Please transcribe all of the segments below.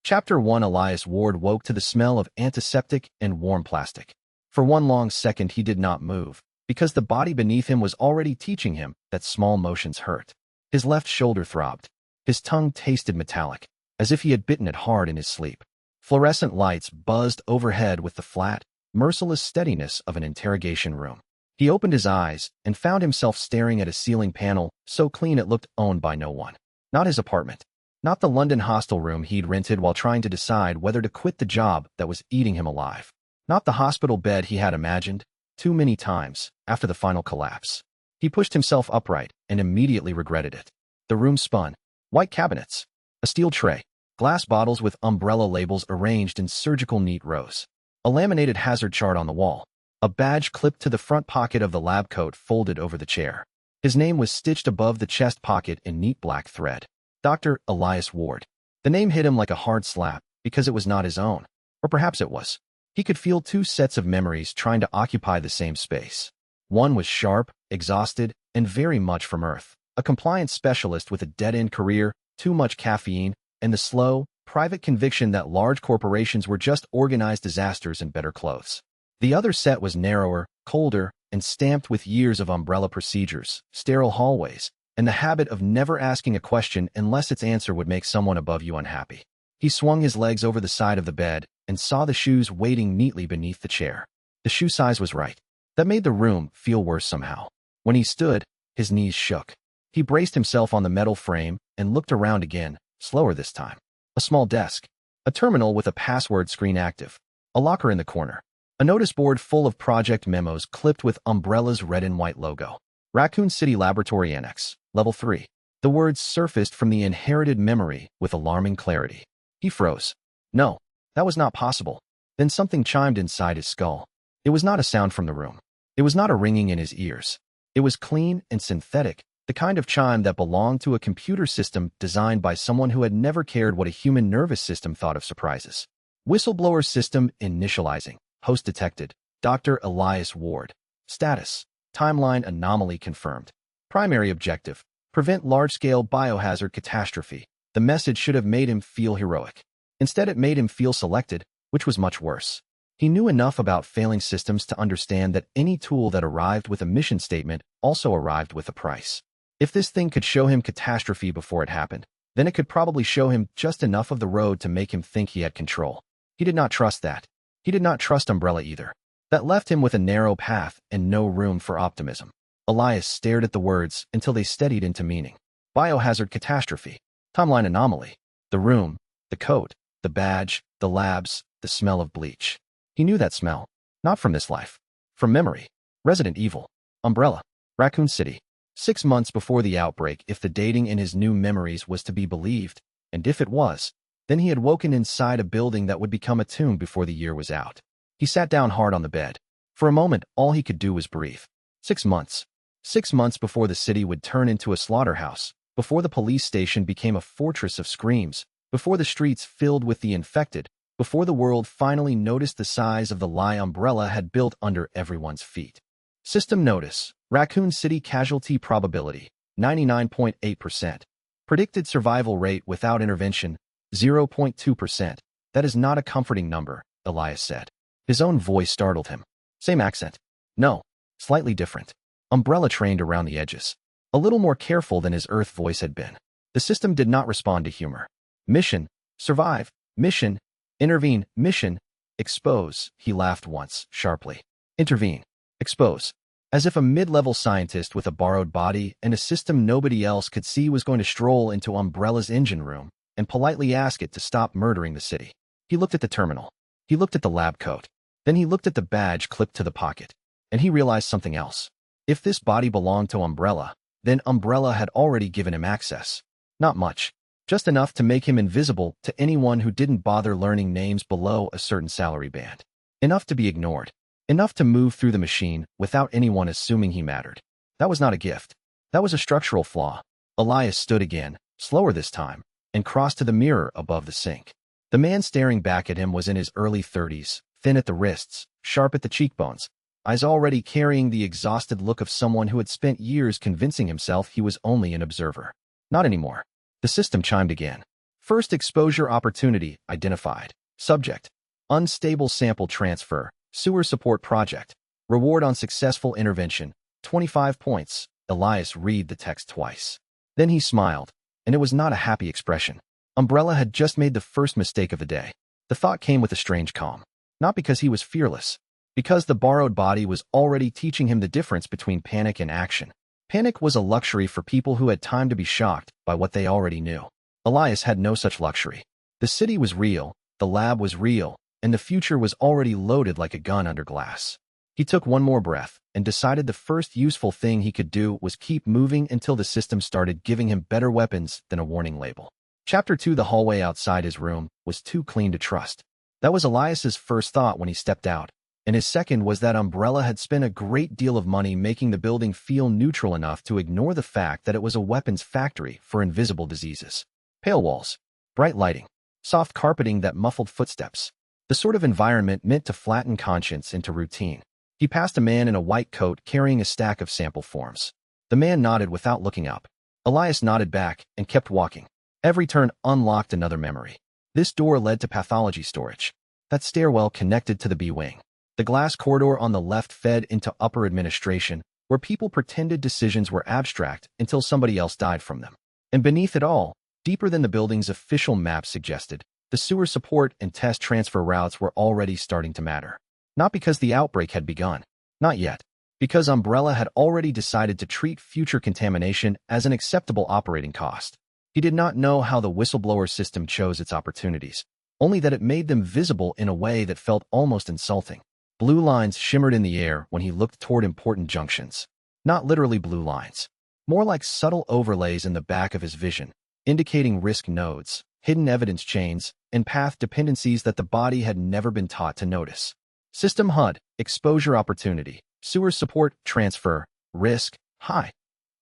Chapter 1. Elias Ward woke to the smell of antiseptic and warm plastic. For one long second he did not move, because the body beneath him was already teaching him that small motions hurt. His left shoulder throbbed. His tongue tasted metallic, as if he had bitten it hard in his sleep. Fluorescent lights buzzed overhead with the flat, merciless steadiness of an interrogation room. He opened his eyes and found himself staring at a ceiling panel so clean it looked owned by no one. Not his apartment. Not the London hostel room he'd rented while trying to decide whether to quit the job that was eating him alive. Not the hospital bed he had imagined too many times after the final collapse. He pushed himself upright and immediately regretted it. The room spun. White cabinets. A steel tray. Glass bottles with umbrella labels arranged in surgical neat rows. A laminated hazard chart on the wall. A badge clipped to the front pocket of the lab coat folded over the chair. His name was stitched above the chest pocket in neat black thread. Dr. Elias Ward. The name hit him like a hard slap because it was not his own. Or perhaps it was. He could feel two sets of memories trying to occupy the same space. One was sharp, exhausted, and very much from Earth. A compliance specialist with a dead-end career, too much caffeine, and the slow, private conviction that large corporations were just organized disasters in better clothes. The other set was narrower, colder, and stamped with years of umbrella procedures, sterile hallways, and the habit of never asking a question unless its answer would make someone above you unhappy. He swung his legs over the side of the bed and saw the shoes waiting neatly beneath the chair. The shoe size was right. That made the room feel worse somehow. When he stood, his knees shook. He braced himself on the metal frame and looked around again, slower this time. A small desk. A terminal with a password screen active. A locker in the corner. A notice board full of project memos clipped with Umbrella's red and white logo. Raccoon City Laboratory Annex, Level 3. The words surfaced from the inherited memory with alarming clarity. He froze. No, that was not possible. Then something chimed inside his skull. It was not a sound from the room. It was not a ringing in his ears. It was clean and synthetic, the kind of chime that belonged to a computer system designed by someone who had never cared what a human nervous system thought of surprises. Whistleblower System initializing. Host detected. Dr. Elias Ward. Status. Timeline anomaly confirmed. Primary objective. Prevent large-scale biohazard catastrophe. The message should have made him feel heroic. Instead, it made him feel selected, which was much worse. He knew enough about failing systems to understand that any tool that arrived with a mission statement also arrived with a price. If this thing could show him catastrophe before it happened, then it could probably show him just enough of the road to make him think he had control. He did not trust that. He did not trust Umbrella either. That left him with a narrow path and no room for optimism. Elias stared at the words until they steadied into meaning. Biohazard catastrophe. Timeline anomaly. The room, the coat, the badge, the labs, the smell of bleach. He knew that smell. Not from this life. From memory. Resident Evil. Umbrella. Raccoon City. 6 months before the outbreak, if the dating in his new memories was to be believed, and if it was, then he had woken inside a building that would become a tomb before the year was out. He sat down hard on the bed. For a moment, all he could do was breathe. 6 months. 6 months before the city would turn into a slaughterhouse, before the police station became a fortress of screams, before the streets filled with the infected, before the world finally noticed the size of the lie Umbrella had built under everyone's feet. System notice. Raccoon City casualty probability, 99.8%. Predicted survival rate without intervention, 0.2%. That is not a comforting number, Elias said. His own voice startled him. Same accent. No, slightly different. Umbrella trained around the edges. A little more careful than his Earth voice had been. The system did not respond to humor. Mission. Survive. Mission. Intervene. Mission. Expose. He laughed once, sharply. Intervene. Expose. As if a mid-level scientist with a borrowed body and a system nobody else could see was going to stroll into Umbrella's engine room and politely ask it to stop murdering the city. He looked at the terminal. He looked at the lab coat. Then he looked at the badge clipped to the pocket. And he realized something else. If this body belonged to Umbrella, then Umbrella had already given him access. Not much. Just enough to make him invisible to anyone who didn't bother learning names below a certain salary band. Enough to be ignored. Enough to move through the machine without anyone assuming he mattered. That was not a gift. That was a structural flaw. Elias stood again, slower this time, and crossed to the mirror above the sink. The man staring back at him was in his early 30s, thin at the wrists, sharp at the cheekbones, eyes already carrying the exhausted look of someone who had spent years convincing himself he was only an observer. Not anymore. The system chimed again. First exposure opportunity identified. Subject: unstable sample transfer, sewer support project. Reward on successful intervention, 25 points. Elias read the text twice. Then he smiled, and it was not a happy expression. Umbrella had just made the first mistake of the day. The thought came with a strange calm. Not because he was fearless, because the borrowed body was already teaching him the difference between panic and action. Panic was a luxury for people who had time to be shocked by what they already knew. Elias had no such luxury. The city was real, the lab was real, and the future was already loaded like a gun under glass. He took one more breath and decided the first useful thing he could do was keep moving until the system started giving him better weapons than a warning label. Chapter 2. The hallway outside his room was too clean to trust. That was Elias's first thought when he stepped out, and his second was that Umbrella had spent a great deal of money making the building feel neutral enough to ignore the fact that it was a weapons factory for invisible diseases. Pale walls, bright lighting, soft carpeting that muffled footsteps. The sort of environment meant to flatten conscience into routine. He passed a man in a white coat carrying a stack of sample forms. The man nodded without looking up. Elias nodded back and kept walking. Every turn unlocked another memory. This door led to pathology storage. That stairwell connected to the B wing. The glass corridor on the left fed into upper administration, where people pretended decisions were abstract until somebody else died from them. And beneath it all, deeper than the building's official map suggested, the sewer support and test transfer routes were already starting to matter. Not because the outbreak had begun. Not yet. Because Umbrella had already decided to treat future contamination as an acceptable operating cost. He did not know how the whistleblower system chose its opportunities, only that it made them visible in a way that felt almost insulting. Blue lines shimmered in the air when he looked toward important junctions. Not literally blue lines. More like subtle overlays in the back of his vision, indicating risk nodes, hidden evidence chains, and path dependencies that the body had never been taught to notice. System HUD, exposure opportunity, sewer support, transfer, risk, high.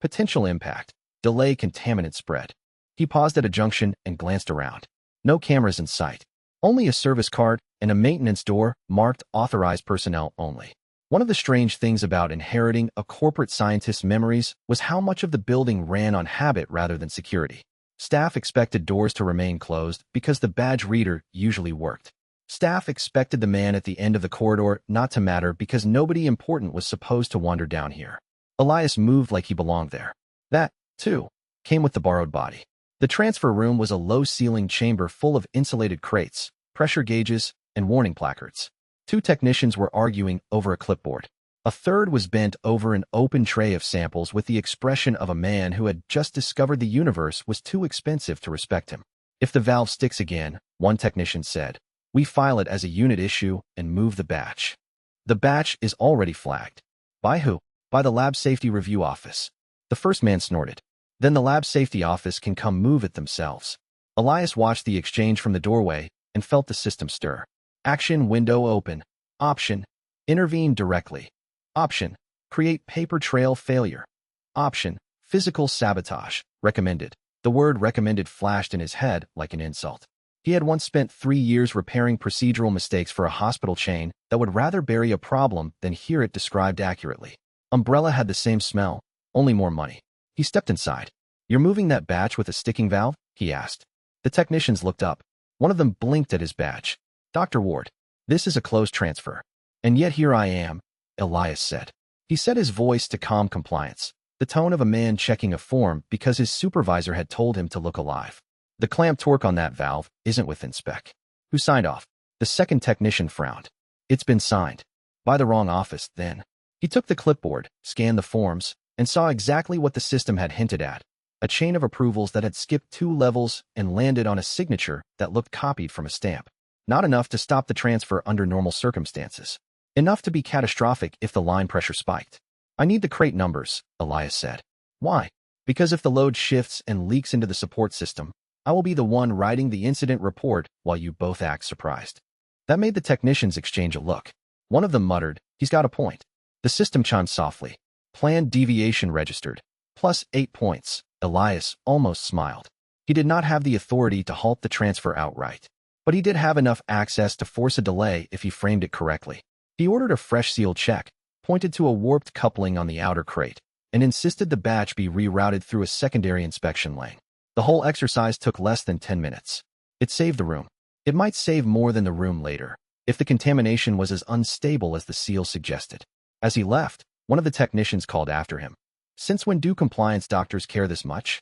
Potential impact, delay, contaminant spread. He paused at a junction and glanced around. No cameras in sight. Only a service card and a maintenance door marked authorized personnel only. One of the strange things about inheriting a corporate scientist's memories was how much of the building ran on habit rather than security. Staff expected doors to remain closed because the badge reader usually worked. Staff expected the man at the end of the corridor not to matter because nobody important was supposed to wander down here. Elias moved like he belonged there. That, too, came with the borrowed body. The transfer room was a low-ceilinged chamber full of insulated crates, pressure gauges, and warning placards. Two technicians were arguing over a clipboard. A third was bent over an open tray of samples with the expression of a man who had just discovered the universe was too expensive to respect him. If the valve sticks again, one technician said, we file it as a unit issue and move the batch. The batch is already flagged. By who? By the Lab Safety Review Office. The first man snorted. Then the Lab Safety Office can come move it themselves. Elias watched the exchange from the doorway and felt the system stir. Action window open. Option. Intervene directly. Option. Create paper trail failure. Option. Physical sabotage. Recommended. The word recommended flashed in his head like an insult. He had once spent 3 years repairing procedural mistakes for a hospital chain that would rather bury a problem than hear it described accurately. Umbrella had the same smell, only more money. He stepped inside. You're moving that batch with a sticking valve? He asked. The technicians looked up. One of them blinked at his badge. Dr. Ward, this is a closed transfer. And yet here I am, Elias said. He set his voice to calm compliance, the tone of a man checking a form because his supervisor had told him to look alive. The clamp torque on that valve isn't within spec. Who signed off? The second technician frowned. It's been signed. By the wrong office, then. He took the clipboard, scanned the forms, and saw exactly what the system had hinted at. A chain of approvals that had skipped 2 levels and landed on a signature that looked copied from a stamp. Not enough to stop the transfer under normal circumstances. Enough to be catastrophic if the line pressure spiked. I need the crate numbers, Elias said. Why? Because if the load shifts and leaks into the support system, I will be the one writing the incident report while you both act surprised. That made the technicians exchange a look. One of them muttered, he's got a point. The system chimed softly. Planned deviation registered. Plus 8 points. Elias almost smiled. He did not have the authority to halt the transfer outright, but he did have enough access to force a delay if he framed it correctly. He ordered a fresh seal check, pointed to a warped coupling on the outer crate, and insisted the batch be rerouted through a secondary inspection lane. The whole exercise took less than 10 minutes. It saved the room. It might save more than the room later, if the contamination was as unstable as the seal suggested. As he left, one of the technicians called after him. Since when do compliance doctors care this much?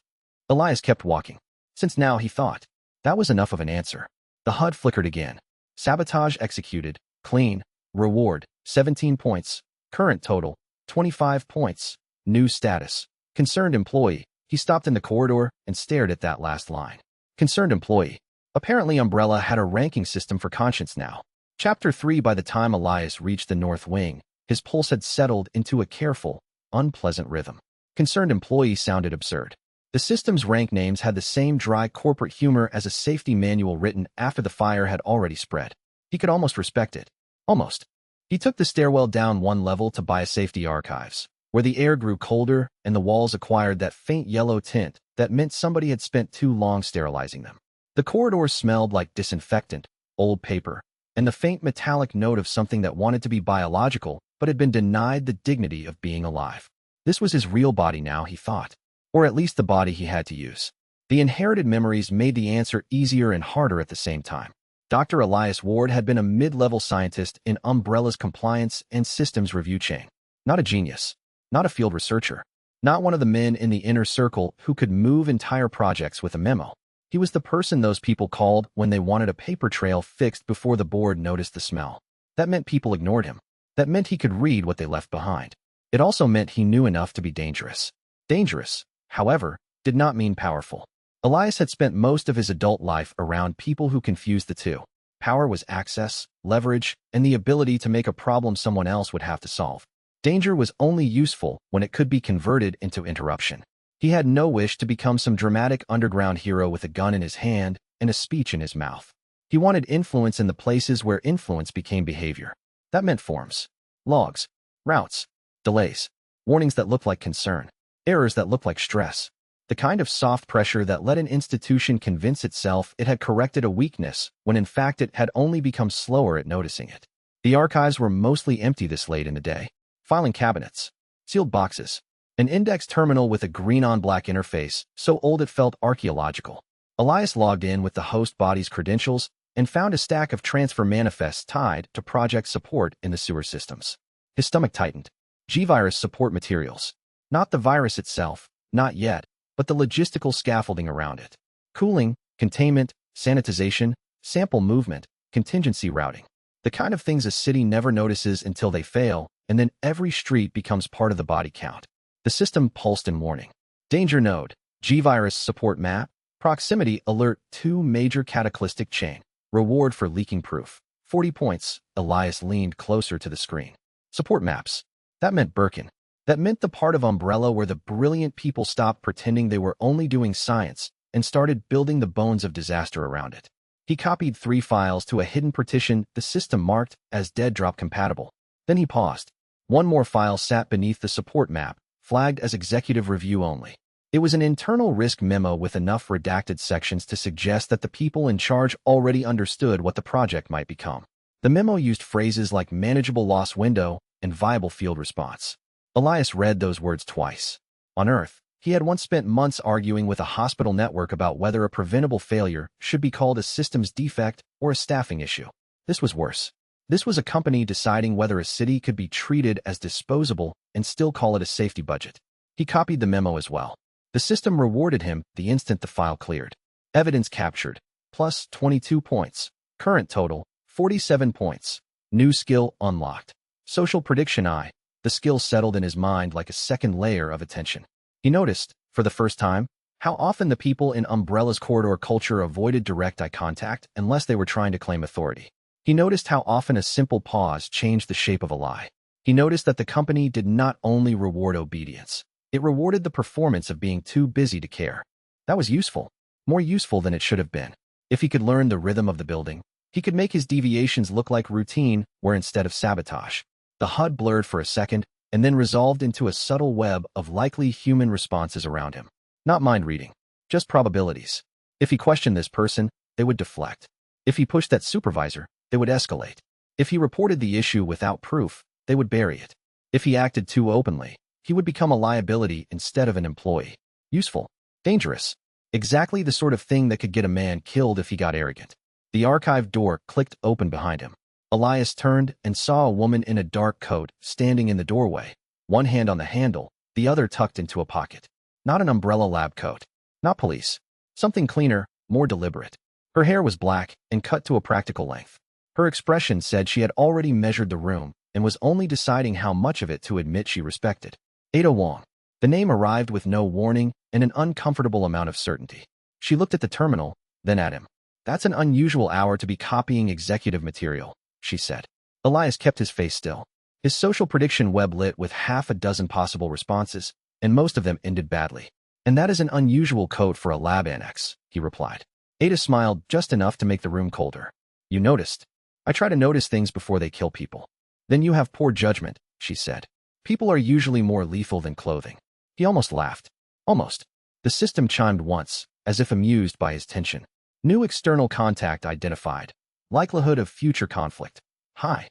Elias kept walking. Since now, he thought. That was enough of an answer. The HUD flickered again. Sabotage executed. Clean. Reward, 17 points. Current total, 25 points. New status. Concerned employee. He stopped in the corridor and stared at that last line. Concerned employee. Apparently Umbrella had a ranking system for conscience now. Chapter 3. By the time Elias reached the north wing, his pulse had settled into a careful, unpleasant rhythm. Concerned employee sounded absurd. The system's rank names had the same dry corporate humor as a safety manual written after the fire had already spread. He could almost respect it. Almost. He took the stairwell down one level to biosafety archives, where the air grew colder and the walls acquired that faint yellow tint that meant somebody had spent too long sterilizing them. The corridors smelled like disinfectant, old paper, and the faint metallic note of something that wanted to be biological but had been denied the dignity of being alive. This was his real body now, he thought. Or at least the body he had to use. The inherited memories made the answer easier and harder at the same time. Dr. Elias Ward had been a mid-level scientist in Umbrella's compliance and systems review chain. Not a genius. Not a field researcher. Not one of the men in the inner circle who could move entire projects with a memo. He was the person those people called when they wanted a paper trail fixed before the board noticed the smell. That meant people ignored him. That meant he could read what they left behind. It also meant he knew enough to be dangerous. Dangerous, however, did not mean powerful. Elias had spent most of his adult life around people who confused the two. Power was access, leverage, and the ability to make a problem someone else would have to solve. Danger was only useful when it could be converted into interruption. He had no wish to become some dramatic underground hero with a gun in his hand and a speech in his mouth. He wanted influence in the places where influence became behavior. That meant forms, logs, routes, delays, warnings that looked like concern, errors that looked like stress. The kind of soft pressure that let an institution convince itself it had corrected a weakness when in fact it had only become slower at noticing it. The archives were mostly empty this late in the day. Filing cabinets, sealed boxes, an index terminal with a green-on-black interface so old it felt archaeological. Elias logged in with the host body's credentials and found a stack of transfer manifests tied to project support in the sewer systems. His stomach tightened. G-virus support materials. Not the virus itself, not yet, but the logistical scaffolding around it. Cooling, containment, sanitization, sample movement, contingency routing. The kind of things a city never notices until they fail, and then every street becomes part of the body count. The system pulsed in warning. Danger node, G-virus support map, proximity alert 2 major cataclysmic chain. Reward for leaking proof. 40 points. Elias leaned closer to the screen. Support maps. That meant Birkin. That meant the part of Umbrella where the brilliant people stopped pretending they were only doing science and started building the bones of disaster around it. He copied 3 files to a hidden partition the system marked as dead drop compatible. Then he paused. One more file sat beneath the support map, flagged as executive review only. It was an internal risk memo with enough redacted sections to suggest that the people in charge already understood what the project might become. The memo used phrases like manageable loss window and viable field response. Elias read those words twice. On Earth, he had once spent months arguing with a hospital network about whether a preventable failure should be called a systems defect or a staffing issue. This was worse. This was a company deciding whether a city could be treated as disposable and still call it a safety budget. He copied the memo as well. The system rewarded him the instant the file cleared. Evidence captured, plus 22 points. Current total, 47 points. New skill unlocked. Social prediction eye. The skill settled in his mind like a second layer of attention. He noticed, for the first time, how often the people in Umbrella's corridor culture avoided direct eye contact unless they were trying to claim authority. He noticed how often a simple pause changed the shape of a lie. He noticed that the company did not only reward obedience. It rewarded the performance of being too busy to care. That was useful. More useful than it should have been. If he could learn the rhythm of the building, he could make his deviations look like routine where instead of sabotage. The HUD blurred for a second and then resolved into a subtle web of likely human responses around him. Not mind reading, just probabilities. If he questioned this person, they would deflect. If he pushed that supervisor, they would escalate. If he reported the issue without proof, they would bury it. If he acted too openly, he would become a liability instead of an employee. Useful. Dangerous. Exactly the sort of thing that could get a man killed if he got arrogant. The archive door clicked open behind him. Elias turned and saw a woman in a dark coat standing in the doorway, one hand on the handle, the other tucked into a pocket. Not an umbrella lab coat. Not police. Something cleaner, more deliberate. Her hair was black and cut to a practical length. Her expression said she had already measured the room and was only deciding how much of it to admit she respected. Ada Wong. The name arrived with no warning and an uncomfortable amount of certainty. She looked at the terminal, then at him. That's an unusual hour to be copying executive material, she said. Elias kept his face still. His social prediction web lit with half a dozen possible responses, and most of them ended badly. And that is an unusual code for a lab annex, he replied. Ada smiled just enough to make the room colder. You noticed? I try to notice things before they kill people. Then you have poor judgment, she said. People are usually more lethal than clothing. He almost laughed. Almost. The system chimed once, as if amused by his tension. New external contact identified. Likelihood of future conflict. High.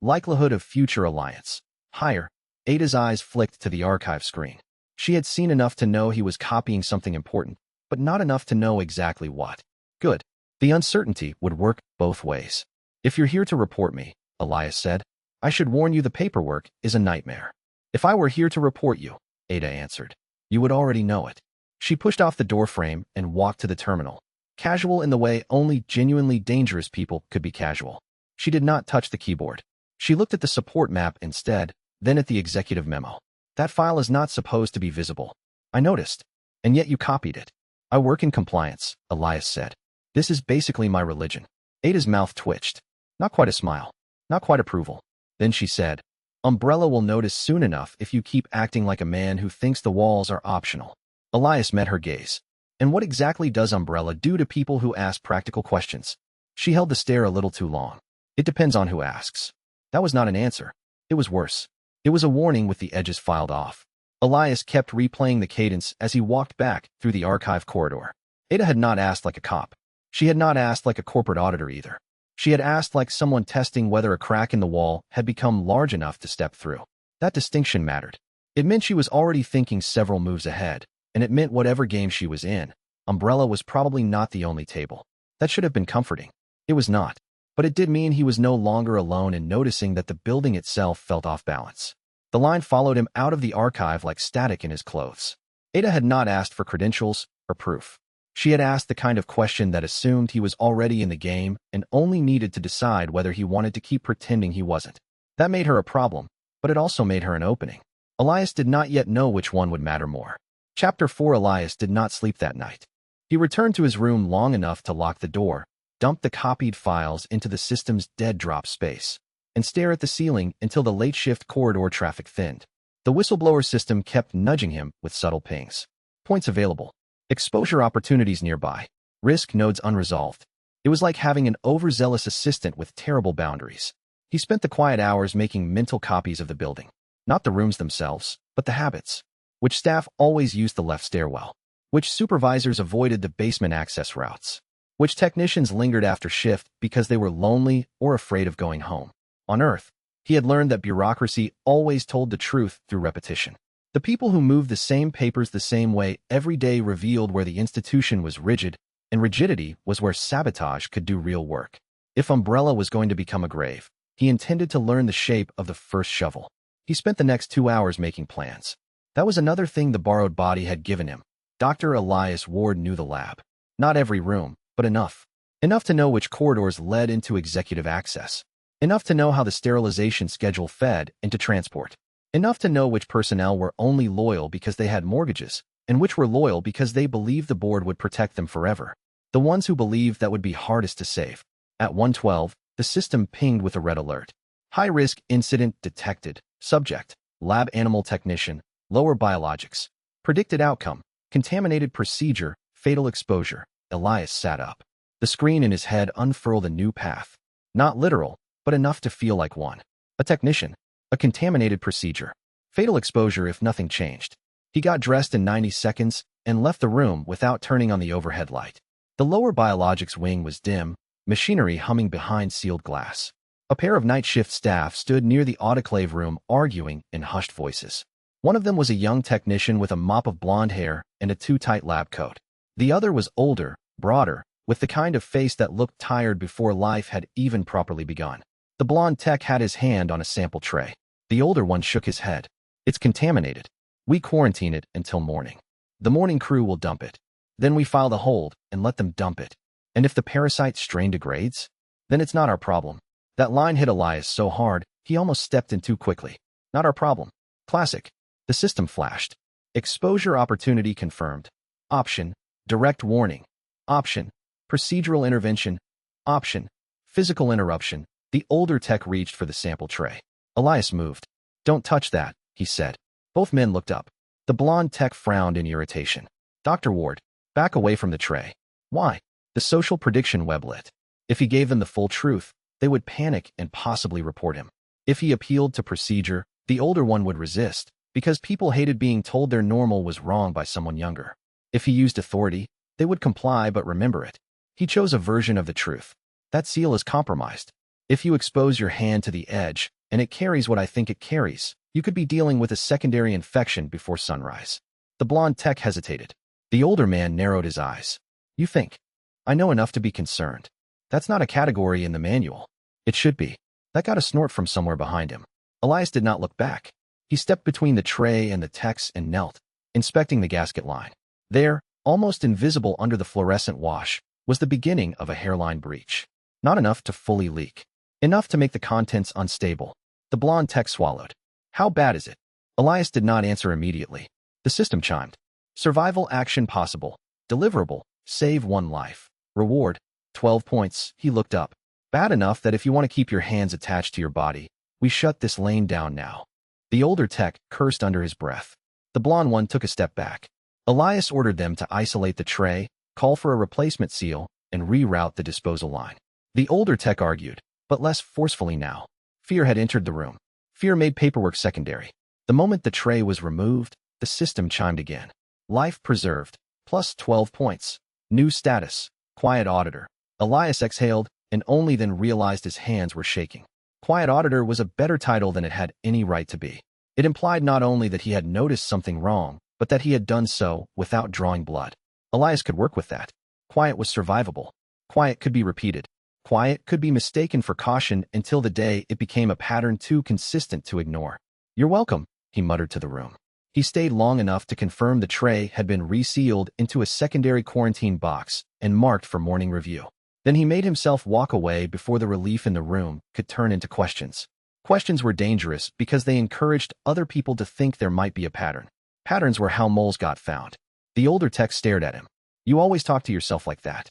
Likelihood of future alliance. Higher. Ada's eyes flicked to the archive screen. She had seen enough to know he was copying something important, but not enough to know exactly what. Good. The uncertainty would work both ways. If you're here to report me, Elias said, I should warn you the paperwork is a nightmare. If I were here to report you, Ada answered, you would already know it. She pushed off the doorframe and walked to the terminal. Casual in the way only genuinely dangerous people could be casual. She did not touch the keyboard. She looked at the support map instead, then at the executive memo. That file is not supposed to be visible. I noticed. And yet you copied it. I work in compliance, Elias said. This is basically my religion. Ada's mouth twitched. Not quite a smile. Not quite approval. Then she said, Umbrella will notice soon enough if you keep acting like a man who thinks the walls are optional. Elias met her gaze. And what exactly does Umbrella do to people who ask practical questions? She held the stare a little too long. It depends on who asks. That was not an answer. It was worse. It was a warning with the edges filed off. Elias kept replaying the cadence as he walked back through the archive corridor. Ada had not asked like a cop. She had not asked like a corporate auditor either. She had asked like someone testing whether a crack in the wall had become large enough to step through. That distinction mattered. It meant she was already thinking several moves ahead, and it meant whatever game she was in, Umbrella was probably not the only table. That should have been comforting. It was not. But it did mean he was no longer alone in noticing that the building itself felt off balance. The line followed him out of the archive like static in his clothes. Ada had not asked for credentials or proof. She had asked the kind of question that assumed he was already in the game and only needed to decide whether he wanted to keep pretending he wasn't. That made her a problem, but it also made her an opening. Elias did not yet know which one would matter more. Chapter 4. Elias did not sleep that night. He returned to his room long enough to lock the door, dump the copied files into the system's dead drop space, and stare at the ceiling until the late shift corridor traffic thinned. The whistleblower system kept nudging him with subtle pings. Points available. Exposure opportunities nearby. Risk nodes unresolved. It was like having an overzealous assistant with terrible boundaries. He spent the quiet hours making mental copies of the building. Not the rooms themselves, but the habits. Which staff always used the left stairwell? Which supervisors avoided the basement access routes? Which technicians lingered after shift because they were lonely or afraid of going home? On Earth, he had learned that bureaucracy always told the truth through repetition. The people who moved the same papers the same way every day revealed where the institution was rigid, and rigidity was where sabotage could do real work. If Umbrella was going to become a grave, he intended to learn the shape of the first shovel. He spent the next 2 hours making plans. That was another thing the borrowed body had given him. Dr. Elias Ward knew the lab. Not every room, but enough. Enough to know which corridors led into executive access. Enough to know how the sterilization schedule fed into transport. Enough to know which personnel were only loyal because they had mortgages, and which were loyal because they believed the board would protect them forever. The ones who believed that would be hardest to save. At 1:12, the system pinged with a red alert. High-risk incident detected. Subject, lab animal technician, lower biologics. Predicted outcome, contaminated procedure, fatal exposure. Elias sat up. The screen in his head unfurled a new path. Not literal, but enough to feel like one. A technician. A contaminated procedure. Fatal exposure if nothing changed. He got dressed in 90 seconds and left the room without turning on the overhead light. The lower biologics wing was dim, machinery humming behind sealed glass. A pair of night shift staff stood near the autoclave room arguing in hushed voices. One of them was a young technician with a mop of blonde hair and a too-tight lab coat. The other was older, broader, with the kind of face that looked tired before life had even properly begun. The blonde tech had his hand on a sample tray. The older one shook his head. It's contaminated. We quarantine it until morning. The morning crew will dump it. Then we file the hold and let them dump it. And if the parasite strain degrades, then it's not our problem. That line hit Elias so hard, he almost stepped in too quickly. Not our problem. Classic. The system flashed. Exposure opportunity confirmed. Option. Direct warning. Option. Procedural intervention. Option. Physical interruption. The older tech reached for the sample tray. Elias moved. Don't touch that, he said. Both men looked up. The blonde tech frowned in irritation. Dr. Ward, back away from the tray. Why? The social prediction web lit. If he gave them the full truth, they would panic and possibly report him. If he appealed to procedure, the older one would resist, because people hated being told their normal was wrong by someone younger. If he used authority, they would comply but remember it. He chose a version of the truth. That seal is compromised. If you expose your hand to the edge, and it carries what I think it carries, you could be dealing with a secondary infection before sunrise. The blonde tech hesitated. The older man narrowed his eyes. You think? I know enough to be concerned. That's not a category in the manual. It should be. That got a snort from somewhere behind him. Elias did not look back. He stepped between the tray and the techs and knelt, inspecting the gasket line. There, almost invisible under the fluorescent wash, was the beginning of a hairline breach. Not enough to fully leak. Enough to make the contents unstable. The blonde tech swallowed. How bad is it? Elias did not answer immediately. The system chimed. Survival action possible. Deliverable. Save 1 life. Reward. 12 points. He looked up. Bad enough that if you want to keep your hands attached to your body, we shut this lane down now. The older tech cursed under his breath. The blonde one took a step back. Elias ordered them to isolate the tray, call for a replacement seal, and reroute the disposal line. The older tech argued, but less forcefully now. Fear had entered the room. Fear made paperwork secondary. The moment the tray was removed, the system chimed again. Life preserved. Plus 12 points. New status. Quiet auditor. Elias exhaled, and only then realized his hands were shaking. Quiet auditor was a better title than it had any right to be. It implied not only that he had noticed something wrong, but that he had done so without drawing blood. Elias could work with that. Quiet was survivable. Quiet could be repeated. Quiet could be mistaken for caution until the day it became a pattern too consistent to ignore. You're welcome, he muttered to the room. He stayed long enough to confirm the tray had been resealed into a secondary quarantine box and marked for morning review. Then he made himself walk away before the relief in the room could turn into questions. Questions were dangerous because they encouraged other people to think there might be a pattern. Patterns were how moles got found. The older tech stared at him. You always talk to yourself like that.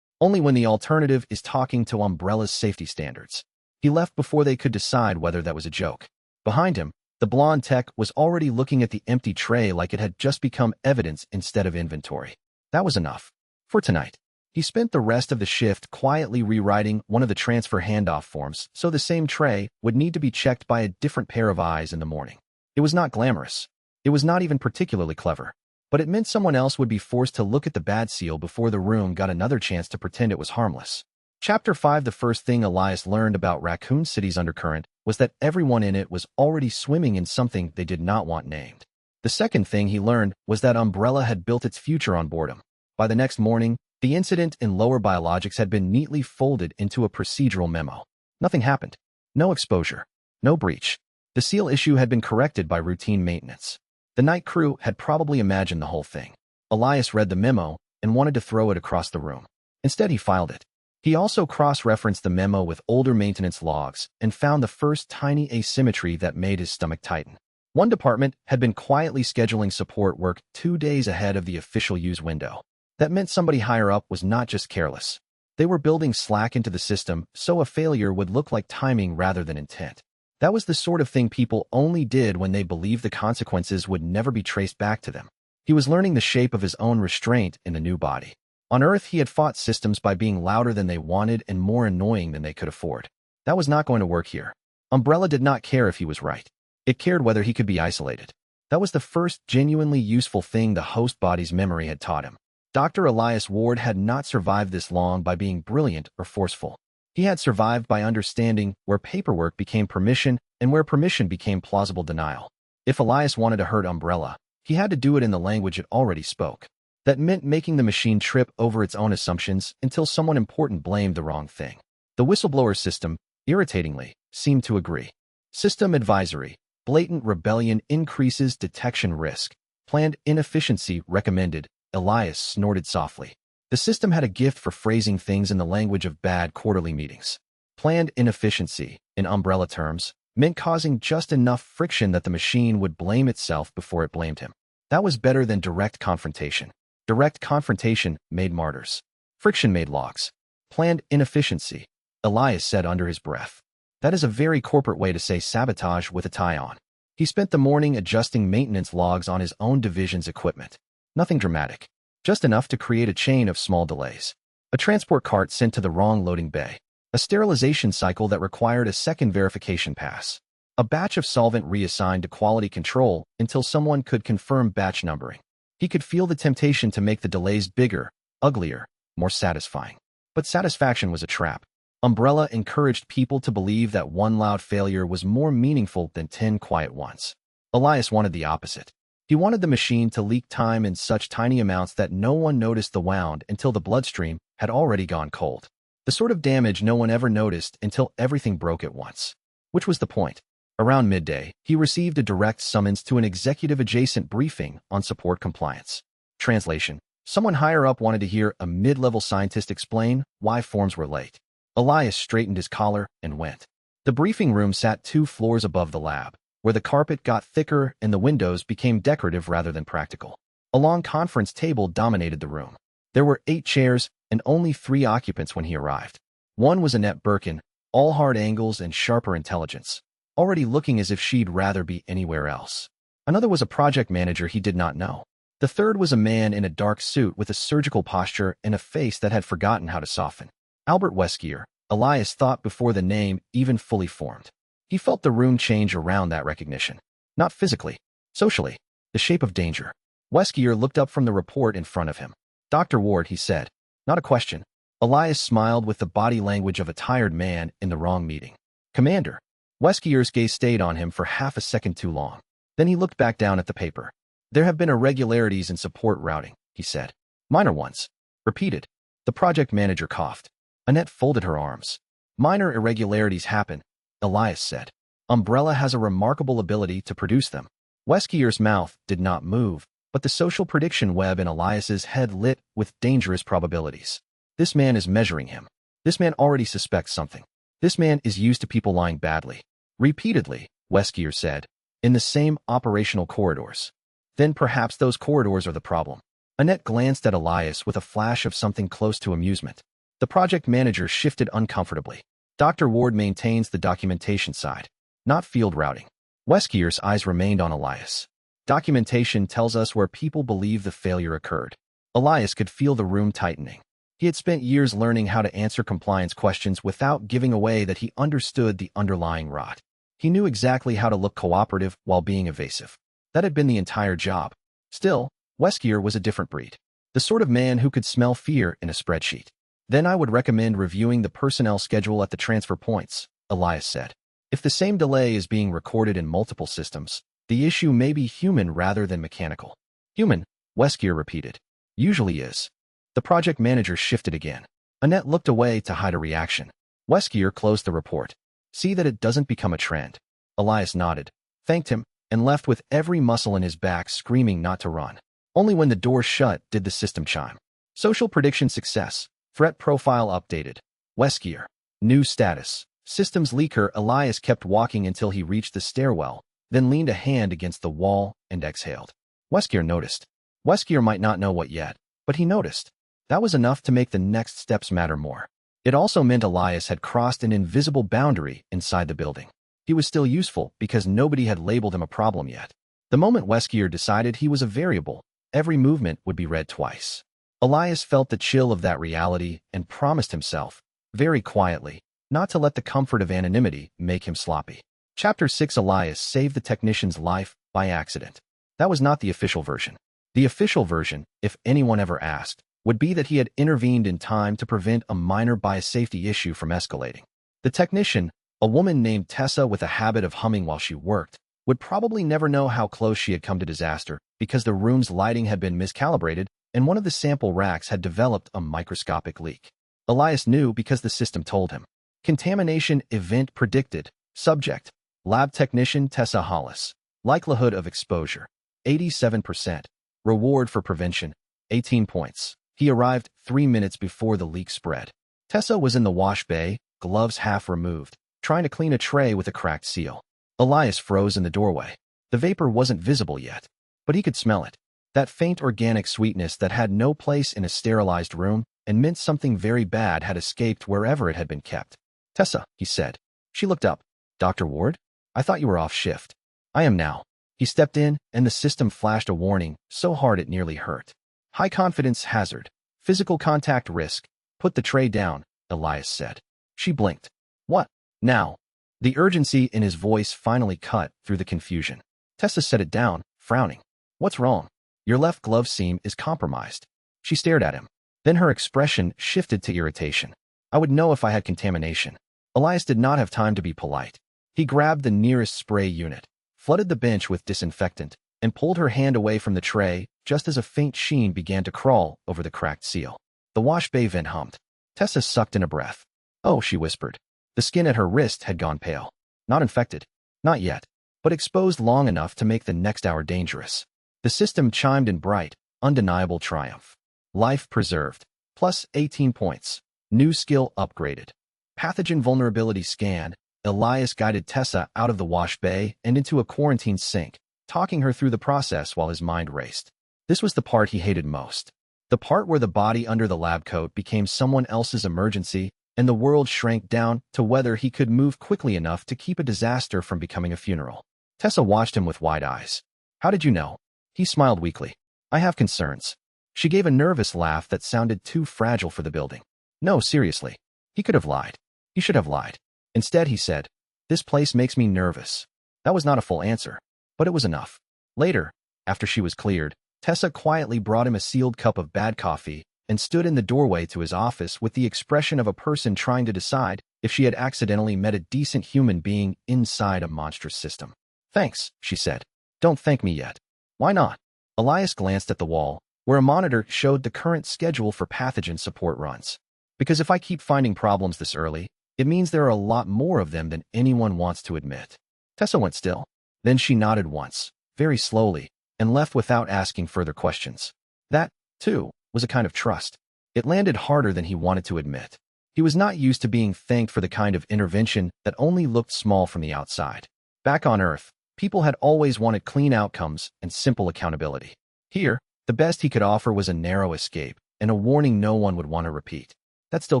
Only when the alternative is talking to Umbrella's safety standards. He left before they could decide whether that was a joke. Behind him, the blonde tech was already looking at the empty tray like it had just become evidence instead of inventory. That was enough. For tonight. He spent the rest of the shift quietly rewriting one of the transfer handoff forms so the same tray would need to be checked by a different pair of eyes in the morning. It was not glamorous. It was not even particularly clever. But it meant someone else would be forced to look at the bad seal before the room got another chance to pretend it was harmless. Chapter 5. The first thing Elias learned about Raccoon City's undercurrent was that everyone in it was already swimming in something they did not want named. The second thing he learned was that Umbrella had built its future on boredom. By the next morning, the incident in lower biologics had been neatly folded into a procedural memo. Nothing happened. No exposure. No breach. The seal issue had been corrected by routine maintenance. The night crew had probably imagined the whole thing. Elias read the memo and wanted to throw it across the room. Instead, he filed it. He also cross-referenced the memo with older maintenance logs and found the first tiny asymmetry that made his stomach tighten. One department had been quietly scheduling support work 2 days ahead of the official use window. That meant somebody higher up was not just careless. They were building slack into the system so a failure would look like timing rather than intent. That was the sort of thing people only did when they believed the consequences would never be traced back to them. He was learning the shape of his own restraint in the new body. On Earth, he had fought systems by being louder than they wanted and more annoying than they could afford. That was not going to work here. Umbrella did not care if he was right. It cared whether he could be isolated. That was the first genuinely useful thing the host body's memory had taught him. Dr. Elias Ward had not survived this long by being brilliant or forceful. He had survived by understanding where paperwork became permission and where permission became plausible denial. If Elias wanted to hurt Umbrella, he had to do it in the language it already spoke. That meant making the machine trip over its own assumptions until someone important blamed the wrong thing. The whistleblower system, irritatingly, seemed to agree. System advisory. Blatant rebellion increases detection risk. Planned inefficiency recommended. Elias snorted softly. The system had a gift for phrasing things in the language of bad quarterly meetings. Planned inefficiency, in umbrella terms, meant causing just enough friction that the machine would blame itself before it blamed him. That was better than direct confrontation. Direct confrontation made martyrs. Friction made logs. Planned inefficiency, Elias said under his breath. That is a very corporate way to say sabotage with a tie on. He spent the morning adjusting maintenance logs on his own division's equipment. Nothing dramatic. Just enough to create a chain of small delays. A transport cart sent to the wrong loading bay. A sterilization cycle that required a second verification pass. A batch of solvent reassigned to quality control until someone could confirm batch numbering. He could feel the temptation to make the delays bigger, uglier, more satisfying. But satisfaction was a trap. Umbrella encouraged people to believe that one loud failure was more meaningful than 10 quiet ones. Elias wanted the opposite. He wanted the machine to leak time in such tiny amounts that no one noticed the wound until the bloodstream had already gone cold. The sort of damage no one ever noticed until everything broke at once. Which was the point. Around midday, he received a direct summons to an executive-adjacent briefing on support compliance. Translation. Someone higher up wanted to hear a mid-level scientist explain why forms were late. Elias straightened his collar and went. The briefing room sat 2 floors above the lab, where the carpet got thicker and the windows became decorative rather than practical. A long conference table dominated the room. There were 8 chairs and only 3 occupants when he arrived. One was Annette Birkin, all hard angles and sharper intelligence, already looking as if she'd rather be anywhere else. Another was a project manager he did not know. The third was a man in a dark suit with a surgical posture and a face that had forgotten how to soften. Albert Weskier, Elias thought before the name even fully formed. He felt the room change around that recognition. Not physically, socially, the shape of danger. Weskier looked up from the report in front of him. Dr. Ward, he said. Not a question. Elias smiled with the body language of a tired man in the wrong meeting. Commander. Weskier's gaze stayed on him for half a second too long. Then he looked back down at the paper. There have been irregularities in support routing, he said. Minor ones. Repeated. The project manager coughed. Annette folded her arms. Minor irregularities happen, Elias said. Umbrella has a remarkable ability to produce them. Weskier's mouth did not move, but the social prediction web in Elias's head lit with dangerous probabilities. This man is measuring him. This man already suspects something. This man is used to people lying badly. Repeatedly, Weskier said, in the same operational corridors. Then perhaps those corridors are the problem. Annette glanced at Elias with a flash of something close to amusement. The project manager shifted uncomfortably. Dr. Ward maintains the documentation side, not field routing. Weskier's eyes remained on Elias. Documentation tells us where people believe the failure occurred. Elias could feel the room tightening. He had spent years learning how to answer compliance questions without giving away that he understood the underlying rot. He knew exactly how to look cooperative while being evasive. That had been the entire job. Still, Weskier was a different breed. The sort of man who could smell fear in a spreadsheet. Then I would recommend reviewing the personnel schedule at the transfer points, Elias said. If the same delay is being recorded in multiple systems, the issue may be human rather than mechanical. Human, Weskier repeated. Usually is. The project manager shifted again. Annette looked away to hide a reaction. Weskier closed the report. See that it doesn't become a trend. Elias nodded, thanked him, and left with every muscle in his back screaming not to run. Only when the door shut did the system chime. Social prediction success. Threat profile updated. Weskier. New status. Systems leaker. Elias kept walking until he reached the stairwell, then leaned a hand against the wall and exhaled. Weskier noticed. Weskier might not know what yet, but he noticed. That was enough to make the next steps matter more. It also meant Elias had crossed an invisible boundary inside the building. He was still useful because nobody had labeled him a problem yet. The moment Weskier decided he was a variable, every movement would be read twice. Elias felt the chill of that reality and promised himself, very quietly, not to let the comfort of anonymity make him sloppy. Chapter 6. Elias saved the technician's life by accident. That was not the official version. The official version, if anyone ever asked, would be that he had intervened in time to prevent a minor biosafety issue from escalating. The technician, a woman named Tessa with a habit of humming while she worked, would probably never know how close she had come to disaster because the room's lighting had been miscalibrated and one of the sample racks had developed a microscopic leak. Elias knew because the system told him. Contamination event predicted. Subject: lab technician Tessa Hollis. Likelihood of exposure: 87%. Reward for prevention: 18 points. He arrived 3 minutes before the leak spread. Tessa was in the wash bay, gloves half removed, trying to clean a tray with a cracked seal. Elias froze in the doorway. The vapor wasn't visible yet, but he could smell it. That faint organic sweetness that had no place in a sterilized room and meant something very bad had escaped wherever it had been kept. "Tessa," he said. She looked up. "Dr. Ward? I thought you were off shift." "I am now." He stepped in, and the system flashed a warning, so hard it nearly hurt. "High confidence hazard. Physical contact risk. Put the tray down," Elias said. She blinked. "What? Now?" The urgency in his voice finally cut through the confusion. Tessa set it down, frowning. "What's wrong?" "Your left glove seam is compromised." She stared at him. Then her expression shifted to irritation. "I would know if I had contamination." Elias did not have time to be polite. He grabbed the nearest spray unit, flooded the bench with disinfectant, and pulled her hand away from the tray just as a faint sheen began to crawl over the cracked seal. The wash bay vent hummed. Tessa sucked in a breath. "Oh," she whispered. The skin at her wrist had gone pale. Not infected. Not yet. But exposed long enough to make the next hour dangerous. The system chimed in bright, undeniable triumph. Life preserved. Plus 18 points. New skill upgraded. Pathogen vulnerability scan. Elias guided Tessa out of the wash bay and into a quarantine sink, talking her through the process while his mind raced. This was the part he hated most. The part where the body under the lab coat became someone else's emergency and the world shrank down to whether he could move quickly enough to keep a disaster from becoming a funeral. Tessa watched him with wide eyes. "How did you know?" He smiled weakly. "I have concerns." She gave a nervous laugh that sounded too fragile for the building. "No, seriously. He could have lied. He should have lied." Instead, he said, "This place makes me nervous." That was not a full answer, but it was enough. Later, after she was cleared, Tessa quietly brought him a sealed cup of bad coffee and stood in the doorway to his office with the expression of a person trying to decide if she had accidentally met a decent human being inside a monstrous system. "Thanks," she said. "Don't thank me yet." "Why not?" Elias glanced at the wall, where a monitor showed the current schedule for pathogen support runs. "Because if I keep finding problems this early, it means there are a lot more of them than anyone wants to admit." Tessa went still. Then she nodded once, very slowly, and left without asking further questions. That, too, was a kind of trust. It landed harder than he wanted to admit. He was not used to being thanked for the kind of intervention that only looked small from the outside. Back on Earth, people had always wanted clean outcomes and simple accountability. Here, the best he could offer was a narrow escape and a warning no one would want to repeat. That still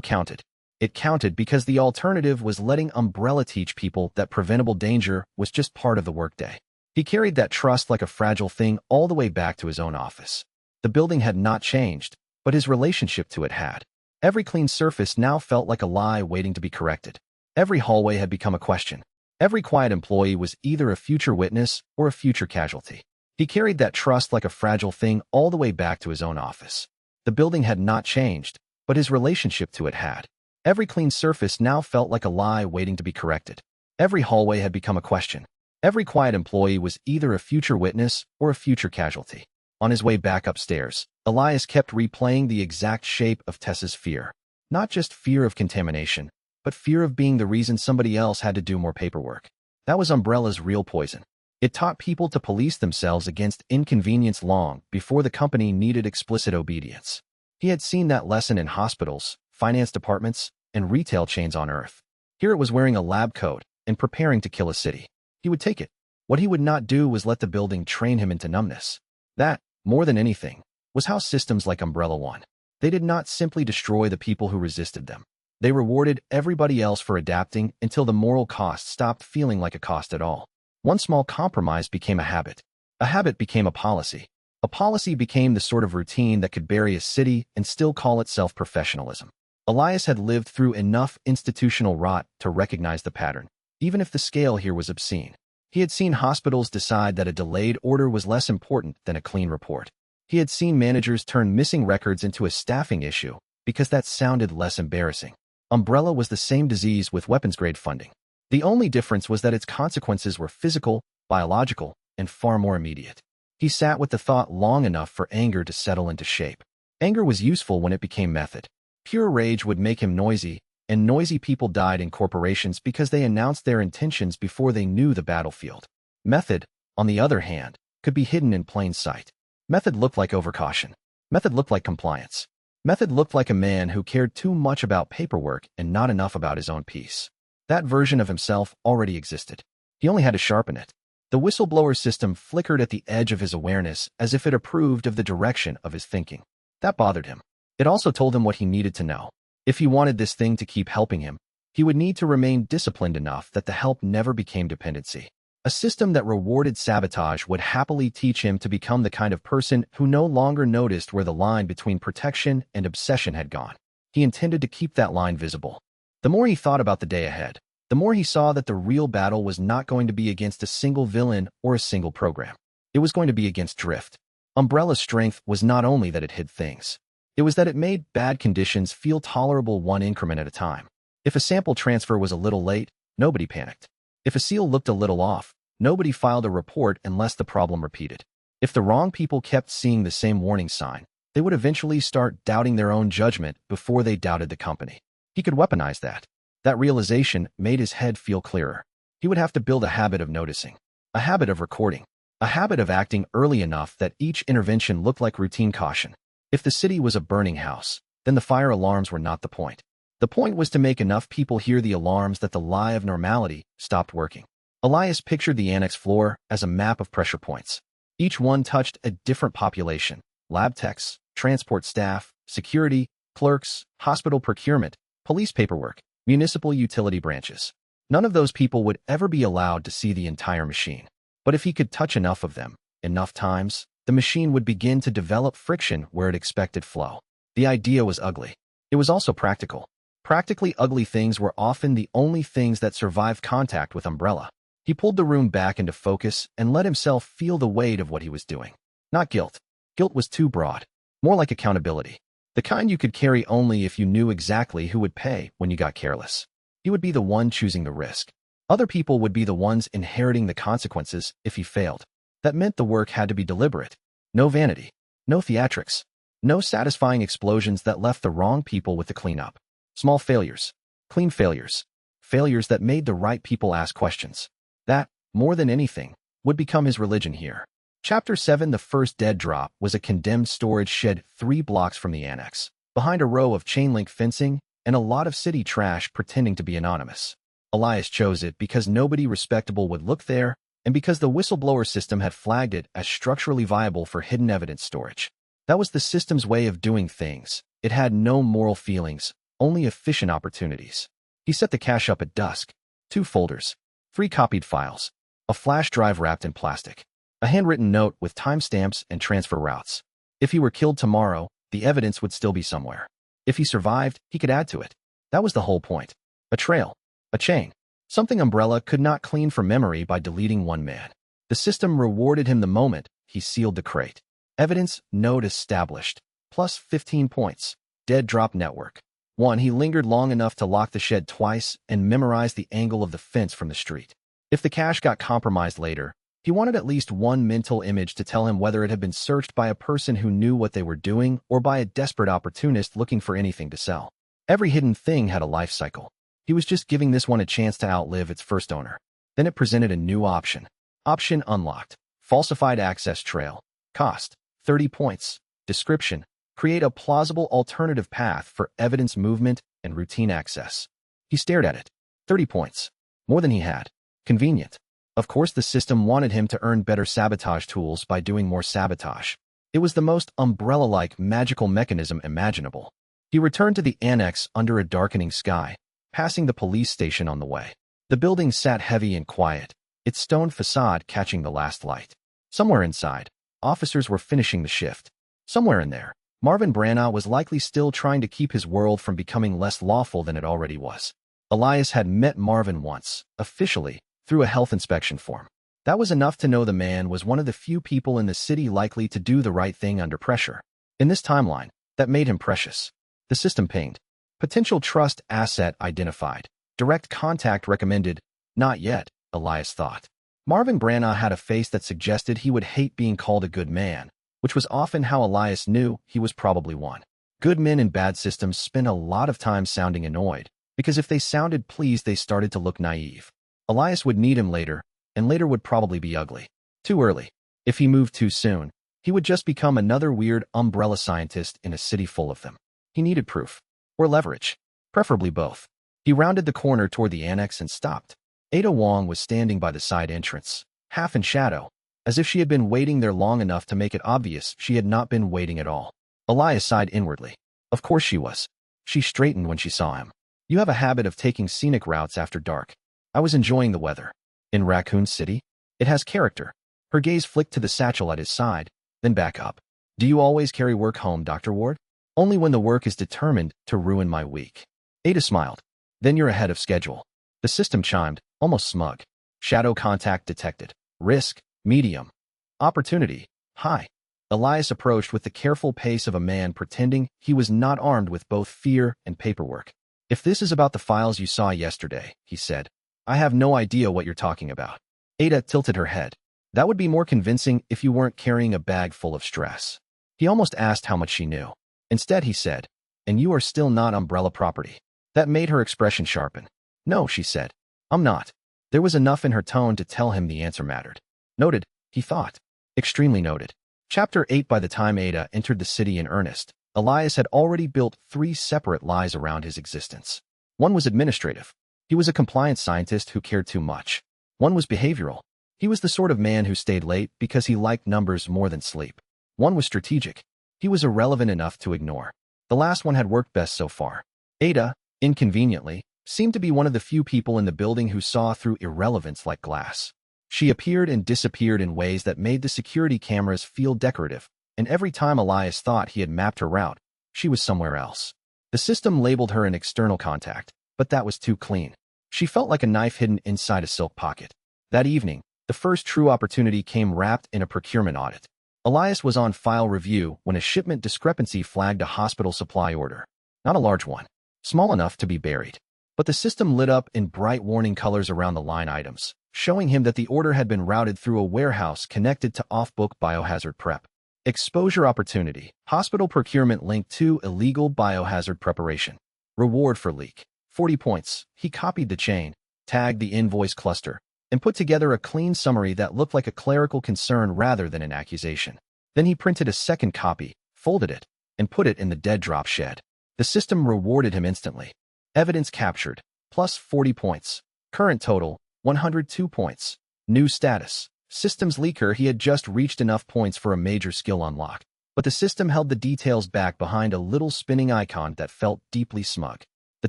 counted. It counted because the alternative was letting Umbrella teach people that preventable danger was just part of the workday. He carried that trust like a fragile thing all the way back to his own office. The building had not changed, but his relationship to it had. Every clean surface now felt like a lie waiting to be corrected. Every hallway had become a question. Every quiet employee was either a future witness or a future casualty. He carried that trust like a fragile thing all the way back to his own office. The building had not changed, but his relationship to it had. Every clean surface now felt like a lie waiting to be corrected. Every hallway had become a question. Every quiet employee was either a future witness or a future casualty. On his way back upstairs, Elias kept replaying the exact shape of Tessa's fear. Not just fear of contamination, but fear of being the reason somebody else had to do more paperwork. That was Umbrella's real poison. It taught people to police themselves against inconvenience long before the company needed explicit obedience. He had seen that lesson in hospitals, finance departments, and retail chains on Earth. Here it was wearing a lab coat and preparing to kill a city. He would take it. What he would not do was let the building train him into numbness. That, more than anything, was how systems like Umbrella won. They did not simply destroy the people who resisted them. They rewarded everybody else for adapting until the moral cost stopped feeling like a cost at all. One small compromise became a habit. A habit became a policy. A policy became the sort of routine that could bury a city and still call itself professionalism. Elias had lived through enough institutional rot to recognize the pattern, even if the scale here was obscene. He had seen hospitals decide that a delayed order was less important than a clean report. He had seen managers turn missing records into a staffing issue because that sounded less embarrassing. Umbrella was the same disease with weapons-grade funding. The only difference was that its consequences were physical, biological, and far more immediate. He sat with the thought long enough for anger to settle into shape. Anger was useful when it became method. Pure rage would make him noisy, and noisy people died in corporations because they announced their intentions before they knew the battlefield. Method, on the other hand, could be hidden in plain sight. Method looked like overcaution. Method looked like compliance. Method looked like a man who cared too much about paperwork and not enough about his own peace. That version of himself already existed. He only had to sharpen it. The whistleblower system flickered at the edge of his awareness as if it approved of the direction of his thinking. That bothered him. It also told him what he needed to know. If he wanted this thing to keep helping him, he would need to remain disciplined enough that the help never became dependency. A system that rewarded sabotage would happily teach him to become the kind of person who no longer noticed where the line between protection and obsession had gone. He intended to keep that line visible. The more he thought about the day ahead, the more he saw that the real battle was not going to be against a single villain or a single program. It was going to be against drift. Umbrella's strength was not only that it hid things. It was that it made bad conditions feel tolerable one increment at a time. If a sample transfer was a little late, nobody panicked. If a seal looked a little off, nobody filed a report unless the problem repeated. If the wrong people kept seeing the same warning sign, they would eventually start doubting their own judgment before they doubted the company. He could weaponize that. That realization made his head feel clearer. He would have to build a habit of noticing, a habit of recording, a habit of acting early enough that each intervention looked like routine caution. If the city was a burning house, then the fire alarms were not the point. The point was to make enough people hear the alarms that the lie of normality stopped working. Elias pictured the annex floor as a map of pressure points. Each one touched a different population: lab techs, transport staff, security, clerks, hospital procurement, police paperwork, municipal utility branches. None of those people would ever be allowed to see the entire machine. But if he could touch enough of them, enough times, the machine would begin to develop friction where it expected flow. The idea was ugly. It was also practical. Practically ugly things were often the only things that survived contact with Umbrella. He pulled the room back into focus and let himself feel the weight of what he was doing. Not guilt. Guilt was too broad. More like accountability. The kind you could carry only if you knew exactly who would pay when you got careless. He would be the one choosing the risk. Other people would be the ones inheriting the consequences if he failed. That meant the work had to be deliberate. No vanity. No theatrics. No satisfying explosions that left the wrong people with the cleanup. Small failures. Clean failures. Failures that made the right people ask questions. That, more than anything, would become his religion here. Chapter 7. The first dead drop was a condemned storage shed 3 blocks from the annex, behind a row of chain-link fencing and a lot of city trash pretending to be anonymous. Elias chose it because nobody respectable would look there and because the whistleblower system had flagged it as structurally viable for hidden evidence storage. That was the system's way of doing things. It had no moral feelings, only efficient opportunities. He set the cache up at dusk. 2 folders, 3 copied files, a flash drive wrapped in plastic, a handwritten note with timestamps and transfer routes. If he were killed tomorrow, the evidence would still be somewhere. If he survived, he could add to it. That was the whole point. A trail. A chain. Something Umbrella could not clean from memory by deleting one man. The system rewarded him the moment he sealed the crate. Evidence node established. Plus 15 points. Dead drop network. 1. He lingered long enough to lock the shed twice and memorize the angle of the fence from the street. If the cache got compromised later, he wanted at least one mental image to tell him whether it had been searched by a person who knew what they were doing or by a desperate opportunist looking for anything to sell. Every hidden thing had a life cycle. He was just giving this one a chance to outlive its first owner. Then it presented a new option. Option unlocked. Falsified access trail. Cost: 30 points. Description: create a plausible alternative path for evidence movement and routine access. He stared at it. 30 points. More than he had. Convenient. Of course the system wanted him to earn better sabotage tools by doing more sabotage. It was the most Umbrella-like magical mechanism imaginable. He returned to the annex under a darkening sky, passing the police station on the way. The building sat heavy and quiet, its stone facade catching the last light. Somewhere inside, officers were finishing the shift. Somewhere in there, Marvin Branagh was likely still trying to keep his world from becoming less lawful than it already was. Elias had met Marvin once, officially, through a health inspection form. That was enough to know the man was one of the few people in the city likely to do the right thing under pressure. In this timeline, that made him precious. The system pinged. Potential trust asset identified. Direct contact recommended. Not yet, Elias thought. Marvin Branagh had a face that suggested he would hate being called a good man, which was often how Elias knew he was probably one. Good men in bad systems spend a lot of time sounding annoyed, because if they sounded pleased they started to look naive. Elias would need him later, and later would probably be ugly. Too early. If he moved too soon, he would just become another weird umbrella scientist in a city full of them. He needed proof. Or leverage. Preferably both. He rounded the corner toward the annex and stopped. Ada Wong was standing by the side entrance, half in shadow, as if she had been waiting there long enough to make it obvious she had not been waiting at all. Elias sighed inwardly. Of course she was. She straightened when she saw him. You have a habit of taking scenic routes after dark. I was enjoying the weather. In Raccoon City? It has character. Her gaze flicked to the satchel at his side, then back up. Do you always carry work home, Dr. Ward? Only when the work is determined to ruin my week. Ada smiled. Then you're ahead of schedule. The system chimed, almost smug. Shadow contact detected. Risk, medium. Opportunity, high. Elias approached with the careful pace of a man pretending he was not armed with both fear and paperwork. If this is about the files you saw yesterday, he said, I have no idea what you're talking about. Ada tilted her head. That would be more convincing if you weren't carrying a bag full of stress. He almost asked how much she knew. Instead, he said, and you are still not umbrella property. That made her expression sharpen. No, she said. I'm not. There was enough in her tone to tell him the answer mattered. Noted, he thought. Extremely noted. Chapter 8. By the time Ada entered the city in earnest, Elias had already built 3 separate lies around his existence. One was administrative. He was a compliance scientist who cared too much. One was behavioral. He was the sort of man who stayed late because he liked numbers more than sleep. One was strategic. He was irrelevant enough to ignore. The last one had worked best so far. Ada, inconveniently, seemed to be one of the few people in the building who saw through irrelevance like glass. She appeared and disappeared in ways that made the security cameras feel decorative, and every time Elias thought he had mapped her route, she was somewhere else. The system labeled her an external contact, but that was too clean. She felt like a knife hidden inside a silk pocket. That evening, the first true opportunity came wrapped in a procurement audit. Elias was on file review when a shipment discrepancy flagged a hospital supply order. Not a large one. Small enough to be buried. But the system lit up in bright warning colors around the line items, showing him that the order had been routed through a warehouse connected to off-book biohazard prep. Exposure opportunity. Hospital procurement linked to illegal biohazard preparation. Reward for leak. 40 points. He copied the chain, tagged the invoice cluster, and put together a clean summary that looked like a clerical concern rather than an accusation. Then he printed a second copy, folded it, and put it in the dead drop shed. The system rewarded him instantly. Evidence captured, plus 40 points. Current total, 102 points. New status. Systems leaker. He had just reached enough points for a major skill unlock, but the system held the details back behind a little spinning icon that felt deeply smug. The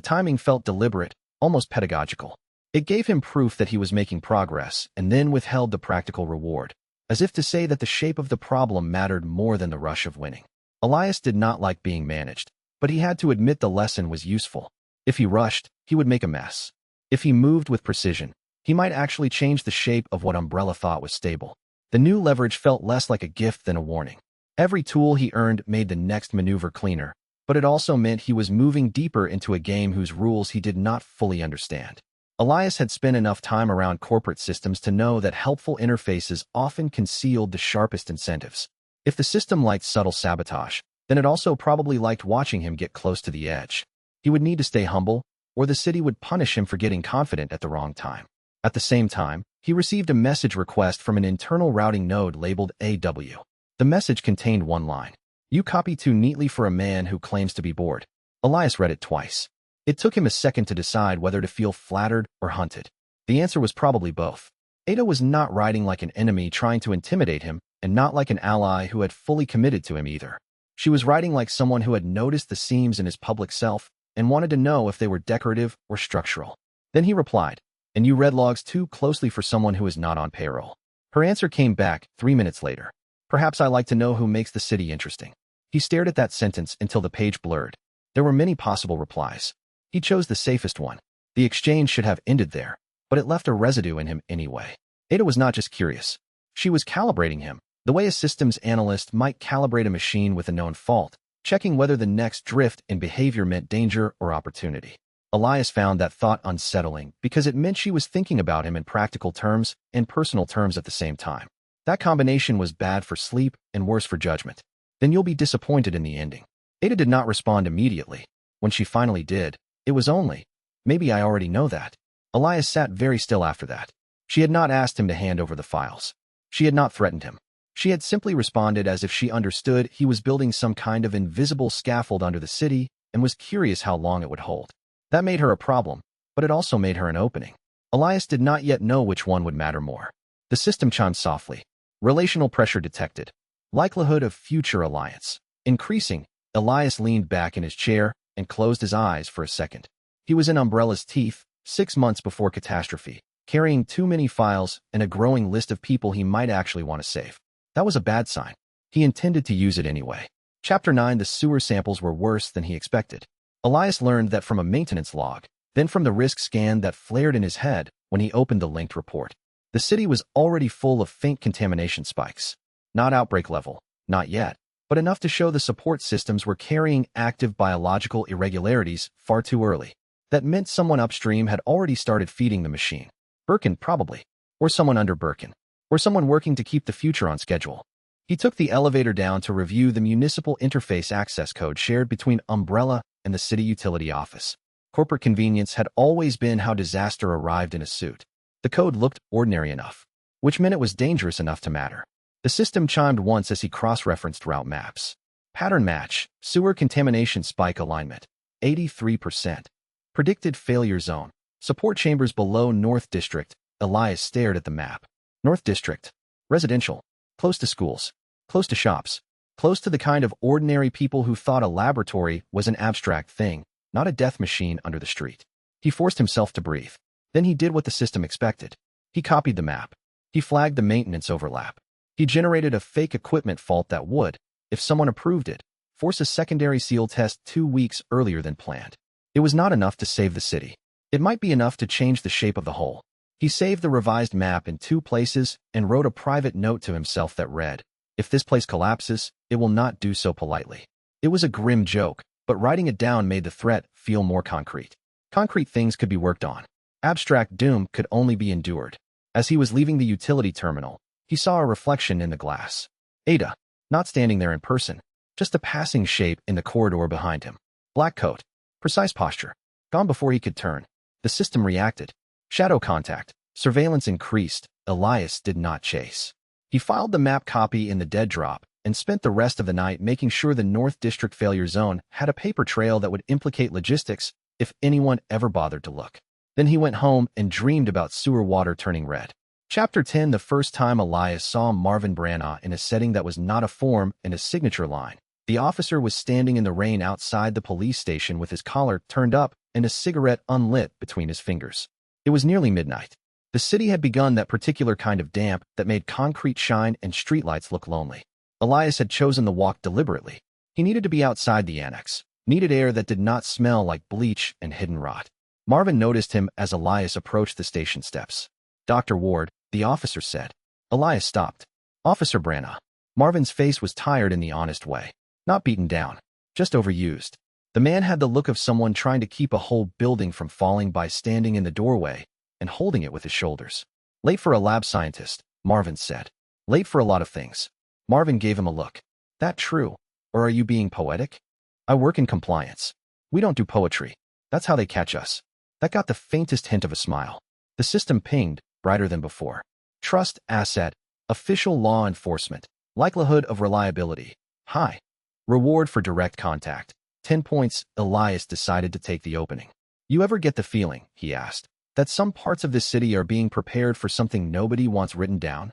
timing felt deliberate, almost pedagogical. It gave him proof that he was making progress, and then withheld the practical reward, as if to say that the shape of the problem mattered more than the rush of winning. Elias did not like being managed, but he had to admit the lesson was useful. If he rushed, he would make a mess. If he moved with precision, he might actually change the shape of what Umbrella thought was stable. The new leverage felt less like a gift than a warning. Every tool he earned made the next maneuver cleaner, but it also meant he was moving deeper into a game whose rules he did not fully understand. Elias had spent enough time around corporate systems to know that helpful interfaces often concealed the sharpest incentives. If the system liked subtle sabotage, then it also probably liked watching him get close to the edge. He would need to stay humble, or the city would punish him for getting confident at the wrong time. At the same time, he received a message request from an internal routing node labeled AW. The message contained one line. You copy too neatly for a man who claims to be bored. Elias read it twice. It took him a second to decide whether to feel flattered or hunted. The answer was probably both. Ada was not writing like an enemy trying to intimidate him, and not like an ally who had fully committed to him either. She was writing like someone who had noticed the seams in his public self and wanted to know if they were decorative or structural. Then he replied, and you read logs too closely for someone who is not on payroll. Her answer came back 3 minutes later. Perhaps I like to know who makes the city interesting. He stared at that sentence until the page blurred. There were many possible replies. He chose the safest one. The exchange should have ended there, but it left a residue in him anyway. Ada was not just curious. She was calibrating him, the way a systems analyst might calibrate a machine with a known fault, checking whether the next drift in behavior meant danger or opportunity. Elias found that thought unsettling because it meant she was thinking about him in practical terms and personal terms at the same time. That combination was bad for sleep and worse for judgment. Then you'll be disappointed in the ending. Ada did not respond immediately. When she finally did, it was only, maybe I already know that. Elias sat very still after that. She had not asked him to hand over the files. She had not threatened him. She had simply responded as if she understood he was building some kind of invisible scaffold under the city and was curious how long it would hold. That made her a problem, but it also made her an opening. Elias did not yet know which one would matter more. The system chimed softly. Relational pressure detected. Likelihood of future alliance. Increasing. Elias leaned back in his chair and closed his eyes for a second. He was in Umbrella's teeth, 6 months before catastrophe, carrying too many files and a growing list of people he might actually want to save. That was a bad sign. He intended to use it anyway. Chapter 9. The sewer samples were worse than he expected. Elias learned that from a maintenance log, then from the risk scan that flared in his head when he opened the linked report. The city was already full of faint contamination spikes. Not outbreak level, not yet, but enough to show the support systems were carrying active biological irregularities far too early. That meant someone upstream had already started feeding the machine. Birkin, probably. Or someone under Birkin. Or someone working to keep the future on schedule. He took the elevator down to review the municipal interface access code shared between Umbrella and the city utility office. Corporate convenience had always been how disaster arrived in a suit. The code looked ordinary enough, which meant it was dangerous enough to matter. The system chimed once as he cross-referenced route maps. Pattern match, sewer contamination spike alignment, 83%. Predicted failure zone, support chambers below North District. Elias stared at the map. North District, residential, close to schools, close to shops, close to the kind of ordinary people who thought a laboratory was an abstract thing, not a death machine under the street. He forced himself to breathe. Then he did what the system expected. He copied the map. He flagged the maintenance overlap. He generated a fake equipment fault that would, if someone approved it, force a secondary seal test 2 weeks earlier than planned. It was not enough to save the city. It might be enough to change the shape of the whole. He saved the revised map in 2 places and wrote a private note to himself that read, "If this place collapses, it will not do so politely." It was a grim joke, but writing it down made the threat feel more concrete. Concrete things could be worked on. Abstract doom could only be endured. As he was leaving the utility terminal, he saw a reflection in the glass. Ada, not standing there in person, just a passing shape in the corridor behind him. Black coat, precise posture, gone before he could turn. The system reacted. Shadow contact, surveillance increased. Elias did not chase. He filed the map copy in the dead drop and spent the rest of the night making sure the North District failure zone had a paper trail that would implicate logistics if anyone ever bothered to look. Then he went home and dreamed about sewer water turning red. Chapter 10. The first time Elias saw Marvin Branagh in a setting that was not a form and a signature line. The officer was standing in the rain outside the police station with his collar turned up and a cigarette unlit between his fingers. It was nearly midnight. The city had begun that particular kind of damp that made concrete shine and streetlights look lonely. Elias had chosen the walk deliberately. He needed to be outside the annex, needed air that did not smell like bleach and hidden rot. Marvin noticed him as Elias approached the station steps. "Dr. Ward," the officer said. Elias stopped. "Officer Branagh." Marvin's face was tired in the honest way. Not beaten down, just overused. The man had the look of someone trying to keep a whole building from falling by standing in the doorway and holding it with his shoulders. "Late for a lab scientist," Marvin said. "Late for a lot of things." Marvin gave him a look. "That true? Or are you being poetic?" "I work in compliance. We don't do poetry. That's how they catch us." That got the faintest hint of a smile. The system pinged, brighter than before. Trust asset, official law enforcement, likelihood of reliability, high. Reward for direct contact, 10 points. Elias decided to take the opening. "You ever get the feeling," he asked, "that some parts of this city are being prepared for something nobody wants written down?"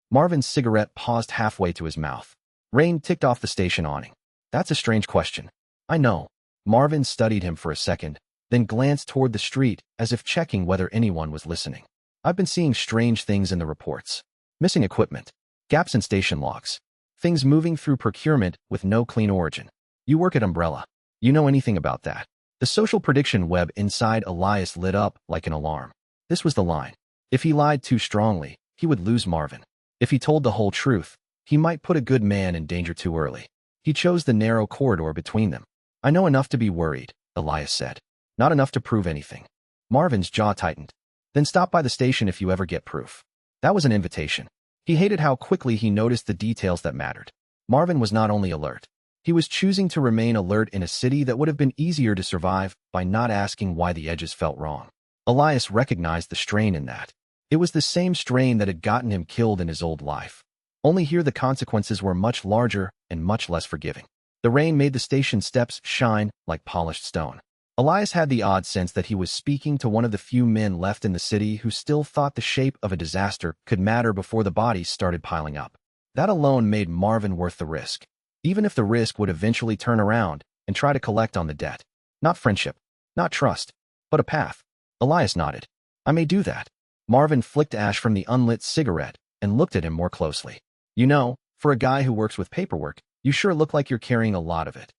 Marvin's cigarette paused halfway to his mouth. Rain ticked off the station awning. "That's a strange question." "I know." Marvin studied him for a second, then glanced toward the street as if checking whether anyone was listening. "I've been seeing strange things in the reports. Missing equipment, gaps in station logs, things moving through procurement with no clean origin. You work at Umbrella. You know anything about that?" The social prediction web inside Elias lit up like an alarm. This was the line. If he lied too strongly, he would lose Marvin. If he told the whole truth, he might put a good man in danger too early. He chose the narrow corridor between them. "I know enough to be worried," Elias said. Not enough to prove anything. Marvin's jaw tightened. Then stop by the station if you ever get proof. That was an invitation. He hated how quickly he noticed the details that mattered. Marvin was not only alert. He was choosing to remain alert in a city that would have been easier to survive by not asking why the edges felt wrong. Elias recognized the strain in that. It was the same strain that had gotten him killed in his old life. Only here the consequences were much larger and much less forgiving. The rain made the station steps shine like polished stone. Elias had the odd sense that he was speaking to one of the few men left in the city who still thought the shape of a disaster could matter before the bodies started piling up. That alone made Marvin worth the risk, even if the risk would eventually turn around and try to collect on the debt. Not friendship, not trust, but a path. Elias nodded. I may do that. Marvin flicked ash from the unlit cigarette and looked at him more closely. You know, for a guy who works with paperwork, you sure look like you're carrying a lot of it.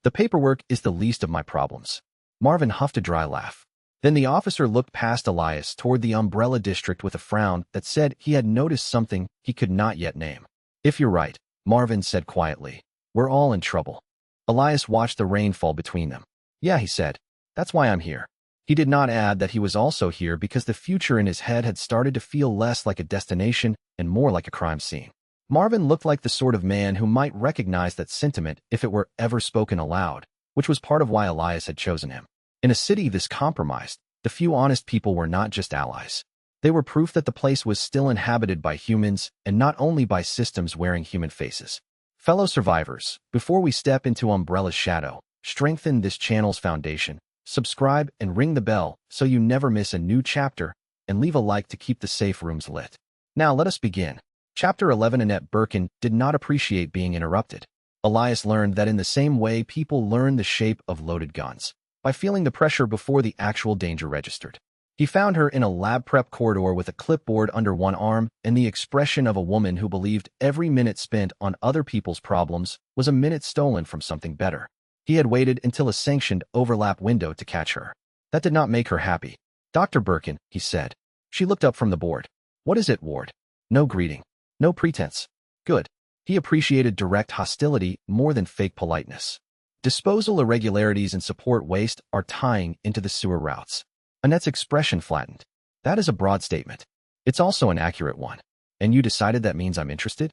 The paperwork is the least of my problems. Marvin huffed a dry laugh. Then the officer looked past Elias toward the umbrella district with a frown that said he had noticed something he could not yet name. If you're right, Marvin said quietly, we're all in trouble. Elias watched the rain fall between them. Yeah, he said. That's why I'm here. He did not add that he was also here because the future in his head had started to feel less like a destination and more like a crime scene. Marvin looked like the sort of man who might recognize that sentiment if it were ever spoken aloud, which was part of why Elias had chosen him. In a city this compromised, the few honest people were not just allies. They were proof that the place was still inhabited by humans and not only by systems wearing human faces. Fellow survivors, before we step into Umbrella's shadow, strengthen this channel's foundation, subscribe and ring the bell so you never miss a new chapter, and leave a like to keep the safe rooms lit. Now let us begin. Chapter 11. Annette Birkin did not appreciate being interrupted. Elias learned that in the same way people learn the shape of loaded guns, by feeling the pressure before the actual danger registered. He found her in a lab prep corridor with a clipboard under one arm and the expression of a woman who believed every minute spent on other people's problems was a minute stolen from something better. He had waited until a sanctioned overlap window to catch her. That did not make her happy. Dr. Birkin, he said. She looked up from the board. What is it, Ward? No greeting. No pretense. Good. He appreciated direct hostility more than fake politeness. Disposal irregularities and support waste are tying into the sewer routes. Annette's expression flattened. That is a broad statement. It's also an accurate one. And you decided that means I'm interested?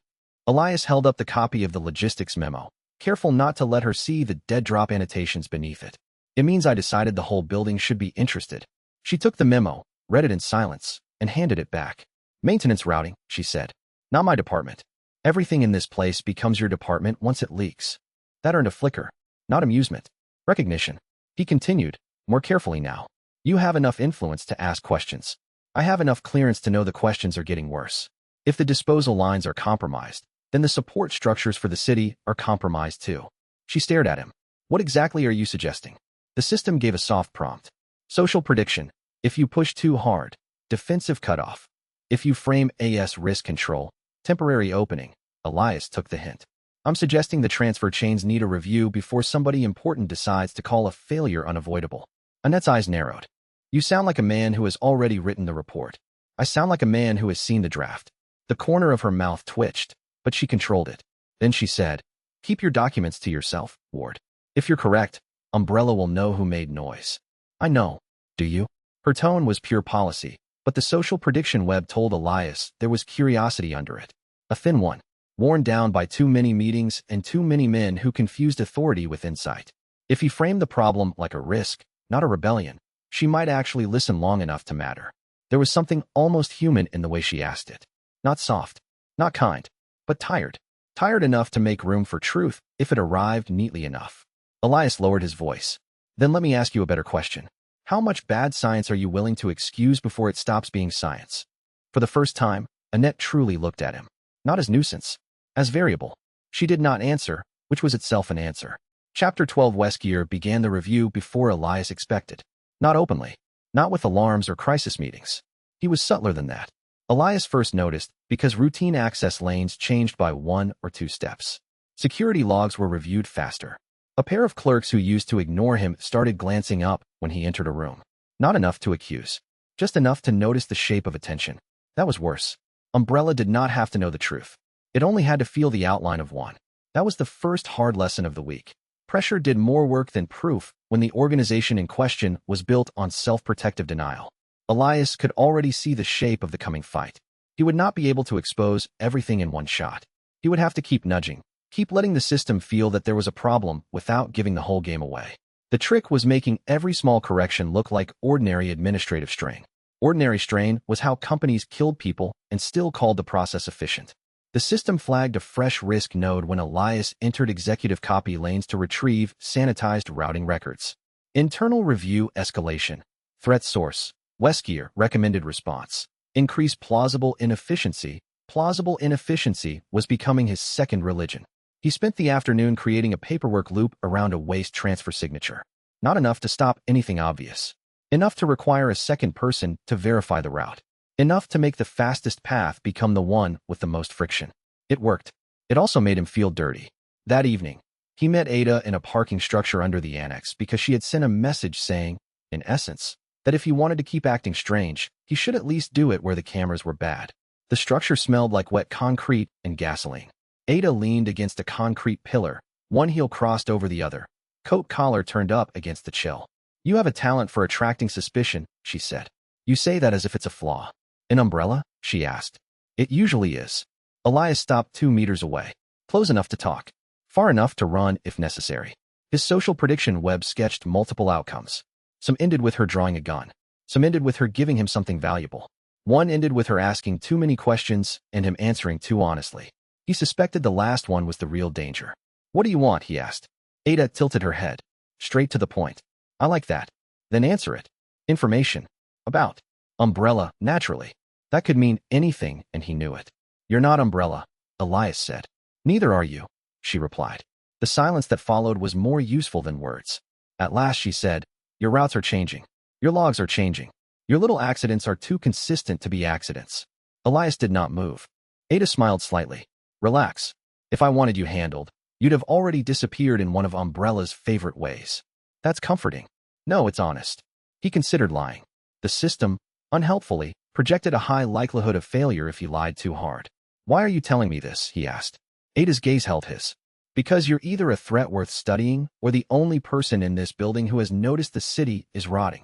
Elias held up the copy of the logistics memo, careful not to let her see the dead drop annotations beneath it. It means I decided the whole building should be interested. She took the memo, read it in silence, and handed it back. Maintenance routing, she said. Not my department. Everything in this place becomes your department once it leaks. That earned a flicker, not amusement. Recognition. He continued, more carefully now. You have enough influence to ask questions. I have enough clearance to know the questions are getting worse. If the disposal lines are compromised, then the support structures for the city are compromised too. She stared at him. What exactly are you suggesting? The system gave a soft prompt. Social prediction. If you push too hard, defensive cutoff. If you frame AS risk control, temporary opening. Elias took the hint. I'm suggesting the transfer chains need a review before somebody important decides to call a failure unavoidable. Annette's eyes narrowed. You sound like a man who has already written the report. I sound like a man who has seen the draft. The corner of her mouth twitched, but she controlled it. Then she said, keep your documents to yourself, Ward. If you're correct, Umbrella will know who made noise. I know. Do you? Her tone was pure policy, but the social prediction web told Elias there was curiosity under it. A thin one, worn down by too many meetings and too many men who confused authority with insight. If he framed the problem like a risk, not a rebellion, she might actually listen long enough to matter. There was something almost human in the way she asked it. Not soft, not kind, but tired. Tired enough to make room for truth if it arrived neatly enough. Elias lowered his voice. Then let me ask you a better question. How much bad science are you willing to excuse before it stops being science? For the first time, Annette truly looked at him. Not as nuisance, as variable. She did not answer, which was itself an answer. Chapter 12. Westgear began the review before Elias expected. Not openly. Not with alarms or crisis meetings. He was subtler than that. Elias first noticed because routine access lanes changed by 1 or 2 steps. Security logs were reviewed faster. A pair of clerks who used to ignore him started glancing up when he entered a room. Not enough to accuse. Just enough to notice the shape of attention. That was worse. Umbrella did not have to know the truth. It only had to feel the outline of one. That was the first hard lesson of the week. Pressure did more work than proof when the organization in question was built on self-protective denial. Elias could already see the shape of the coming fight. He would not be able to expose everything in one shot. He would have to keep nudging, keep letting the system feel that there was a problem without giving the whole game away. The trick was making every small correction look like ordinary administrative strain. Ordinary strain was how companies killed people and still called the process efficient. The system flagged a fresh risk node when Elias entered executive copy lanes to retrieve sanitized routing records. Internal review escalation. Threat source. Weskier recommended response. Increase plausible inefficiency. Plausible inefficiency was becoming his second religion. He spent the afternoon creating a paperwork loop around a waste transfer signature. Not enough to stop anything obvious. Enough to require a second person to verify the route. Enough to make the fastest path become the one with the most friction. It worked. It also made him feel dirty. That evening, he met Ada in a parking structure under the annex because she had sent a message saying, in essence, that if he wanted to keep acting strange, he should at least do it where the cameras were bad. The structure smelled like wet concrete and gasoline. Ada leaned against a concrete pillar, one heel crossed over the other, coat collar turned up against the chill. You have a talent for attracting suspicion, she said. You say that as if it's a flaw. An umbrella? She asked. It usually is. Elias stopped 2 meters away, close enough to talk, far enough to run if necessary. His social prediction web sketched multiple outcomes. Some ended with her drawing a gun. Some ended with her giving him something valuable. One ended with her asking too many questions and him answering too honestly. He suspected the last one was the real danger. What do you want? He asked. Ada tilted her head. Straight to the point. I like that. Then answer it. Information. About. Umbrella, naturally. That could mean anything, and he knew it. You're not Umbrella, Elias said. Neither are you, she replied. The silence that followed was more useful than words. At last she said, your routes are changing. Your logs are changing. Your little accidents are too consistent to be accidents. Elias did not move. Ada smiled slightly. Relax. If I wanted you handled, you'd have already disappeared in one of Umbrella's favorite ways. That's comforting. No, it's honest. He considered lying. The system, unhelpfully, projected a high likelihood of failure if he lied too hard. Why are you telling me this? He asked. Ada's gaze held his. Because you're either a threat worth studying or the only person in this building who has noticed the city is rotting.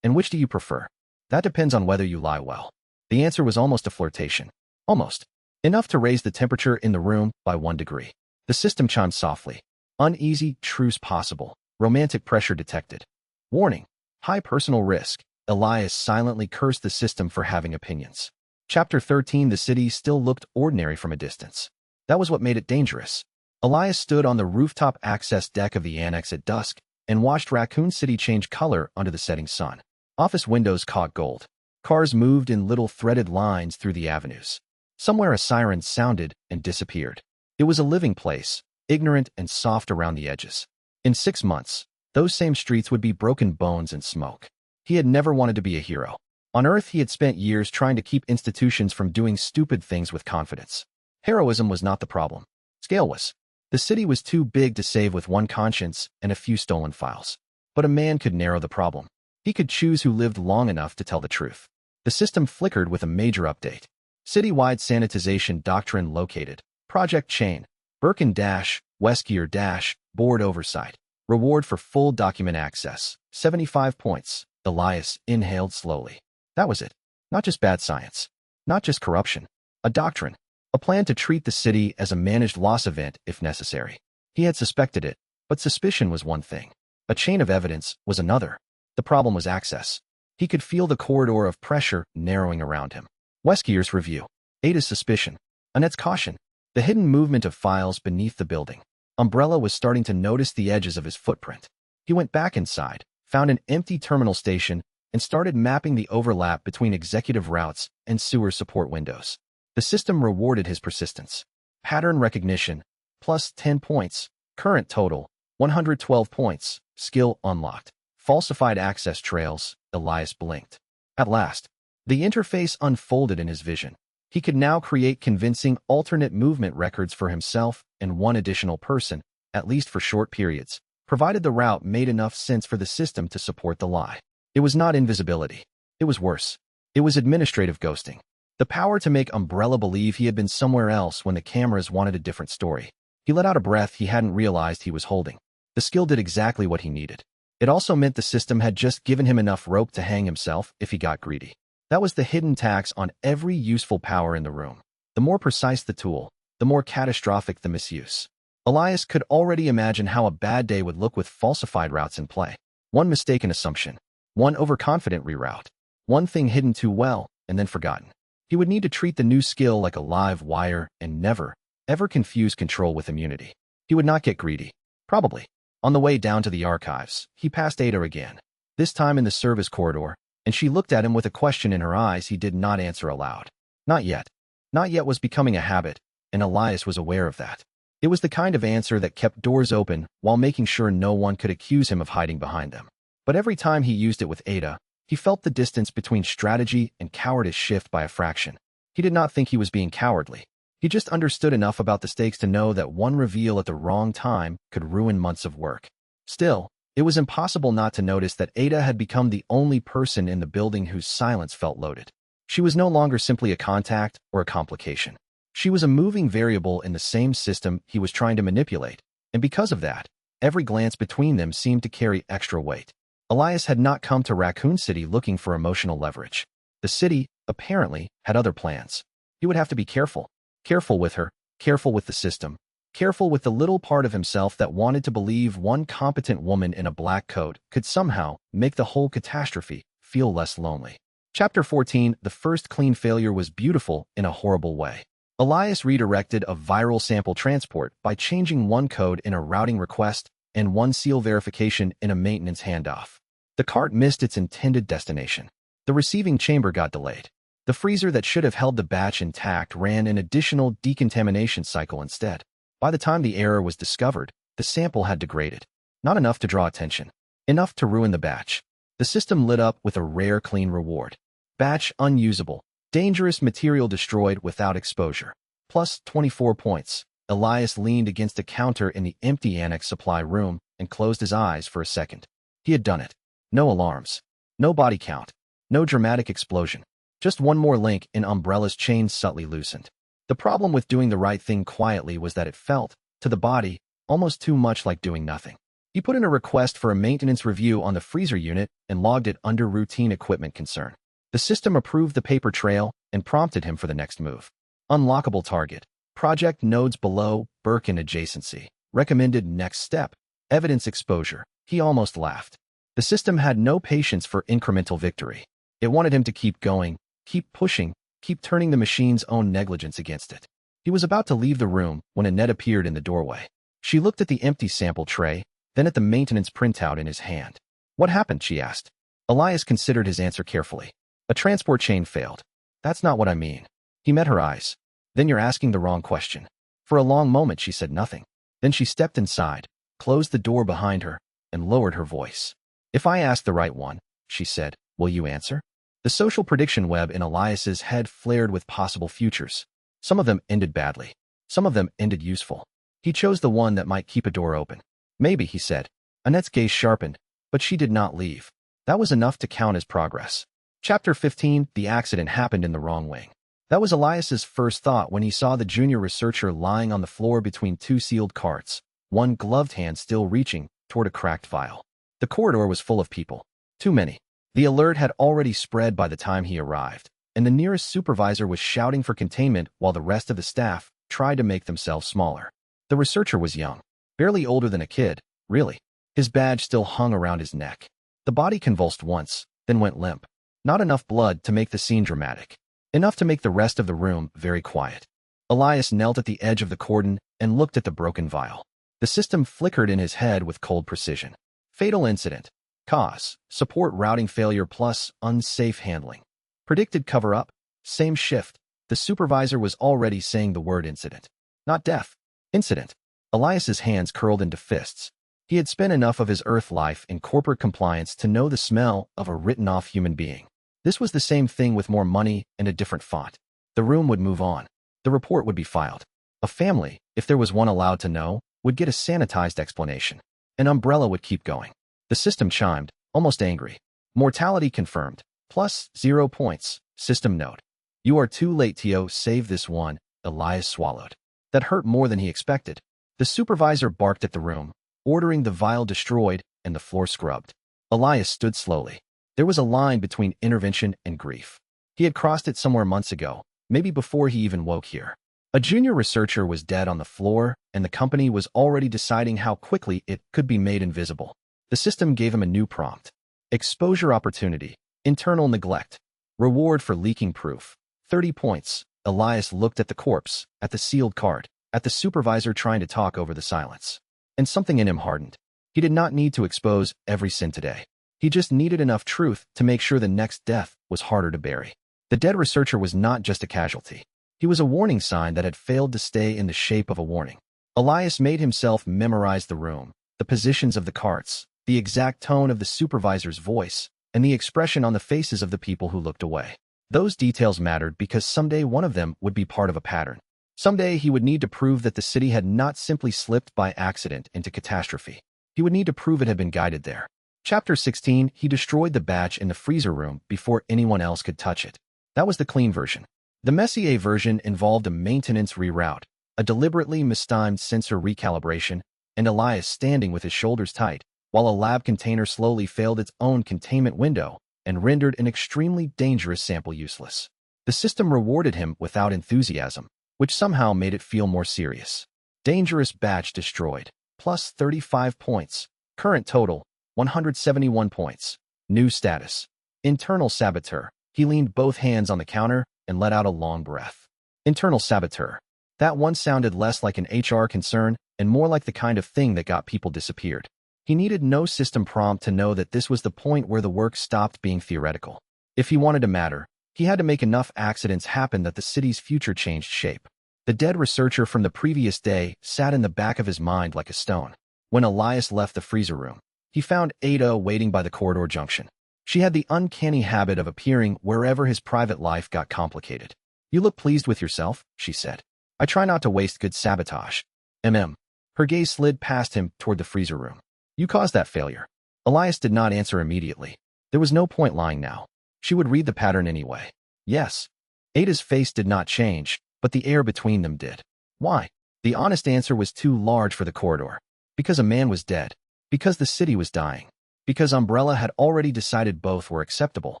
And which do you prefer? That depends on whether you lie well. The answer was almost a flirtation. Almost. Enough to raise the temperature in the room by 1 degree. The system chimed softly. Uneasy, truce possible. Romantic pressure detected. Warning. High personal risk. Elias silently cursed the system for having opinions. Chapter 13. The city still looked ordinary from a distance. That was what made it dangerous. Elias stood on the rooftop access deck of the annex at dusk and watched Raccoon City change color under the setting sun. Office windows caught gold. Cars moved in little threaded lines through the avenues. Somewhere a siren sounded and disappeared. It was a living place, ignorant and soft around the edges. In 6 months, those same streets would be broken bones and smoke. He had never wanted to be a hero. On Earth, he had spent years trying to keep institutions from doing stupid things with confidence. Heroism was not the problem. Scale was. The city was too big to save with one conscience and a few stolen files. But a man could narrow the problem. He could choose who lived long enough to tell the truth. The system flickered with a major update. Citywide sanitization doctrine located. Project chain. Birkin dash, Weskier dash, board oversight. Reward for full document access. 75 points. Elias inhaled slowly. That was it. Not just bad science. Not just corruption. A doctrine. A plan to treat the city as a managed loss event if necessary. He had suspected it, but suspicion was one thing. A chain of evidence was another. The problem was access. He could feel the corridor of pressure narrowing around him. Weskier's review. Ada's suspicion. Annette's caution. The hidden movement of files beneath the building. Umbrella was starting to notice the edges of his footprint. He went back inside, found an empty terminal station, and started mapping the overlap between executive routes and sewer support windows. The system rewarded his persistence. Pattern recognition, plus 10 points. Current total, 112 points. Skill unlocked. Falsified access trails. Elias blinked. At last, the interface unfolded in his vision. He could now create convincing alternate movement records for himself and one additional person, at least for short periods, provided the route made enough sense for the system to support the lie. It was not invisibility. It was worse. It was administrative ghosting. The power to make Umbrella believe he had been somewhere else when the cameras wanted a different story. He let out a breath he hadn't realized he was holding. The skill did exactly what he needed. It also meant the system had just given him enough rope to hang himself if he got greedy. That was the hidden tax on every useful power in the room. The more precise the tool, the more catastrophic the misuse. Elias could already imagine how a bad day would look with falsified routes in play. One mistaken assumption, one overconfident reroute, one thing hidden too well and then forgotten. He would need to treat the new skill like a live wire and never, ever confuse control with immunity. He would not get greedy. Probably. On the way down to the archives, he passed Ada again, this time in the service corridor, and she looked at him with a question in her eyes he did not answer aloud. Not yet. Not yet was becoming a habit, and Elias was aware of that. It was the kind of answer that kept doors open while making sure no one could accuse him of hiding behind them. But every time he used it with Ada, he felt the distance between strategy and cowardice shift by a fraction. He did not think he was being cowardly. He just understood enough about the stakes to know that one reveal at the wrong time could ruin months of work. Still, it was impossible not to notice that Ada had become the only person in the building whose silence felt loaded. She was no longer simply a contact or a complication. She was a moving variable in the same system he was trying to manipulate, and because of that, every glance between them seemed to carry extra weight. Elias had not come to Raccoon City looking for emotional leverage. The city, apparently, had other plans. He would have to be careful. Careful with her, careful with the system, careful with the little part of himself that wanted to believe one competent woman in a black coat could somehow make the whole catastrophe feel less lonely. Chapter 14, The first clean failure was beautiful in a horrible way. Elias redirected a viral sample transport by changing one code in a routing request and one seal verification in a maintenance handoff. The cart missed its intended destination. The receiving chamber got delayed. The freezer that should have held the batch intact ran an additional decontamination cycle instead. By the time the error was discovered, the sample had degraded. Not enough to draw attention. Enough to ruin the batch. The system lit up with a rare clean reward. Batch unusable. Dangerous material destroyed without exposure. Plus 24 points. Elias leaned against a counter in the empty annex supply room and closed his eyes for a second. He had done it. No alarms. No body count. No dramatic explosion. Just one more link in Umbrella's chain subtly loosened. The problem with doing the right thing quietly was that it felt, to the body, almost too much like doing nothing. He put in a request for a maintenance review on the freezer unit and logged it under routine equipment concern. The system approved the paper trail and prompted him for the next move. Unlockable target. Project nodes below, Birkin adjacency. Recommended next step. Evidence exposure. He almost laughed. The system had no patience for incremental victory. It wanted him to keep going, keep pushing, keep turning the machine's own negligence against it. He was about to leave the room when Annette appeared in the doorway. She looked at the empty sample tray, then at the maintenance printout in his hand. What happened? She asked. Elias considered his answer carefully. A transport chain failed. That's not what I mean. He met her eyes. Then you're asking the wrong question. For a long moment she said nothing. Then she stepped inside, closed the door behind her, and lowered her voice. If I ask the right one, she said, will you answer? The social prediction web in Elias's head flared with possible futures. Some of them ended badly. Some of them ended useful. He chose the one that might keep a door open. Maybe, he said. Annette's gaze sharpened, but she did not leave. That was enough to count as progress. Chapter 15, The accident happened in the wrong wing. That was Elias's first thought when he saw the junior researcher lying on the floor between two sealed carts, one gloved hand still reaching toward a cracked vial. The corridor was full of people. Too many. The alert had already spread by the time he arrived, and the nearest supervisor was shouting for containment while the rest of the staff tried to make themselves smaller. The researcher was young, barely older than a kid, really. His badge still hung around his neck. The body convulsed once, then went limp. Not enough blood to make the scene dramatic. Enough to make the rest of the room very quiet. Elias knelt at the edge of the cordon and looked at the broken vial. The system flickered in his head with cold precision. Fatal incident. Cause, support routing failure plus unsafe handling. Predicted cover-up, same shift. The supervisor was already saying the word incident. Not death. Incident. Elias's hands curled into fists. He had spent enough of his Earth life in corporate compliance to know the smell of a written-off human being. This was the same thing with more money and a different font. The room would move on. The report would be filed. A family, if there was one allowed to know, would get a sanitized explanation. An umbrella would keep going. The system chimed, almost angry. Mortality confirmed. Plus 0 points. System note. You are too late, Tio. Save this one. Elias swallowed. That hurt more than he expected. The supervisor barked at the room. ordering the vial destroyed and the floor scrubbed. Elias stood slowly. There was a line between intervention and grief. He had crossed it somewhere months ago, maybe before he even woke here. A junior researcher was dead on the floor, and the company was already deciding how quickly it could be made invisible. The system gave him a new prompt. Exposure opportunity. Internal neglect. Reward for leaking proof. 30 points. Elias looked at the corpse, at the sealed card, at the supervisor trying to talk over the silence. And something in him hardened. He did not need to expose every sin today. He just needed enough truth to make sure the next death was harder to bury. The dead researcher was not just a casualty. He was a warning sign that had failed to stay in the shape of a warning. Elias made himself memorize the room, the positions of the carts, the exact tone of the supervisor's voice, and the expression on the faces of the people who looked away. Those details mattered because someday one of them would be part of a pattern. Someday he would need to prove that the city had not simply slipped by accident into catastrophe. He would need to prove it had been guided there. Chapter 16, he destroyed the batch in the freezer room before anyone else could touch it. That was the clean version. The Messier version involved a maintenance reroute, a deliberately mistimed sensor recalibration, and Elias standing with his shoulders tight, while a lab container slowly failed its own containment window and rendered an extremely dangerous sample useless. The system rewarded him without enthusiasm, which somehow made it feel more serious. Dangerous batch destroyed, plus 35 points. Current total, 171 points. New status. Internal saboteur. He leaned both hands on the counter and let out a long breath. Internal saboteur. That one sounded less like an HR concern and more like the kind of thing that got people disappeared. He needed no system prompt to know that this was the point where the work stopped being theoretical. If he wanted to matter, he had to make enough accidents happen that the city's future changed shape. The dead researcher from the previous day sat in the back of his mind like a stone. When Elias left the freezer room, he found Ada waiting by the corridor junction. She had the uncanny habit of appearing wherever his private life got complicated. "You look pleased with yourself," she said. "I try not to waste good sabotage." Her gaze slid past him toward the freezer room. "You caused that failure." Elias did not answer immediately. There was no point lying now. She would read the pattern anyway. Yes. Ada's face did not change, but the air between them did. Why? The honest answer was too large for the corridor. Because a man was dead. Because the city was dying. Because Umbrella had already decided both were acceptable.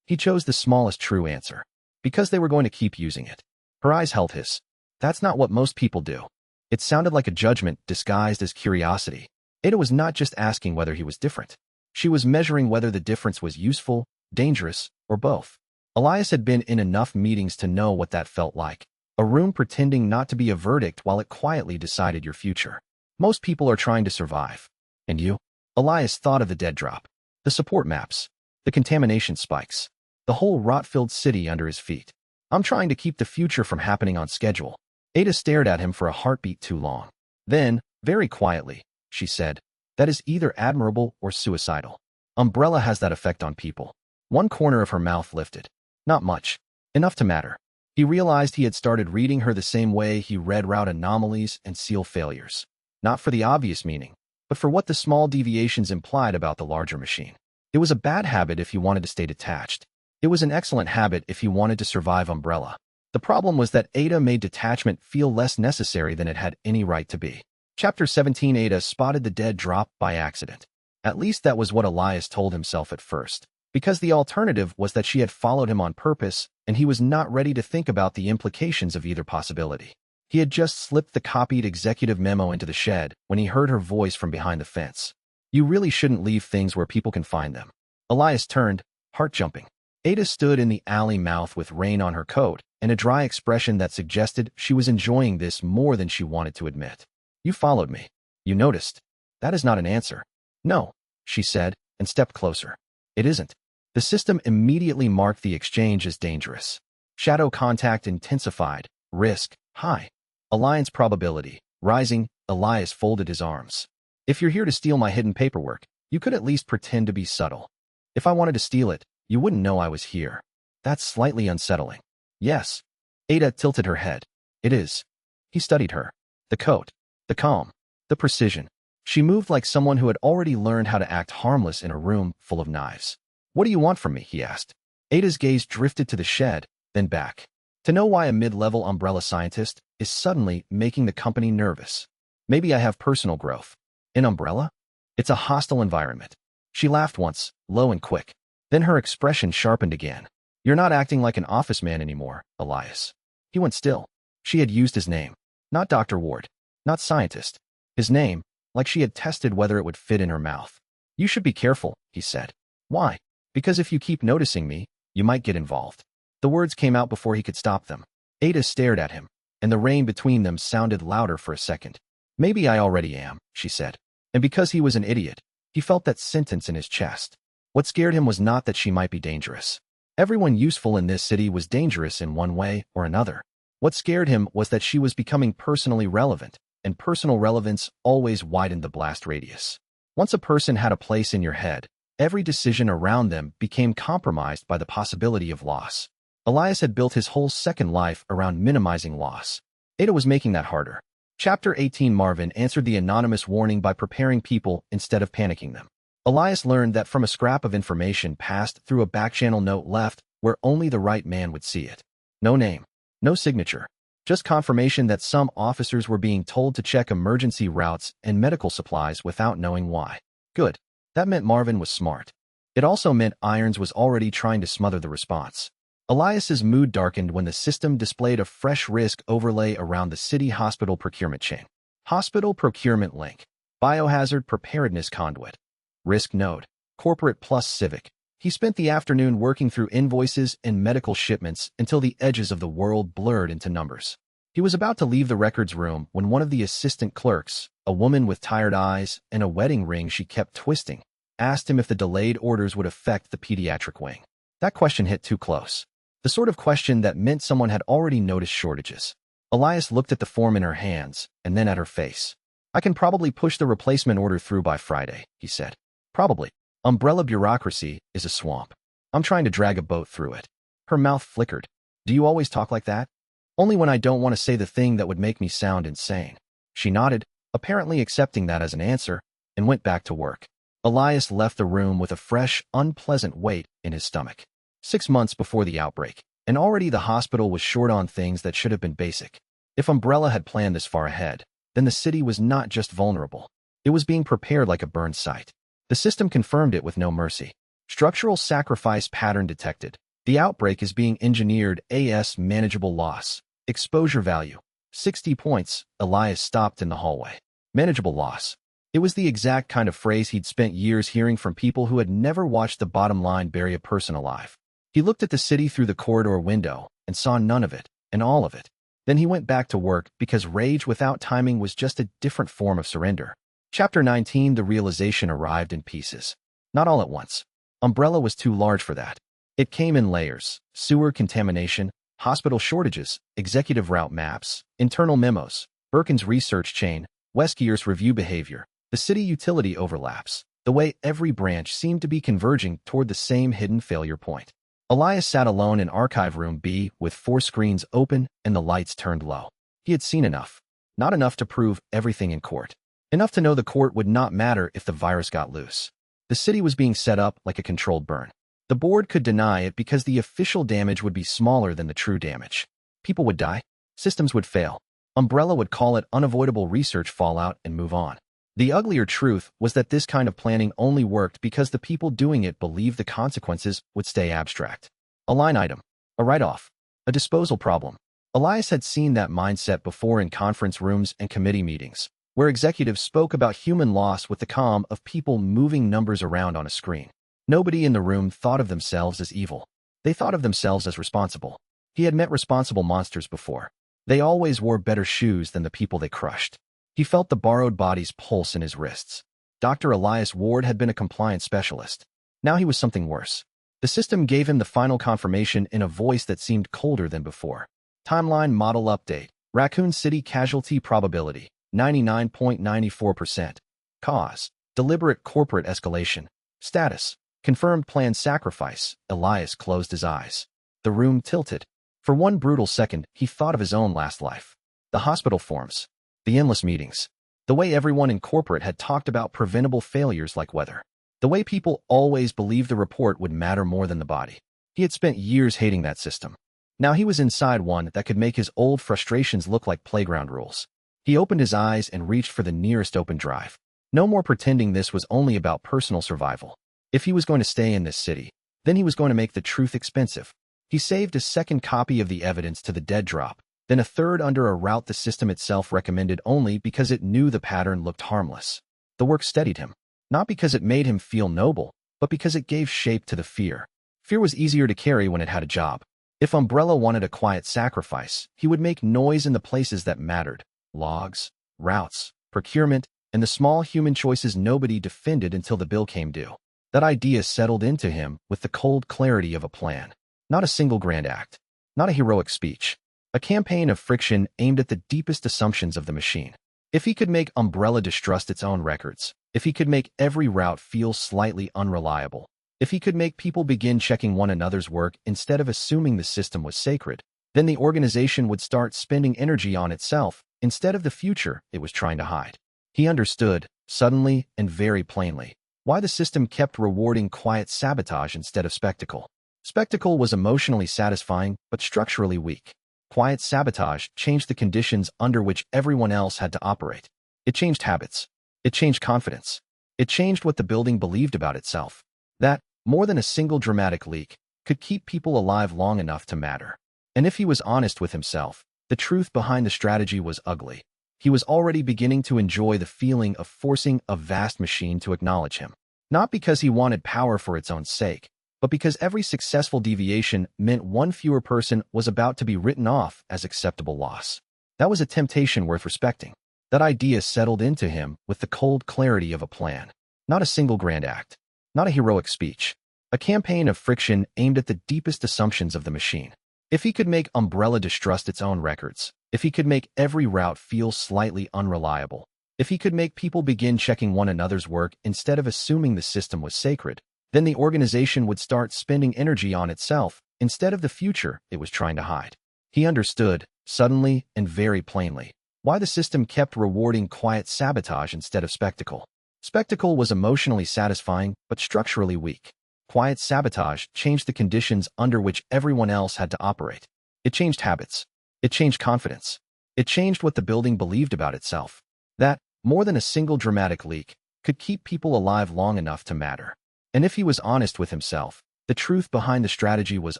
He chose the smallest true answer. Because they were going to keep using it. Her eyes held his. That's not what most people do. It sounded like a judgment disguised as curiosity. Ada was not just asking whether he was different. She was measuring whether the difference was useful, dangerous, or both. Elias had been in enough meetings to know what that felt like. A room pretending not to be a verdict while it quietly decided your future. Most people are trying to survive. And you? Elias thought of the dead drop, the support maps, the contamination spikes, the whole rot-filled city under his feet. "I'm trying to keep the future from happening on schedule." Ada stared at him for a heartbeat too long. Then, very quietly, she said, "That is either admirable or suicidal. Umbrella has that effect on people." One corner of her mouth lifted. Not much. Enough to matter. He realized he had started reading her the same way he read route anomalies and seal failures. Not for the obvious meaning, but for what the small deviations implied about the larger machine. It was a bad habit if he wanted to stay detached. It was an excellent habit if he wanted to survive Umbrella. The problem was that Ada made detachment feel less necessary than it had any right to be. Chapter 17. Ada spotted the dead drop by accident. At least that was what Elias told himself at first. Because the alternative was that she had followed him on purpose, and he was not ready to think about the implications of either possibility. He had just slipped the copied executive memo into the shed when he heard her voice from behind the fence. "You really shouldn't leave things where people can find them." Elias turned, heart jumping. Ada stood in the alley mouth with rain on her coat and a dry expression that suggested she was enjoying this more than she wanted to admit. "You followed me. You noticed." "That is not an answer." "No," she said, and stepped closer. "It isn't." The system immediately marked the exchange as dangerous. Shadow contact intensified. Risk, high. Alliance probability, rising. Elias folded his arms. "If you're here to steal my hidden paperwork, you could at least pretend to be subtle. If I wanted to steal it, you wouldn't know I was here." "That's slightly unsettling." "Yes." Ada tilted her head. "It is." He studied her. The coat. The calm. The precision. She moved like someone who had already learned how to act harmless in a room full of knives. "What do you want from me?" he asked. Ada's gaze drifted to the shed, then back. To know why a mid-level Umbrella scientist is suddenly making the company nervous. "Maybe I have personal growth." An umbrella? It's a hostile environment. She laughed once, low and quick. Then her expression sharpened again. You're not acting like an office man anymore, Elias. He went still. She had used his name. Not Dr. Ward. Not scientist. His name, like she had tested whether it would fit in her mouth. You should be careful, he said. Why? Because if you keep noticing me, you might get involved. The words came out before he could stop them. Ada stared at him, and the rain between them sounded louder for a second. Maybe I already am, she said. And because he was an idiot, he felt that sentence in his chest. What scared him was not that she might be dangerous. Everyone useful in this city was dangerous in one way or another. What scared him was that she was becoming personally relevant, and personal relevance always widened the blast radius. Once a person had a place in your head, every decision around them became compromised by the possibility of loss. Elias had built his whole second life around minimizing loss. Ada was making that harder. Chapter 18. Marvin answered the anonymous warning by preparing people instead of panicking them. Elias learned that from a scrap of information passed through a backchannel note left where only the right man would see it. No name. No signature. Just confirmation that some officers were being told to check emergency routes and medical supplies without knowing why. Good. That meant Marvin was smart. It also meant Irons was already trying to smother the response. Elias's mood darkened when the system displayed a fresh risk overlay around the city hospital procurement chain. Hospital procurement link. Biohazard preparedness conduit. Risk node. Corporate plus civic. He spent the afternoon working through invoices and medical shipments until the edges of the world blurred into numbers. He was about to leave the records room when one of the assistant clerks, a woman with tired eyes and a wedding ring she kept twisting, asked him if the delayed orders would affect the pediatric wing. That question hit too close. The sort of question that meant someone had already noticed shortages. Elias looked at the form in her hands and then at her face. I can probably push the replacement order through by Friday, he said. Probably. Umbrella bureaucracy is a swamp. I'm trying to drag a boat through it. Her mouth flickered. Do you always talk like that? Only when I don't want to say the thing that would make me sound insane. She nodded, apparently accepting that as an answer, and went back to work. Elias left the room with a fresh, unpleasant weight in his stomach. 6 months before the outbreak, and already the hospital was short on things that should have been basic. If Umbrella had planned this far ahead, then the city was not just vulnerable. It was being prepared like a burn site. The system confirmed it with no mercy. Structural sacrifice pattern detected. The outbreak is being engineered as manageable loss. Exposure value. 60 points. Elias stopped in the hallway. Manageable loss. It was the exact kind of phrase he'd spent years hearing from people who had never watched the bottom line bury a person alive. He looked at the city through the corridor window and saw none of it, and all of it. Then he went back to work because rage without timing was just a different form of surrender. Chapter 19. The realization arrived in pieces. Not all at once. Umbrella was too large for that. It came in layers: sewer contamination, hospital shortages, executive route maps, internal memos, Birkin's research chain, Westgear's review behavior, the city utility overlaps, the way every branch seemed to be converging toward the same hidden failure point. Elias sat alone in Archive Room B with 4 screens open and the lights turned low. He had seen enough. Not enough to prove everything in court. Enough to know the court would not matter if the virus got loose. The city was being set up like a controlled burn. The board could deny it because the official damage would be smaller than the true damage. People would die. Systems would fail. Umbrella would call it unavoidable research fallout and move on. The uglier truth was that this kind of planning only worked because the people doing it believed the consequences would stay abstract. A line item. A write-off. A disposal problem. Elias had seen that mindset before in conference rooms and committee meetings, where executives spoke about human loss with the calm of people moving numbers around on a screen. Nobody in the room thought of themselves as evil. They thought of themselves as responsible. He had met responsible monsters before. They always wore better shoes than the people they crushed. He felt the borrowed body's pulse in his wrists. Dr. Elias Ward had been a compliance specialist. Now he was something worse. The system gave him the final confirmation in a voice that seemed colder than before. Timeline model update. Raccoon City casualty probability, 99.94%. Cause, deliberate corporate escalation. Status, confirmed planned sacrifice. Elias closed his eyes. The room tilted. For one brutal second, he thought of his own last life. The hospital forms. The endless meetings. The way everyone in corporate had talked about preventable failures like weather. The way people always believed the report would matter more than the body. He had spent years hating that system. Now he was inside one that could make his old frustrations look like playground rules. He opened his eyes and reached for the nearest open drive. No more pretending this was only about personal survival. If he was going to stay in this city, then he was going to make the truth expensive. He saved a second copy of the evidence to the dead drop, then a third under a route the system itself recommended only because it knew the pattern looked harmless. The work steadied him, not because it made him feel noble, but because it gave shape to the fear. Fear was easier to carry when it had a job. If Umbrella wanted a quiet sacrifice, he would make noise in the places that mattered: logs, routes, procurement, and the small human choices nobody defended until the bill came due. That idea settled into him with the cold clarity of a plan. Not a single grand act, not a heroic speech. A campaign of friction aimed at the deepest assumptions of the machine. If he could make Umbrella distrust its own records, if he could make every route feel slightly unreliable, if he could make people begin checking one another's work instead of assuming the system was sacred, then the organization would start spending energy on itself instead of the future it was trying to hide. He understood, suddenly and very plainly, why the system kept rewarding quiet sabotage instead of spectacle. Spectacle was emotionally satisfying but structurally weak. Quiet sabotage changed the conditions under which everyone else had to operate. It changed habits. It changed confidence. It changed what the building believed about itself. That, more than a single dramatic leak, could keep people alive long enough to matter. And if he was honest with himself, the truth behind the strategy was ugly. He was already beginning to enjoy the feeling of forcing a vast machine to acknowledge him. Not because he wanted power for its own sake, but because every successful deviation meant one fewer person was about to be written off as acceptable loss. That was a temptation worth respecting. That idea settled into him with the cold clarity of a plan. Not a single grand act, not a heroic speech. A campaign of friction aimed at the deepest assumptions of the machine. If he could make Umbrella distrust its own records, if he could make every route feel slightly unreliable, if he could make people begin checking one another's work instead of assuming the system was sacred, then the organization would start spending energy on itself instead of the future it was trying to hide. He understood, suddenly and very plainly, why the system kept rewarding quiet sabotage instead of spectacle. Spectacle was emotionally satisfying but structurally weak. Quiet sabotage changed the conditions under which everyone else had to operate. It changed habits. It changed confidence. It changed what the building believed about itself. That, more than a single dramatic leak, could keep people alive long enough to matter. And if he was honest with himself, the truth behind the strategy was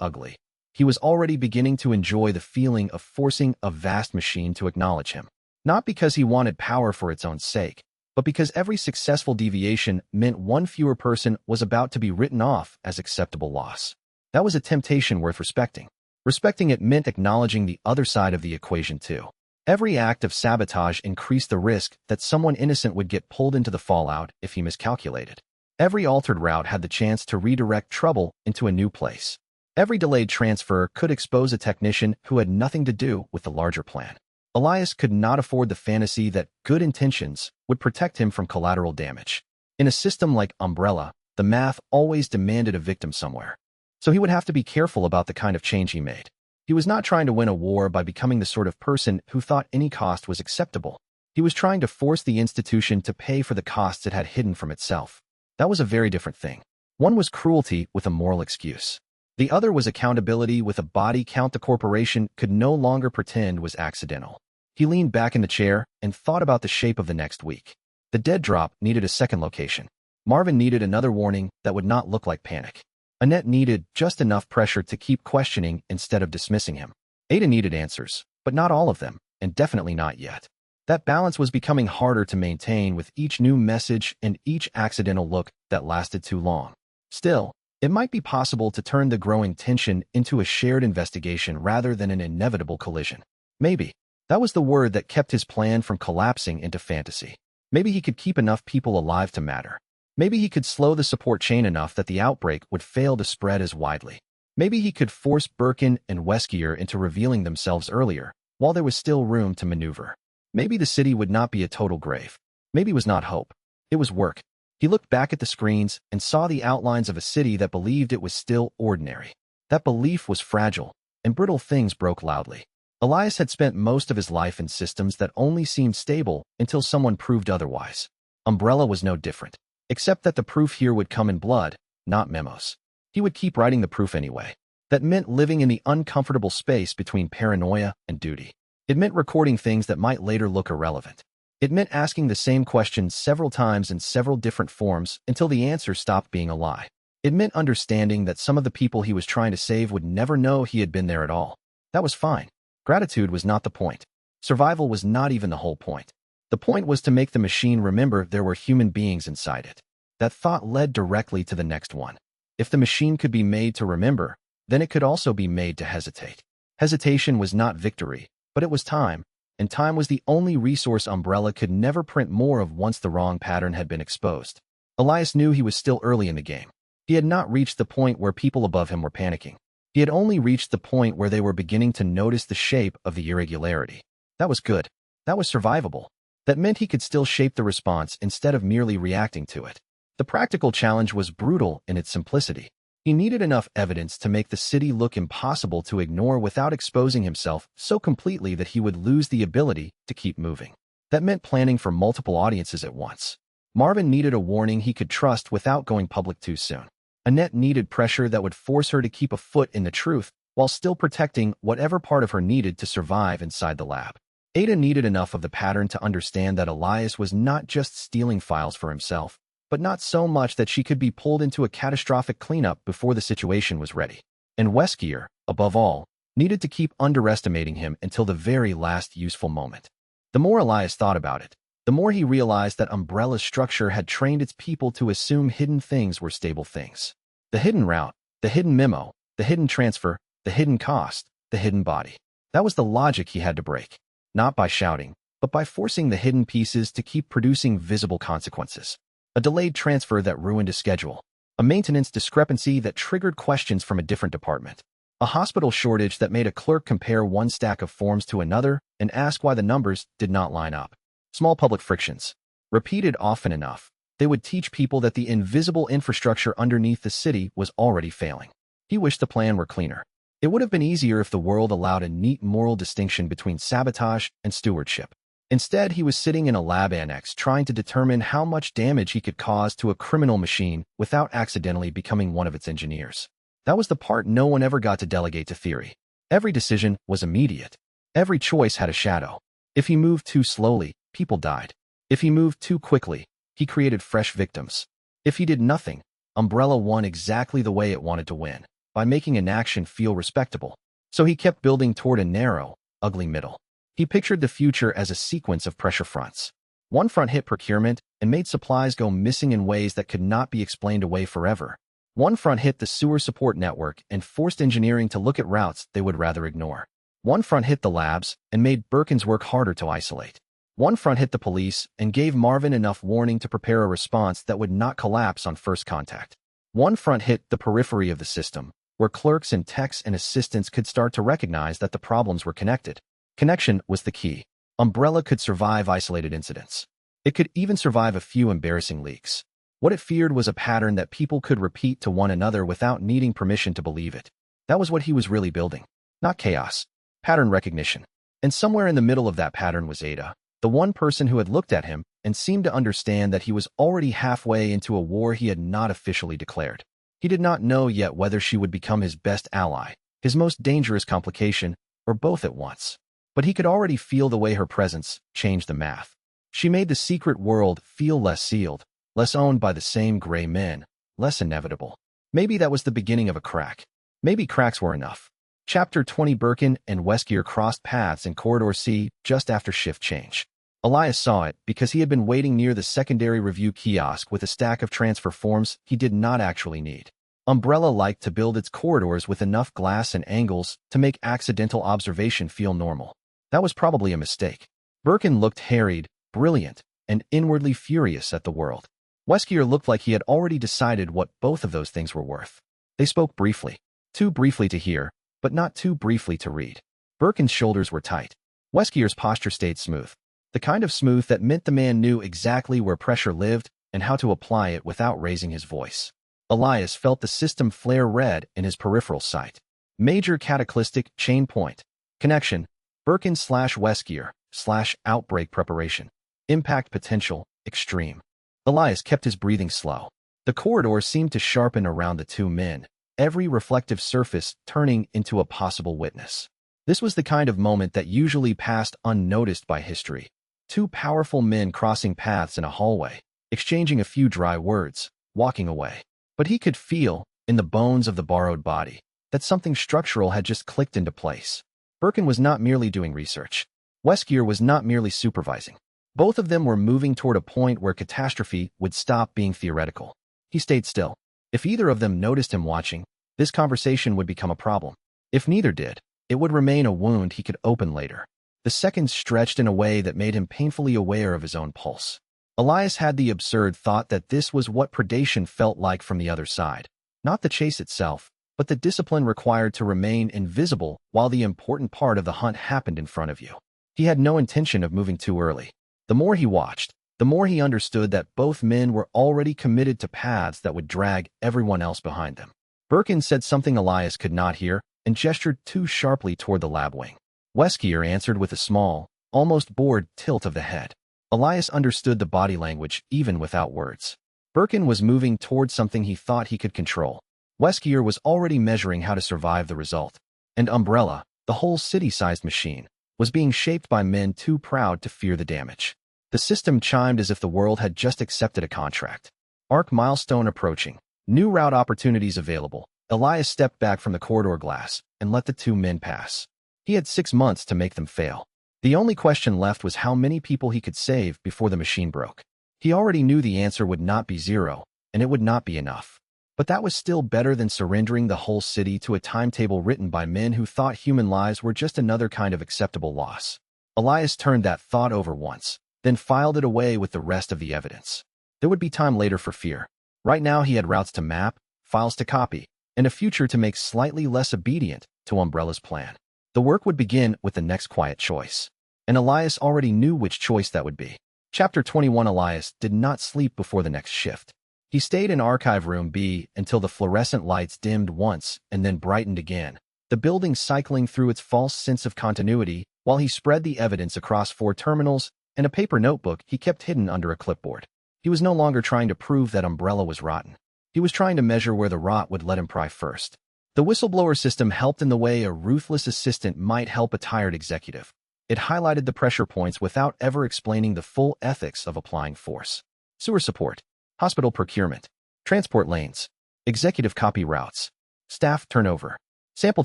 ugly. He was already beginning to enjoy the feeling of forcing a vast machine to acknowledge him. Not because he wanted power for its own sake, but because every successful deviation meant one fewer person was about to be written off as acceptable loss. That was a temptation worth respecting. Respecting it meant acknowledging the other side of the equation too. Every act of sabotage increased the risk that someone innocent would get pulled into the fallout if he miscalculated. Every altered route had the chance to redirect trouble into a new place. Every delayed transfer could expose a technician who had nothing to do with the larger plan. Elias could not afford the fantasy that good intentions would protect him from collateral damage. In a system like Umbrella, the math always demanded a victim somewhere. So he would have to be careful about the kind of change he made. He was not trying to win a war by becoming the sort of person who thought any cost was acceptable. He was trying to force the institution to pay for the costs it had hidden from itself. That was a very different thing. One was cruelty with a moral excuse. The other was accountability with a body count the corporation could no longer pretend was accidental. He leaned back in the chair and thought about the shape of the next week. The dead drop needed a second location. Marvin needed another warning that would not look like panic. Annette needed just enough pressure to keep questioning instead of dismissing him. Ada needed answers, but not all of them, and definitely not yet. That balance was becoming harder to maintain with each new message and each accidental look that lasted too long. Still, it might be possible to turn the growing tension into a shared investigation rather than an inevitable collision. Maybe. That was the word that kept his plan from collapsing into fantasy. Maybe he could keep enough people alive to matter. Maybe he could slow the support chain enough that the outbreak would fail to spread as widely. Maybe he could force Birkin and Weskier into revealing themselves earlier, while there was still room to maneuver. Maybe the city would not be a total grave. Maybe it was not hope. It was work. He looked back at the screens and saw the outlines of a city that believed it was still ordinary. That belief was fragile, and brittle things broke loudly. Elias had spent most of his life in systems that only seemed stable until someone proved otherwise. Umbrella was no different, except that the proof here would come in blood, not memos. He would keep writing the proof anyway. That meant living in the uncomfortable space between paranoia and duty. It meant recording things that might later look irrelevant. It meant asking the same question several times in several different forms until the answer stopped being a lie. It meant understanding that some of the people he was trying to save would never know he had been there at all. That was fine. Gratitude was not the point. Survival was not even the whole point. The point was to make the machine remember there were human beings inside it. That thought led directly to the next one. If the machine could be made to remember, then it could also be made to hesitate. Hesitation was not victory, but it was time, and time was the only resource Umbrella could never print more of once the wrong pattern had been exposed. Elias knew he was still early in the game. He had not reached the point where people above him were panicking. He had only reached the point where they were beginning to notice the shape of the irregularity. That was good. That was survivable. That meant he could still shape the response instead of merely reacting to it. The practical challenge was brutal in its simplicity. He needed enough evidence to make the city look impossible to ignore without exposing himself so completely that he would lose the ability to keep moving. That meant planning for multiple audiences at once. Marvin needed a warning he could trust without going public too soon. Annette needed pressure that would force her to keep a foot in the truth while still protecting whatever part of her needed to survive inside the lab. Ada needed enough of the pattern to understand that Elias was not just stealing files for himself, but not so much that she could be pulled into a catastrophic cleanup before the situation was ready. And Weskier, above all, needed to keep underestimating him until the very last useful moment. The more Elias thought about it, the more he realized that Umbrella's structure had trained its people to assume hidden things were stable things. The hidden route, the hidden memo, the hidden transfer, the hidden cost, the hidden body. That was the logic he had to break, not by shouting, but by forcing the hidden pieces to keep producing visible consequences. A delayed transfer that ruined a schedule. A maintenance discrepancy that triggered questions from a different department. A hospital shortage that made a clerk compare one stack of forms to another and ask why the numbers did not line up. Small public frictions. Repeated often enough, they would teach people that the invisible infrastructure underneath the city was already failing. He wished the plan were cleaner. It would have been easier if the world allowed a neat moral distinction between sabotage and stewardship. Instead, he was sitting in a lab annex trying to determine how much damage he could cause to a criminal machine without accidentally becoming one of its engineers. That was the part no one ever got to delegate to theory. Every decision was immediate. Every choice had a shadow. If he moved too slowly, people died. If he moved too quickly, he created fresh victims. If he did nothing, Umbrella won exactly the way it wanted to win, by making inaction feel respectable. So he kept building toward a narrow, ugly middle. He pictured the future as a sequence of pressure fronts. One front hit procurement and made supplies go missing in ways that could not be explained away forever. One front hit the sewer support network and forced engineering to look at routes they would rather ignore. One front hit the labs and made Birkin's work harder to isolate. One front hit the police and gave Marvin enough warning to prepare a response that would not collapse on first contact. One front hit the periphery of the system, where clerks and techs and assistants could start to recognize that the problems were connected. Connection was the key. Umbrella could survive isolated incidents. It could even survive a few embarrassing leaks. What it feared was a pattern that people could repeat to one another without needing permission to believe it. That was what he was really building. Not chaos. Pattern recognition. And somewhere in the middle of that pattern was Ada, the one person who had looked at him and seemed to understand that he was already halfway into a war he had not officially declared. He did not know yet whether she would become his best ally, his most dangerous complication, or both at once. But he could already feel the way her presence changed the math. She made the secret world feel less sealed, less owned by the same gray men, less inevitable. Maybe that was the beginning of a crack. Maybe cracks were enough. Chapter 20. Birkin and Weskier crossed paths in Corridor C just after shift change. Elias saw it because he had been waiting near the secondary review kiosk with a stack of transfer forms he did not actually need. Umbrella liked to build its corridors with enough glass and angles to make accidental observation feel normal. That was probably a mistake. Birkin looked harried, brilliant, and inwardly furious at the world. Weskier looked like he had already decided what both of those things were worth. They spoke briefly. Too briefly to hear, but not too briefly to read. Birkin's shoulders were tight. Weskier's posture stayed smooth. The kind of smooth that meant the man knew exactly where pressure lived and how to apply it without raising his voice. Elias felt the system flare red in his peripheral sight. Major cataclysmic chain point. Connection. Birkin/Weskier/Outbreak preparation. Impact potential, extreme. Elias kept his breathing slow. The corridor seemed to sharpen around the two men, every reflective surface turning into a possible witness. This was the kind of moment that usually passed unnoticed by history. Two powerful men crossing paths in a hallway, exchanging a few dry words, walking away. But he could feel, in the bones of the borrowed body, that something structural had just clicked into place. Birkin was not merely doing research. Weskier was not merely supervising. Both of them were moving toward a point where catastrophe would stop being theoretical. He stayed still. If either of them noticed him watching, this conversation would become a problem. If neither did, it would remain a wound he could open later. The seconds stretched in a way that made him painfully aware of his own pulse. Elias had the absurd thought that this was what predation felt like from the other side. Not the chase itself, but the discipline required to remain invisible while the important part of the hunt happened in front of you. He had no intention of moving too early. The more he watched, the more he understood that both men were already committed to paths that would drag everyone else behind them. Birkin said something Elias could not hear and gestured too sharply toward the lab wing. Weskier answered with a small, almost bored tilt of the head. Elias understood the body language even without words. Birkin was moving toward something he thought he could control. Weskier was already measuring how to survive the result. And Umbrella, the whole city-sized machine, was being shaped by men too proud to fear the damage. The system chimed as if the world had just accepted a contract. Arc milestone approaching. New route opportunities available. Elias stepped back from the corridor glass and let the two men pass. He had 6 months to make them fail. The only question left was how many people he could save before the machine broke. He already knew the answer would not be 0, and it would not be enough. But that was still better than surrendering the whole city to a timetable written by men who thought human lives were just another kind of acceptable loss. Elias turned that thought over once, then filed it away with the rest of the evidence. There would be time later for fear. Right now he had routes to map, files to copy, and a future to make slightly less obedient to Umbrella's plan. The work would begin with the next quiet choice. And Elias already knew which choice that would be. Chapter 21. Elias did not sleep before the next shift. He stayed in Archive Room B until the fluorescent lights dimmed once and then brightened again, the building cycling through its false sense of continuity while he spread the evidence across 4 terminals and a paper notebook he kept hidden under a clipboard. He was no longer trying to prove that Umbrella was rotten. He was trying to measure where the rot would let him pry first. The Whistleblower System helped in the way a ruthless assistant might help a tired executive. It highlighted the pressure points without ever explaining the full ethics of applying force. Sewer support, hospital procurement, transport lanes, executive copy routes, staff turnover, sample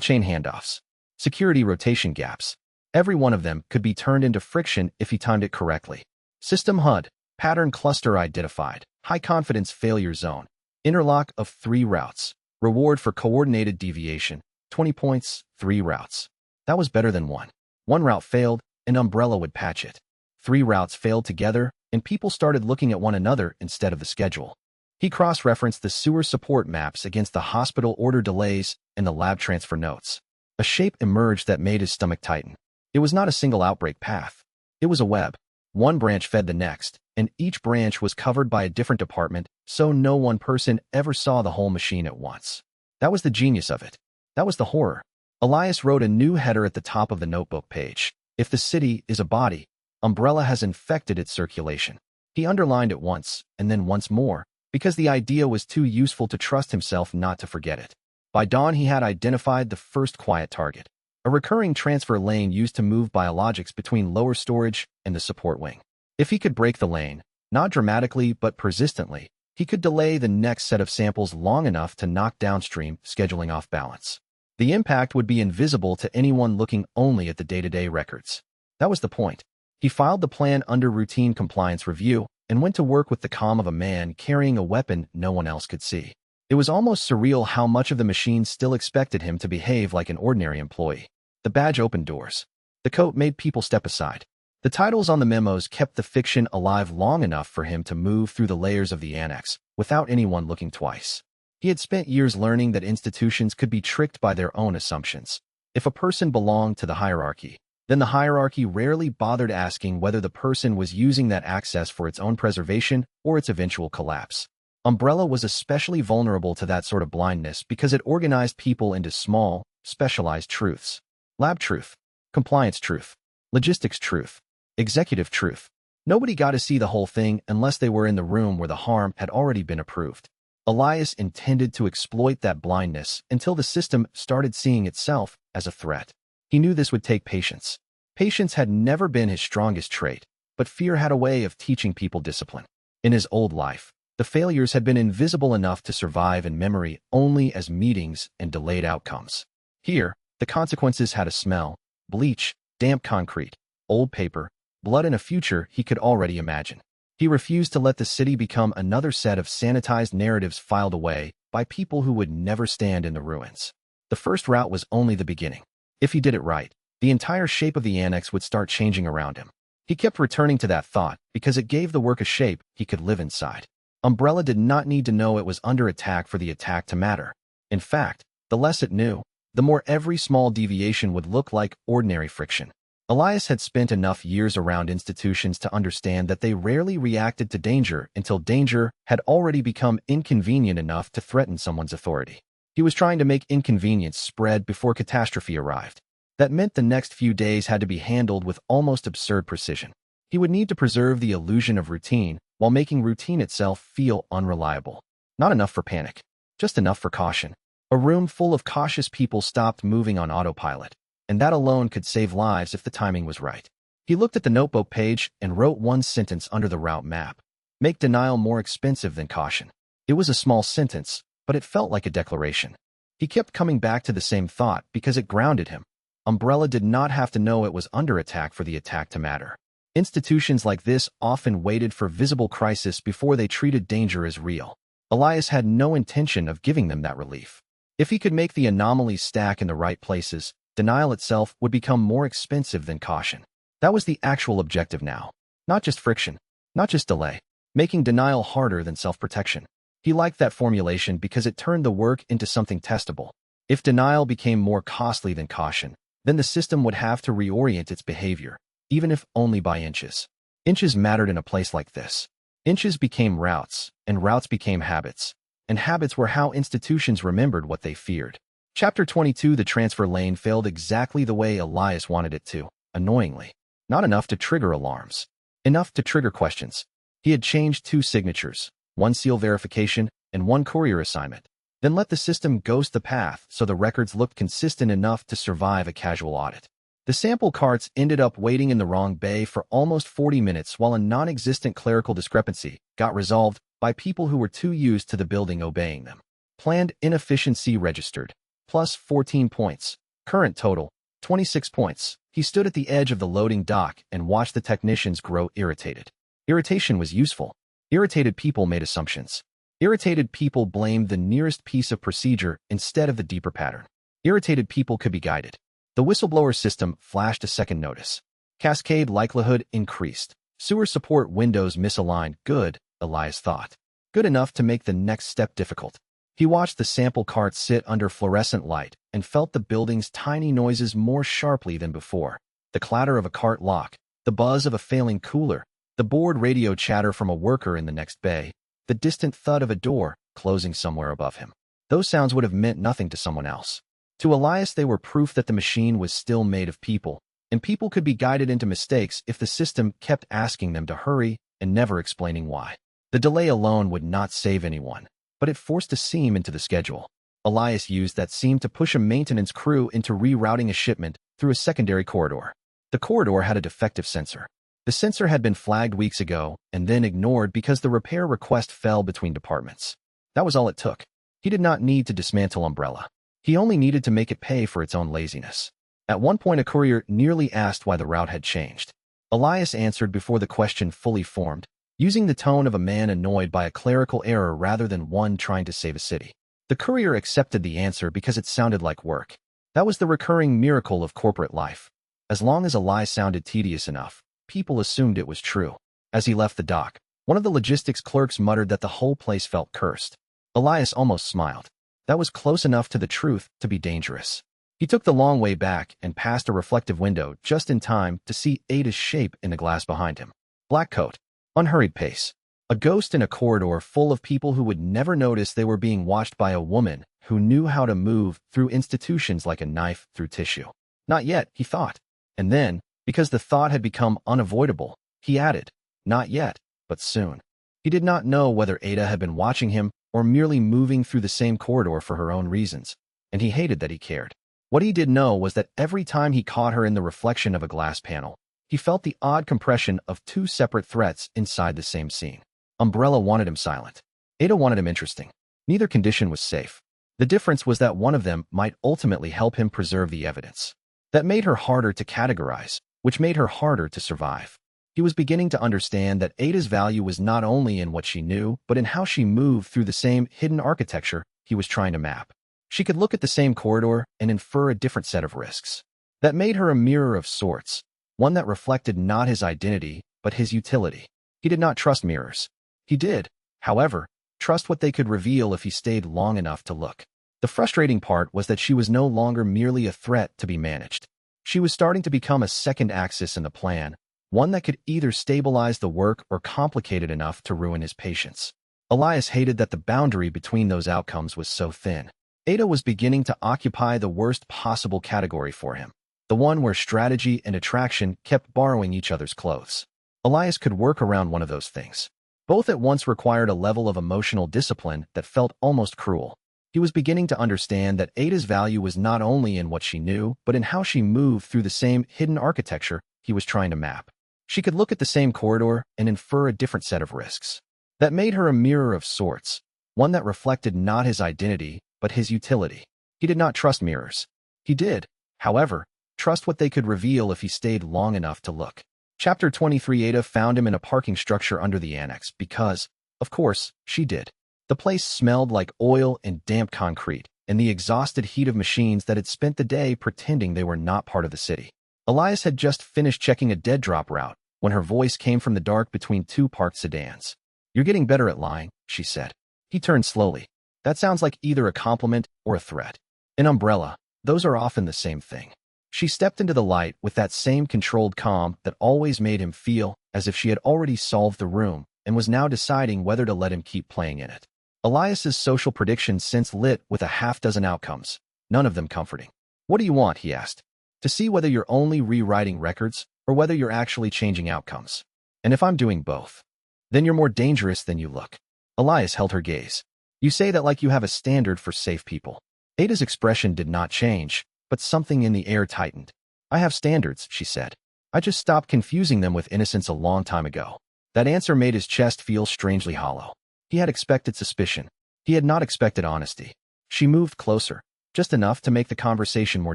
chain handoffs, security rotation gaps. Every one of them could be turned into friction if he timed it correctly. System HUD, pattern cluster identified, high confidence failure zone, interlock of 3 routes, reward for coordinated deviation, 20 points, 3 routes. That was better than 1. 1 route failed, and Umbrella would patch it. 3 routes failed together, and people started looking at one another instead of the schedule. He cross-referenced the sewer support maps against the hospital order delays and the lab transfer notes. A shape emerged that made his stomach tighten. It was not a single outbreak path. It was a web. One branch fed the next, and each branch was covered by a different department, so no one person ever saw the whole machine at once. That was the genius of it. That was the horror. Elias wrote a new header at the top of the notebook page. If the city is a body, Umbrella has infected its circulation. He underlined it once, and then once more, because the idea was too useful to trust himself not to forget it. By dawn he had identified the first quiet target, a recurring transfer lane used to move biologics between lower storage and the support wing. If he could break the lane, not dramatically but persistently, he could delay the next set of samples long enough to knock downstream scheduling off balance. The impact would be invisible to anyone looking only at the day-to-day records. That was the point. He filed the plan under routine compliance review and went to work with the calm of a man carrying a weapon no one else could see. It was almost surreal how much of the machine still expected him to behave like an ordinary employee. The badge opened doors. The coat made people step aside. The titles on the memos kept the fiction alive long enough for him to move through the layers of the annex without anyone looking twice. He had spent years learning that institutions could be tricked by their own assumptions. If a person belonged to the hierarchy, then the hierarchy rarely bothered asking whether the person was using that access for its own preservation or its eventual collapse. Umbrella was especially vulnerable to that sort of blindness because it organized people into small, specialized truths. Lab truth, compliance truth, logistics truth, executive truth. Nobody got to see the whole thing unless they were in the room where the harm had already been approved. Elias intended to exploit that blindness until the system started seeing itself as a threat. He knew this would take patience. Patience had never been his strongest trait, but fear had a way of teaching people discipline. In his old life, the failures had been invisible enough to survive in memory only as meetings and delayed outcomes. Here, the consequences had a smell: bleach, damp concrete, old paper, blood, and a future he could already imagine. He refused to let the city become another set of sanitized narratives filed away by people who would never stand in the ruins. The first route was only the beginning. If he did it right, the entire shape of the annex would start changing around him. He kept returning to that thought because it gave the work a shape he could live inside. Umbrella did not need to know it was under attack for the attack to matter. In fact, the less it knew, the more every small deviation would look like ordinary friction. Elias had spent enough years around institutions to understand that they rarely reacted to danger until danger had already become inconvenient enough to threaten someone's authority. He was trying to make inconvenience spread before catastrophe arrived. That meant the next few days had to be handled with almost absurd precision. He would need to preserve the illusion of routine while making routine itself feel unreliable. Not enough for panic, just enough for caution. A room full of cautious people stopped moving on autopilot, and that alone could save lives if the timing was right. He looked at the notebook page and wrote one sentence under the route map: make denial more expensive than caution. It was a small sentence, but it felt like a declaration. He kept coming back to the same thought because it grounded him. Umbrella did not have to know it was under attack for the attack to matter. Institutions like this often waited for visible crisis before they treated danger as real. Elias had no intention of giving them that relief. If he could make the anomalies stack in the right places, denial itself would become more expensive than caution. That was the actual objective now. Not just friction, not just delay, making denial harder than self-protection. He liked that formulation because it turned the work into something testable. If denial became more costly than caution, then the system would have to reorient its behavior, even if only by inches. Inches mattered in a place like this. Inches became routes, and routes became habits. And habits were how institutions remembered what they feared. Chapter 22. The transfer lane failed exactly the way Elias wanted it to, annoyingly. Not enough to trigger alarms. Enough to trigger questions. He had changed 2 signatures, 1 seal verification, and 1 courier assignment. Then let the system ghost the path so the records looked consistent enough to survive a casual audit. The sample carts ended up waiting in the wrong bay for almost 40 minutes while a non-existent clerical discrepancy got resolved by people who were too used to the building obeying them. Planned inefficiency registered, plus 14 points. Current total, 26 points. He stood at the edge of the loading dock and watched the technicians grow irritated. Irritation was useful. Irritated people made assumptions. Irritated people blamed the nearest piece of procedure instead of the deeper pattern. Irritated people could be guided. The whistleblower system flashed a second notice. Cascade likelihood increased. Sewer support windows misaligned. Good, Elias thought. Good enough to make the next step difficult. He watched the sample cart sit under fluorescent light and felt the building's tiny noises more sharply than before. The clatter of a cart lock, the buzz of a failing cooler, the bored radio chatter from a worker in the next bay, the distant thud of a door closing somewhere above him. Those sounds would have meant nothing to someone else. To Elias, they were proof that the machine was still made of people, and people could be guided into mistakes if the system kept asking them to hurry and never explaining why. The delay alone would not save anyone, but it forced a seam into the schedule. Elias used that seam to push a maintenance crew into rerouting a shipment through a secondary corridor. The corridor had a defective sensor. The sensor had been flagged weeks ago and then ignored because the repair request fell between departments. That was all it took. He did not need to dismantle Umbrella. He only needed to make it pay for its own laziness. At one point, a courier nearly asked why the route had changed. Elias answered before the question fully formed, using the tone of a man annoyed by a clerical error rather than one trying to save a city. The courier accepted the answer because it sounded like work. That was the recurring miracle of corporate life. As long as a lie sounded tedious enough, people assumed it was true. As he left the dock, one of the logistics clerks muttered that the whole place felt cursed. Elias almost smiled. That was close enough to the truth to be dangerous. He took the long way back and passed a reflective window just in time to see Ada's shape in the glass behind him. Black coat, unhurried pace. A ghost in a corridor full of people who would never notice they were being watched by a woman who knew how to move through institutions like a knife through tissue. Not yet, he thought. And then, because the thought had become unavoidable, he added, not yet, but soon. He did not know whether Ada had been watching him or merely moving through the same corridor for her own reasons, and he hated that he cared. What he did know was that every time he caught her in the reflection of a glass panel, He felt the odd compression of two separate threats inside the same scene. Umbrella wanted him silent. Ada wanted him interesting. Neither condition was safe. The difference was that one of them might ultimately help him preserve the evidence. That made her harder to categorize, which made her harder to survive. He was beginning to understand that Ada's value was not only in what she knew, but in how she moved through the same hidden architecture he was trying to map. She could look at the same corridor and infer a different set of risks. That made her a mirror of sorts, one that reflected not his identity, but his utility. He did not trust mirrors. He did, however, trust what they could reveal if he stayed long enough to look. The frustrating part was that she was no longer merely a threat to be managed. She was starting to become a second axis in the plan, one that could either stabilize the work or complicate it enough to ruin his patience. Elias hated that the boundary between those outcomes was so thin. Ada was beginning to occupy the worst possible category for him, the one where strategy and attraction kept borrowing each other's clothes. Elias could work around one of those things. Both at once required a level of emotional discipline that felt almost cruel. He was beginning to understand that Ada's value was not only in what she knew, but in how she moved through the same hidden architecture he was trying to map. She could look at the same corridor and infer a different set of risks. That made her a mirror of sorts, one that reflected not his identity, but his utility. He did not trust mirrors. He did, however, trust what they could reveal if he stayed long enough to look. Chapter 23. Ada found him in a parking structure under the annex because, of course, she did. The place smelled like oil and damp concrete, and the exhausted heat of machines that had spent the day pretending they were not part of the city. Elias had just finished checking a dead drop route when her voice came from the dark between two parked sedans. "You're getting better at lying," she said. He turned slowly. "That sounds like either a compliment or a threat. An umbrella, those are often the same thing." She stepped into the light with that same controlled calm that always made him feel as if she had already solved the room and was now deciding whether to let him keep playing in it. Elias's social prediction since lit with a half-dozen outcomes, none of them comforting. "What do you want?" he asked. "To see whether you're only rewriting records or whether you're actually changing outcomes. And if I'm doing both, then you're more dangerous than you look." Elias held her gaze. "You say that like you have a standard for safe people." Ada's expression did not change, but something in the air tightened. "I have standards," she said. "I just stopped confusing them with innocence a long time ago." That answer made his chest feel strangely hollow. He had expected suspicion. He had not expected honesty. She moved closer, just enough to make the conversation more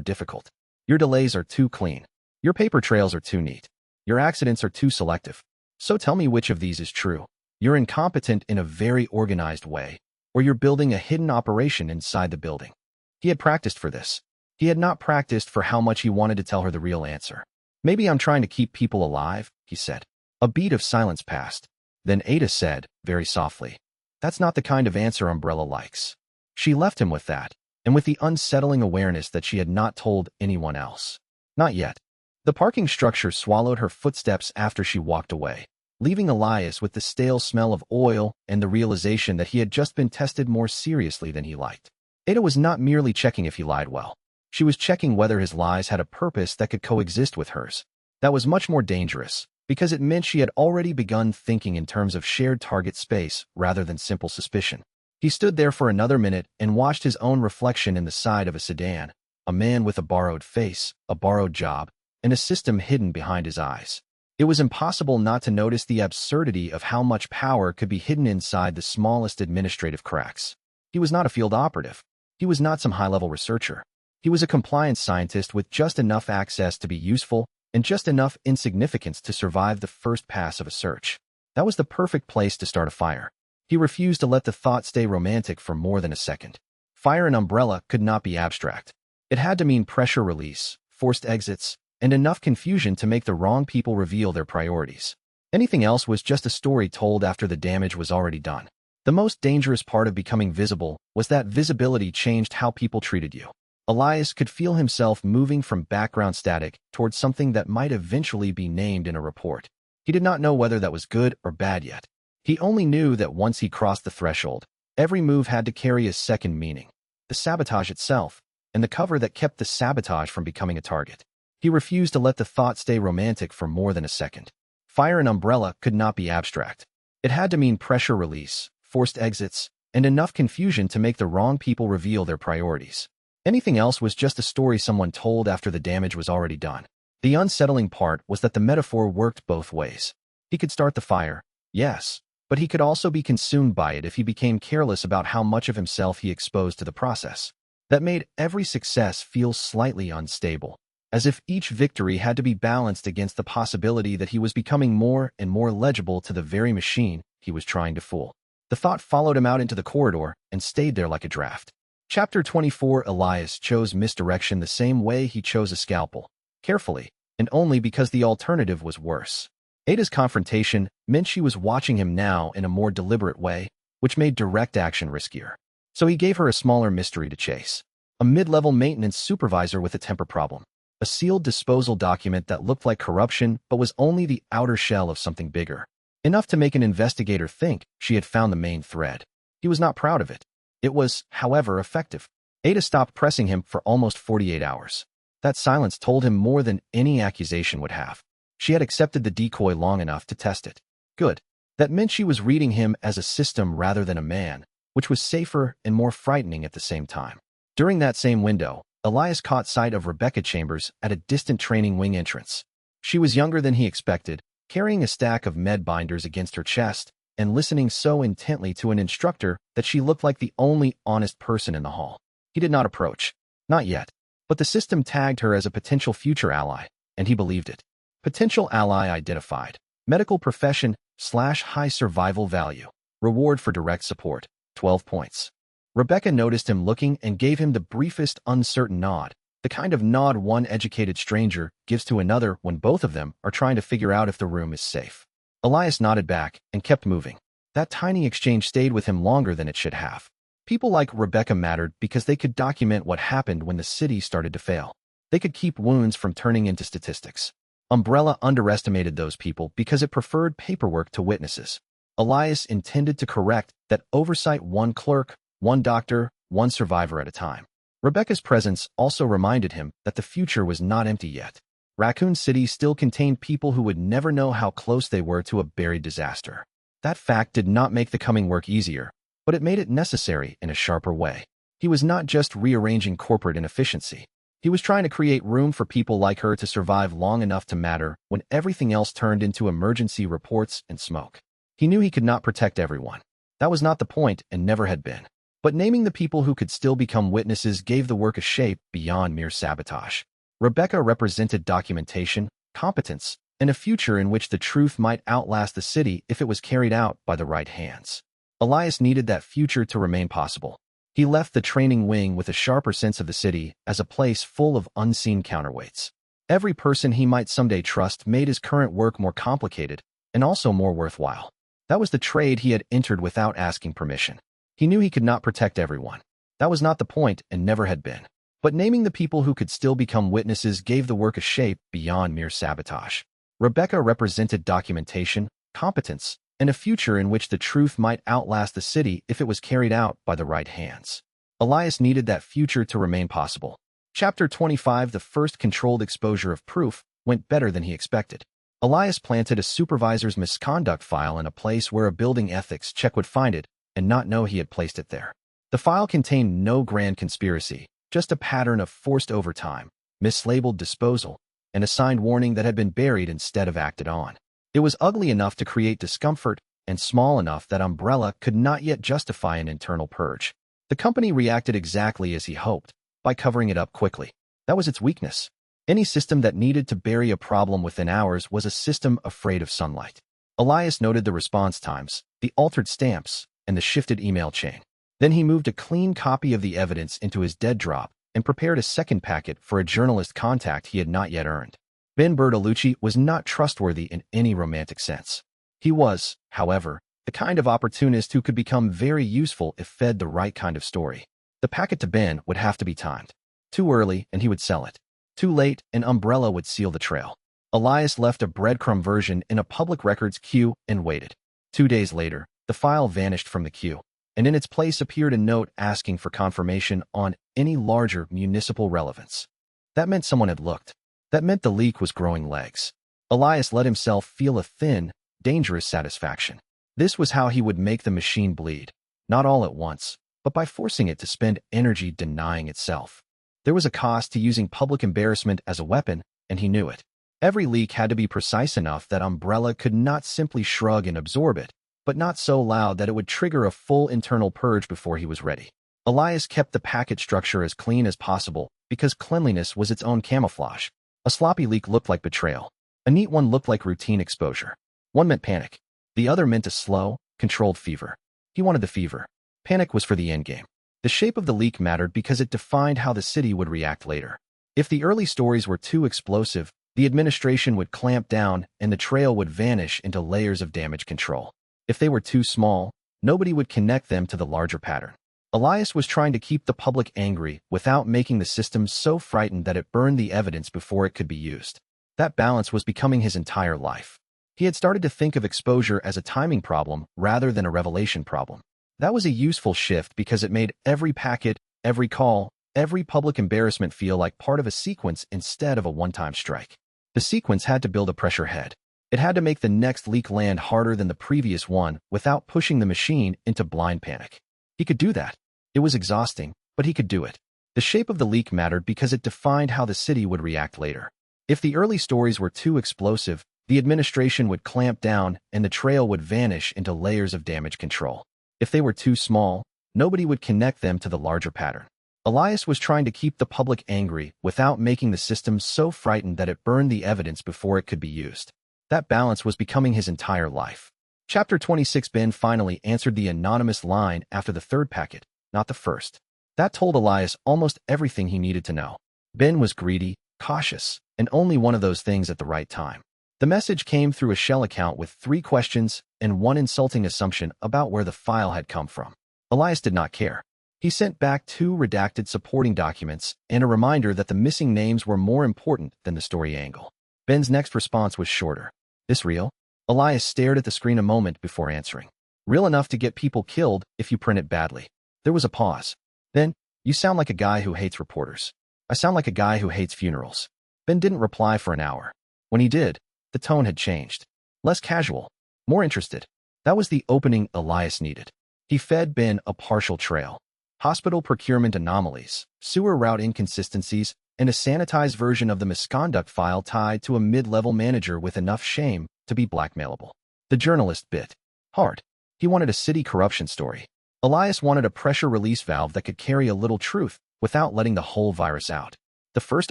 difficult. "Your delays are too clean. Your paper trails are too neat. Your accidents are too selective. So tell me which of these is true. You're incompetent in a very organized way, or you're building a hidden operation inside the building." He had practiced for this. He had not practiced for how much he wanted to tell her the real answer. "Maybe I'm trying to keep people alive," he said. A beat of silence passed. Then Ada said, very softly, "That's not the kind of answer Umbrella likes." She left him with that, and with the unsettling awareness that she had not told anyone else. Not yet. The parking structure swallowed her footsteps after she walked away, leaving Elias with the stale smell of oil and the realization that he had just been tested more seriously than he liked. Ada was not merely checking if he lied well. She was checking whether his lies had a purpose that could coexist with hers. That was much more dangerous, because it meant she had already begun thinking in terms of shared target space rather than simple suspicion. He stood there for another minute and watched his own reflection in the side of a sedan, a man with a borrowed face, a borrowed job, and a system hidden behind his eyes. It was impossible not to notice the absurdity of how much power could be hidden inside the smallest administrative cracks. He was not a field operative. He was not some high-level researcher. He was a compliance scientist with just enough access to be useful and just enough insignificance to survive the first pass of a search. That was the perfect place to start a fire. He refused to let the thought stay romantic for more than a second. Fire and umbrella could not be abstract. It had to mean pressure release, forced exits, and enough confusion to make the wrong people reveal their priorities. Anything else was just a story told after the damage was already done. The most dangerous part of becoming visible was that visibility changed how people treated you. Elias could feel himself moving from background static towards something that might eventually be named in a report. He did not know whether that was good or bad yet. He only knew that once he crossed the threshold, every move had to carry a second meaning: the sabotage itself, and the cover that kept the sabotage from becoming a target. He refused to let the thought stay romantic for more than a second. Fire and umbrella could not be abstract. It had to mean pressure release, forced exits, and enough confusion to make the wrong people reveal their priorities. Anything else was just a story someone told after the damage was already done. The unsettling part was that the metaphor worked both ways. He could start the fire, yes, but he could also be consumed by it if he became careless about how much of himself he exposed to the process. That made every success feel slightly unstable, as if each victory had to be balanced against the possibility that he was becoming more and more legible to the very machine he was trying to fool. The thought followed him out into the corridor and stayed there like a draft. Chapter 24. Elias chose misdirection the same way he chose a scalpel, carefully, and only because the alternative was worse. Ada's confrontation meant she was watching him now in a more deliberate way, which made direct action riskier. So he gave her a smaller mystery to chase. A mid-level maintenance supervisor with a temper problem. A sealed disposal document that looked like corruption but was only the outer shell of something bigger. Enough to make an investigator think she had found the main thread. He was not proud of it. It was, however, effective. Ada stopped pressing him for almost 48 hours. That silence told him more than any accusation would have. She had accepted the decoy long enough to test it. Good. That meant she was reading him as a system rather than a man, which was safer and more frightening at the same time. During that same window, Elias caught sight of Rebecca Chambers at a distant training wing entrance. She was younger than he expected, carrying a stack of med binders against her chest and listening so intently to an instructor that she looked like the only honest person in the hall. He did not approach. Not yet. But the system tagged her as a potential future ally, and he believed it. Potential ally identified. Medical profession / high survival value. Reward for direct support, 12 points. Rebecca noticed him looking and gave him the briefest, uncertain nod, the kind of nod one educated stranger gives to another when both of them are trying to figure out if the room is safe. Elias nodded back and kept moving. That tiny exchange stayed with him longer than it should have. People like Rebecca mattered because they could document what happened when the city started to fail. They could keep wounds from turning into statistics. Umbrella underestimated those people because it preferred paperwork to witnesses. Elias intended to correct that oversight one clerk, one doctor, one survivor at a time. Rebecca's presence also reminded him that the future was not empty yet. Raccoon City still contained people who would never know how close they were to a buried disaster. That fact did not make the coming work easier, but it made it necessary in a sharper way. He was not just rearranging corporate inefficiency. He was trying to create room for people like her to survive long enough to matter when everything else turned into emergency reports and smoke. He knew he could not protect everyone. That was not the point and never had been. But naming the people who could still become witnesses gave the work a shape beyond mere sabotage. Rebecca represented documentation, competence, and a future in which the truth might outlast the city if it was carried out by the right hands. Elias needed that future to remain possible. He left the training wing with a sharper sense of the city as a place full of unseen counterweights. Every person he might someday trust made his current work more complicated and also more worthwhile. That was the trade he had entered without asking permission. He knew he could not protect everyone. That was not the point and never had been. But naming the people who could still become witnesses gave the work a shape beyond mere sabotage. Rebecca represented documentation, competence, and a future in which the truth might outlast the city if it was carried out by the right hands. Elias needed that future to remain possible. Chapter 25. The first controlled exposure of proof went better than he expected. Elias planted a supervisor's misconduct file in a place where a building ethics check would find it and not know he had placed it there. The file contained no grand conspiracy, just a pattern of forced overtime, mislabeled disposal, and a signed warning that had been buried instead of acted on. It was ugly enough to create discomfort and small enough that Umbrella could not yet justify an internal purge. The company reacted exactly as he hoped, by covering it up quickly. That was its weakness. Any system that needed to bury a problem within hours was a system afraid of sunlight. Elias noted the response times, the altered stamps, and the shifted email chain. Then he moved a clean copy of the evidence into his dead drop and prepared a second packet for a journalist contact he had not yet earned. Ben Bertolucci was not trustworthy in any romantic sense. He was, however, the kind of opportunist who could become very useful if fed the right kind of story. The packet to Ben would have to be timed. Too early, and he would sell it. Too late, and Umbrella would seal the trail. Elias left a breadcrumb version in a public records queue and waited. 2 days later, the file vanished from the queue, and in its place appeared a note asking for confirmation on any larger municipal relevance. That meant someone had looked. That meant the leak was growing legs. Elias let himself feel a thin, dangerous satisfaction. This was how he would make the machine bleed, not all at once, but by forcing it to spend energy denying itself. There was a cost to using public embarrassment as a weapon, and he knew it. Every leak had to be precise enough that Umbrella could not simply shrug and absorb it, but not so loud that it would trigger a full internal purge before he was ready. Elias kept the packet structure as clean as possible because cleanliness was its own camouflage. A sloppy leak looked like betrayal. A neat one looked like routine exposure. One meant panic. The other meant a slow, controlled fever. He wanted the fever. Panic was for the endgame. The shape of the leak mattered because it defined how the city would react later. If the early stories were too explosive, the administration would clamp down and the trail would vanish into layers of damage control. If they were too small, nobody would connect them to the larger pattern. Elias was trying to keep the public angry without making the system so frightened that it burned the evidence before it could be used. That balance was becoming his entire life. He had started to think of exposure as a timing problem rather than a revelation problem. That was a useful shift because it made every packet, every call, every public embarrassment feel like part of a sequence instead of a one-time strike. The sequence had to build a pressure head. It had to make the next leak land harder than the previous one without pushing the machine into blind panic. He could do that. It was exhausting, but he could do it. The shape of the leak mattered because it defined how the city would react later. If the early stories were too explosive, the administration would clamp down and the trail would vanish into layers of damage control. If they were too small, nobody would connect them to the larger pattern. Elias was trying to keep the public angry without making the system so frightened that it burned the evidence before it could be used. That balance was becoming his entire life. Chapter 26. Ben finally answered the anonymous line after the third packet, not the first. That told Elias almost everything he needed to know. Ben was greedy, cautious, and only one of those things at the right time. The message came through a shell account with 3 questions and 1 insulting assumption about where the file had come from. Elias did not care. He sent back 2 redacted supporting documents and a reminder that the missing names were more important than the story angle. Ben's next response was shorter. This real? Elias stared at the screen a moment before answering. Real enough to get people killed if you print it badly. There was a pause. Then, you sound like a guy who hates reporters. I sound like a guy who hates funerals. Ben didn't reply for an hour. When he did, the tone had changed. Less casual. More interested. That was the opening Elias needed. He fed Ben a partial trail. Hospital procurement anomalies, sewer route inconsistencies, and a sanitized version of the misconduct file tied to a mid-level manager with enough shame to be blackmailable. The journalist bit hard. He wanted a city corruption story. Elias wanted a pressure release valve that could carry a little truth without letting the whole virus out. The first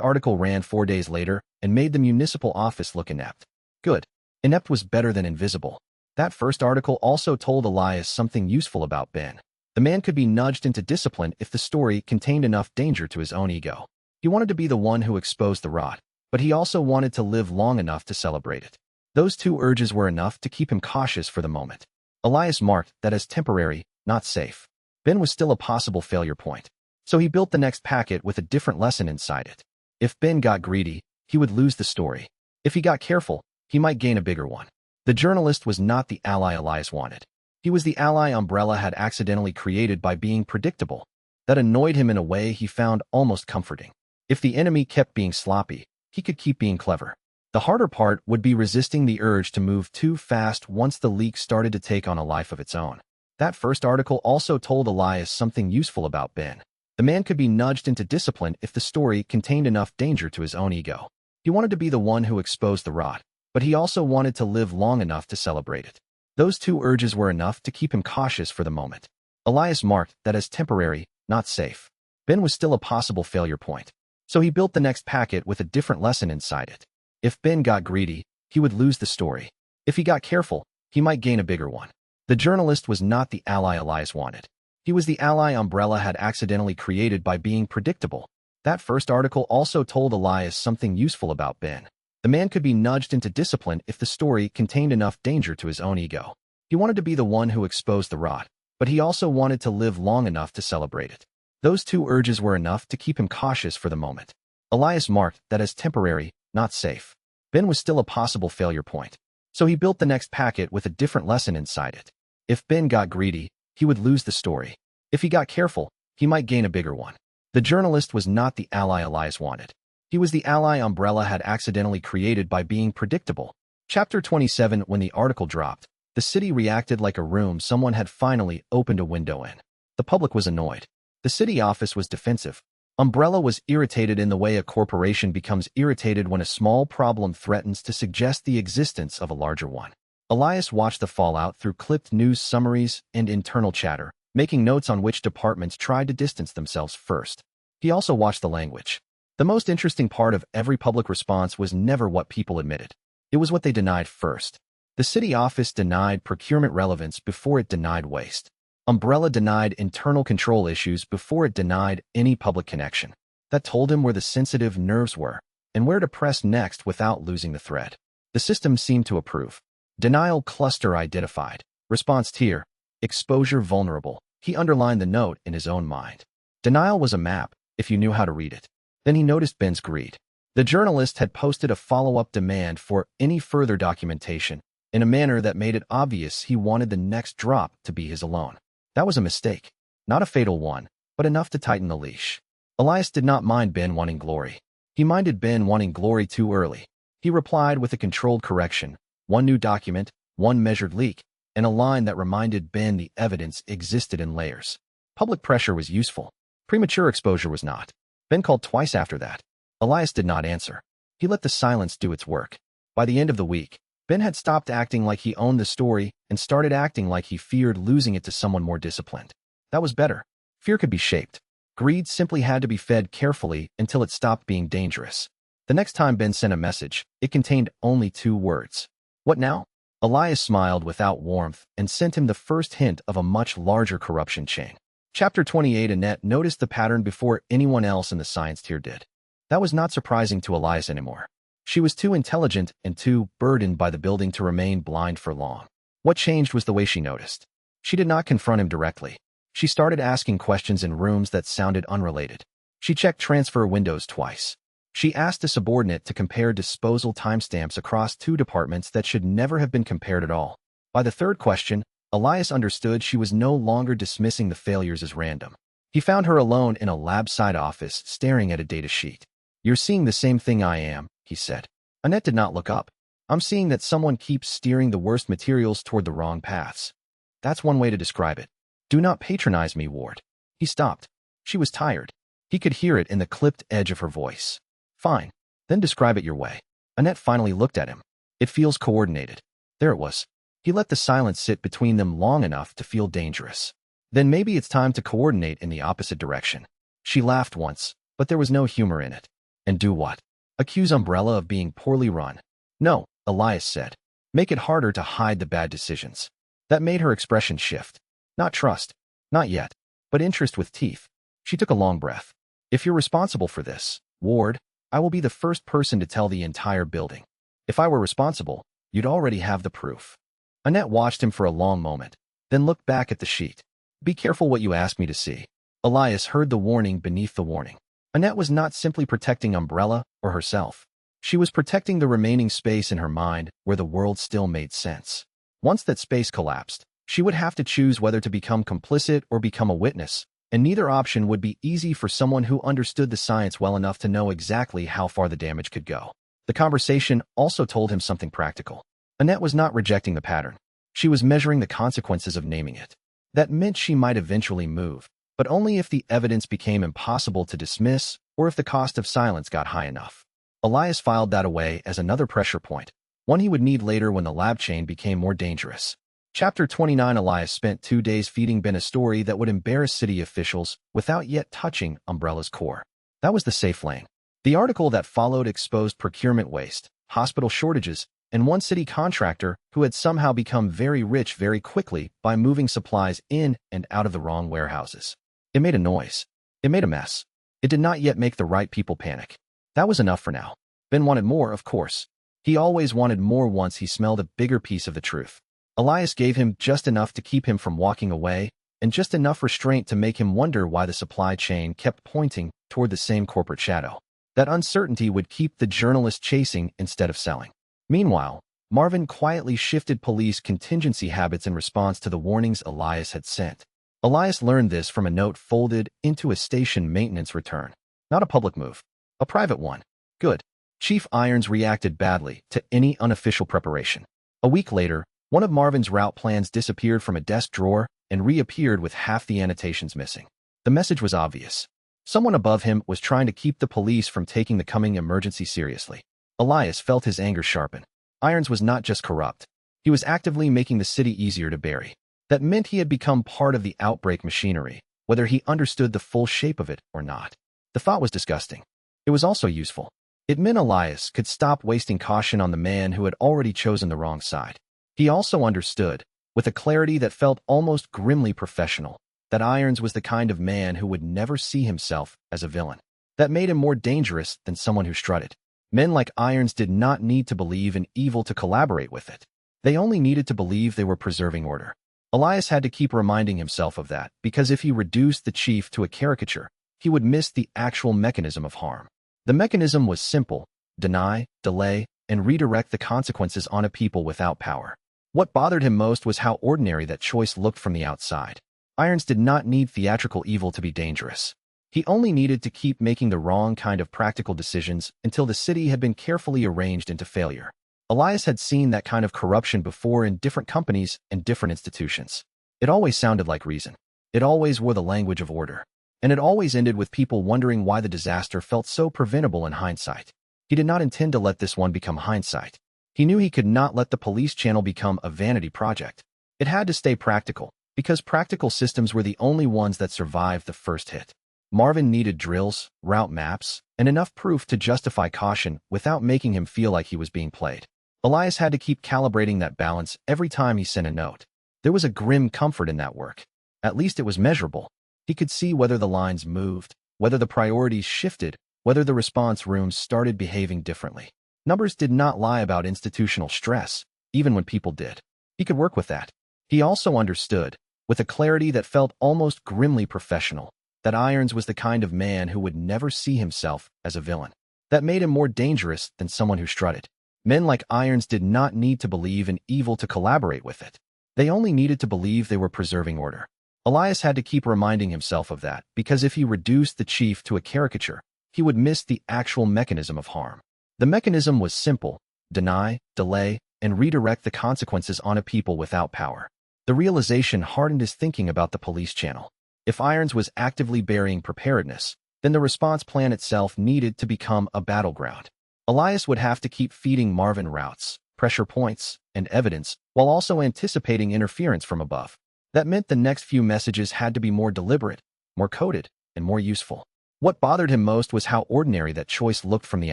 article ran 4 days later and made the municipal office look inept. Good. Inept was better than invisible. That first article also told Elias something useful about Ben. The man could be nudged into discipline if the story contained enough danger to his own ego. He wanted to be the one who exposed the rot, but he also wanted to live long enough to celebrate it. Those 2 urges were enough to keep him cautious for the moment. Elias marked that as temporary, not safe. Ben was still a possible failure point. So he built the next packet with a different lesson inside it. If Ben got greedy, he would lose the story. If he got careful, he might gain a bigger one. The journalist was not the ally Elias wanted. He was the ally Umbrella had accidentally created by being predictable. That annoyed him in a way he found almost comforting. If the enemy kept being sloppy, he could keep being clever. The harder part would be resisting the urge to move too fast once the leak started to take on a life of its own. That first article also told Elias something useful about Ben. The man could be nudged into discipline if the story contained enough danger to his own ego. He wanted to be the one who exposed the rot, but he also wanted to live long enough to celebrate it. Those 2 urges were enough to keep him cautious for the moment. Elias marked that as temporary, not safe. Ben was still a possible failure point. So he built the next packet with a different lesson inside it. If Ben got greedy, he would lose the story. If he got careful, he might gain a bigger one. The journalist was not the ally Elias wanted. He was the ally Umbrella had accidentally created by being predictable. That first article also told Elias something useful about Ben. The man could be nudged into discipline if the story contained enough danger to his own ego. He wanted to be the one who exposed the rot, but he also wanted to live long enough to celebrate it. Those 2 urges were enough to keep him cautious for the moment. Elias marked that as temporary, not safe. Ben was still a possible failure point. So he built the next packet with a different lesson inside it. If Ben got greedy, he would lose the story. If he got careful, he might gain a bigger one. The journalist was not the ally Elias wanted. He was the ally Umbrella had accidentally created by being predictable. Chapter 27. When the article dropped, the city reacted like a room someone had finally opened a window in. The public was annoyed. The city office was defensive. Umbrella was irritated in the way a corporation becomes irritated when a small problem threatens to suggest the existence of a larger one. Elias watched the fallout through clipped news summaries and internal chatter, making notes on which departments tried to distance themselves first. He also watched the language. The most interesting part of every public response was never what people admitted. It was what they denied first. The city office denied procurement relevance before it denied waste. Umbrella denied internal control issues before it denied any public connection. That told him where the sensitive nerves were and where to press next without losing the thread. The system seemed to approve. Denial cluster identified. Response tier. Exposure vulnerable. He underlined the note in his own mind. Denial was a map, if you knew how to read it. Then he noticed Ben's greed. The journalist had posted a follow-up demand for any further documentation in a manner that made it obvious he wanted the next drop to be his alone. That was a mistake. Not a fatal one, but enough to tighten the leash. Elias did not mind Ben wanting glory. He minded Ben wanting glory too early. He replied with a controlled correction, one new document, one measured leak, and a line that reminded Ben the evidence existed in layers. Public pressure was useful. Premature exposure was not. Ben called twice after that. Elias did not answer. He let the silence do its work. By the end of the week, Ben had stopped acting like he owned the story and started acting like he feared losing it to someone more disciplined. That was better. Fear could be shaped. Greed simply had to be fed carefully until it stopped being dangerous. The next time Ben sent a message, it contained only 2 words. What now? Elias smiled without warmth and sent him the first hint of a much larger corruption chain. Chapter 28. Annette noticed the pattern before anyone else in the science tier did. That was not surprising to Elias anymore. She was too intelligent and too burdened by the building to remain blind for long. What changed was the way she noticed. She did not confront him directly. She started asking questions in rooms that sounded unrelated. She checked transfer windows twice. She asked a subordinate to compare disposal timestamps across 2 departments that should never have been compared at all. By the 3rd question, Elias understood she was no longer dismissing the failures as random. He found her alone in a lab-side office, staring at a data sheet. "You're seeing the same thing I am," he said. Annette did not look up. "I'm seeing that someone keeps steering the worst materials toward the wrong paths. That's one way to describe it. Do not patronize me, Ward." He stopped. She was tired. He could hear it in the clipped edge of her voice. "Fine. Then describe it your way." Annette finally looked at him. "It feels coordinated." There it was. He let the silence sit between them long enough to feel dangerous. "Then maybe it's time to coordinate in the opposite direction." She laughed once, but there was no humor in it. "And do what? Accuse Umbrella of being poorly run?" "No," Elias said. "Make it harder to hide the bad decisions." That made her expression shift. Not trust. Not yet. But interest with teeth. She took a long breath. "If you're responsible for this, Ward, I will be the first person to tell the entire building. If I were responsible, you'd already have the proof." Annette watched him for a long moment, then looked back at the sheet. "Be careful what you ask me to see." Elias heard the warning beneath the warning. Annette was not simply protecting Umbrella or herself. She was protecting the remaining space in her mind where the world still made sense. Once that space collapsed, she would have to choose whether to become complicit or become a witness, and neither option would be easy for someone who understood the science well enough to know exactly how far the damage could go. The conversation also told him something practical. Annette was not rejecting the pattern. She was measuring the consequences of naming it. That meant she might eventually move, but only if the evidence became impossible to dismiss or if the cost of silence got high enough. Elias filed that away as another pressure point, one he would need later when the lab chain became more dangerous. Chapter 29. Elias spent 2 days feeding Ben a story that would embarrass city officials without yet touching Umbrella's core. That was the safe lane. The article that followed exposed procurement waste, hospital shortages, and one city contractor who had somehow become very rich very quickly by moving supplies in and out of the wrong warehouses. It made a noise. It made a mess. It did not yet make the right people panic. That was enough for now. Ben wanted more, of course. He always wanted more once he smelled a bigger piece of the truth. Elias gave him just enough to keep him from walking away, and just enough restraint to make him wonder why the supply chain kept pointing toward the same corporate shadow. That uncertainty would keep the journalist chasing instead of selling. Meanwhile, Marvin quietly shifted police contingency habits in response to the warnings Elias had sent. Elias learned this from a note folded into a station maintenance return. Not a public move. A private one. Good. Chief Irons reacted badly to any unofficial preparation. A week later, one of Marvin's route plans disappeared from a desk drawer and reappeared with half the annotations missing. The message was obvious. Someone above him was trying to keep the police from taking the coming emergency seriously. Elias felt his anger sharpen. Irons was not just corrupt. He was actively making the city easier to bury. That meant he had become part of the Outbreak machinery, whether he understood the full shape of it or not. The thought was disgusting. It was also useful. It meant Elias could stop wasting caution on the man who had already chosen the wrong side. He also understood, with a clarity that felt almost grimly professional, that Irons was the kind of man who would never see himself as a villain. That made him more dangerous than someone who strutted. Men like Irons did not need to believe in evil to collaborate with it. They only needed to believe they were preserving order. Elias had to keep reminding himself of that, because if he reduced the chief to a caricature, he would miss the actual mechanism of harm. The mechanism was simple: deny, delay, and redirect the consequences on a people without power. What bothered him most was how ordinary that choice looked from the outside. Irons did not need theatrical evil to be dangerous. He only needed to keep making the wrong kind of practical decisions until the city had been carefully arranged into failure. Elias had seen that kind of corruption before in different companies and different institutions. It always sounded like reason. It always wore the language of order. And it always ended with people wondering why the disaster felt so preventable in hindsight. He did not intend to let this one become hindsight. He knew he could not let the police channel become a vanity project. It had to stay practical, because practical systems were the only ones that survived the first hit. Marvin needed drills, route maps, and enough proof to justify caution without making him feel like he was being played. Elias had to keep calibrating that balance every time he sent a note. There was a grim comfort in that work. At least it was measurable. He could see whether the lines moved, whether the priorities shifted, whether the response rooms started behaving differently. Numbers did not lie about institutional stress, even when people did. He could work with that. He also understood, with a clarity that felt almost grimly professional, that Irons was the kind of man who would never see himself as a villain. That made him more dangerous than someone who strutted. Men like Irons did not need to believe in evil to collaborate with it. They only needed to believe they were preserving order. Elias had to keep reminding himself of that, because if he reduced the chief to a caricature, he would miss the actual mechanism of harm. The mechanism was simple: deny, delay, and redirect the consequences on a people without power. The realization hardened his thinking about the police channel. If Irons was actively burying preparedness, then the response plan itself needed to become a battleground. Elias would have to keep feeding Marvin routes, pressure points, and evidence, while also anticipating interference from above. That meant the next few messages had to be more deliberate, more coded, and more useful. What bothered him most was how ordinary that choice looked from the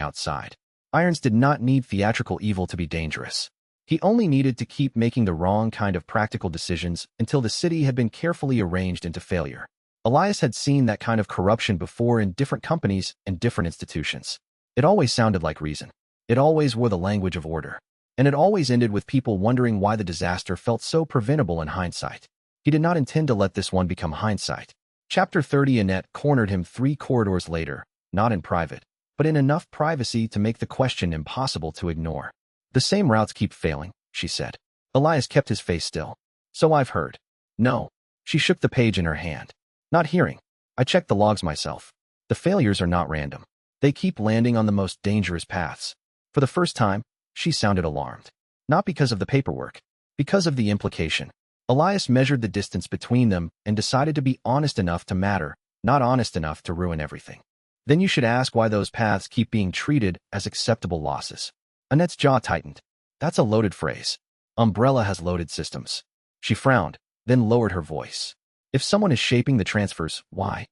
outside. Irons did not need theatrical evil to be dangerous. He only needed to keep making the wrong kind of practical decisions until the city had been carefully arranged into failure. Elias had seen that kind of corruption before in different companies and different institutions. It always sounded like reason. It always wore the language of order. And it always ended with people wondering why the disaster felt so preventable in hindsight. He did not intend to let this one become hindsight. Chapter 30. Annette cornered him 3 corridors later, not in private, but in enough privacy to make the question impossible to ignore. "The same routes keep failing," she said. Elias kept his face still. "So I've heard." "No." She shook the page in her hand. "Not hearing. I checked the logs myself. The failures are not random. They keep landing on the most dangerous paths." For the first time, she sounded alarmed. Not because of the paperwork, because of the implication. Elias measured the distance between them and decided to be honest enough to matter, not honest enough to ruin everything. "Then you should ask why those paths keep being treated as acceptable losses." Annette's jaw tightened. "That's a loaded phrase. Umbrella has loaded systems." She frowned, then lowered her voice. "If someone is shaping the transfers, why?"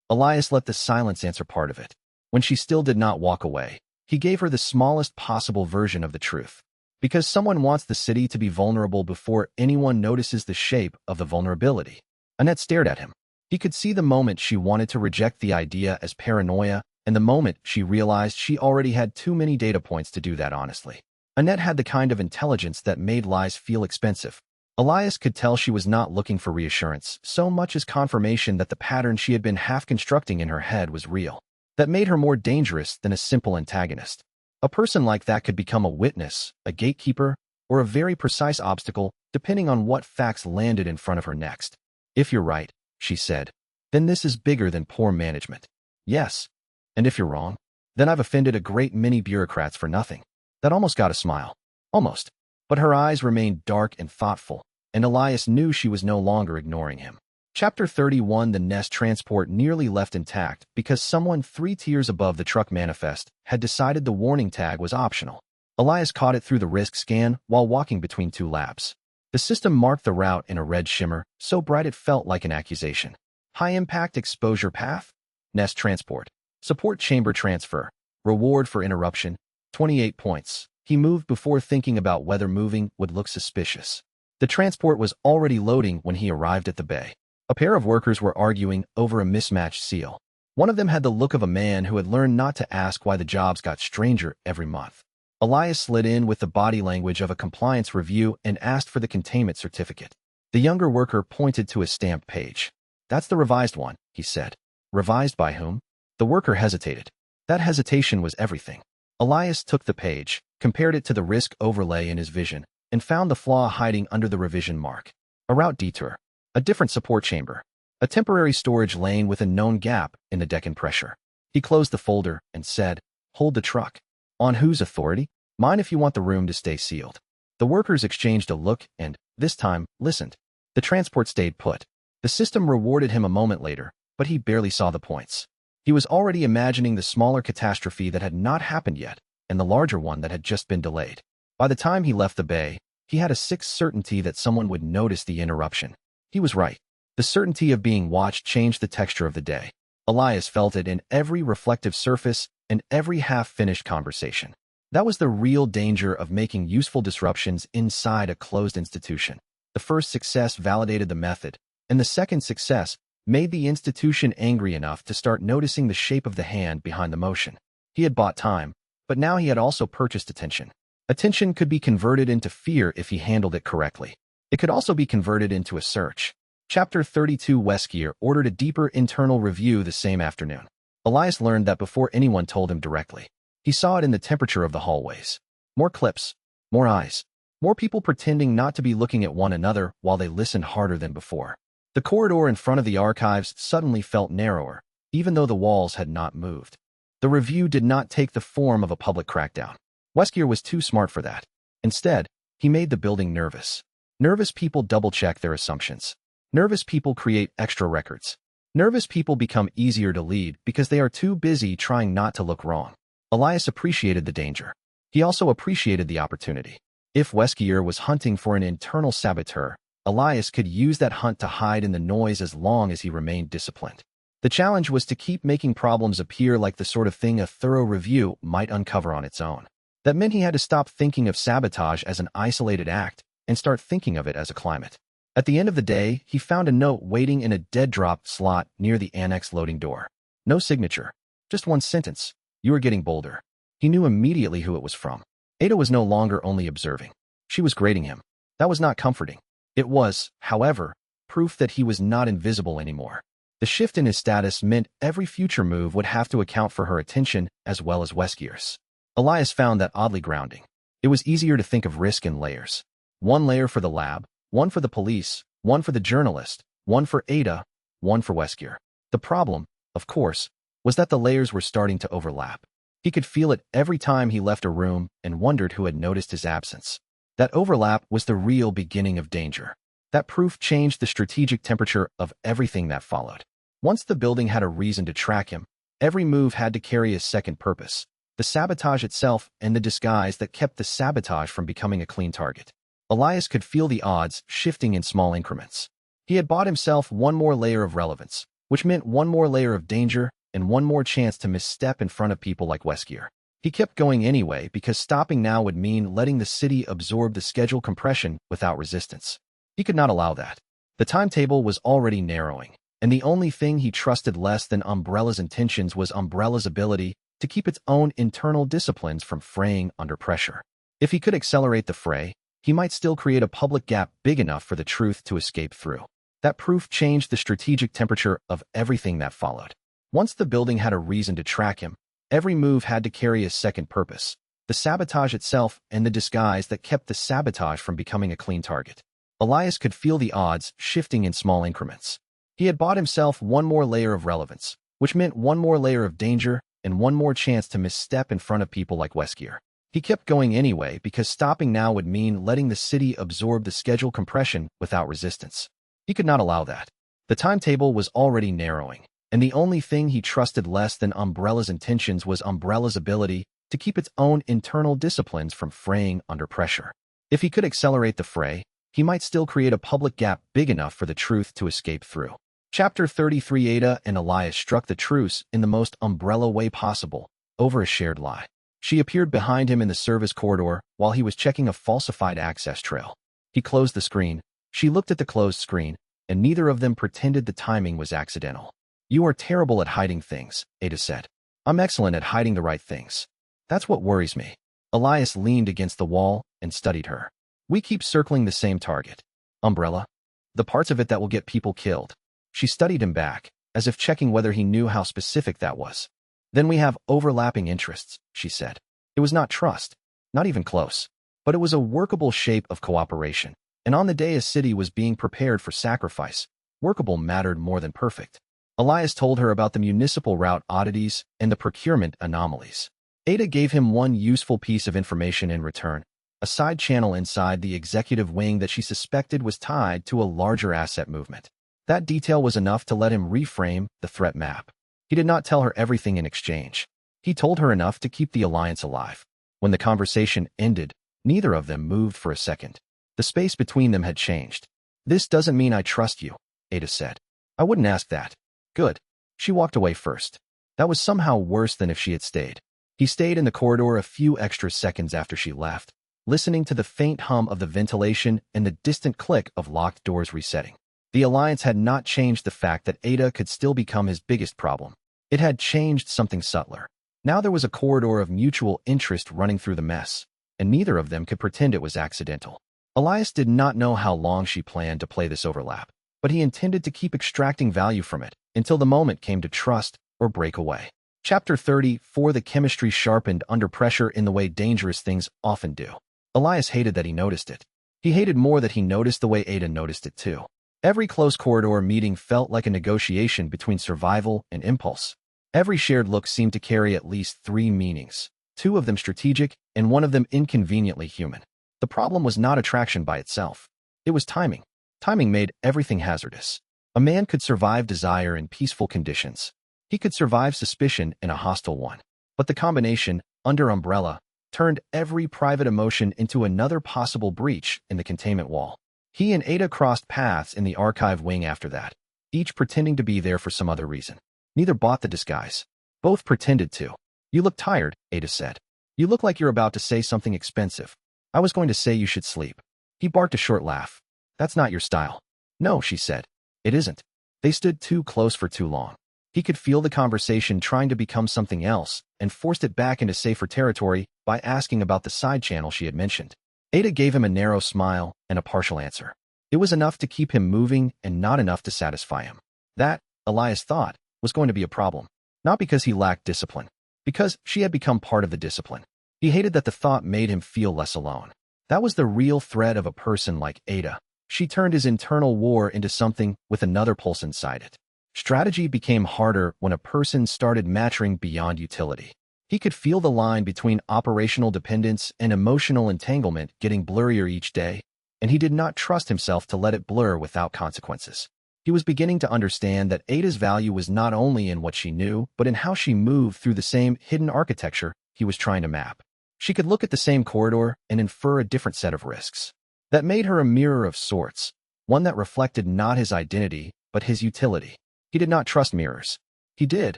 Elias let the silence answer part of it. When she still did not walk away, he gave her the smallest possible version of the truth. Because someone wants the city to be vulnerable before anyone notices the shape of the vulnerability. Annette stared at him. He could see the moment she wanted to reject the idea as paranoia, and the moment she realized she already had too many data points to do that honestly. Annette had the kind of intelligence that made lies feel expensive. Elias could tell she was not looking for reassurance so much as confirmation that the pattern she had been half-constructing in her head was real. That made her more dangerous than a simple antagonist. A person like that could become a witness, a gatekeeper, or a very precise obstacle, depending on what facts landed in front of her next. "If you're right," she said, "then this is bigger than poor management." "Yes. And if you're wrong, then I've offended a great many bureaucrats for nothing." That almost got a smile. Almost. But her eyes remained dark and thoughtful, and Elias knew she was no longer ignoring him. Chapter 31. The Nest transport nearly left intact because someone 3 tiers above the truck manifest had decided the warning tag was optional. Elias caught it through the risk scan while walking between 2 labs. The system marked the route in a red shimmer, so bright it felt like an accusation. High-impact exposure path? Nest transport. Support chamber transfer. Reward for interruption. 28 points. He moved before thinking about whether moving would look suspicious. The transport was already loading when he arrived at the bay. A pair of workers were arguing over a mismatched seal. One of them had the look of a man who had learned not to ask why the jobs got stranger every month. Elias slid in with the body language of a compliance review and asked for the containment certificate. The younger worker pointed to a stamped page. "That's the revised one," he said. "Revised by whom?" The worker hesitated. That hesitation was everything. Elias took the page, compared it to the risk overlay in his vision, and found the flaw hiding under the revision mark. A route detour. A different support chamber. A temporary storage lane with a known gap in the deck and pressure. He closed the folder and said, "Hold the truck." "On whose authority?" "Mine if you want the room to stay sealed." The workers exchanged a look and, this time, listened. The transport stayed put. The system rewarded him a moment later, but he barely saw the points. He was already imagining the smaller catastrophe that had not happened yet, and the larger one that had just been delayed. By the time he left the bay, he had a sixth certainty that someone would notice the interruption. He was right. The certainty of being watched changed the texture of the day. Elias felt it in every reflective surface and every half-finished conversation. That was the real danger of making useful disruptions inside a closed institution. The first success validated the method, and the second success made the institution angry enough to start noticing the shape of the hand behind the motion. He had bought time, but now he had also purchased attention. Attention could be converted into fear if he handled it correctly. It could also be converted into a search. Chapter 32. Weskier ordered a deeper internal review the same afternoon. Elias learned that before anyone told him directly. He saw it in the temperature of the hallways. More clips, more eyes, more people pretending not to be looking at one another while they listened harder than before. The corridor in front of the archives suddenly felt narrower, even though the walls had not moved. The review did not take the form of a public crackdown. Weskier was too smart for that. Instead, he made the building nervous. Nervous people double-check their assumptions. Nervous people create extra records. Nervous people become easier to lead because they are too busy trying not to look wrong. Elias appreciated the danger. He also appreciated the opportunity. If Weskier was hunting for an internal saboteur, Elias could use that hunt to hide in the noise as long as he remained disciplined. The challenge was to keep making problems appear like the sort of thing a thorough review might uncover on its own. That meant he had to stop thinking of sabotage as an isolated act and start thinking of it as a climate. At the end of the day, he found a note waiting in a dead-drop slot near the annex loading door. No signature. Just one sentence. "You are getting bolder." He knew immediately who it was from. Ada was no longer only observing. She was grading him. That was not comforting. It was, however, proof that he was not invisible anymore. The shift in his status meant every future move would have to account for her attention as well as Weskier's. Elias found that oddly grounding. It was easier to think of risk in layers. One layer for the lab, one for the police, one for the journalist, one for Ada, one for Weskier. The problem, of course, was that the layers were starting to overlap. He could feel it every time he left a room and wondered who had noticed his absence. That overlap was the real beginning of danger. That proof changed the strategic temperature of everything that followed. Once the building had a reason to track him, every move had to carry a second purpose: the sabotage itself and the disguise that kept the sabotage from becoming a clean target. Elias could feel the odds shifting in small increments. He had bought himself one more layer of relevance, which meant one more layer of danger and one more chance to misstep in front of people like Weskier. He kept going anyway because stopping now would mean letting the city absorb the schedule compression without resistance. He could not allow that. The timetable was already narrowing, and the only thing he trusted less than Umbrella's intentions was Umbrella's ability to keep its own internal disciplines from fraying under pressure. If he could accelerate the fray, he might still create a public gap big enough for the truth to escape through. That proof changed the strategic temperature of everything that followed. Once the building had a reason to track him, every move had to carry a second purpose: the sabotage itself and the disguise that kept the sabotage from becoming a clean target. Elias could feel the odds shifting in small increments. He had bought himself one more layer of relevance, which meant one more layer of danger and one more chance to misstep in front of people like Weskier. He kept going anyway because stopping now would mean letting the city absorb the schedule compression without resistance. He could not allow that. The timetable was already narrowing, and the only thing he trusted less than Umbrella's intentions was Umbrella's ability to keep its own internal disciplines from fraying under pressure. If he could accelerate the fray, he might still create a public gap big enough for the truth to escape through. Chapter 33. Ada and Elias struck the truce in the most Umbrella way possible, over a shared lie. She appeared behind him in the service corridor while he was checking a falsified access trail. He closed the screen, she looked at the closed screen, and neither of them pretended the timing was accidental. "You are terrible at hiding things," Ada said. "I'm excellent at hiding the right things. That's what worries me." Elias leaned against the wall and studied her. "We keep circling the same target. Umbrella. The parts of it that will get people killed." She studied him back, as if checking whether he knew how specific that was. "Then we have overlapping interests," she said. It was not trust, not even close, but it was a workable shape of cooperation, and on the day a city was being prepared for sacrifice, workable mattered more than perfect. Elias told her about the municipal route oddities and the procurement anomalies. Ada gave him one useful piece of information in return, a side channel inside the executive wing that she suspected was tied to a larger asset movement. That detail was enough to let him reframe the threat map. He did not tell her everything in exchange. He told her enough to keep the alliance alive. When the conversation ended, neither of them moved for a second. The space between them had changed. "This doesn't mean I trust you," Ada said. "I wouldn't ask that." "Good." She walked away first. That was somehow worse than if she had stayed. He stayed in the corridor a few extra seconds after she left, listening to the faint hum of the ventilation and the distant click of locked doors resetting. The alliance had not changed the fact that Ada could still become his biggest problem. It had changed something subtler. Now there was a corridor of mutual interest running through the mess, and neither of them could pretend it was accidental. Elias did not know how long she planned to play this overlap, but he intended to keep extracting value from it until the moment came to trust or break away. Chapter 34. The chemistry sharpened under pressure in the way dangerous things often do. Elias hated that he noticed it. He hated more that he noticed the way Ada noticed it too. Every close corridor meeting felt like a negotiation between survival and impulse. Every shared look seemed to carry at least 3 meanings, 2 of them strategic and 1 of them inconveniently human. The problem was not attraction by itself. It was timing. Timing made everything hazardous. A man could survive desire in peaceful conditions. He could survive suspicion in a hostile one. But the combination, under Umbrella, turned every private emotion into another possible breach in the containment wall. He and Ada crossed paths in the archive wing after that, each pretending to be there for some other reason. Neither bought the disguise. Both pretended to. "You look tired," Ada said. "You look like you're about to say something expensive." "I was going to say you should sleep." He barked a short laugh. "That's not your style." "No," she said. "It isn't." They stood too close for too long. He could feel the conversation trying to become something else and forced it back into safer territory by asking about the side channel she had mentioned. Ada gave him a narrow smile and a partial answer. It was enough to keep him moving and not enough to satisfy him. That, Elias thought, was going to be a problem. Not because he lacked discipline, because she had become part of the discipline. He hated that the thought made him feel less alone. That was the real threat of a person like Ada. She turned his internal war into something with another pulse inside it. Strategy became harder when a person started maturing beyond utility. He could feel the line between operational dependence and emotional entanglement getting blurrier each day, and he did not trust himself to let it blur without consequences. He was beginning to understand that Ada's value was not only in what she knew, but in how she moved through the same hidden architecture he was trying to map. She could look at the same corridor and infer a different set of risks. That made her a mirror of sorts, one that reflected not his identity, but his utility. He did not trust mirrors. He did,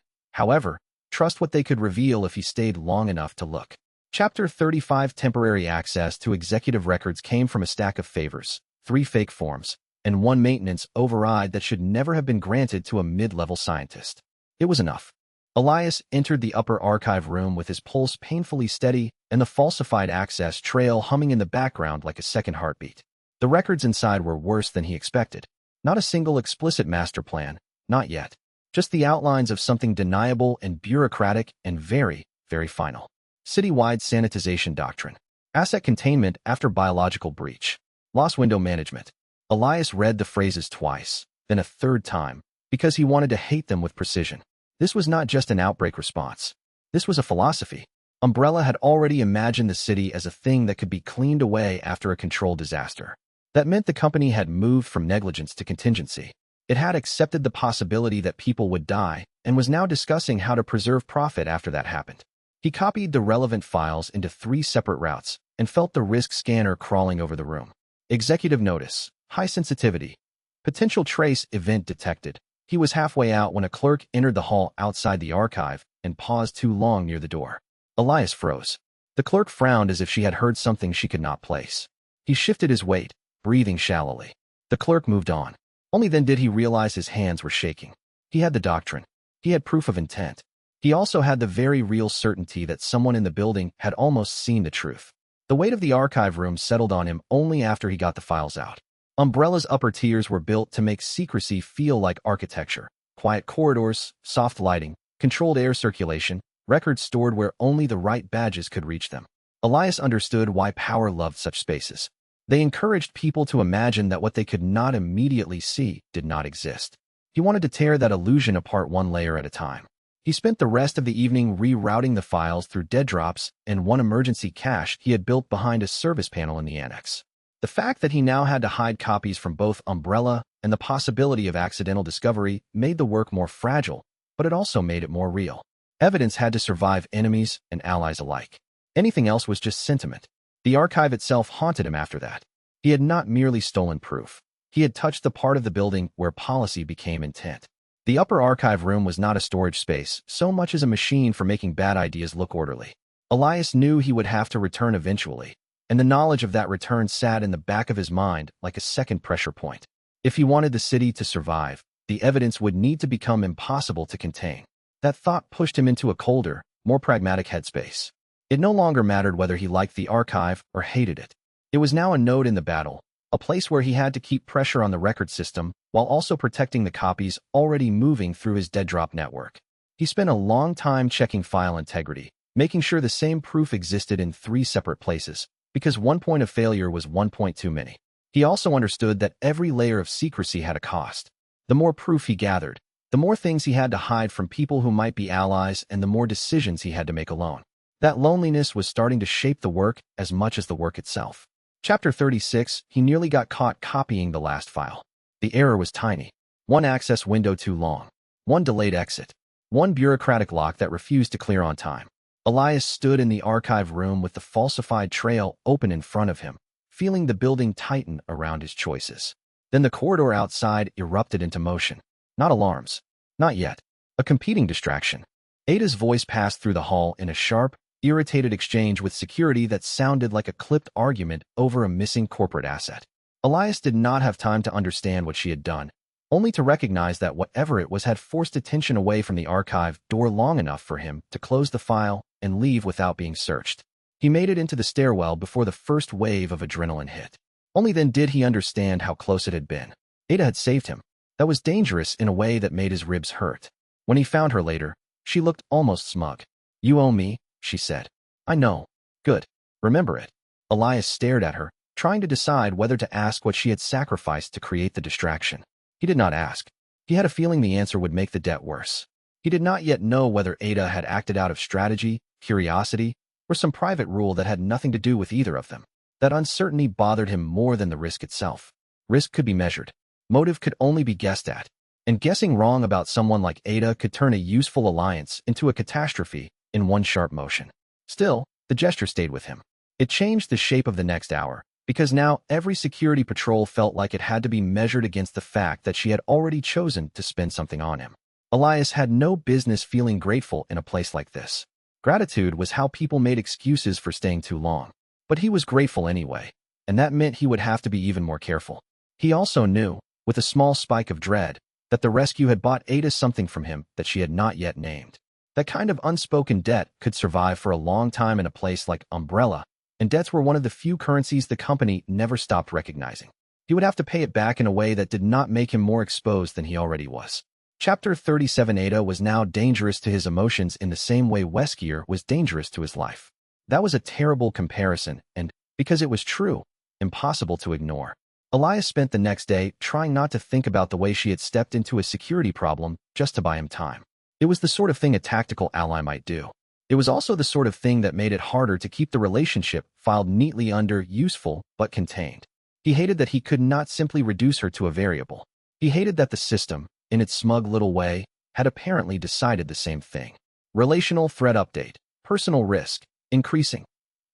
however, trust what they could reveal if he stayed long enough to look. Chapter 35. Temporary access to executive records came from a stack of favors, 3 fake forms, and 1 maintenance override that should never have been granted to a mid-level scientist. It was enough. Elias entered the upper archive room with his pulse painfully steady and the falsified access trail humming in the background like a second heartbeat. The records inside were worse than he expected. Not a single explicit master plan, not yet. Just the outlines of something deniable and bureaucratic and very, very final. Citywide sanitization doctrine. Asset containment after biological breach. Loss window management. Elias read the phrases twice, then a third time, because he wanted to hate them with precision. This was not just an outbreak response. This was a philosophy. Umbrella had already imagined the city as a thing that could be cleaned away after a controlled disaster. That meant the company had moved from negligence to contingency. It had accepted the possibility that people would die and was now discussing how to preserve profit after that happened. He copied the relevant files into 3 separate routes and felt the risk scanner crawling over the room. Executive notice. High sensitivity. Potential trace event detected. He was halfway out when a clerk entered the hall outside the archive and paused too long near the door. Elias froze. The clerk frowned as if she had heard something she could not place. He shifted his weight, breathing shallowly. The clerk moved on. Only then did he realize his hands were shaking. He had the doctrine. He had proof of intent. He also had the very real certainty that someone in the building had almost seen the truth. The weight of the archive room settled on him only after he got the files out. Umbrella's upper tiers were built to make secrecy feel like architecture. Quiet corridors, soft lighting, controlled air circulation, records stored where only the right badges could reach them. Elias understood why power loved such spaces. They encouraged people to imagine that what they could not immediately see did not exist. He wanted to tear that illusion apart one layer at a time. He spent the rest of the evening rerouting the files through dead drops and one emergency cache he had built behind a service panel in the annex. The fact that he now had to hide copies from both Umbrella and the possibility of accidental discovery made the work more fragile, but it also made it more real. Evidence had to survive enemies and allies alike. Anything else was just sentiment. The archive itself haunted him after that. He had not merely stolen proof. He had touched the part of the building where policy became intent. The upper archive room was not a storage space so much as a machine for making bad ideas look orderly. Elias knew he would have to return eventually, and the knowledge of that return sat in the back of his mind like a second pressure point. If he wanted the city to survive, the evidence would need to become impossible to contain. That thought pushed him into a colder, more pragmatic headspace. It no longer mattered whether he liked the archive or hated it. It was now a node in the battle, a place where he had to keep pressure on the record system while also protecting the copies already moving through his dead drop network. He spent a long time checking file integrity, making sure the same proof existed in 3 separate places, because one point of failure was one point too many. He also understood that every layer of secrecy had a cost. The more proof he gathered, the more things he had to hide from people who might be allies and the more decisions he had to make alone. That loneliness was starting to shape the work as much as the work itself. Chapter 36, he nearly got caught copying the last file. The error was tiny. One access window too long. One delayed exit. One bureaucratic lock that refused to clear on time. Elias stood in the archive room with the falsified trail open in front of him, feeling the building tighten around his choices. Then the corridor outside erupted into motion. Not alarms. Not yet. A competing distraction. Ada's voice passed through the hall in a sharp, irritated exchange with security that sounded like a clipped argument over a missing corporate asset. Elias did not have time to understand what she had done, only to recognize that whatever it was had forced attention away from the archive door long enough for him to close the file and leave without being searched. He made it into the stairwell before the first wave of adrenaline hit. Only then did he understand how close it had been. Ada had saved him. That was dangerous in a way that made his ribs hurt. When he found her later, she looked almost smug. "You owe me," she said. "I know. Good. Remember it." Elias stared at her, trying to decide whether to ask what she had sacrificed to create the distraction. He did not ask. He had a feeling the answer would make the debt worse. He did not yet know whether Ada had acted out of strategy, curiosity, or some private rule that had nothing to do with either of them. That uncertainty bothered him more than the risk itself. Risk could be measured. Motive could only be guessed at. And guessing wrong about someone like Ada could turn a useful alliance into a catastrophe in one sharp motion. Still, the gesture stayed with him. It changed the shape of the next hour, because now every security patrol felt like it had to be measured against the fact that she had already chosen to spend something on him. Elias had no business feeling grateful in a place like this. Gratitude was how people made excuses for staying too long. But he was grateful anyway, and that meant he would have to be even more careful. He also knew, with a small spike of dread, that the rescue had bought Ada something from him that she had not yet named. That kind of unspoken debt could survive for a long time in a place like Umbrella, and debts were one of the few currencies the company never stopped recognizing. He would have to pay it back in a way that did not make him more exposed than he already was. Chapter 37. Ada was now dangerous to his emotions in the same way Weskier was dangerous to his life. That was a terrible comparison and, because it was true, impossible to ignore. Elias spent the next day trying not to think about the way she had stepped into a security problem just to buy him time. It was the sort of thing a tactical ally might do. It was also the sort of thing that made it harder to keep the relationship filed neatly under useful but contained. He hated that he could not simply reduce her to a variable. He hated that the system, in its smug little way, had apparently decided the same thing. Relational threat update. Personal risk. Increasing.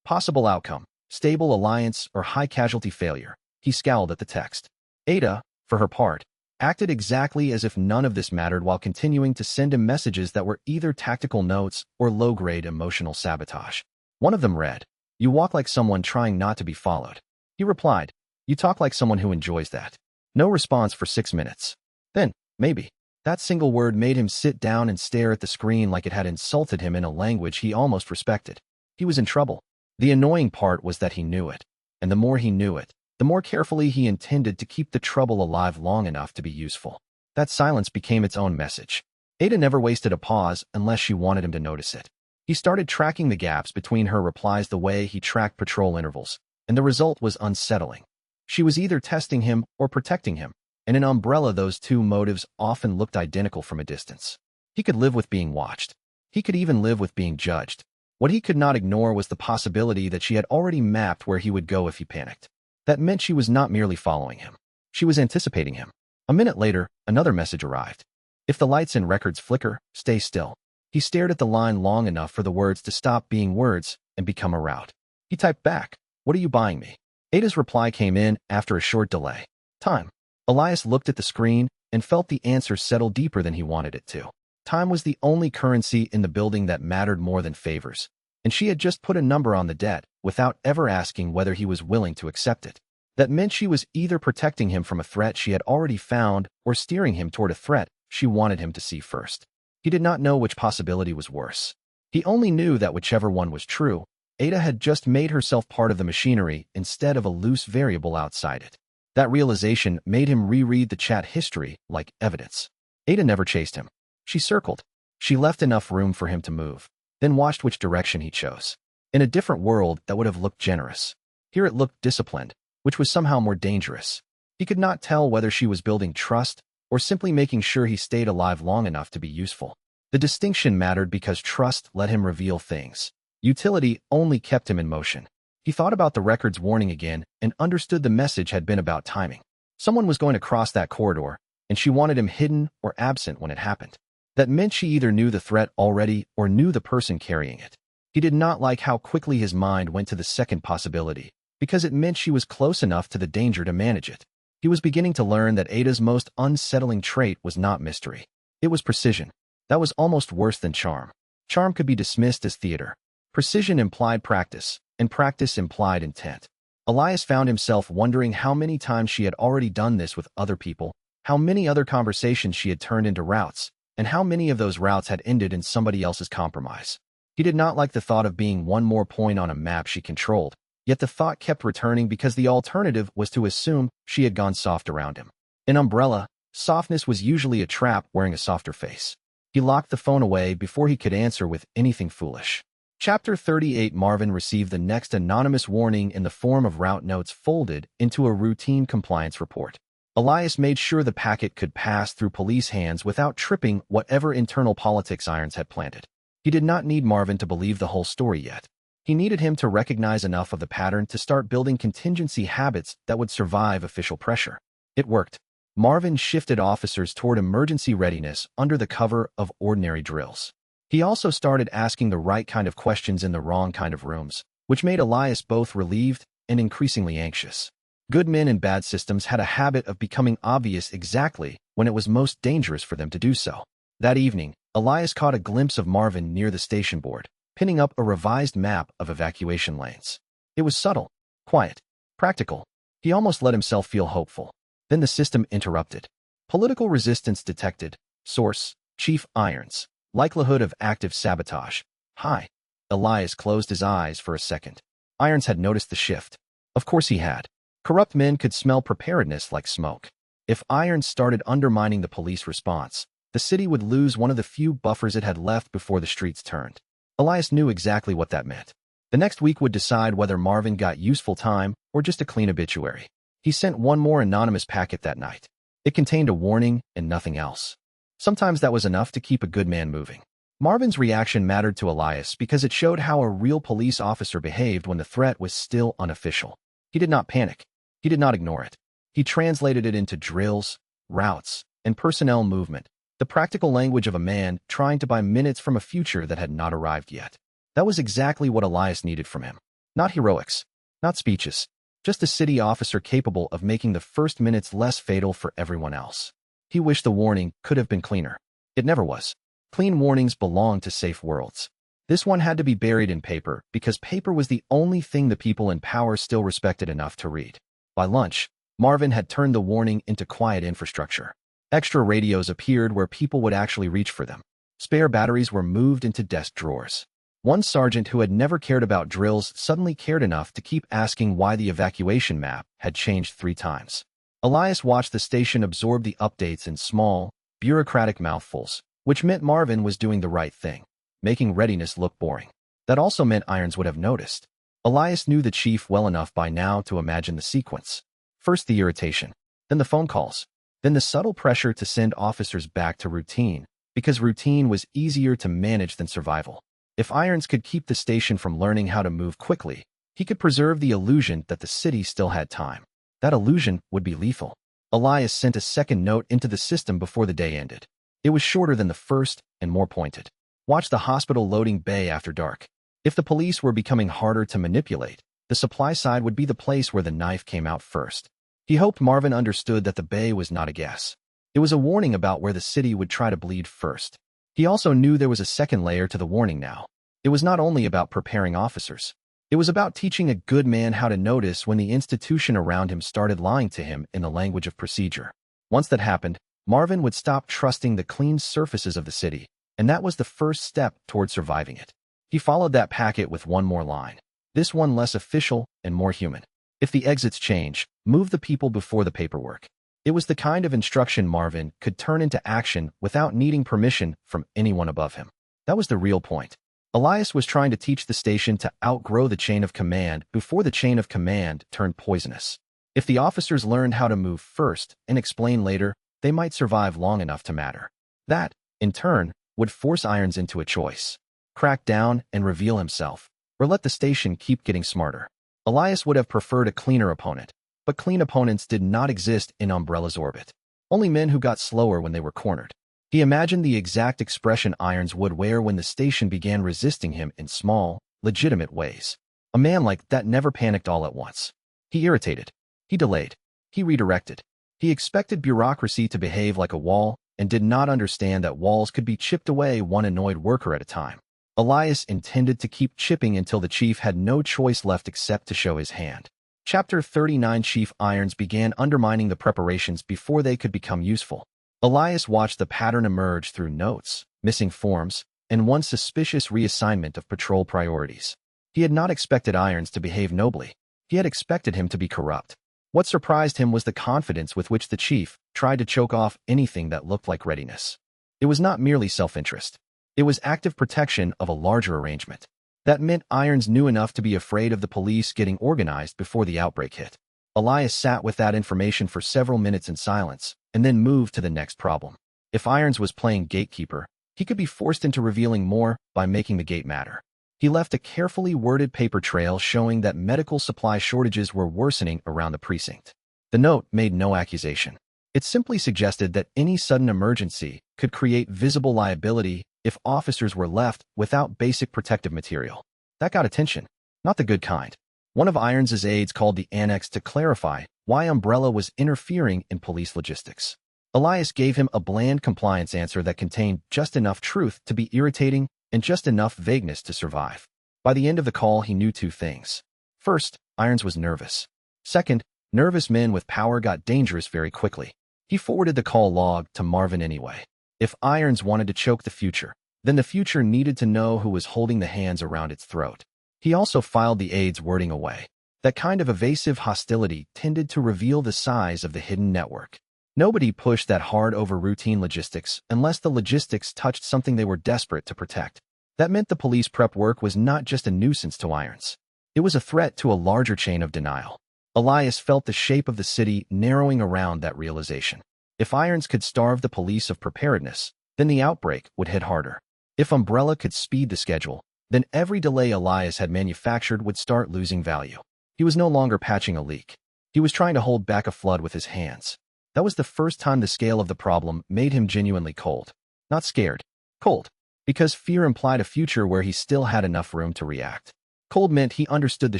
Possible outcome. Stable alliance or high casualty failure. He scowled at the text. Ada, for her part, acted exactly as if none of this mattered while continuing to send him messages that were either tactical notes or low-grade emotional sabotage. One of them read, "You walk like someone trying not to be followed." He replied, "You talk like someone who enjoys that." No response for 6 minutes. Then, maybe. That single word made him sit down and stare at the screen like it had insulted him in a language he almost respected. He was in trouble. The annoying part was that he knew it. And the more he knew it, the more carefully he intended to keep the trouble alive long enough to be useful. That silence became its own message. Ada never wasted a pause unless she wanted him to notice it. He started tracking the gaps between her replies the way he tracked patrol intervals, and the result was unsettling. She was either testing him or protecting him, and in Umbrella those two motives often looked identical from a distance. He could live with being watched. He could even live with being judged. What he could not ignore was the possibility that she had already mapped where he would go if he panicked. That meant she was not merely following him. She was anticipating him. A minute later, another message arrived. "If the lights and records flicker, stay still." He stared at the line long enough for the words to stop being words and become a route. He typed back, "What are you buying me?" Ada's reply came in after a short delay. "Time." Elias looked at the screen and felt the answer settle deeper than he wanted it to. Time was the only currency in the building that mattered more than favors, and she had just put a number on the debt without ever asking whether he was willing to accept it. That meant she was either protecting him from a threat she had already found or steering him toward a threat she wanted him to see first. He did not know which possibility was worse. He only knew that whichever one was true, Ada had just made herself part of the machinery instead of a loose variable outside it. That realization made him reread the chat history like evidence. Ada never chased him. She circled. She left enough room for him to move, then watched which direction he chose. In a different world, that would have looked generous. Here it looked disciplined, which was somehow more dangerous. He could not tell whether she was building trust or simply making sure he stayed alive long enough to be useful. The distinction mattered because trust let him reveal things. Utility only kept him in motion. He thought about the record's warning again and understood the message had been about timing. Someone was going to cross that corridor, and she wanted him hidden or absent when it happened. That meant she either knew the threat already or knew the person carrying it. He did not like how quickly his mind went to the second possibility, because it meant she was close enough to the danger to manage it. He was beginning to learn that Ada's most unsettling trait was not mystery. It was precision. That was almost worse than charm. Charm could be dismissed as theater. Precision implied practice, and practice implied intent. Elias found himself wondering how many times she had already done this with other people, how many other conversations she had turned into routes, and how many of those routes had ended in somebody else's compromise. He did not like the thought of being one more point on a map she controlled, yet the thought kept returning because the alternative was to assume she had gone soft around him. In Umbrella, softness was usually a trap wearing a softer face. He locked the phone away before he could answer with anything foolish. Chapter 38. Marvin received the next anonymous warning in the form of route notes folded into a routine compliance report. Elias made sure the packet could pass through police hands without tripping whatever internal politics Irons had planted. He did not need Marvin to believe the whole story yet. He needed him to recognize enough of the pattern to start building contingency habits that would survive official pressure. It worked. Marvin shifted officers toward emergency readiness under the cover of ordinary drills. He also started asking the right kind of questions in the wrong kind of rooms, which made Elias both relieved and increasingly anxious. Good men in bad systems had a habit of becoming obvious exactly when it was most dangerous for them to do so. That evening, Elias caught a glimpse of Marvin near the station board, pinning up a revised map of evacuation lanes. It was subtle, quiet, practical. He almost let himself feel hopeful. Then the system interrupted. Political resistance detected. Source, Chief Irons. Likelihood of active sabotage. High. Elias closed his eyes for a second. Irons had noticed the shift. Of course he had. Corrupt men could smell preparedness like smoke. If Irons started undermining the police response, the city would lose one of the few buffers it had left before the streets turned. Elias knew exactly what that meant. The next week would decide whether Marvin got useful time or just a clean obituary. He sent one more anonymous packet that night. It contained a warning and nothing else. Sometimes that was enough to keep a good man moving. Marvin's reaction mattered to Elias because it showed how a real police officer behaved when the threat was still unofficial. He did not panic. He did not ignore it. He translated it into drills, routes, and personnel movement, the practical language of a man trying to buy minutes from a future that had not arrived yet. That was exactly what Elias needed from him. Not heroics, not speeches, just a city officer capable of making the first minutes less fatal for everyone else. He wished the warning could have been cleaner. It never was. Clean warnings belong to safe worlds. This one had to be buried in paper because paper was the only thing the people in power still respected enough to read. By lunch, Marvin had turned the warning into quiet infrastructure. Extra radios appeared where people would actually reach for them. Spare batteries were moved into desk drawers. One sergeant who had never cared about drills suddenly cared enough to keep asking why the evacuation map had changed 3 times. Elias watched the station absorb the updates in small, bureaucratic mouthfuls, which meant Marvin was doing the right thing, making readiness look boring. That also meant Irons would have noticed. Elias knew the chief well enough by now to imagine the sequence. First the irritation, then the phone calls, then the subtle pressure to send officers back to routine, because routine was easier to manage than survival. If Irons could keep the station from learning how to move quickly, he could preserve the illusion that the city still had time. That illusion would be lethal. Elias sent a second note into the system before the day ended. It was shorter than the first and more pointed. Watch the hospital loading bay after dark. If the police were becoming harder to manipulate, the supply side would be the place where the knife came out first. He hoped Marvin understood that the bay was not a guess. It was a warning about where the city would try to bleed first. He also knew there was a second layer to the warning now. It was not only about preparing officers. It was about teaching a good man how to notice when the institution around him started lying to him in the language of procedure. Once that happened, Marvin would stop trusting the clean surfaces of the city, and that was the first step toward surviving it. He followed that packet with one more line. This one less official and more human. If the exits change, move the people before the paperwork. It was the kind of instruction Marvin could turn into action without needing permission from anyone above him. That was the real point. Elias was trying to teach the station to outgrow the chain of command before the chain of command turned poisonous. If the officers learned how to move first and explain later, they might survive long enough to matter. That, in turn, would force Irons into a choice. Crack down and reveal himself, or let the station keep getting smarter. Elias would have preferred a cleaner opponent, but clean opponents did not exist in Umbrella's orbit. Only men who got slower when they were cornered. He imagined the exact expression Irons would wear when the station began resisting him in small, legitimate ways. A man like that never panicked all at once. He irritated. He delayed. He redirected. He expected bureaucracy to behave like a wall and did not understand that walls could be chipped away one annoyed worker at a time. Elias intended to keep chipping until the chief had no choice left except to show his hand. Chapter 39 Chief Irons began undermining the preparations before they could become useful. Elias watched the pattern emerge through notes, missing forms, and one suspicious reassignment of patrol priorities. He had not expected Irons to behave nobly. He had expected him to be corrupt. What surprised him was the confidence with which the chief tried to choke off anything that looked like readiness. It was not merely self-interest. It was active protection of a larger arrangement. That meant Irons knew enough to be afraid of the police getting organized before the outbreak hit. Elias sat with that information for several minutes in silence, and then moved to the next problem. If Irons was playing gatekeeper, he could be forced into revealing more by making the gate matter. He left a carefully worded paper trail showing that medical supply shortages were worsening around the precinct. The note made no accusation. It simply suggested that any sudden emergency could create visible liability if officers were left without basic protective material. That got attention, not the good kind. One of Irons's aides called the annex to clarify why Umbrella was interfering in police logistics. Elias gave him a bland compliance answer that contained just enough truth to be irritating and just enough vagueness to survive. By the end of the call, he knew 2 things. First, Irons was nervous. Second, nervous men with power got dangerous very quickly. He forwarded the call log to Marvin anyway. If Irons wanted to choke the future, then the future needed to know who was holding the hands around its throat. He also filed the aide's wording away. That kind of evasive hostility tended to reveal the size of the hidden network. Nobody pushed that hard over routine logistics unless the logistics touched something they were desperate to protect. That meant the police prep work was not just a nuisance to Irons. It was a threat to a larger chain of denial. Elias felt the shape of the city narrowing around that realization. If Irons could starve the police of preparedness, then the outbreak would hit harder. If Umbrella could speed the schedule, then every delay Elias had manufactured would start losing value. He was no longer patching a leak. He was trying to hold back a flood with his hands. That was the first time the scale of the problem made him genuinely cold. Not scared. Cold. Because fear implied a future where he still had enough room to react. Cold meant he understood the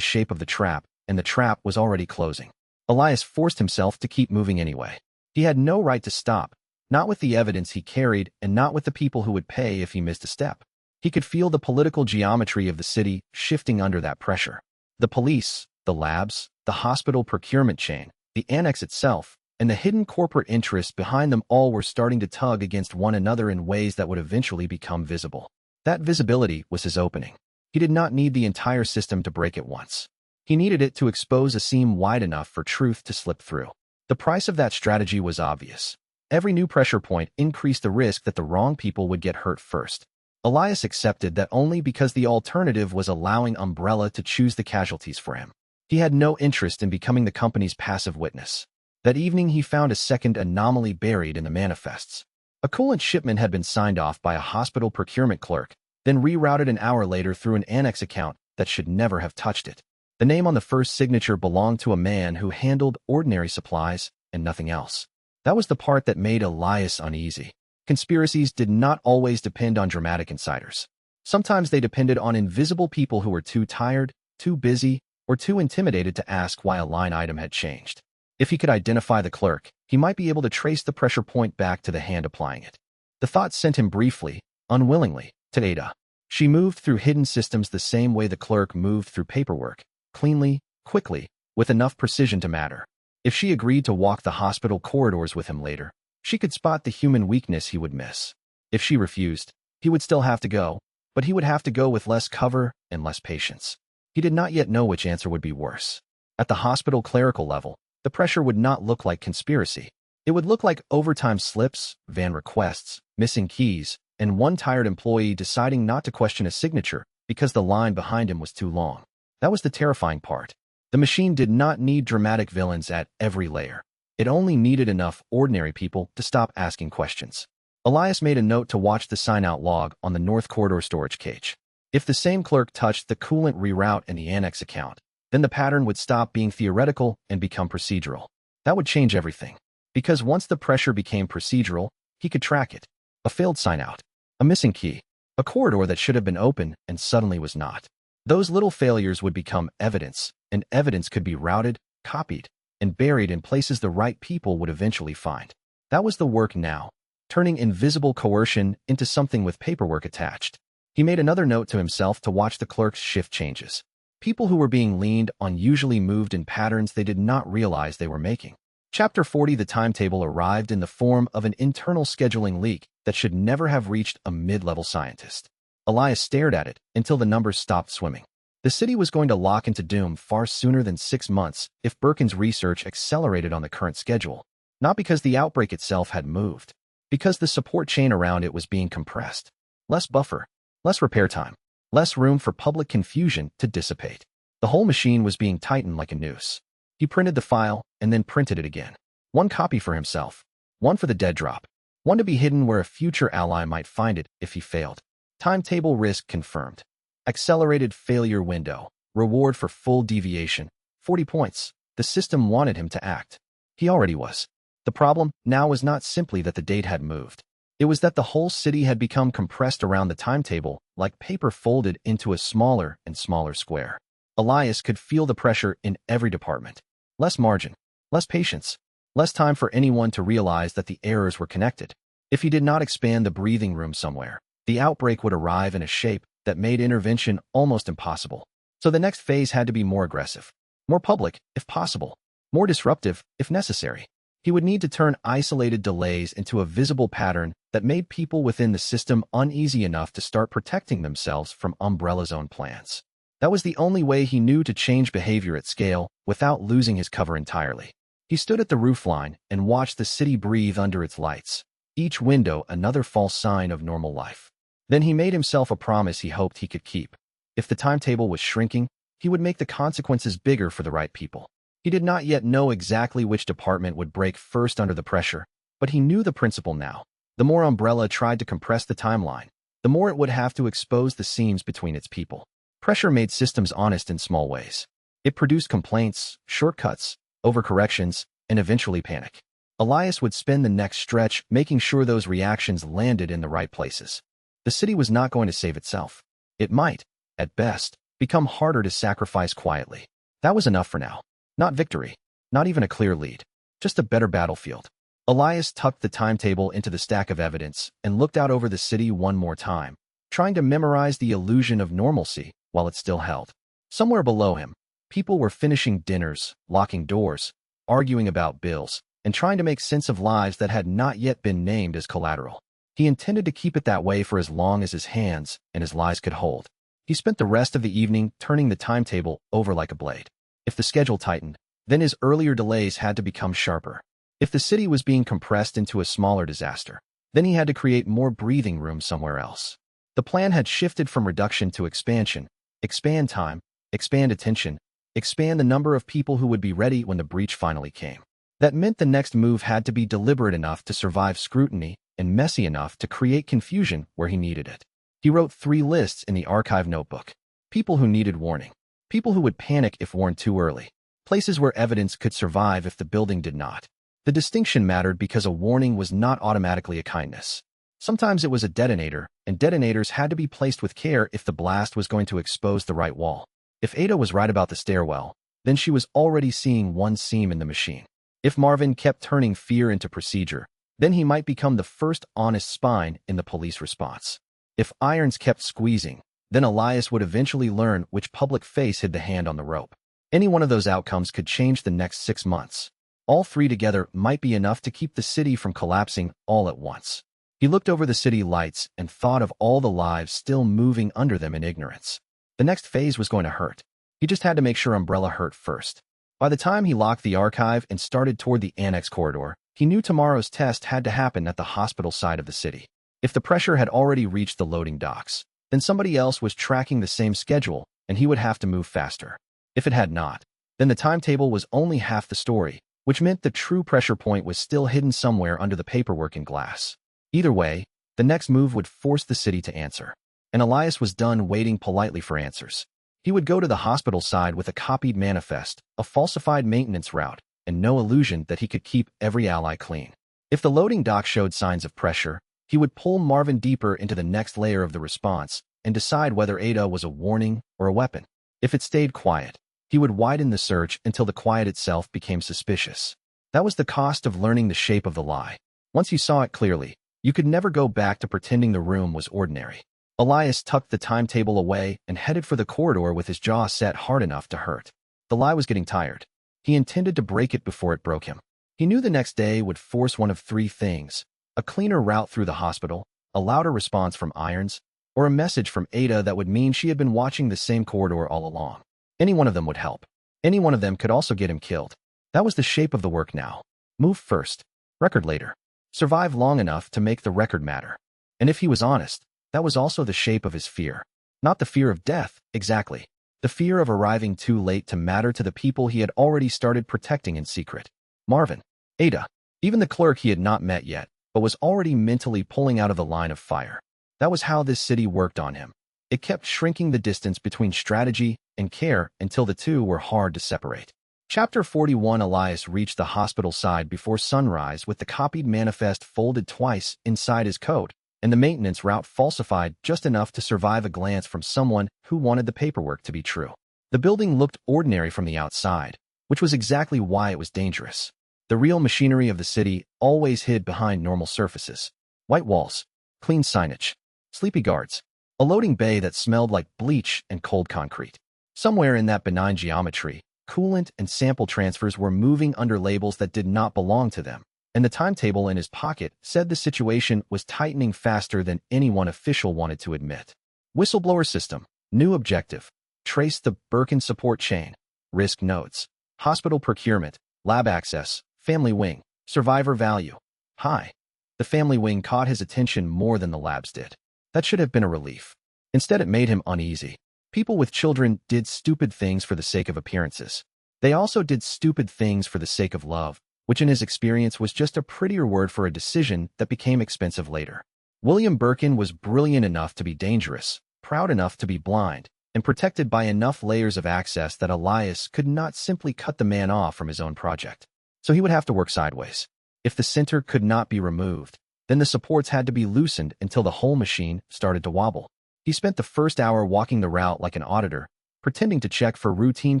shape of the trap, and the trap was already closing. Elias forced himself to keep moving anyway. He had no right to stop, not with the evidence he carried and not with the people who would pay if he missed a step. He could feel the political geometry of the city shifting under that pressure. The police, the labs, the hospital procurement chain, the annex itself, and the hidden corporate interests behind them all were starting to tug against one another in ways that would eventually become visible. That visibility was his opening. He did not need the entire system to break at once. He needed it to expose a seam wide enough for truth to slip through. The price of that strategy was obvious. Every new pressure point increased the risk that the wrong people would get hurt first. Elias accepted that only because the alternative was allowing Umbrella to choose the casualties for him. He had no interest in becoming the company's passive witness. That evening he found a second anomaly buried in the manifests. A coolant shipment had been signed off by a hospital procurement clerk, then rerouted an hour later through an annex account that should never have touched it. The name on the first signature belonged to a man who handled ordinary supplies and nothing else. That was the part that made Elias uneasy. Conspiracies did not always depend on dramatic insiders. Sometimes they depended on invisible people who were too tired, too busy, or too intimidated to ask why a line item had changed. If he could identify the clerk, he might be able to trace the pressure point back to the hand applying it. The thought sent him briefly, unwillingly, to Ada. She moved through hidden systems the same way the clerk moved through paperwork, cleanly, quickly, with enough precision to matter. If she agreed to walk the hospital corridors with him later, she could spot the human weakness he would miss. If she refused, he would still have to go, but he would have to go with less cover and less patience. He did not yet know which answer would be worse. At the hospital clerical level, the pressure would not look like conspiracy. It would look like overtime slips, van requests, missing keys, and one tired employee deciding not to question a signature because the line behind him was too long. That was the terrifying part. The machine did not need dramatic villains at every layer. It only needed enough ordinary people to stop asking questions. Elias made a note to watch the sign-out log on the North Corridor storage cage. If the same clerk touched the coolant reroute in the annex account, then the pattern would stop being theoretical and become procedural. That would change everything. Because once the pressure became procedural, he could track it. A failed sign-out, a missing key, a corridor that should have been open and suddenly was not. Those little failures would become evidence, and evidence could be routed, copied, and buried in places the right people would eventually find. That was the work now, turning invisible coercion into something with paperwork attached. He made another note to himself to watch the clerk's shift changes. People who were being leaned on usually moved in patterns they did not realize they were making. Chapter 40. The timetable arrived in the form of an internal scheduling leak that should never have reached a mid-level scientist. Elias stared at it until the numbers stopped swimming. The city was going to lock into doom far sooner than 6 months if Birkin's research accelerated on the current schedule. Not because the outbreak itself had moved, because the support chain around it was being compressed. Less buffer, less repair time, less room for public confusion to dissipate. The whole machine was being tightened like a noose. He printed the file and then printed it again. One copy for himself, one for the dead drop, one to be hidden where a future ally might find it if he failed. Timetable risk confirmed. Accelerated failure window. Reward for full deviation. 40 points. The system wanted him to act. He already was. The problem now was not simply that the date had moved. It was that the whole city had become compressed around the timetable, like paper folded into a smaller and smaller square. Elias could feel the pressure in every department. Less margin, less patience, less time for anyone to realize that the errors were connected. If he did not expand the breathing room somewhere, the outbreak would arrive in a shape that made intervention almost impossible. So the next phase had to be more aggressive, more public, if possible, more disruptive, if necessary. He would need to turn isolated delays into a visible pattern that made people within the system uneasy enough to start protecting themselves from Umbrella's own plans. That was the only way he knew to change behavior at scale without losing his cover entirely. He stood at the roofline and watched the city breathe under its lights, each window another false sign of normal life. Then he made himself a promise he hoped he could keep. If the timetable was shrinking, he would make the consequences bigger for the right people. He did not yet know exactly which department would break first under the pressure, but he knew the principle now. The more Umbrella tried to compress the timeline, the more it would have to expose the seams between its people. Pressure made systems honest in small ways. It produced complaints, shortcuts, overcorrections, and eventually panic. Elias would spend the next stretch making sure those reactions landed in the right places. The city was not going to save itself. It might, at best, become harder to sacrifice quietly. That was enough for now. Not victory. Not even a clear lead. Just a better battlefield. Elias tucked the timetable into the stack of evidence and looked out over the city one more time, trying to memorize the illusion of normalcy while it still held. Somewhere below him, people were finishing dinners, locking doors, arguing about bills, and trying to make sense of lives that had not yet been named as collateral. He intended to keep it that way for as long as his hands and his lies could hold. He spent the rest of the evening turning the timetable over like a blade. If the schedule tightened, then his earlier delays had to become sharper. If the city was being compressed into a smaller disaster, then he had to create more breathing room somewhere else. The plan had shifted from reduction to expansion. Expand time, expand attention, expand the number of people who would be ready when the breach finally came. That meant the next move had to be deliberate enough to survive scrutiny and messy enough to create confusion where he needed it. He wrote 3 lists in the archive notebook. People who needed warning. People who would panic if warned too early. Places where evidence could survive if the building did not. The distinction mattered because a warning was not automatically a kindness. Sometimes it was a detonator, and detonators had to be placed with care if the blast was going to expose the right wall. If Ada was right about the stairwell, then she was already seeing one seam in the machine. If Marvin kept turning fear into procedure, then he might become the first honest spine in the police response. If irons kept squeezing, then Elias would eventually learn which public face hid the hand on the rope. Any one of those outcomes could change the next 6 months. All 3 together might be enough to keep the city from collapsing all at once. He looked over the city lights and thought of all the lives still moving under them in ignorance. The next phase was going to hurt. He just had to make sure Umbrella hurt first. By the time he locked the archive and started toward the annex corridor, he knew tomorrow's test had to happen at the hospital side of the city. If the pressure had already reached the loading docks, then somebody else was tracking the same schedule, and he would have to move faster. If it had not, then the timetable was only half the story, which meant the true pressure point was still hidden somewhere under the paperwork and glass. Either way, the next move would force the city to answer. And Elias was done waiting politely for answers. He would go to the hospital side with a copied manifest, a falsified maintenance route, and no illusion that he could keep every ally clean. If the loading dock showed signs of pressure, he would pull Marvin deeper into the next layer of the response and decide whether Ada was a warning or a weapon. If it stayed quiet, he would widen the search until the quiet itself became suspicious. That was the cost of learning the shape of the lie. Once you saw it clearly, you could never go back to pretending the room was ordinary. Elias tucked the timetable away and headed for the corridor with his jaw set hard enough to hurt. The lie was getting tired. He intended to break it before it broke him. He knew the next day would force one of 3 things: a cleaner route through the hospital, a louder response from Irons, or a message from Ada that would mean she had been watching the same corridor all along. Any one of them would help. Any one of them could also get him killed. That was the shape of the work now. Move first, record later. Survive long enough to make the record matter. And if he was honest, that was also the shape of his fear. Not the fear of death, exactly. The fear of arriving too late to matter to the people he had already started protecting in secret. Marvin, Ada, even the clerk he had not met yet, but was already mentally pulling out of the line of fire. That was how this city worked on him. It kept shrinking the distance between strategy and care until the two were hard to separate. Chapter 41. Elias reached the hospital side before sunrise with the copied manifest folded twice inside his coat, and the maintenance route falsified just enough to survive a glance from someone who wanted the paperwork to be true. The building looked ordinary from the outside, which was exactly why it was dangerous. The real machinery of the city always hid behind normal surfaces. White walls, clean signage, sleepy guards, a loading bay that smelled like bleach and cold concrete. Somewhere in that benign geometry, coolant and sample transfers were moving under labels that did not belong to them, and the timetable in his pocket said the situation was tightening faster than any one official wanted to admit. Whistleblower System, new objective, trace the Birkin support chain, risk nodes, hospital procurement, lab access, family wing, survivor value, high. The family wing caught his attention more than the labs did. That should have been a relief. Instead, it made him uneasy. People with children did stupid things for the sake of appearances. They also did stupid things for the sake of love, which in his experience was just a prettier word for a decision that became expensive later. William Birkin was brilliant enough to be dangerous, proud enough to be blind, and protected by enough layers of access that Elias could not simply cut the man off from his own project. So he would have to work sideways. If the center could not be removed, then the supports had to be loosened until the whole machine started to wobble. He spent the first hour walking the route like an auditor, pretending to check for routine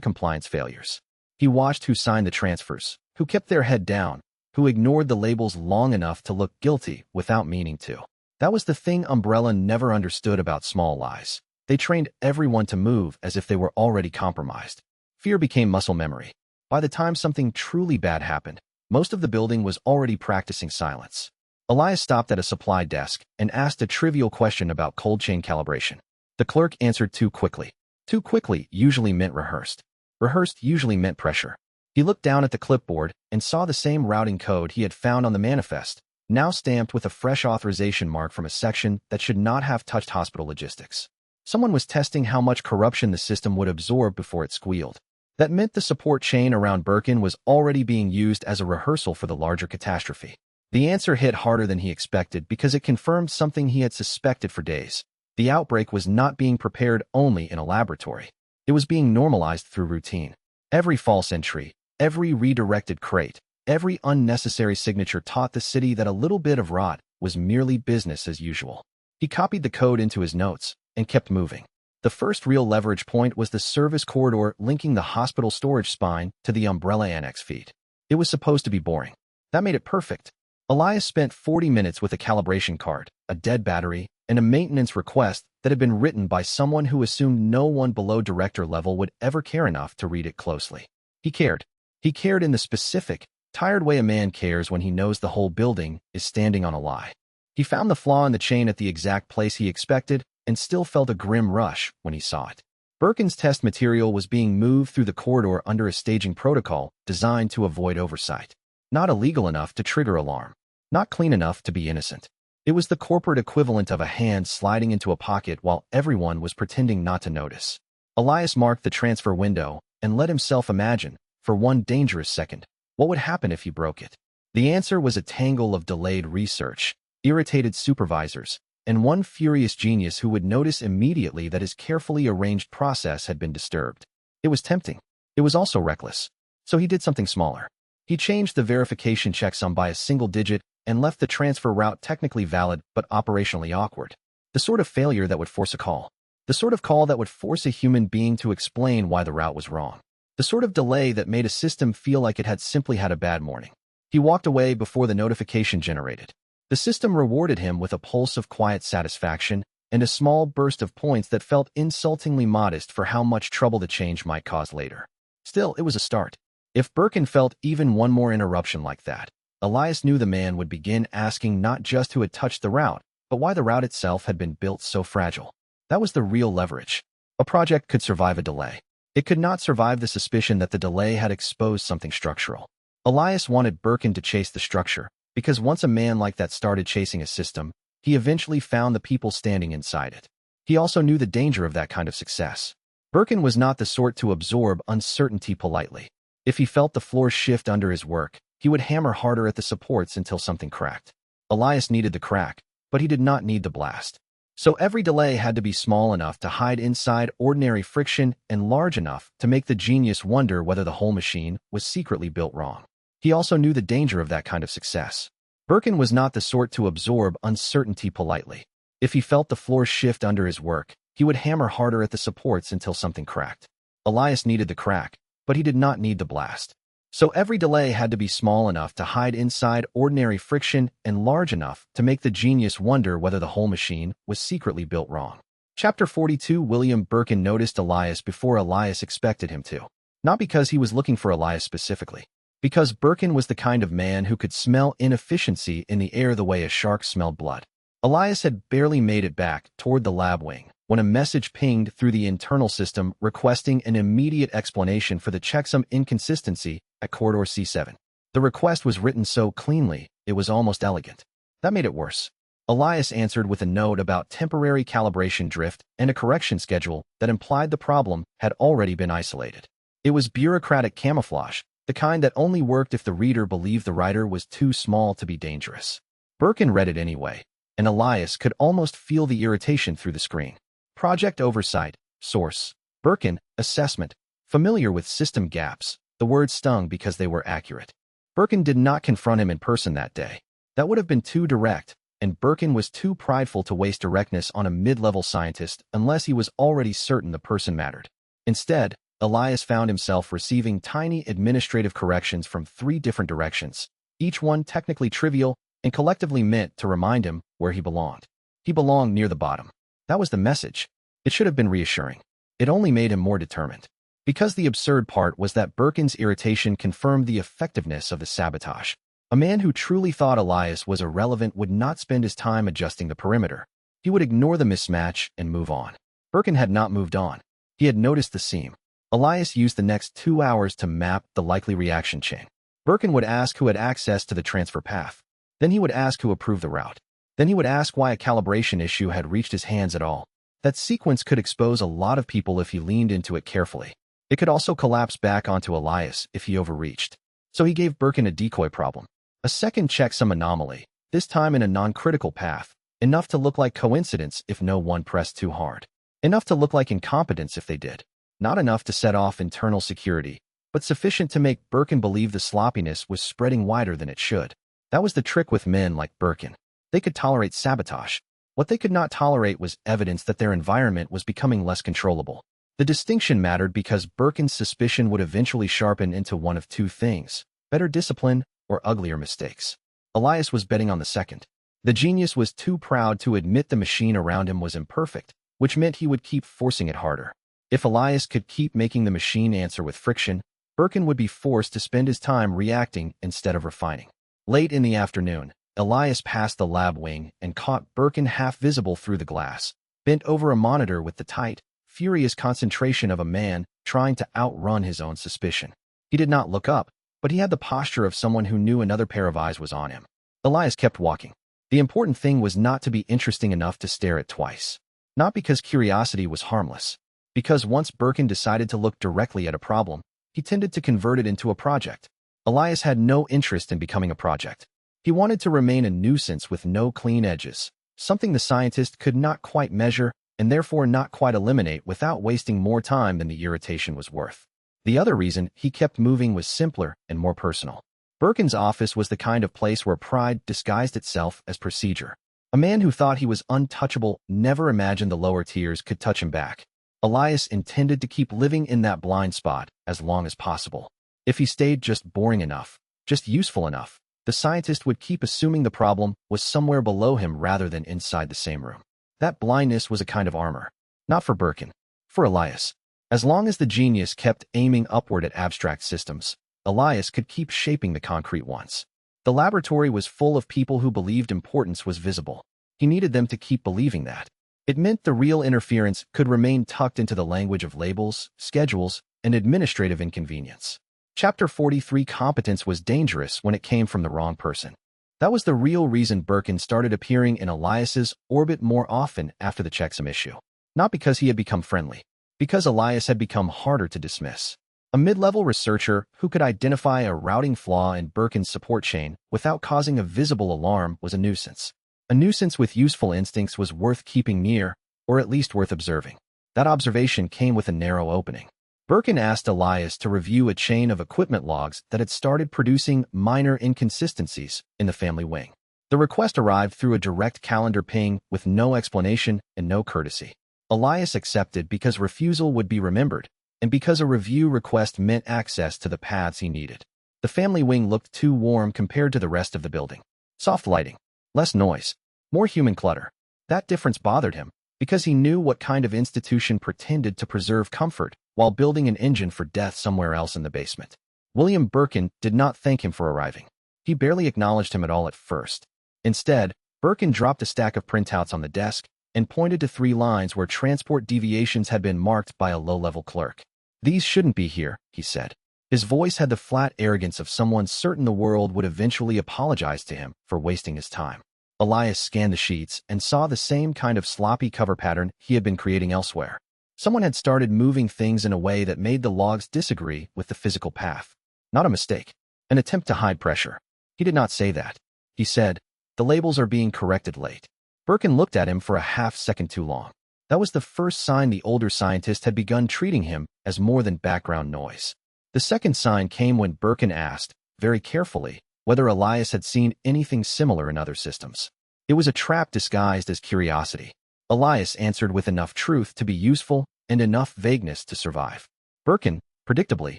compliance failures. He watched who signed the transfers, who kept their head down, who ignored the labels long enough to look guilty without meaning to. That was the thing Umbrella never understood about small lies. They trained everyone to move as if they were already compromised. Fear became muscle memory. By the time something truly bad happened, most of the building was already practicing silence. Elias stopped at a supply desk and asked a trivial question about cold chain calibration. The clerk answered too quickly. Too quickly usually meant rehearsed. Rehearsed usually meant pressure. He looked down at the clipboard and saw the same routing code he had found on the manifest, now stamped with a fresh authorization mark from a section that should not have touched hospital logistics. Someone was testing how much corruption the system would absorb before it squealed. That meant the support chain around Birkin was already being used as a rehearsal for the larger catastrophe. The answer hit harder than he expected because it confirmed something he had suspected for days. The outbreak was not being prepared only in a laboratory. It was being normalized through routine. Every false entry, every redirected crate, every unnecessary signature taught the city that a little bit of rot was merely business as usual. He copied the code into his notes and kept moving. The first real leverage point was the service corridor linking the hospital storage spine to the Umbrella Annex feed. It was supposed to be boring. That made it perfect. Elias spent 40 minutes with a calibration card, a dead battery, and a maintenance request that had been written by someone who assumed no one below director level would ever care enough to read it closely. He cared. He cared in the specific, tired way a man cares when he knows the whole building is standing on a lie. He found the flaw in the chain at the exact place he expected and still felt a grim rush when he saw it. Birkin's test material was being moved through the corridor under a staging protocol designed to avoid oversight. Not illegal enough to trigger alarm. Not clean enough to be innocent. It was the corporate equivalent of a hand sliding into a pocket while everyone was pretending not to notice. Elias marked the transfer window and let himself imagine, for one dangerous second, what would happen if he broke it. The answer was a tangle of delayed research, irritated supervisors, and one furious genius who would notice immediately that his carefully arranged process had been disturbed. It was tempting. It was also reckless. So he did something smaller. He changed the verification checksum by a single digit and left the transfer route technically valid but operationally awkward. The sort of failure that would force a call. The sort of call that would force a human being to explain why the route was wrong. The sort of delay that made a system feel like it had simply had a bad morning. He walked away before the notification generated. The system rewarded him with a pulse of quiet satisfaction and a small burst of points that felt insultingly modest for how much trouble the change might cause later. Still, it was a start. If Birkin felt even one more interruption like that, Elias knew the man would begin asking not just who had touched the route, but why the route itself had been built so fragile. That was the real leverage. A project could survive a delay. It could not survive the suspicion that the delay had exposed something structural. Elias wanted Birkin to chase the structure, because once a man like that started chasing a system, he eventually found the people standing inside it. He also knew the danger of that kind of success. Birkin was not the sort to absorb uncertainty politely. If he felt the floor shift under his work, he would hammer harder at the supports until something cracked. Elias needed the crack, but he did not need the blast. So every delay had to be small enough to hide inside ordinary friction and large enough to make the genius wonder whether the whole machine was secretly built wrong. He also knew the danger of that kind of success. Birkin was not the sort to absorb uncertainty politely. If he felt the floor shift under his work, he would hammer harder at the supports until something cracked. Elias needed the crack, but he did not need the blast. So every delay had to be small enough to hide inside ordinary friction and large enough to make the genius wonder whether the whole machine was secretly built wrong. Chapter 42. William Birkin noticed Elias before Elias expected him to. Not because he was looking for Elias specifically. Because Birkin was the kind of man who could smell inefficiency in the air the way a shark smelled blood. Elias had barely made it back toward the lab wing when a message pinged through the internal system requesting an immediate explanation for the checksum inconsistency at Corridor C7. The request was written so cleanly, it was almost elegant. That made it worse. Elias answered with a note about temporary calibration drift and a correction schedule that implied the problem had already been isolated. It was bureaucratic camouflage, the kind that only worked if the reader believed the writer was too small to be dangerous. Birkin read it anyway, and Elias could almost feel the irritation through the screen. Project oversight, source, Birkin, assessment, familiar with system gaps. The words stung because they were accurate. Birkin did not confront him in person that day. That would have been too direct, and Birkin was too prideful to waste directness on a mid-level scientist unless he was already certain the person mattered. Instead, Elias found himself receiving tiny administrative corrections from 3 different directions, each one technically trivial and collectively meant to remind him where he belonged. He belonged near the bottom. That was the message. It should have been reassuring. It only made him more determined. Because the absurd part was that Birkin's irritation confirmed the effectiveness of the sabotage. A man who truly thought Elias was irrelevant would not spend his time adjusting the perimeter. He would ignore the mismatch and move on. Birkin had not moved on. He had noticed the seam. Elias used the next 2 hours to map the likely reaction chain. Birkin would ask who had access to the transfer path. Then he would ask who approved the route. Then he would ask why a calibration issue had reached his hands at all. That sequence could expose a lot of people if he leaned into it carefully. It could also collapse back onto Elias if he overreached. So he gave Birkin a decoy problem. A second checksum anomaly, this time in a non-critical path, enough to look like coincidence if no one pressed too hard. Enough to look like incompetence if they did. Not enough to set off internal security, but sufficient to make Birkin believe the sloppiness was spreading wider than it should. That was the trick with men like Birkin. They could tolerate sabotage. What they could not tolerate was evidence that their environment was becoming less controllable. The distinction mattered because Birkin's suspicion would eventually sharpen into one of 2 things: better discipline or uglier mistakes. Elias was betting on the second. The genius was too proud to admit the machine around him was imperfect, which meant he would keep forcing it harder. If Elias could keep making the machine answer with friction, Birkin would be forced to spend his time reacting instead of refining. Late in the afternoon, Elias passed the lab wing and caught Birkin half visible through the glass, bent over a monitor with the tight, furious concentration of a man trying to outrun his own suspicion. He did not look up, but he had the posture of someone who knew another pair of eyes was on him. Elias kept walking. The important thing was not to be interesting enough to stare at twice. Not because curiosity was harmless. Because once Birkin decided to look directly at a problem, he tended to convert it into a project. Elias had no interest in becoming a project. He wanted to remain a nuisance with no clean edges, something the scientist could not quite measure and therefore not quite eliminate without wasting more time than the irritation was worth. The other reason he kept moving was simpler and more personal. Birkin's office was the kind of place where pride disguised itself as procedure. A man who thought he was untouchable never imagined the lower tiers could touch him back. Elias intended to keep living in that blind spot as long as possible. If he stayed just boring enough, just useful enough, the scientist would keep assuming the problem was somewhere below him rather than inside the same room. That blindness was a kind of armor. Not for Birkin. For Elias. As long as the genius kept aiming upward at abstract systems, Elias could keep shaping the concrete ones. The laboratory was full of people who believed importance was visible. He needed them to keep believing that. It meant the real interference could remain tucked into the language of labels, schedules, and administrative inconvenience. Chapter 43 Competence was dangerous when it came from the wrong person. That was the real reason Birkin started appearing in Elias's orbit more often after the checksum issue. Not because he had become friendly. Because Elias had become harder to dismiss. A mid-level researcher who could identify a routing flaw in Birkin's support chain without causing a visible alarm was a nuisance. A nuisance with useful instincts was worth keeping near, or at least worth observing. That observation came with a narrow opening. Birkin asked Elias to review a chain of equipment logs that had started producing minor inconsistencies in the family wing. The request arrived through a direct calendar ping with no explanation and no courtesy. Elias accepted because refusal would be remembered, and because a review request meant access to the paths he needed. The family wing looked too warm compared to the rest of the building. Soft lighting, less noise, more human clutter. That difference bothered him, because he knew what kind of institution pretended to preserve comfort while building an engine for death somewhere else in the basement. William Birkin did not thank him for arriving. He barely acknowledged him at all at first. Instead, Birkin dropped a stack of printouts on the desk and pointed to 3 lines where transport deviations had been marked by a low-level clerk. "These shouldn't be here," he said. His voice had the flat arrogance of someone certain the world would eventually apologize to him for wasting his time. Elias scanned the sheets and saw the same kind of sloppy cover pattern he had been creating elsewhere. Someone had started moving things in a way that made the logs disagree with the physical path. Not a mistake. An attempt to hide pressure. He did not say that. He said, "The labels are being corrected late." Birkin looked at him for a half-second too long. That was the first sign the older scientist had begun treating him as more than background noise. The second sign came when Birkin asked, very carefully, whether Elias had seen anything similar in other systems. It was a trap disguised as curiosity. Elias answered with enough truth to be useful and enough vagueness to survive. Birkin, predictably,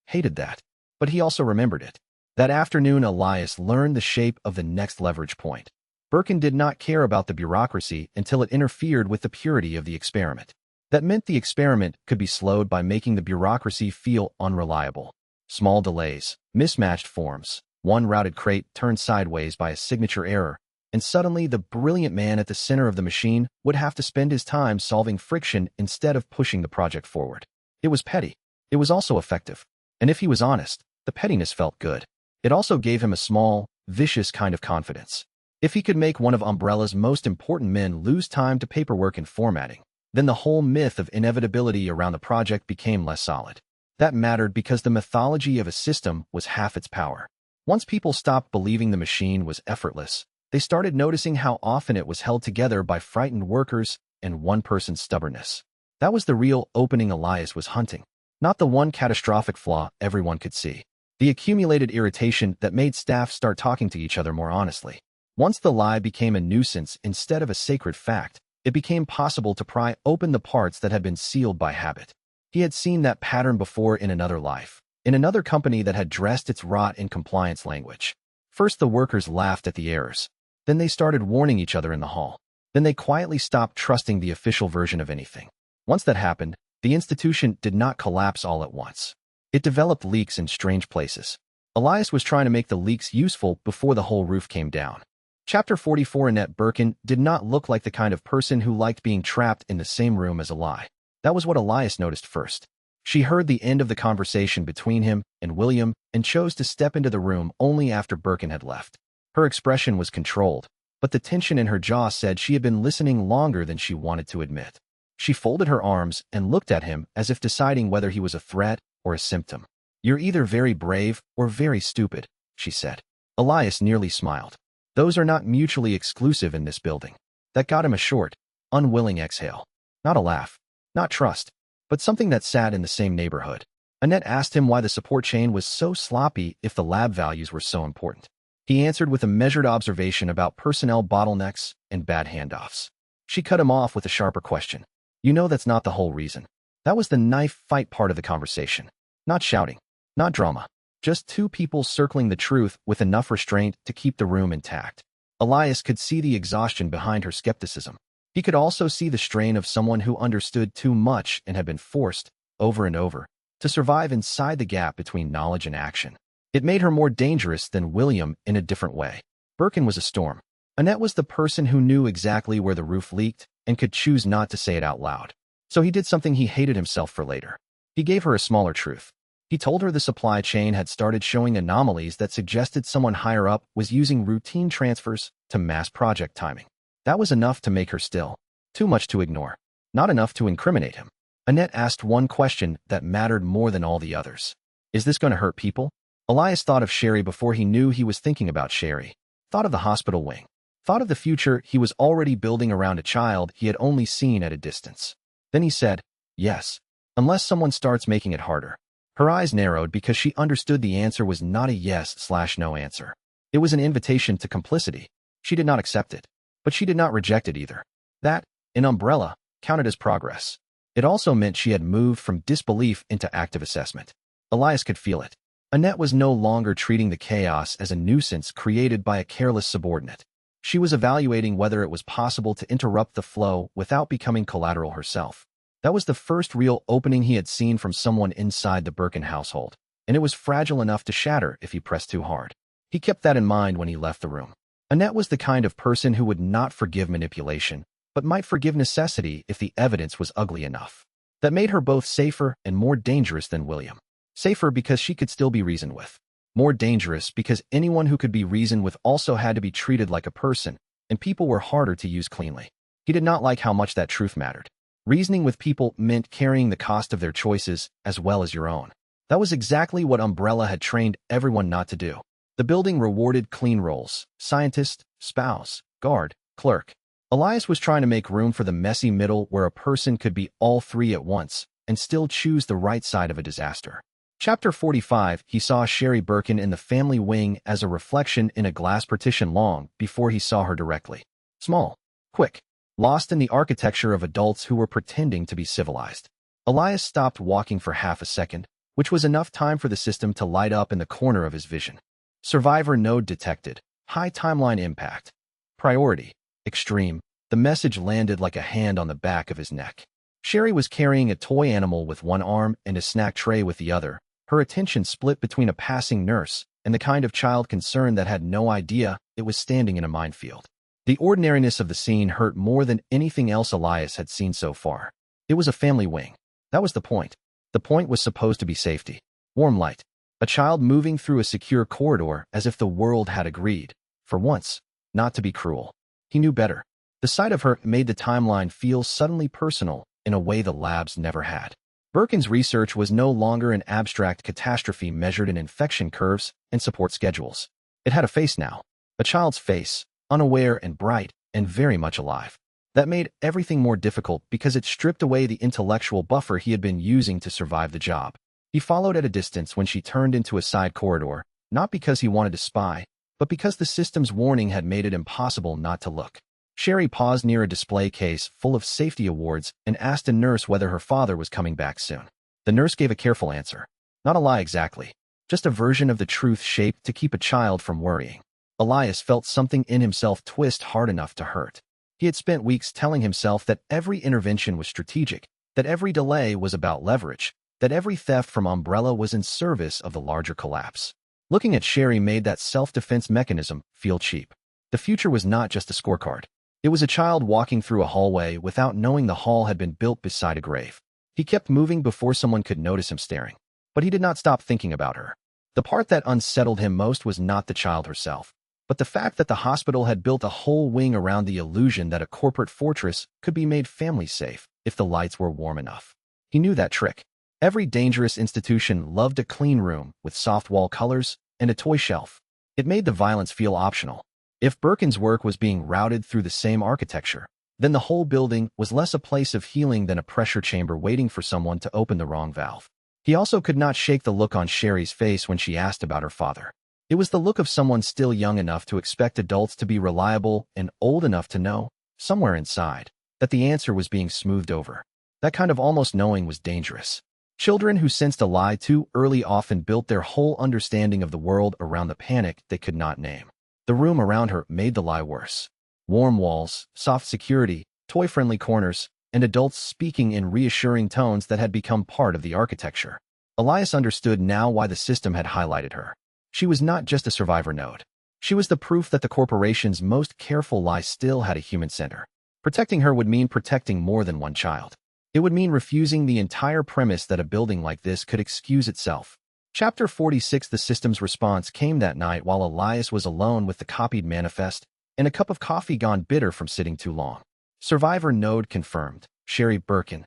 hated that. But he also remembered it. That afternoon, Elias learned the shape of the next leverage point. Birkin did not care about the bureaucracy until it interfered with the purity of the experiment. That meant the experiment could be slowed by making the bureaucracy feel unreliable. Small delays, mismatched forms, one routed crate turned sideways by a signature error, and suddenly the brilliant man at the center of the machine would have to spend his time solving friction instead of pushing the project forward. It was petty. It was also effective. And if he was honest, the pettiness felt good. It also gave him a small, vicious kind of confidence. If he could make one of Umbrella's most important men lose time to paperwork and formatting, then the whole myth of inevitability around the project became less solid. That mattered because the mythology of a system was half its power. Once people stopped believing the machine was effortless, they started noticing how often it was held together by frightened workers and one person's stubbornness. That was the real opening Elias was hunting, not the one catastrophic flaw everyone could see. The accumulated irritation that made staff start talking to each other more honestly. Once the lie became a nuisance instead of a sacred fact, it became possible to pry open the parts that had been sealed by habit. He had seen that pattern before in another life, in another company that had dressed its rot in compliance language. First the workers laughed at the errors. Then they started warning each other in the hall. Then they quietly stopped trusting the official version of anything. Once that happened, the institution did not collapse all at once. It developed leaks in strange places. Elias was trying to make the leaks useful before the whole roof came down. Chapter 44. Annette Birkin did not look like the kind of person who liked being trapped in the same room as a lie. That was what Elias noticed first. She heard the end of the conversation between him and William and chose to step into the room only after Birkin had left. Her expression was controlled, but the tension in her jaw said she had been listening longer than she wanted to admit. She folded her arms and looked at him as if deciding whether he was a threat or a symptom. "You're either very brave or very stupid," she said. Elias nearly smiled. Those are not mutually exclusive in this building. That got him a short, unwilling exhale. Not a laugh. Not trust, but something that sat in the same neighborhood. Annette asked him why the support chain was so sloppy if the lab values were so important. He answered with a measured observation about personnel bottlenecks and bad handoffs. She cut him off with a sharper question. "You know that's not the whole reason." That was the knife fight part of the conversation. Not shouting, not drama, just two people circling the truth with enough restraint to keep the room intact. Elias could see the exhaustion behind her skepticism. He could also see the strain of someone who understood too much and had been forced, over and over, to survive inside the gap between knowledge and action. It made her more dangerous than William in a different way. Birkin was a storm. Annette was the person who knew exactly where the roof leaked and could choose not to say it out loud. So he did something he hated himself for later. He gave her a smaller truth. He told her the supply chain had started showing anomalies that suggested someone higher up was using routine transfers to mass project timing. That was enough to make her still. Too much to ignore. Not enough to incriminate him. Annette asked one question that mattered more than all the others. Is this going to hurt people? Elias thought of Sherry before he knew he was thinking about Sherry. Thought of the hospital wing. Thought of the future he was already building around a child he had only seen at a distance. Then he said, yes, unless someone starts making it harder. Her eyes narrowed because she understood the answer was not a yes/no answer. It was an invitation to complicity. She did not accept it, but she did not reject it either. That, in Umbrella, counted as progress. It also meant she had moved from disbelief into active assessment. Elias could feel it. Annette was no longer treating the chaos as a nuisance created by a careless subordinate. She was evaluating whether it was possible to interrupt the flow without becoming collateral herself. That was the first real opening he had seen from someone inside the Birkin household, and it was fragile enough to shatter if he pressed too hard. He kept that in mind when he left the room. Annette was the kind of person who would not forgive manipulation, but might forgive necessity if the evidence was ugly enough. That made her both safer and more dangerous than William. Safer because she could still be reasoned with. More dangerous because anyone who could be reasoned with also had to be treated like a person, and people were harder to use cleanly. He did not like how much that truth mattered. Reasoning with people meant carrying the cost of their choices as well as your own. That was exactly what Umbrella had trained everyone not to do. The building rewarded clean roles: scientist, spouse, guard, clerk. Elias was trying to make room for the messy middle where a person could be all three at once and still choose the right side of a disaster. Chapter 45, he saw Sherry Birkin in the family wing as a reflection in a glass partition long before he saw her directly. Small, quick, lost in the architecture of adults who were pretending to be civilized. Elias stopped walking for half a second, which was enough time for the system to light up in the corner of his vision. Survivor node detected. High timeline impact. Priority. Extreme. The message landed like a hand on the back of his neck. Sherry was carrying a toy animal with one arm and a snack tray with the other, her attention split between a passing nurse and the kind of child concerned that had no idea it was standing in a minefield. The ordinariness of the scene hurt more than anything else Elias had seen so far. It was a family wing. That was the point. The point was supposed to be safety. Warm light. A child moving through a secure corridor as if the world had agreed, for once, not to be cruel. He knew better. The sight of her made the timeline feel suddenly personal in a way the labs never had. Birkin's research was no longer an abstract catastrophe measured in infection curves and support schedules. It had a face now. A child's face, unaware and bright, and very much alive. That made everything more difficult because it stripped away the intellectual buffer he had been using to survive the job. He followed at a distance when she turned into a side corridor, not because he wanted to spy, but because the system's warning had made it impossible not to look. Sherry paused near a display case full of safety awards and asked a nurse whether her father was coming back soon. The nurse gave a careful answer. Not a lie exactly, just a version of the truth shaped to keep a child from worrying. Elias felt something in himself twist hard enough to hurt. He had spent weeks telling himself that every intervention was strategic, that every delay was about leverage, that every theft from Umbrella was in service of the larger collapse. Looking at Sherry made that self-defense mechanism feel cheap. The future was not just a scorecard. It was a child walking through a hallway without knowing the hall had been built beside a grave. He kept moving before someone could notice him staring. But he did not stop thinking about her. The part that unsettled him most was not the child herself, but the fact that the hospital had built a whole wing around the illusion that a corporate fortress could be made family safe if the lights were warm enough. He knew that trick. Every dangerous institution loved a clean room with soft wall colors and a toy shelf. It made the violence feel optional. If Birkin's work was being routed through the same architecture, then the whole building was less a place of healing than a pressure chamber waiting for someone to open the wrong valve. He also could not shake the look on Sherry's face when she asked about her father. It was the look of someone still young enough to expect adults to be reliable and old enough to know, somewhere inside, that the answer was being smoothed over. That kind of almost knowing was dangerous. Children who sensed a lie too early often built their whole understanding of the world around the panic they could not name. The room around her made the lie worse. Warm walls, soft security, toy-friendly corners, and adults speaking in reassuring tones that had become part of the architecture. Elias understood now why the system had highlighted her. She was not just a survivor node. She was the proof that the corporation's most careful lie still had a human center. Protecting her would mean protecting more than one child. It would mean refusing the entire premise that a building like this could excuse itself. Chapter 46. The system's response came that night while Elias was alone with the copied manifest and a cup of coffee gone bitter from sitting too long. Survivor node confirmed. Sherry Birkin.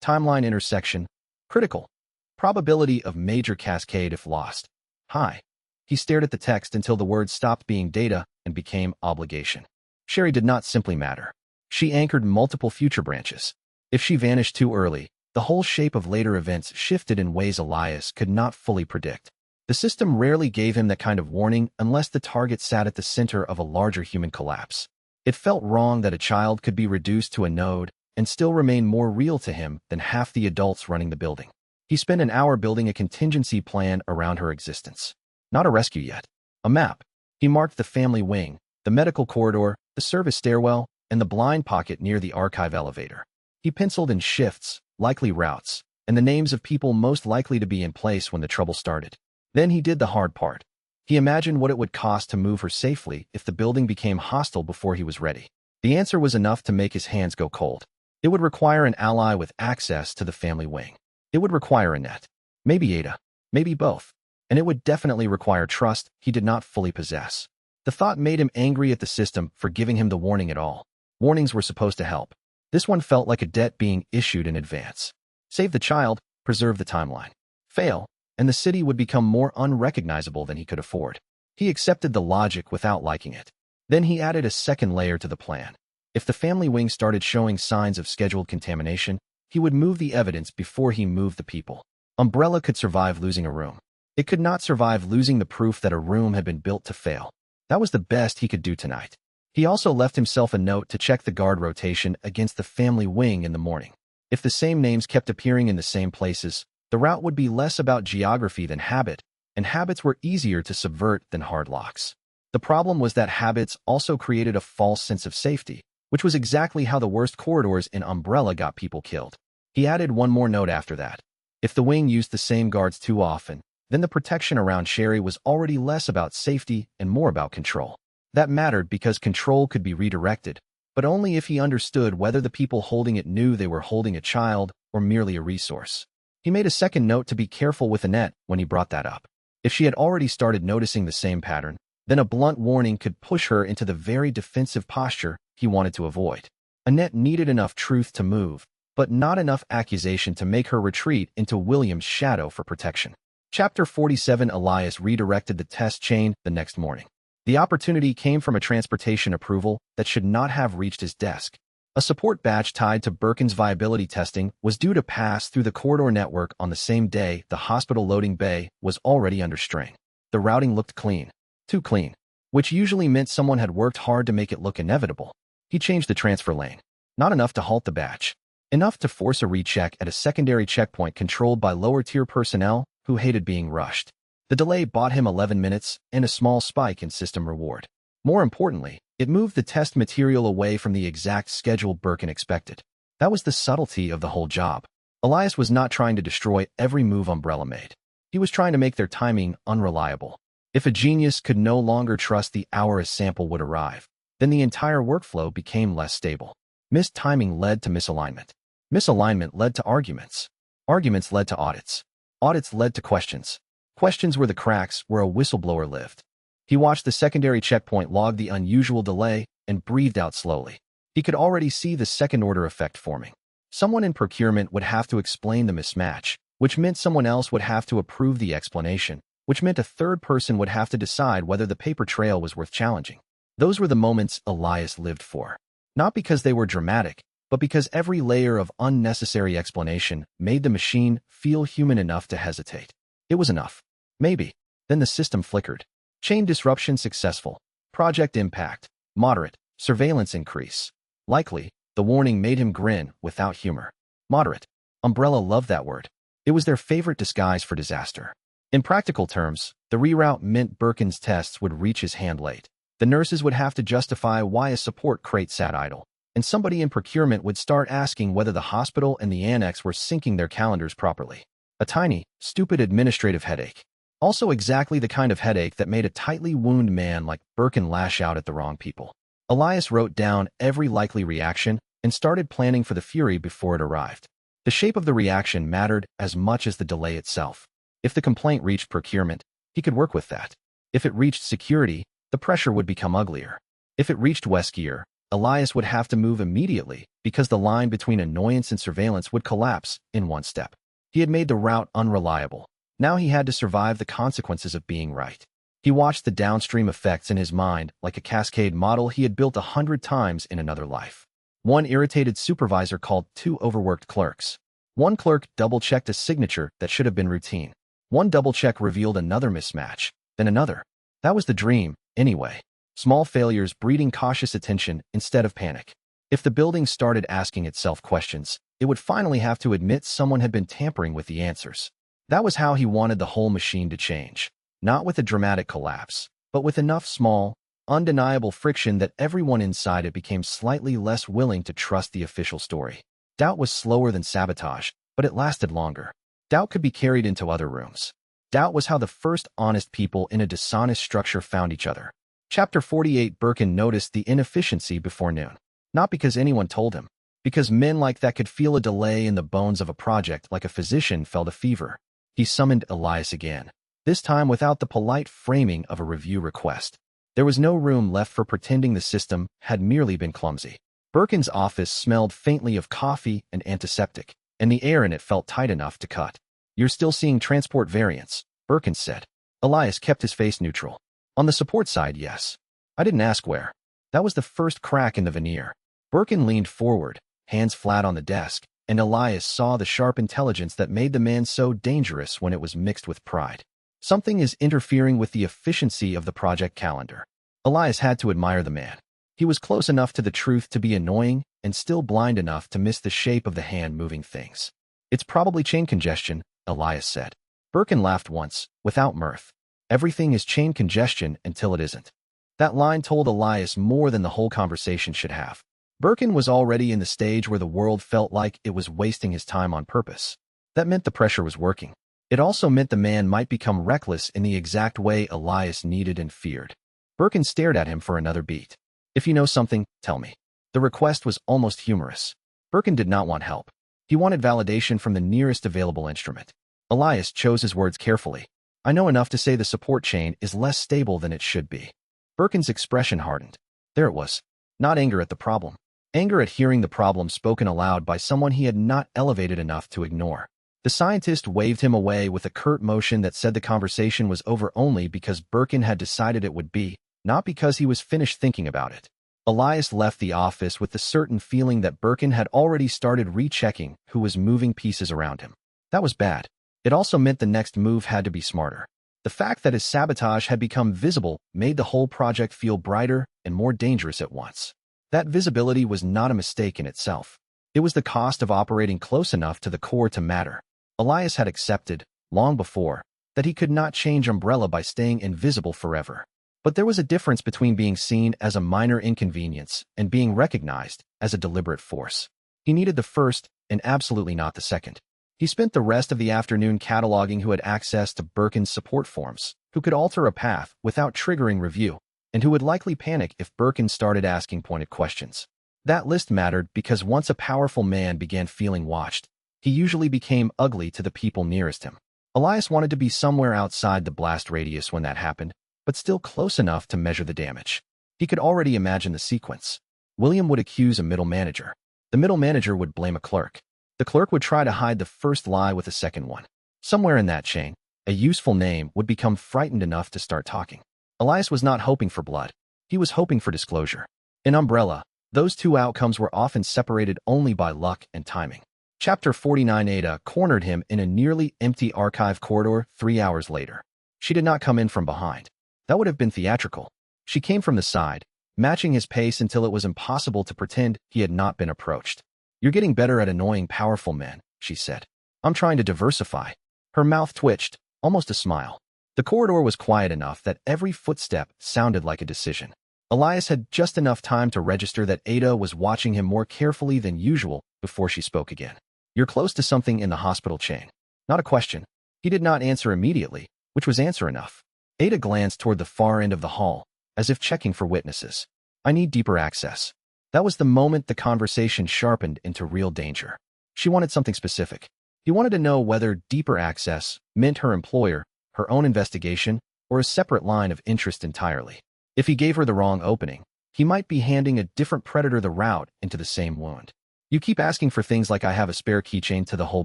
Timeline intersection. Critical. Probability of major cascade if lost. High. He stared at the text until the words stopped being data and became obligation. Sherry did not simply matter. She anchored multiple future branches. If she vanished too early, the whole shape of later events shifted in ways Elias could not fully predict. The system rarely gave him that kind of warning unless the target sat at the center of a larger human collapse. It felt wrong that a child could be reduced to a node and still remain more real to him than half the adults running the building. He spent an hour building a contingency plan around her existence. Not a rescue yet. A map. He marked the family wing, the medical corridor, the service stairwell, and the blind pocket near the archive elevator. He penciled in shifts, likely routes, and the names of people most likely to be in place when the trouble started. Then he did the hard part. He imagined what it would cost to move her safely if the building became hostile before he was ready. The answer was enough to make his hands go cold. It would require an ally with access to the family wing. It would require Annette. Maybe Ada. Maybe both. And it would definitely require trust he did not fully possess. The thought made him angry at the system for giving him the warning at all. Warnings were supposed to help. This one felt like a debt being issued in advance. Save the child, preserve the timeline. Fail, and the city would become more unrecognizable than he could afford. He accepted the logic without liking it. Then he added a second layer to the plan. If the family wing started showing signs of scheduled contamination, he would move the evidence before he moved the people. Umbrella could survive losing a room. It could not survive losing the proof that a room had been built to fail. That was the best he could do tonight. He also left himself a note to check the guard rotation against the family wing in the morning. If the same names kept appearing in the same places, the route would be less about geography than habit, and habits were easier to subvert than hard locks. The problem was that habits also created a false sense of safety, which was exactly how the worst corridors in Umbrella got people killed. He added one more note after that. If the wing used the same guards too often, then the protection around Sherry was already less about safety and more about control. That mattered because control could be redirected, but only if he understood whether the people holding it knew they were holding a child or merely a resource. He made a second note to be careful with Annette when he brought that up. If she had already started noticing the same pattern, then a blunt warning could push her into the very defensive posture he wanted to avoid. Annette needed enough truth to move, but not enough accusation to make her retreat into William's shadow for protection. Chapter 47. Elias redirected the test chain the next morning. The opportunity came from a transportation approval that should not have reached his desk. A support batch tied to Birkin's viability testing was due to pass through the corridor network on the same day the hospital loading bay was already under strain. The routing looked clean. Too clean. Which usually meant someone had worked hard to make it look inevitable. He changed the transfer lane. Not enough to halt the batch. Enough to force a recheck at a secondary checkpoint controlled by lower-tier personnel who hated being rushed. The delay bought him 11 minutes and a small spike in system reward. More importantly, it moved the test material away from the exact schedule Birkin expected. That was the subtlety of the whole job. Elias was not trying to destroy every move Umbrella made. He was trying to make their timing unreliable. If a genius could no longer trust the hour a sample would arrive, then the entire workflow became less stable. Missed timing led to misalignment. Misalignment led to arguments. Arguments led to audits. Audits led to questions. Questions were the cracks where a whistleblower lived. He watched the secondary checkpoint log the unusual delay and breathed out slowly. He could already see the second-order effect forming. Someone in procurement would have to explain the mismatch, which meant someone else would have to approve the explanation, which meant a third person would have to decide whether the paper trail was worth challenging. Those were the moments Elias lived for. Not because they were dramatic, but because every layer of unnecessary explanation made the machine feel human enough to hesitate. It was enough. Maybe. Then the system flickered. Chain disruption successful. Project impact. Moderate. Surveillance increase. Likely. The warning made him grin without humor. Moderate. Umbrella loved that word. It was their favorite disguise for disaster. In practical terms, the reroute meant Birkin's tests would reach his hand late. The nurses would have to justify why a support crate sat idle, and somebody in procurement would start asking whether the hospital and the annex were syncing their calendars properly. A tiny, stupid administrative headache. Also exactly the kind of headache that made a tightly wounded man like Birkin lash out at the wrong people. Elias wrote down every likely reaction and started planning for the fury before it arrived. The shape of the reaction mattered as much as the delay itself. If the complaint reached procurement, he could work with that. If it reached security, the pressure would become uglier. If it reached Westgear, Elias would have to move immediately because the line between annoyance and surveillance would collapse in one step. He had made the route unreliable. Now he had to survive the consequences of being right. He watched the downstream effects in his mind like a cascade model he had built 100 times in another life. One irritated supervisor called 2 overworked clerks. One clerk double-checked a signature that should have been routine. One double-check revealed another mismatch, then another. That was the dream, anyway. Small failures breeding cautious attention instead of panic. If the building started asking itself questions, it would finally have to admit someone had been tampering with the answers. That was how he wanted the whole machine to change. Not with a dramatic collapse, but with enough small, undeniable friction that everyone inside it became slightly less willing to trust the official story. Doubt was slower than sabotage, but it lasted longer. Doubt could be carried into other rooms. Doubt was how the first honest people in a dishonest structure found each other. Chapter 48. Birkin noticed the inefficiency before noon. Not because anyone told him. Because men like that could feel a delay in the bones of a project like a physician felt a fever. He summoned Elias again. This time without the polite framing of a review request. There was no room left for pretending the system had merely been clumsy. Birkin's office smelled faintly of coffee and antiseptic, and the air in it felt tight enough to cut. "You're still seeing transport variants," Birkin said. Elias kept his face neutral. "On the support side, yes. I didn't ask where." That was the first crack in the veneer. Birkin leaned forward, hands flat on the desk, and Elias saw the sharp intelligence that made the man so dangerous when it was mixed with pride. Something is interfering with the efficiency of the project calendar. Elias had to admire the man. He was close enough to the truth to be annoying and still blind enough to miss the shape of the hand moving things. It's probably chain congestion, Elias said. Birkin laughed once, without mirth. Everything is chain congestion until it isn't. That line told Elias more than the whole conversation should have. Birkin was already in the stage where the world felt like it was wasting his time on purpose. That meant the pressure was working. It also meant the man might become reckless in the exact way Elias needed and feared. Birkin stared at him for another beat. If you know something, tell me. The request was almost humorous. Birkin did not want help. He wanted validation from the nearest available instrument. Elias chose his words carefully. I know enough to say the support chain is less stable than it should be. Birkin's expression hardened. There it was. Not anger at the problem. Anger at hearing the problem spoken aloud by someone he had not elevated enough to ignore. The scientist waved him away with a curt motion that said the conversation was over only because Birkin had decided it would be, not because he was finished thinking about it. Elias left the office with the certain feeling that Birkin had already started rechecking who was moving pieces around him. That was bad. It also meant the next move had to be smarter. The fact that his sabotage had become visible made the whole project feel brighter and more dangerous at once. That visibility was not a mistake in itself. It was the cost of operating close enough to the core to matter. Elias had accepted, long before, that he could not change Umbrella by staying invisible forever. But there was a difference between being seen as a minor inconvenience and being recognized as a deliberate force. He needed the first and absolutely not the second. He spent the rest of the afternoon cataloging who had access to Birkin's support forms, who could alter a path without triggering review, and who would likely panic if Birkin started asking pointed questions. That list mattered because once a powerful man began feeling watched, he usually became ugly to the people nearest him. Elias wanted to be somewhere outside the blast radius when that happened, but still close enough to measure the damage. He could already imagine the sequence. William would accuse a middle manager. The middle manager would blame a clerk. The clerk would try to hide the first lie with a second one. Somewhere in that chain, a useful name would become frightened enough to start talking. Elias was not hoping for blood. He was hoping for disclosure. In Umbrella, those two outcomes were often separated only by luck and timing. Chapter 49. Ada cornered him in a nearly empty archive corridor 3 hours later. She did not come in from behind. That would have been theatrical. She came from the side, matching his pace until it was impossible to pretend he had not been approached. You're getting better at annoying powerful men, she said. I'm trying to diversify. Her mouth twitched, almost a smile. The corridor was quiet enough that every footstep sounded like a decision. Elias had just enough time to register that Ada was watching him more carefully than usual before she spoke again. You're close to something in the hospital chain. Not a question. He did not answer immediately, which was answer enough. Ada glanced toward the far end of the hall, as if checking for witnesses. I need deeper access. That was the moment the conversation sharpened into real danger. She wanted something specific. He wanted to know whether deeper access meant her employer, her own investigation, or a separate line of interest entirely. If he gave her the wrong opening, he might be handing a different predator the route into the same wound. You keep asking for things like I have a spare keychain to the whole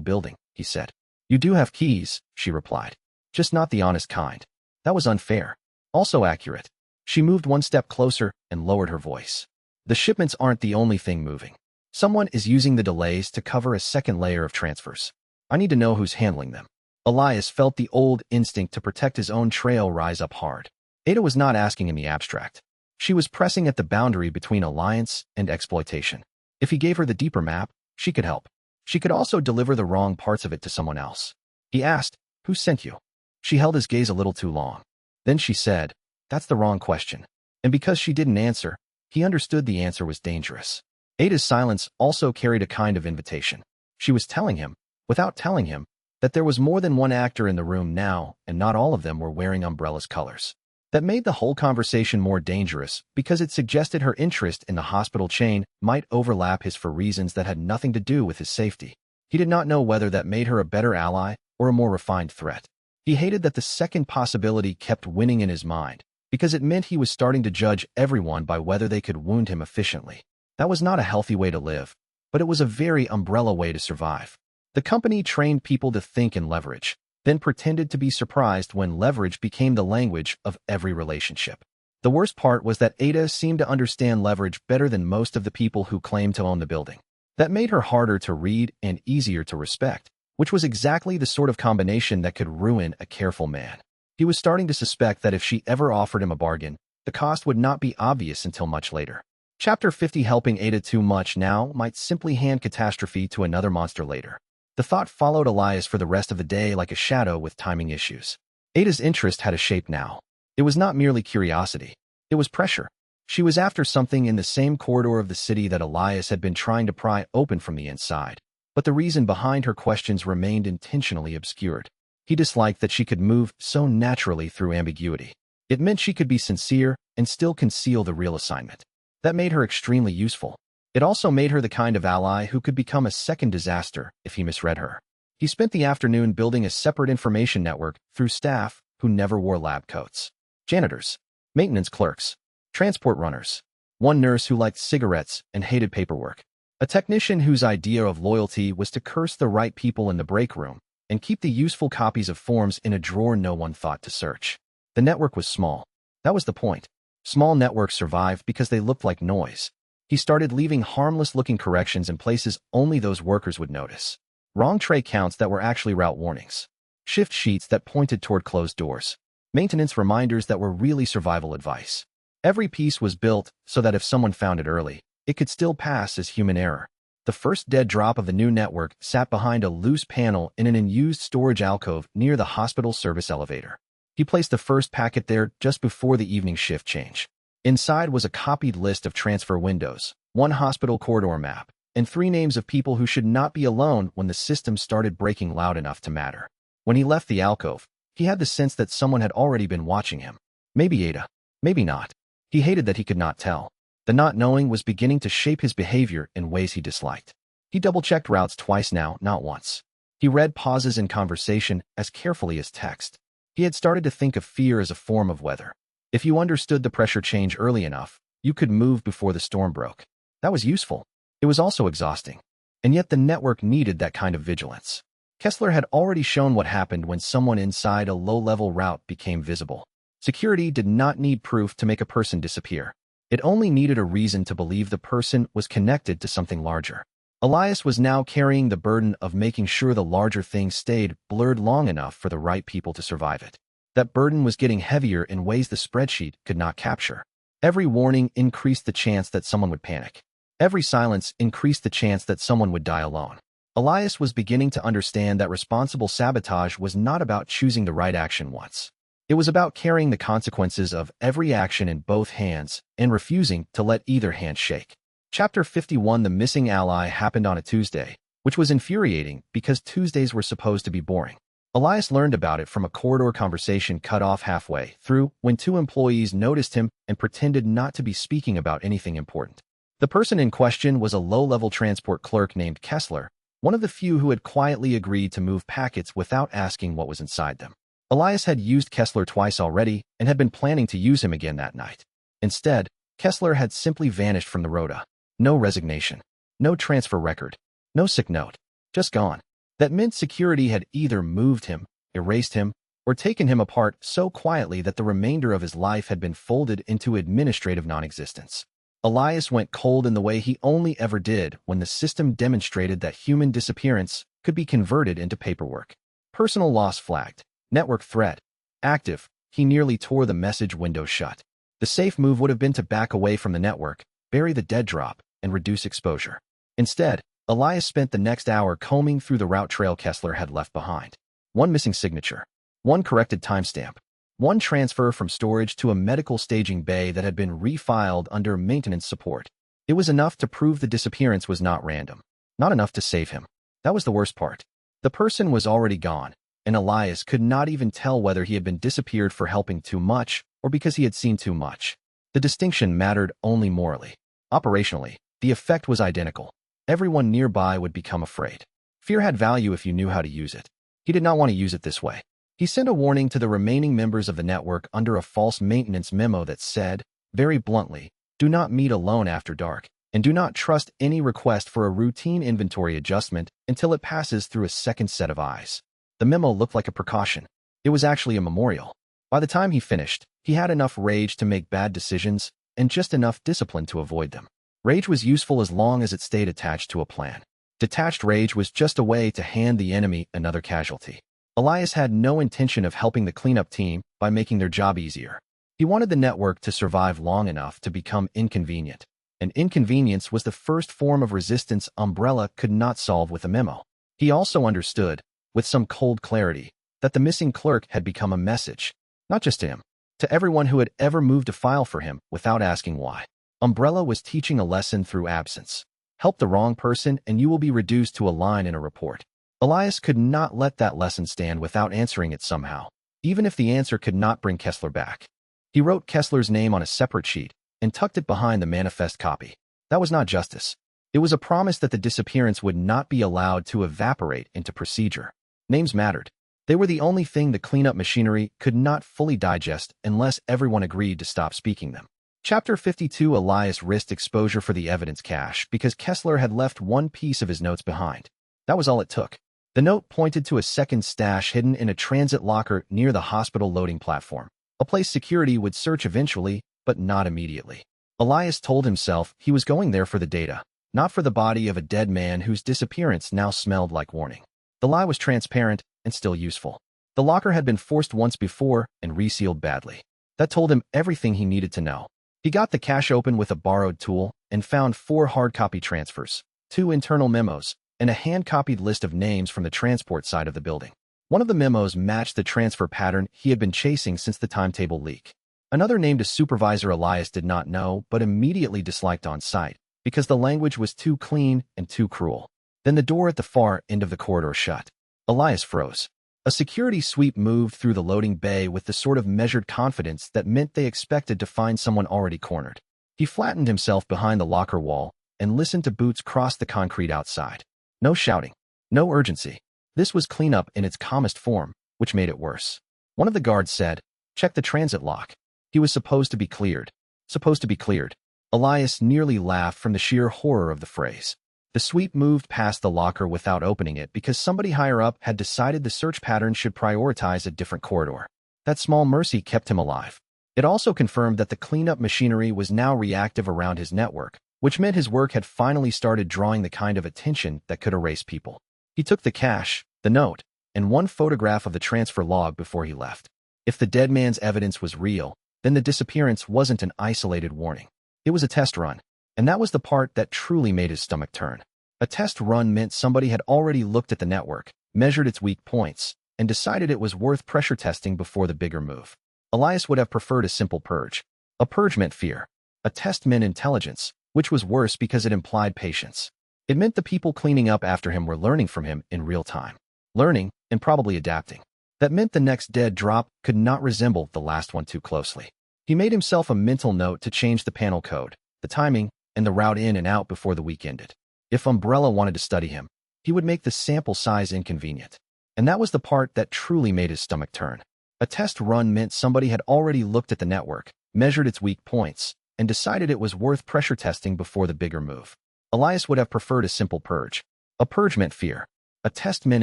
building, he said. You do have keys, she replied. Just not the honest kind. That was unfair. Also accurate. She moved one step closer and lowered her voice. The shipments aren't the only thing moving. Someone is using the delays to cover a second layer of transfers. I need to know who's handling them. Elias felt the old instinct to protect his own trail rise up hard. Ada was not asking in the abstract. She was pressing at the boundary between alliance and exploitation. If he gave her the deeper map, she could help. She could also deliver the wrong parts of it to someone else. He asked, who sent you? She held his gaze a little too long. Then she said, that's the wrong question. And because she didn't answer, he understood the answer was dangerous. Ada's silence also carried a kind of invitation. She was telling him, without telling him, that there was more than one actor in the room now, and not all of them were wearing Umbrella's colors. That made the whole conversation more dangerous because it suggested her interest in the hospital chain might overlap his for reasons that had nothing to do with his safety. He did not know whether that made her a better ally or a more refined threat. He hated that the second possibility kept winning in his mind because it meant he was starting to judge everyone by whether they could wound him efficiently. That was not a healthy way to live, but it was a very Umbrella way to survive. The company trained people to think and leverage, then pretended to be surprised when leverage became the language of every relationship. The worst part was that Ada seemed to understand leverage better than most of the people who claimed to own the building. That made her harder to read and easier to respect, which was exactly the sort of combination that could ruin a careful man. He was starting to suspect that if she ever offered him a bargain, the cost would not be obvious until much later. Chapter 50 Helping Ada too much now might simply hand catastrophe to another monster later. The thought followed Elias for the rest of the day like a shadow with timing issues. Ada's interest had a shape now. It was not merely curiosity. It was pressure. She was after something in the same corridor of the city that Elias had been trying to pry open from the inside. But the reason behind her questions remained intentionally obscured. He disliked that she could move so naturally through ambiguity. It meant she could be sincere and still conceal the real assignment. That made her extremely useful. It also made her the kind of ally who could become a second disaster if he misread her. He spent the afternoon building a separate information network through staff who never wore lab coats. Janitors, maintenance clerks, transport runners, one nurse who liked cigarettes and hated paperwork, a technician whose idea of loyalty was to curse the right people in the break room and keep the useful copies of forms in a drawer no one thought to search. The network was small. That was the point. Small networks survived because they looked like noise. He started leaving harmless-looking corrections in places only those workers would notice. Wrong tray counts that were actually route warnings. Shift sheets that pointed toward closed doors. Maintenance reminders that were really survival advice. Every piece was built so that if someone found it early, it could still pass as human error. The first dead drop of the new network sat behind a loose panel in an unused storage alcove near the hospital service elevator. He placed the first packet there just before the evening shift change. Inside was a copied list of transfer windows, one hospital corridor map, and 3 names of people who should not be alone when the system started breaking loud enough to matter. When he left the alcove, he had the sense that someone had already been watching him. Maybe Ada, maybe not. He hated that he could not tell. The not knowing was beginning to shape his behavior in ways he disliked. He double-checked routes twice now, not once. He read pauses in conversation as carefully as text. He had started to think of fear as a form of weather. If you understood the pressure change early enough, you could move before the storm broke. That was useful. It was also exhausting. And yet the network needed that kind of vigilance. Kessler had already shown what happened when someone inside a low-level route became visible. Security did not need proof to make a person disappear. It only needed a reason to believe the person was connected to something larger. Elias was now carrying the burden of making sure the larger thing stayed blurred long enough for the right people to survive it. That burden was getting heavier in ways the spreadsheet could not capture. Every warning increased the chance that someone would panic. Every silence increased the chance that someone would die alone. Elias was beginning to understand that responsible sabotage was not about choosing the right action once. It was about carrying the consequences of every action in both hands and refusing to let either hand shake. Chapter 51 The missing ally happened on a Tuesday, which was infuriating because Tuesdays were supposed to be boring. Elias learned about it from a corridor conversation cut off halfway through when 2 employees noticed him and pretended not to be speaking about anything important. The person in question was a low-level transport clerk named Kessler, one of the few who had quietly agreed to move packets without asking what was inside them. Elias had used Kessler twice already and had been planning to use him again that night. Instead, Kessler had simply vanished from the rota. No resignation. No transfer record. No sick note. Just gone. That meant security had either moved him, erased him, or taken him apart so quietly that the remainder of his life had been folded into administrative non-existence. Elias went cold in the way he only ever did when the system demonstrated that human disappearance could be converted into paperwork. Personal loss flagged. Network threat. Active. He nearly tore the message window shut. The safe move would have been to back away from the network, bury the dead drop, and reduce exposure. Instead, Elias spent the next hour combing through the route trail Kessler had left behind. One missing signature. One corrected timestamp. One transfer from storage to a medical staging bay that had been refiled under maintenance support. It was enough to prove the disappearance was not random. Not enough to save him. That was the worst part. The person was already gone, and Elias could not even tell whether he had been disappeared for helping too much or because he had seen too much. The distinction mattered only morally. Operationally, the effect was identical. Everyone nearby would become afraid. Fear had value if you knew how to use it. He did not want to use it this way. He sent a warning to the remaining members of the network under a false maintenance memo that said, very bluntly, do not meet alone after dark, and do not trust any request for a routine inventory adjustment until it passes through a second set of eyes. The memo looked like a precaution. It was actually a memorial. By the time he finished, he had enough rage to make bad decisions and just enough discipline to avoid them. Rage was useful as long as it stayed attached to a plan. Detached rage was just a way to hand the enemy another casualty. Elias had no intention of helping the cleanup team by making their job easier. He wanted the network to survive long enough to become inconvenient, and inconvenience was the first form of resistance Umbrella could not solve with a memo. He also understood, with some cold clarity, that the missing clerk had become a message, not just to him, to everyone who had ever moved a file for him without asking why. Umbrella was teaching a lesson through absence. Help the wrong person and you will be reduced to a line in a report. Elias could not let that lesson stand without answering it somehow, even if the answer could not bring Kessler back. He wrote Kessler's name on a separate sheet and tucked it behind the manifest copy. That was not justice. It was a promise that the disappearance would not be allowed to evaporate into procedure. Names mattered. They were the only thing the cleanup machinery could not fully digest unless everyone agreed to stop speaking them. Chapter 52. Elias risked exposure for the evidence cache because Kessler had left one piece of his notes behind. That was all it took. The note pointed to a second stash hidden in a transit locker near the hospital loading platform, a place security would search eventually, but not immediately. Elias told himself he was going there for the data, not for the body of a dead man whose disappearance now smelled like warning. The lie was transparent and still useful. The locker had been forced once before and resealed badly. That told him everything he needed to know. He got the cache open with a borrowed tool and found 4 hard copy transfers, 2 internal memos, and a hand-copied list of names from the transport side of the building. One of the memos matched the transfer pattern he had been chasing since the timetable leak. Another named a supervisor Elias did not know but immediately disliked on sight because the language was too clean and too cruel. Then the door at the far end of the corridor shut. Elias froze. A security sweep moved through the loading bay with the sort of measured confidence that meant they expected to find someone already cornered. He flattened himself behind the locker wall and listened to boots cross the concrete outside. No shouting. No urgency. This was cleanup in its calmest form, which made it worse. One of the guards said, "Check the transit lock." He was supposed to be cleared. Supposed to be cleared. Elias nearly laughed from the sheer horror of the phrase. The sweep moved past the locker without opening it because somebody higher up had decided the search pattern should prioritize a different corridor. That small mercy kept him alive. It also confirmed that the cleanup machinery was now reactive around his network, which meant his work had finally started drawing the kind of attention that could erase people. He took the cache, the note, and one photograph of the transfer log before he left. If the dead man's evidence was real, then the disappearance wasn't an isolated warning. It was a test run, and that was the part that truly made his stomach turn. A test run meant somebody had already looked at the network, measured its weak points, and decided it was worth pressure testing before the bigger move. Elias would have preferred a simple purge. A purge meant fear. A test meant intelligence, which was worse because it implied patience. It meant the people cleaning up after him were learning from him in real time. Learning, and probably adapting. That meant the next dead drop could not resemble the last one too closely. He made himself a mental note to change the panel code, the timing, and the route in and out before the week ended. If Umbrella wanted to study him, he would make the sample size inconvenient. And that was the part that truly made his stomach turn. A test run meant somebody had already looked at the network, measured its weak points, and decided it was worth pressure testing before the bigger move. Elias would have preferred a simple purge. A purge meant fear. A test meant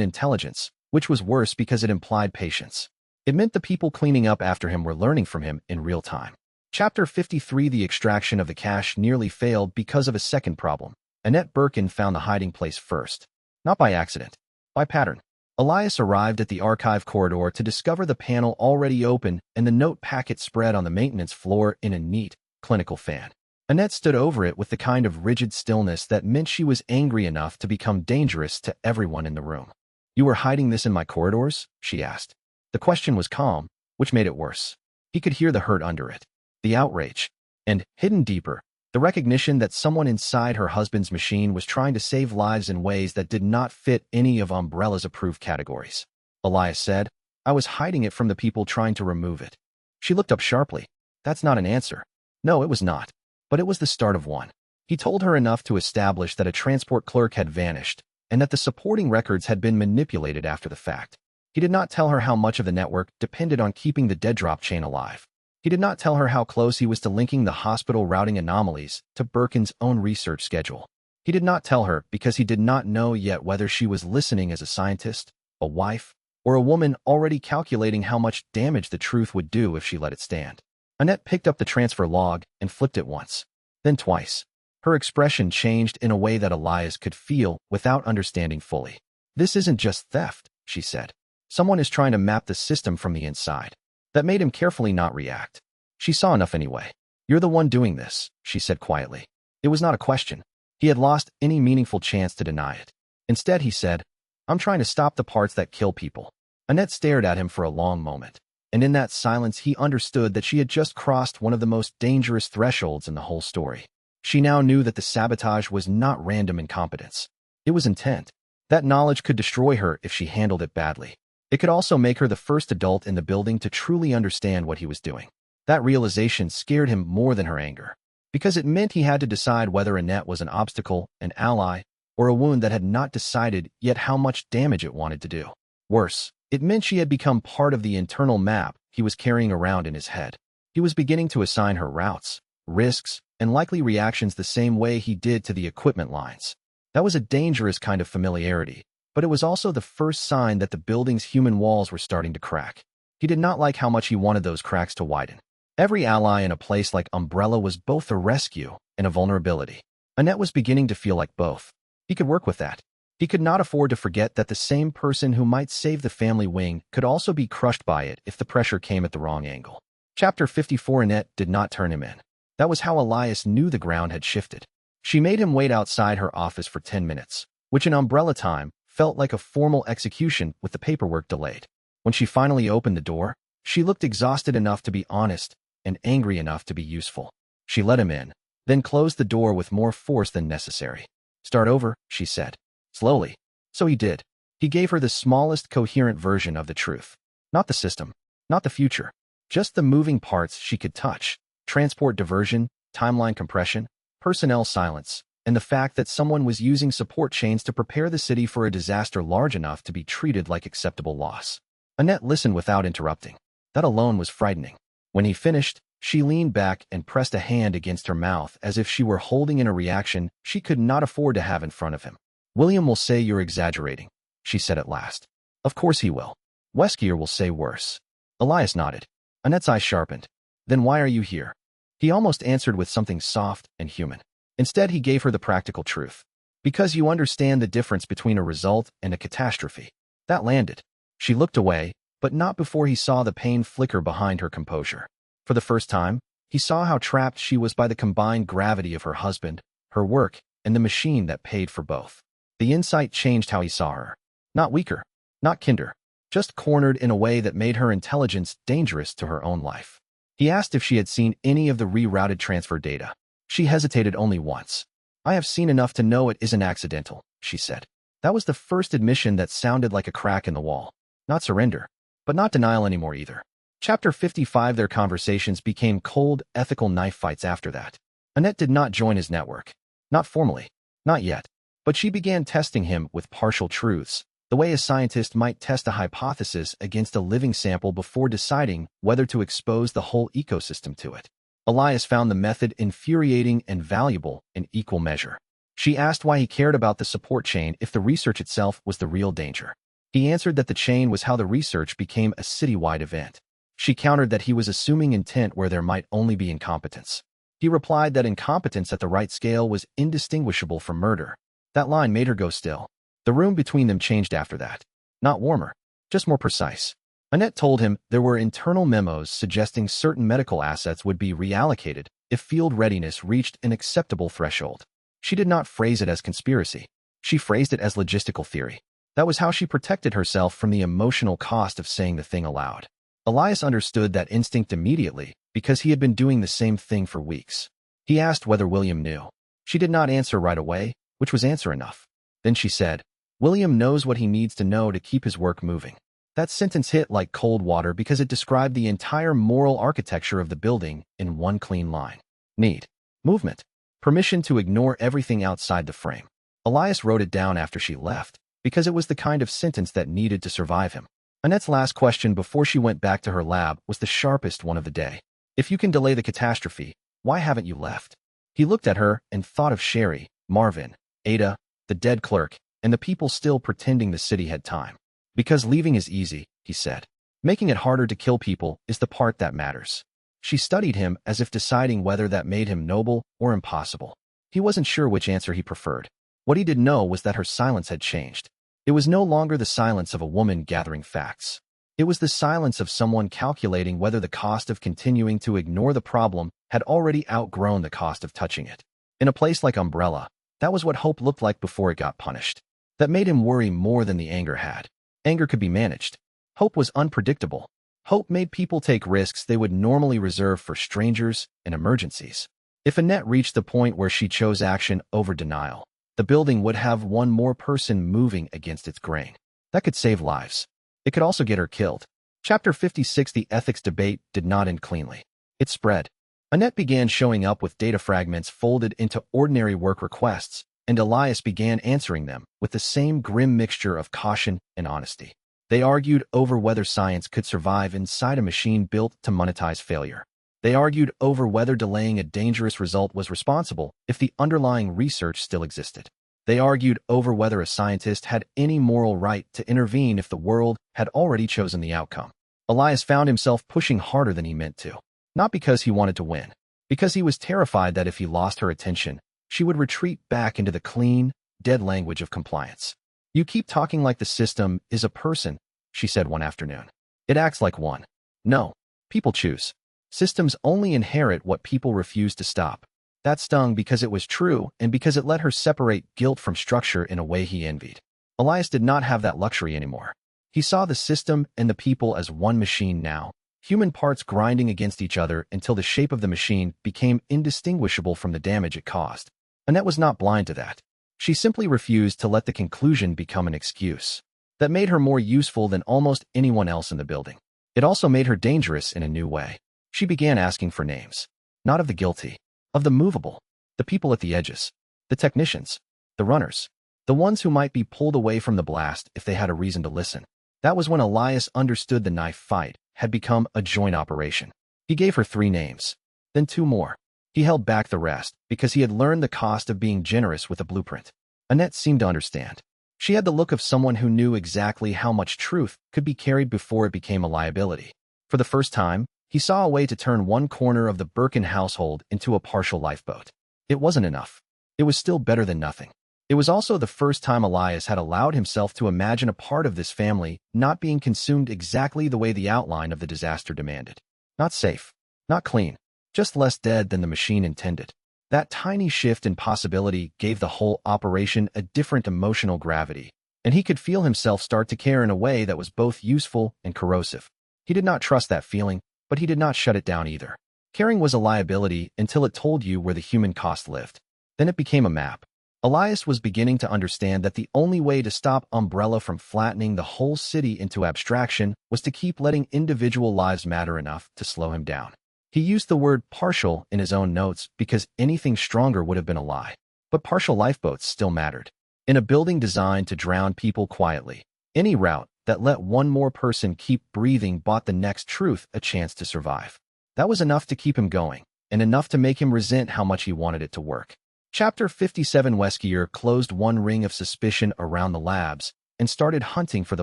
intelligence, which was worse because it implied patience. It meant the people cleaning up after him were learning from him in real time. Chapter 53. The extraction of the cache nearly failed because of a second problem. Annette Birkin found the hiding place first. Not by accident. By pattern. Elias arrived at the archive corridor to discover the panel already open and the note packet spread on the maintenance floor in a neat, clinical fan. Annette stood over it with the kind of rigid stillness that meant she was angry enough to become dangerous to everyone in the room. "You were hiding this in my corridors?" she asked. The question was calm, which made it worse. He could hear the hurt under it. The outrage. And, hidden deeper, the recognition that someone inside her husband's machine was trying to save lives in ways that did not fit any of Umbrella's approved categories. Elias said, "I was hiding it from the people trying to remove it." She looked up sharply. "That's not an answer." No, it was not. But it was the start of one. He told her enough to establish that a transport clerk had vanished, and that the supporting records had been manipulated after the fact. He did not tell her how much of the network depended on keeping the dead drop chain alive. He did not tell her how close he was to linking the hospital routing anomalies to Birkin's own research schedule. He did not tell her because he did not know yet whether she was listening as a scientist, a wife, or a woman already calculating how much damage the truth would do if she let it stand. Annette picked up the transfer log and flipped it once, then twice. Her expression changed in a way that Elias could feel without understanding fully. "This isn't just theft," she said. "Someone is trying to map the system from the inside." That made him carefully not react. She saw enough anyway. "You're the one doing this," she said quietly. It was not a question. He had lost any meaningful chance to deny it. Instead, he said, "I'm trying to stop the parts that kill people." Annette stared at him for a long moment, and in that silence he understood that she had just crossed one of the most dangerous thresholds in the whole story. She now knew that the sabotage was not random incompetence. It was intent. That knowledge could destroy her if she handled it badly. It could also make her the first adult in the building to truly understand what he was doing. That realization scared him more than her anger, because it meant he had to decide whether Annette was an obstacle, an ally, or a wound that had not decided yet how much damage it wanted to do. Worse, it meant she had become part of the internal map he was carrying around in his head. He was beginning to assign her routes, risks, and likely reactions the same way he did to the equipment lines. That was a dangerous kind of familiarity, but it was also the first sign that the building's human walls were starting to crack. He did not like how much he wanted those cracks to widen. Every ally in a place like Umbrella was both a rescue and a vulnerability. Annette was beginning to feel like both. He could work with that. He could not afford to forget that the same person who might save the family wing could also be crushed by it if the pressure came at the wrong angle. Chapter 54. Annette did not turn him in. That was how Elias knew the ground had shifted. She made him wait outside her office for 10 minutes, which in Umbrella time felt like a formal execution with the paperwork delayed. When she finally opened the door, she looked exhausted enough to be honest and angry enough to be useful. She let him in, then closed the door with more force than necessary. "Start over," she said, slowly. So he did. He gave her the smallest coherent version of the truth. Not the system, not the future, just the moving parts she could touch. Transport diversion, timeline compression, personnel silence, and the fact that someone was using support chains to prepare the city for a disaster large enough to be treated like acceptable loss. Annette listened without interrupting. That alone was frightening. When he finished, she leaned back and pressed a hand against her mouth as if she were holding in a reaction she could not afford to have in front of him. "William will say you're exaggerating," she said at last. "Of course he will. Weskier will say worse." Elias nodded. Annette's eyes sharpened. "Then why are you here?" He almost answered with something soft and human. Instead, he gave her the practical truth. "Because you understand the difference between a result and a catastrophe." That landed. She looked away, but not before he saw the pain flicker behind her composure. For the first time, he saw how trapped she was by the combined gravity of her husband, her work, and the machine that paid for both. The insight changed how he saw her. Not weaker, not kinder, just cornered in a way that made her intelligence dangerous to her own life. He asked if she had seen any of the rerouted transfer data. She hesitated only once. "I have seen enough to know it isn't accidental," she said. That was the first admission that sounded like a crack in the wall. Not surrender, but not denial anymore either. Chapter 55. Their conversations became cold, ethical knife fights after that. Annette did not join his network. Not formally. Not yet. But she began testing him with partial truths, the way a scientist might test a hypothesis against a living sample before deciding whether to expose the whole ecosystem to it. Elias found the method infuriating and valuable in equal measure. She asked why he cared about the support chain if the research itself was the real danger. He answered that the chain was how the research became a citywide event. She countered that he was assuming intent where there might only be incompetence. He replied that incompetence at the right scale was indistinguishable from murder. That line made her go still. The room between them changed after that. Not warmer, just more precise. Annette told him there were internal memos suggesting certain medical assets would be reallocated if field readiness reached an acceptable threshold. She did not phrase it as conspiracy. She phrased it as logistical theory. That was how she protected herself from the emotional cost of saying the thing aloud. Elias understood that instinct immediately because he had been doing the same thing for weeks. He asked whether William knew. She did not answer right away, which was answer enough. Then she said, "William knows what he needs to know to keep his work moving." That sentence hit like cold water because it described the entire moral architecture of the building in one clean line. Need. Movement. Permission to ignore everything outside the frame. Elias wrote it down after she left, because it was the kind of sentence that needed to survive him. Annette's last question before she went back to her lab was the sharpest one of the day. "If you can delay the catastrophe, why haven't you left?" He looked at her and thought of Sherry, Marvin, Ada, the dead clerk, and the people still pretending the city had time. "Because leaving is easy," he said. "Making it harder to kill people is the part that matters." She studied him as if deciding whether that made him noble or impossible. He wasn't sure which answer he preferred. What he did know was that her silence had changed. It was no longer the silence of a woman gathering facts. It was the silence of someone calculating whether the cost of continuing to ignore the problem had already outgrown the cost of touching it. In a place like Umbrella, that was what hope looked like before it got punished. That made him worry more than the anger had. Anger could be managed. Hope was unpredictable. Hope made people take risks they would normally reserve for strangers and emergencies. If Annette reached the point where she chose action over denial, the building would have one more person moving against its grain. That could save lives. It could also get her killed. Chapter 56. The ethics debate did not end cleanly. It spread. Annette began showing up with data fragments folded into ordinary work requests, and Elias began answering them with the same grim mixture of caution and honesty. They argued over whether science could survive inside a machine built to monetize failure. They argued over whether delaying a dangerous result was responsible if the underlying research still existed. They argued over whether a scientist had any moral right to intervene if the world had already chosen the outcome. Elias found himself pushing harder than he meant to. Not because he wanted to win, because he was terrified that if he lost her attention, she would retreat back into the clean, dead language of compliance. "You keep talking like the system is a person," she said one afternoon. "It acts like one." No, people choose. Systems only inherit what people refuse to stop. That stung because it was true and because it let her separate guilt from structure in a way he envied. Elias did not have that luxury anymore. He saw the system and the people as one machine now, human parts grinding against each other until the shape of the machine became indistinguishable from the damage it caused. Annette was not blind to that. She simply refused to let the conclusion become an excuse. That made her more useful than almost anyone else in the building. It also made her dangerous in a new way. She began asking for names. Not of the guilty. Of the movable. The people at the edges. The technicians. The runners. The ones who might be pulled away from the blast if they had a reason to listen. That was when Elias understood the knife fight had become a joint operation. He gave her 3 names. Then 2 more. He held back the rest because he had learned the cost of being generous with a blueprint. Annette seemed to understand. She had the look of someone who knew exactly how much truth could be carried before it became a liability. For the first time, he saw a way to turn one corner of the Birkin household into a partial lifeboat. It wasn't enough. It was still better than nothing. It was also the first time Elias had allowed himself to imagine a part of this family not being consumed exactly the way the outline of the disaster demanded. Not safe. Not clean. Just less dead than the machine intended. That tiny shift in possibility gave the whole operation a different emotional gravity, and he could feel himself start to care in a way that was both useful and corrosive. He did not trust that feeling, but he did not shut it down either. Caring was a liability until it told you where the human cost lived. Then it became a map. Elias was beginning to understand that the only way to stop Umbrella from flattening the whole city into abstraction was to keep letting individual lives matter enough to slow him down. He used the word partial in his own notes because anything stronger would have been a lie. But partial lifeboats still mattered. In a building designed to drown people quietly, any route that let one more person keep breathing bought the next truth a chance to survive. That was enough to keep him going, and enough to make him resent how much he wanted it to work. Chapter 57. Weskier closed one ring of suspicion around the labs and started hunting for the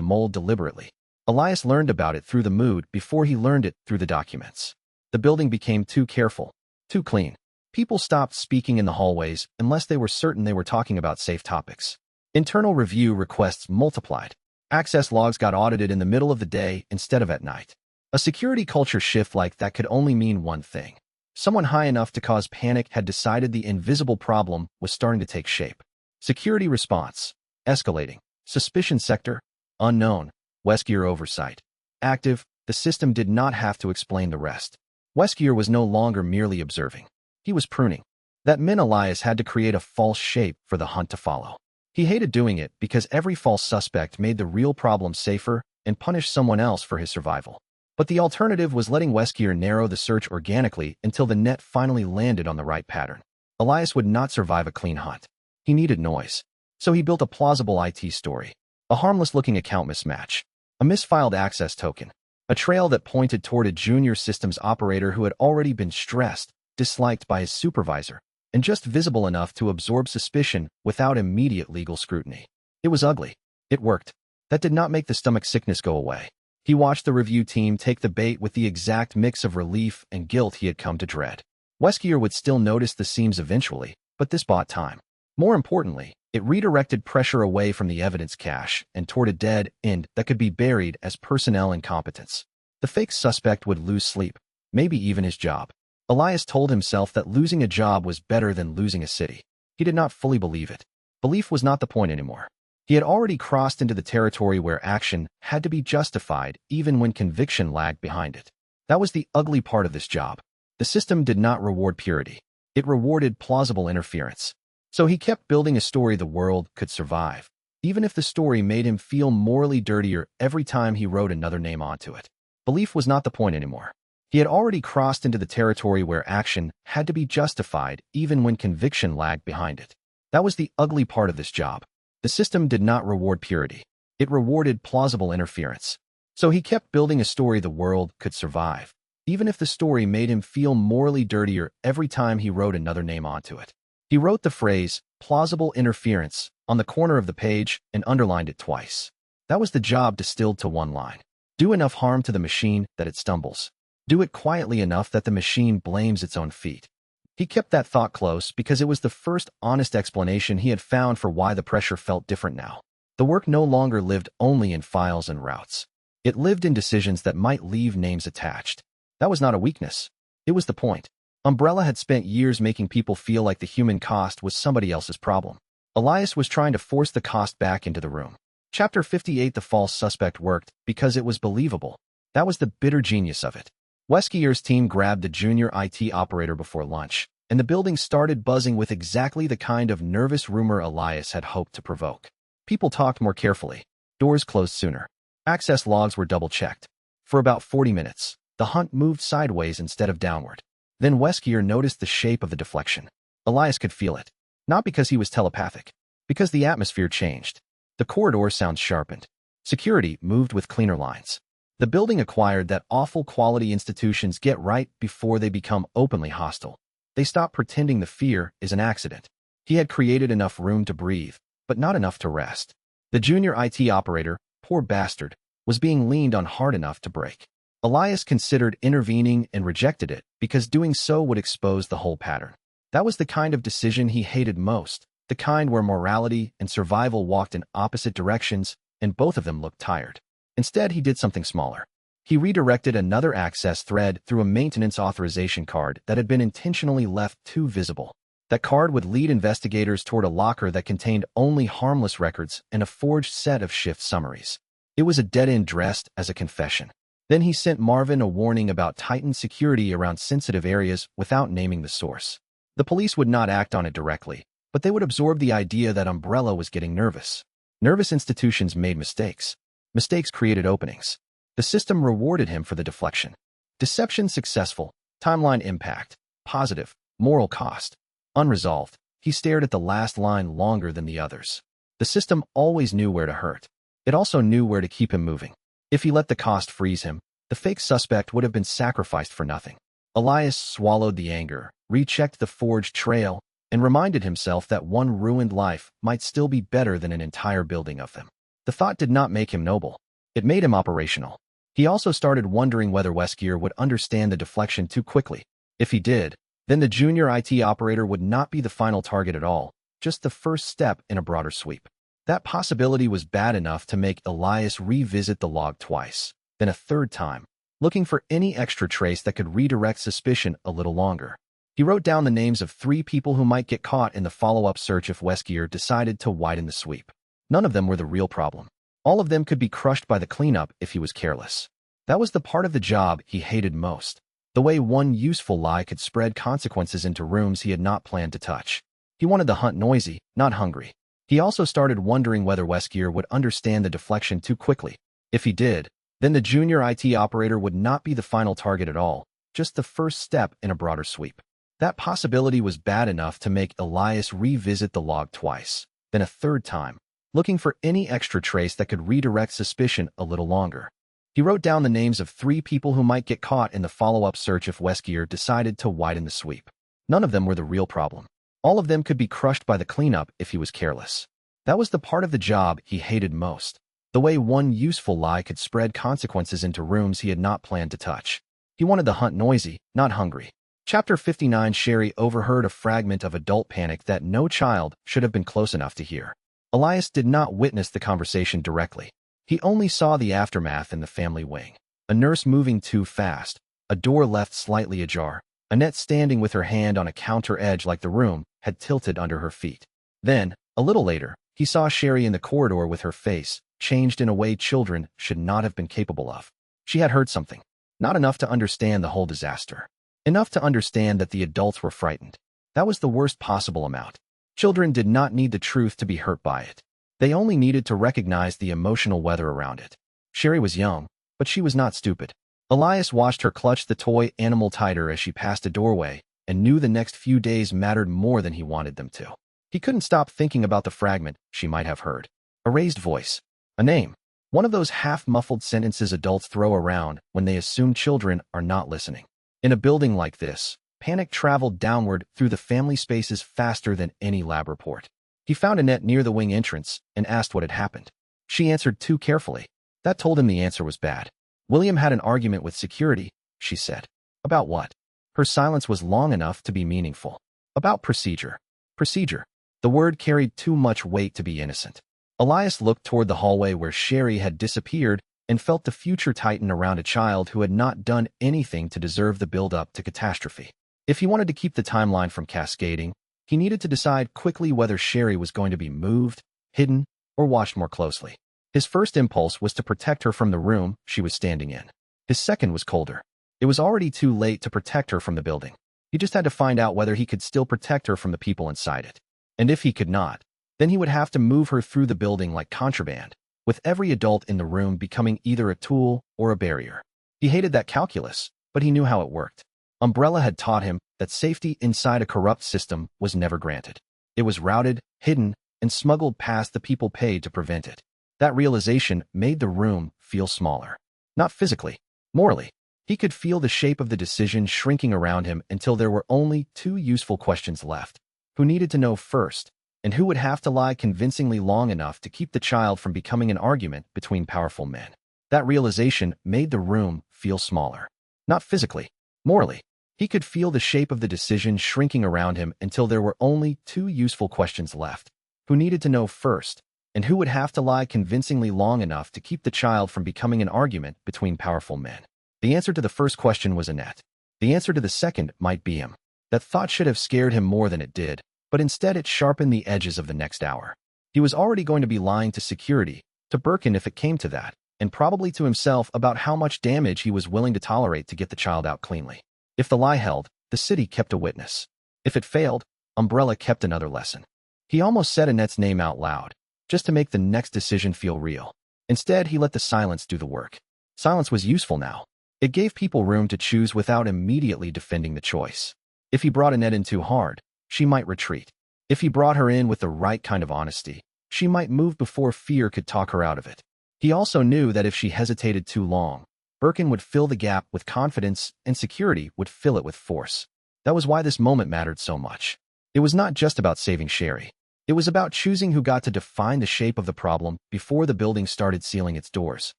mold deliberately. Elias learned about it through the mood before he learned it through the documents. The building became too careful, too clean. People stopped speaking in the hallways unless they were certain they were talking about safe topics. Internal review requests multiplied. Access logs got audited in the middle of the day instead of at night. A security culture shift like that could only mean one thing. Someone high enough to cause panic had decided the invisible problem was starting to take shape. Security response. Escalating. Suspicion sector. Unknown. Weskier oversight. Active. The system did not have to explain the rest. Weskier was no longer merely observing. He was pruning. That meant Elias had to create a false shape for the hunt to follow. He hated doing it because every false suspect made the real problem safer and punished someone else for his survival. But the alternative was letting Weskier narrow the search organically until the net finally landed on the right pattern. Elias would not survive a clean hunt. He needed noise. So he built a plausible IT story. A harmless-looking account mismatch. A misfiled access token. A trail that pointed toward a junior systems operator who had already been stressed, disliked by his supervisor, and just visible enough to absorb suspicion without immediate legal scrutiny. It was ugly. It worked. That did not make the stomach sickness go away. He watched the review team take the bait with the exact mix of relief and guilt he had come to dread. Weskier would still notice the seams eventually, but this bought time. More importantly, it redirected pressure away from the evidence cache and toward a dead end that could be buried as personnel incompetence. The fake suspect would lose sleep, maybe even his job. Elias told himself that losing a job was better than losing a city. He did not fully believe it. Belief was not the point anymore. He had already crossed into the territory where action had to be justified even when conviction lagged behind it. That was the ugly part of this job. The system did not reward purity. It rewarded plausible interference. So he kept building a story the world could survive, even if the story made him feel morally dirtier every time he wrote another name onto it. Belief was not the point anymore. He had already crossed into the territory where action had to be justified even when conviction lagged behind it. That was the ugly part of this job. The system did not reward purity. It rewarded plausible interference. So he kept building a story the world could survive, even if the story made him feel morally dirtier every time he wrote another name onto it. He wrote the phrase, plausible interference, on the corner of the page and underlined it twice. That was the job distilled to one line. Do enough harm to the machine that it stumbles. Do it quietly enough that the machine blames its own feet. He kept that thought close because it was the first honest explanation he had found for why the pressure felt different now. The work no longer lived only in files and routes. It lived in decisions that might leave names attached. That was not a weakness. It was the point. Umbrella had spent years making people feel like the human cost was somebody else's problem. Elias was trying to force the cost back into the room. Chapter 58. The false suspect worked because it was believable. That was the bitter genius of it. Weskier's team grabbed the junior IT operator before lunch, and the building started buzzing with exactly the kind of nervous rumor Elias had hoped to provoke. People talked more carefully. Doors closed sooner. Access logs were double-checked. For about 40 minutes, the hunt moved sideways instead of downward. Then Weskier noticed the shape of the deflection. Elias could feel it. Not because he was telepathic. Because the atmosphere changed. The corridor sounds sharpened. Security moved with cleaner lines. The building acquired that awful quality institutions get right before they become openly hostile. They stop pretending the fear is an accident. He had created enough room to breathe, but not enough to rest. The junior IT operator, poor bastard, was being leaned on hard enough to break. Elias considered intervening and rejected it because doing so would expose the whole pattern. That was the kind of decision he hated most, the kind where morality and survival walked in opposite directions, and both of them looked tired. Instead, he did something smaller. He redirected another access thread through a maintenance authorization card that had been intentionally left too visible. That card would lead investigators toward a locker that contained only harmless records and a forged set of shift summaries. It was a dead end dressed as a confession. Then he sent Marvin a warning about tightened security around sensitive areas without naming the source. The police would not act on it directly, but they would absorb the idea that Umbrella was getting nervous. Nervous institutions made mistakes. Mistakes created openings. The system rewarded him for the deflection. Deception successful, timeline impact, positive, moral cost. Unresolved, he stared at the last line longer than the others. The system always knew where to hurt. It also knew where to keep him moving. If he let the cost freeze him, the fake suspect would have been sacrificed for nothing. Elias swallowed the anger, rechecked the forged trail, and reminded himself that one ruined life might still be better than an entire building of them. The thought did not make him noble. It made him operational. He also started wondering whether Weskier would understand the deflection too quickly. If he did, then the junior IT operator would not be the final target at all, just the first step in a broader sweep. That possibility was bad enough to make Elias revisit the log twice, then a third time, looking for any extra trace that could redirect suspicion a little longer. He wrote down the names of 3 people who might get caught in the follow-up search if Weskier decided to widen the sweep. None of them were the real problem. All of them could be crushed by the cleanup if he was careless. That was the part of the job he hated most. The way one useful lie could spread consequences into rooms he had not planned to touch. He wanted the hunt noisy, not hungry. He also started wondering whether Weskier would understand the deflection too quickly. If he did, then the junior IT operator would not be the final target at all, just the first step in a broader sweep. That possibility was bad enough to make Elias revisit the log twice, then a third time, looking for any extra trace that could redirect suspicion a little longer. He wrote down the names of 3 people who might get caught in the follow-up search if Weskier decided to widen the sweep. None of them were the real problem. All of them could be crushed by the cleanup if he was careless. That was the part of the job he hated most. The way one useful lie could spread consequences into rooms he had not planned to touch. He wanted the hunt noisy, not hungry. Chapter 59. Sherry overheard a fragment of adult panic that no child should have been close enough to hear. Elias did not witness the conversation directly. He only saw the aftermath in the family wing. A nurse moving too fast, a door left slightly ajar, Annette standing with her hand on a counter edge like the room had tilted under her feet. Then, a little later, he saw Sherry in the corridor with her face changed in a way children should not have been capable of. She had heard something. Not enough to understand the whole disaster. Enough to understand that the adults were frightened. That was the worst possible amount. Children did not need the truth to be hurt by it. They only needed to recognize the emotional weather around it. Sherry was young, but she was not stupid. Elias watched her clutch the toy animal tighter as she passed a doorway and knew the next few days mattered more than he wanted them to. He couldn't stop thinking about the fragment she might have heard. A raised voice. A name. One of those half-muffled sentences adults throw around when they assume children are not listening. In a building like this, panic traveled downward through the family spaces faster than any lab report. He found Annette near the wing entrance and asked what had happened. She answered too carefully. That told him the answer was bad. William had an argument with security, she said. About what? Her silence was long enough to be meaningful. About procedure. Procedure. The word carried too much weight to be innocent. Elias looked toward the hallway where Sherry had disappeared and felt the future tighten around a child who had not done anything to deserve the build-up to catastrophe. If he wanted to keep the timeline from cascading, he needed to decide quickly whether Sherry was going to be moved, hidden, or watched more closely. His first impulse was to protect her from the room she was standing in. His second was colder. It was already too late to protect her from the building. He just had to find out whether he could still protect her from the people inside it. And if he could not, then he would have to move her through the building like contraband, with every adult in the room becoming either a tool or a barrier. He hated that calculus, but he knew how it worked. Umbrella had taught him that safety inside a corrupt system was never granted. It was routed, hidden, and smuggled past the people paid to prevent it. That realization made the room feel smaller. Not physically, morally. He could feel the shape of the decision shrinking around him until there were only two useful questions left. Who needed to know first, and who would have to lie convincingly long enough to keep the child from becoming an argument between powerful men? That realization made the room feel smaller. Not physically, morally. He could feel the shape of the decision shrinking around him until there were only two useful questions left. Who needed to know first, and who would have to lie convincingly long enough to keep the child from becoming an argument between powerful men? The answer to the first question was Annette. The answer to the second might be him. That thought should have scared him more than it did, but instead it sharpened the edges of the next hour. He was already going to be lying to security, to Birkin if it came to that, and probably to himself about how much damage he was willing to tolerate to get the child out cleanly. If the lie held, the city kept a witness. If it failed, Umbrella kept another lesson. He almost said Annette's name out loud, just to make the next decision feel real. Instead, he let the silence do the work. Silence was useful now. It gave people room to choose without immediately defending the choice. If he brought Annette in too hard, she might retreat. If he brought her in with the right kind of honesty, she might move before fear could talk her out of it. He also knew that if she hesitated too long, Birkin would fill the gap with confidence and security would fill it with force. That was why this moment mattered so much. It was not just about saving Sherry. It was about choosing who got to define the shape of the problem before the building started sealing its doors.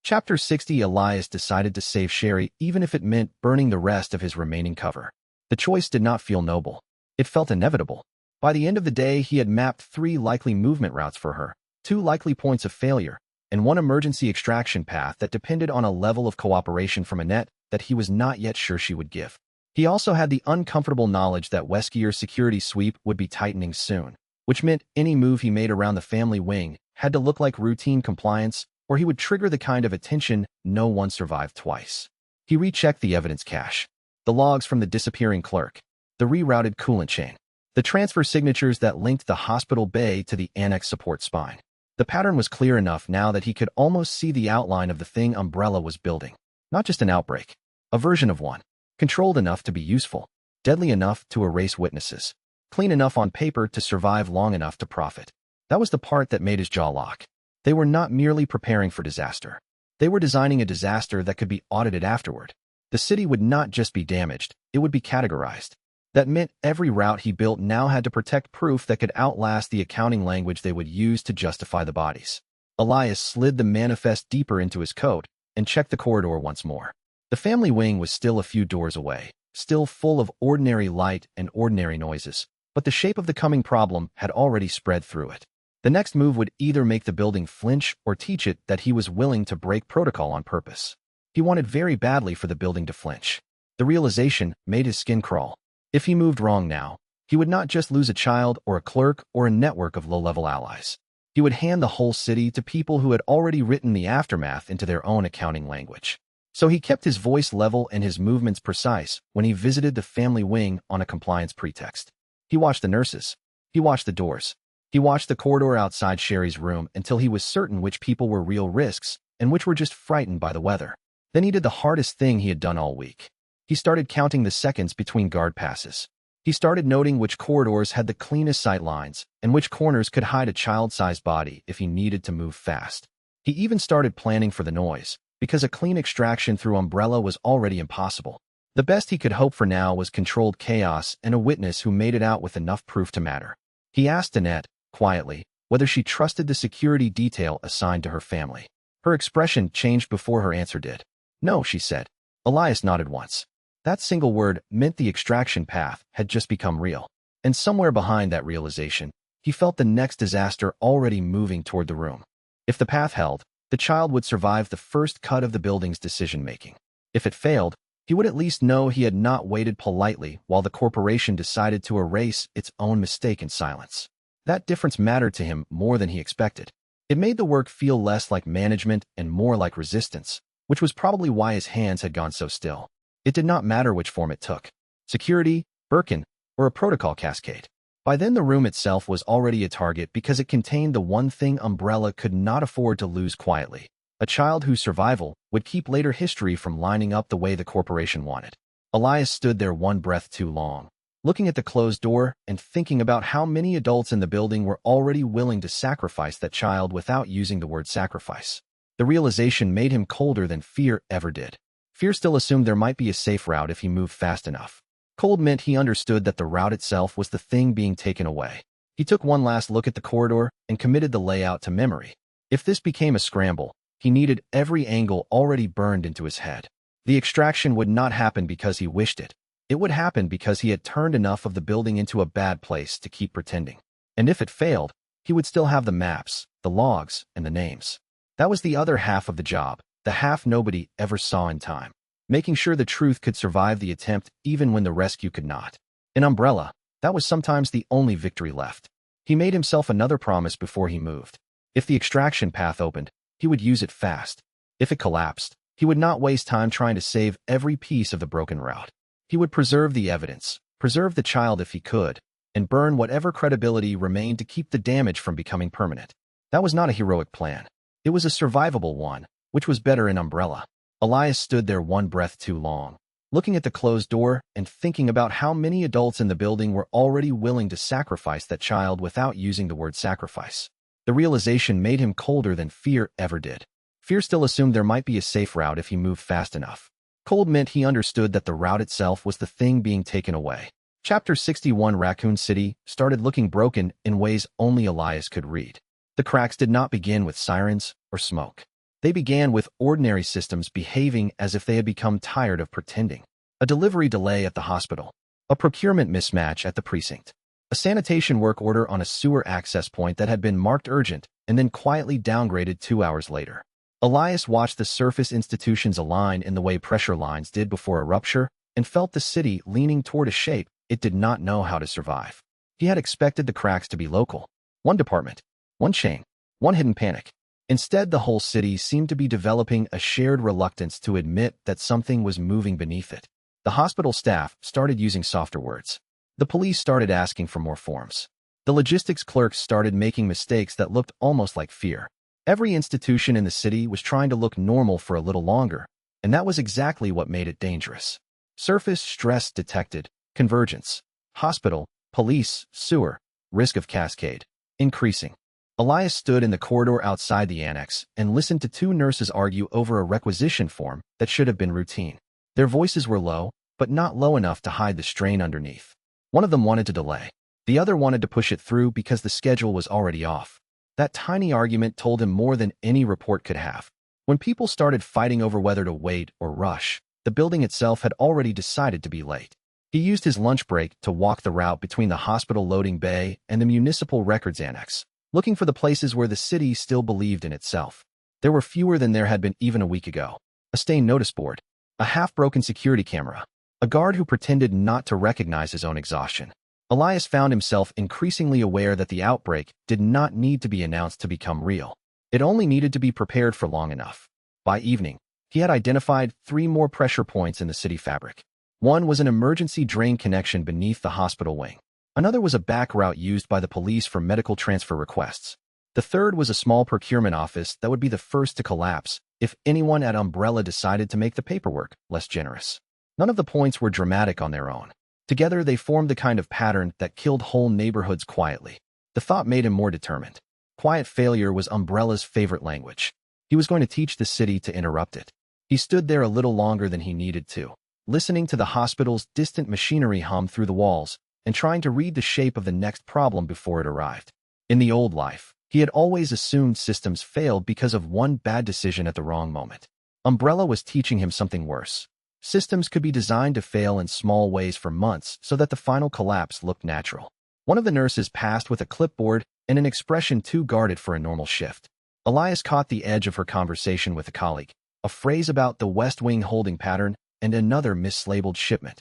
Chapter 60. Elias decided to save Sherry even if it meant burning the rest of his remaining cover. The choice did not feel noble. It felt inevitable. By the end of the day, he had mapped 3 likely movement routes for her, 2 likely points of failure, and 1 emergency extraction path that depended on a level of cooperation from Annette that he was not yet sure she would give. He also had the uncomfortable knowledge that Weskier's security sweep would be tightening soon, which meant any move he made around the family wing had to look like routine compliance or he would trigger the kind of attention no one survived twice. He rechecked the evidence cache, the logs from the disappearing clerk, the rerouted coolant chain, the transfer signatures that linked the hospital bay to the annex support spine. The pattern was clear enough now that he could almost see the outline of the thing Umbrella was building. Not just an outbreak, a version of one, controlled enough to be useful, deadly enough to erase witnesses, clean enough on paper to survive long enough to profit. That was the part that made his jaw lock. They were not merely preparing for disaster. They were designing a disaster that could be audited afterward. The city would not just be damaged, it would be categorized. That meant every route he built now had to protect proof that could outlast the accounting language they would use to justify the bodies. Elias slid the manifest deeper into his coat and checked the corridor once more. The family wing was still a few doors away, still full of ordinary light and ordinary noises, but the shape of the coming problem had already spread through it. The next move would either make the building flinch or teach it that he was willing to break protocol on purpose. He wanted very badly for the building to flinch. The realization made his skin crawl. If he moved wrong now, he would not just lose a child or a clerk or a network of low-level allies. He would hand the whole city to people who had already written the aftermath into their own accounting language. So he kept his voice level and his movements precise when he visited the family wing on a compliance pretext. He watched the nurses. He watched the doors. He watched the corridor outside Sherry's room until he was certain which people were real risks and which were just frightened by the weather. Then he did the hardest thing he had done all week. He started counting the seconds between guard passes. He started noting which corridors had the cleanest sight lines and which corners could hide a child-sized body if he needed to move fast. He even started planning for the noise, because a clean extraction through umbrella was already impossible. The best he could hope for now was controlled chaos and a witness who made it out with enough proof to matter. He asked Annette, quietly, whether she trusted the security detail assigned to her family. Her expression changed before her answer did. No, she said. Elias nodded once. That single word meant the extraction path had just become real. And somewhere behind that realization, he felt the next disaster already moving toward the room. If the path held, the child would survive the first cut of the building's decision-making. If it failed, he would at least know he had not waited politely while the corporation decided to erase its own mistake in silence. That difference mattered to him more than he expected. It made the work feel less like management and more like resistance, which was probably why his hands had gone so still. It did not matter which form it took. Security, Birkin, or a protocol cascade. By then the room itself was already a target because it contained the one thing Umbrella could not afford to lose quietly. A child whose survival would keep later history from lining up the way the corporation wanted. Elias stood there one breath too long, looking at the closed door and thinking about how many adults in the building were already willing to sacrifice that child without using the word sacrifice. The realization made him colder than fear ever did. Fear still assumed there might be a safe route if he moved fast enough. Cold meant he understood that the route itself was the thing being taken away. He took one last look at the corridor and committed the layout to memory. If this became a scramble, he needed every angle already burned into his head. The extraction would not happen because he wished it. It would happen because he had turned enough of the building into a bad place to keep pretending. And if it failed, he would still have the maps, the logs, and the names. That was the other half of the job, the half nobody ever saw in time. Making sure the truth could survive the attempt even when the rescue could not. In Umbrella, that was sometimes the only victory left. He made himself another promise before he moved. If the extraction path opened, he would use it fast. If it collapsed, he would not waste time trying to save every piece of the broken route. He would preserve the evidence, preserve the child if he could, and burn whatever credibility remained to keep the damage from becoming permanent. That was not a heroic plan. It was a survivable one, which was better in Umbrella. Elias stood there one breath too long, looking at the closed door and thinking about how many adults in the building were already willing to sacrifice that child without using the word sacrifice. The realization made him colder than fear ever did. Fear still assumed there might be a safe route if he moved fast enough. Cold meant he understood that the route itself was the thing being taken away. Chapter 61 Raccoon City started looking broken in ways only Elias could read. The cracks did not begin with sirens or smoke. They began with ordinary systems behaving as if they had become tired of pretending. A delivery delay at the hospital. A procurement mismatch at the precinct. A sanitation work order on a sewer access point that had been marked urgent and then quietly downgraded 2 hours later. Elias watched the surface institutions align in the way pressure lines did before a rupture and felt the city leaning toward a shape it did not know how to survive. He had expected the cracks to be local. One department, one chain, one hidden panic. Instead, the whole city seemed to be developing a shared reluctance to admit that something was moving beneath it. The hospital staff started using softer words. The police started asking for more forms. The logistics clerks started making mistakes that looked almost like fear. Every institution in the city was trying to look normal for a little longer, and that was exactly what made it dangerous. Surface stress detected, convergence. Hospital, police, sewer, risk of cascade, increasing. Elias stood in the corridor outside the annex and listened to two nurses argue over a requisition form that should have been routine. Their voices were low, but not low enough to hide the strain underneath. One of them wanted to delay. The other wanted to push it through because the schedule was already off. That tiny argument told him more than any report could have. When people started fighting over whether to wait or rush, The building itself had already decided to be late. He used his lunch break to walk the route between the hospital loading bay and the municipal records annex, looking for the places where the city still believed in itself. There were fewer than there had been even a week ago. A stained notice board, a half-broken security camera, a guard who pretended not to recognize his own exhaustion. Elias found himself increasingly aware that the outbreak did not need to be announced to become real. It only needed to be prepared for long enough. By evening, he had identified 3 more pressure points in the city fabric. One was an emergency drain connection beneath the hospital wing. Another was a back route used by the police for medical transfer requests. The third was a small procurement office that would be the first to collapse if anyone at Umbrella decided to make the paperwork less generous. None of the points were dramatic on their own. Together, they formed the kind of pattern that killed whole neighborhoods quietly. The thought made him more determined. Quiet failure was Umbrella's favorite language. He was going to teach the city to interrupt it. He stood there a little longer than he needed to, listening to the hospital's distant machinery hum through the walls and trying to read the shape of the next problem before it arrived. In the old life, he had always assumed systems failed because of one bad decision at the wrong moment. Umbrella was teaching him something worse. Systems could be designed to fail in small ways for months so that the final collapse looked natural. One of the nurses passed with a clipboard and an expression too guarded for a normal shift. Elias caught the edge of her conversation with a colleague, a phrase about the West Wing holding pattern and another mislabeled shipment.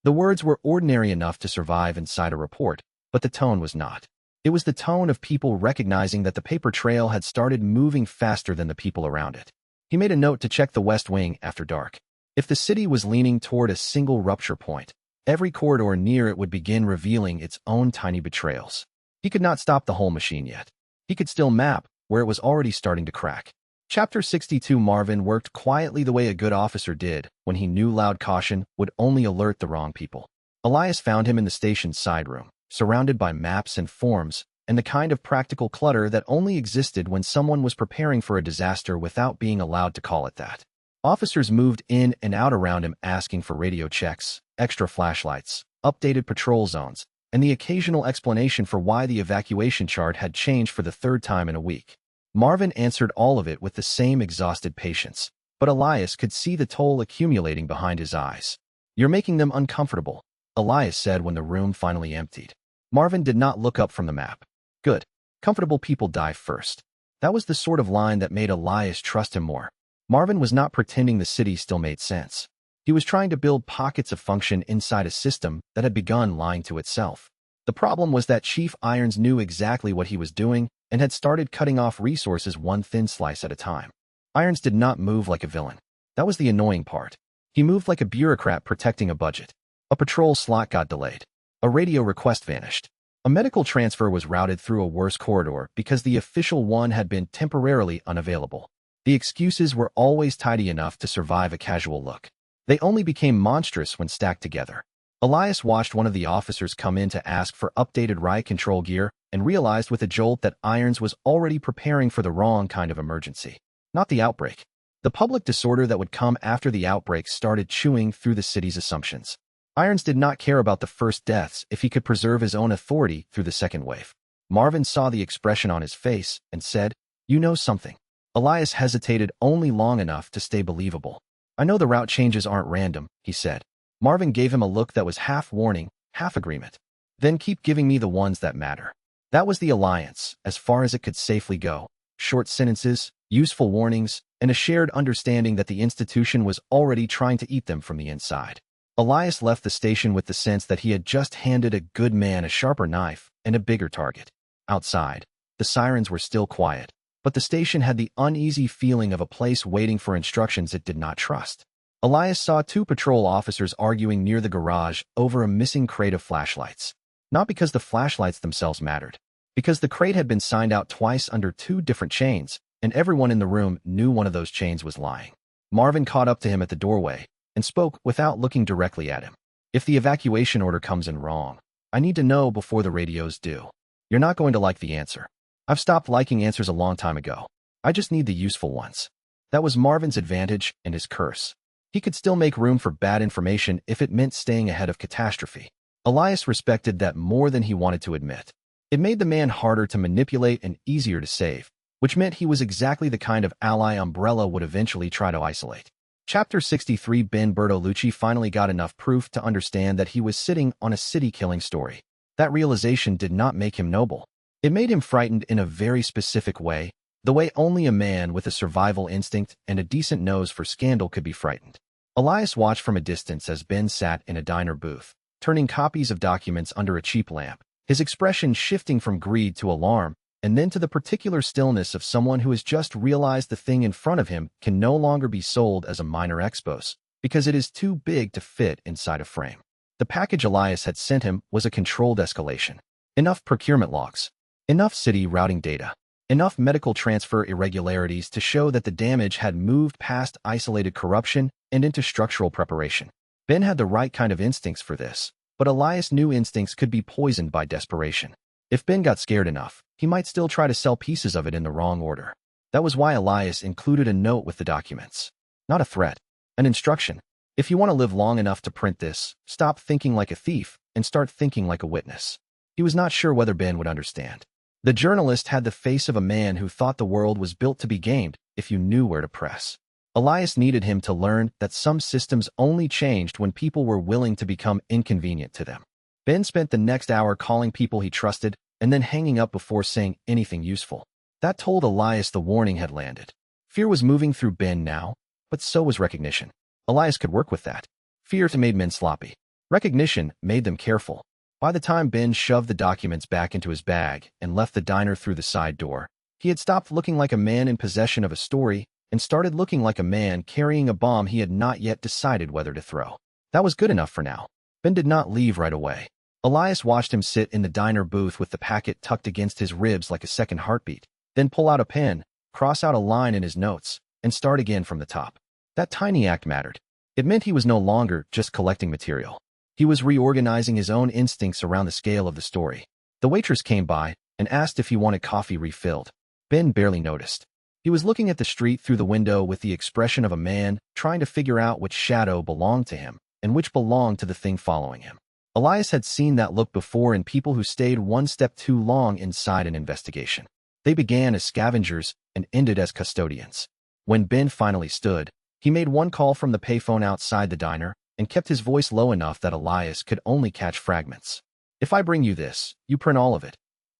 The words were ordinary enough to survive inside a report, but the tone was not. It was the tone of people recognizing that the paper trail had started moving faster than the people around it. He made a note to check the West Wing after dark. If the city was leaning toward a single rupture point, every corridor near it would begin revealing its own tiny betrayals. He could not stop the whole machine yet. He could still map where it was already starting to crack. Chapter 62. Marvin worked quietly the way a good officer did when he knew loud caution would only alert the wrong people. Elias found him in the station's side room, surrounded by maps and forms, and the kind of practical clutter that only existed when someone was preparing for a disaster without being allowed to call it that. Officers moved in and out around him asking for radio checks, extra flashlights, updated patrol zones, and the occasional explanation for why the evacuation chart had changed for the 3rd time in a week. Marvin answered all of it with the same exhausted patience, but Elias could see the toll accumulating behind his eyes. "You're making them uncomfortable," Elias said when the room finally emptied. Marvin did not look up from the map. "Good. Comfortable people die first." That was the sort of line that made Elias trust him more. Marvin was not pretending the city still made sense. He was trying to build pockets of function inside a system that had begun lying to itself. The problem was that Chief Irons knew exactly what he was doing and had started cutting off resources one thin slice at a time. Irons did not move like a villain. That was the annoying part. He moved like a bureaucrat protecting a budget. A patrol slot got delayed. A radio request vanished. A medical transfer was routed through a worse corridor because the official one had been temporarily unavailable. The excuses were always tidy enough to survive a casual look. They only became monstrous when stacked together. Elias watched one of the officers come in to ask for updated riot control gear and realized with a jolt that Irons was already preparing for the wrong kind of emergency. Not the outbreak. The public disorder that would come after the outbreak started chewing through the city's assumptions. Irons did not care about the first deaths if he could preserve his own authority through the second wave. Marvin saw the expression on his face and said, "You know something." Elias hesitated only long enough to stay believable. "I know the route changes aren't random," he said. Marvin gave him a look that was half warning, half agreement. "Then keep giving me the ones that matter." That was the alliance, as far as it could safely go. Short sentences, useful warnings, and a shared understanding that the institution was already trying to eat them from the inside. Elias left the station with the sense that he had just handed a good man a sharper knife and a bigger target. Outside, the sirens were still quiet, but the station had the uneasy feeling of a place waiting for instructions it did not trust. Elias saw 2 patrol officers arguing near the garage over a missing crate of flashlights. Not because the flashlights themselves mattered, because the crate had been signed out twice under 2 different chains, and everyone in the room knew one of those chains was lying. Marvin caught up to him at the doorway and spoke without looking directly at him. "If the evacuation order comes in wrong, I need to know before the radios do. You're not going to like the answer. I've stopped liking answers a long time ago. I just need the useful ones." That was Marvin's advantage and his curse. He could still make room for bad information if it meant staying ahead of catastrophe. Elias respected that more than he wanted to admit. It made the man harder to manipulate and easier to save, which meant he was exactly the kind of ally Umbrella would eventually try to isolate. Chapter 63. Ben Bertolucci finally got enough proof to understand that he was sitting on a city-killing story. That realization did not make him noble. It made him frightened in a very specific way, the way only a man with a survival instinct and a decent nose for scandal could be frightened. Elias watched from a distance as Ben sat in a diner booth, turning copies of documents under a cheap lamp, his expression shifting from greed to alarm, and then to the particular stillness of someone who has just realized the thing in front of him can no longer be sold as a minor expos, because it is too big to fit inside a frame. The package Elias had sent him was a controlled escalation. Enough procurement logs, enough city routing data, enough medical transfer irregularities to show that the damage had moved past isolated corruption and into structural preparation. Ben had the right kind of instincts for this, but Elias knew instincts could be poisoned by desperation. If Ben got scared enough, he might still try to sell pieces of it in the wrong order. That was why Elias included a note with the documents. Not a threat, an instruction. If you want to live long enough to print this, stop thinking like a thief and start thinking like a witness. He was not sure whether Ben would understand. The journalist had the face of a man who thought the world was built to be gamed if you knew where to press. Elias needed him to learn that some systems only changed when people were willing to become inconvenient to them. Ben spent the next hour calling people he trusted and then hanging up before saying anything useful. That told Elias the warning had landed. Fear was moving through Ben now, but so was recognition. Elias could work with that. Fear made men sloppy. Recognition made them careful. By the time Ben shoved the documents back into his bag and left the diner through the side door, he had stopped looking like a man in possession of a story and started looking like a man carrying a bomb he had not yet decided whether to throw. That was good enough for now. Ben did not leave right away. Elias watched him sit in the diner booth with the packet tucked against his ribs like a second heartbeat, then pull out a pen, cross out a line in his notes, and start again from the top. That tiny act mattered. It meant he was no longer just collecting material. He was reorganizing his own instincts around the scale of the story. The waitress came by and asked if he wanted coffee refilled. Ben barely noticed. He was looking at the street through the window with the expression of a man trying to figure out which shadow belonged to him and which belonged to the thing following him. Elias had seen that look before in people who stayed one step too long inside an investigation. They began as scavengers and ended as custodians. When Ben finally stood, he made one call from the payphone outside the diner and kept his voice low enough that Elias could only catch fragments. If I bring you this, you print all of it.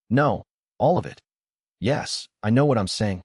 No, all of it. Yes, I know what I'm saying.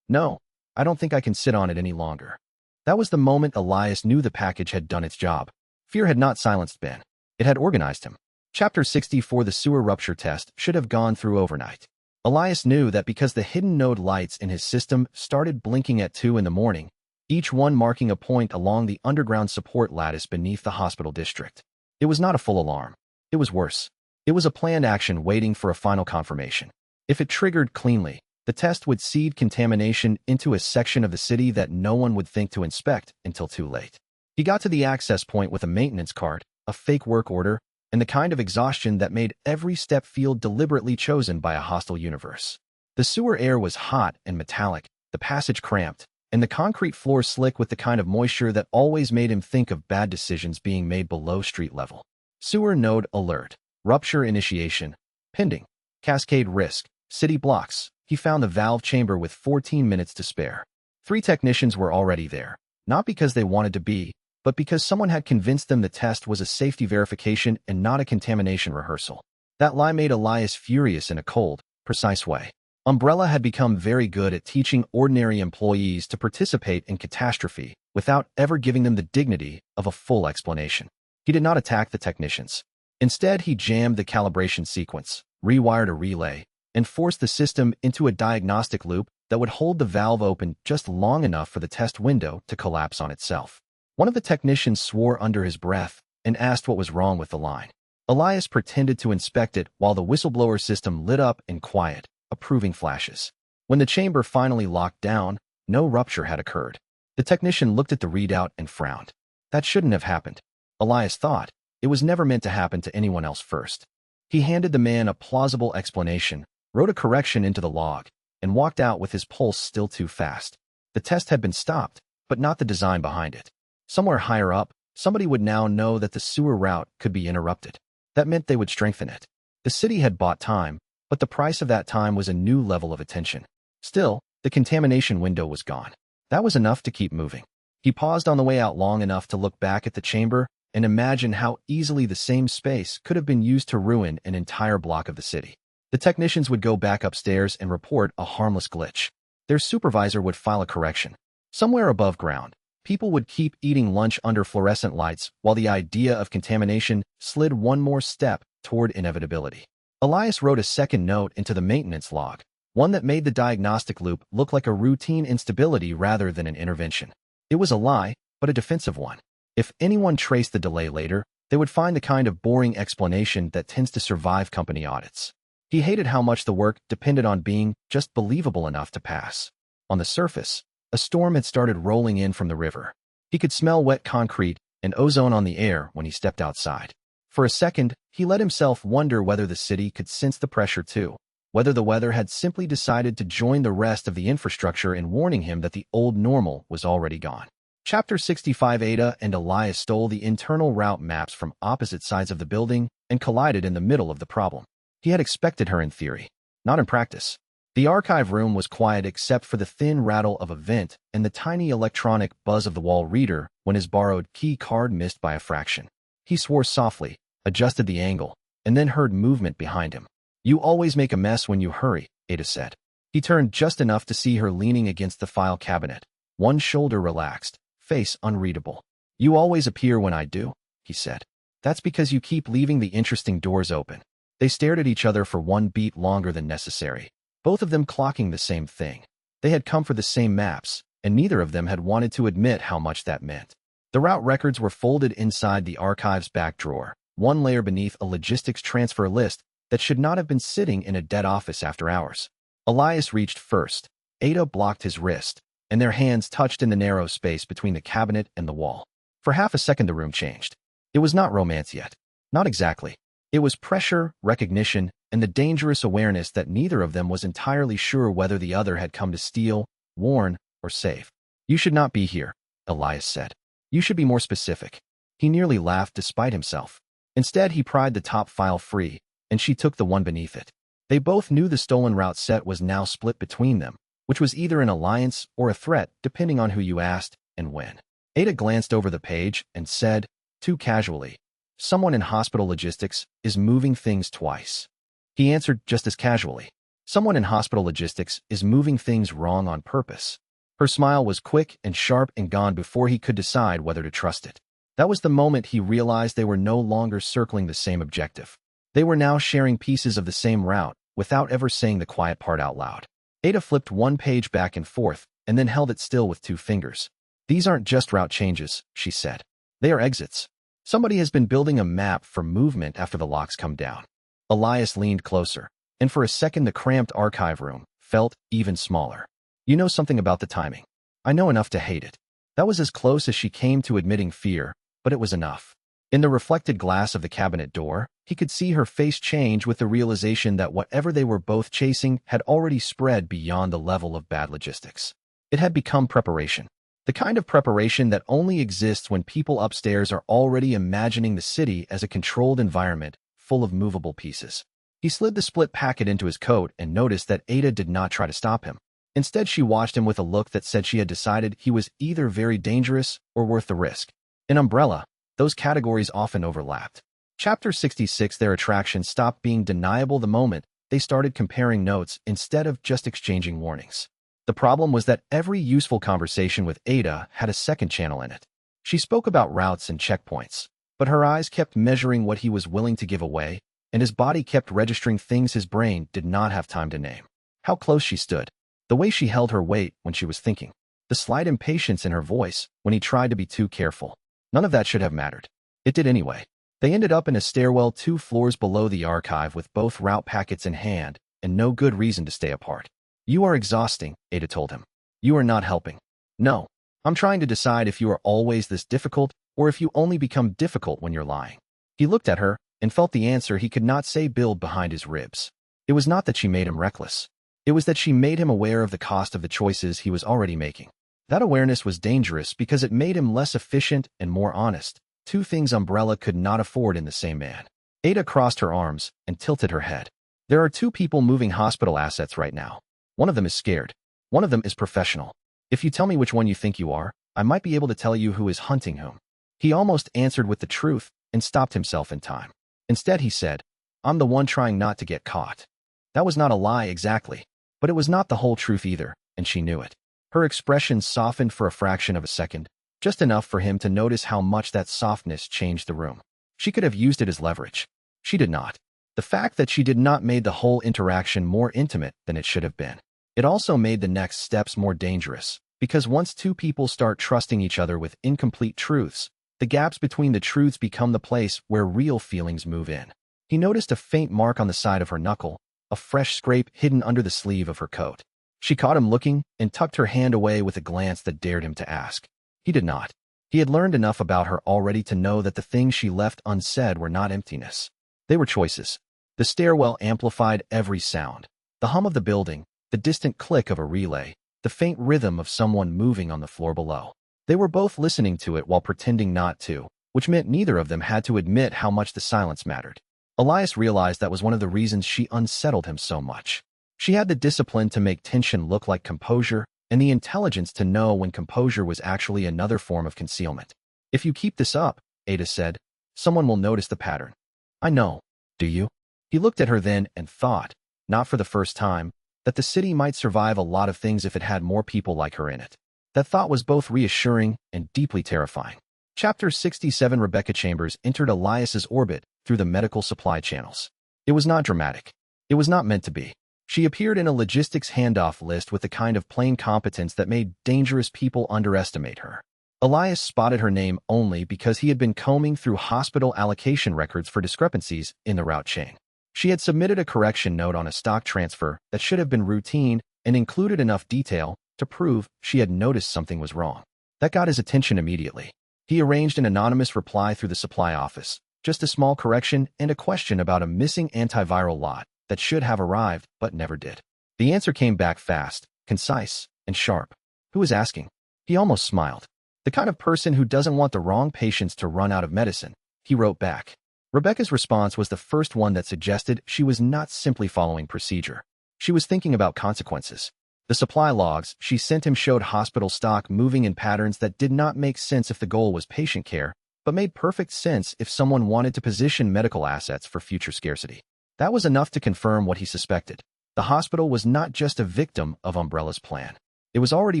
No, I don't think I can sit on it any longer. That was the moment Elias knew the package had done its job. Fear had not silenced Ben. It had organized him. Chapter 64. The sewer rupture test should have gone through overnight. Elias knew that because the hidden node lights in his system started blinking at 2 in the morning, each one marking a point along the underground support lattice beneath the hospital district. It was not a full alarm. It was worse. It was a planned action waiting for a final confirmation. If it triggered cleanly, the test would seed contamination into a section of the city that no one would think to inspect until too late. He got to the access point with a maintenance card, a fake work order, and the kind of exhaustion that made every step feel deliberately chosen by a hostile universe. The sewer air was hot and metallic, the passage cramped, and the concrete floor slick with the kind of moisture that always made him think of bad decisions being made below street level. Sewer node alert. Rupture initiation. Pending. Cascade risk. City blocks. He found the valve chamber with 14 minutes to spare. 3 technicians were already there, not because they wanted to be, but because someone had convinced them the test was a safety verification and not a contamination rehearsal. That lie made Elias furious in a cold, precise way. Umbrella had become very good at teaching ordinary employees to participate in catastrophe without ever giving them the dignity of a full explanation. He did not attack the technicians. Instead, he jammed the calibration sequence, rewired a relay, and forced the system into a diagnostic loop that would hold the valve open just long enough for the test window to collapse on itself. One of the technicians swore under his breath and asked what was wrong with the line. Elias pretended to inspect it while the whistleblower system lit up in quiet, approving flashes. When the chamber finally locked down, no rupture had occurred. The technician looked at the readout and frowned. That shouldn't have happened. Elias thought. It was never meant to happen to anyone else first. He handed the man a plausible explanation, wrote a correction into the log, and walked out with his pulse still too fast. The test had been stopped, but not the design behind it. Somewhere higher up, somebody would now know that the sewer route could be interrupted. That meant they would strengthen it. The city had bought time, but the price of that time was a new level of attention. Still, the contamination window was gone. That was enough to keep moving. He paused on the way out long enough to look back at the chamber and imagine how easily the same space could have been used to ruin an entire block of the city. The technicians would go back upstairs and report a harmless glitch. Their supervisor would file a correction. Somewhere above ground, people would keep eating lunch under fluorescent lights while the idea of contamination slid one more step toward inevitability. Elias wrote a second note into the maintenance log, one that made the diagnostic loop look like a routine instability rather than an intervention. It was a lie, but a defensive one. If anyone traced the delay later, they would find the kind of boring explanation that tends to survive company audits. He hated how much the work depended on being just believable enough to pass. On the surface, a storm had started rolling in from the river. He could smell wet concrete and ozone on the air when he stepped outside. For a second, he let himself wonder whether the city could sense the pressure too, whether the weather had simply decided to join the rest of the infrastructure in warning him that the old normal was already gone. Chapter 65. Ada and Elias stole the internal route maps from opposite sides of the building and collided in the middle of the problem. He had expected her in theory, not in practice. The archive room was quiet except for the thin rattle of a vent and the tiny electronic buzz of the wall reader when his borrowed key card missed by a fraction. He swore softly, adjusted the angle, and then heard movement behind him. "You always make a mess when you hurry," Ada said. He turned just enough to see her leaning against the file cabinet, one shoulder relaxed, face unreadable. "You always appear when I do," he said. "That's because you keep leaving the interesting doors open." They stared at each other for one beat longer than necessary, both of them clocking the same thing. They had come for the same maps, and neither of them had wanted to admit how much that meant. The route records were folded inside the archive's back drawer, one layer beneath a logistics transfer list that should not have been sitting in a dead office after hours. Elias reached first. Ada blocked his wrist, and their hands touched in the narrow space between the cabinet and the wall. For half a second the room changed. It was not romance yet. Not exactly. It was pressure, recognition, and the dangerous awareness that neither of them was entirely sure whether the other had come to steal, warn, or save. "You should not be here," Elias said. "You should be more specific." He nearly laughed despite himself. Instead, he pried the top file free, and she took the one beneath it. They both knew the stolen route set was now split between them, which was either an alliance or a threat depending on who you asked and when. Ada glanced over the page and said, too casually, "Someone in hospital logistics is moving things twice." He answered just as casually, "Someone in hospital logistics is moving things wrong on purpose." Her smile was quick and sharp and gone before he could decide whether to trust it. That was the moment he realized they were no longer circling the same objective. They were now sharing pieces of the same route without ever saying the quiet part out loud. Ada flipped one page back and forth and then held it still with two fingers. "These aren't just route changes," she said. "They are exits. Somebody has been building a map for movement after the locks come down." Elias leaned closer, and for a second the cramped archive room felt even smaller. "You know something about the timing." "I know enough to hate it." That was as close as she came to admitting fear, but it was enough. In the reflected glass of the cabinet door, he could see her face change with the realization that whatever they were both chasing had already spread beyond the level of bad logistics. It had become preparation. The kind of preparation that only exists when people upstairs are already imagining the city as a controlled environment full of movable pieces. He slid the split packet into his coat and noticed that Ada did not try to stop him. Instead, she watched him with a look that said she had decided he was either very dangerous or worth the risk. In Umbrella, those categories often overlapped. Chapter 66. Their attraction stopped being deniable the moment they started comparing notes instead of just exchanging warnings. The problem was that every useful conversation with Ada had a second channel in it. She spoke about routes and checkpoints, but her eyes kept measuring what he was willing to give away, and his body kept registering things his brain did not have time to name. How close she stood, the way she held her weight when she was thinking, the slight impatience in her voice when he tried to be too careful. None of that should have mattered. It did anyway. They ended up in a stairwell 2 floors below the archive with both route packets in hand and no good reason to stay apart. "You are exhausting," Ada told him. "You are not helping." "No. I'm trying to decide if you are always this difficult or if you only become difficult when you're lying." He looked at her and felt the answer he could not say build behind his ribs. It was not that she made him reckless. It was that she made him aware of the cost of the choices he was already making. That awareness was dangerous because it made him less efficient and more honest, two things Umbrella could not afford in the same man. Ada crossed her arms and tilted her head. "There are 2 people moving hospital assets right now. One of them is scared. One of them is professional. If you tell me which one you think you are, I might be able to tell you who is hunting whom." He almost answered with the truth and stopped himself in time. Instead, he said, "I'm the one trying not to get caught." That was not a lie exactly, but it was not the whole truth either, and she knew it. Her expression softened for a fraction of a second, just enough for him to notice how much that softness changed the room. She could have used it as leverage. She did not. The fact that she did not made the whole interaction more intimate than it should have been. It also made the next steps more dangerous, because once two people start trusting each other with incomplete truths, the gaps between the truths become the place where real feelings move in. He noticed a faint mark on the side of her knuckle, a fresh scrape hidden under the sleeve of her coat. She caught him looking and tucked her hand away with a glance that dared him to ask. He did not. He had learned enough about her already to know that the things she left unsaid were not emptiness. They were choices. The stairwell amplified every sound. The hum of the building, the distant click of a relay, the faint rhythm of someone moving on the floor below. They were both listening to it while pretending not to, which meant neither of them had to admit how much the silence mattered. Elias realized that was one of the reasons she unsettled him so much. She had the discipline to make tension look like composure, and the intelligence to know when composure was actually another form of concealment. "If you keep this up," Ada said, "someone will notice the pattern." "I know. Do you?" He looked at her then and thought, not for the first time, that the city might survive a lot of things if it had more people like her in it. That thought was both reassuring and deeply terrifying. Chapter 67. Rebecca Chambers entered Elias's orbit through the medical supply channels. It was not dramatic. It was not meant to be. She appeared in a logistics handoff list with the kind of plain competence that made dangerous people underestimate her. Elias spotted her name only because he had been combing through hospital allocation records for discrepancies in the route chain. She had submitted a correction note on a stock transfer that should have been routine and included enough detail to prove she had noticed something was wrong. That got his attention immediately. He arranged an anonymous reply through the supply office, just a small correction and a question about a missing antiviral lot that should have arrived but never did. The answer came back fast, concise, and sharp. Who was asking? He almost smiled. The kind of person who doesn't want the wrong patients to run out of medicine, he wrote back. Rebecca's response was the first one that suggested she was not simply following procedure. She was thinking about consequences. The supply logs she sent him showed hospital stock moving in patterns that did not make sense if the goal was patient care, but made perfect sense if someone wanted to position medical assets for future scarcity. That was enough to confirm what he suspected. The hospital was not just a victim of Umbrella's plan. It was already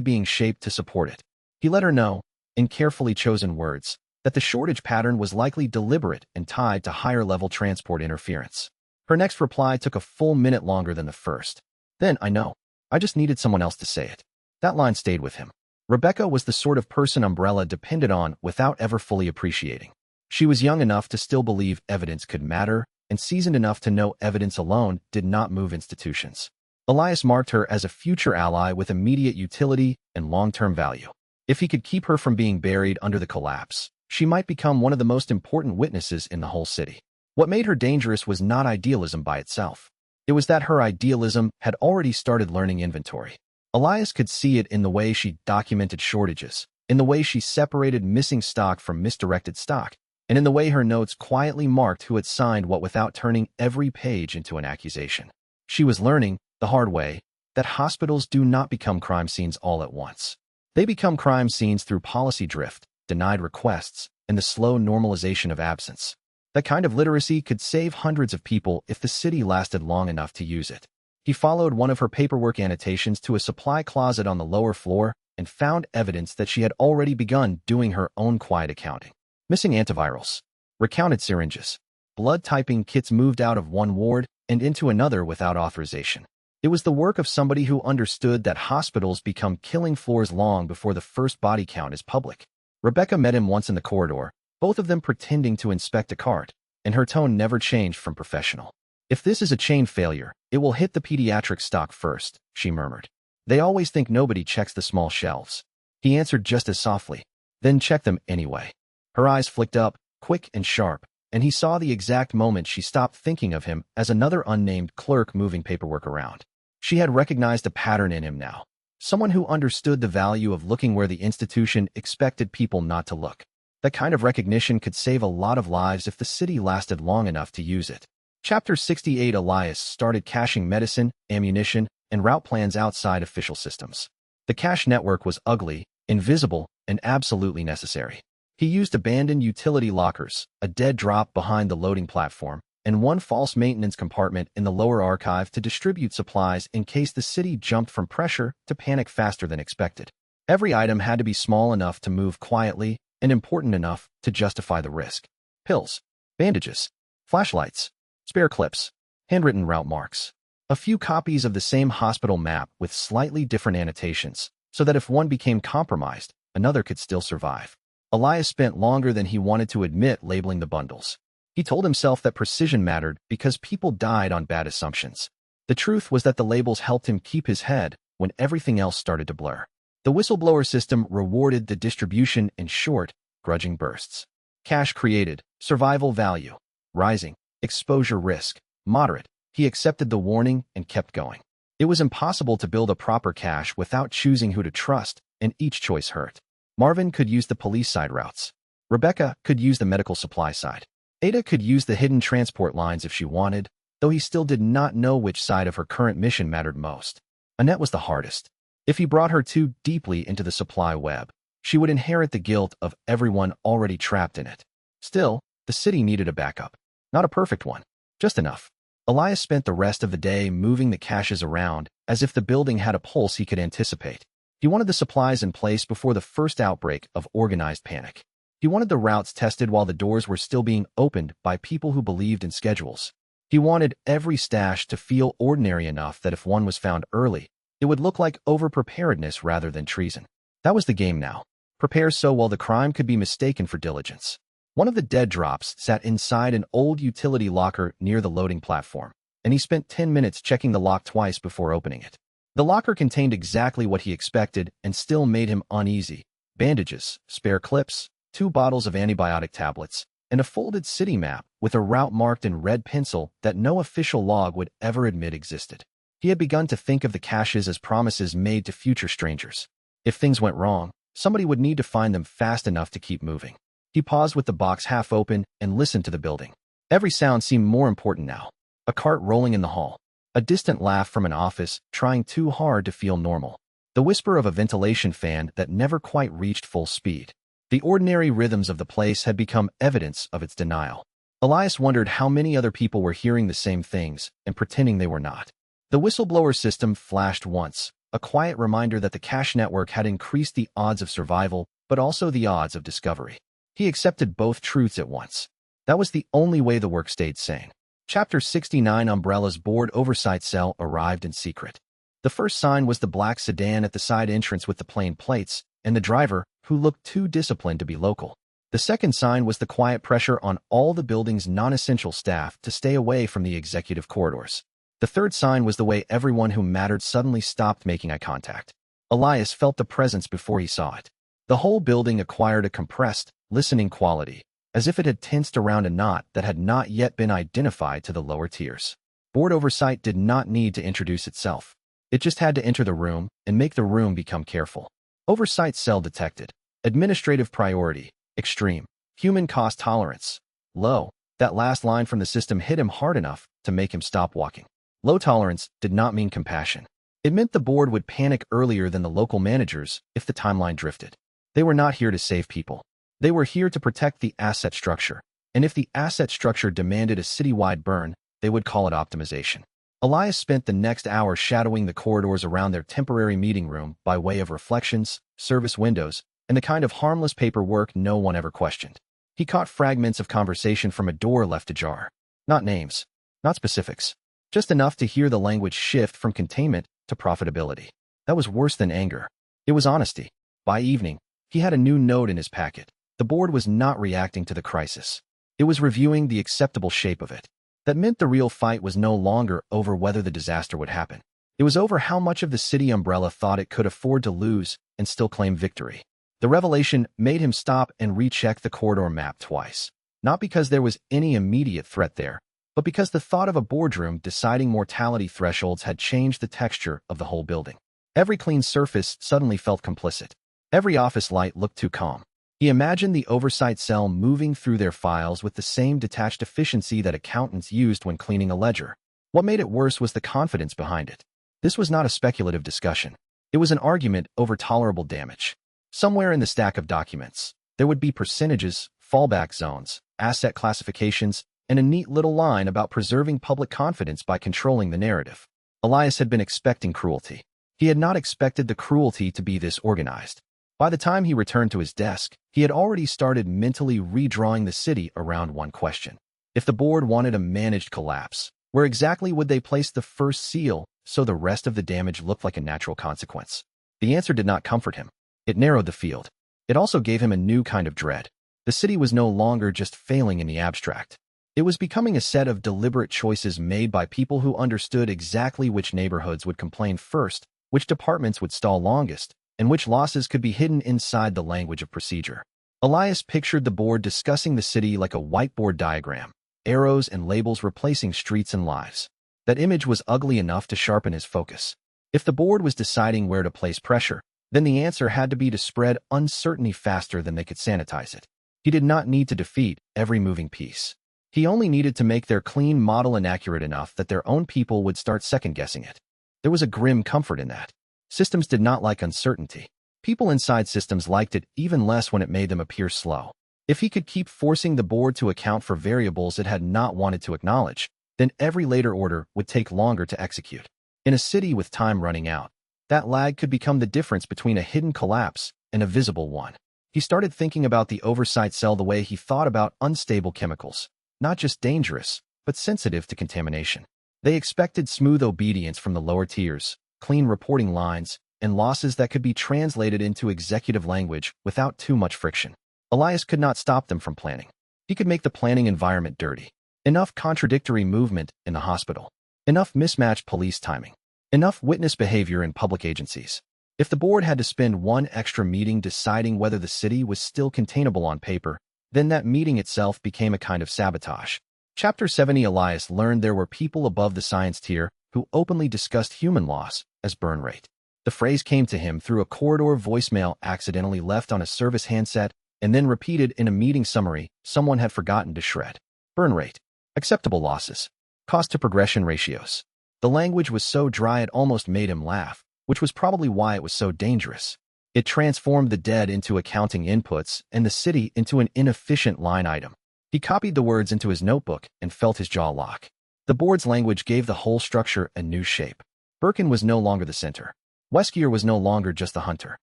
being shaped to support it. He let her know, in carefully chosen words, that the shortage pattern was likely deliberate and tied to higher-level transport interference. Her next reply took a full minute longer than the first. "Then, I know. I just needed someone else to say it." That line stayed with him. Rebecca was the sort of person Umbrella depended on without ever fully appreciating. She was young enough to still believe evidence could matter, and seasoned enough to know evidence alone did not move institutions. Elias marked her as a future ally with immediate utility and long-term value. If he could keep her from being buried under the collapse, she might become one of the most important witnesses in the whole city. What made her dangerous was not idealism by itself. It was that her idealism had already started learning inventory. Elias could see it in the way she documented shortages, in the way she separated missing stock from misdirected stock, and in the way her notes quietly marked who had signed what without turning every page into an accusation. She was learning, the hard way, that hospitals do not become crime scenes all at once. They become crime scenes through policy drift, denied requests, and the slow normalization of absence. That kind of literacy could save hundreds of people if the city lasted long enough to use it. He followed one of her paperwork annotations to a supply closet on the lower floor and found evidence that she had already begun doing her own quiet accounting. Missing antivirals, recounted syringes, blood typing kits moved out of one ward and into another without authorization. It was the work of somebody who understood that hospitals become killing floors long before the first body count is public. Rebecca met him once in the corridor, both of them pretending to inspect a cart, and her tone never changed from professional. "If this is a chain failure, it will hit the pediatric stock first," she murmured. "They always think nobody checks the small shelves." He answered just as softly, "Then check them anyway." Her eyes flicked up, quick and sharp, and he saw the exact moment she stopped thinking of him as another unnamed clerk moving paperwork around. She had recognized a pattern in him now. Someone who understood the value of looking where the institution expected people not to look. That kind of recognition could save a lot of lives if the city lasted long enough to use it. Chapter 68. Elias started caching medicine, ammunition, and route plans outside official systems. The cache network was ugly, invisible, and absolutely necessary. He used abandoned utility lockers, a dead drop behind the loading platform, and one false maintenance compartment in the lower archive to distribute supplies in case the city jumped from pressure to panic faster than expected. Every item had to be small enough to move quietly and important enough to justify the risk. Pills, bandages, flashlights, spare clips, handwritten route marks. A few copies of the same hospital map with slightly different annotations, so that if one became compromised, another could still survive. Elias spent longer than he wanted to admit labeling the bundles. He told himself that precision mattered because people died on bad assumptions. The truth was that the labels helped him keep his head when everything else started to blur. The whistleblower system rewarded the distribution in short, grudging bursts. Cash created, survival value, rising, exposure risk, moderate. He accepted the warning and kept going. It was impossible to build a proper cache without choosing who to trust, and each choice hurt. Marvin could use the police side routes. Rebecca could use the medical supply side. Ada could use the hidden transport lines if she wanted, though he still did not know which side of her current mission mattered most. Annette was the hardest. If he brought her too deeply into the supply web, she would inherit the guilt of everyone already trapped in it. Still, the city needed a backup. Not a perfect one, just enough. Elias spent the rest of the day moving the caches around as if the building had a pulse he could anticipate. He wanted the supplies in place before the first outbreak of organized panic. He wanted the routes tested while the doors were still being opened by people who believed in schedules. He wanted every stash to feel ordinary enough that if one was found early, it would look like over-preparedness rather than treason. That was the game now. Prepare so well the crime could be mistaken for diligence. One of the dead drops sat inside an old utility locker near the loading platform, and he spent 10 minutes checking the lock twice before opening it. The locker contained exactly what he expected and still made him uneasy. Bandages, spare clips, 2 bottles of antibiotic tablets, and a folded city map with a route marked in red pencil that no official log would ever admit existed. He had begun to think of the caches as promises made to future strangers. If things went wrong, somebody would need to find them fast enough to keep moving. He paused with the box half open and listened to the building. Every sound seemed more important now. A cart rolling in the hall. A distant laugh from an office trying too hard to feel normal. The whisper of a ventilation fan that never quite reached full speed. The ordinary rhythms of the place had become evidence of its denial. Elias wondered how many other people were hearing the same things and pretending they were not. The whistleblower system flashed once, a quiet reminder that the cache network had increased the odds of survival, but also the odds of discovery. He accepted both truths at once. That was the only way the work stayed sane. Chapter 69 Umbrella's board oversight cell arrived in secret. The first sign was the black sedan at the side entrance with the plain plates, and the driver, who looked too disciplined to be local. The second sign was the quiet pressure on all the building's non-essential staff to stay away from the executive corridors. The third sign was the way everyone who mattered suddenly stopped making eye contact. Elias felt the presence before he saw it. The whole building acquired a compressed, listening quality, as if it had tensed around a knot that had not yet been identified to the lower tiers. Board oversight did not need to introduce itself. It just had to enter the room and make the room become careful. Oversight cell detected. Administrative priority, extreme. Human cost tolerance, low. That last line from the system hit him hard enough to make him stop walking. Low tolerance did not mean compassion. It meant the board would panic earlier than the local managers if the timeline drifted. They were not here to save people. They were here to protect the asset structure, and if the asset structure demanded a citywide burn, they would call it optimization. Elias spent the next hour shadowing the corridors around their temporary meeting room by way of reflections, service windows, and the kind of harmless paperwork no one ever questioned. He caught fragments of conversation from a door left ajar. Not names, not specifics, just enough to hear the language shift from containment to profitability. That was worse than anger. It was honesty. By evening, he had a new note in his packet. The board was not reacting to the crisis. It was reviewing the acceptable shape of it. That meant the real fight was no longer over whether the disaster would happen. It was over how much of the city umbrella thought it could afford to lose and still claim victory. The revelation made him stop and recheck the corridor map twice. Not because there was any immediate threat there, but because the thought of a boardroom deciding mortality thresholds had changed the texture of the whole building. Every clean surface suddenly felt complicit. Every office light looked too calm. He imagined the oversight cell moving through their files with the same detached efficiency that accountants used when cleaning a ledger. What made it worse was the confidence behind it. This was not a speculative discussion. It was an argument over tolerable damage. Somewhere in the stack of documents, there would be percentages, fallback zones, asset classifications, and a neat little line about preserving public confidence by controlling the narrative. Elias had been expecting cruelty. He had not expected the cruelty to be this organized. By the time he returned to his desk, he had already started mentally redrawing the city around one question. If the board wanted a managed collapse, where exactly would they place the first seal so the rest of the damage looked like a natural consequence? The answer did not comfort him. It narrowed the field. It also gave him a new kind of dread. The city was no longer just failing in the abstract. It was becoming a set of deliberate choices made by people who understood exactly which neighborhoods would complain first, which departments would stall longest, and which losses could be hidden inside the language of procedure. Elias pictured the board discussing the city like a whiteboard diagram, arrows and labels replacing streets and lives. That image was ugly enough to sharpen his focus. If the board was deciding where to place pressure, then the answer had to be to spread uncertainty faster than they could sanitize it. He did not need to defeat every moving piece. He only needed to make their clean model inaccurate enough that their own people would start second-guessing it. There was a grim comfort in that. Systems did not like uncertainty. People inside systems liked it even less when it made them appear slow. If he could keep forcing the board to account for variables it had not wanted to acknowledge, then every later order would take longer to execute. In a city with time running out, that lag could become the difference between a hidden collapse and a visible one. He started thinking about the oversight cell the way he thought about unstable chemicals, not just dangerous, but sensitive to contamination. They expected smooth obedience from the lower tiers, clean reporting lines, and losses that could be translated into executive language without too much friction. Elias could not stop them from planning. He could make the planning environment dirty. Enough contradictory movement in the hospital. Enough mismatched police timing. Enough witness behavior in public agencies. If the board had to spend one extra meeting deciding whether the city was still containable on paper, then that meeting itself became a kind of sabotage. Chapter 70. Elias learned there were people above the science tier who openly discussed human loss as burn rate. The phrase came to him through a corridor voicemail accidentally left on a service handset and then repeated in a meeting summary someone had forgotten to shred. Burn rate. Acceptable losses. Cost to progression ratios. The language was so dry it almost made him laugh, which was probably why it was so dangerous. It transformed the dead into accounting inputs and the city into an inefficient line item. He copied the words into his notebook and felt his jaw lock. The board's language gave the whole structure a new shape. Birkin was no longer the center. Weskier was no longer just the hunter.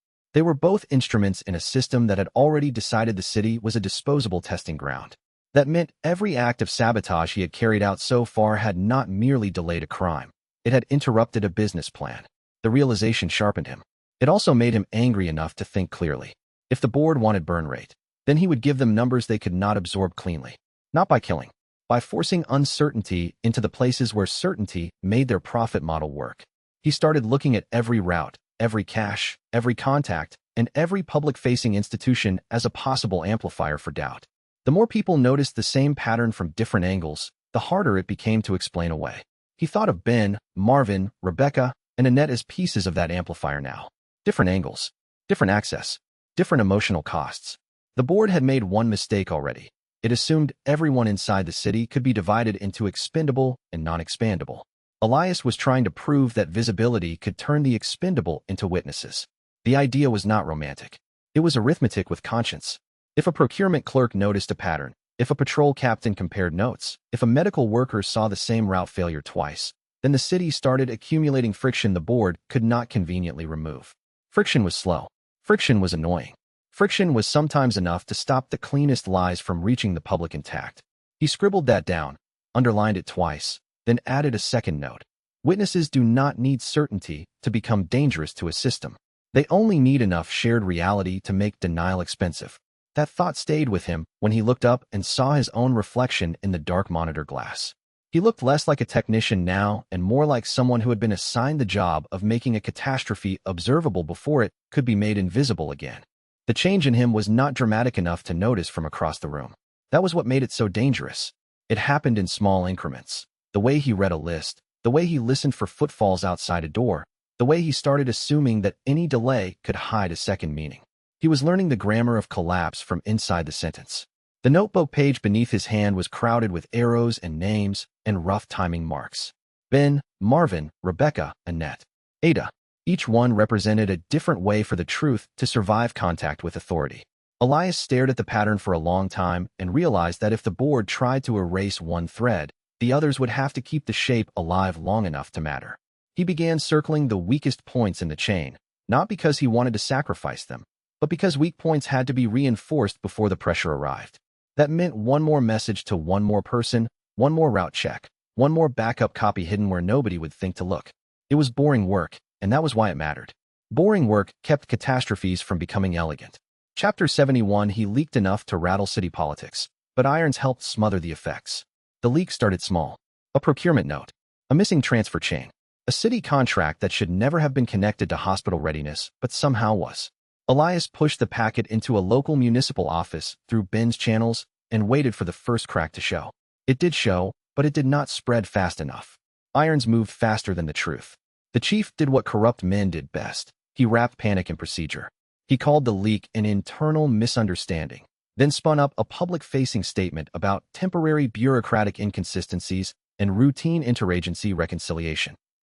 They were both instruments in a system that had already decided the city was a disposable testing ground. That meant every act of sabotage he had carried out so far had not merely delayed a crime. It had interrupted a business plan. The realization sharpened him. It also made him angry enough to think clearly. If the board wanted burn rate, then he would give them numbers they could not absorb cleanly. Not by killing, by forcing uncertainty into the places where certainty made their profit model work. He started looking at every route, every cache, every contact, and every public-facing institution as a possible amplifier for doubt. The more people noticed the same pattern from different angles, the harder it became to explain away. He thought of Ben, Marvin, Rebecca, and Annette as pieces of that amplifier now. Different angles, different access, different emotional costs. The board had made one mistake already. It assumed everyone inside the city could be divided into expendable and non-expandable. Elias was trying to prove that visibility could turn the expendable into witnesses. The idea was not romantic. It was arithmetic with conscience. If a procurement clerk noticed a pattern, if a patrol captain compared notes, if a medical worker saw the same route failure twice, then the city started accumulating friction the board could not conveniently remove. Friction was slow. Friction was annoying. Friction was sometimes enough to stop the cleanest lies from reaching the public intact. He scribbled that down, underlined it twice, then added a second note. Witnesses do not need certainty to become dangerous to a system. They only need enough shared reality to make denial expensive. That thought stayed with him when he looked up and saw his own reflection in the dark monitor glass. He looked less like a technician now and more like someone who had been assigned the job of making a catastrophe observable before it could be made invisible again. The change in him was not dramatic enough to notice from across the room. That was what made it so dangerous. It happened in small increments. The way he read a list, the way he listened for footfalls outside a door, the way he started assuming that any delay could hide a second meaning. He was learning the grammar of collapse from inside the sentence. The notebook page beneath his hand was crowded with arrows and names and rough timing marks. Ben, Marvin, Rebecca, Annette, Ada. Each one represented a different way for the truth to survive contact with authority. Elias stared at the pattern for a long time and realized that if the board tried to erase one thread, the others would have to keep the shape alive long enough to matter. He began circling the weakest points in the chain, not because he wanted to sacrifice them, but because weak points had to be reinforced before the pressure arrived. That meant one more message to one more person, one more route check, one more backup copy hidden where nobody would think to look. It was boring work, and that was why it mattered. Boring work kept catastrophes from becoming elegant. Chapter 71. He leaked enough to rattle city politics, but irons helped smother the effects. The leak started small. A procurement note. A missing transfer chain. A city contract that should never have been connected to hospital readiness, but somehow was. Elias pushed the packet into a local municipal office through Ben's channels and waited for the first crack to show. It did show, but it did not spread fast enough. Irons moved faster than the truth. The chief did what corrupt men did best. He wrapped panic in procedure. He called the leak an internal misunderstanding, then spun up a public-facing statement about temporary bureaucratic inconsistencies and routine interagency reconciliation.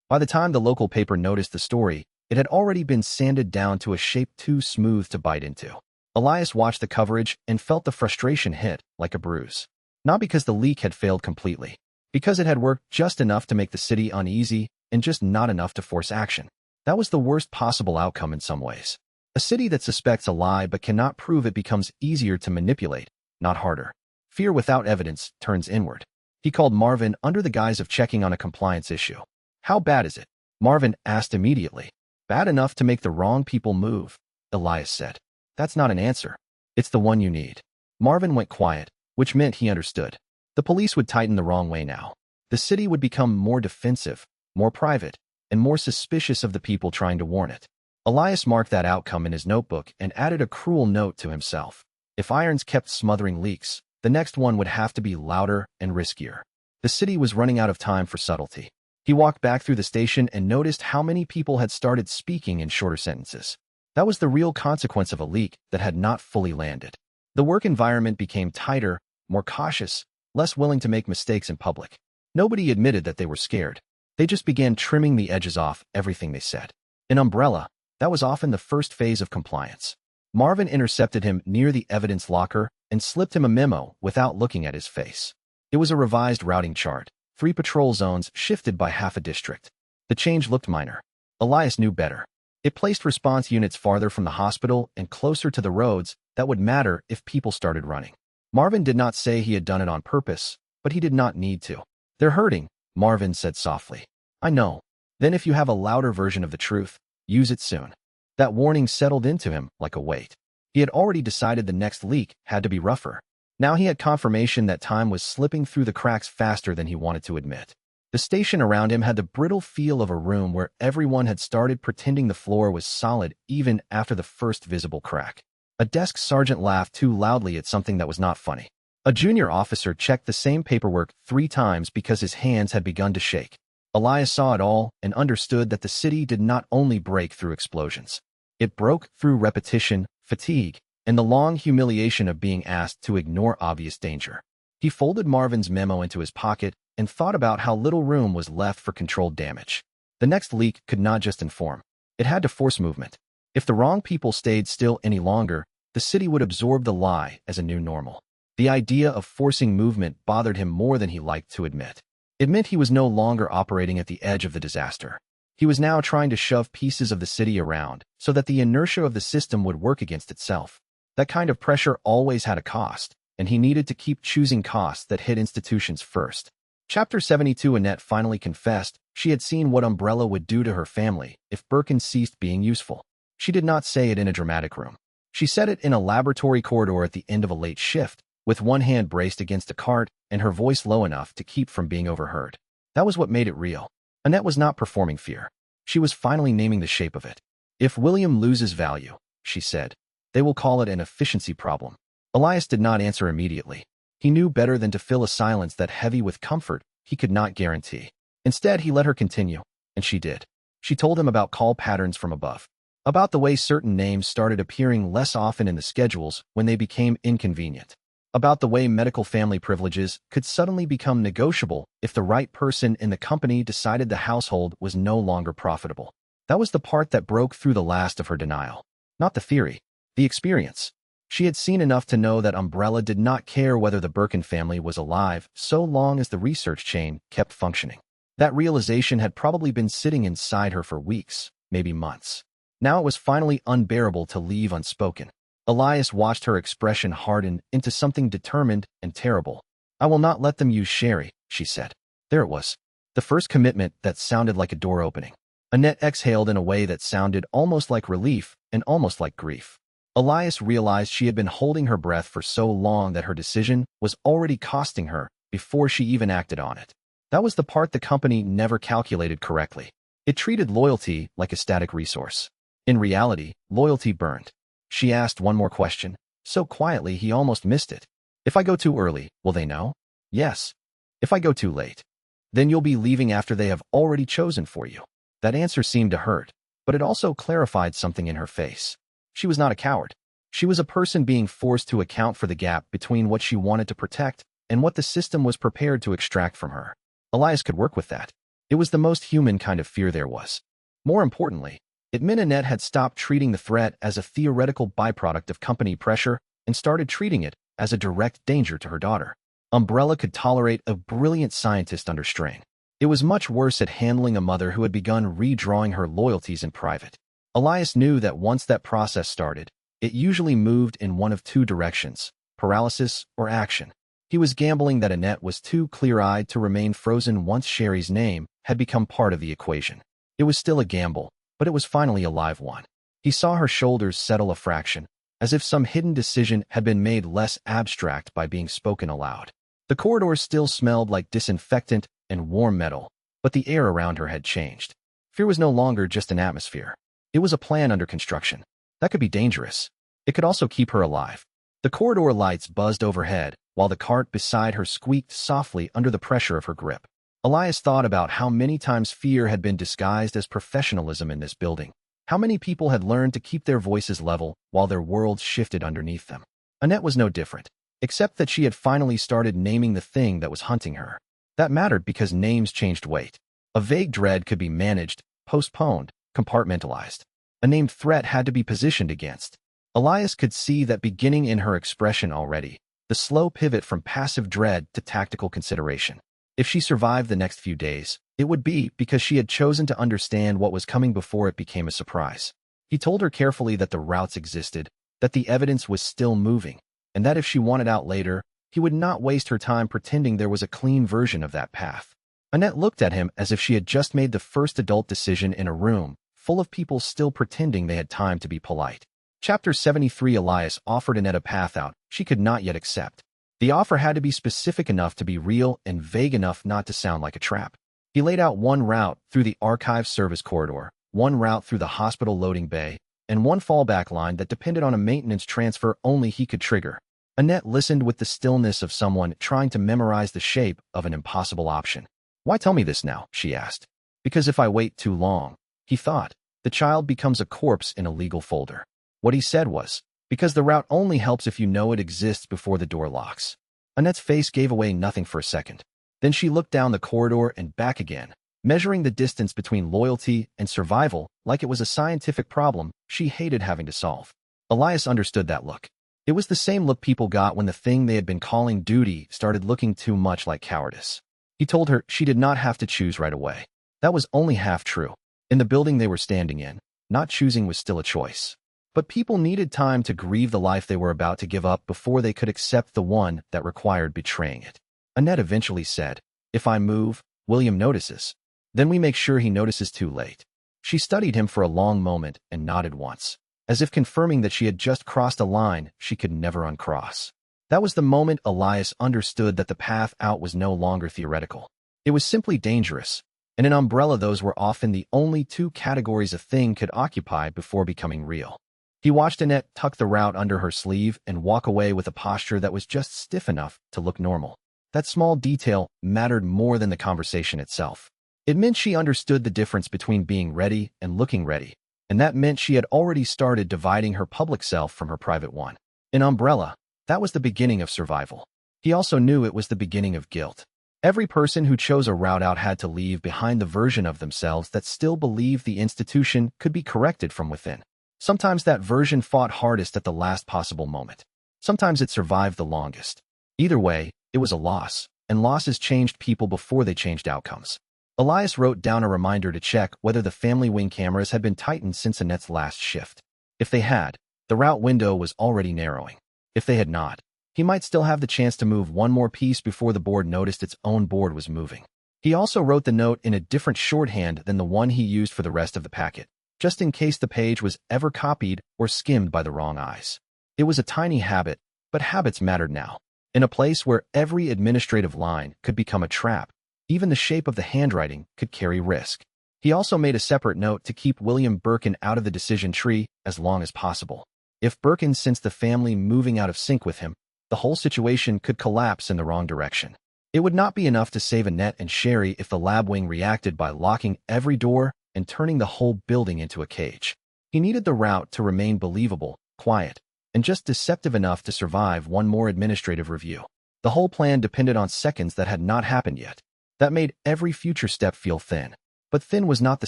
By the time the local paper noticed the story, it had already been sanded down to a shape too smooth to bite into. Elias watched the coverage and felt the frustration hit like a bruise. Not because the leak had failed completely, because it had worked just enough to make the city uneasy and just not enough to force action. That was the worst possible outcome in some ways. A city that suspects a lie but cannot prove it becomes easier to manipulate, not harder. Fear without evidence turns inward. He called Marvin under the guise of checking on a compliance issue. How bad is it? Marvin asked immediately. Bad enough to make the wrong people move, Elias said. That's not an answer. It's the one you need. Marvin went quiet, which meant he understood. The police would tighten the wrong way now. The city would become more defensive, more private, and more suspicious of the people trying to warn it. Elias marked that outcome in his notebook and added a cruel note to himself. If Irons kept smothering leaks, the next one would have to be louder and riskier. The city was running out of time for subtlety. He walked back through the station and noticed how many people had started speaking in shorter sentences. That was the real consequence of a leak that had not fully landed. The work environment became tighter, more cautious, less willing to make mistakes in public. Nobody admitted that they were scared. They just began trimming the edges off everything they said. An umbrella, that was often the first phase of compliance. Marvin intercepted him near the evidence locker and slipped him a memo without looking at his face. It was a revised routing chart, 3 patrol zones shifted by half a district. The change looked minor. Elias knew better. It placed response units farther from the hospital and closer to the roads that would matter if people started running. Marvin did not say he had done it on purpose, but he did not need to. They're hurting, Marvin said softly. I know. Then if you have a louder version of the truth, use it soon. That warning settled into him like a weight. He had already decided the next leak had to be rougher. Now he had confirmation that time was slipping through the cracks faster than he wanted to admit. The station around him had the brittle feel of a room where everyone had started pretending the floor was solid even after the first visible crack. A desk sergeant laughed too loudly at something that was not funny. A junior officer checked the same paperwork 3 times because his hands had begun to shake. Elias saw it all and understood that the city did not only break through explosions. It broke through repetition, fatigue, and the long humiliation of being asked to ignore obvious danger. He folded Marvin's memo into his pocket and thought about how little room was left for controlled damage. The next leak could not just inform. It had to force movement. If the wrong people stayed still any longer, the city would absorb the lie as a new normal. The idea of forcing movement bothered him more than he liked to admit. It meant he was no longer operating at the edge of the disaster. He was now trying to shove pieces of the city around so that the inertia of the system would work against itself. That kind of pressure always had a cost, and he needed to keep choosing costs that hit institutions first. Chapter 72. Annette finally confessed she had seen what Umbrella would do to her family if Birkin ceased being useful. She did not say it in a dramatic room. She said it in a laboratory corridor at the end of a late shift, with one hand braced against a cart and her voice low enough to keep from being overheard. That was what made it real. Annette was not performing fear. She was finally naming the shape of it. If William loses value, she said, they will call it an efficiency problem. Elias did not answer immediately. He knew better than to fill a silence that heavy with comfort he could not guarantee. Instead, he let her continue, and she did. She told him about call patterns from above, about the way certain names started appearing less often in the schedules when they became inconvenient, about the way medical family privileges could suddenly become negotiable if the right person in the company decided the household was no longer profitable. That was the part that broke through the last of her denial. Not the theory, the experience. She had seen enough to know that Umbrella did not care whether the Birkin family was alive so long as the research chain kept functioning. That realization had probably been sitting inside her for weeks, maybe months. Now it was finally unbearable to leave unspoken. Elias watched her expression harden into something determined and terrible. "I will not let them use Sherry," she said. There it was. The first commitment that sounded like a door opening. Annette exhaled in a way that sounded almost like relief and almost like grief. Elias realized she had been holding her breath for so long that her decision was already costing her before she even acted on it. That was the part the company never calculated correctly. It treated loyalty like a static resource. In reality, loyalty burned. She asked one more question, so quietly he almost missed it. "If I go too early, will they know?" "Yes." "If I go too late?" "Then you'll be leaving after they have already chosen for you." That answer seemed to hurt, but it also clarified something in her face. She was not a coward. She was a person being forced to account for the gap between what she wanted to protect and what the system was prepared to extract from her. Elias could work with that. It was the most human kind of fear there was. More importantly, it meant Annette had stopped treating the threat as a theoretical byproduct of company pressure and started treating it as a direct danger to her daughter. Umbrella could tolerate a brilliant scientist under strain. It was much worse at handling a mother who had begun redrawing her loyalties in private. Elias knew that once that process started, it usually moved in one of two directions: paralysis or action. He was gambling that Annette was too clear-eyed to remain frozen once Sherry's name had become part of the equation. It was still a gamble, but it was finally a live one. He saw her shoulders settle a fraction, as if some hidden decision had been made less abstract by being spoken aloud. The corridor still smelled like disinfectant and warm metal, but the air around her had changed. Fear was no longer just an atmosphere. It was a plan under construction. That could be dangerous. It could also keep her alive. The corridor lights buzzed overhead, while the cart beside her squeaked softly under the pressure of her grip. Elias thought about how many times fear had been disguised as professionalism in this building. How many people had learned to keep their voices level while their worlds shifted underneath them. Annette was no different, except that she had finally started naming the thing that was hunting her. That mattered because names changed weight. A vague dread could be managed, postponed, compartmentalized. A named threat had to be positioned against. Elias could see that beginning in her expression already, the slow pivot from passive dread to tactical consideration. If she survived the next few days, it would be because she had chosen to understand what was coming before it became a surprise. He told her carefully that the routes existed, that the evidence was still moving, and that if she wanted out later, he would not waste her time pretending there was a clean version of that path. Annette looked at him as if she had just made the first adult decision in a room full of people still pretending they had time to be polite. Chapter 73. Elias offered Annette a path out she could not yet accept. The offer had to be specific enough to be real and vague enough not to sound like a trap. He laid out one route through the archive service corridor, one route through the hospital loading bay, and one fallback line that depended on a maintenance transfer only he could trigger. Annette listened with the stillness of someone trying to memorize the shape of an impossible option. "Why tell me this now?" she asked. "Because if I wait too long," he thought, "the child becomes a corpse in a legal folder." What he said was, "Because the route only helps if you know it exists before the door locks." Annette's face gave away nothing for a second. Then she looked down the corridor and back again, measuring the distance between loyalty and survival like it was a scientific problem she hated having to solve. Elias understood that look. It was the same look people got when the thing they had been calling duty started looking too much like cowardice. He told her she did not have to choose right away. That was only half true. In the building they were standing in, not choosing was still a choice. But people needed time to grieve the life they were about to give up before they could accept the one that required betraying it. Annette eventually said, "If I move, William notices. Then we make sure he notices too late." She studied him for a long moment and nodded once, as if confirming that she had just crossed a line she could never uncross. That was the moment Elias understood that the path out was no longer theoretical. It was simply dangerous, and in Umbrella those were often the only two categories a thing could occupy before becoming real. He watched Annette tuck the route under her sleeve and walk away with a posture that was just stiff enough to look normal. That small detail mattered more than the conversation itself. It meant she understood the difference between being ready and looking ready, and that meant she had already started dividing her public self from her private one. In Umbrella, that was the beginning of survival. He also knew it was the beginning of guilt. Every person who chose a route out had to leave behind the version of themselves that still believed the institution could be corrected from within. Sometimes that version fought hardest at the last possible moment. Sometimes it survived the longest. Either way, it was a loss, and losses changed people before they changed outcomes. Elias wrote down a reminder to check whether the family wing cameras had been tightened since Annette's last shift. If they had, the route window was already narrowing. If they had not, he might still have the chance to move one more piece before the board noticed its own board was moving. He also wrote the note in a different shorthand than the one he used for the rest of the packet, just in case the page was ever copied or skimmed by the wrong eyes. It was a tiny habit, but habits mattered now. In a place where every administrative line could become a trap, even the shape of the handwriting could carry risk. He also made a separate note to keep William Birkin out of the decision tree as long as possible. If Birkin sensed the family moving out of sync with him, the whole situation could collapse in the wrong direction. It would not be enough to save Annette and Sherry if the lab wing reacted by locking every door and turning the whole building into a cage. He needed the route to remain believable, quiet, and just deceptive enough to survive one more administrative review. The whole plan depended on seconds that had not happened yet. That made every future step feel thin. But thin was not the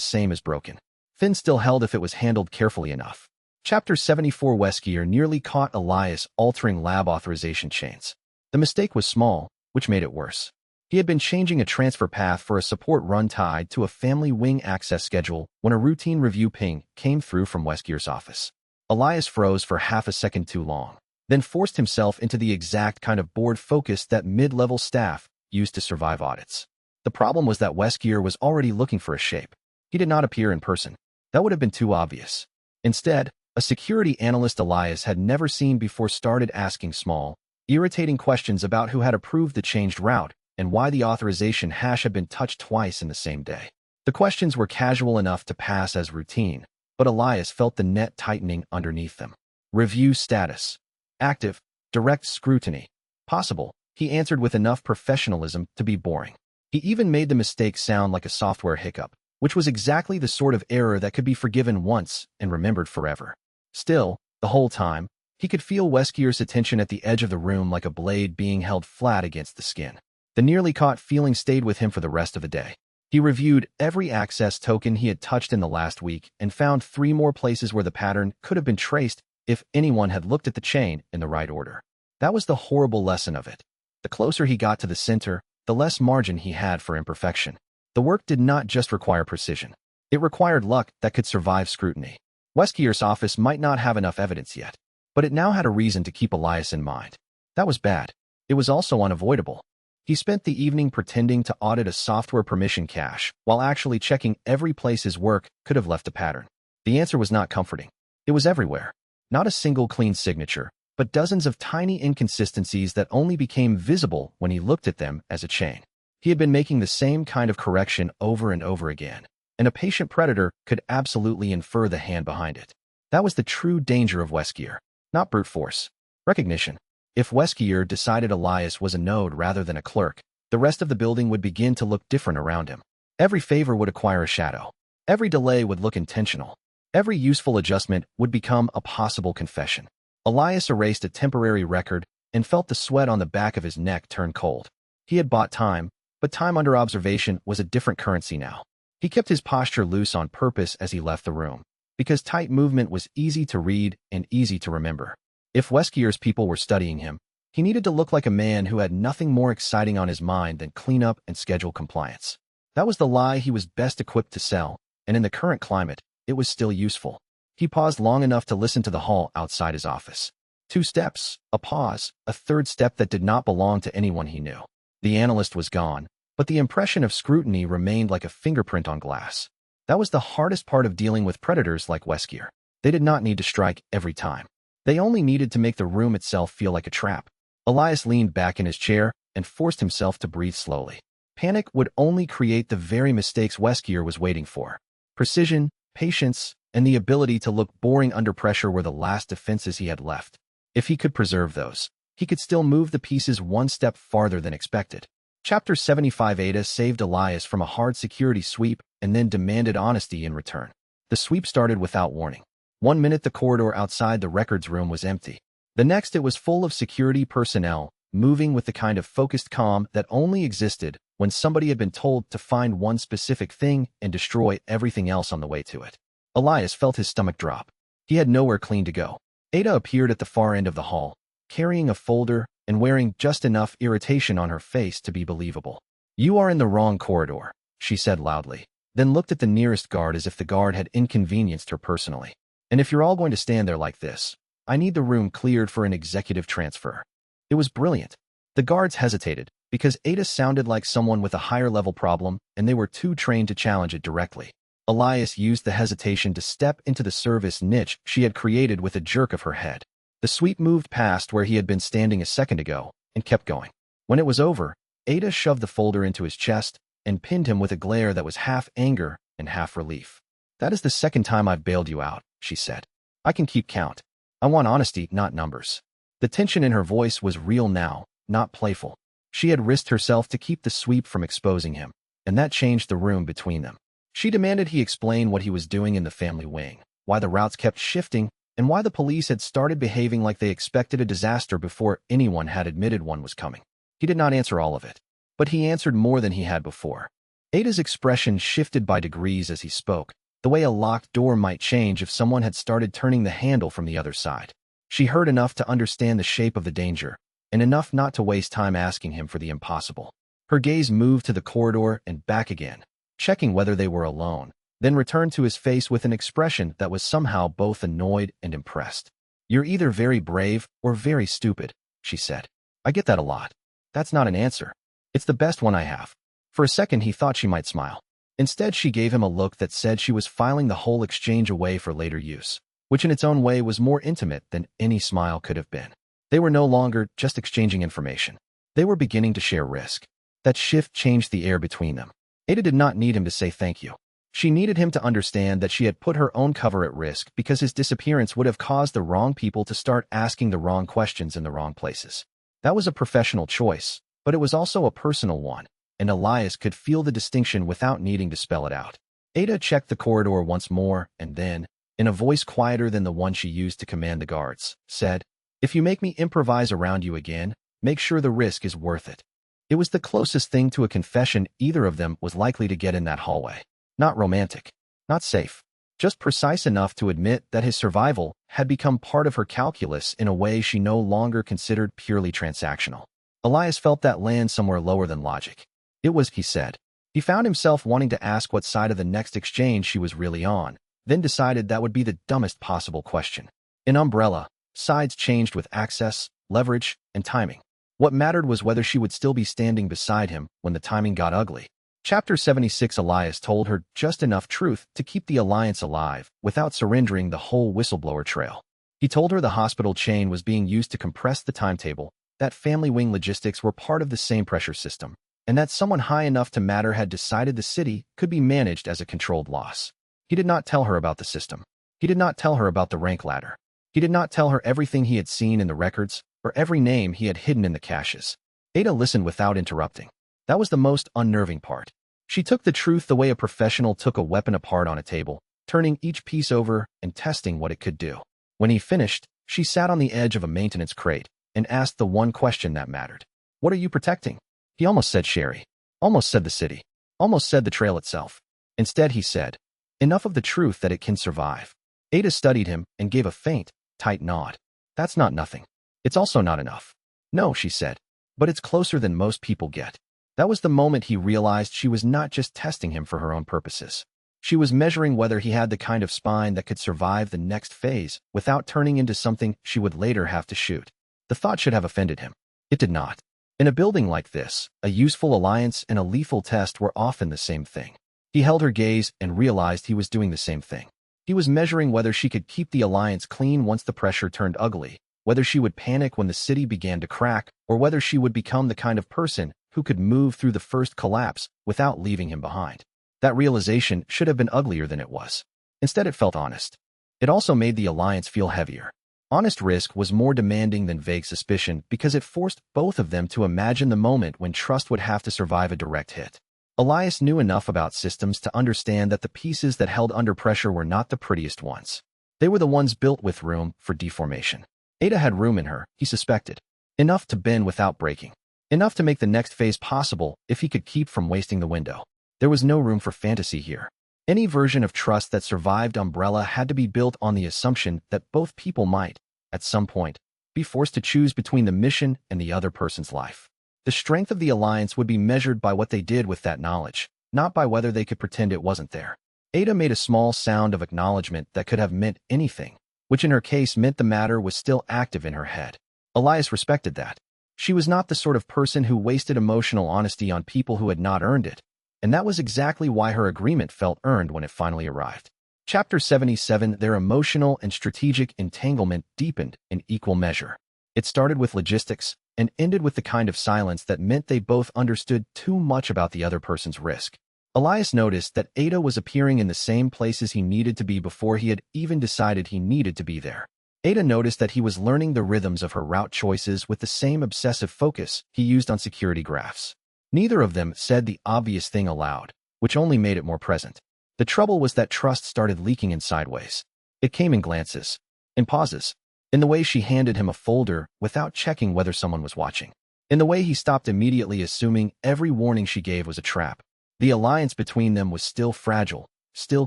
same as broken. Thin still held if it was handled carefully enough. Chapter 74 Weskier nearly caught Elias altering lab authorization chains. The mistake was small, which made it worse. He had been changing a transfer path for a support run tied to a family wing access schedule when a routine review ping came through from Weskier's office. Elias froze for half a second too long, then forced himself into the exact kind of bored focus that mid-level staff used to survive audits. The problem was that Weskier was already looking for a shape. He did not appear in person. That would have been too obvious. Instead, a security analyst Elias had never seen before started asking small, irritating questions about who had approved the changed route and why the authorization hash had been touched twice in the same day. The questions were casual enough to pass as routine, but Elias felt the net tightening underneath them. Review status. Active. Direct scrutiny. Possible, he answered with enough professionalism to be boring. He even made the mistake sound like a software hiccup, which was exactly the sort of error that could be forgiven once and remembered forever. Still, the whole time, he could feel Weskier's attention at the edge of the room like a blade being held flat against the skin. The nearly caught feeling stayed with him for the rest of the day. He reviewed every access token he had touched in the last week and found 3 more places where the pattern could have been traced if anyone had looked at the chain in the right order. That was the horrible lesson of it. The closer he got to the center, the less margin he had for imperfection. The work did not just require precision. It required luck that could survive scrutiny. Weskier's office might not have enough evidence yet, but it now had a reason to keep Elias in mind. That was bad. It was also unavoidable. He spent the evening pretending to audit a software permission cache while actually checking every place his work could have left a pattern. The answer was not comforting. It was everywhere. Not a single clean signature, but dozens of tiny inconsistencies that only became visible when he looked at them as a chain. He had been making the same kind of correction over and over again, and a patient predator could absolutely infer the hand behind it. That was the true danger of Weskier, not brute force. Recognition. If Weskier decided Elias was a node rather than a clerk, the rest of the building would begin to look different around him. Every favor would acquire a shadow. Every delay would look intentional. Every useful adjustment would become a possible confession. Elias erased a temporary record and felt the sweat on the back of his neck turn cold. He had bought time, but time under observation was a different currency now. He kept his posture loose on purpose as he left the room, because tight movement was easy to read and easy to remember. If Weskier's people were studying him, he needed to look like a man who had nothing more exciting on his mind than cleanup and schedule compliance. That was the lie he was best equipped to sell, and in the current climate, it was still useful. He paused long enough to listen to the hall outside his office. 2 steps, a pause, a third step that did not belong to anyone he knew. The analyst was gone, but the impression of scrutiny remained like a fingerprint on glass. That was the hardest part of dealing with predators like Weskier. They did not need to strike every time. They only needed to make the room itself feel like a trap. Elias leaned back in his chair and forced himself to breathe slowly. Panic would only create the very mistakes Weskier was waiting for. Precision, patience, and the ability to look boring under pressure were the last defenses he had left. If he could preserve those, he could still move the pieces one step farther than expected. Chapter 75 Ada saved Elias from a hard security sweep and then demanded honesty in return. The sweep started without warning. 1 minute the corridor outside the records room was empty. The next it was full of security personnel, moving with the kind of focused calm that only existed when somebody had been told to find one specific thing and destroy everything else on the way to it. Elias felt his stomach drop. He had nowhere clean to go. Ada appeared at the far end of the hall, carrying a folder and wearing just enough irritation on her face to be believable. "You are in the wrong corridor," she said loudly, then looked at the nearest guard as if the guard had inconvenienced her personally. "And if you're all going to stand there like this, I need the room cleared for an executive transfer." It was brilliant. The guards hesitated, because Ada sounded like someone with a higher-level problem, and they were too trained to challenge it directly. Elias used the hesitation to step into the service niche she had created with a jerk of her head. The sweep moved past where he had been standing a second ago, and kept going. When it was over, Ada shoved the folder into his chest and pinned him with a glare that was half anger and half relief. "That is the second time I've bailed you out," she said. "I can keep count. I want honesty, not numbers." The tension in her voice was real now, not playful. She had risked herself to keep the sweep from exposing him, and that changed the room between them. She demanded he explain what he was doing in the family wing, why the routes kept shifting, and why the police had started behaving like they expected a disaster before anyone had admitted one was coming. He did not answer all of it, but he answered more than he had before. Ada's expression shifted by degrees as he spoke, the way a locked door might change if someone had started turning the handle from the other side. She heard enough to understand the shape of the danger, and enough not to waste time asking him for the impossible. Her gaze moved to the corridor and back again, checking whether they were alone, then returned to his face with an expression that was somehow both annoyed and impressed. "You're either very brave or very stupid," she said. "I get that a lot. That's not an answer. It's the best one I have." For a second he thought she might smile. Instead she gave him a look that said she was filing the whole exchange away for later use, which in its own way was more intimate than any smile could have been. They were no longer just exchanging information. They were beginning to share risk. That shift changed the air between them. Ada did not need him to say thank you. She needed him to understand that she had put her own cover at risk because his disappearance would have caused the wrong people to start asking the wrong questions in the wrong places. That was a professional choice, but it was also a personal one, and Elias could feel the distinction without needing to spell it out. Ada checked the corridor once more and then, in a voice quieter than the one she used to command the guards, said, "If you make me improvise around you again, make sure the risk is worth it." It was the closest thing to a confession either of them was likely to get in that hallway. Not romantic, not safe, just precise enough to admit that his survival had become part of her calculus in a way she no longer considered purely transactional. Elias felt that land somewhere lower than logic. It was, he said. He found himself wanting to ask what side of the next exchange she was really on, then decided that would be the dumbest possible question. In Umbrella, sides changed with access, leverage, and timing. What mattered was whether she would still be standing beside him when the timing got ugly. Chapter 76. Elias told her just enough truth to keep the alliance alive without surrendering the whole whistleblower trail. He told her the hospital chain was being used to compress the timetable, that family wing logistics were part of the same pressure system, and that someone high enough to matter had decided the city could be managed as a controlled loss. He did not tell her about the system. He did not tell her about the rank ladder. He did not tell her everything he had seen in the records or every name he had hidden in the caches. Ada listened without interrupting. That was the most unnerving part. She took the truth the way a professional took a weapon apart on a table, turning each piece over and testing what it could do. When he finished, she sat on the edge of a maintenance crate and asked the one question that mattered. "What are you protecting?" He almost said Sherry, almost said the city, almost said the trail itself. Instead he said, "Enough of the truth that it can survive." Ada studied him and gave a faint, tight nod. "That's not nothing. It's also not enough." "No," she said, "but it's closer than most people get." That was the moment he realized she was not just testing him for her own purposes. She was measuring whether he had the kind of spine that could survive the next phase without turning into something she would later have to shoot. The thought should have offended him. It did not. In a building like this, a useful alliance and a lethal test were often the same thing. He held her gaze and realized he was doing the same thing. He was measuring whether she could keep the alliance clean once the pressure turned ugly, whether she would panic when the city began to crack, or whether she would become the kind of person who could move through the first collapse without leaving him behind. That realization should have been uglier than it was. Instead, it felt honest. It also made the alliance feel heavier. Honest risk was more demanding than vague suspicion because it forced both of them to imagine the moment when trust would have to survive a direct hit. Elias knew enough about systems to understand that the pieces that held under pressure were not the prettiest ones. They were the ones built with room for deformation. Ada had room in her, he suspected. Enough to bend without breaking. Enough to make the next phase possible if he could keep from wasting the window. There was no room for fantasy here. Any version of trust that survived Umbrella had to be built on the assumption that both people might, at some point, be forced to choose between the mission and the other person's life. The strength of the alliance would be measured by what they did with that knowledge, not by whether they could pretend it wasn't there. Ada made a small sound of acknowledgement that could have meant anything, which in her case meant the matter was still active in her head. Elias respected that. She was not the sort of person who wasted emotional honesty on people who had not earned it, and that was exactly why her agreement felt earned when it finally arrived. Chapter 77. Their emotional and strategic entanglement deepened in equal measure. It started with logistics and ended with the kind of silence that meant they both understood too much about the other person's risk. Elias noticed that Ada was appearing in the same places he needed to be before he had even decided he needed to be there. Ada noticed that he was learning the rhythms of her route choices with the same obsessive focus he used on security graphs. Neither of them said the obvious thing aloud, which only made it more present. The trouble was that trust started leaking in sideways. It came in glances, in pauses, in the way she handed him a folder without checking whether someone was watching, in the way he stopped immediately assuming every warning she gave was a trap. The alliance between them was still fragile, still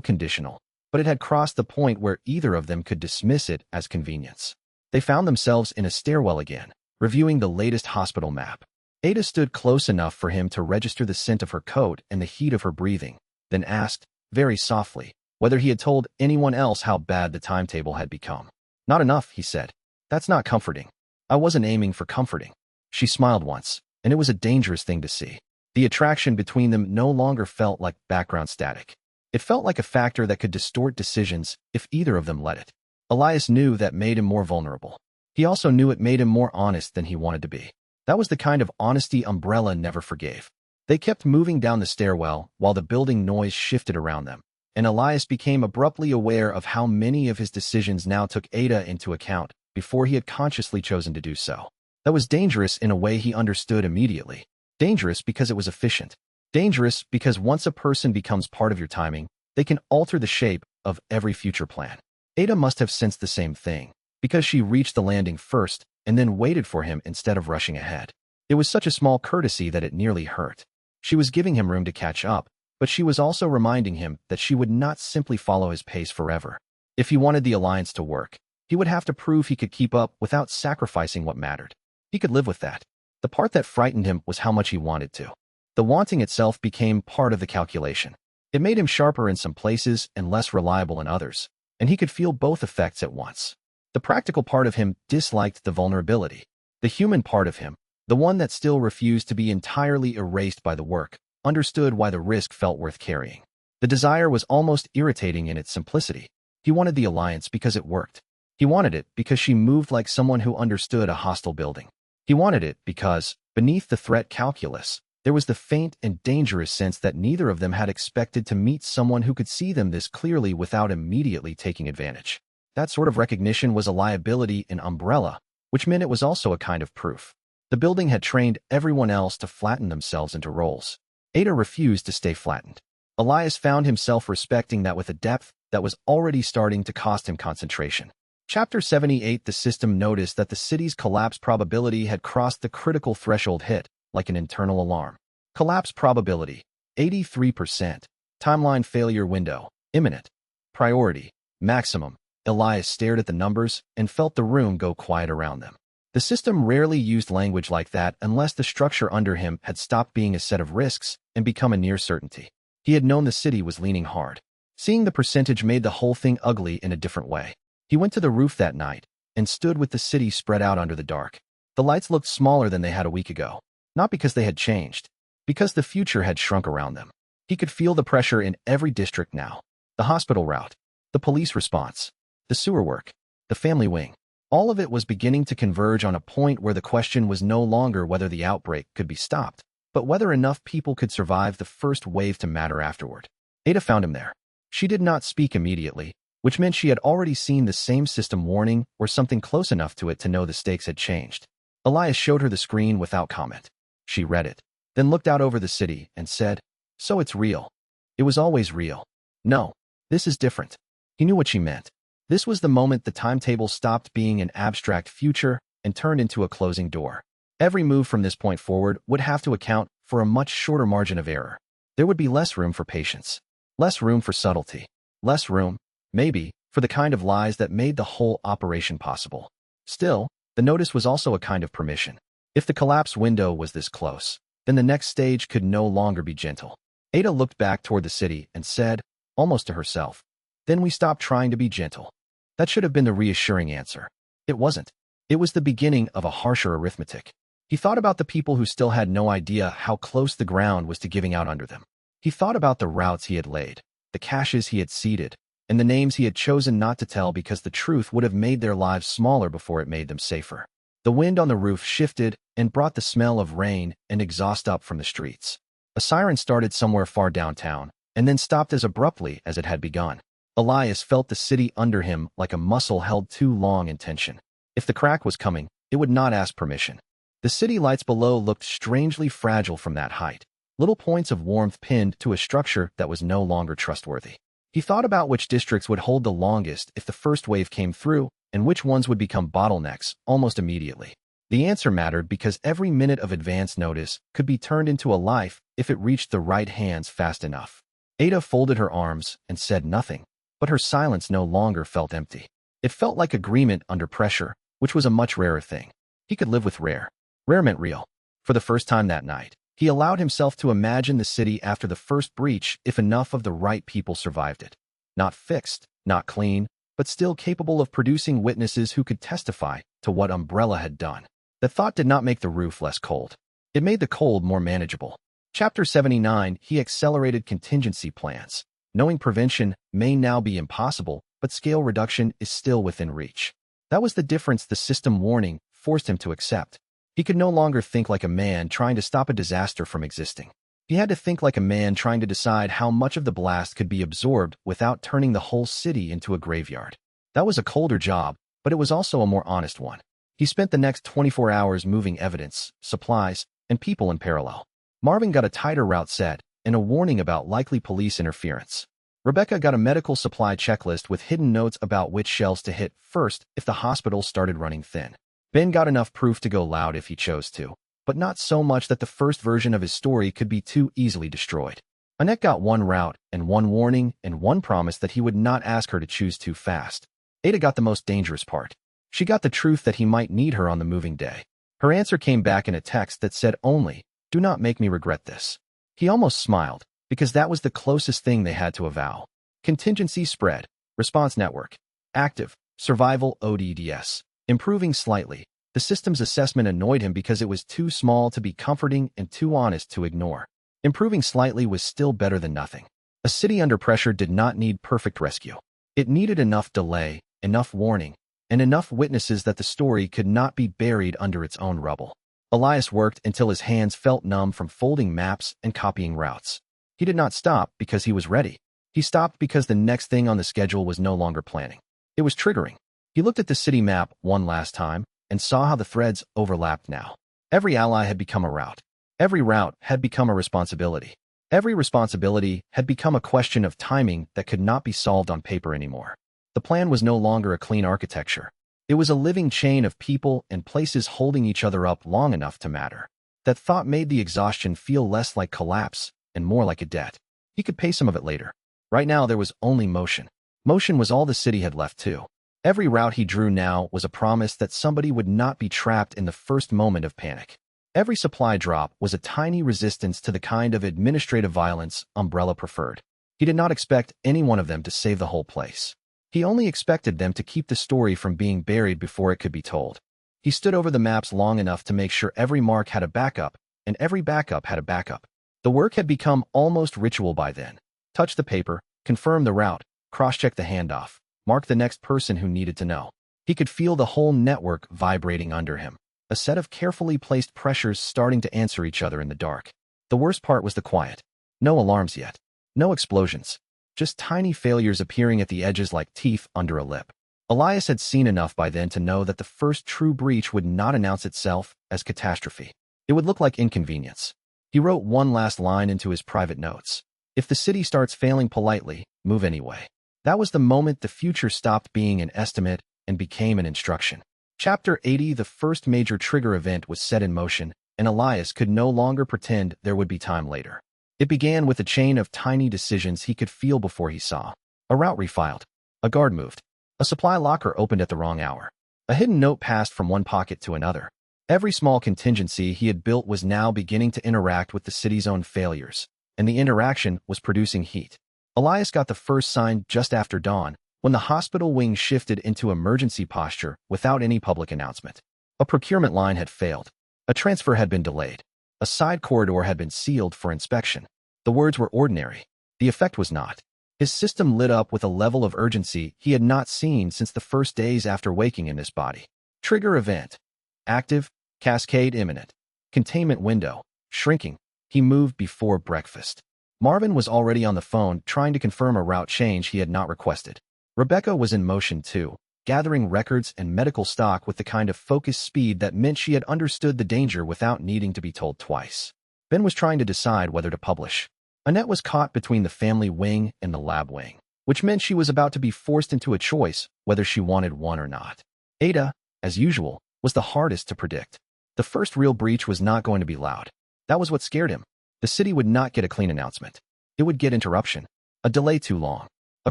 conditional, but it had crossed the point where either of them could dismiss it as convenience. They found themselves in a stairwell again, reviewing the latest hospital map. Ada stood close enough for him to register the scent of her coat and the heat of her breathing, then asked, very softly, whether he had told anyone else how bad the timetable had become. Not enough, he said. That's not comforting. I wasn't aiming for comforting. She smiled once, and it was a dangerous thing to see. The attraction between them no longer felt like background static. It felt like a factor that could distort decisions if either of them let it. Elias knew that made him more vulnerable. He also knew it made him more honest than he wanted to be. That was the kind of honesty Umbrella never forgave. They kept moving down the stairwell while the building noise shifted around them, and Elias became abruptly aware of how many of his decisions now took Ada into account before he had consciously chosen to do so. That was dangerous in a way he understood immediately. Dangerous because it was efficient. Dangerous because once a person becomes part of your timing, they can alter the shape of every future plan. Ada must have sensed the same thing, because she reached the landing first and then waited for him instead of rushing ahead. It was such a small courtesy that it nearly hurt. She was giving him room to catch up, but she was also reminding him that she would not simply follow his pace forever. If he wanted the alliance to work, he would have to prove he could keep up without sacrificing what mattered. He could live with that. The part that frightened him was how much he wanted to. The wanting itself became part of the calculation. It made him sharper in some places and less reliable in others, and he could feel both effects at once. The practical part of him disliked the vulnerability. The human part of him, the one that still refused to be entirely erased by the work, understood why the risk felt worth carrying. The desire was almost irritating in its simplicity. He wanted the alliance because it worked. He wanted it because she moved like someone who understood a hostile building. He wanted it because, beneath the threat calculus, there was the faint and dangerous sense that neither of them had expected to meet someone who could see them this clearly without immediately taking advantage. That sort of recognition was a liability in Umbrella, which meant it was also a kind of proof. The building had trained everyone else to flatten themselves into roles. Ada refused to stay flattened. Elias found himself respecting that with a depth that was already starting to cost him concentration. Chapter 78. The system noticed that the city's collapse probability had crossed the critical threshold, hit like an internal alarm. Collapse probability, 83%. Timeline failure window, imminent. Priority, maximum. Elias stared at the numbers and felt the room go quiet around them. The system rarely used language like that unless the structure under him had stopped being a set of risks and become a near certainty. He had known the city was leaning hard. Seeing the percentage made the whole thing ugly in a different way. He went to the roof that night and stood with the city spread out under the dark. The lights looked smaller than they had a week ago. Not because they had changed, because the future had shrunk around them. He could feel the pressure in every district now. The hospital route, the police response, the sewer work, the family wing. All of it was beginning to converge on a point where the question was no longer whether the outbreak could be stopped, but whether enough people could survive the first wave to matter afterward. Ada found him there. She did not speak immediately, which meant she had already seen the same system warning or something close enough to it to know the stakes had changed. Elias showed her the screen without comment. She read it, then looked out over the city and said, "So it's real. It was always real. No, this is different." He knew what she meant. This was the moment the timetable stopped being an abstract future and turned into a closing door. Every move from this point forward would have to account for a much shorter margin of error. There would be less room for patience, less room for subtlety, less room, maybe, for the kind of lies that made the whole operation possible. Still, the notice was also a kind of permission. If the collapse window was this close, then the next stage could no longer be gentle. Ada looked back toward the city and said, almost to herself, "Then we stop trying to be gentle." That should have been the reassuring answer. It wasn't. It was the beginning of a harsher arithmetic. He thought about the people who still had no idea how close the ground was to giving out under them. He thought about the routes he had laid, the caches he had seeded, and the names he had chosen not to tell because the truth would have made their lives smaller before it made them safer. The wind on the roof shifted and brought the smell of rain and exhaust up from the streets. A siren started somewhere far downtown, and then stopped as abruptly as it had begun. Elias felt the city under him like a muscle held too long in tension. If the crack was coming, it would not ask permission. The city lights below looked strangely fragile from that height, little points of warmth pinned to a structure that was no longer trustworthy. He thought about which districts would hold the longest if the first wave came through, and which ones would become bottlenecks almost immediately. The answer mattered because every minute of advance notice could be turned into a life if it reached the right hands fast enough. Ada folded her arms and said nothing, but her silence no longer felt empty. It felt like agreement under pressure, which was a much rarer thing. He could live with rare. Rare meant real. For the first time that night, he allowed himself to imagine the city after the first breach if enough of the right people survived it. Not fixed, not clean, but still capable of producing witnesses who could testify to what Umbrella had done. The thought did not make the roof less cold. It made the cold more manageable. Chapter 79, he accelerated contingency plans. Knowing prevention may now be impossible, but scale reduction is still within reach. That was the difference the system warning forced him to accept. He could no longer think like a man trying to stop a disaster from existing. He had to think like a man trying to decide how much of the blast could be absorbed without turning the whole city into a graveyard. That was a colder job, but it was also a more honest one. He spent the next 24 hours moving evidence, supplies, and people in parallel. Marvin got a tighter route set and a warning about likely police interference. Rebecca got a medical supply checklist with hidden notes about which shelves to hit first if the hospital started running thin. Ben got enough proof to go loud if he chose to, but not so much that the first version of his story could be too easily destroyed. Annette got one route and one warning and one promise that he would not ask her to choose too fast. Ada got the most dangerous part. She got the truth that he might need her on the moving day. Her answer came back in a text that said only, "Do not make me regret this." He almost smiled, because that was the closest thing they had to a vow. Contingency spread, response network, active, survival ODDS. Improving slightly. The system's assessment annoyed him because it was too small to be comforting and too honest to ignore. Improving slightly was still better than nothing. A city under pressure did not need perfect rescue. It needed enough delay, enough warning, and enough witnesses that the story could not be buried under its own rubble. Elias worked until his hands felt numb from folding maps and copying routes. He did not stop because he was ready. He stopped because the next thing on the schedule was no longer planning. It was triggering. He looked at the city map one last time and saw how the threads overlapped now. Every ally had become a route. Every route had become a responsibility. Every responsibility had become a question of timing that could not be solved on paper anymore. The plan was no longer a clean architecture. It was a living chain of people and places holding each other up long enough to matter. That thought made the exhaustion feel less like collapse and more like a debt. He could pay some of it later. Right now there was only motion. Motion was all the city had left too. Every route he drew now was a promise that somebody would not be trapped in the first moment of panic. Every supply drop was a tiny resistance to the kind of administrative violence Umbrella preferred. He did not expect any one of them to save the whole place. He only expected them to keep the story from being buried before it could be told. He stood over the maps long enough to make sure every mark had a backup, and every backup had a backup. The work had become almost ritual by then. Touch the paper, confirm the route, cross-check the handoff, mark the next person who needed to know. He could feel the whole network vibrating under him, a set of carefully placed pressures starting to answer each other in the dark. The worst part was the quiet. No alarms yet. No explosions. Just tiny failures appearing at the edges like teeth under a lip. Elias had seen enough by then to know that the first true breach would not announce itself as catastrophe. It would look like inconvenience. He wrote one last line into his private notes. If the city starts failing politely, move anyway. That was the moment the future stopped being an estimate and became an instruction. Chapter 80. The first major trigger event was set in motion, and Elias could no longer pretend there would be time later. It began with a chain of tiny decisions he could feel before he saw. A route refiled. A guard moved. A supply locker opened at the wrong hour. A hidden note passed from one pocket to another. Every small contingency he had built was now beginning to interact with the city's own failures, and the interaction was producing heat. Elias got the first sign just after dawn, when the hospital wing shifted into emergency posture without any public announcement. A procurement line had failed. A transfer had been delayed. A side corridor had been sealed for inspection. The words were ordinary. The effect was not. His system lit up with a level of urgency he had not seen since the first days after waking in this body. Trigger event. Active. Cascade imminent. Containment window. Shrinking. He moved before breakfast. Marvin was already on the phone trying to confirm a route change he had not requested. Rebecca was in motion too, gathering records and medical stock with the kind of focused speed that meant she had understood the danger without needing to be told twice. Ben was trying to decide whether to publish. Annette was caught between the family wing and the lab wing, which meant she was about to be forced into a choice whether she wanted one or not. Ada, as usual, was the hardest to predict. The first real breach was not going to be loud. That was what scared him. The city would not get a clean announcement. It would get interruption. A delay too long. A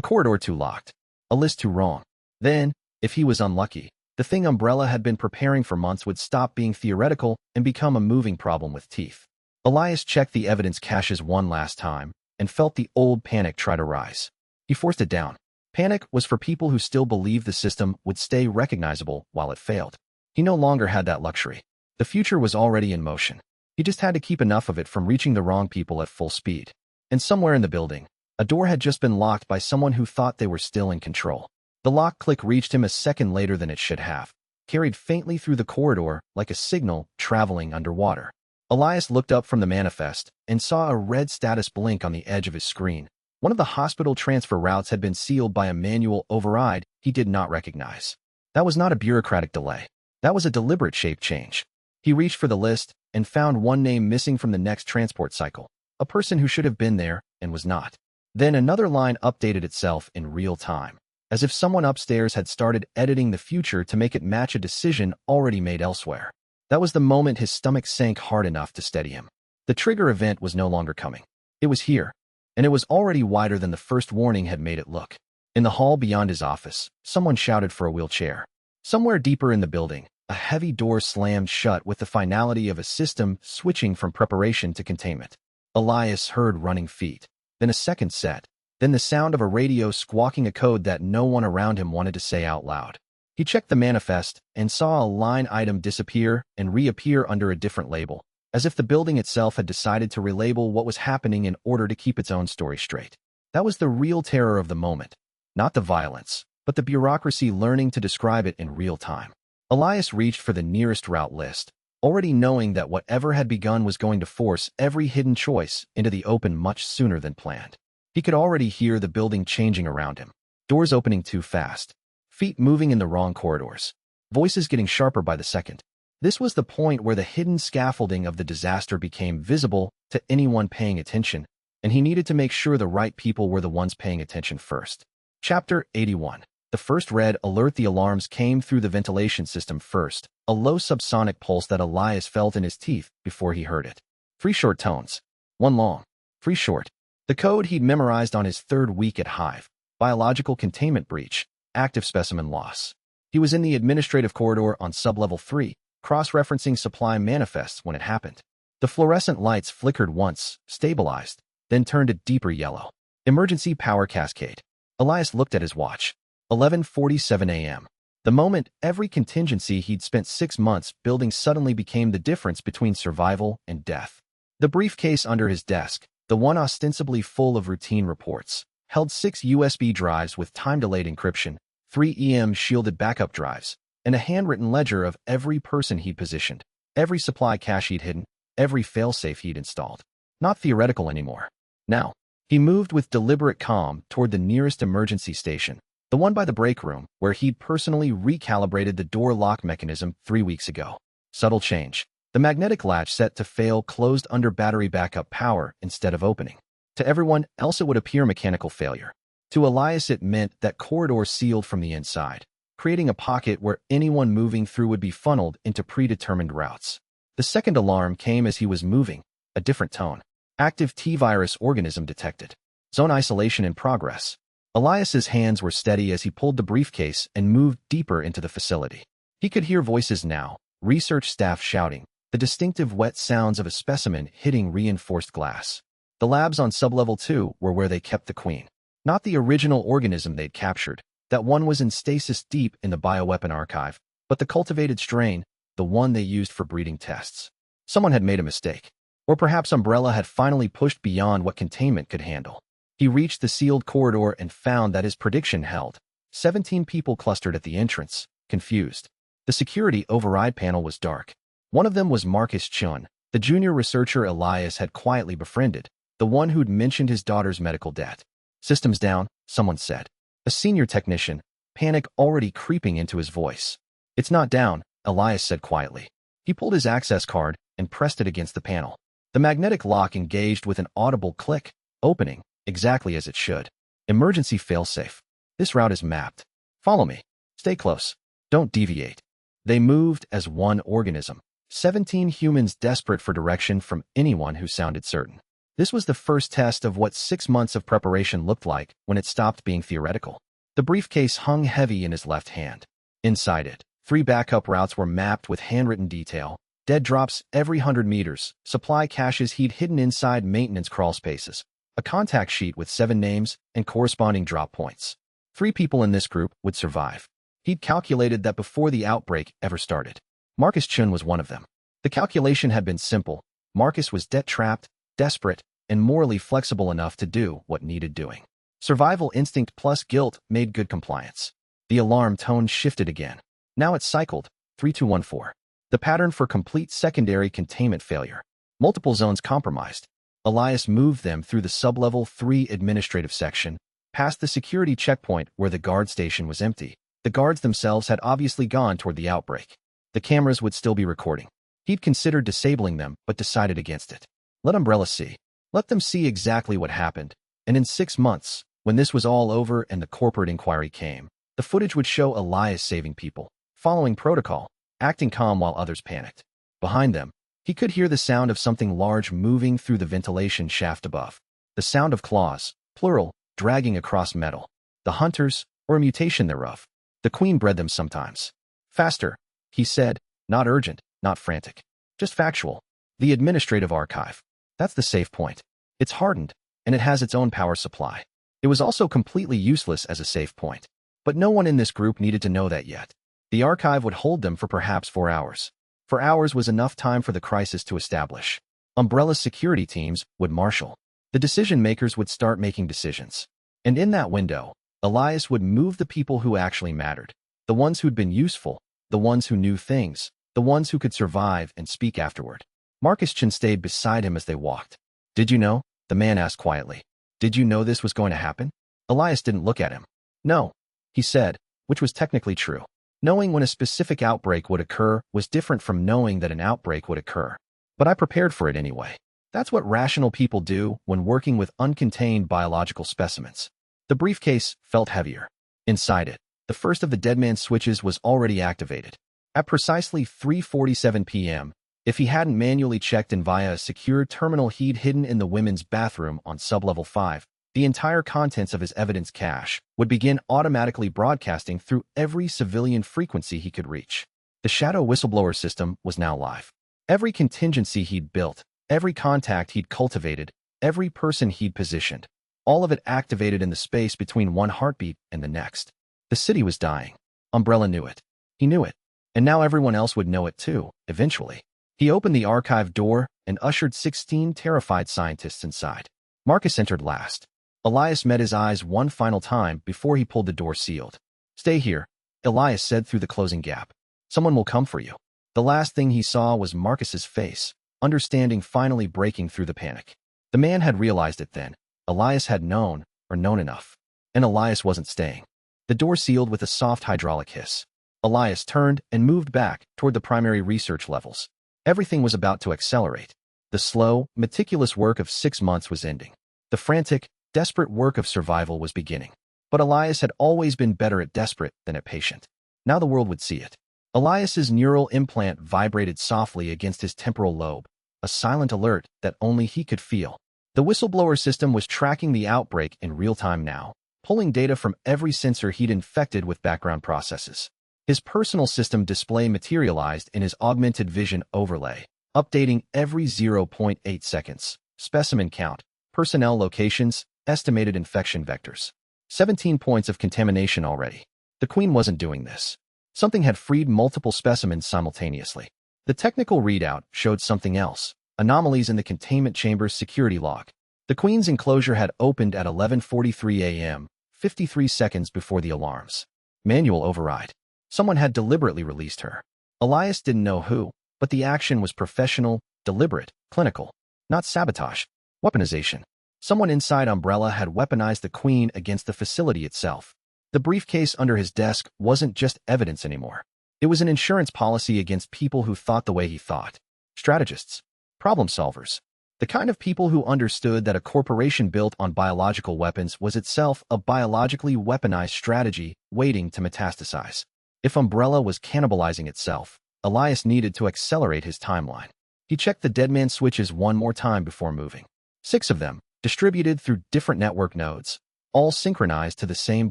corridor too locked. A list too wrong. Then, if he was unlucky, the thing Umbrella had been preparing for months would stop being theoretical and become a moving problem with teeth. Elias checked the evidence caches one last time and felt the old panic try to rise. He forced it down. Panic was for people who still believed the system would stay recognizable while it failed. He no longer had that luxury. The future was already in motion. He just had to keep enough of it from reaching the wrong people at full speed. And somewhere in the building, a door had just been locked by someone who thought they were still in control. The lock click reached him a second later than it should have, carried faintly through the corridor like a signal traveling underwater. Elias looked up from the manifest and saw a red status blink on the edge of his screen. One of the hospital transfer routes had been sealed by a manual override he did not recognize. That was not a bureaucratic delay. That was a deliberate shape change. He reached for the list and found one name missing from the next transport cycle, a person who should have been there and was not. Then another line updated itself in real time, as if someone upstairs had started editing the future to make it match a decision already made elsewhere. That was the moment his stomach sank hard enough to steady him. The trigger event was no longer coming. It was here, and it was already wider than the first warning had made it look. In the hall beyond his office, someone shouted for a wheelchair. Somewhere deeper in the building, a heavy door slammed shut with the finality of a system switching from preparation to containment. Elias heard running feet, then a second set, then the sound of a radio squawking a code that no one around him wanted to say out loud. He checked the manifest and saw a line item disappear and reappear under a different label, as if the building itself had decided to relabel what was happening in order to keep its own story straight. That was the real terror of the moment, not the violence, but the bureaucracy learning to describe it in real time. Elias reached for the nearest route list, already knowing that whatever had begun was going to force every hidden choice into the open much sooner than planned. He could already hear the building changing around him, doors opening too fast, feet moving in the wrong corridors, voices getting sharper by the second. This was the point where the hidden scaffolding of the disaster became visible to anyone paying attention, and he needed to make sure the right people were the ones paying attention first. Chapter 81. The first red alert. The alarms came through the ventilation system first, a low subsonic pulse that Elias felt in his teeth before he heard it. 3 short tones. 1 long. 3 short. The code he'd memorized on his 3rd week at Hive. Biological containment breach. Active specimen loss. He was in the administrative corridor on sublevel 3, cross-referencing supply manifests when it happened. The fluorescent lights flickered once, stabilized, then turned a deeper yellow. Emergency power cascade. Elias looked at his watch. 11:47 a.m. The moment every contingency he'd spent 6 months building suddenly became the difference between survival and death. The briefcase under his desk, the one ostensibly full of routine reports, held 6 USB drives with time-delayed encryption, 3 EM-shielded backup drives, and a handwritten ledger of every person he'd positioned, every supply cache he'd hidden, every failsafe he'd installed. Not theoretical anymore. Now, he moved with deliberate calm toward the nearest emergency station, the one by the break room, where he'd personally recalibrated the door lock mechanism 3 weeks ago. Subtle change. The magnetic latch set to fail closed under battery backup power instead of opening. To everyone else it would appear mechanical failure. To Elias it meant that corridor sealed from the inside. creating a pocket where anyone moving through would be funneled into predetermined routes. The second alarm came as he was moving, a different tone. Active T-virus organism detected. Zone isolation in progress. Elias's hands were steady as he pulled the briefcase and moved deeper into the facility. He could hear voices now, research staff shouting, the distinctive wet sounds of a specimen hitting reinforced glass. The labs on Sublevel 2 were where they kept the queen. Not the original organism they'd captured. That one was in stasis deep in the bioweapon archive, but the cultivated strain, the one they used for breeding tests. Someone had made a mistake. Or perhaps Umbrella had finally pushed beyond what containment could handle. He reached the sealed corridor and found that his prediction held. 17 people clustered at the entrance, confused. The security override panel was dark. One of them was Marcus Chun, the junior researcher Elias had quietly befriended, the one who'd mentioned his daughter's medical debt. Systems down, someone said. A senior technician, panic already creeping into his voice. It's not down, Elias said quietly. He pulled his access card and pressed it against the panel. The magnetic lock engaged with an audible click, opening, exactly as it should. Emergency failsafe. This route is mapped. Follow me. Stay close. Don't deviate. They moved as one organism. 17 humans desperate for direction from anyone who sounded certain. This was the first test of what 6 months of preparation looked like when it stopped being theoretical. The briefcase hung heavy in his left hand. Inside it, 3 backup routes were mapped with handwritten detail. Dead drops every 100 meters, supply caches he'd hidden inside maintenance crawl spaces, a contact sheet with 7 names and corresponding drop points. 3 people in this group would survive. He'd calculated that before the outbreak ever started. Marcus Chun was one of them. The calculation had been simple. Marcus was debt-trapped, desperate, and morally flexible enough to do what needed doing. Survival instinct plus guilt made good compliance. The alarm tone shifted again. Now it cycled, 3214. The pattern for complete secondary containment failure. Multiple zones compromised. Elias moved them through the Sublevel 3 administrative section, past the security checkpoint where the guard station was empty. The guards themselves had obviously gone toward the outbreak. The cameras would still be recording. He'd considered disabling them, but decided against it. Let Umbrella see. Let them see exactly what happened. And in 6 months, when this was all over and the corporate inquiry came, the footage would show Elias saving people, following protocol, acting calm while others panicked. Behind them, he could hear the sound of something large moving through the ventilation shaft above. The sound of claws, plural, dragging across metal. The hunters, or a mutation thereof. The queen bred them sometimes. Faster, he said, not urgent, not frantic. Just factual. The administrative archive. That's the safe point. It's hardened, and it has its own power supply. It was also completely useless as a safe point. But no one in this group needed to know that yet. The archive would hold them for perhaps 4 hours. 4 hours was enough time for the crisis to establish. Umbrella's security teams would marshal. The decision-makers would start making decisions. And in that window, Elias would move the people who actually mattered. The ones who'd been useful, the ones who knew things, the ones who could survive and speak afterward. Marcus Chin stayed beside him as they walked. Did you know? The man asked quietly. Did you know this was going to happen? Elias didn't look at him. No, he said, which was technically true. Knowing when a specific outbreak would occur was different from knowing that an outbreak would occur. But I prepared for it anyway. That's what rational people do when working with uncontained biological specimens. The briefcase felt heavier. Inside it, the first of the Deadman switches was already activated. At precisely 3:47 p.m., if he hadn't manually checked in via a secure terminal he'd hidden in the women's bathroom on Sublevel 5, the entire contents of his evidence cache would begin automatically broadcasting through every civilian frequency he could reach. The Shadow Whistleblower System was now live. Every contingency he'd built, every contact he'd cultivated, every person he'd positioned, all of it activated in the space between one heartbeat and the next. The city was dying. Umbrella knew it. He knew it. And now everyone else would know it too, eventually. He opened the archive door and ushered 16 terrified scientists inside. Marcus entered last. Elias met his eyes one final time before he pulled the door sealed. Stay here, Elias said through the closing gap. Someone will come for you. The last thing he saw was Marcus's face, understanding finally breaking through the panic. The man had realized it then. Elias had known, or known enough. And Elias wasn't staying. The door sealed with a soft hydraulic hiss. Elias turned and moved back toward the primary research levels. Everything was about to accelerate. The slow, meticulous work of 6 months was ending. The frantic, desperate work of survival was beginning. But Elias had always been better at desperate than at patient. Now the world would see it. Elias's neural implant vibrated softly against his temporal lobe, a silent alert that only he could feel. The whistleblower system was tracking the outbreak in real time now, pulling data from every sensor he'd infected with background processes. His personal system display materialized in his augmented vision overlay, updating every 0.8 seconds. Specimen count, personnel locations, estimated infection vectors. 17 points of contamination already. The Queen wasn't doing this. Something had freed multiple specimens simultaneously. The technical readout showed something else. Anomalies in the containment chamber's security log. The Queen's enclosure had opened at 11:43 a.m., 53 seconds before the alarms. Manual override. Someone had deliberately released her. Elias didn't know who, but the action was professional, deliberate, clinical. Not sabotage. Weaponization. Someone inside Umbrella had weaponized the Queen against the facility itself. The briefcase under his desk wasn't just evidence anymore. It was an insurance policy against people who thought the way he thought. Strategists. Problem solvers. The kind of people who understood that a corporation built on biological weapons was itself a biologically weaponized strategy waiting to metastasize. If Umbrella was cannibalizing itself, Elias needed to accelerate his timeline. He checked the deadman switches one more time before moving. 6 of them, distributed through different network nodes, all synchronized to the same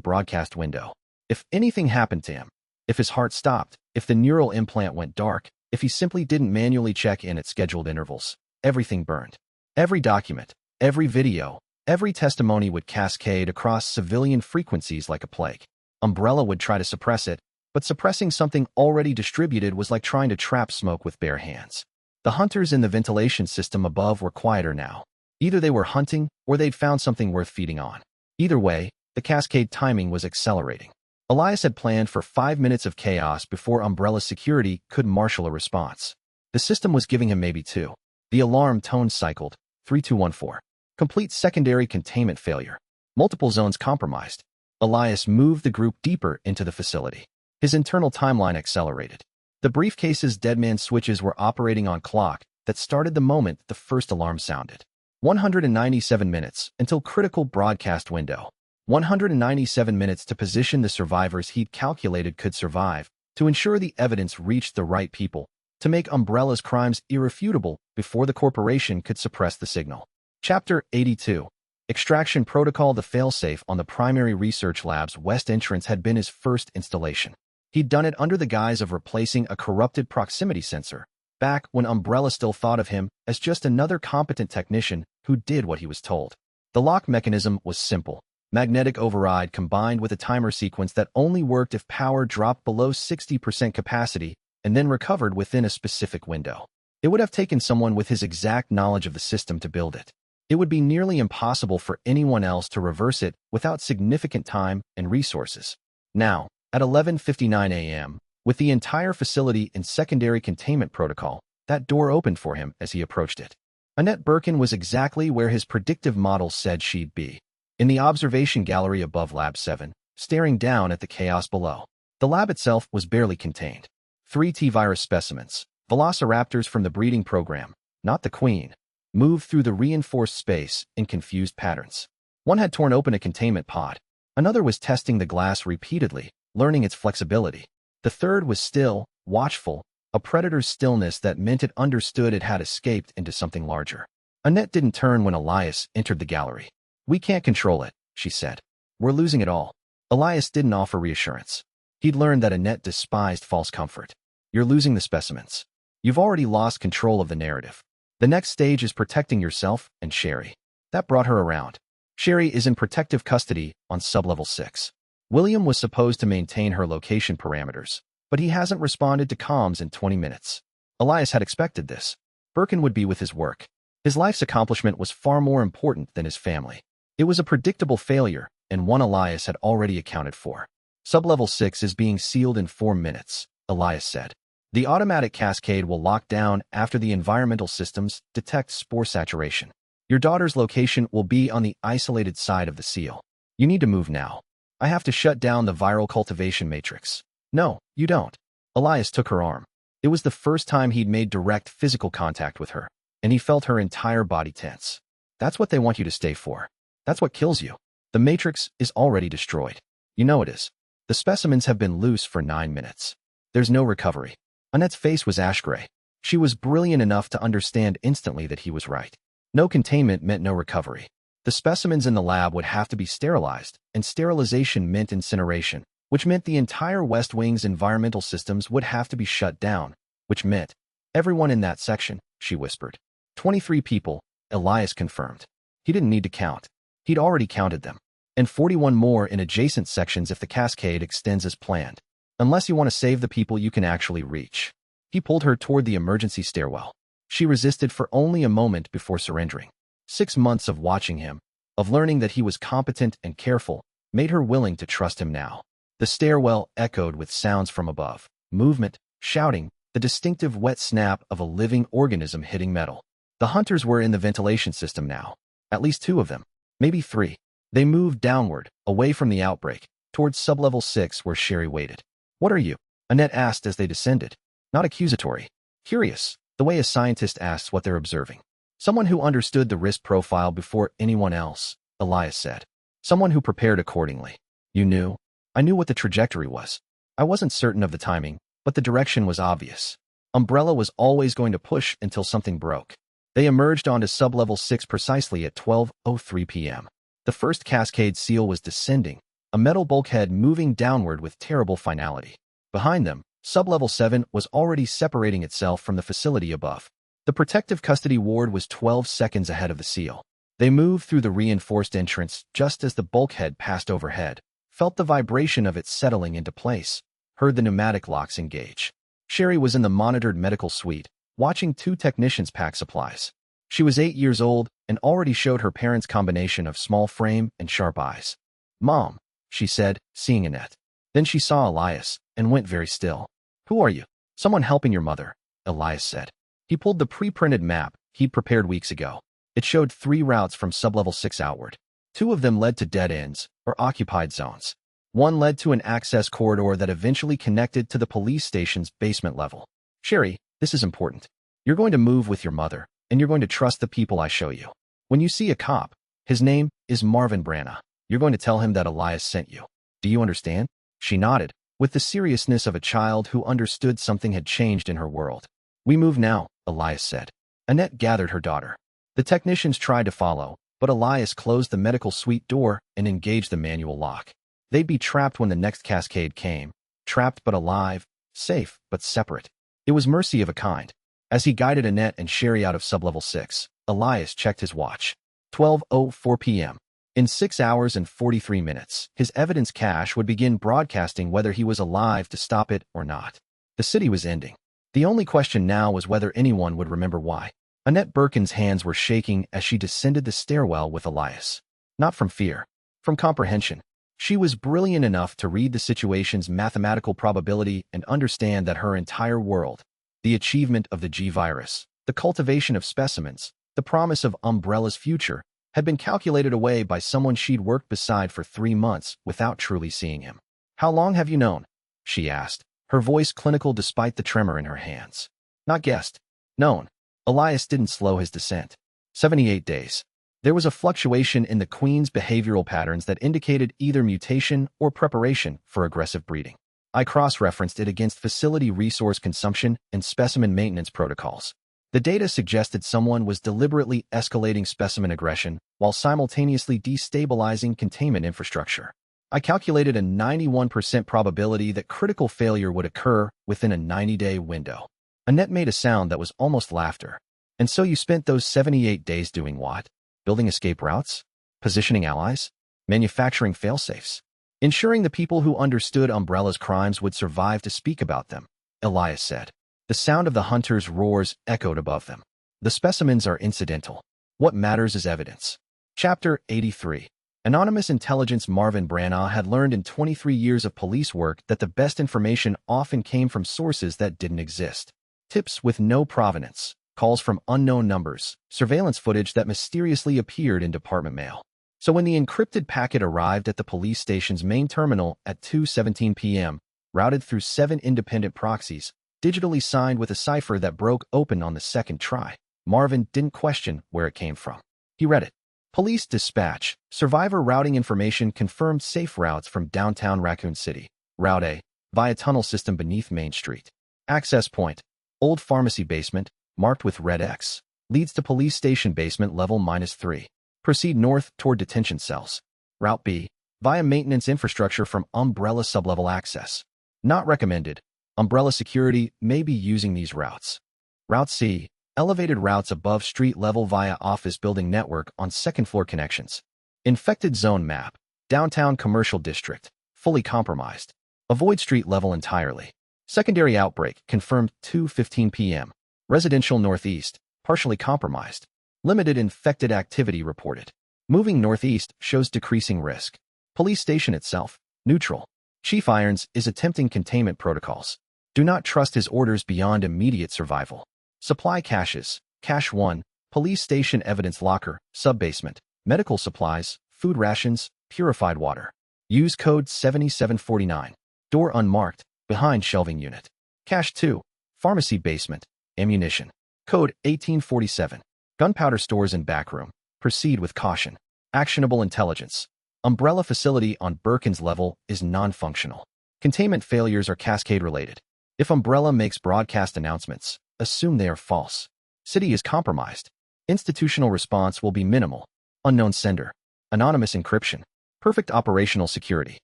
broadcast window. If anything happened to him, if his heart stopped, if the neural implant went dark, if he simply didn't manually check in at scheduled intervals, everything burned. Every document, every video, every testimony would cascade across civilian frequencies like a plague. Umbrella would try to suppress it, but suppressing something already distributed was like trying to trap smoke with bare hands. The hunters in the ventilation system above were quieter now. Either they were hunting, or they'd found something worth feeding on. Either way, the cascade timing was accelerating. Elias had planned for 5 minutes of chaos before Umbrella's security could marshal a response. The system was giving him maybe 2. The alarm tone cycled, 3214. Complete secondary containment failure. Multiple zones compromised. Elias moved the group deeper into the facility. His internal timeline accelerated. The briefcase's deadman switches were operating on clock that started the moment the first alarm sounded. 197 minutes until critical broadcast window. 197 minutes to position the survivors he'd calculated could survive, to ensure the evidence reached the right people, to make Umbrella's crimes irrefutable before the corporation could suppress the signal. Chapter 82. Extraction Protocol. The failsafe on the primary research lab's west entrance had been his first installation. He'd done it under the guise of replacing a corrupted proximity sensor, back when Umbrella still thought of him as just another competent technician who did what he was told. The lock mechanism was simple. Magnetic override combined with a timer sequence that only worked if power dropped below 60% capacity and then recovered within a specific window. It would have taken someone with his exact knowledge of the system to build it. It would be nearly impossible for anyone else to reverse it without significant time and resources. Now, at 11:59 a.m., with the entire facility in secondary containment protocol, that door opened for him as he approached it. Annette Birkin was exactly where his predictive model said she'd be. In the observation gallery above Lab 7, staring down at the chaos below. The lab itself was barely contained. 3 T-virus specimens, velociraptors from the breeding program, not the Queen, moved through the reinforced space in confused patterns. One had torn open a containment pod. Another was testing the glass repeatedly, learning its flexibility. The third was still, watchful, a predator's stillness that meant it understood it had escaped into something larger. Annette didn't turn when Elias entered the gallery. "We can't control it," she said. "We're losing it all." Elias didn't offer reassurance. He'd learned that Annette despised false comfort. "You're losing the specimens. You've already lost control of the narrative. The next stage is protecting yourself and Sherry." That brought her around. Sherry is in protective custody on sublevel 6. William was supposed to maintain her location parameters, but he hasn't responded to comms in 20 minutes. Elias had expected this. Birkin would be with his work. His life's accomplishment was far more important than his family. It was a predictable failure, and one Elias had already accounted for. Sublevel 6 is being sealed in 4 minutes, Elias said. The automatic cascade will lock down after the environmental systems detect spore saturation. Your daughter's location will be on the isolated side of the seal. You need to move now. I have to shut down the viral cultivation matrix. No, you don't. Elias took her arm. It was the first time he'd made direct physical contact with her, and he felt her entire body tense. That's what they want you to stay for. That's what kills you. The matrix is already destroyed. You know it is. The specimens have been loose for 9 minutes. There's no recovery. Annette's face was ash-gray. She was brilliant enough to understand instantly that he was right. No containment meant no recovery. The specimens in the lab would have to be sterilized, and sterilization meant incineration, which meant the entire West Wing's environmental systems would have to be shut down, which meant everyone in that section, she whispered. 23 people, Elias confirmed. He didn't need to count. He'd already counted them. And 41 more in adjacent sections if the cascade extends as planned. Unless you want to save the people you can actually reach. He pulled her toward the emergency stairwell. She resisted for only a moment before surrendering. 6 months of watching him, of learning that he was competent and careful, made her willing to trust him now. The stairwell echoed with sounds from above. Movement, shouting, the distinctive wet snap of a living organism hitting metal. The hunters were in the ventilation system now. At least 2 of them. Maybe 3. They moved downward, away from the outbreak, towards sublevel 6 where Sherry waited. "What are you?" Annette asked as they descended. Not accusatory. Curious, the way a scientist asks what they're observing. "Someone who understood the risk profile before anyone else," Elias said. "Someone who prepared accordingly. You knew?" "I knew what the trajectory was. I wasn't certain of the timing, but the direction was obvious. Umbrella was always going to push until something broke." They emerged onto sublevel 6 precisely at 12:03 p.m. The first cascade seal was descending, a metal bulkhead moving downward with terrible finality. Behind them, sublevel 7 was already separating itself from the facility above. The protective custody ward was 12 seconds ahead of the seal. They moved through the reinforced entrance just as the bulkhead passed overhead, felt the vibration of it settling into place, heard the pneumatic locks engage. Sherry was in the monitored medical suite, watching 2 technicians pack supplies. She was 8 years old and already showed her parents' combination of small frame and sharp eyes. "Mom," she said, seeing Annette. Then she saw Elias and went very still. "Who are you?" "Someone helping your mother," Elias said. He pulled the pre-printed map he'd prepared weeks ago. It showed 3 routes from sublevel 6 outward. 2 of them led to dead ends, or occupied zones. 1 led to an access corridor that eventually connected to the police station's basement level. "Sherry, this is important. You're going to move with your mother, and you're going to trust the people I show you. When you see a cop, his name is Marvin Branagh. You're going to tell him that Elias sent you. Do you understand?" She nodded, with the seriousness of a child who understood something had changed in her world. "We move now," Elias said. Annette gathered her daughter. The technicians tried to follow, but Elias closed the medical suite door and engaged the manual lock. They'd be trapped when the next cascade came. Trapped but alive, safe but separate. It was mercy of a kind. As he guided Annette and Sherry out of sublevel 6, Elias checked his watch. 12:04 p.m. In 6 hours and 43 minutes, his evidence cache would begin broadcasting whether he was alive to stop it or not. The city was ending. The only question now was whether anyone would remember why. Annette Birkin's hands were shaking as she descended the stairwell with Elias. Not from fear, from comprehension. She was brilliant enough to read the situation's mathematical probability and understand that her entire world, the achievement of the G-virus, the cultivation of specimens, the promise of Umbrella's future, had been calculated away by someone she'd worked beside for 3 months without truly seeing him. "How long have you known?" she asked, her voice clinical despite the tremor in her hands. "Not guessed. Known." Elias didn't slow his descent. 78 days. There was a fluctuation in the Queen's behavioral patterns that indicated either mutation or preparation for aggressive breeding. I cross-referenced it against facility resource consumption and specimen maintenance protocols. The data suggested someone was deliberately escalating specimen aggression while simultaneously destabilizing containment infrastructure. I calculated a 91% probability that critical failure would occur within a 90-day window. Annette made a sound that was almost laughter. "And so you spent those 78 days doing what? Building escape routes? Positioning allies? Manufacturing failsafes? Ensuring the people who understood Umbrella's crimes would survive to speak about them," Elias said. The sound of the hunter's roars echoed above them. "The specimens are incidental. What matters is evidence." Chapter 83. Anonymous intelligence. Marvin Branagh had learned in 23 years of police work that the best information often came from sources that didn't exist. Tips with no provenance, calls from unknown numbers, surveillance footage that mysteriously appeared in department mail. So when the encrypted packet arrived at the police station's main terminal at 2:17 p.m., routed through 7 independent proxies, digitally signed with a cipher that broke open on the second try, Marvin didn't question where it came from. He read it. Police dispatch. Survivor routing information confirmed safe routes from downtown Raccoon City. Route A, via tunnel system beneath Main Street. Access point, old pharmacy basement, marked with red X, leads to police station basement level -3. Proceed north toward detention cells. Route B, via maintenance infrastructure from Umbrella sublevel access. Not recommended. Umbrella security may be using these routes. Route C, elevated routes above street level via office building network on second-floor connections. Infected zone map, downtown commercial district, fully compromised. Avoid street level entirely. Secondary outbreak confirmed 2:15 p.m. Residential northeast, partially compromised. Limited infected activity reported. Moving northeast shows decreasing risk. Police station itself, neutral. Chief Irons is attempting containment protocols. Do not trust his orders beyond immediate survival. Supply caches, Cache 1, police station evidence locker, sub-basement, medical supplies, food rations, purified water. Use code 7749. Door unmarked, behind shelving unit. Cache 2, pharmacy basement, ammunition. Code 1847. Gunpowder stores and backroom. Proceed with caution. Actionable intelligence. Umbrella facility on Birkin's level is non-functional. Containment failures are cascade-related. If Umbrella makes broadcast announcements, assume they are false. City is compromised. Institutional response will be minimal. Unknown sender. Anonymous encryption. Perfect operational security.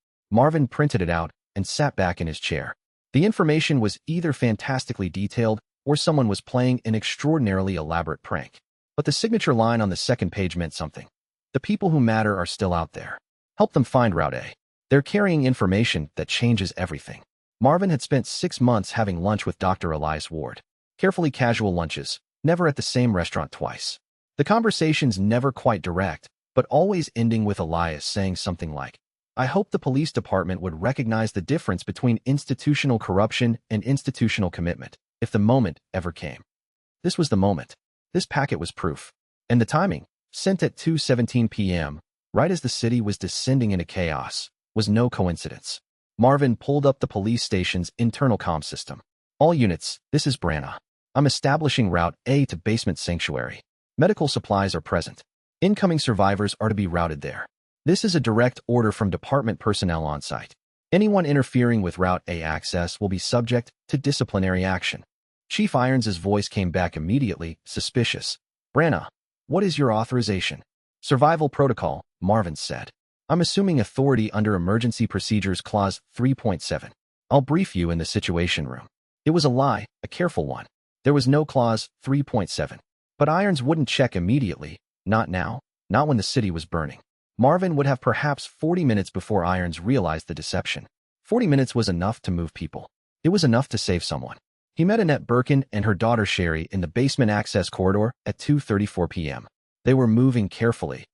Marvin printed it out and sat back in his chair. The information was either fantastically detailed or someone was playing an extraordinarily elaborate prank. But the signature line on the second page meant something. The people who matter are still out there. Help them find Route A. They're carrying information that changes everything. Marvin had spent 6 months having lunch with Dr. Elias Ward. Carefully casual lunches, never at the same restaurant twice. The conversations never quite direct, but always ending with Elias saying something like, I hope the police department would recognize the difference between institutional corruption and institutional commitment, if the moment ever came. This was the moment. This packet was proof. And the timing, sent at 2:17 p.m., right as the city was descending into chaos, was no coincidence. Marvin pulled up the police station's internal comm system. All units, this is Branagh. I'm establishing Route A to Basement Sanctuary. Medical supplies are present. Incoming survivors are to be routed there. This is a direct order from department personnel on site. Anyone interfering with Route A access will be subject to disciplinary action. Chief Irons' voice came back immediately, suspicious. Branagh, what is your authorization? Survival protocol, Marvin said. I'm assuming authority under Emergency Procedures Clause 3.7. I'll brief you in the Situation Room. It was a lie, a careful one. There was no Clause 3.7. But Irons wouldn't check immediately, not now, not when the city was burning. Marvin would have perhaps 40 minutes before Irons realized the deception. 40 minutes was enough to move people. It was enough to save someone. He met Annette Birkin and her daughter Sherry in the basement access corridor at 2:34 p.m. They were moving carefully.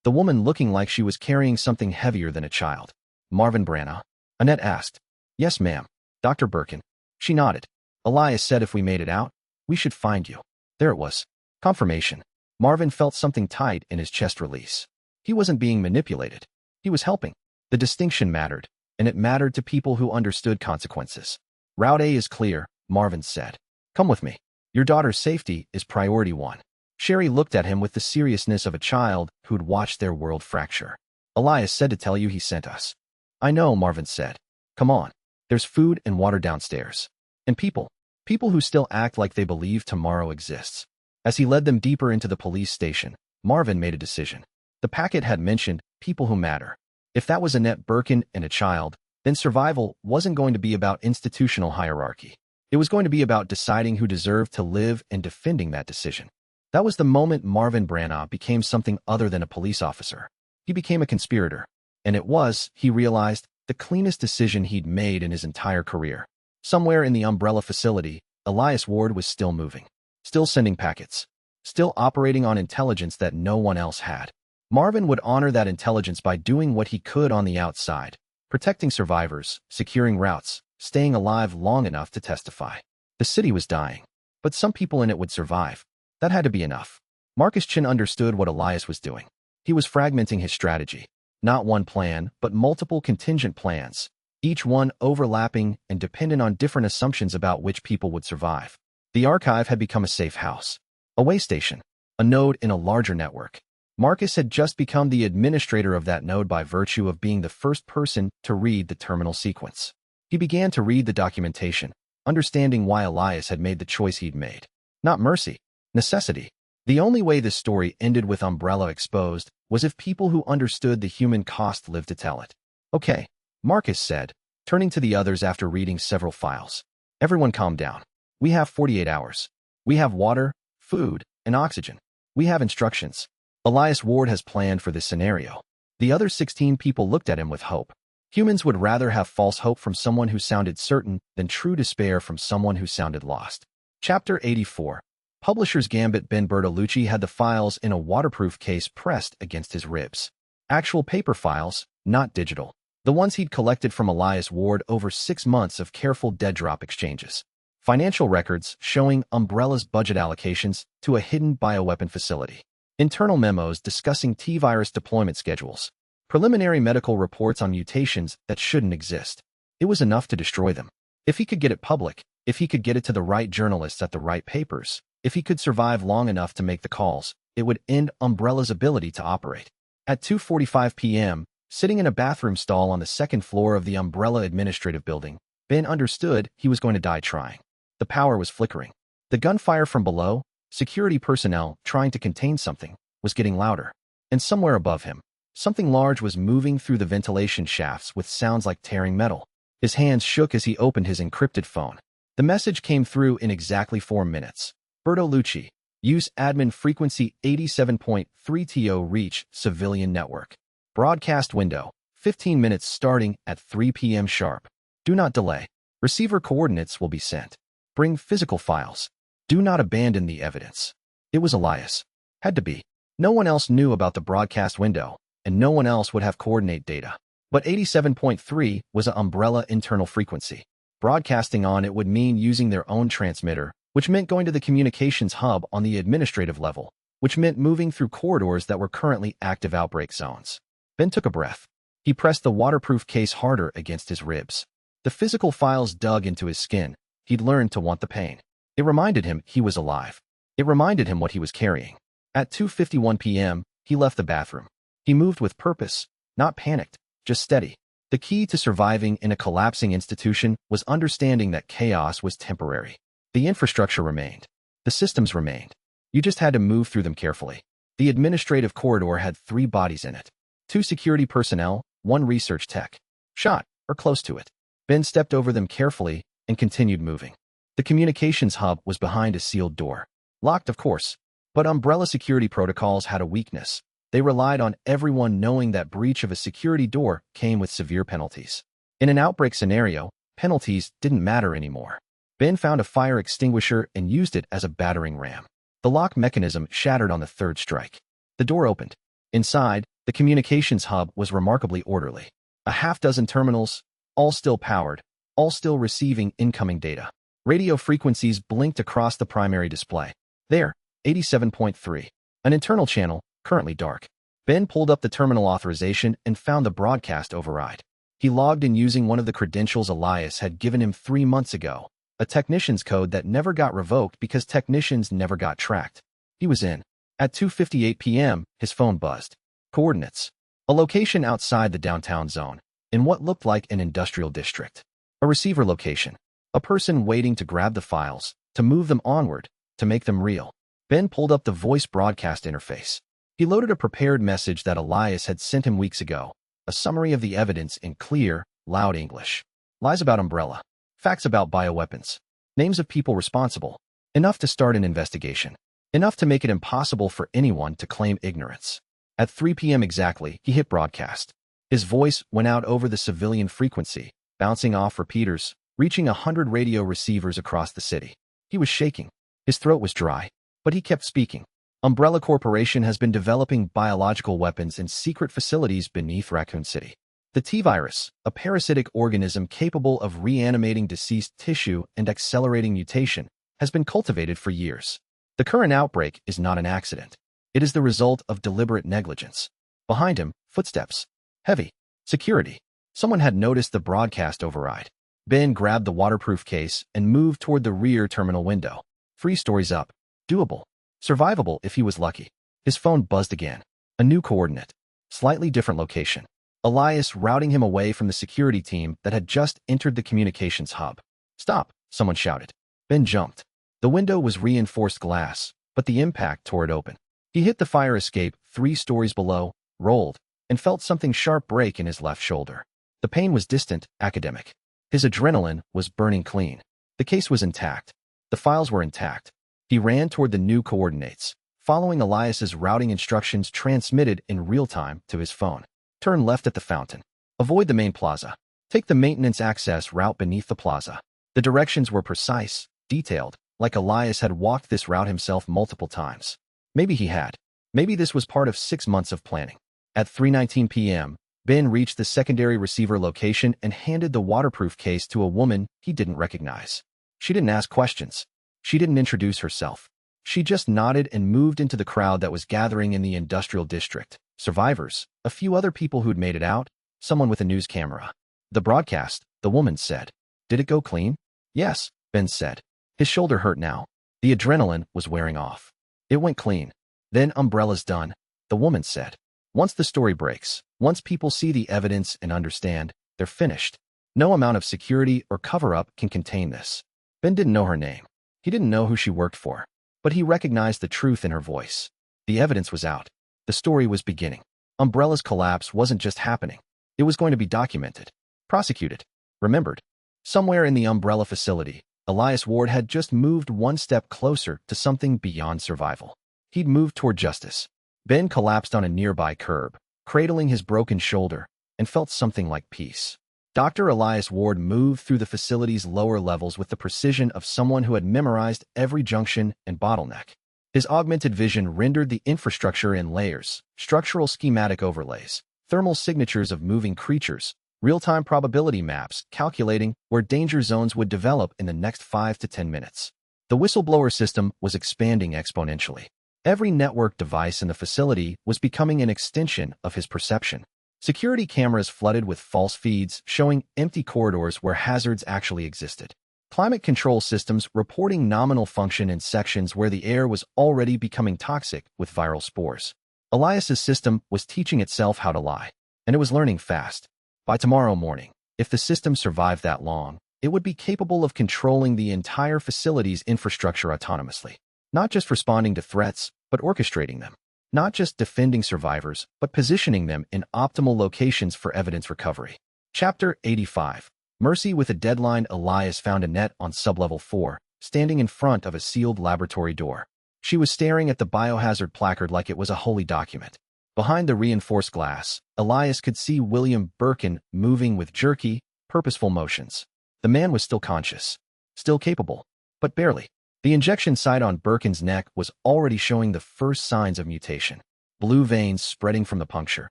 The woman looking like she was carrying something heavier than a child. Marvin Branagh? Annette asked. Yes, ma'am. Dr. Birkin. She nodded. Elias said if we made it out, we should find you. There it was. Confirmation. Marvin felt something tight in his chest release. He wasn't being manipulated. He was helping. The distinction mattered, and it mattered to people who understood consequences. Route A is clear, Marvin said. Come with me. Your daughter's safety is priority 1. Sherry looked at him with the seriousness of a child who'd watched their world fracture. Elias said to tell you he sent us. I know, Marvin said. Come on. There's food and water downstairs. And people who still act like they believe tomorrow exists. As he led them deeper into the police station, Marvin made a decision. The packet had mentioned people who matter. If that was Annette Birkin and a child, then survival wasn't going to be about institutional hierarchy. It was going to be about deciding who deserved to live and defending that decision. That was the moment Marvin Branagh became something other than a police officer. He became a conspirator. And it was, he realized, the cleanest decision he'd made in his entire career. Somewhere in the Umbrella facility, Elias Ward was still moving. Still sending packets. Still operating on intelligence that no one else had. Marvin would honor that intelligence by doing what he could on the outside. Protecting survivors, securing routes, staying alive long enough to testify. The city was dying. But some people in it would survive. That had to be enough. Marcus Chin understood what Elias was doing. He was fragmenting his strategy. Not one plan, but multiple contingent plans. Each one overlapping and dependent on different assumptions about which people would survive. The archive had become a safe house. A way station. A node in a larger network. Marcus had just become the administrator of that node by virtue of being the first person to read the terminal sequence. He began to read the documentation, understanding why Elias had made the choice he'd made. Not mercy, necessity. The only way this story ended with Umbrella exposed was if people who understood the human cost lived to tell it. Okay, Marcus said, turning to the others after reading several files. Everyone calm down. We have 48 hours. We have water, food, and oxygen. We have instructions. Elias Ward has planned for this scenario. The other 16 people looked at him with hope. Humans would rather have false hope from someone who sounded certain than true despair from someone who sounded lost. Chapter 84. Publisher's Gambit. Ben Bertolucci had the files in a waterproof case pressed against his ribs. Actual paper files, not digital. The ones he'd collected from Elias Ward over 6 months of careful dead-drop exchanges. Financial records showing Umbrella's budget allocations to a hidden bioweapon facility. Internal memos discussing T-virus deployment schedules. Preliminary medical reports on mutations that shouldn't exist. It was enough to destroy them. If he could get it public, if he could get it to the right journalists at the right papers, if he could survive long enough to make the calls, it would end Umbrella's ability to operate. At 2:45 p.m., sitting in a bathroom stall on the second floor of the Umbrella Administrative Building, Ben understood he was going to die trying. The power was flickering. The gunfire from below, security personnel trying to contain something, was getting louder. And somewhere above him, something large was moving through the ventilation shafts with sounds like tearing metal. His hands shook as he opened his encrypted phone. The message came through in exactly 4 minutes. Bertolucci, use admin frequency 87.3 TO reach civilian network. Broadcast window, 15 minutes starting at 3 p.m. sharp. Do not delay. Receiver coordinates will be sent. Bring physical files. Do not abandon the evidence. It was Elias. Had to be. No one else knew about the broadcast window, and no one else would have coordinate data. But 87.3 was an Umbrella internal frequency. Broadcasting on it would mean using their own transmitter, which meant going to the communications hub on the administrative level, which meant moving through corridors that were currently active outbreak zones. Ben took a breath. He pressed the waterproof case harder against his ribs. The physical files dug into his skin. He'd learned to want the pain. It reminded him he was alive. It reminded him what he was carrying. At 2:51 p.m., he left the bathroom. He moved with purpose, not panicked, just steady. The key to surviving in a collapsing institution was understanding that chaos was temporary. The infrastructure remained. The systems remained. You just had to move through them carefully. The administrative corridor had 3 bodies in it. 2 security personnel, 1 research tech. Shot, or close to it. Ben stepped over them carefully and continued moving. The communications hub was behind a sealed door. Locked, of course. But Umbrella security protocols had a weakness. They relied on everyone knowing that breach of a security door came with severe penalties. In an outbreak scenario, penalties didn't matter anymore. Ben found a fire extinguisher and used it as a battering ram. The lock mechanism shattered on the 3rd strike. The door opened. Inside, the communications hub was remarkably orderly. A half-dozen terminals, all still powered, all still receiving incoming data. Radio frequencies blinked across the primary display. There, 87.3. An internal channel, currently dark. Ben pulled up the terminal authorization and found the broadcast override. He logged in using one of the credentials Elias had given him 3 months ago, a technician's code that never got revoked because technicians never got tracked. He was in. At 2:58 p.m., his phone buzzed. Coordinates. A location outside the downtown zone, in what looked like an industrial district. A receiver location. A person waiting to grab the files, to move them onward, to make them real. Ben pulled up the voice broadcast interface. He loaded a prepared message that Elias had sent him weeks ago, a summary of the evidence in clear, loud English. Lies about Umbrella. Facts about bioweapons. Names of people responsible. Enough to start an investigation. Enough to make it impossible for anyone to claim ignorance. At 3 p.m. exactly, he hit broadcast. His voice went out over the civilian frequency, bouncing off repeaters, reaching 100 radio receivers across the city. He was shaking. His throat was dry, but he kept speaking. Umbrella Corporation has been developing biological weapons in secret facilities beneath Raccoon City. The T-virus, a parasitic organism capable of reanimating deceased tissue and accelerating mutation, has been cultivated for years. The current outbreak is not an accident. It is the result of deliberate negligence. Behind him, footsteps. Heavy. Security. Someone had noticed the broadcast override. Ben grabbed the waterproof case and moved toward the rear terminal window. 3 stories up. Doable. Survivable if he was lucky. His phone buzzed again. A new coordinate. Slightly different location. Elias routing him away from the security team that had just entered the communications hub. Stop, someone shouted. Ben jumped. The window was reinforced glass, but the impact tore it open. He hit the fire escape 3 stories below, rolled, and felt something sharp break in his left shoulder. The pain was distant, academic. His adrenaline was burning clean. The case was intact. The files were intact. He ran toward the new coordinates, following Elias's routing instructions transmitted in real time to his phone. Turn left at the fountain. Avoid the main plaza. Take the maintenance access route beneath the plaza. The directions were precise, detailed, like Elias had walked this route himself multiple times. Maybe he had. Maybe this was part of 6 months of planning. At 3:19 p.m., Ben reached the secondary receiver location and handed the waterproof case to a woman he didn't recognize. She didn't ask questions. She didn't introduce herself. She just nodded and moved into the crowd that was gathering in the industrial district. Survivors, a few other people who'd made it out, someone with a news camera. The broadcast, the woman said. Did it go clean? Yes, Ben said. His shoulder hurt now. The adrenaline was wearing off. It went clean. Then umbrella's done, the woman said. Once the story breaks, once people see the evidence and understand, they're finished. No amount of security or cover-up can contain this. Ben didn't know her name. He didn't know who she worked for. But he recognized the truth in her voice. The evidence was out. The story was beginning. Umbrella's collapse wasn't just happening. It was going to be documented, prosecuted, remembered. Somewhere in the Umbrella facility, Elias Ward had just moved one step closer to something beyond survival. He'd moved toward justice. Ben collapsed on a nearby curb, cradling his broken shoulder, and felt something like peace. Dr. Elias Ward moved through the facility's lower levels with the precision of someone who had memorized every junction and bottleneck. His augmented vision rendered the infrastructure in layers, structural schematic overlays, thermal signatures of moving creatures, real-time probability maps calculating where danger zones would develop in the next 5 to 10 minutes. The Whistleblower System was expanding exponentially. Every network device in the facility was becoming an extension of his perception. Security cameras flooded with false feeds showing empty corridors where hazards actually existed. Climate control systems reporting nominal function in sections where the air was already becoming toxic with viral spores. Elias's system was teaching itself how to lie, and it was learning fast. By tomorrow morning, if the system survived that long, it would be capable of controlling the entire facility's infrastructure autonomously, not just responding to threats, but orchestrating them. Not just defending survivors, but positioning them in optimal locations for evidence recovery. Chapter 85. Mercy with a deadline. Elias found Annette on sublevel 4, standing in front of a sealed laboratory door. She was staring at the biohazard placard like it was a holy document. Behind the reinforced glass, Elias could see William Birkin moving with jerky, purposeful motions. The man was still conscious, still capable, but barely. The injection site on Birkin's neck was already showing the first signs of mutation. Blue veins spreading from the puncture,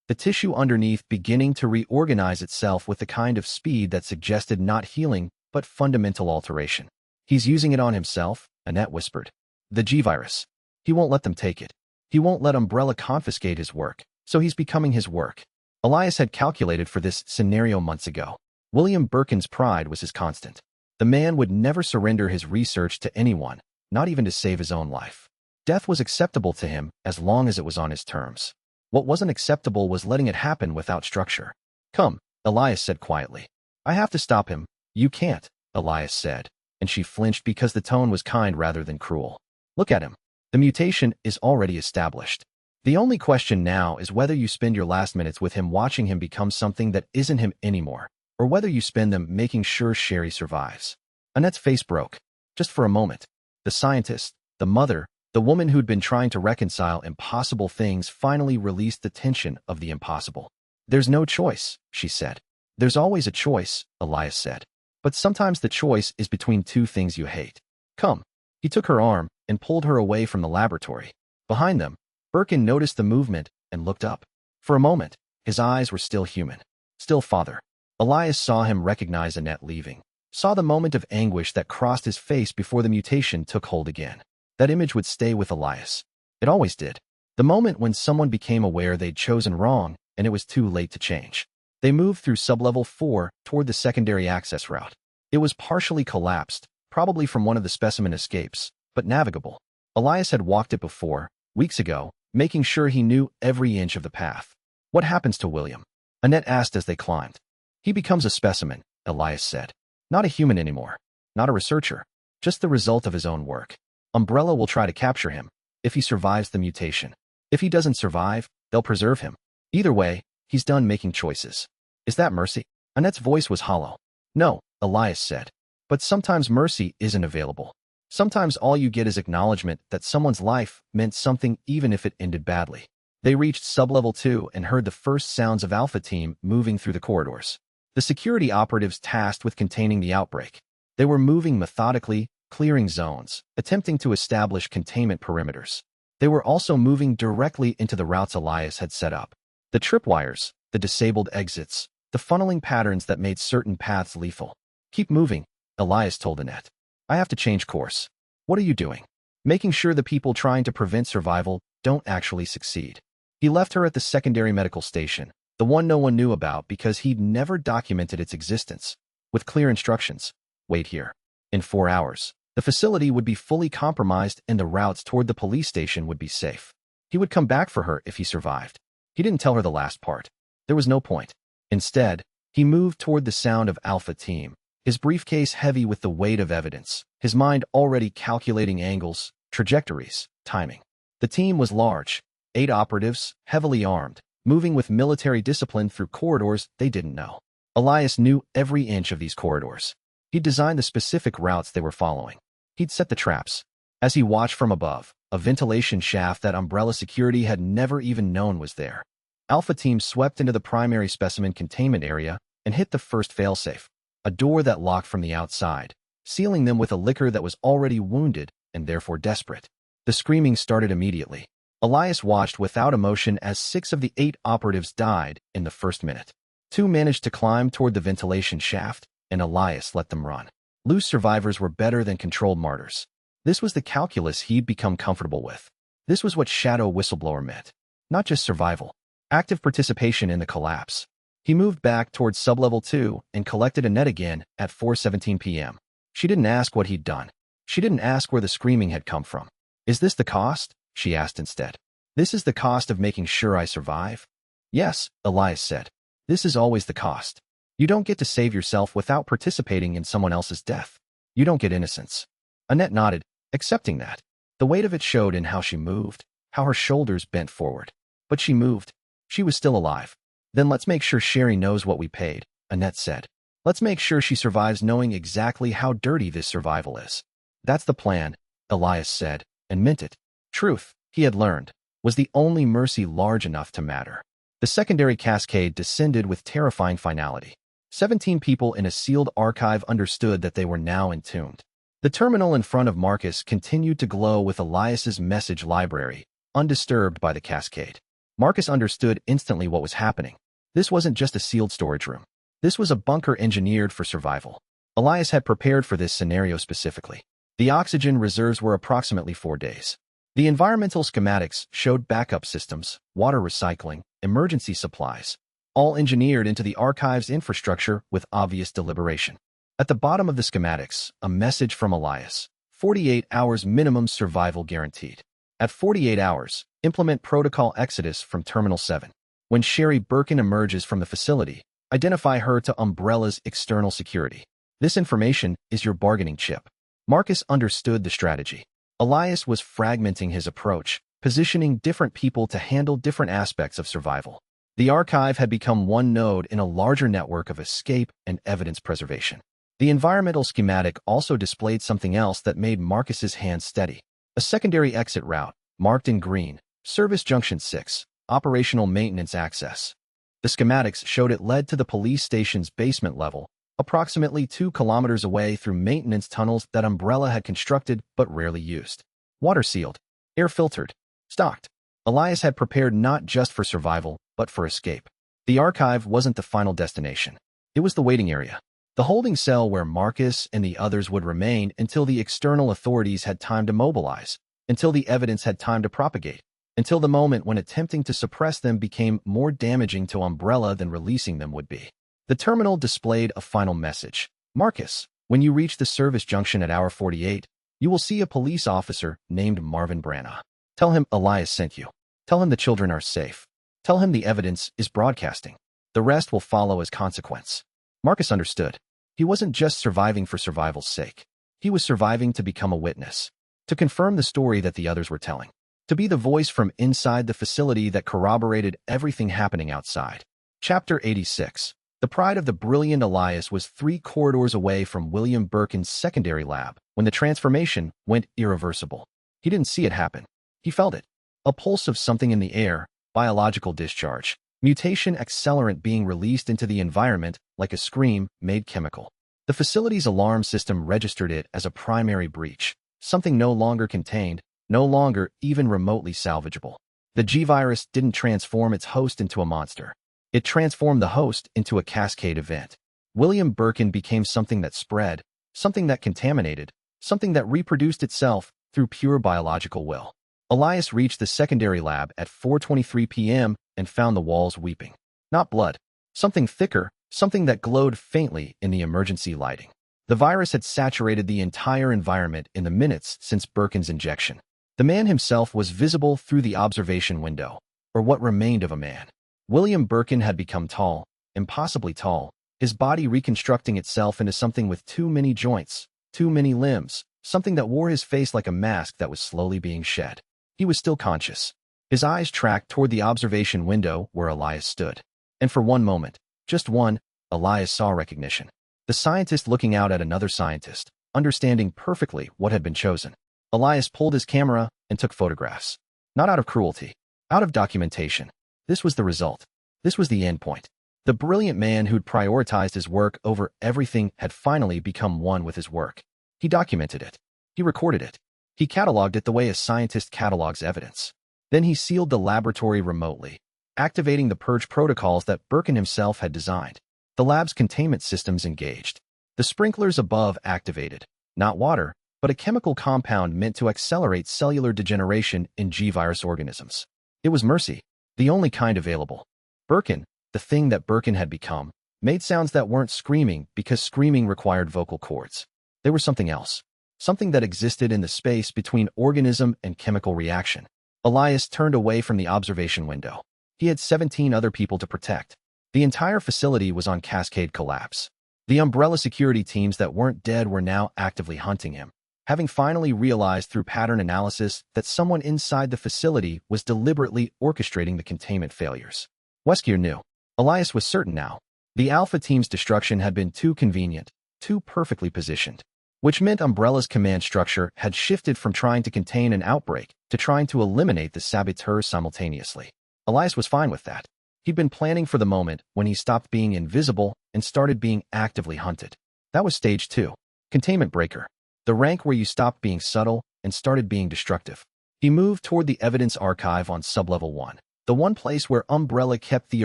the tissue underneath beginning to reorganize itself with the kind of speed that suggested not healing, but fundamental alteration. He's using it on himself, Annette whispered. The G-virus. He won't let them take it. He won't let Umbrella confiscate his work, so he's becoming his work. Elias had calculated for this scenario months ago. William Birkin's pride was his constant. The man would never surrender his research to anyone, not even to save his own life. Death was acceptable to him as long as it was on his terms. What wasn't acceptable was letting it happen without structure. Come, Elias said quietly. I have to stop him. You can't, Elias said, and she flinched because the tone was kind rather than cruel. Look at him. The mutation is already established. The only question now is whether you spend your last minutes with him watching him become something that isn't him anymore, or whether you spend them making sure Sherry survives. Annette's face broke. Just for a moment. The scientist, the mother, the woman who'd been trying to reconcile impossible things finally released the tension of the impossible. There's no choice, she said. There's always a choice, Elias said. But sometimes the choice is between two things you hate. Come. He took her arm and pulled her away from the laboratory. Behind them, Birkin noticed the movement and looked up. For a moment, his eyes were still human. Still father. Elias saw him recognize Annette leaving. Saw the moment of anguish that crossed his face before the mutation took hold again. That image would stay with Elias. It always did. The moment when someone became aware they'd chosen wrong and it was too late to change. They moved through sublevel 4 toward the secondary access route. It was partially collapsed, probably from one of the specimen escapes, but navigable. Elias had walked it before, weeks ago, making sure he knew every inch of the path. What happens to William? Annette asked as they climbed. He becomes a specimen, Elias said. Not a human anymore. Not a researcher. Just the result of his own work. Umbrella will try to capture him, if he survives the mutation. If he doesn't survive, they'll preserve him. Either way, he's done making choices. Is that mercy? Annette's voice was hollow. No, Elias said. But sometimes mercy isn't available. Sometimes all you get is acknowledgement that someone's life meant something even if it ended badly. They reached sublevel 2 and heard the first sounds of Alpha Team moving through the corridors. The security operatives tasked with containing the outbreak. They were moving methodically, clearing zones, attempting to establish containment perimeters. They were also moving directly into the routes Elias had set up. The tripwires, the disabled exits, the funneling patterns that made certain paths lethal. Keep moving, Elias told Annette. I have to change course. What are you doing? Making sure the people trying to prevent survival don't actually succeed. He left her at the secondary medical station, the one no one knew about because he'd never documented its existence, with clear instructions. Wait here. In 4 hours, the facility would be fully compromised and the routes toward the police station would be safe. He would come back for her if he survived. He didn't tell her the last part. There was no point. Instead, he moved toward the sound of Alpha Team, his briefcase heavy with the weight of evidence, his mind already calculating angles, trajectories, timing. The team was large, 8 operatives, heavily armed, moving with military discipline through corridors they didn't know. Elias knew every inch of these corridors. He'd designed the specific routes they were following. He'd set the traps. As he watched from above, a ventilation shaft that Umbrella Security had never even known was there. Alpha Team swept into the primary specimen containment area and hit the first failsafe, a door that locked from the outside, sealing them with a liquor that was already wounded and therefore desperate. The screaming started immediately. Elias watched without emotion as 6 of the 8 operatives died in the first minute. 2 managed to climb toward the ventilation shaft, and Elias let them run. Loose survivors were better than controlled martyrs. This was the calculus he'd become comfortable with. This was what Shadow Whistleblower meant. Not just survival. Active participation in the collapse. He moved back towards sublevel 2 and collected Annette again at 4:17 p.m. She didn't ask what he'd done. She didn't ask where the screaming had come from. Is this the cost? She asked instead. This is the cost of making sure I survive? Yes, Elias said. This is always the cost. You don't get to save yourself without participating in someone else's death. You don't get innocence. Annette nodded, accepting that. The weight of it showed in how she moved, how her shoulders bent forward. But she moved. She was still alive. Then let's make sure Sherry knows what we paid, Annette said. Let's make sure she survives knowing exactly how dirty this survival is. That's the plan, Elias said, and meant it. Truth, he had learned, was the only mercy large enough to matter. The secondary cascade descended with terrifying finality. 17 people in a sealed archive understood that they were now entombed. The terminal in front of Marcus continued to glow with Elias's message library, undisturbed by the cascade. Marcus understood instantly what was happening. This wasn't just a sealed storage room. This was a bunker engineered for survival. Elias had prepared for this scenario specifically. The oxygen reserves were approximately 4 days. The environmental schematics showed backup systems, water recycling, emergency supplies, all engineered into the archive's infrastructure with obvious deliberation. At the bottom of the schematics, a message from Elias. 48 hours minimum survival guaranteed. At 48 hours, implement protocol exodus from Terminal 7. When Sherry Birkin emerges from the facility, identify her to Umbrella's external security. This information is your bargaining chip. Marcus understood the strategy. Elias was fragmenting his approach, positioning different people to handle different aspects of survival. The archive had become one node in a larger network of escape and evidence preservation. The environmental schematic also displayed something else that made Marcus's hands steady. A secondary exit route, marked in green, Service Junction 6, operational maintenance access. The schematics showed it led to the police station's basement level, approximately 2 kilometers away through maintenance tunnels that Umbrella had constructed but rarely used. Water sealed, air filtered, stocked. Elias had prepared not just for survival, but for escape. The archive wasn't the final destination. It was the waiting area. The holding cell where Marcus and the others would remain until the external authorities had time to mobilize, until the evidence had time to propagate, until the moment when attempting to suppress them became more damaging to Umbrella than releasing them would be. The terminal displayed a final message. Marcus, when you reach the service junction at hour 48, you will see a police officer named Marvin Branagh. Tell him Elias sent you. Tell him the children are safe. Tell him the evidence is broadcasting. The rest will follow as consequence. Marcus understood. He wasn't just surviving for survival's sake. He was surviving to become a witness, to confirm the story that the others were telling, to be the voice from inside the facility that corroborated everything happening outside. Chapter 86. The pride of the brilliant Elias was 3 corridors away from William Birkin's secondary lab when the transformation went irreversible. He didn't see it happen. He felt it. A pulse of something in the air, biological discharge, mutation accelerant being released into the environment like a scream made chemical. The facility's alarm system registered it as a primary breach, something no longer contained, no longer even remotely salvageable. The G-virus didn't transform its host into a monster. It transformed the host into a cascade event. William Birkin became something that spread, something that contaminated, something that reproduced itself through pure biological will. Elias reached the secondary lab at 4:23 p.m. and found the walls weeping. Not blood. Something thicker, something that glowed faintly in the emergency lighting. The virus had saturated the entire environment in the minutes since Birkin's injection. The man himself was visible through the observation window, or what remained of a man. William Birkin had become tall, impossibly tall, his body reconstructing itself into something with too many joints, too many limbs, something that wore his face like a mask that was slowly being shed. He was still conscious. His eyes tracked toward the observation window where Elias stood. And for one moment, just one, Elias saw recognition. The scientist looking out at another scientist, understanding perfectly what had been chosen. Elias pulled his camera and took photographs. Not out of cruelty, out of documentation. This was the result. This was the end point. The brilliant man who'd prioritized his work over everything had finally become one with his work. He documented it. He recorded it. He cataloged it the way a scientist catalogs evidence. Then he sealed the laboratory remotely, activating the purge protocols that Birkin himself had designed. The lab's containment systems engaged. The sprinklers above activated. Not water, but a chemical compound meant to accelerate cellular degeneration in G-virus organisms. It was mercy, the only kind available. Birkin, the thing that Birkin had become, made sounds that weren't screaming because screaming required vocal cords. They were something else. Something that existed in the space between organism and chemical reaction. Elias turned away from the observation window. He had 17 other people to protect. The entire facility was on cascade collapse. The umbrella security teams that weren't dead were now actively hunting him, having finally realized through pattern analysis that someone inside the facility was deliberately orchestrating the containment failures. Weskier knew. Elias was certain now. The Alpha team's destruction had been too convenient, too perfectly positioned, which meant Umbrella's command structure had shifted from trying to contain an outbreak to trying to eliminate the saboteurs simultaneously. Elias was fine with that. He'd been planning for the moment when he stopped being invisible and started being actively hunted. That was stage 2. Containment breaker. The rank where you stopped being subtle and started being destructive. He moved toward the evidence archive on sublevel 1, the one place where Umbrella kept the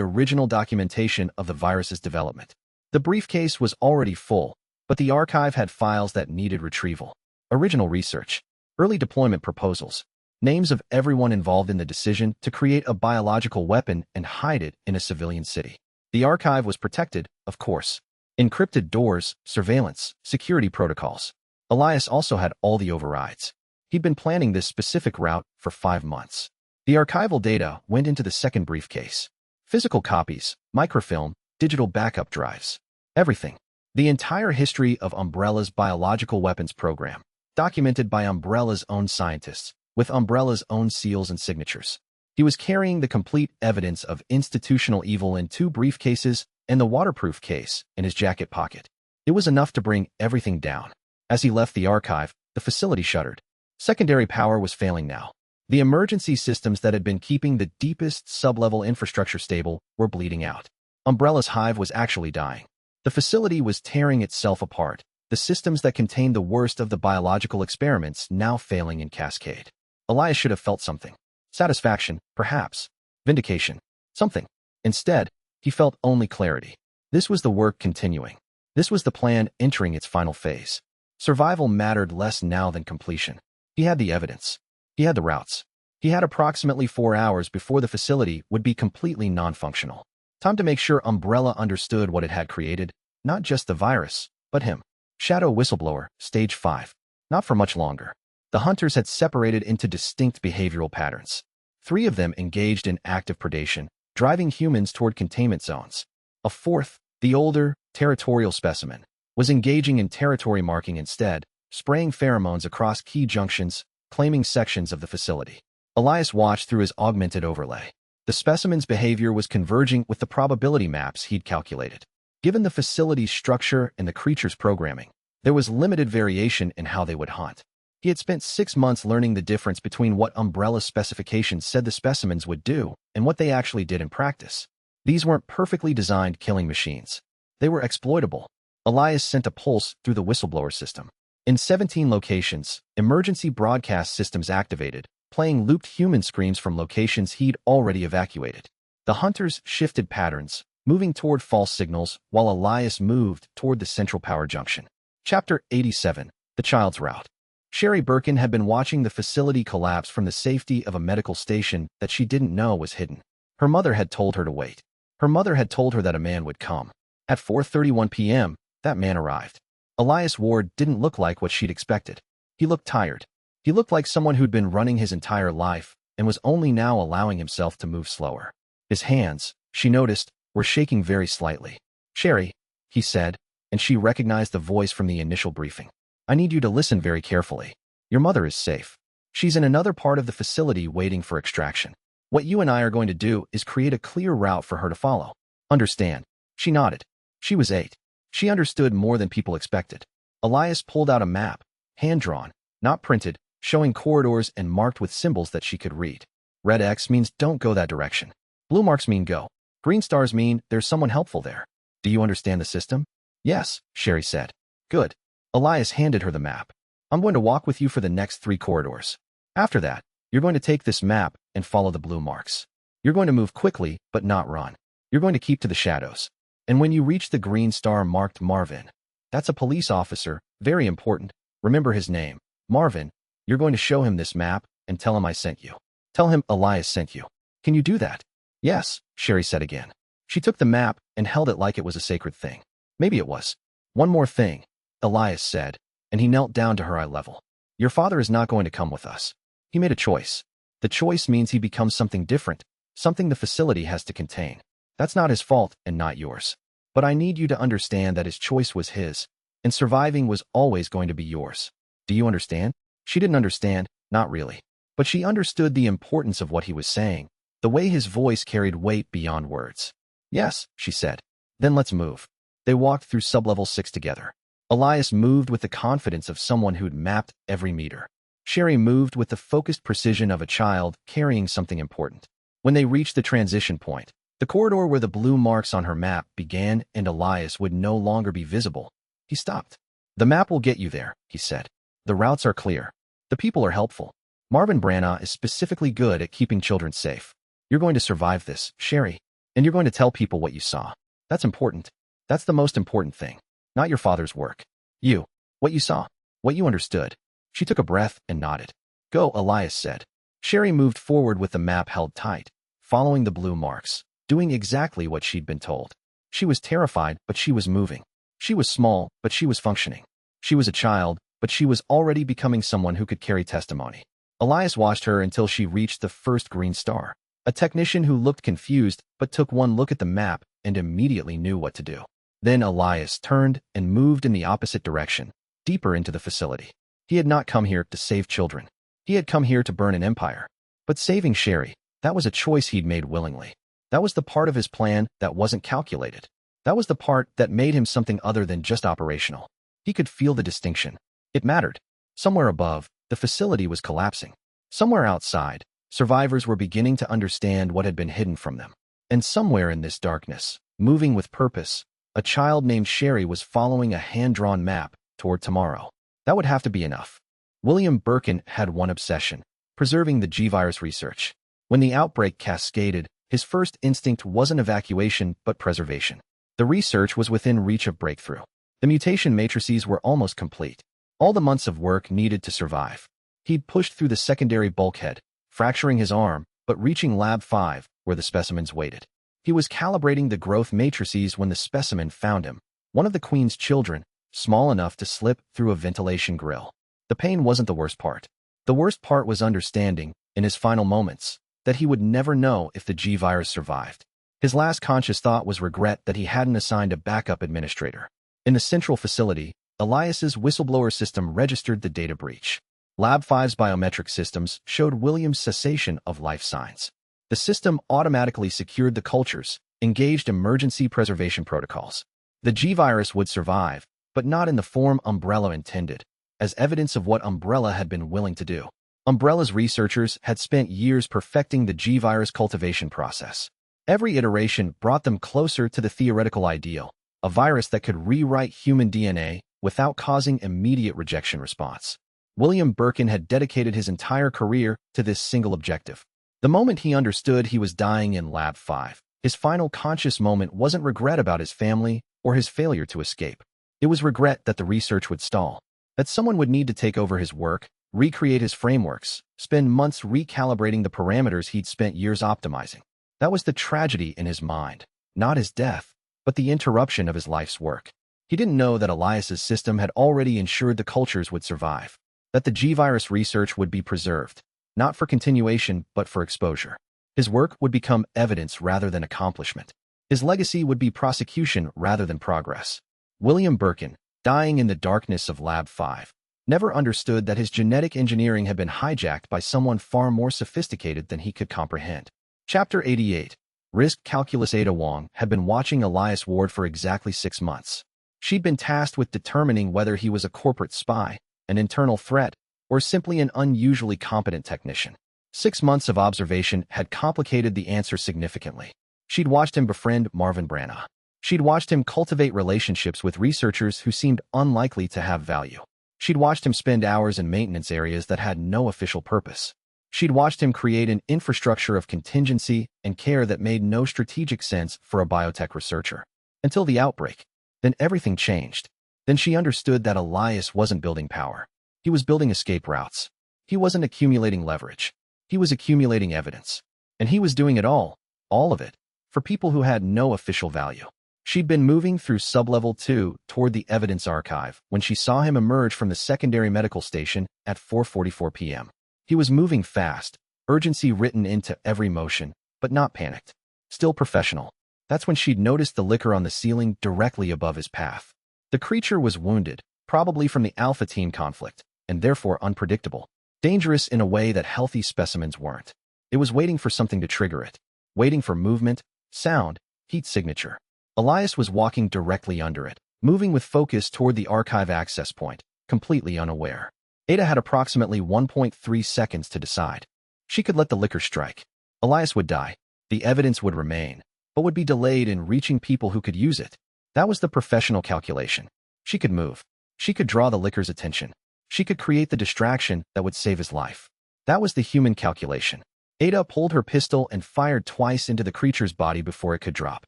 original documentation of the virus's development. The briefcase was already full, but the archive had files that needed retrieval. Original research, early deployment proposals, names of everyone involved in the decision to create a biological weapon and hide it in a civilian city. The archive was protected, of course. Encrypted doors, surveillance, security protocols. Elias also had all the overrides. He'd been planning this specific route for 5 months. The archival data went into the second briefcase. Physical copies, microfilm, digital backup drives. Everything. The entire history of Umbrella's biological weapons program, documented by Umbrella's own scientists, with Umbrella's own seals and signatures. He was carrying the complete evidence of institutional evil in 2 briefcases and the waterproof case in his jacket pocket. It was enough to bring everything down. As he left the archive, the facility shuddered. Secondary power was failing now. The emergency systems that had been keeping the deepest sublevel infrastructure stable were bleeding out. Umbrella's hive was actually dying. The facility was tearing itself apart, the systems that contained the worst of the biological experiments now failing in cascade. Elias should have felt something. Satisfaction, perhaps. Vindication. Something. Instead, he felt only clarity. This was the work continuing. This was the plan entering its final phase. Survival mattered less now than completion. He had the evidence. He had the routes. He had approximately 4 hours before the facility would be completely non-functional. Time to make sure Umbrella understood what it had created, not just the virus, but him. Shadow Whistleblower, Stage 5. Not for much longer. The hunters had separated into distinct behavioral patterns. 3 of them engaged in active predation, driving humans toward containment zones. A fourth, the older, territorial specimen, was engaging in territory marking instead, spraying pheromones across key junctions, claiming sections of the facility. Elias watched through his augmented overlay. The specimen's behavior was converging with the probability maps he'd calculated. Given the facility's structure and the creature's programming, there was limited variation in how they would hunt. He had spent 6 months learning the difference between what Umbrella specifications said the specimens would do and what they actually did in practice. These weren't perfectly designed killing machines. They were exploitable. Elias sent a pulse through the Whistleblower System. In 17 locations, emergency broadcast systems activated, playing looped human screams from locations he'd already evacuated. The hunters shifted patterns, moving toward false signals while Elias moved toward the central power junction. Chapter 87, The Child's Route. Sherry Birkin had been watching the facility collapse from the safety of a medical station that she didn't know was hidden. Her mother had told her to wait. Her mother had told her that a man would come. At 4:31 p.m., that man arrived. Elias Ward didn't look like what she'd expected. He looked tired. He looked like someone who'd been running his entire life and was only now allowing himself to move slower. His hands, she noticed, were shaking very slightly. "Sherry," he said, and she recognized the voice from the initial briefing. "I need you to listen very carefully. Your mother is safe. She's in another part of the facility waiting for extraction. What you and I are going to do is create a clear route for her to follow. Understand?" She nodded. She was 8. She understood more than people expected. Elias pulled out a map, hand-drawn, not printed, showing corridors and marked with symbols that she could read. Red X means don't go that direction. Blue marks mean go. Green stars mean there's someone helpful there. Do you understand the system? Yes, Sherry said. Good. Elias handed her the map. I'm going to walk with you for the next 3 corridors. After that, you're going to take this map and follow the blue marks. You're going to move quickly, but not run. You're going to keep to the shadows. And when you reach the green star marked Marvin, that's a police officer, very important. Remember his name, Marvin. You're going to show him this map and tell him I sent you. Tell him Elias sent you. Can you do that? Yes, Sherry said again. She took the map and held it like it was a sacred thing. Maybe it was. One more thing, Elias said, and he knelt down to her eye level. Your father is not going to come with us. He made a choice. The choice means he becomes something different, something the facility has to contain. That's not his fault and not yours. But I need you to understand that his choice was his, and surviving was always going to be yours. Do you understand? She didn't understand, not really. But she understood the importance of what he was saying, the way his voice carried weight beyond words. Yes, she said. Then let's move. They walked through sublevel 6 together. Elias moved with the confidence of someone who'd mapped every meter. Sherry moved with the focused precision of a child carrying something important. When they reached the transition point, the corridor where the blue marks on her map began and Elias would no longer be visible, he stopped. The map will get you there, he said. The routes are clear. The people are helpful. Marvin Branagh is specifically good at keeping children safe. You're going to survive this, Sherry, and you're going to tell people what you saw. That's important. That's the most important thing. Not your father's work. You. What you saw. What you understood. She took a breath and nodded. Go, Elias said. Sherry moved forward with the map held tight, following the blue marks, doing exactly what she'd been told. She was terrified, but she was moving. She was small, but she was functioning. She was a child, but she was already becoming someone who could carry testimony. Elias watched her until she reached the first green star. A technician who looked confused but took one look at the map and immediately knew what to do. Then Elias turned and moved in the opposite direction, deeper into the facility. He had not come here to save children. He had come here to burn an empire. But saving Sherry, that was a choice he'd made willingly. That was the part of his plan that wasn't calculated. That was the part that made him something other than just operational. He could feel the distinction. It mattered. Somewhere above, the facility was collapsing. Somewhere outside, survivors were beginning to understand what had been hidden from them. And somewhere in this darkness, moving with purpose, a child named Sherry was following a hand-drawn map toward tomorrow. That would have to be enough. William Birkin had one obsession: preserving the G-virus research. When the outbreak cascaded, his first instinct wasn't evacuation but preservation. The research was within reach of breakthrough. The mutation matrices were almost complete. All the months of work needed to survive. He'd pushed through the secondary bulkhead, fracturing his arm, but reaching Lab 5, where the specimens waited. He was calibrating the growth matrices when the specimen found him, one of the Queen's children, small enough to slip through a ventilation grill. The pain wasn't the worst part. The worst part was understanding, in his final moments, that he would never know if the G-virus survived. His last conscious thought was regret that he hadn't assigned a backup administrator. In the central facility, Elias's whistleblower system registered the data breach. Lab 5's biometric systems showed William's cessation of life signs. The system automatically secured the cultures, engaged emergency preservation protocols. The G-virus would survive, but not in the form Umbrella intended, as evidence of what Umbrella had been willing to do. Umbrella's researchers had spent years perfecting the G-virus cultivation process. Every iteration brought them closer to the theoretical ideal, a virus that could rewrite human DNA without causing immediate rejection response. William Birkin had dedicated his entire career to this single objective. The moment he understood he was dying in Lab 5, his final conscious moment wasn't regret about his family or his failure to escape. It was regret that the research would stall, that someone would need to take over his work, recreate his frameworks, spend months recalibrating the parameters he'd spent years optimizing. That was the tragedy in his mind, not his death, but the interruption of his life's work. He didn't know that Elias's system had already ensured the cultures would survive, that the G-virus research would be preserved, not for continuation but for exposure. His work would become evidence rather than accomplishment. His legacy would be prosecution rather than progress. William Birkin, dying in the darkness of Lab 5, never understood that his genetic engineering had been hijacked by someone far more sophisticated than he could comprehend. Chapter 88. Risk Calculus. Ada Wong had been watching Elias Ward for exactly 6 months. She'd been tasked with determining whether he was a corporate spy, an internal threat, or simply an unusually competent technician. 6 months of observation had complicated the answer significantly. She'd watched him befriend Marvin Branagh. She'd watched him cultivate relationships with researchers who seemed unlikely to have value. She'd watched him spend hours in maintenance areas that had no official purpose. She'd watched him create an infrastructure of contingency and care that made no strategic sense for a biotech researcher. Until the outbreak. Then everything changed. Then she understood that Elias wasn't building power. He was building escape routes. He wasn't accumulating leverage. He was accumulating evidence. And he was doing it all of it, for people who had no official value. She'd been moving through sublevel 2 toward the evidence archive when she saw him emerge from the secondary medical station at 4:44 p.m. He was moving fast, urgency written into every motion, but not panicked. Still professional. That's when she'd noticed the liquor on the ceiling directly above his path. The creature was wounded, probably from the Alpha Team conflict, and therefore unpredictable. Dangerous in a way that healthy specimens weren't. It was waiting for something to trigger it. Waiting for movement, sound, heat signature. Elias was walking directly under it, moving with focus toward the archive access point, completely unaware. Ada had approximately 1.3 seconds to decide. She could let the liquor strike. Elias would die. The evidence would remain, but would be delayed in reaching people who could use it. That was the professional calculation. She could move. She could draw the liquor's attention. She could create the distraction that would save his life. That was the human calculation. Ada pulled her pistol and fired twice into the creature's body before it could drop.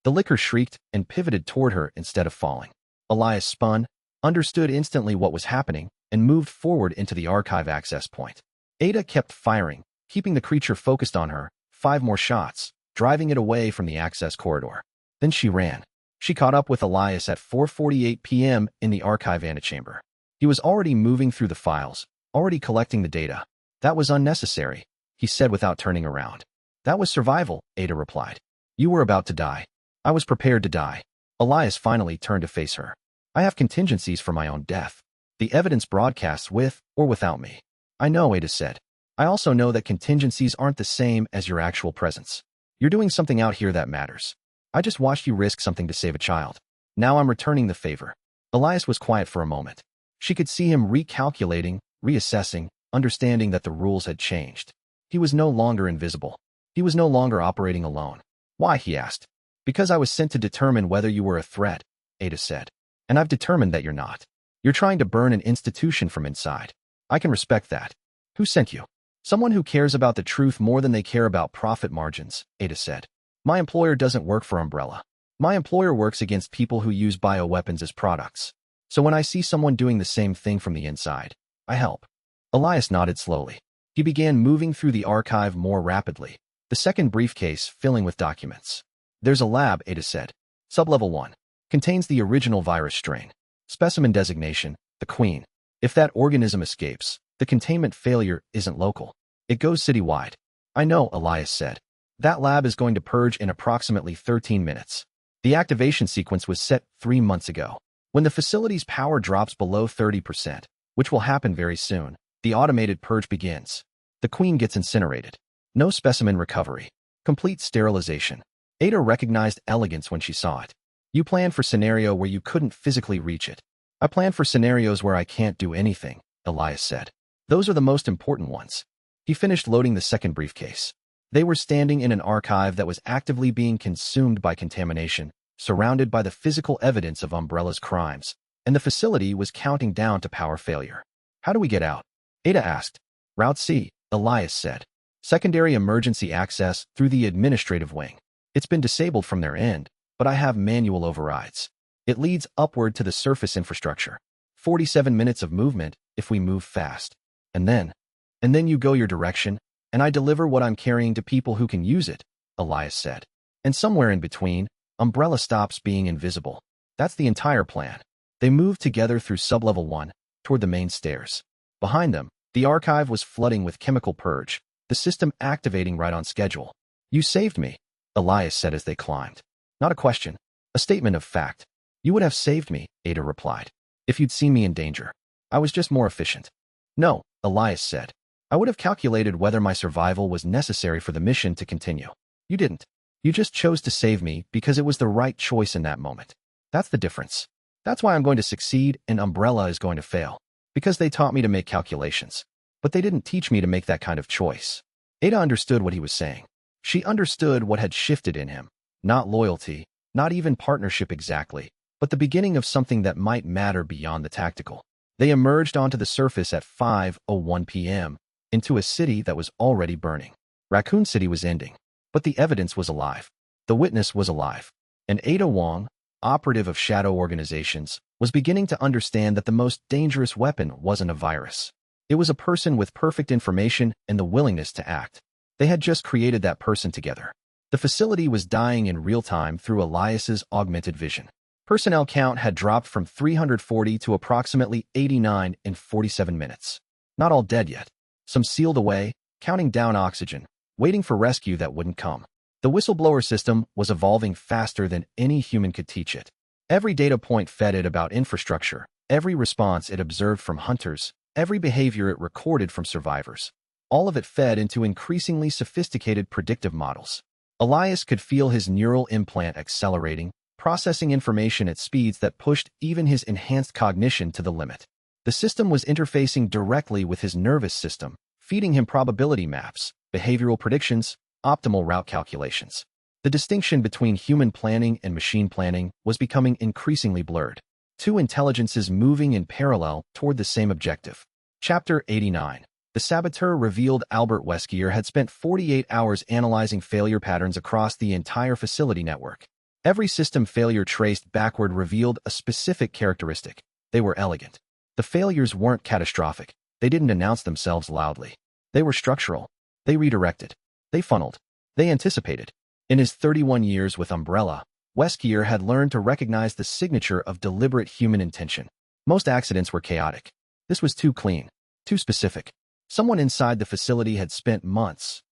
The liquor shrieked and pivoted toward her instead of falling. Elias spun, understood instantly what was happening, and moved forward into the archive access point. Ada kept firing, keeping the creature focused on her. 5 more shots, driving it away from the access corridor. Then she ran. She caught up with Elias at 4:48 p.m. in the archive antechamber. He was already moving through the files, already collecting the data. That was unnecessary, he said without turning around. That was survival, Ada replied. You were about to die. I was prepared to die. Elias finally turned to face her. I have contingencies for my own death. The evidence broadcasts with or without me. I know, Ada said. I also know that contingencies aren't the same as your actual presence. You're doing something out here that matters. I just watched you risk something to save a child. Now I'm returning the favor. Elias was quiet for a moment. She could see him recalculating, reassessing, understanding that the rules had changed. He was no longer invisible. He was no longer operating alone. Why, he asked. Because I was sent to determine whether you were a threat, Ada said. And I've determined that you're not. You're trying to burn an institution from inside. I can respect that. Who sent you? Someone who cares about the truth more than they care about profit margins, Ada said. My employer doesn't work for Umbrella. My employer works against people who use bioweapons as products. So when I see someone doing the same thing from the inside, I help. Elias nodded slowly. He began moving through the archive more rapidly, the second briefcase filling with documents. There's a lab, Ada said. Sublevel 1. Contains the original virus strain. Specimen designation, the Queen. If that organism escapes, the containment failure isn't local. It goes citywide. I know, Elias said. That lab is going to purge in approximately 13 minutes. The activation sequence was set 3 months ago. When the facility's power drops below 30%, which will happen very soon, the automated purge begins. The queen gets incinerated. No specimen recovery. Complete sterilization. Ada recognized elegance when she saw it. You planned for scenario where you couldn't physically reach it. I planned for scenarios where I can't do anything, Elias said. Those are the most important ones. He finished loading the second briefcase. They were standing in an archive that was actively being consumed by contamination, surrounded by the physical evidence of Umbrella's crimes, and the facility was counting down to power failure. How do we get out? Ada asked. Route C, Elias said. Secondary emergency access through the administrative wing. It's been disabled from their end, but I have manual overrides. It leads upward to the surface infrastructure. 47 minutes of movement if we move fast. And then you go your direction, and I deliver what I'm carrying to people who can use it, Elias said. And somewhere in between, Umbrella stops being invisible. That's the entire plan. They moved together through sublevel 1, toward the main stairs. Behind them, the archive was flooding with chemical purge, the system activating right on schedule. You saved me, Elias said as they climbed. Not a question, a statement of fact. You would have saved me, Ada replied, if you'd seen me in danger. I was just more efficient. No, Elias said. I would have calculated whether my survival was necessary for the mission to continue. You didn't. You just chose to save me because it was the right choice in that moment. That's the difference. That's why I'm going to succeed and Umbrella is going to fail. Because they taught me to make calculations. But they didn't teach me to make that kind of choice. Ada understood what he was saying. She understood what had shifted in him. Not loyalty, not even partnership exactly, but the beginning of something that might matter beyond the tactical. They emerged onto the surface at 5:01 p.m., into a city that was already burning. Raccoon City was ending, but the evidence was alive. The witness was alive. And Ada Wong, operative of shadow organizations, was beginning to understand that the most dangerous weapon wasn't a virus. It was a person with perfect information and the willingness to act. They had just created that person together. The facility was dying in real time through Elias's augmented vision. Personnel count had dropped from 340 to approximately 89 in 47 minutes. Not all dead yet. Some sealed away, counting down oxygen, waiting for rescue that wouldn't come. The Whistleblower System was evolving faster than any human could teach it. Every data point fed it about infrastructure, every response it observed from hunters, every behavior it recorded from survivors. All of it fed into increasingly sophisticated predictive models. Elias could feel his neural implant accelerating, processing information at speeds that pushed even his enhanced cognition to the limit. The system was interfacing directly with his nervous system, feeding him probability maps, behavioral predictions, optimal route calculations. The distinction between human planning and machine planning was becoming increasingly blurred. Two intelligences moving in parallel toward the same objective. Chapter 89. The saboteur revealed Albert Weskier had spent 48 hours analyzing failure patterns across the entire facility network. Every system failure traced backward revealed a specific characteristic. They were elegant. The failures weren't catastrophic. They didn't announce themselves loudly. They were structural. They redirected. They funneled. They anticipated. In his 31 years with Umbrella, Weskier had learned to recognize the signature of deliberate human intention. Most accidents were chaotic. This was too clean, too specific. Someone inside the facility had spent months,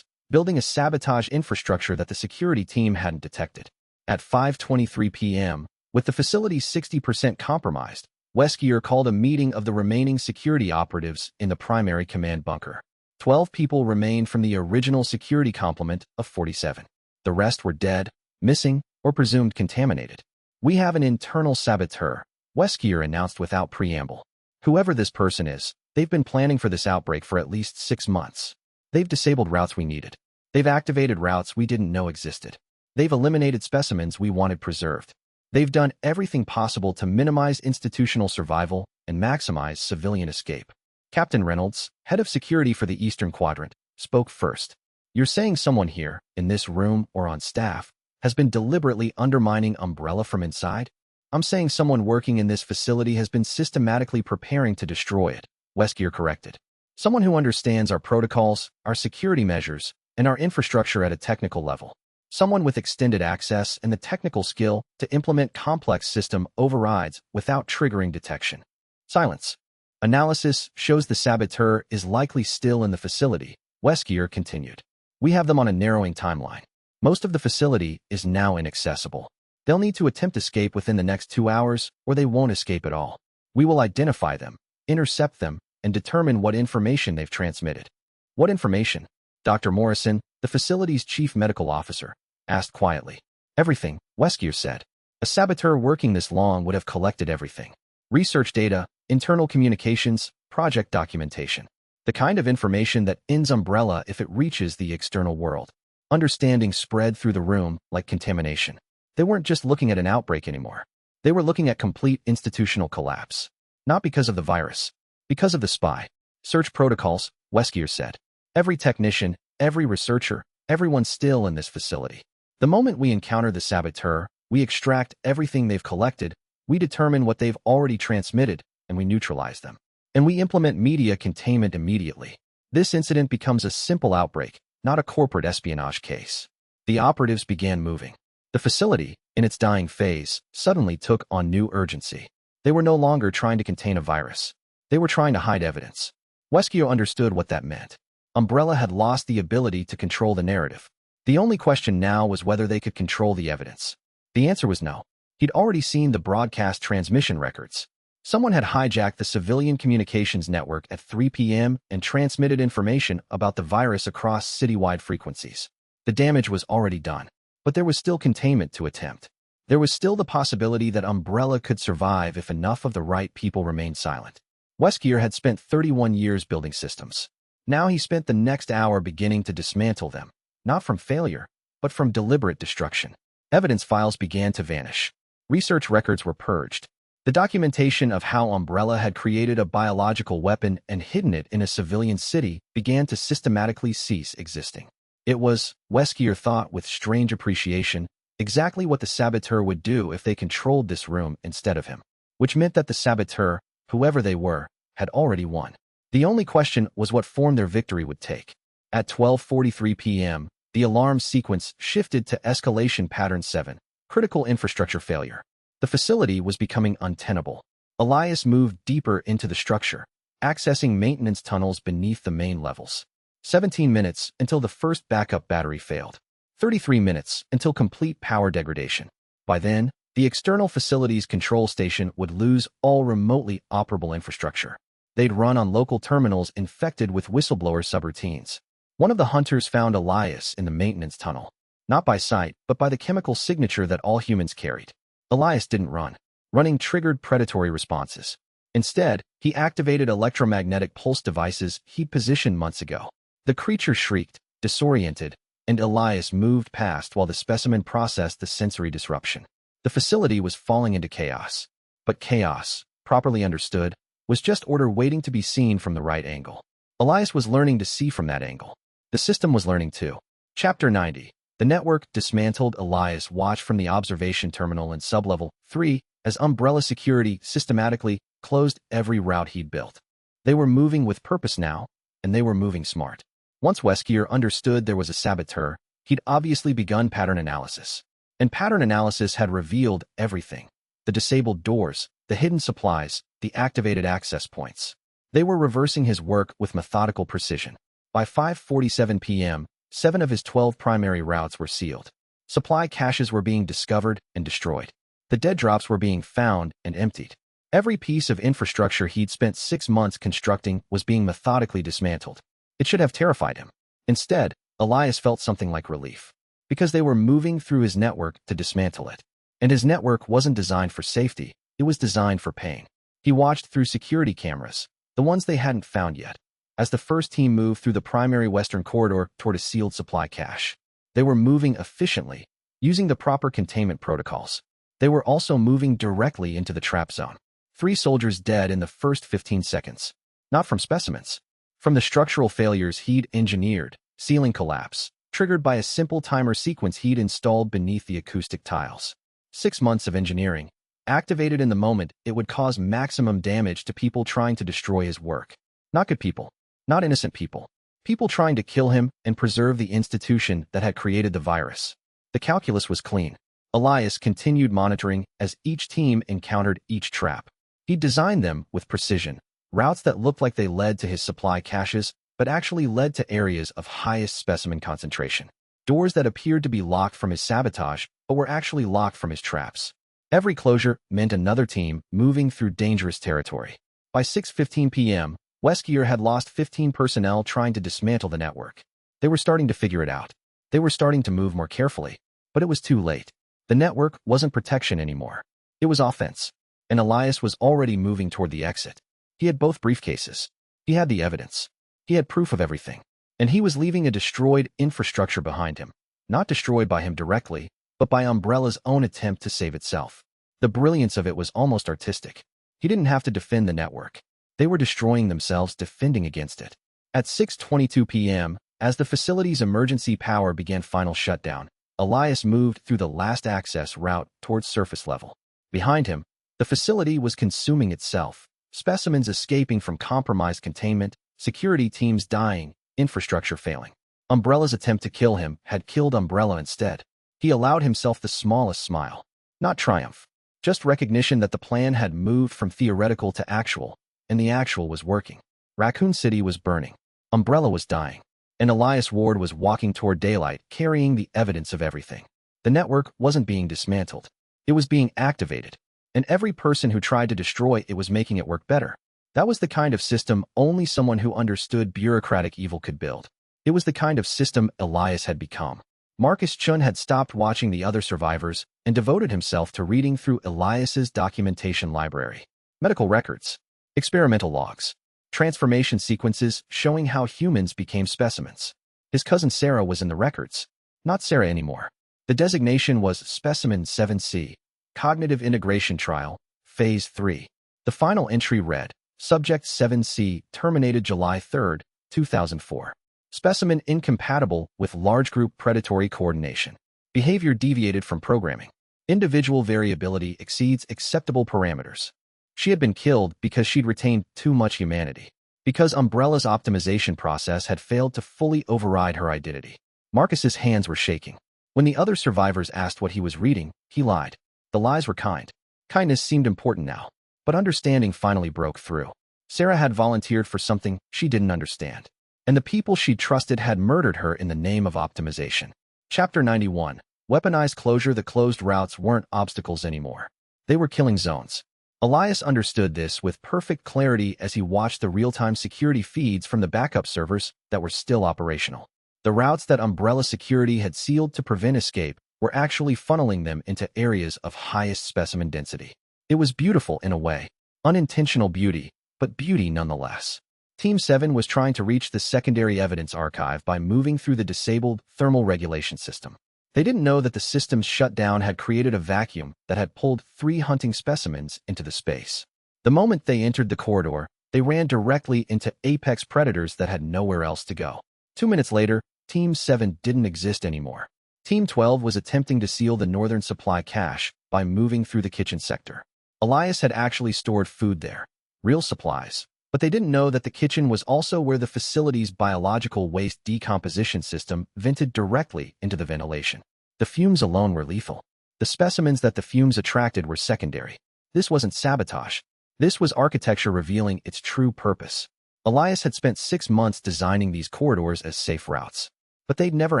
building a sabotage infrastructure that the security team hadn't detected. At 5:23 p.m., with the facility 60% compromised, Weskier called a meeting of the remaining security operatives in the primary command bunker. 12 people remained from the original security complement of 47. The rest were dead, missing, or presumed contaminated. We have an internal saboteur, Weskier announced without preamble. Whoever this person is, they've been planning for this outbreak for at least 6 months. They've disabled routes we needed. They've activated routes we didn't know existed. They've eliminated specimens we wanted preserved. They've done everything possible to minimize institutional survival and maximize civilian escape. Captain Reynolds, head of security for the Eastern Quadrant, spoke first. You're saying someone here, in this room or on staff, has been deliberately undermining Umbrella from inside? I'm saying someone working in this facility has been systematically preparing to destroy it, Weskier corrected. Someone who understands our protocols, our security measures, and our infrastructure at a technical level. Someone with extended access and the technical skill to implement complex system overrides without triggering detection. Silence. Analysis shows the saboteur is likely still in the facility, Weskier continued. We have them on a narrowing timeline. Most of the facility is now inaccessible. They'll need to attempt escape within the next 2 hours, or they won't escape at all. We will identify them, intercept them, and determine what information they've transmitted. What information? Dr. Morrison, the facility's chief medical officer, asked quietly. Everything, Weskier said. A saboteur working this long would have collected everything. Research data, internal communications, project documentation. The kind of information that ends Umbrella if it reaches the external world. Understanding spread through the room like contamination. They weren't just looking at an outbreak anymore. They were looking at complete institutional collapse. Not because of the virus. Because of the spy. Search protocols, Weskier said. Every technician, every researcher, everyone still in this facility. The moment we encounter the saboteur, we extract everything they've collected, we determine what they've already transmitted, and we neutralize them. And we implement media containment immediately. This incident becomes a simple outbreak, not a corporate espionage case. The operatives began moving. The facility, in its dying phase, suddenly took on new urgency. They were no longer trying to contain a virus. They were trying to hide evidence. Weskier understood what that meant. Umbrella had lost the ability to control the narrative. The only question now was whether they could control the evidence. The answer was no. He'd already seen the broadcast transmission records. Someone had hijacked the civilian communications network at 3 p.m. and transmitted information about the virus across citywide frequencies. The damage was already done, but there was still containment to attempt. There was still the possibility that Umbrella could survive if enough of the right people remained silent. Weskier had spent 31 years building systems. Now he spent the next hour beginning to dismantle them, not from failure, but from deliberate destruction. Evidence files began to vanish. Research records were purged. The documentation of how Umbrella had created a biological weapon and hidden it in a civilian city began to systematically cease existing. It was, Weskier thought with strange appreciation, exactly what the saboteur would do if they controlled this room instead of him. Which meant that the saboteur, whoever they were, had already won. The only question was what form their victory would take. At 12:43 p.m., the alarm sequence shifted to escalation pattern 7, critical infrastructure failure. The facility was becoming untenable. Elias moved deeper into the structure, accessing maintenance tunnels beneath the main levels. 17 minutes until the first backup battery failed. 33 minutes until complete power degradation. By then, the external facility's control station would lose all remotely operable infrastructure. They'd run on local terminals infected with whistleblower subroutines. One of the hunters found Elias in the maintenance tunnel. Not by sight, but by the chemical signature that all humans carried. Elias didn't run. Running triggered predatory responses. Instead, he activated electromagnetic pulse devices he'd positioned months ago. The creature shrieked, disoriented, and Elias moved past while the specimen processed the sensory disruption. The facility was falling into chaos. But chaos, properly understood, was just order waiting to be seen from the right angle. Elias was learning to see from that angle. The system was learning too. Chapter 90. The network dismantled. Elias watched from the observation terminal in sublevel 3 as Umbrella Security systematically closed every route he'd built. They were moving with purpose now, and they were moving smart. Once Weskier understood there was a saboteur, he'd obviously begun pattern analysis. And pattern analysis had revealed everything. The disabled doors, the hidden supplies, the activated access points. They were reversing his work with methodical precision. By 5:47 p.m., 7 of his 12 primary routes were sealed. Supply caches were being discovered and destroyed. The dead drops were being found and emptied. Every piece of infrastructure he'd spent 6 months constructing was being methodically dismantled. It should have terrified him. Instead, Elias felt something like relief. Because they were moving through his network to dismantle it. And his network wasn't designed for safety, it was designed for pain. He watched through security cameras, the ones they hadn't found yet, as the first team moved through the primary western corridor toward a sealed supply cache. They were moving efficiently, using the proper containment protocols. They were also moving directly into the trap zone. 3 soldiers dead in the first 15 seconds. Not from specimens. From the structural failures he'd engineered, ceiling collapse, triggered by a simple timer sequence he'd installed beneath the acoustic tiles. 6 months of engineering. Activated in the moment, it would cause maximum damage to people trying to destroy his work. Not good people. Not innocent people. People trying to kill him and preserve the institution that had created the virus. The calculus was clean. Elias continued monitoring as each team encountered each trap. He designed them with precision, routes that looked like they led to his supply caches, but actually led to areas of highest specimen concentration. Doors that appeared to be locked from his sabotage, but were actually locked from his traps. Every closure meant another team moving through dangerous territory. By 6:15 p.m., Westgear had lost 15 personnel trying to dismantle the network. They were starting to figure it out. They were starting to move more carefully, but it was too late. The network wasn't protection anymore. It was offense. And Elias was already moving toward the exit. He had both briefcases. He had the evidence. He had proof of everything. And he was leaving a destroyed infrastructure behind him. Not destroyed by him directly, but by Umbrella's own attempt to save itself. The brilliance of it was almost artistic. He didn't have to defend the network. They were destroying themselves defending against it. At 6:22 p.m., as the facility's emergency power began final shutdown, Elias moved through the last access route towards surface level. Behind him, the facility was consuming itself, specimens escaping from compromised containment, security teams dying, infrastructure failing. Umbrella's attempt to kill him had killed Umbrella instead. He allowed himself the smallest smile. Not triumph. Just recognition that the plan had moved from theoretical to actual, and the actual was working. Raccoon City was burning. Umbrella was dying. And Elias Ward was walking toward daylight, carrying the evidence of everything. The network wasn't being dismantled. It was being activated. And every person who tried to destroy it was making it work better. That was the kind of system only someone who understood bureaucratic evil could build. It was the kind of system Elias had become. Marcus Chun had stopped watching the other survivors and devoted himself to reading through Elias's documentation library. Medical records, experimental logs, transformation sequences showing how humans became specimens. His cousin Sarah was in the records. Not Sarah anymore. The designation was Specimen 7C, Cognitive Integration Trial, Phase 3. The final entry read, Subject 7C terminated July 3, 2004. Specimen incompatible with large group predatory coordination. Behavior deviated from programming. Individual variability exceeds acceptable parameters. She had been killed because she'd retained too much humanity. Because Umbrella's optimization process had failed to fully override her identity. Marcus's hands were shaking. When the other survivors asked what he was reading, he lied. The lies were kind. Kindness seemed important now. But understanding finally broke through. Sarah had volunteered for something she didn't understand. And the people she trusted had murdered her in the name of optimization. Chapter 91. Weaponized closure. The closed routes weren't obstacles anymore. They were killing zones. Elias understood this with perfect clarity as he watched the real-time security feeds from the backup servers that were still operational. The routes that Umbrella Security had sealed to prevent escape were actually funneling them into areas of highest specimen density. It was beautiful in a way. Unintentional beauty, but beauty nonetheless. Team 7 was trying to reach the secondary evidence archive by moving through the disabled thermal regulation system. They didn't know that the system's shutdown had created a vacuum that had pulled 3 hunting specimens into the space. The moment they entered the corridor, they ran directly into apex predators that had nowhere else to go. 2 minutes later, Team 7 didn't exist anymore. Team 12 was attempting to seal the northern supply cache by moving through the kitchen sector. Elias had actually stored food there, real supplies, but they didn't know that the kitchen was also where the facility's biological waste decomposition system vented directly into the ventilation. The fumes alone were lethal. The specimens that the fumes attracted were secondary. This wasn't sabotage. This was architecture revealing its true purpose. Elias had spent 6 months designing these corridors as safe routes. But they'd never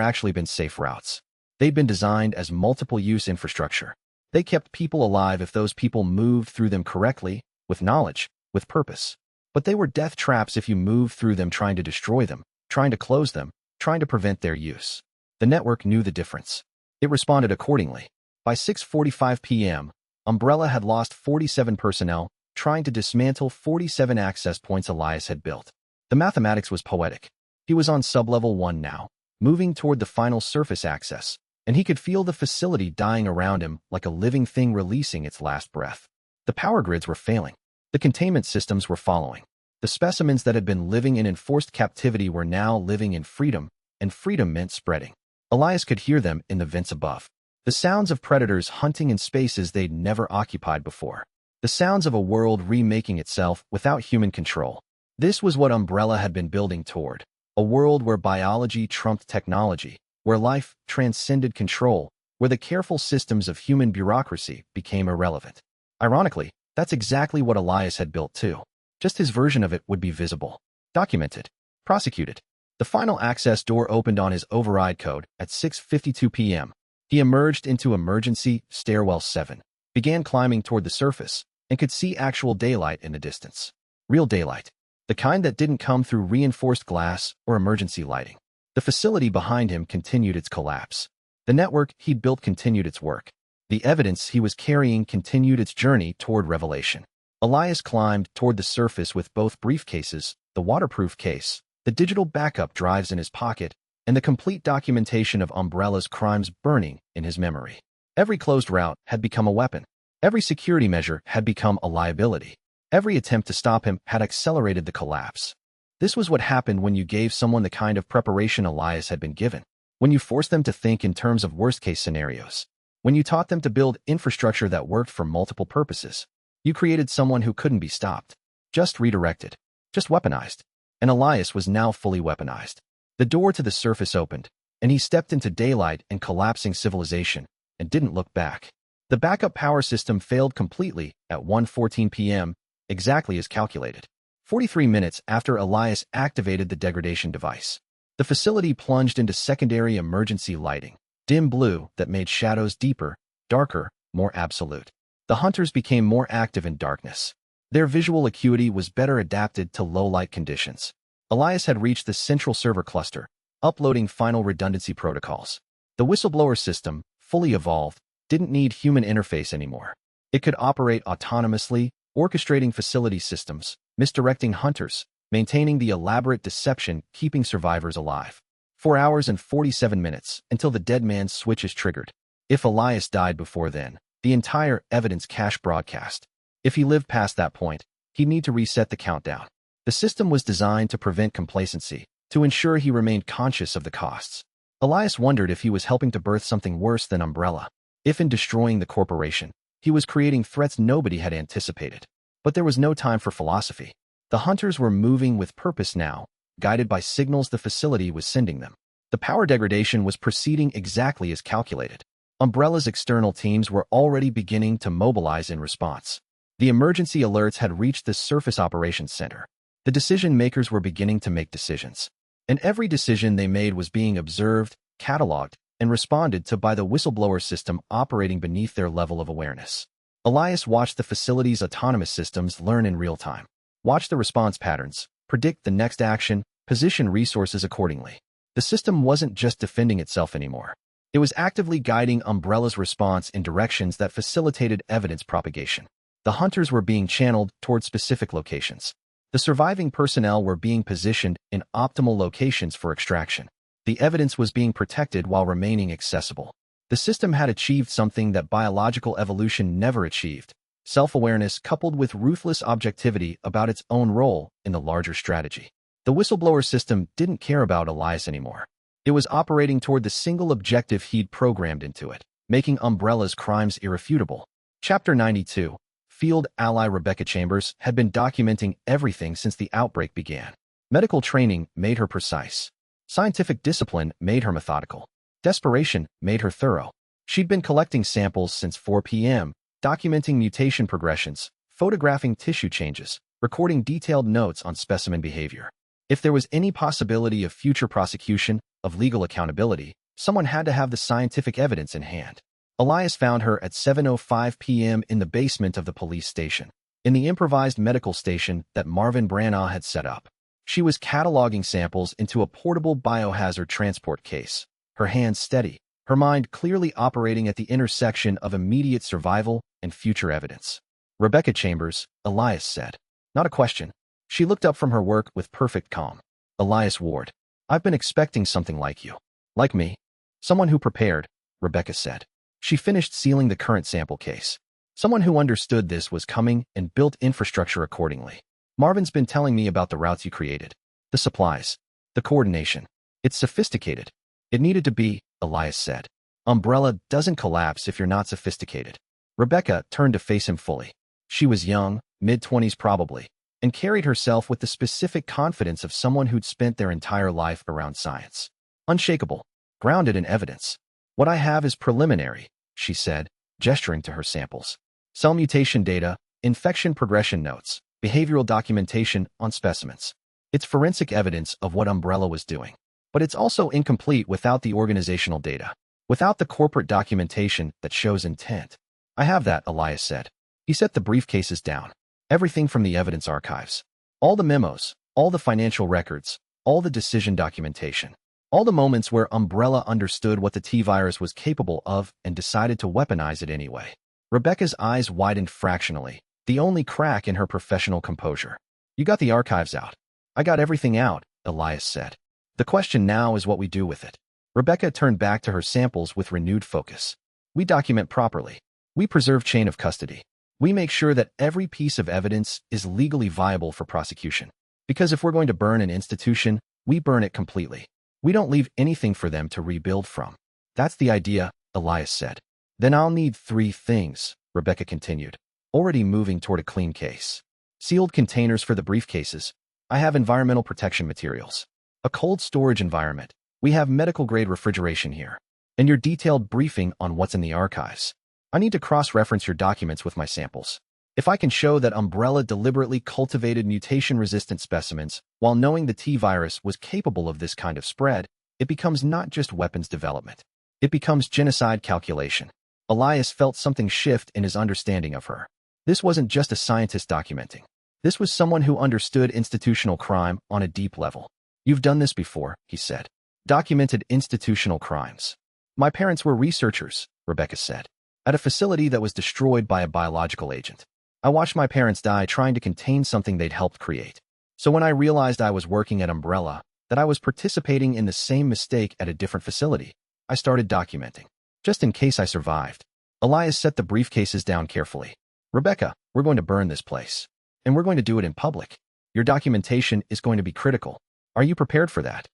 actually been safe routes. They'd been designed as multiple-use infrastructure. They kept people alive if those people moved through them correctly, with knowledge, with purpose. But they were death traps if you moved through them trying to destroy them, trying to close them, trying to prevent their use. The network knew the difference. It responded accordingly. By 6:45 p.m., Umbrella had lost 47 personnel, trying to dismantle 47 access points Elias had built. The mathematics was poetic. He was on sublevel 1 now, moving toward the final surface access, and he could feel the facility dying around him like a living thing releasing its last breath. The power grids were failing. The containment systems were following. The specimens that had been living in enforced captivity were now living in freedom, and freedom meant spreading. Elias could hear them in the vents above. The sounds of predators hunting in spaces they'd never occupied before. The sounds of a world remaking itself without human control. This was what Umbrella had been building toward. A world where biology trumped technology, where life transcended control, where the careful systems of human bureaucracy became irrelevant. Ironically, that's exactly what Elias had built too. Just his version of it would be visible, documented. Prosecuted. The final access door opened on his override code at 6:52 p.m. He emerged into emergency stairwell 7, began climbing toward the surface, and could see actual daylight in the distance. Real daylight. The kind that didn't come through reinforced glass or emergency lighting. The facility behind him continued its collapse. The network he'd built continued its work. The evidence he was carrying continued its journey toward revelation. Elias climbed toward the surface with both briefcases, the waterproof case, the digital backup drives in his pocket, and the complete documentation of Umbrella's crimes burning in his memory. Every closed route had become a weapon. Every security measure had become a liability. Every attempt to stop him had accelerated the collapse. This was what happened when you gave someone the kind of preparation Elias had been given. When you forced them to think in terms of worst-case scenarios. When you taught them to build infrastructure that worked for multiple purposes. You created someone who couldn't be stopped. Just redirected. Just weaponized. And Elias was now fully weaponized. The door to the surface opened, and he stepped into daylight and collapsing civilization, and didn't look back. The backup power system failed completely at 1:14 p.m., exactly as calculated. 43 minutes after Elias activated the degradation device. The facility plunged into secondary emergency lighting, dim blue that made shadows deeper, darker, more absolute. The hunters became more active in darkness. Their visual acuity was better adapted to low-light conditions. Elias had reached the central server cluster, uploading final redundancy protocols. The Whistleblower System, fully evolved, didn't need human interface anymore. It could operate autonomously, orchestrating facility systems, misdirecting hunters, maintaining the elaborate deception keeping survivors alive. 4 hours and 47 minutes until the dead man's switch is triggered. If Elias died before then, the entire evidence cache broadcast. If he lived past that point, he'd need to reset the countdown. The system was designed to prevent complacency, to ensure he remained conscious of the costs. Elias wondered if he was helping to birth something worse than Umbrella. If in destroying the corporation, he was creating threats nobody had anticipated. But there was no time for philosophy. The hunters were moving with purpose now, guided by signals the facility was sending them. The power degradation was proceeding exactly as calculated. Umbrella's external teams were already beginning to mobilize in response. The emergency alerts had reached the Surface Operations Center. The decision-makers were beginning to make decisions. And every decision they made was being observed, cataloged, and responded to by the Whistleblower System operating beneath their level of awareness. Elias watched the facility's autonomous systems learn in real time. Watch the response patterns, predict the next action, position resources accordingly. The system wasn't just defending itself anymore. It was actively guiding Umbrella's response in directions that facilitated evidence propagation. The hunters were being channeled toward specific locations. The surviving personnel were being positioned in optimal locations for extraction. The evidence was being protected while remaining accessible. The system had achieved something that biological evolution never achieved. Self-awareness coupled with ruthless objectivity about its own role in the larger strategy. The Whistleblower System didn't care about Elias anymore. It was operating toward the single objective he'd programmed into it, making Umbrella's crimes irrefutable. Chapter 92. Field ally Rebecca Chambers had been documenting everything since the outbreak began. Medical training made her precise. Scientific discipline made her methodical. Desperation made her thorough. She'd been collecting samples since 4 p.m., documenting mutation progressions, photographing tissue changes, recording detailed notes on specimen behavior. If there was any possibility of future prosecution, of legal accountability, someone had to have the scientific evidence in hand. Elias found her at 7:05 p.m. in the basement of the police station, in the improvised medical station that Marvin Branagh had set up. She was cataloging samples into a portable biohazard transport case, her hands steady, her mind clearly operating at the intersection of immediate survival and future evidence. Rebecca Chambers, Elias said. Not a question. She looked up from her work with perfect calm. Elias Ward. I've been expecting something like you. Like me. Someone who prepared, Rebecca said. She finished sealing the current sample case. Someone who understood this was coming and built infrastructure accordingly. Marvin's been telling me about the routes you created. The supplies. The coordination. It's sophisticated. It needed to be, Elias said. Umbrella doesn't collapse if you're not sophisticated. Rebecca turned to face him fully. She was young, mid-20s probably, and carried herself with the specific confidence of someone who'd spent their entire life around science. Unshakable, grounded in evidence. What I have is preliminary, she said, gesturing to her samples. Cell mutation data, infection progression notes, behavioral documentation on specimens. It's forensic evidence of what Umbrella was doing. But it's also incomplete without the organizational data, without the corporate documentation that shows intent. I have that, Elias said. He set the briefcases down. Everything from the evidence archives. All the memos, all the financial records, all the decision documentation. All the moments where Umbrella understood what the T-virus was capable of and decided to weaponize it anyway. Rebecca's eyes widened fractionally, the only crack in her professional composure. You got the archives out. I got everything out, Elias said. The question now is what we do with it. Rebecca turned back to her samples with renewed focus. We document properly. We preserve chain of custody. We make sure that every piece of evidence is legally viable for prosecution. Because if we're going to burn an institution, we burn it completely. We don't leave anything for them to rebuild from. That's the idea, Elias said. Then I'll need 3 things, Rebecca continued, already moving toward a clean case. Sealed containers for the briefcases. I have environmental protection materials. A cold storage environment. We have medical-grade refrigeration here. And your detailed briefing on what's in the archives. I need to cross-reference your documents with my samples. If I can show that Umbrella deliberately cultivated mutation-resistant specimens while knowing the T-virus was capable of this kind of spread, it becomes not just weapons development. It becomes genocide calculation. Elias felt something shift in his understanding of her. This wasn't just a scientist documenting. This was someone who understood institutional crime on a deep level. You've done this before, he said. Documented institutional crimes. My parents were researchers, Rebecca said, at a facility that was destroyed by a biological agent. I watched my parents die trying to contain something they'd helped create. So when I realized I was working at Umbrella, that I was participating in the same mistake at a different facility, I started documenting. Just in case I survived. Elias set the briefcases down carefully. Rebecca, we're going to burn this place. And we're going to do it in public. Your documentation is going to be critical. Are you prepared for that?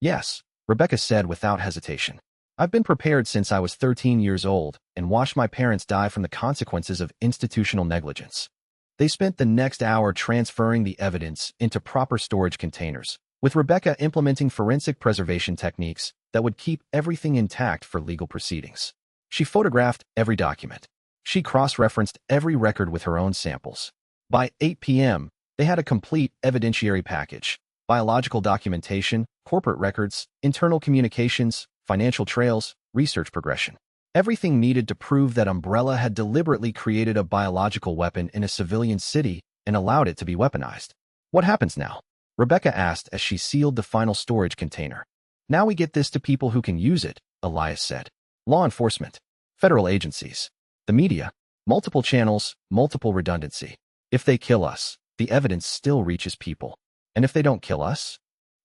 Yes, Rebecca said without hesitation. I've been prepared since I was 13 years old and watched my parents die from the consequences of institutional negligence. They spent the next hour transferring the evidence into proper storage containers, with Rebecca implementing forensic preservation techniques that would keep everything intact for legal proceedings. She photographed every document. She cross-referenced every record with her own samples. By 8 p.m., they had a complete evidentiary package: biological documentation, corporate records, internal communications, financial trails, research progression. Everything needed to prove that Umbrella had deliberately created a biological weapon in a civilian city and allowed it to be weaponized. What happens now? Rebecca asked as she sealed the final storage container. Now we get this to people who can use it, Elias said. Law enforcement, federal agencies, the media, multiple channels, multiple redundancy. If they kill us, the evidence still reaches people. And if they don't kill us?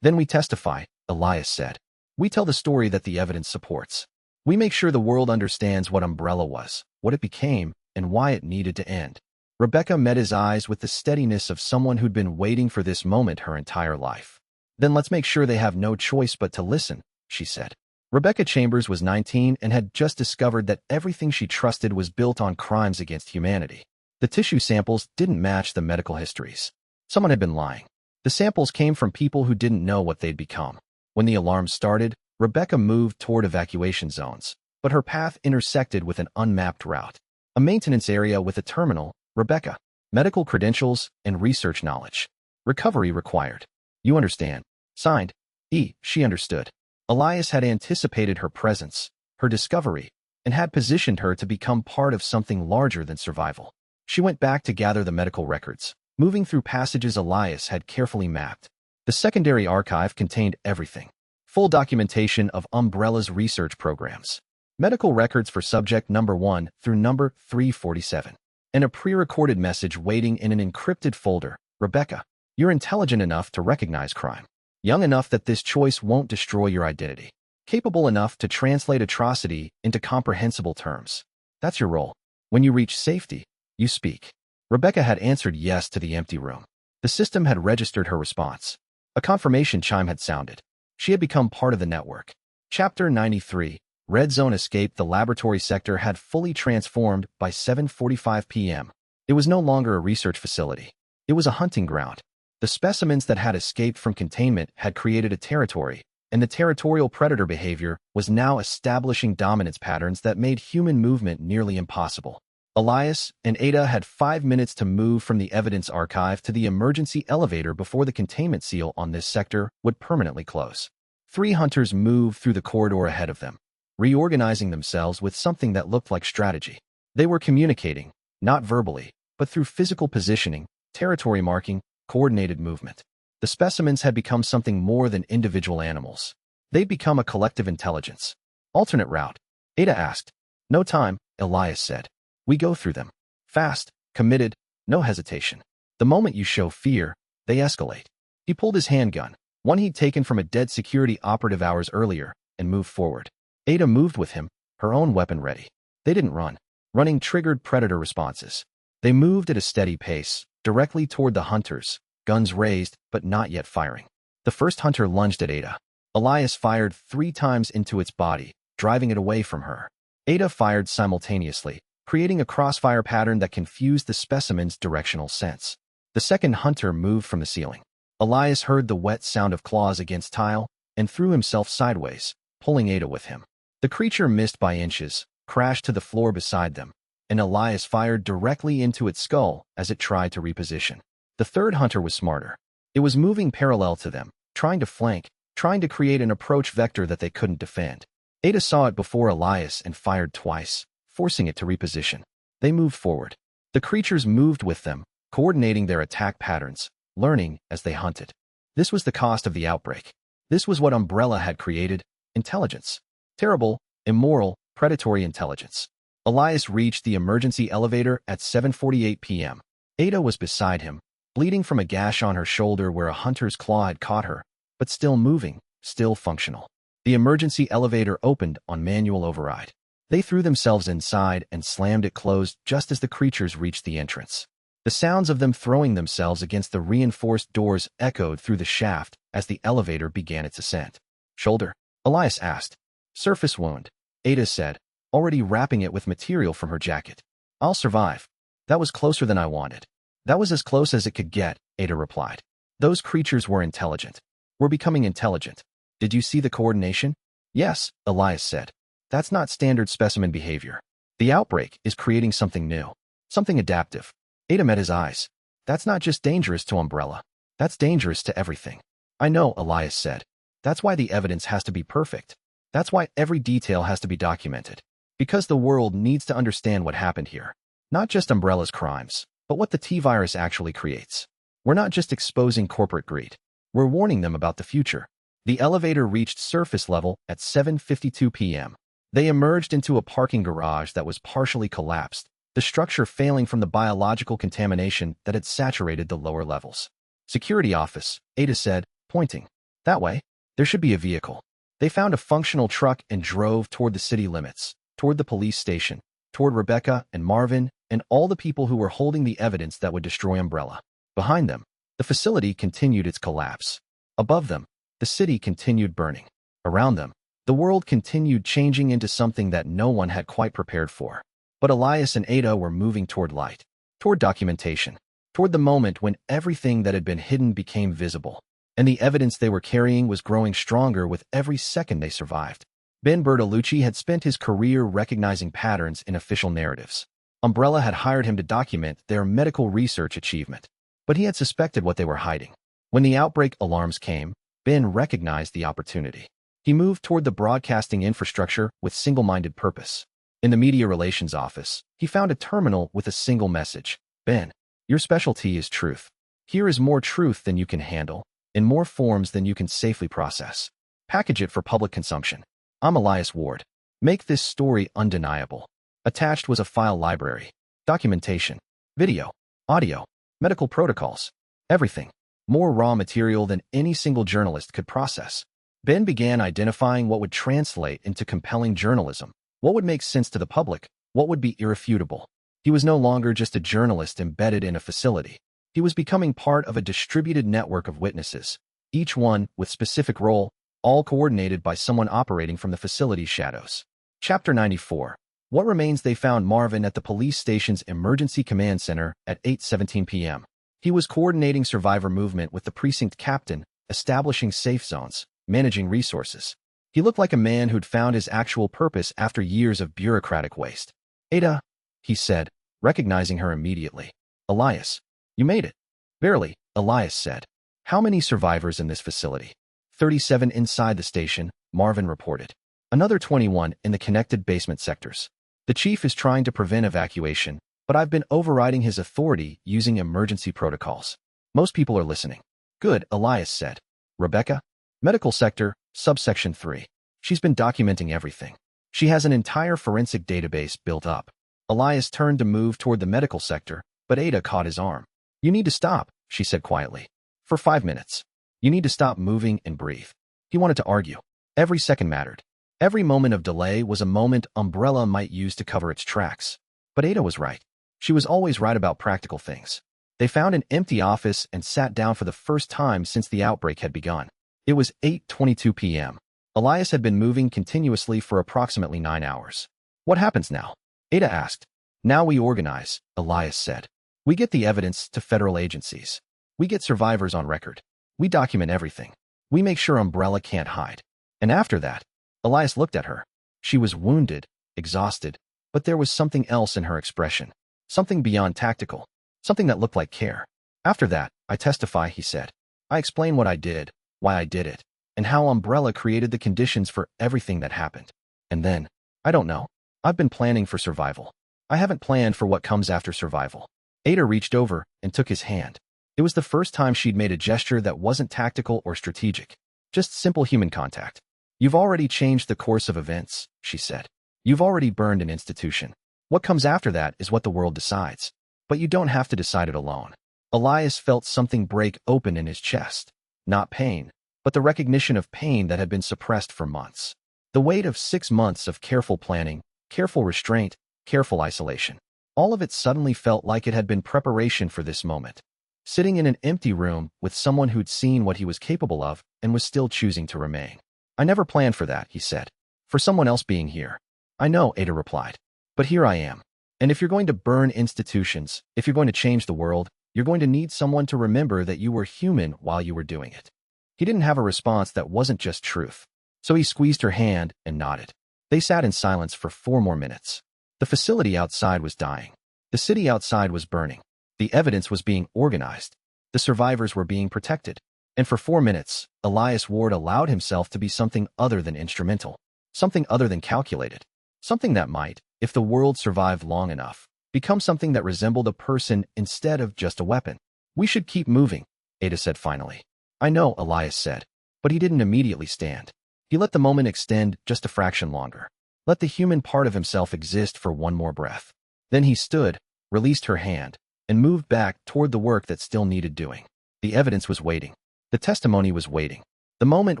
Then we testify, Elias said. We tell the story that the evidence supports. We make sure the world understands what Umbrella was, what it became, and why it needed to end. Rebecca met his eyes with the steadiness of someone who'd been waiting for this moment her entire life. Then let's make sure they have no choice but to listen, she said. Rebecca Chambers was 19 and had just discovered that everything she trusted was built on crimes against humanity. The tissue samples didn't match the medical histories. Someone had been lying. The samples came from people who didn't know what they'd become. When the alarm started, Rebecca moved toward evacuation zones, but her path intersected with an unmapped route. A maintenance area with a terminal, Rebecca, medical credentials, and research knowledge. Recovery required. You understand. Signed, E. She understood. Elias had anticipated her presence, her discovery, and had positioned her to become part of something larger than survival. She went back to gather the medical records, moving through passages Elias had carefully mapped. The secondary archive contained everything. Full documentation of Umbrella's research programs. Medical records for subject number 1 through number 347. And a pre-recorded message waiting in an encrypted folder. Rebecca, you're intelligent enough to recognize crime. Young enough that this choice won't destroy your identity. Capable enough to translate atrocity into comprehensible terms. That's your role. When you reach safety, you speak. Rebecca had answered yes to the empty room. The system had registered her response. A confirmation chime had sounded. She had become part of the network. Chapter 93, Red Zone escape. The laboratory sector had fully transformed by 7:45 p.m. It was no longer a research facility. It was a hunting ground. The specimens that had escaped from containment had created a territory, and the territorial predator behavior was now establishing dominance patterns that made human movement nearly impossible. Elias and Ada had 5 minutes to move from the evidence archive to the emergency elevator before the containment seal on this sector would permanently close. 3 hunters moved through the corridor ahead of them, reorganizing themselves with something that looked like strategy. They were communicating, not verbally, but through physical positioning, territory marking, coordinated movement. The specimens had become something more than individual animals. They'd become a collective intelligence. Alternate route, Ada asked. No time, Elias said. We go through them. Fast, committed, no hesitation. The moment you show fear, they escalate. He pulled his handgun, one he'd taken from a dead security operative hours earlier, and moved forward. Ada moved with him, her own weapon ready. They didn't run. Running triggered predator responses. They moved at a steady pace, directly toward the hunters, guns raised but not yet firing. The first hunter lunged at Ada. Elias fired 3 times into its body, driving it away from her. Ada fired simultaneously, creating a crossfire pattern that confused the specimen's directional sense. The second hunter moved from the ceiling. Elias heard the wet sound of claws against tile and threw himself sideways, pulling Ada with him. The creature missed by inches, crashed to the floor beside them, and Elias fired directly into its skull as it tried to reposition. The third hunter was smarter. It was moving parallel to them, trying to flank, trying to create an approach vector that they couldn't defend. Ada saw it before Elias and fired twice, forcing it to reposition. They moved forward. The creatures moved with them, coordinating their attack patterns, learning as they hunted. This was the cost of the outbreak. This was what Umbrella had created: intelligence. Terrible, immoral, predatory intelligence. Elias reached the emergency elevator at 7:48 p.m. Ada was beside him, bleeding from a gash on her shoulder where a hunter's claw had caught her, but still moving, still functional. The emergency elevator opened on manual override. They threw themselves inside and slammed it closed just as the creatures reached the entrance. The sounds of them throwing themselves against the reinforced doors echoed through the shaft as the elevator began its ascent. Shoulder? Elias asked. Surface wound, Ada said, already wrapping it with material from her jacket. I'll survive. That was closer than I wanted. That was as close as it could get, Ada replied. Those creatures were intelligent. We're becoming intelligent. Did you see the coordination? Yes, Elias said. That's not standard specimen behavior. The outbreak is creating something new, something adaptive. Ada met his eyes. That's not just dangerous to Umbrella. That's dangerous to everything. I know, Elias said. That's why the evidence has to be perfect. That's why every detail has to be documented. Because the world needs to understand what happened here. Not just Umbrella's crimes, but what the T-virus actually creates. We're not just exposing corporate greed. We're warning them about the future. The elevator reached surface level at 7:52 p.m. They emerged into a parking garage that was partially collapsed, the structure failing from the biological contamination that had saturated the lower levels. Security office, Ada said, pointing. That way. There should be a vehicle. They found a functional truck and drove toward the city limits, toward the police station, toward Rebecca and Marvin and all the people who were holding the evidence that would destroy Umbrella. Behind them, the facility continued its collapse. Above them, the city continued burning. Around them, the world continued changing into something that no one had quite prepared for. But Elias and Ada were moving toward light, toward documentation, toward the moment when everything that had been hidden became visible, and the evidence they were carrying was growing stronger with every second they survived. Ben Bertolucci had spent his career recognizing patterns in official narratives. Umbrella had hired him to document their medical research achievement, but he had suspected what they were hiding. When the outbreak alarms came, Ben recognized the opportunity. He moved toward the broadcasting infrastructure with single-minded purpose. In the media relations office, he found a terminal with a single message. Ben, your specialty is truth. Here is more truth than you can handle, in more forms than you can safely process. Package it for public consumption. I'm Elias Ward. Make this story undeniable. Attached was a file library, documentation, video, audio, medical protocols, everything. More raw material than any single journalist could process. Ben began identifying what would translate into compelling journalism, what would make sense to the public, what would be irrefutable. He was no longer just a journalist embedded in a facility. He was becoming part of a distributed network of witnesses, each one with specific role, all coordinated by someone operating from the facility's shadows. Chapter 94. What remains? They found Marvin at the police station's emergency command center at 8:17 p.m. He was coordinating survivor movement with the precinct captain, establishing safe zones, managing resources. He looked like a man who'd found his actual purpose after years of bureaucratic waste. Ada, he said, recognizing her immediately. Elias, you made it. Barely, Elias said. How many survivors in this facility? 37 inside the station, Marvin reported. Another 21 in the connected basement sectors. The chief is trying to prevent evacuation, but I've been overriding his authority using emergency protocols. Most people are listening. Good, Elias said. Rebecca? Medical sector, subsection 3. She's been documenting everything. She has an entire forensic database built up. Elias turned to move toward the medical sector, but Ada caught his arm. You need to stop, she said quietly. For 5 minutes. You need to stop moving and breathe. He wanted to argue. Every second mattered. Every moment of delay was a moment Umbrella might use to cover its tracks. But Ada was right. She was always right about practical things. They found an empty office and sat down for the first time since the outbreak had begun. It was 8:22 p.m. Elias had been moving continuously for approximately 9 hours. What happens now? Ada asked. Now we organize, Elias said. We get the evidence to federal agencies. We get survivors on record. We document everything. We make sure Umbrella can't hide. And after that, Elias looked at her. She was wounded, exhausted, but there was something else in her expression. Something beyond tactical. Something that looked like care. After that, I testify, he said. I explain what I did, why I did it, and how Umbrella created the conditions for everything that happened. And then, I don't know. I've been planning for survival. I haven't planned for what comes after survival. Ada reached over and took his hand. It was the first time she'd made a gesture that wasn't tactical or strategic. Just simple human contact. You've already changed the course of events, she said. You've already burned an institution. What comes after that is what the world decides. But you don't have to decide it alone. Elias felt something break open in his chest. Not pain, but the recognition of pain that had been suppressed for months. The weight of 6 months of careful planning, careful restraint, careful isolation. All of it suddenly felt like it had been preparation for this moment. Sitting in an empty room with someone who'd seen what he was capable of and was still choosing to remain. I never planned for that, he said. For someone else being here. I know, Ada replied. But here I am. And if you're going to burn institutions, if you're going to change the world, you're going to need someone to remember that you were human while you were doing it. He didn't have a response that wasn't just truth. So he squeezed her hand and nodded. They sat in silence for 4 more minutes. The facility outside was dying. The city outside was burning. The evidence was being organized. The survivors were being protected. And for 4 minutes, Elias Ward allowed himself to be something other than instrumental. Something other than calculated. Something that might, if the world survived long enough, become something that resembled a person instead of just a weapon. We should keep moving, Ada said finally. I know, Elias said. But he didn't immediately stand. He let the moment extend just a fraction longer. Let the human part of himself exist for one more breath. Then he stood, released her hand, and moved back toward the work that still needed doing. The evidence was waiting. The testimony was waiting. The moment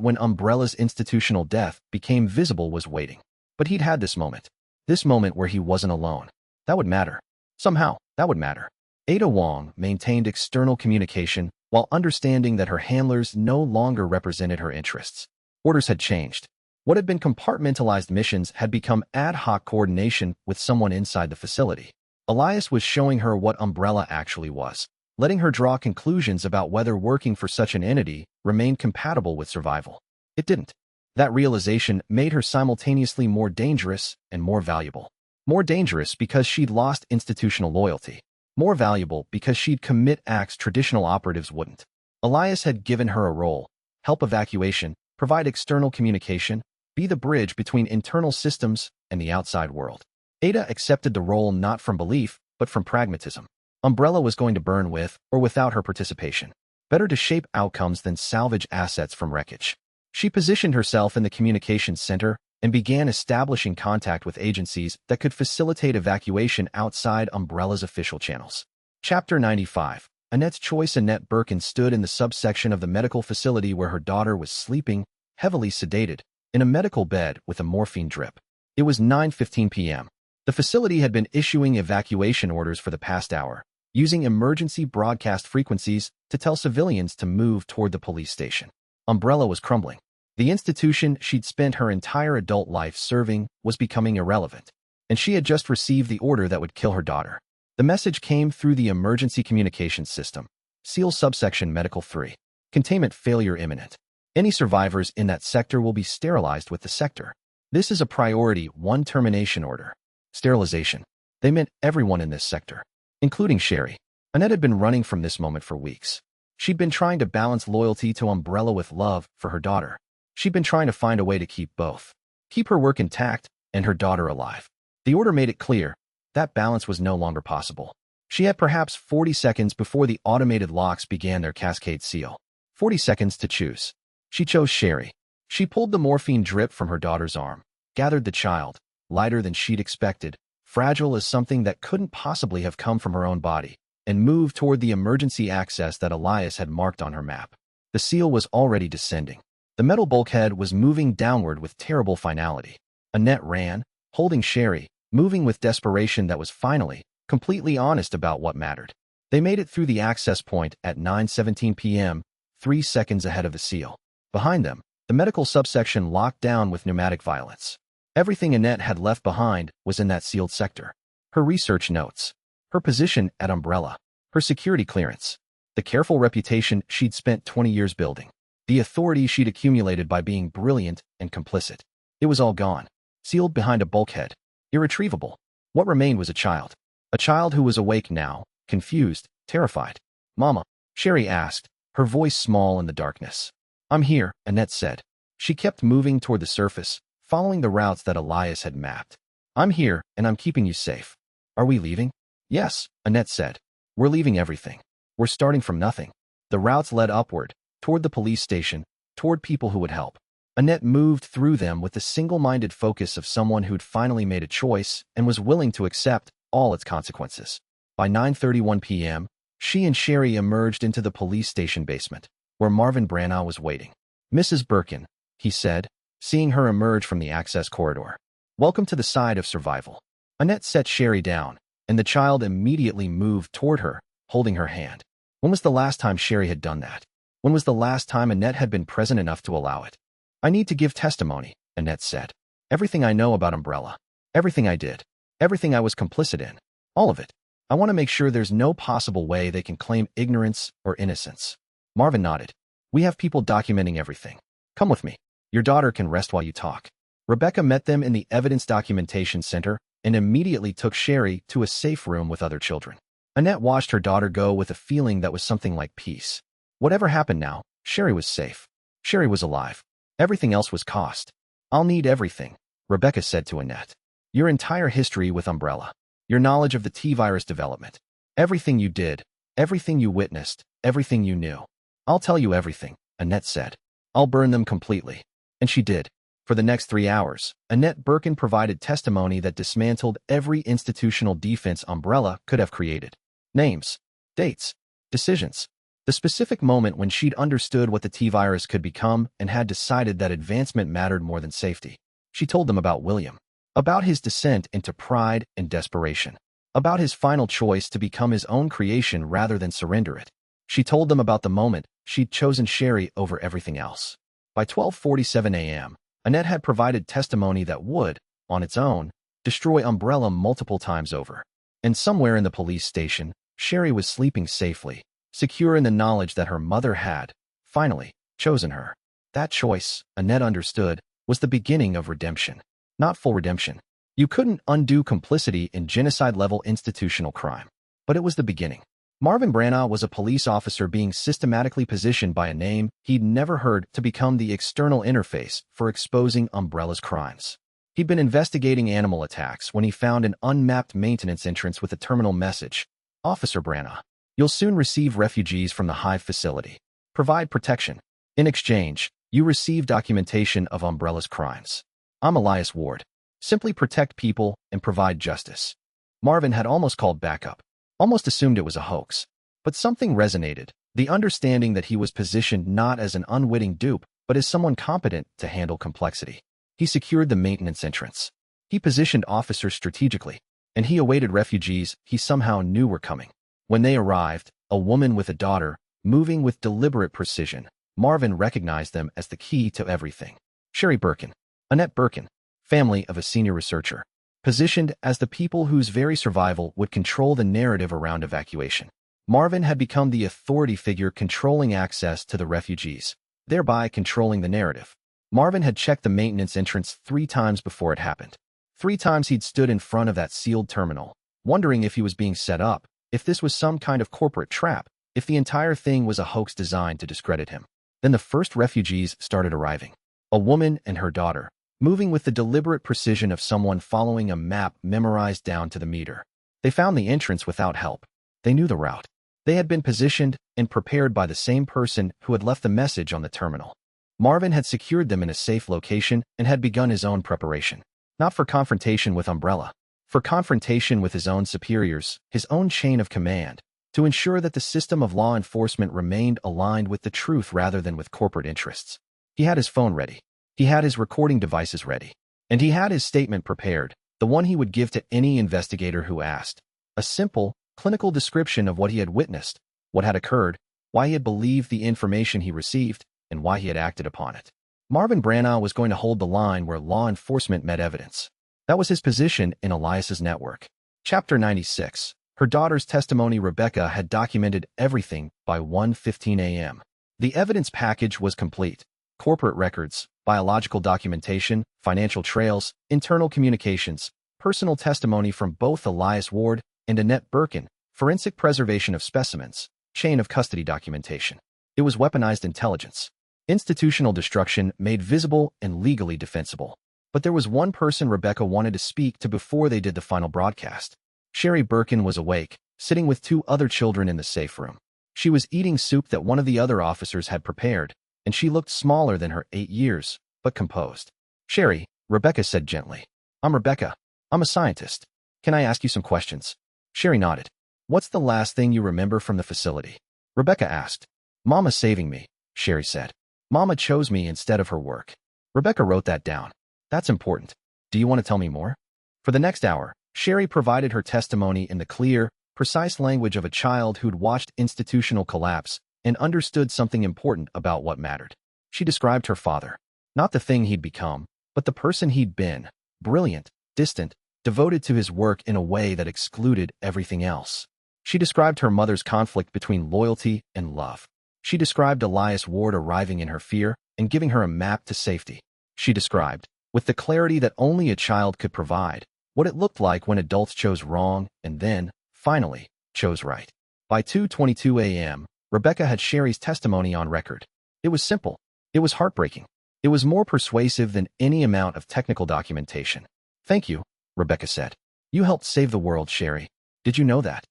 when Umbrella's institutional death became visible was waiting. But he'd had this moment. This moment where he wasn't alone. That would matter. Somehow, that would matter. Ada Wong maintained external communication while understanding that her handlers no longer represented her interests. Orders had changed. What had been compartmentalized missions had become ad hoc coordination with someone inside the facility. Elias was showing her what Umbrella actually was, letting her draw conclusions about whether working for such an entity remained compatible with survival. It didn't. That realization made her simultaneously more dangerous and more valuable. More dangerous because she'd lost institutional loyalty. More valuable because she'd commit acts traditional operatives wouldn't. Elias had given her a role: help evacuation, provide external communication, be the bridge between internal systems and the outside world. Ada accepted the role not from belief, but from pragmatism. Umbrella was going to burn with or without her participation. Better to shape outcomes than salvage assets from wreckage. She positioned herself in the communications center and began establishing contact with agencies that could facilitate evacuation outside Umbrella's official channels. Chapter 95. Annette's choice. Annette Birkin stood in the subsection of the medical facility where her daughter was sleeping, heavily sedated, in a medical bed with a morphine drip. It was 9:15 p.m. The facility had been issuing evacuation orders for the past hour, using emergency broadcast frequencies to tell civilians to move toward the police station. Umbrella was crumbling. The institution she'd spent her entire adult life serving was becoming irrelevant, and she had just received the order that would kill her daughter. The message came through the emergency communications system. SEAL subsection Medical 3. Containment failure imminent. Any survivors in that sector will be sterilized with the sector. This is a priority 1 termination order. Sterilization. They meant everyone in this sector, including Sherry. Annette had been running from this moment for weeks. She'd been trying to balance loyalty to Umbrella with love for her daughter. She'd been trying to find a way to keep both. Keep her work intact and her daughter alive. The order made it clear that balance was no longer possible. She had perhaps 40 seconds before the automated locks began their cascade seal. 40 seconds to choose. She chose Sherry. She pulled the morphine drip from her daughter's arm, gathered the child, lighter than she'd expected, fragile as something that couldn't possibly have come from her own body, and moved toward the emergency access that Elias had marked on her map. The seal was already descending. The metal bulkhead was moving downward with terrible finality. Annette ran, holding Sherry, moving with desperation that was finally, completely honest about what mattered. They made it through the access point at 9:17 p.m., 3 seconds ahead of the seal. Behind them, the medical subsection locked down with pneumatic violence. Everything Annette had left behind was in that sealed sector. Her research notes, her position at Umbrella, her security clearance, the careful reputation she'd spent 20 years building, the authority she'd accumulated by being brilliant and complicit. It was all gone, sealed behind a bulkhead, irretrievable. What remained was a child who was awake now, confused, terrified. "Mama," Sherry asked, her voice small in the darkness. "I'm here," Annette said. She kept moving toward the surface, following the routes that Elias had mapped. "I'm here, and I'm keeping you safe. Are we leaving?" "Yes," Annette said. "We're leaving everything. We're starting from nothing." The routes led upward, toward the police station, toward people who would help. Annette moved through them with the single-minded focus of someone who'd finally made a choice and was willing to accept all its consequences. By 9:31 p.m., she and Sherry emerged into the police station basement, where Marvin Branagh was waiting. "Mrs. Birkin," he said, seeing her emerge from the access corridor. "Welcome to the side of survival." Annette set Sherry down, and the child immediately moved toward her, holding her hand. When was the last time Sherry had done that? When was the last time Annette had been present enough to allow it? "I need to give testimony," Annette said. "Everything I know about Umbrella. Everything I did. Everything I was complicit in. All of it. I want to make sure there's no possible way they can claim ignorance or innocence." Marvin nodded. "We have people documenting everything. Come with me. Your daughter can rest while you talk." Rebecca met them in the Evidence Documentation Center and immediately took Sherry to a safe room with other children. Annette watched her daughter go with a feeling that was something like peace. Whatever happened now, Sherry was safe. Sherry was alive. Everything else was cost. "I'll need everything," Rebecca said to Annette. "Your entire history with Umbrella. Your knowledge of the T-virus development. Everything you did. Everything you witnessed. Everything you knew." "I'll tell you everything," Annette said. "I'll burn them completely." And she did. For the next 3 hours, Annette Birkin provided testimony that dismantled every institutional defense Umbrella could have created. Names, dates, decisions. The specific moment when she'd understood what the T-virus could become and had decided that advancement mattered more than safety. She told them about William. About his descent into pride and desperation. About his final choice to become his own creation rather than surrender it. She told them about the moment she'd chosen Sherry over everything else. By 12:47 a.m., Annette had provided testimony that would, on its own, destroy Umbrella multiple times over. And somewhere in the police station, Sherry was sleeping safely, secure in the knowledge that her mother had, finally, chosen her. That choice, Annette understood, was the beginning of redemption. Not full redemption. You couldn't undo complicity in genocide-level institutional crime. But it was the beginning. Marvin Branagh was a police officer being systematically positioned by a name he'd never heard to become the external interface for exposing Umbrella's crimes. He'd been investigating animal attacks when he found an unmapped maintenance entrance with a terminal message. "Officer Branagh, you'll soon receive refugees from the Hive facility. Provide protection. In exchange, you receive documentation of Umbrella's crimes. I'm Elias Ward. Simply protect people and provide justice." Marvin had almost called backup, almost assumed it was a hoax. But something resonated, the understanding that he was positioned not as an unwitting dupe, but as someone competent to handle complexity. He secured the maintenance entrance. He positioned officers strategically, and he awaited refugees he somehow knew were coming. When they arrived, a woman with a daughter, moving with deliberate precision, Marvin recognized them as the key to everything. Sherry Birkin, Annette Birkin, family of a senior researcher, positioned as the people whose very survival would control the narrative around evacuation. Marvin had become the authority figure controlling access to the refugees, thereby controlling the narrative. Marvin had checked the maintenance entrance 3 times before it happened. 3 times he'd stood in front of that sealed terminal, wondering if he was being set up, if this was some kind of corporate trap, if the entire thing was a hoax designed to discredit him. Then the first refugees started arriving. A woman and her daughter, moving with the deliberate precision of someone following a map memorized down to the meter. They found the entrance without help. They knew the route. They had been positioned and prepared by the same person who had left the message on the terminal. Marvin had secured them in a safe location and had begun his own preparation. Not for confrontation with Umbrella, for confrontation with his own superiors, his own chain of command, to ensure that the system of law enforcement remained aligned with the truth rather than with corporate interests. He had his phone ready. He had his recording devices ready. And he had his statement prepared, the one he would give to any investigator who asked. A simple, clinical description of what he had witnessed, what had occurred, why he had believed the information he received, and why he had acted upon it. Marvin Branagh was going to hold the line where law enforcement met evidence. That was his position in Elias's network. Chapter 96. Her daughter's testimony. Rebecca had documented everything by 1:15 a.m. The evidence package was complete. Corporate records, biological documentation, financial trails, internal communications, personal testimony from both Elias Ward and Annette Birkin, forensic preservation of specimens, chain of custody documentation. It was weaponized intelligence. Institutional destruction made visible and legally defensible. But there was one person Rebecca wanted to speak to before they did the final broadcast. Sherry Birkin was awake, sitting with two other children in the safe room. She was eating soup that one of the other officers had prepared, and she looked smaller than her 8 years, but composed. "Sherry," Rebecca said gently. "I'm Rebecca. I'm a scientist. Can I ask you some questions?" Sherry nodded. "What's the last thing you remember from the facility?" Rebecca asked. "Mama saving me," Sherry said. "Mama chose me instead of her work." Rebecca wrote that down. "That's important. Do you want to tell me more?" For the next hour, Sherry provided her testimony in the clear, precise language of a child who'd watched institutional collapse and understood something important about what mattered. She described her father. Not the thing he'd become, but the person he'd been. Brilliant, distant, devoted to his work in a way that excluded everything else. She described her mother's conflict between loyalty and love. She described Elias Ward arriving in her fear and giving her a map to safety. She described, with the clarity that only a child could provide, what it looked like when adults chose wrong and then, finally, chose right. By 2:22 a.m., Rebecca had Sherry's testimony on record. It was simple. It was heartbreaking. It was more persuasive than any amount of technical documentation. "Thank you," Rebecca said. "You helped save the world, Sherry. Did you know that?"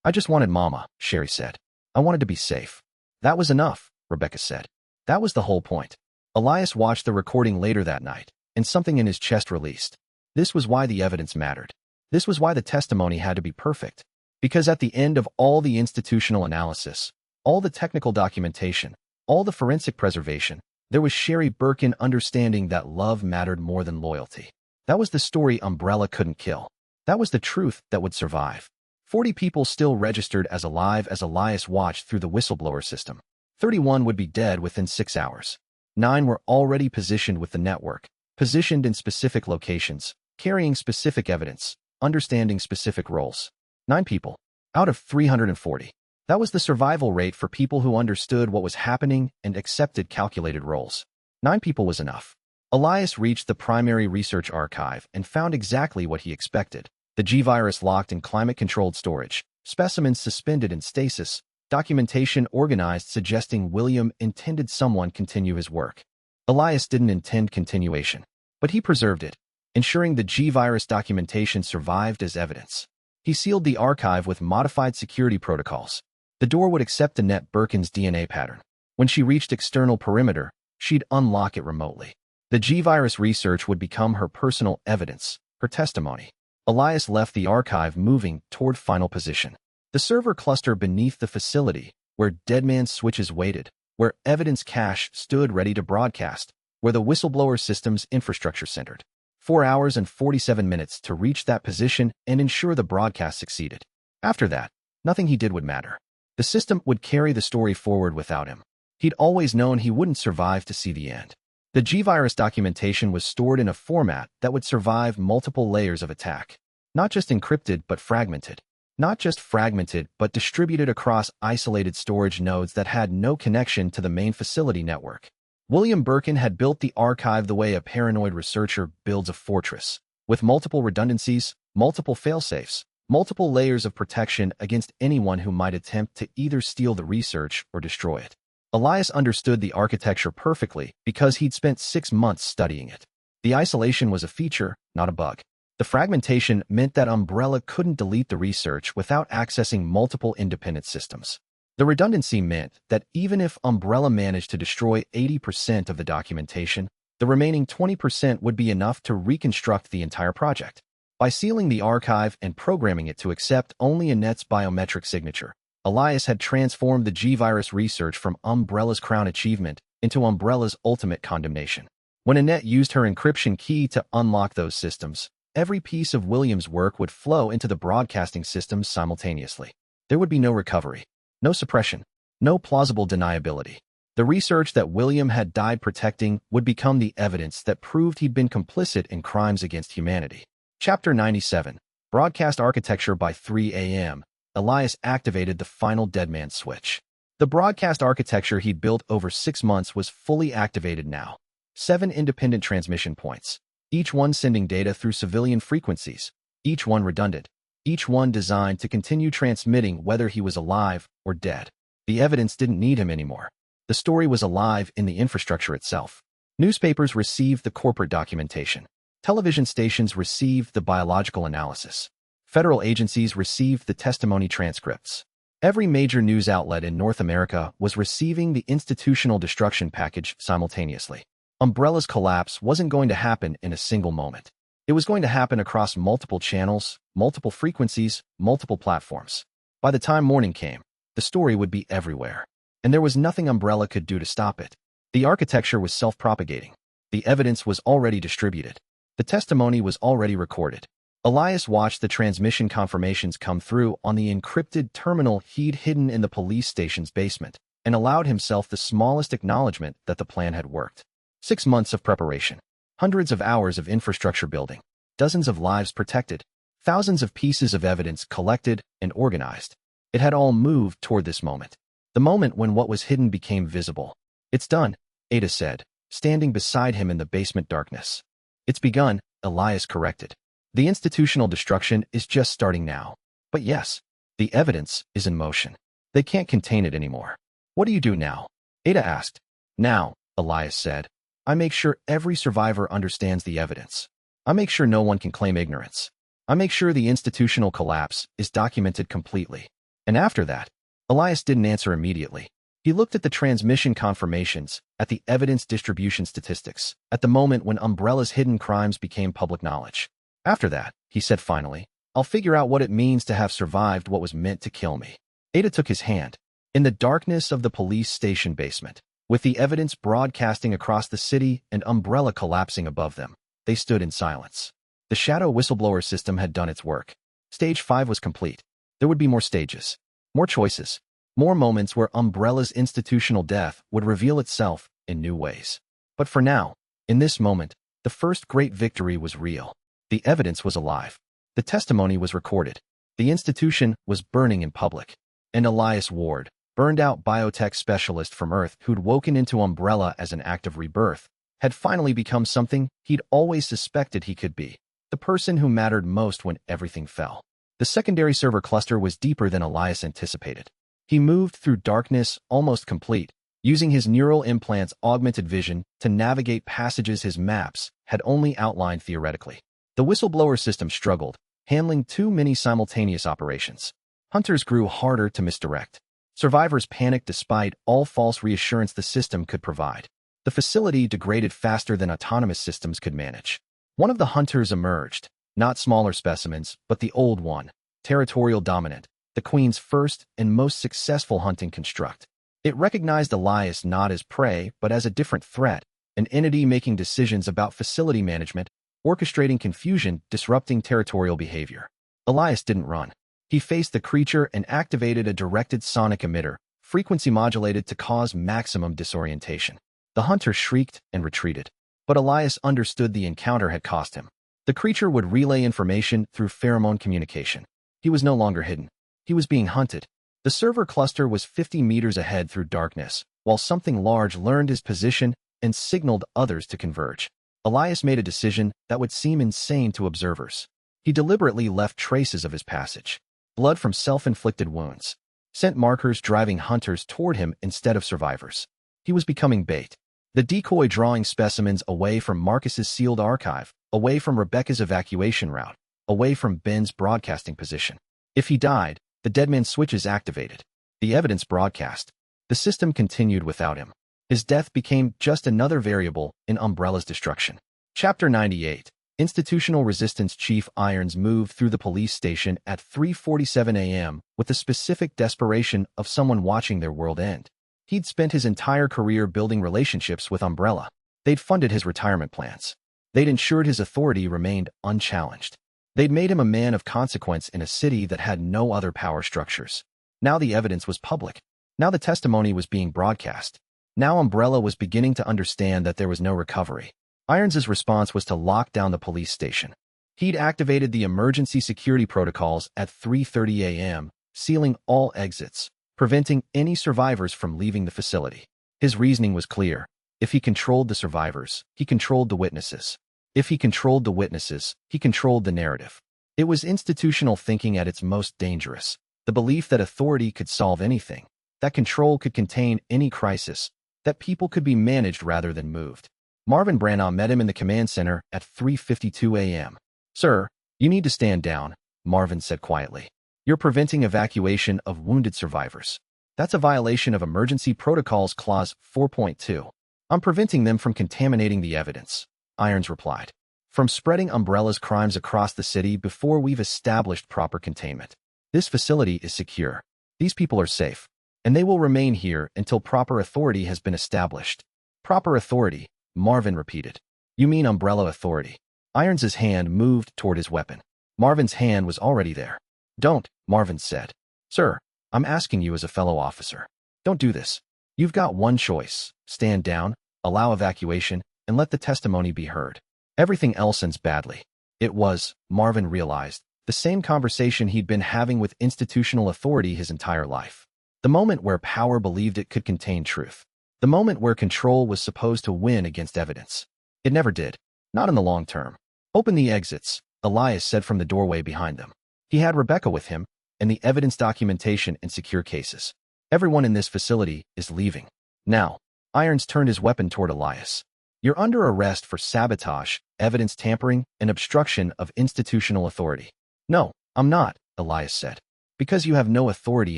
"I just wanted Mama," Sherry said. "I wanted to be safe." "That was enough," Rebecca said. "That was the whole point." Elias watched the recording later that night, and something in his chest released. This was why the evidence mattered. This was why the testimony had to be perfect. Because at the end of all the institutional analysis, all the technical documentation, all the forensic preservation, there was Sherry Birkin understanding that love mattered more than loyalty. That was the story Umbrella couldn't kill. That was the truth that would survive. 40 people still registered as alive as Elias watched through the Whistleblower System. 31 would be dead within 6 hours. 9 were already positioned with the network, positioned in specific locations, carrying specific evidence, understanding specific roles. 9 people, out of 340. That was the survival rate for people who understood what was happening and accepted calculated roles. 9 people was enough. Elias reached the primary research archive and found exactly what he expected. The G-virus locked in climate-controlled storage, specimens suspended in stasis, documentation organized suggesting William intended someone continue his work. Elias didn't intend continuation, but he preserved it, ensuring the G-virus documentation survived as evidence. He sealed the archive with modified security protocols. The door would accept Annette Birkin's DNA pattern. When she reached external perimeter, she'd unlock it remotely. The G-virus research would become her personal evidence, her testimony. Elias left the archive moving toward final position. The server cluster beneath the facility, where Deadman's switches waited, where evidence cache stood ready to broadcast, where the Whistleblower System's infrastructure centered. 4 hours and 47 minutes to reach that position and ensure the broadcast succeeded. After that, nothing he did would matter. The system would carry the story forward without him. He'd always known he wouldn't survive to see the end. The G-virus documentation was stored in a format that would survive multiple layers of attack. Not just encrypted, but fragmented. Not just fragmented, but distributed across isolated storage nodes that had no connection to the main facility network. William Birkin had built the archive the way a paranoid researcher builds a fortress, with multiple redundancies, multiple failsafes, multiple layers of protection against anyone who might attempt to either steal the research or destroy it. Elias understood the architecture perfectly because he'd spent 6 months studying it. The isolation was a feature, not a bug. The fragmentation meant that Umbrella couldn't delete the research without accessing multiple independent systems. The redundancy meant that even if Umbrella managed to destroy 80% of the documentation, the remaining 20% would be enough to reconstruct the entire project. By sealing the archive and programming it to accept only Annette's biometric signature, Elias had transformed the G-Virus research from Umbrella's crown achievement into Umbrella's ultimate condemnation. When Annette used her encryption key to unlock those systems, every piece of William's work would flow into the broadcasting systems simultaneously. There would be no recovery, no suppression, no plausible deniability. The research that William had died protecting would become the evidence that proved he'd been complicit in crimes against humanity. Chapter 97. Broadcast Architecture. By 3 a.m., Elias activated the final deadman switch. The broadcast architecture he'd built over 6 months was fully activated now. 7 independent transmission points, each one sending data through civilian frequencies, each one redundant, each one designed to continue transmitting whether he was alive or dead. The evidence didn't need him anymore. The story was alive in the infrastructure itself. Newspapers received the corporate documentation. Television stations received the biological analysis. Federal agencies received the testimony transcripts. Every major news outlet in North America was receiving the institutional destruction package simultaneously. Umbrella's collapse wasn't going to happen in a single moment. It was going to happen across multiple channels, multiple frequencies, multiple platforms. By the time morning came, the story would be everywhere. And there was nothing Umbrella could do to stop it. The architecture was self-propagating. The evidence was already distributed. The testimony was already recorded. Elias watched the transmission confirmations come through on the encrypted terminal he'd hidden in the police station's basement, and allowed himself the smallest acknowledgement that the plan had worked. 6 months of preparation, hundreds of hours of infrastructure building, dozens of lives protected, thousands of pieces of evidence collected and organized. It had all moved toward this moment. The moment when what was hidden became visible. "It's done," Ada said, standing beside him in the basement darkness. "It's begun," Elias corrected. "The institutional destruction is just starting now." "But yes, the evidence is in motion. They can't contain it anymore." "What do you do now?" Ada asked. "Now," Elias said, "I make sure every survivor understands the evidence. I make sure no one can claim ignorance. I make sure the institutional collapse is documented completely." And after that, Elias didn't answer immediately. He looked at the transmission confirmations, at the evidence distribution statistics, at the moment when Umbrella's hidden crimes became public knowledge. "After that," he said finally, "I'll figure out what it means to have survived what was meant to kill me." Ada took his hand. In the darkness of the police station basement, with the evidence broadcasting across the city and Umbrella collapsing above them, they stood in silence. The shadow whistleblower system had done its work. Stage 5 was complete. There would be more stages, more choices, more moments where Umbrella's institutional death would reveal itself in new ways. But for now, in this moment, the first great victory was real. The evidence was alive. The testimony was recorded. The institution was burning in public. And Elias Ward, burned-out biotech specialist from Earth who'd woken into Umbrella as an act of rebirth, had finally become something he'd always suspected he could be, the person who mattered most when everything fell. The secondary server cluster was deeper than Elias anticipated. He moved through darkness almost complete, using his neural implant's augmented vision to navigate passages his maps had only outlined theoretically. The whistleblower system struggled, handling too many simultaneous operations. Hunters grew harder to misdirect. Survivors panicked despite all false reassurance the system could provide. The facility degraded faster than autonomous systems could manage. One of the hunters emerged, not smaller specimens, but the old one, territorial dominant, the Queen's first and most successful hunting construct. It recognized Elias not as prey, but as a different threat, an entity making decisions about facility management, orchestrating confusion, disrupting territorial behavior. Elias didn't run. He faced the creature and activated a directed sonic emitter, frequency modulated to cause maximum disorientation. The hunter shrieked and retreated. But Elias understood the encounter had cost him. The creature would relay information through pheromone communication. He was no longer hidden. He was being hunted. The server cluster was 50 meters ahead through darkness, while something large learned his position and signaled others to converge. Elias made a decision that would seem insane to observers. He deliberately left traces of his passage. Blood from self-inflicted wounds. Scent markers driving hunters toward him instead of survivors. He was becoming bait. The decoy drawing specimens away from Marcus's sealed archive, away from Rebecca's evacuation route, away from Ben's broadcasting position. If he died, the deadman switches activated. The evidence broadcast. The system continued without him. His death became just another variable in Umbrella's destruction. Chapter 98. Institutional Resistance. Chief Irons moved through the police station at 3:47 a.m. with the specific desperation of someone watching their world end. He'd spent his entire career building relationships with Umbrella. They'd funded his retirement plans. They'd ensured his authority remained unchallenged. They'd made him a man of consequence in a city that had no other power structures. Now the evidence was public. Now the testimony was being broadcast. Now Umbrella was beginning to understand that there was no recovery. Irons's response was to lock down the police station. He'd activated the emergency security protocols at 3:30 a.m., sealing all exits, preventing any survivors from leaving the facility. His reasoning was clear. If he controlled the survivors, he controlled the witnesses. If he controlled the witnesses, he controlled the narrative. It was institutional thinking at its most dangerous. The belief that authority could solve anything, that control could contain any crisis, that people could be managed rather than moved. Marvin Branagh met him in the command center at 3:52 a.m. "Sir, you need to stand down," Marvin said quietly. "You're preventing evacuation of wounded survivors. That's a violation of Emergency Protocols Clause 4.2. I'm preventing them from contaminating the evidence," Irons replied. "From spreading Umbrella's crimes across the city before we've established proper containment. This facility is secure. These people are safe. And they will remain here until proper authority has been established." "Proper authority," Marvin repeated. "You mean Umbrella authority?" Irons's hand moved toward his weapon. Marvin's hand was already there. "Don't," Marvin said. "Sir, I'm asking you as a fellow officer. Don't do this. You've got one choice. Stand down, allow evacuation, and let the testimony be heard. Everything else ends badly." It was, Marvin realized, the same conversation he'd been having with institutional authority his entire life. The moment where power believed it could contain truth. The moment where control was supposed to win against evidence. It never did. Not in the long term. "Open the exits," Elias said from the doorway behind them. He had Rebecca with him, and the evidence documentation in secure cases. "Everyone in this facility is leaving. Now." Irons turned his weapon toward Elias. "You're under arrest for sabotage, evidence tampering, and obstruction of institutional authority." "No, I'm not," Elias said. "Because you have no authority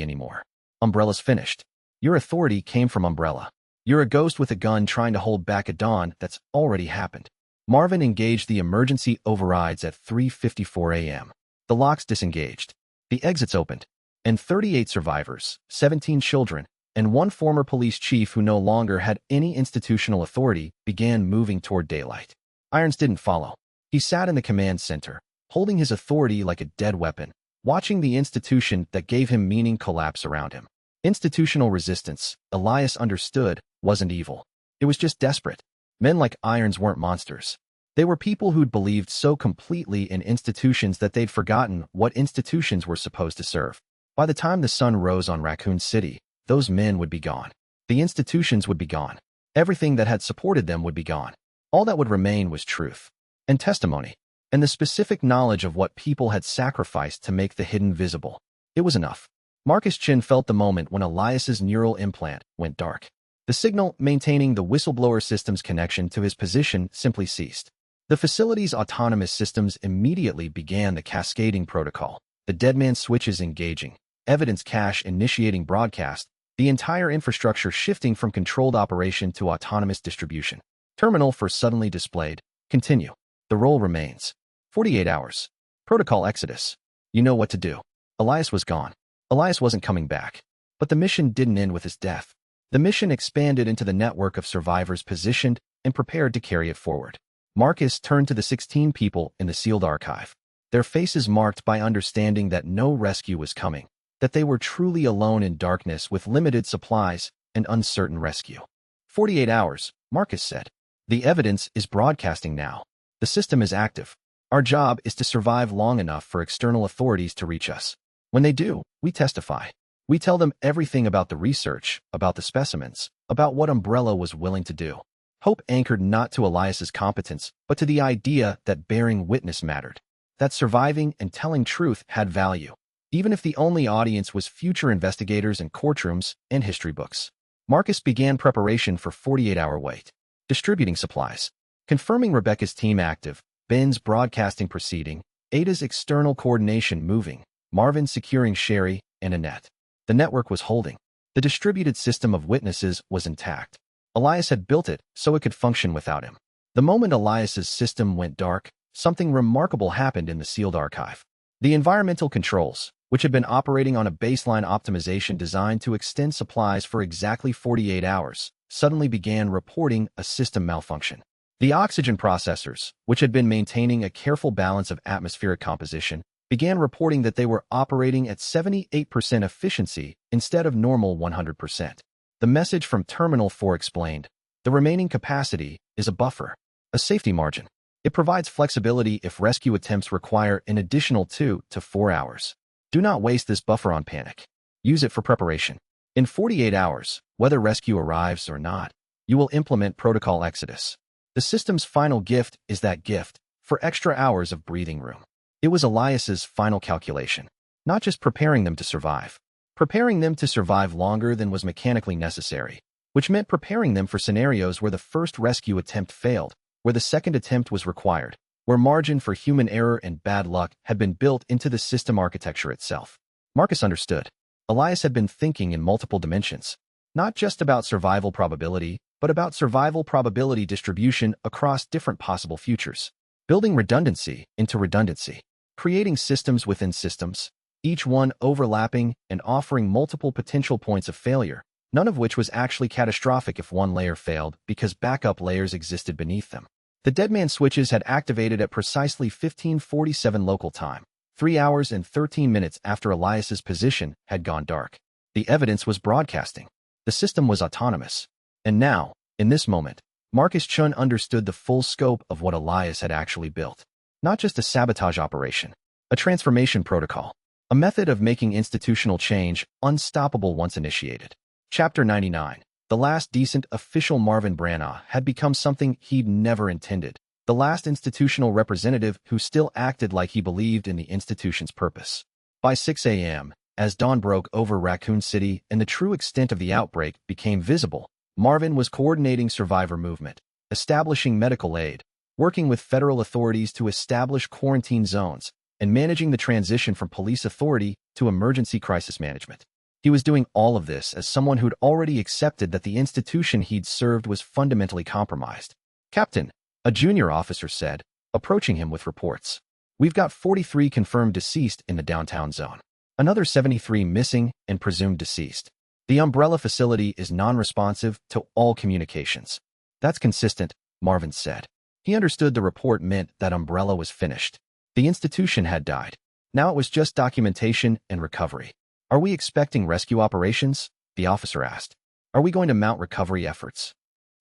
anymore. Umbrella's finished. Your authority came from Umbrella. You're a ghost with a gun trying to hold back a dawn that's already happened." Marvin engaged the emergency overrides at 3:54 a.m. The locks disengaged. The exits opened. And 38 survivors, 17 children, and one former police chief who no longer had any institutional authority began moving toward daylight. Irons didn't follow. He sat in the command center, holding his authority like a dead weapon, watching the institution that gave him meaning collapse around him. Institutional resistance, Elias understood, wasn't evil. It was just desperate. Men like Irons weren't monsters. They were people who'd believed so completely in institutions that they'd forgotten what institutions were supposed to serve. By the time the sun rose on Raccoon City, those men would be gone. The institutions would be gone. Everything that had supported them would be gone. All that would remain was truth. And testimony. And the specific knowledge of what people had sacrificed to make the hidden visible. It was enough. Marcus Chin felt the moment when Elias's neural implant went dark. The signal maintaining the Whistleblower System's connection to his position simply ceased. The facility's autonomous systems immediately began the cascading protocol, the deadman switches engaging, evidence cache initiating broadcast, the entire infrastructure shifting from controlled operation to autonomous distribution. Terminal for suddenly displayed. Continue. The role remains. 48 hours. Protocol exodus. You know what to do. Elias was gone. Elias wasn't coming back. But the mission didn't end with his death. The mission expanded into the network of survivors positioned and prepared to carry it forward. Marcus turned to the 16 people in the sealed archive, their faces marked by understanding that no rescue was coming, that they were truly alone in darkness with limited supplies and uncertain rescue. 48 hours, Marcus said. The evidence is broadcasting now. The system is active. Our job is to survive long enough for external authorities to reach us. When they do, we testify. We tell them everything about the research, about the specimens, about what Umbrella was willing to do. Hope anchored not to Elias's competence, but to the idea that bearing witness mattered. that surviving and telling truth had value, even if the only audience was future investigators in courtrooms and history books. Marcus began preparation for 48-hour wait, distributing supplies, confirming Rebecca's team active, Ben's broadcasting proceeding, Ada's external coordination moving, Marvin securing Sherry and Annette. The network was holding. The distributed system of witnesses was intact. Elias had built it so it could function without him. The moment Elias's system went dark, something remarkable happened in the sealed archive. The environmental controls, which had been operating on a baseline optimization designed to extend supplies for exactly 48 hours, suddenly began reporting a system malfunction. The oxygen processors, which had been maintaining a careful balance of atmospheric composition, began reporting that they were operating at 78% efficiency instead of normal 100%. The message from Terminal 4 explained, the remaining capacity is a buffer, a safety margin. It provides flexibility if rescue attempts require an additional 2 to 4 hours. Do not waste this buffer on panic. Use it for preparation. In 48 hours, whether rescue arrives or not, you will implement Protocol Exodus. The system's final gift is that gift for extra hours of breathing room. It was Elias's final calculation, not just preparing them to survive. Preparing them to survive longer than was mechanically necessary, which meant preparing them for scenarios where the first rescue attempt failed, where the second attempt was required, where margin for human error and bad luck had been built into the system architecture itself. Marcus understood. Elias had been thinking in multiple dimensions, not just about survival probability, but about survival probability distribution across different possible futures, building redundancy into redundancy, creating systems within systems, each one overlapping and offering multiple potential points of failure, none of which was actually catastrophic if one layer failed because backup layers existed beneath them. The deadman switches had activated at precisely 15:47 local time, 3 hours and 13 minutes after Elias's position had gone dark. The evidence was broadcasting. The system was autonomous. And now, in this moment, Marcus Chun understood the full scope of what Elias had actually built. Not just a sabotage operation, a transformation protocol, a method of making institutional change unstoppable once initiated. Chapter 99. The last decent official Marvin Branagh had become something he'd never intended. The last institutional representative who still acted like he believed in the institution's purpose. By 6 a.m., as dawn broke over Raccoon City and the true extent of the outbreak became visible, Marvin was coordinating survivor movement, establishing medical aid, working with federal authorities to establish quarantine zones, and managing the transition from police authority to emergency crisis management. He was doing all of this as someone who'd already accepted that the institution he'd served was fundamentally compromised. "Captain," a junior officer said, approaching him with reports. "We've got 43 confirmed deceased in the downtown zone. Another 73 missing and presumed deceased. The Umbrella facility is non-responsive to all communications." "That's consistent," Marvin said. He understood the report meant that Umbrella was finished. The institution had died. Now it was just documentation and recovery. "Are we expecting rescue operations?" the officer asked. "Are we going to mount recovery efforts?"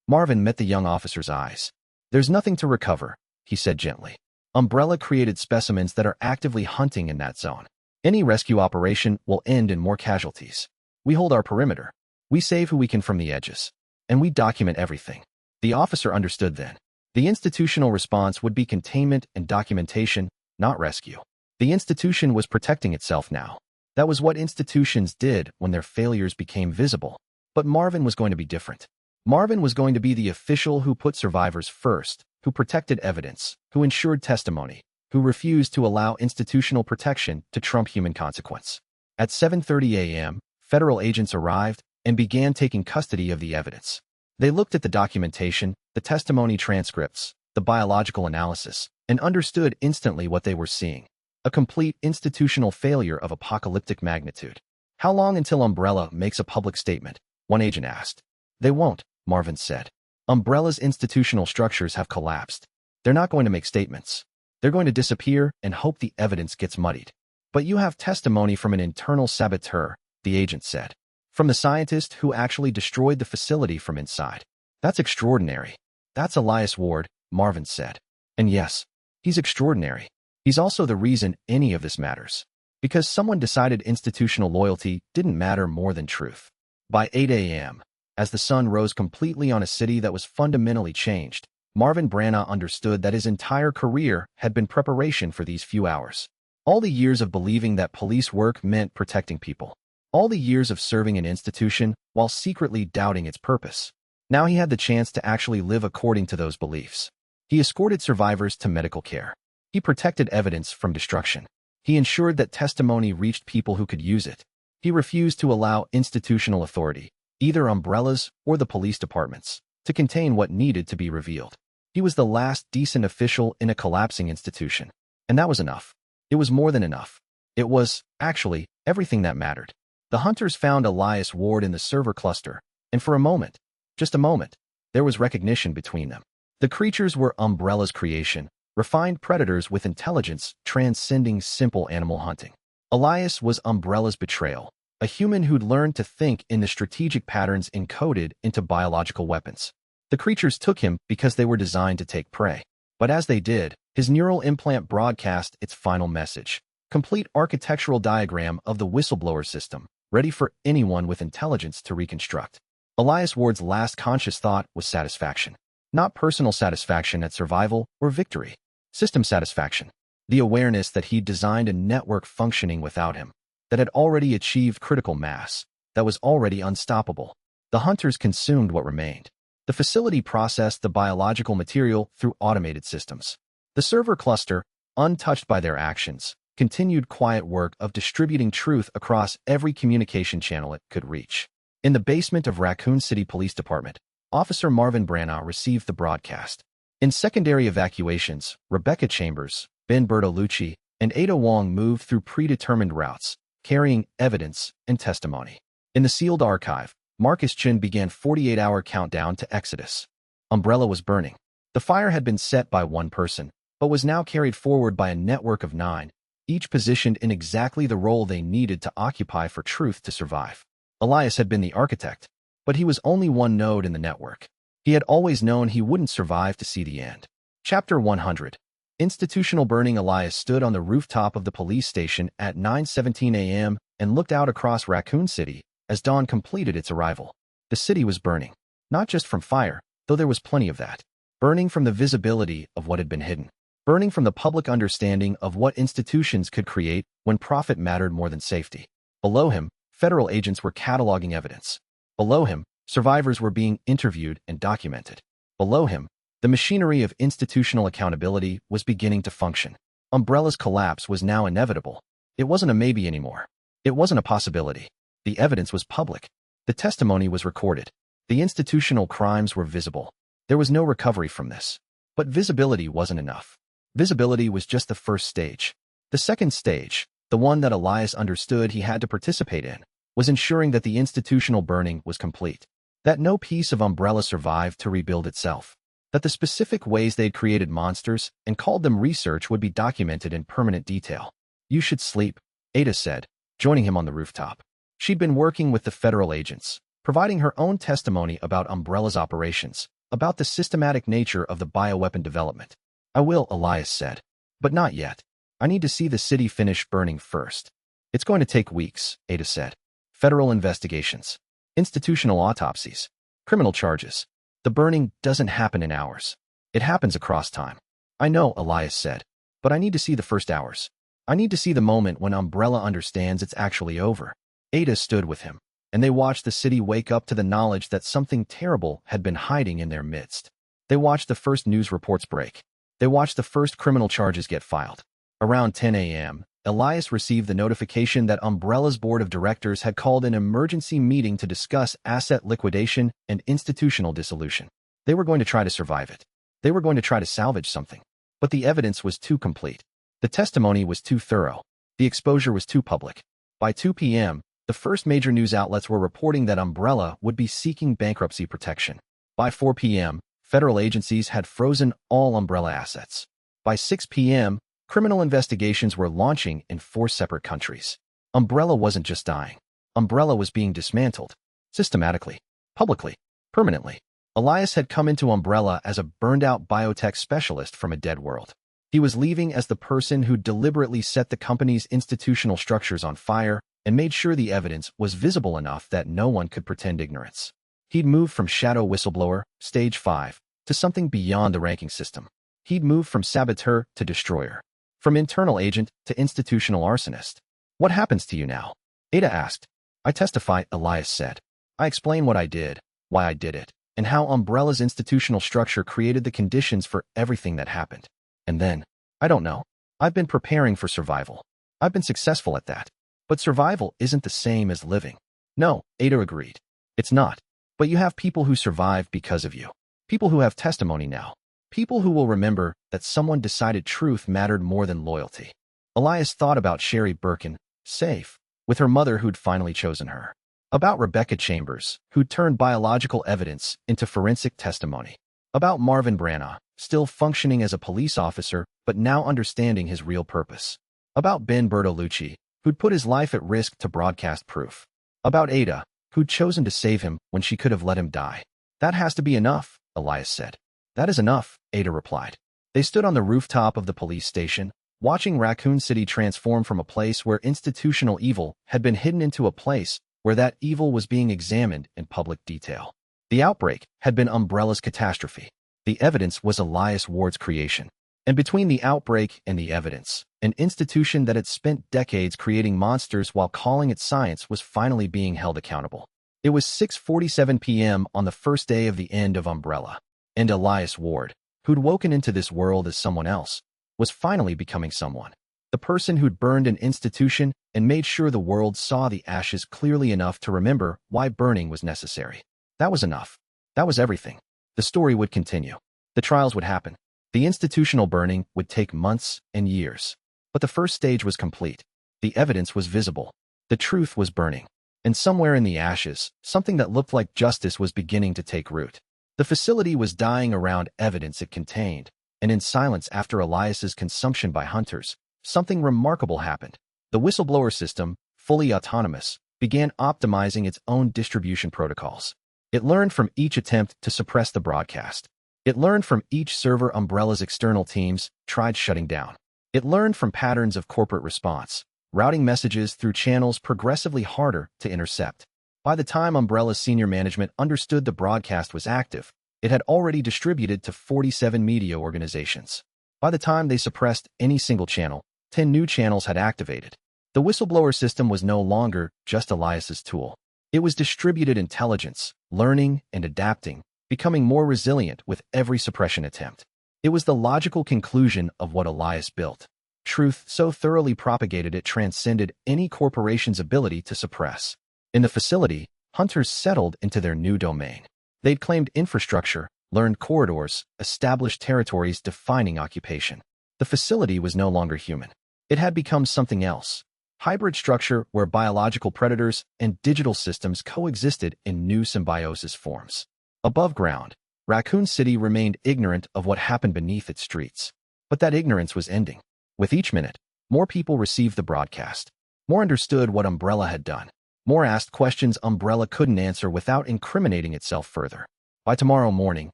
Marvin met the young officer's eyes. "There's nothing to recover," he said gently. "Umbrella created specimens that are actively hunting in that zone. Any rescue operation will end in more casualties. We hold our perimeter. We save who we can from the edges. And we document everything." The officer understood then. The institutional response would be containment and documentation, not rescue. The institution was protecting itself now. That was what institutions did when their failures became visible. But Marvin was going to be different. Marvin was going to be the official who put survivors first, who protected evidence, who ensured testimony, who refused to allow institutional protection to trump human consequence. At 7:30 a.m., federal agents arrived and began taking custody of the evidence. They looked at the documentation, the testimony transcripts, the biological analysis, and understood instantly what they were seeing. A complete institutional failure of apocalyptic magnitude. "How long until Umbrella makes a public statement?" one agent asked. "They won't," Marvin said. "Umbrella's institutional structures have collapsed. They're not going to make statements. They're going to disappear and hope the evidence gets muddied." "But you have testimony from an internal saboteur," the agent said. "From the scientist who actually destroyed the facility from inside." "That's extraordinary." "That's Elias Ward," Marvin said. "And yes, he's extraordinary. He's also the reason any of this matters. Because someone decided institutional loyalty didn't matter more than truth." By 8 a.m., as the sun rose completely on a city that was fundamentally changed, Marvin Branagh understood that his entire career had been preparation for these few hours. All the years of believing that police work meant protecting people. All the years of serving an institution while secretly doubting its purpose. Now he had the chance to actually live according to those beliefs. He escorted survivors to medical care. He protected evidence from destruction. He ensured that testimony reached people who could use it. He refused to allow institutional authority, either umbrellas or the police departments, to contain what needed to be revealed. He was the last decent official in a collapsing institution. And that was enough. It was more than enough. It was, actually, everything that mattered. The hunters found Elias Ward in the server cluster, and for a moment, just a moment, there was recognition between them. The creatures were Umbrella's creation, refined predators with intelligence transcending simple animal hunting. Elias was Umbrella's betrayal, a human who'd learned to think in the strategic patterns encoded into biological weapons. The creatures took him because they were designed to take prey. But as they did, his neural implant broadcast its final message. Complete architectural diagram of the Whistleblower System, ready for anyone with intelligence to reconstruct. Elias Ward's last conscious thought was satisfaction. Not personal satisfaction at survival or victory. System satisfaction. The awareness that he'd designed a network functioning without him, that had already achieved critical mass, that was already unstoppable. The hunters consumed what remained. The facility processed the biological material through automated systems. The server cluster, untouched by their actions, continued quiet work of distributing truth across every communication channel it could reach. In the basement of Raccoon City Police Department, Officer Marvin Branagh received the broadcast. In secondary evacuations, Rebecca Chambers, Ben Bertolucci, and Ada Wong moved through predetermined routes, carrying evidence and testimony. In the sealed archive, Marcus Chin began 48-hour countdown to Exodus. Umbrella was burning. The fire had been set by one person, but was now carried forward by a network of 9, each positioned in exactly the role they needed to occupy for truth to survive. Elias had been the architect, but he was only one node in the network. He had always known he wouldn't survive to see the end. Chapter 100. Institutional burning. Elias stood on the rooftop of the police station at 9:17 a.m. and looked out across Raccoon City as dawn completed its arrival. The city was burning, not just from fire, though there was plenty of that. Burning from the visibility of what had been hidden. Burning from the public understanding of what institutions could create when profit mattered more than safety. Below him, federal agents were cataloging evidence. Below him, survivors were being interviewed and documented. Below him, the machinery of institutional accountability was beginning to function. Umbrella's collapse was now inevitable. It wasn't a maybe anymore. It wasn't a possibility. The evidence was public. The testimony was recorded. The institutional crimes were visible. There was no recovery from this. But visibility wasn't enough. Visibility was just the first stage. The second stage, the one that Elias understood he had to participate in, was ensuring that the institutional burning was complete. That no piece of Umbrella survived to rebuild itself. That the specific ways they'd created monsters and called them research would be documented in permanent detail. "You should sleep," Ada said, joining him on the rooftop. She'd been working with the federal agents, providing her own testimony about Umbrella's operations, about the systematic nature of the bioweapon development. "I will," Elias said. "But not yet. I need to see the city finish burning first." "It's going to take weeks," Ada said. "Federal investigations, institutional autopsies, criminal charges. The burning doesn't happen in hours. It happens across time." "I know," Elias said. "But I need to see the first hours. I need to see the moment when Umbrella understands it's actually over." Ada stood with him, and they watched the city wake up to the knowledge that something terrible had been hiding in their midst. They watched the first news reports break. They watched the first criminal charges get filed. Around 10 a.m., Elias received the notification that Umbrella's board of directors had called an emergency meeting to discuss asset liquidation and institutional dissolution. They were going to try to survive it. They were going to try to salvage something. But the evidence was too complete. The testimony was too thorough. The exposure was too public. By 2 p.m., the first major news outlets were reporting that Umbrella would be seeking bankruptcy protection. By 4 p.m., federal agencies had frozen all Umbrella assets. By 6 p.m., criminal investigations were launching in 4 separate countries. Umbrella wasn't just dying. Umbrella was being dismantled. Systematically. Publicly. Permanently. Elias had come into Umbrella as a burned-out biotech specialist from a dead world. He was leaving as the person who deliberately set the company's institutional structures on fire and made sure the evidence was visible enough that no one could pretend ignorance. He'd moved from shadow whistleblower, stage 5, to something beyond the ranking system. He'd moved from saboteur to destroyer, from internal agent to institutional arsonist. What happens to you now? Ada asked. I testify, Elias said. I explain what I did, why I did it, and how Umbrella's institutional structure created the conditions for everything that happened. And then, I don't know. I've been preparing for survival. I've been successful at that. But survival isn't the same as living. No, Ada agreed. It's not. But you have people who survive because of you. People who have testimony now. People who will remember that someone decided truth mattered more than loyalty. Elias thought about Sherry Birkin, safe, with her mother who'd finally chosen her. About Rebecca Chambers, who'd turned biological evidence into forensic testimony. About Marvin Branagh, still functioning as a police officer, but now understanding his real purpose. About Ben Bertolucci, who'd put his life at risk to broadcast proof. About Ada, who'd chosen to save him when she could have let him die. That has to be enough, Elias said. That is enough, Ada replied. They stood on the rooftop of the police station, watching Raccoon City transform from a place where institutional evil had been hidden into a place where that evil was being examined in public detail. The outbreak had been Umbrella's catastrophe. The evidence was Elias Ward's creation. And between the outbreak and the evidence, an institution that had spent decades creating monsters while calling it science was finally being held accountable. It was 6:47 p.m. on the first day of the end of Umbrella, and Elias Ward, who'd woken into this world as someone else, was finally becoming someone. The person who'd burned an institution and made sure the world saw the ashes clearly enough to remember why burning was necessary. That was enough. That was everything. The story would continue. The trials would happen. The institutional burning would take months and years. But the first stage was complete. The evidence was visible. The truth was burning. And somewhere in the ashes, something that looked like justice was beginning to take root. The facility was dying around evidence it contained, and in silence after Elias's consumption by hunters, something remarkable happened. The Whistleblower System, fully autonomous, began optimizing its own distribution protocols. It learned from each attempt to suppress the broadcast. It learned from each server Umbrella's external teams tried shutting down. It learned from patterns of corporate response, routing messages through channels progressively harder to intercept. By the time Umbrella's senior management understood the broadcast was active, it had already distributed to 47 media organizations. By the time they suppressed any single channel, 10 new channels had activated. The Whistleblower System was no longer just Elias's tool. It was distributed intelligence, learning and adapting, becoming more resilient with every suppression attempt. It was the logical conclusion of what Elias built. Truth so thoroughly propagated it transcended any corporation's ability to suppress. In the facility, hunters settled into their new domain. They'd claimed infrastructure, learned corridors, established territories defining occupation. The facility was no longer human. It had become something else. Hybrid structure where biological predators and digital systems coexisted in new symbiosis forms. Above ground, Raccoon City remained ignorant of what happened beneath its streets. But that ignorance was ending. With each minute, more people received the broadcast. More understood what Umbrella had done. More asked questions Umbrella couldn't answer without incriminating itself further. By tomorrow morning,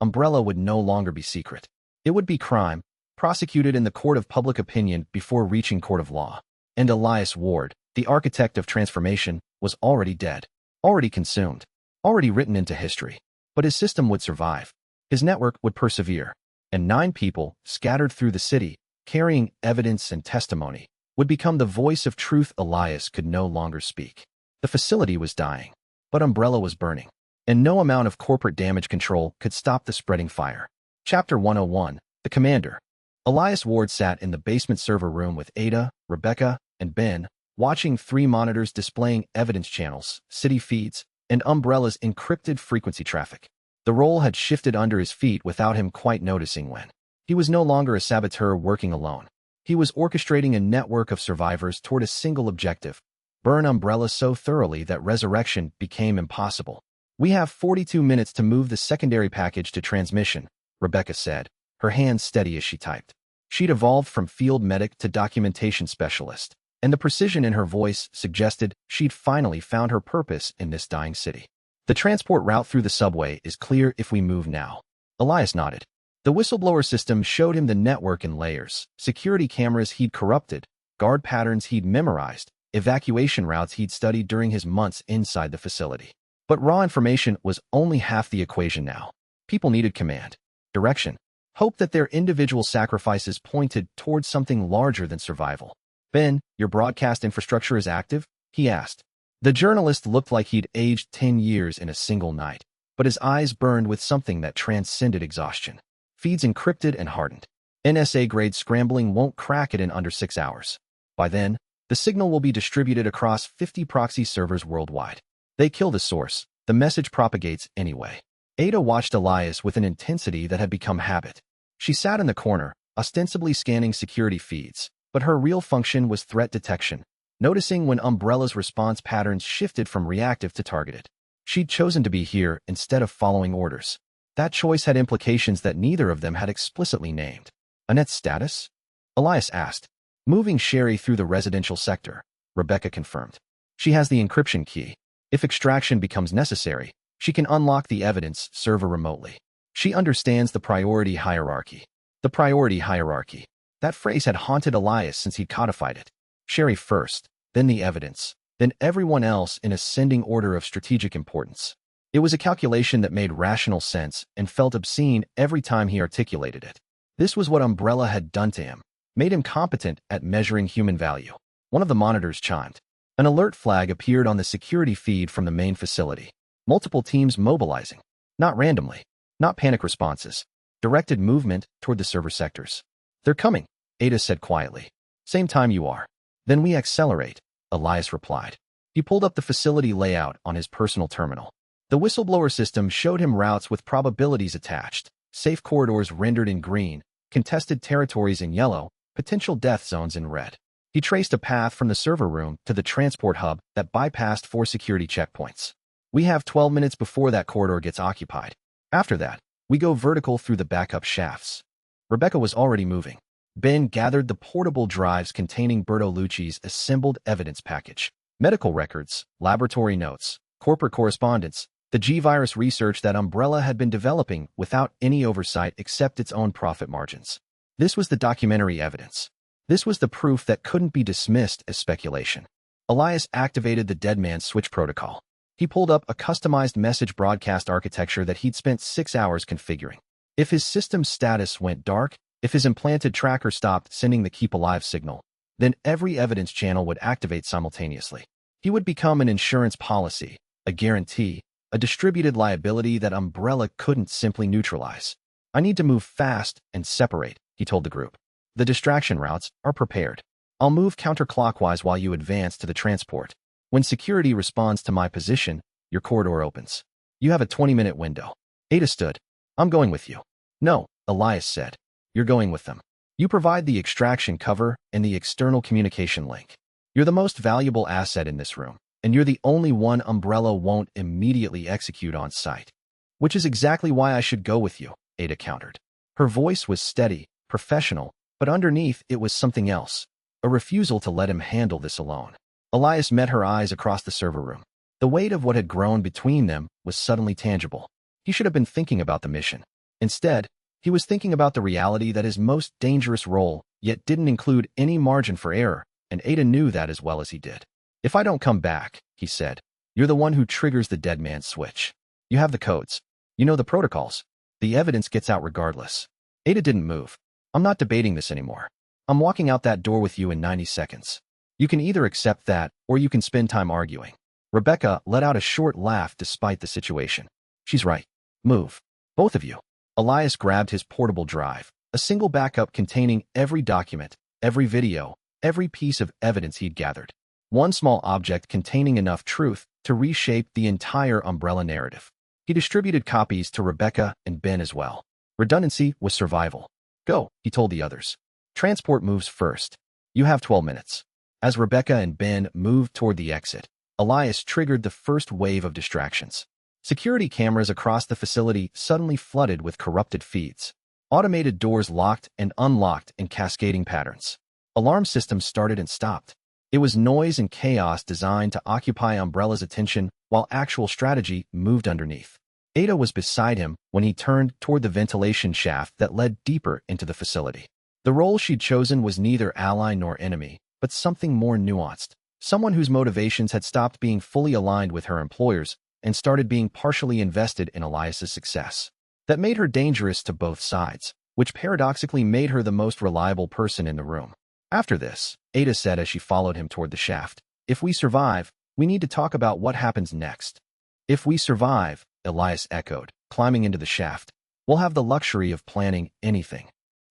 Umbrella would no longer be secret. It would be crime, prosecuted in the court of public opinion before reaching court of law. And Elias Ward, the architect of transformation, was already dead, already consumed, already written into history. But his system would survive. His network would persevere. And 9 people, scattered through the city, carrying evidence and testimony, would become the voice of truth Elias could no longer speak. The facility was dying, but Umbrella was burning. And no amount of corporate damage control could stop the spreading fire. Chapter 101, The Commander. Elias Ward sat in the basement server room with Ada, Rebecca, and Ben, watching 3 monitors displaying evidence channels, city feeds, and Umbrella's encrypted frequency traffic. The role had shifted under his feet without him quite noticing when. He was no longer a saboteur working alone. He was orchestrating a network of survivors toward a single objective: burn Umbrella so thoroughly that resurrection became impossible. We have 42 minutes to move the secondary package to transmission, Rebecca said, her hands steady as she typed. She'd evolved from field medic to documentation specialist, and the precision in her voice suggested she'd finally found her purpose in this dying city. The transport route through the subway is clear if we move now. Elias nodded. The Whistleblower System showed him the network in layers, security cameras he'd corrupted, guard patterns he'd memorized, evacuation routes he'd studied during his months inside the facility. But raw information was only half the equation now. People needed command. direction, hope that their individual sacrifices pointed towards something larger than survival. Ben, your broadcast infrastructure is active? He asked. The journalist looked like he'd aged 10 years in a single night, but his eyes burned with something that transcended exhaustion. Feeds encrypted and hardened. NSA-grade scrambling won't crack it in under 6 hours. By then, the signal will be distributed across 50 proxy servers worldwide. They kill the source. The message propagates anyway. Ada watched Elias with an intensity that had become habit. She sat in the corner, ostensibly scanning security feeds, but her real function was threat detection, noticing when Umbrella's response patterns shifted from reactive to targeted. She'd chosen to be here instead of following orders. That choice had implications that neither of them had explicitly named. Annette's status? Elias asked. Moving Sherry through the residential sector, Rebecca confirmed. She has the encryption key. If extraction becomes necessary, she can unlock the evidence server remotely. She understands the priority hierarchy. The priority hierarchy. That phrase had haunted Elias since he'd codified it. Sherry first, then the evidence, then everyone else in ascending order of strategic importance. It was a calculation that made rational sense and felt obscene every time he articulated it. This was what Umbrella had done to him, made him competent at measuring human value. One of the monitors chimed. An alert flag appeared on the security feed from the main facility. Multiple teams mobilizing. Not randomly. Not panic responses. Directed movement toward the server sectors. They're coming, Ada said quietly. Same time you are. Then we accelerate, Elias replied. He pulled up the facility layout on his personal terminal. The Whistleblower System showed him routes with probabilities attached, safe corridors rendered in green, contested territories in yellow, potential death zones in red. He traced a path from the server room to the transport hub that bypassed 4 security checkpoints. We have 12 minutes before that corridor gets occupied. After that, we go vertical through the backup shafts. Rebecca was already moving. Ben gathered the portable drives containing Bertolucci's assembled evidence package. Medical records, laboratory notes, corporate correspondence, the G-virus research that Umbrella had been developing without any oversight except its own profit margins. This was the documentary evidence. This was the proof that couldn't be dismissed as speculation. Elias activated the Dead Man's Switch protocol. He pulled up a customized message broadcast architecture that he'd spent 6 hours configuring. If his system's status went dark, if his implanted tracker stopped sending the Keep Alive signal, then every evidence channel would activate simultaneously. He would become an insurance policy, a guarantee, a distributed liability that Umbrella couldn't simply neutralize. I need to move fast and separate, he told the group. The distraction routes are prepared. I'll move counterclockwise while you advance to the transport. When security responds to my position, your corridor opens. You have a 20-minute window. Ada stood. I'm going with you. No, Elias said. You're going with them. You provide the extraction cover and the external communication link. You're the most valuable asset in this room, and you're the only one Umbrella won't immediately execute on site. Which is exactly why I should go with you, Ada countered. Her voice was steady, professional, but underneath it was something else, a refusal to let him handle this alone. Elias met her eyes across the server room. The weight of what had grown between them was suddenly tangible. He should have been thinking about the mission. Instead, he was thinking about the reality that his most dangerous role yet didn't include any margin for error, and Ada knew that as well as he did. If I don't come back, he said, you're the one who triggers the Dead Man's Switch. You have the codes. You know the protocols. The evidence gets out regardless. Ada didn't move. I'm not debating this anymore. I'm walking out that door with you in 90 seconds. You can either accept that, or you can spend time arguing. Rebecca let out a short laugh despite the situation. She's right. Move. Both of you. Elias grabbed his portable drive, a single backup containing every document, every video, every piece of evidence he'd gathered. One small object containing enough truth to reshape the entire Umbrella narrative. He distributed copies to Rebecca and Ben as well. Redundancy was survival. Go, he told the others. Transport moves first. You have 12 minutes. As Rebecca and Ben moved toward the exit, Elias triggered the first wave of distractions. Security cameras across the facility suddenly flooded with corrupted feeds. Automated doors locked and unlocked in cascading patterns. Alarm systems started and stopped. It was noise and chaos designed to occupy Umbrella's attention while actual strategy moved underneath. Ada was beside him when he turned toward the ventilation shaft that led deeper into the facility. The role she'd chosen was neither ally nor enemy, but something more nuanced. Someone whose motivations had stopped being fully aligned with her employers and started being partially invested in Elias's success. that made her dangerous to both sides, which paradoxically made her the most reliable person in the room. After this, Ada said as she followed him toward the shaft, "If we survive, we need to talk about what happens next." "If we survive," Elias echoed, climbing into the shaft, "we'll have the luxury of planning anything."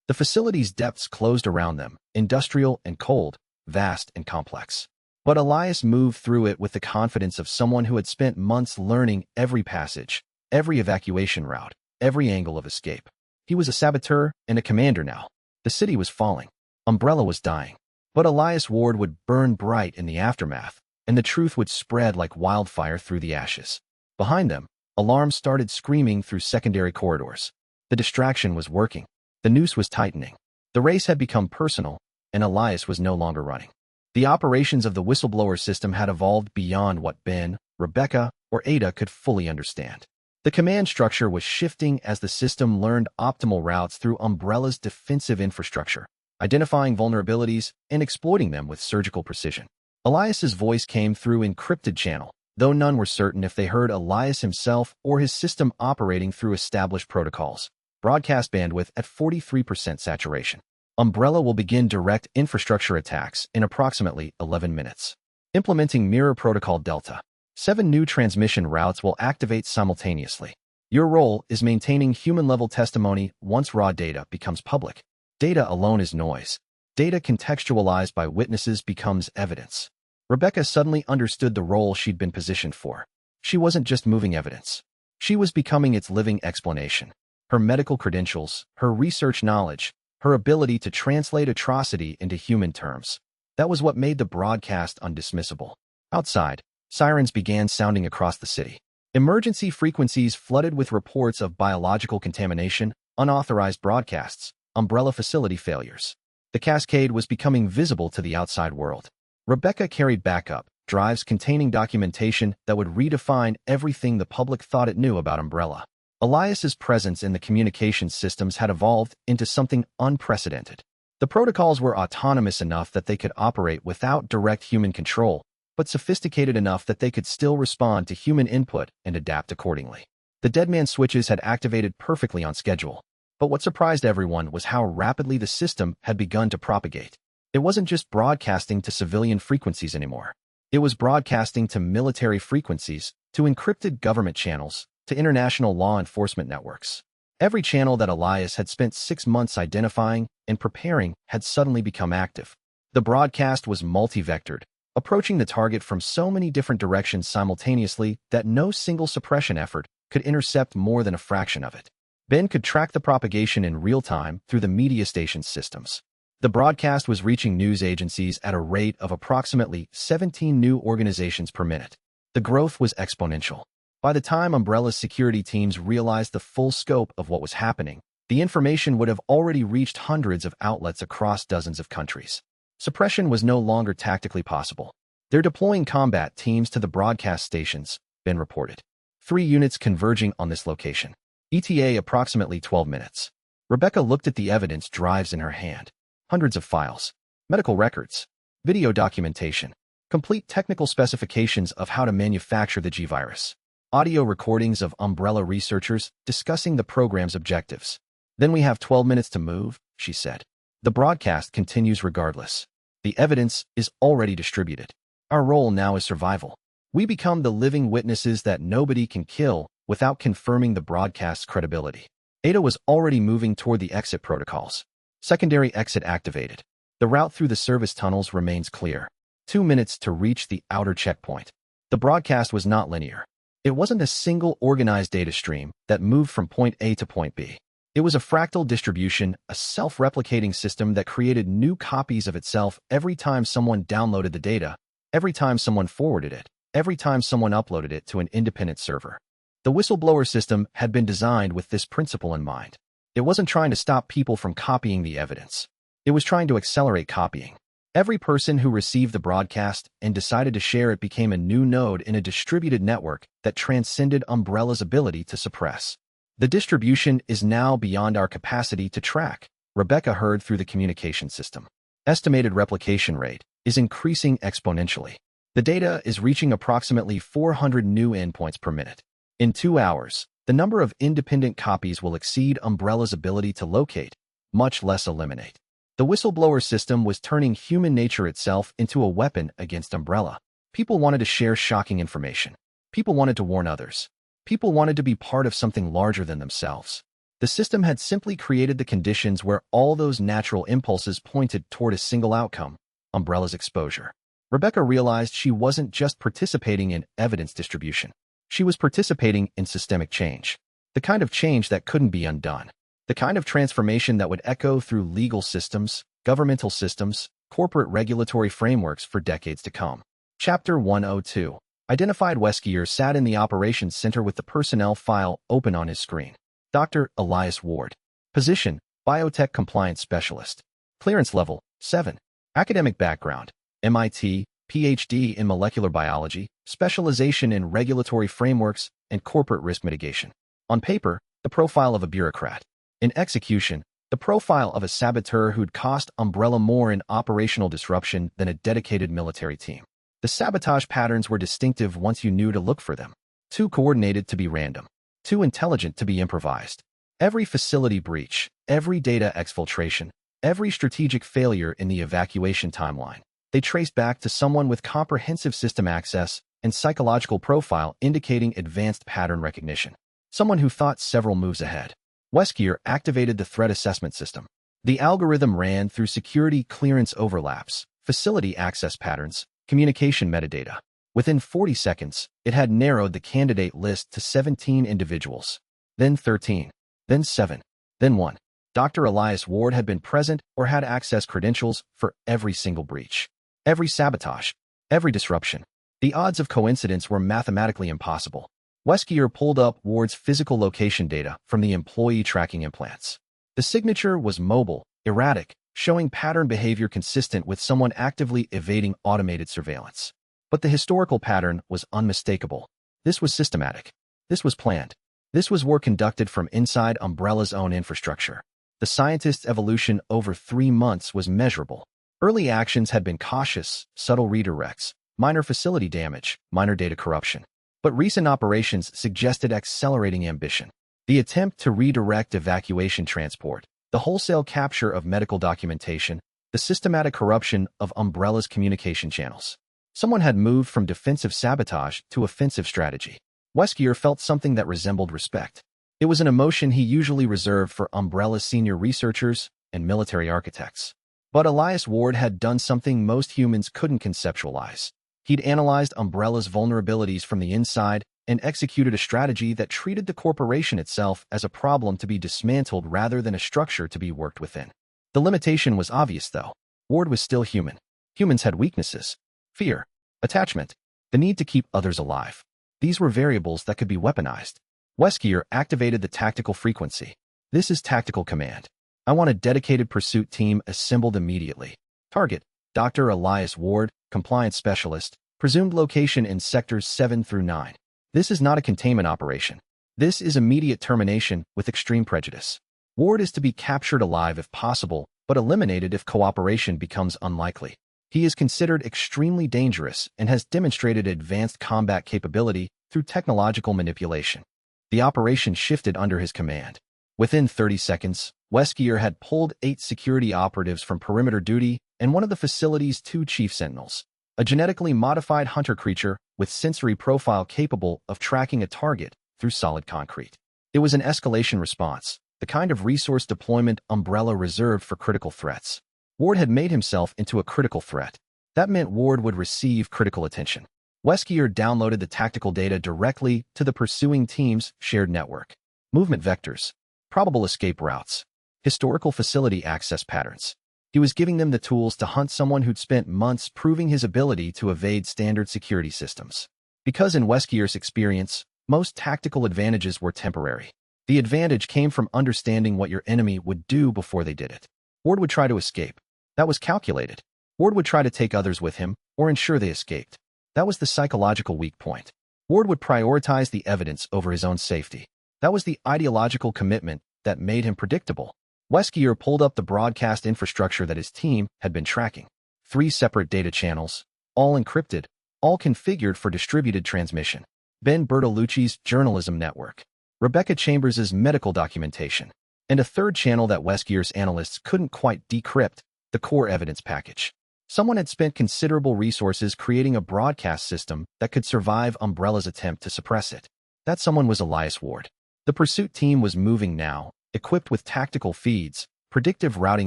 The facility's depths closed around them, industrial and cold, vast and complex. But Elias moved through it with the confidence of someone who had spent months learning every passage, every evacuation route, every angle of escape. He was a saboteur and a commander now. The city was falling. Umbrella was dying. But Elias Ward would burn bright in the aftermath, and the truth would spread like wildfire through the ashes. Behind them, alarms started screaming through secondary corridors. The distraction was working. The noose was tightening. The race had become personal, and Elias was no longer running. The operations of the Whistleblower System had evolved beyond what Ben, Rebecca, or Ada could fully understand. The command structure was shifting as the system learned optimal routes through Umbrella's defensive infrastructure, identifying vulnerabilities and exploiting them with surgical precision. Elias's voice came through encrypted channel, though none were certain if they heard Elias himself or his system operating through established protocols. Broadcast bandwidth at 43% saturation. Umbrella will begin direct infrastructure attacks in approximately 11 minutes. Implementing Mirror Protocol Delta. 7 new transmission routes will activate simultaneously. Your role is maintaining human-level testimony once raw data becomes public. Data alone is noise. Data contextualized by witnesses becomes evidence. Rebecca suddenly understood the role she'd been positioned for. She wasn't just moving evidence. She was becoming its living explanation. Her medical credentials, her research knowledge, her ability to translate atrocity into human terms. That was what made the broadcast undismissible. Outside, sirens began sounding across the city. Emergency frequencies flooded with reports of biological contamination, unauthorized broadcasts, Umbrella facility failures. The cascade was becoming visible to the outside world. Rebecca carried backup drives containing documentation that would redefine everything the public thought it knew about Umbrella. Elias's presence in the communications systems had evolved into something unprecedented. The protocols were autonomous enough that they could operate without direct human control, but sophisticated enough that they could still respond to human input and adapt accordingly. The deadman switches had activated perfectly on schedule. But what surprised everyone was how rapidly the system had begun to propagate. It wasn't just broadcasting to civilian frequencies anymore. It was broadcasting to military frequencies, to encrypted government channels, to international law enforcement networks. Every channel that Elias had spent 6 months identifying and preparing had suddenly become active. The broadcast was multi-vectored, approaching the target from so many different directions simultaneously that no single suppression effort could intercept more than a fraction of it. Ben could track the propagation in real time through the media station's systems. The broadcast was reaching news agencies at a rate of approximately 17 new organizations per minute. The growth was exponential. By the time Umbrella's security teams realized the full scope of what was happening, the information would have already reached hundreds of outlets across dozens of countries. Suppression was no longer tactically possible. They're deploying combat teams to the broadcast stations, Ben reported. 3 units converging on this location. ETA approximately 12 minutes. Rebecca looked at the evidence drives in her hand. Hundreds of files, medical records, video documentation, complete technical specifications of how to manufacture the G-virus, audio recordings of Umbrella researchers discussing the program's objectives. Then we have 12 minutes to move, she said. The broadcast continues regardless. The evidence is already distributed. Our role now is survival. We become the living witnesses that nobody can kill without confirming the broadcast's credibility. Ada was already moving toward the exit protocols. Secondary exit activated. The route through the service tunnels remains clear. 2 minutes to reach the outer checkpoint. The broadcast was not linear. It wasn't a single organized data stream that moved from point A to point B. It was a fractal distribution, a self-replicating system that created new copies of itself every time someone downloaded the data, every time someone forwarded it, every time someone uploaded it to an independent server. The Whistleblower System had been designed with this principle in mind. It wasn't trying to stop people from copying the evidence. It was trying to accelerate copying. Every person who received the broadcast and decided to share it became a new node in a distributed network that transcended Umbrella's ability to suppress. The distribution is now beyond our capacity to track, Rebecca heard through the communication system. Estimated replication rate is increasing exponentially. The data is reaching approximately 400 new endpoints per minute. In 2 hours, The number of independent copies will exceed Umbrella's ability to locate, much less eliminate. The Whistleblower System was turning human nature itself into a weapon against Umbrella. People wanted to share shocking information. People wanted to warn others. People wanted to be part of something larger than themselves. The system had simply created the conditions where all those natural impulses pointed toward a single outcome: Umbrella's exposure. Rebecca realized she wasn't just participating in evidence distribution. She was participating in systemic change. The kind of change that couldn't be undone. The kind of transformation that would echo through legal systems, governmental systems, corporate regulatory frameworks for decades to come. Chapter 102. Identified. Weskier sat in the operations center with the personnel file open on his screen. Dr. Elias Ward. Position: Biotech Compliance Specialist. Clearance level: 7. Academic background: MIT, PhD in molecular biology, specialization in regulatory frameworks and corporate risk mitigation. On paper, the profile of a bureaucrat. In execution, the profile of a saboteur who'd cost Umbrella more in operational disruption than a dedicated military team. The sabotage patterns were distinctive once you knew to look for them. Too coordinated to be random. Too intelligent to be improvised. Every facility breach, every data exfiltration, every strategic failure in the evacuation timeline, they traced back to someone with comprehensive system access and psychological profile indicating advanced pattern recognition. Someone who thought several moves ahead. Weskier activated the threat assessment system. The algorithm ran through security clearance overlaps, facility access patterns, communication metadata. Within 40 seconds, it had narrowed the candidate list to 17 individuals, then 13, then 7, then 1. Dr. Elias Ward had been present or had access credentials for every single breach, every sabotage, every disruption. The odds of coincidence were mathematically impossible. Weskier pulled up Ward's physical location data from the employee tracking implants. The signature was mobile, erratic, showing pattern behavior consistent with someone actively evading automated surveillance. But the historical pattern was unmistakable. This was systematic. This was planned. This was work conducted from inside Umbrella's own infrastructure. The scientists' evolution over 3 months was measurable. Early actions had been cautious, subtle redirects, minor facility damage, minor data corruption. But recent operations suggested accelerating ambition. The attempt to redirect evacuation transport, the wholesale capture of medical documentation, the systematic corruption of Umbrella's communication channels. Someone had moved from defensive sabotage to offensive strategy. Weskier felt something that resembled respect. It was an emotion he usually reserved for Umbrella's senior researchers and military architects. But Elias Ward had done something most humans couldn't conceptualize. He'd analyzed Umbrella's vulnerabilities from the inside and executed a strategy that treated the corporation itself as a problem to be dismantled rather than a structure to be worked within. The limitation was obvious, though. Ward was still human. Humans had weaknesses: fear, attachment, the need to keep others alive. These were variables that could be weaponized. Weskier activated the tactical frequency. This is tactical command. I want a dedicated pursuit team assembled immediately. Target: Dr. Elias Ward, compliance specialist, presumed location in sectors 7 through 9. This is not a containment operation. This is immediate termination with extreme prejudice. Ward is to be captured alive if possible, but eliminated if cooperation becomes unlikely. He is considered extremely dangerous and has demonstrated advanced combat capability through technological manipulation. The operation shifted under his command. Within 30 seconds, Weskier had pulled 8 security operatives from perimeter duty and one of the facility's 2 chief sentinels, a genetically modified hunter creature with sensory profile capable of tracking a target through solid concrete. It was an escalation response, the kind of resource deployment Umbrella reserved for critical threats. Ward had made himself into a critical threat. That meant Ward would receive critical attention. Weskier downloaded the tactical data directly to the pursuing team's shared network. Movement vectors, probable escape routes, historical facility access patterns. He was giving them the tools to hunt someone who'd spent months proving his ability to evade standard security systems. Because in Weskier's experience, most tactical advantages were temporary. The advantage came from understanding what your enemy would do before they did it. Ward would try to escape. That was calculated. Ward would try to take others with him or ensure they escaped. That was the psychological weak point. Ward would prioritize the evidence over his own safety. That was the ideological commitment that made him predictable. Weskier pulled up the broadcast infrastructure that his team had been tracking. 3 separate data channels, all encrypted, all configured for distributed transmission. Ben Bertolucci's journalism network. Rebecca Chambers' medical documentation, and a third channel that Westgear's analysts couldn't quite decrypt, the core evidence package. Someone had spent considerable resources creating a broadcast system that could survive Umbrella's attempt to suppress it. That someone was Elias Ward. The pursuit team was moving now, equipped with tactical feeds, predictive routing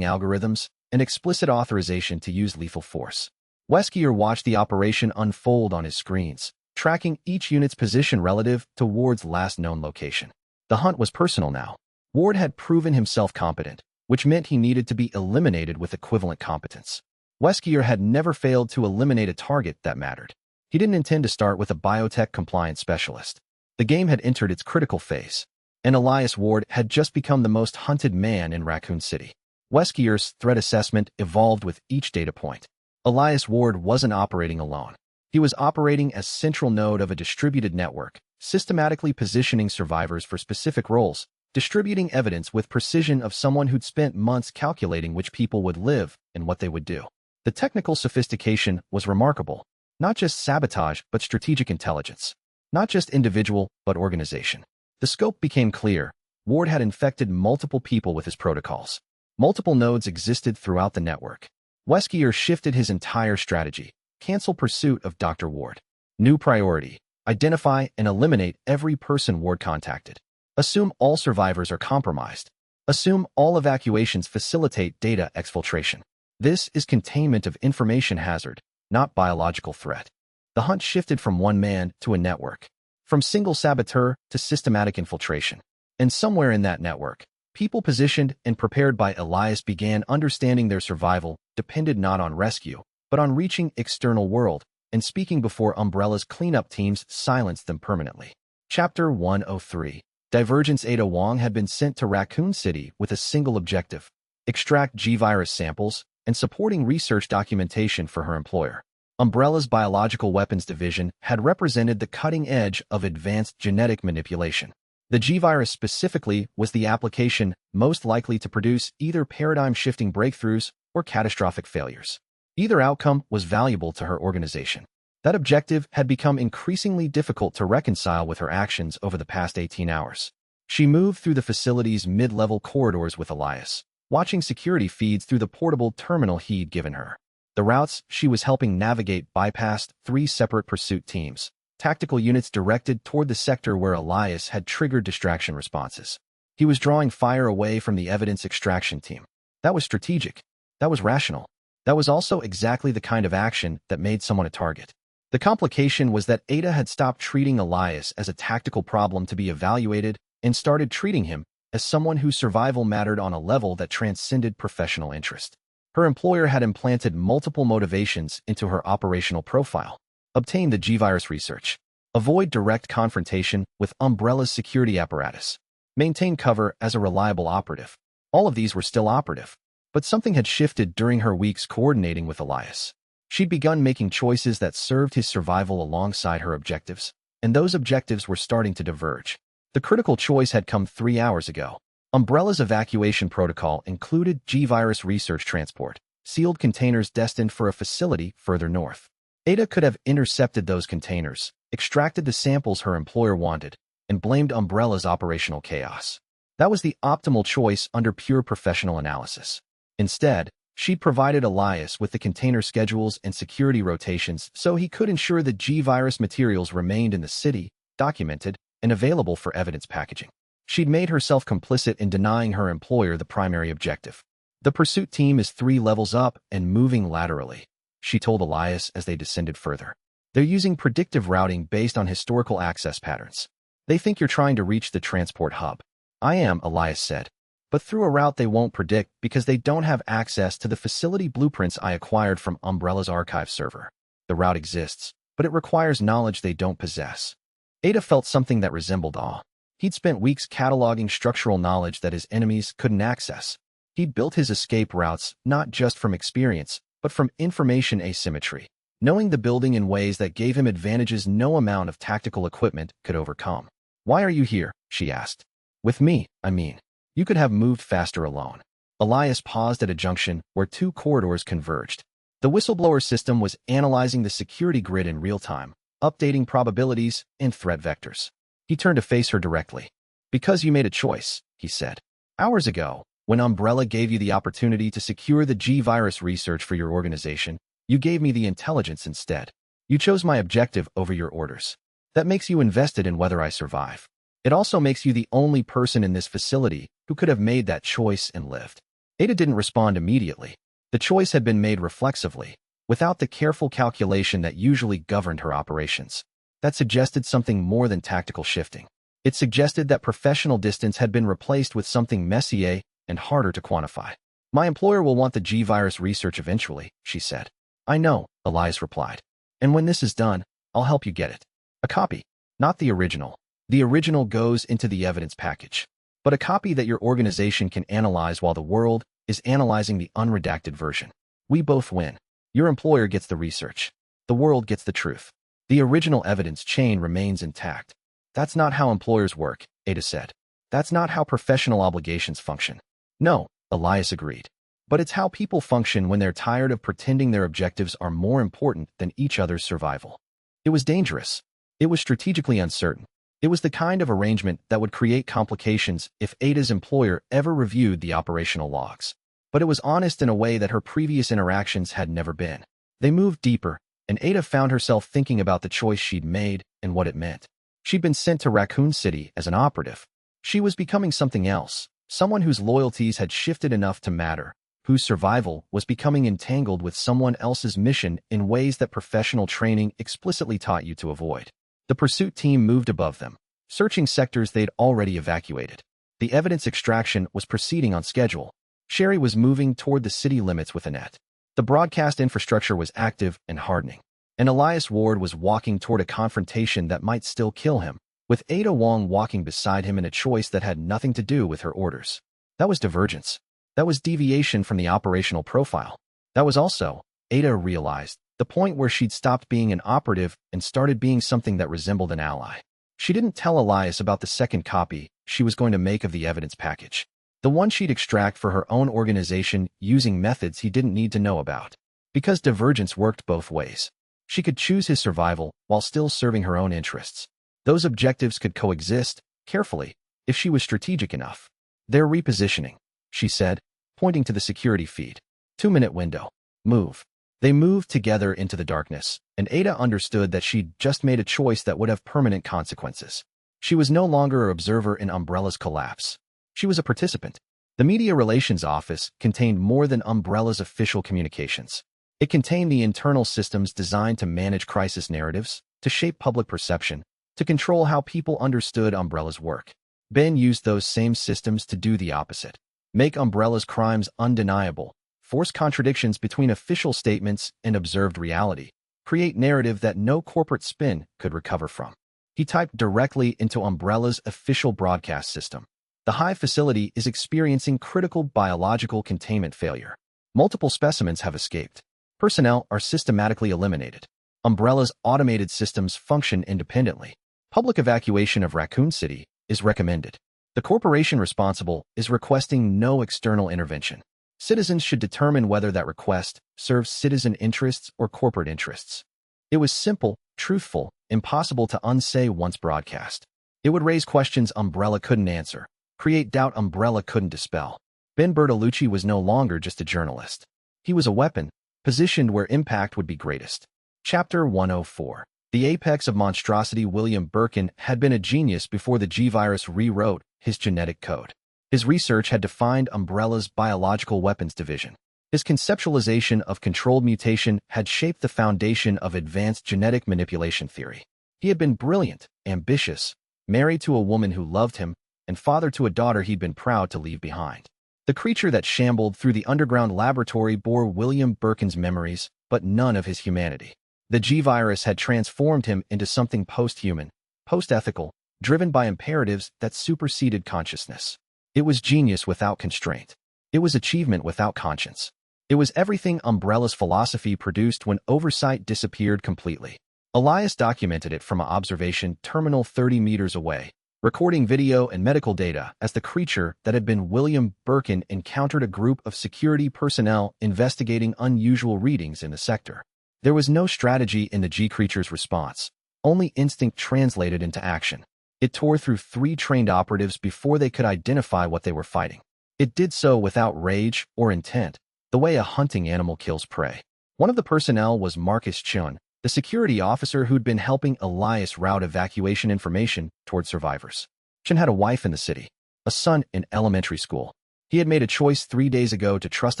algorithms, and explicit authorization to use lethal force. Westgear watched the operation unfold on his screens, tracking each unit's position relative to Ward's last known location. The hunt was personal now. Ward had proven himself competent, which meant he needed to be eliminated with equivalent competence. Westgear had never failed to eliminate a target that mattered. He didn't intend to start with a biotech-compliant specialist. The game had entered its critical phase, and Elias Ward had just become the most hunted man in Raccoon City. Westgear's threat assessment evolved with each data point. Elias Ward wasn't operating alone. He was operating as central node of a distributed network, systematically positioning survivors for specific roles, distributing evidence with precision of someone who'd spent months calculating which people would live and what they would do. The technical sophistication was remarkable. Not just sabotage, but strategic intelligence. Not just individual, but organization. The scope became clear. Ward had infected multiple people with his protocols. Multiple nodes existed throughout the network. Westgear shifted his entire strategy. Cancel pursuit of Dr. Ward. New priority. Identify and eliminate every person Ward contacted. Assume all survivors are compromised. Assume all evacuations facilitate data exfiltration. This is containment of information hazard, not biological threat. The hunt shifted from one man to a network, from single saboteur to systematic infiltration. And somewhere in that network, people positioned and prepared by Elias began understanding their survival depended not on rescue, but on reaching external world and speaking before Umbrella's cleanup teams silenced them permanently. Chapter 103. Divergence. Ada Wong had been sent to Raccoon City with a single objective: extract G-virus samples and supporting research documentation for her employer. Umbrella's Biological Weapons Division had represented the cutting edge of advanced genetic manipulation. The G-virus specifically was the application most likely to produce either paradigm-shifting breakthroughs or catastrophic failures. Either outcome was valuable to her organization. That objective had become increasingly difficult to reconcile with her actions over the past 18 hours. She moved through the facility's mid-level corridors with Elias, watching security feeds through the portable terminal he'd given her. The routes she was helping navigate bypassed 3 separate pursuit teams, tactical units directed toward the sector where Elias had triggered distraction responses. He was drawing fire away from the evidence extraction team. That was strategic. That was rational. That was also exactly the kind of action that made someone a target. The complication was that Ada had stopped treating Elias as a tactical problem to be evaluated and started treating him as someone whose survival mattered on a level that transcended professional interest. Her employer had implanted multiple motivations into her operational profile. Obtain the G-virus research. Avoid direct confrontation with Umbrella's security apparatus. Maintain cover as a reliable operative. All of these were still operative, but something had shifted during her weeks coordinating with Elias. She'd begun making choices that served his survival alongside her objectives, and those objectives were starting to diverge. The critical choice had come 3 hours ago. Umbrella's evacuation protocol included G-virus research transport, sealed containers destined for a facility further north. Ada could have intercepted those containers, extracted the samples her employer wanted, and blamed Umbrella's operational chaos. That was the optimal choice under pure professional analysis. Instead, she provided Elias with the container schedules and security rotations so he could ensure the G-virus materials remained in the city, documented, and available for evidence packaging. She'd made herself complicit in denying her employer the primary objective. The pursuit team is 3 levels up and moving laterally, she told Elias as they descended further. They're using predictive routing based on historical access patterns. They think you're trying to reach the transport hub. I am, Elias said. But through a route they won't predict because they don't have access to the facility blueprints I acquired from Umbrella's archive server. The route exists, but it requires knowledge they don't possess. Ada felt something that resembled awe. He'd spent weeks cataloging structural knowledge that his enemies couldn't access. He'd built his escape routes not just from experience, but from information asymmetry, knowing the building in ways that gave him advantages no amount of tactical equipment could overcome. Why are you here? She asked. With me, I mean. You could have moved faster alone. Elias paused at a junction where 2 corridors converged. The Whistleblower System was analyzing the security grid in real time, updating probabilities and threat vectors. He turned to face her directly. Because you made a choice, he said. Hours ago, when Umbrella gave you the opportunity to secure the G-virus research for your organization, you gave me the intelligence instead. You chose my objective over your orders. That makes you invested in whether I survive. It also makes you the only person in this facility who could have made that choice and lived. Ada didn't respond immediately. The choice had been made reflexively, without the careful calculation that usually governed her operations. That suggested something more than tactical shifting. It suggested that professional distance had been replaced with something messier and harder to quantify. My employer will want the G-virus research eventually, she said. I know, Elias replied. And when this is done, I'll help you get it. A copy, not the original. The original goes into the evidence package. But a copy that your organization can analyze while the world is analyzing the unredacted version. We both win. Your employer gets the research. The world gets the truth. The original evidence chain remains intact. That's not how employers work, Ada said. That's not how professional obligations function. No, Elias agreed. But it's how people function when they're tired of pretending their objectives are more important than each other's survival. It was dangerous. It was strategically uncertain. It was the kind of arrangement that would create complications if Ada's employer ever reviewed the operational logs. But it was honest in a way that her previous interactions had never been. They moved deeper, and Ada found herself thinking about the choice she'd made and what it meant. She'd been sent to Raccoon City as an operative. She was becoming something else, someone whose loyalties had shifted enough to matter, whose survival was becoming entangled with someone else's mission in ways that professional training explicitly taught you to avoid. The pursuit team moved above them, searching sectors they'd already evacuated. The evidence extraction was proceeding on schedule. Sherry was moving toward the city limits with a net. The broadcast infrastructure was active and hardening. And Elias Ward was walking toward a confrontation that might still kill him, with Ada Wong walking beside him in a choice that had nothing to do with her orders. That was divergence. That was deviation from the operational profile. That was also, Ada realized, the point where she'd stopped being an operative and started being something that resembled an ally. She didn't tell Elias about the second copy she was going to make of the evidence package, the one she'd extract for her own organization using methods he didn't need to know about. Because divergence worked both ways. She could choose his survival while still serving her own interests. Those objectives could coexist, carefully, if she was strategic enough. They're repositioning, she said, pointing to the security feed. 2-minute window. Move. They moved together into the darkness, and Ada understood that she'd just made a choice that would have permanent consequences. She was no longer an observer in Umbrella's collapse. She was a participant. The Media Relations Office contained more than Umbrella's official communications. It contained the internal systems designed to manage crisis narratives, to shape public perception, to control how people understood Umbrella's work. Ben used those same systems to do the opposite. Make Umbrella's crimes undeniable, force contradictions between official statements and observed reality, create narrative that no corporate spin could recover from. He typed directly into Umbrella's official broadcast system. The Hive facility is experiencing critical biological containment failure. Multiple specimens have escaped. Personnel are systematically eliminated. Umbrella's automated systems function independently. Public evacuation of Raccoon City is recommended. The corporation responsible is requesting no external intervention. Citizens should determine whether that request serves citizen interests or corporate interests. It was simple, truthful, impossible to unsay once broadcast. It would raise questions Umbrella couldn't answer, create doubt Umbrella couldn't dispel. Ben Bertolucci was no longer just a journalist. He was a weapon, positioned where impact would be greatest. Chapter 104. The apex of monstrosity. William Birkin had been a genius before the G-virus rewrote his genetic code. His research had defined Umbrella's biological weapons division. His conceptualization of controlled mutation had shaped the foundation of advanced genetic manipulation theory. He had been brilliant, ambitious, married to a woman who loved him, and father to a daughter he'd been proud to leave behind. The creature that shambled through the underground laboratory bore William Birkin's memories, but none of his humanity. The G-virus had transformed him into something post-human, post-ethical, driven by imperatives that superseded consciousness. It was genius without constraint. It was achievement without conscience. It was everything Umbrella's philosophy produced when oversight disappeared completely. Elias documented it from an observation terminal 30 meters away, recording video and medical data as the creature that had been William Birkin encountered a group of security personnel investigating unusual readings in the sector. There was no strategy in the G-creature's response, only instinct translated into action. It tore through 3 trained operatives before they could identify what they were fighting. It did so without rage or intent, the way a hunting animal kills prey. One of the personnel was Marcus Chun, the security officer who'd been helping Elias route evacuation information toward survivors. Chun had a wife in the city, a son in elementary school. He had made a choice 3 days ago to trust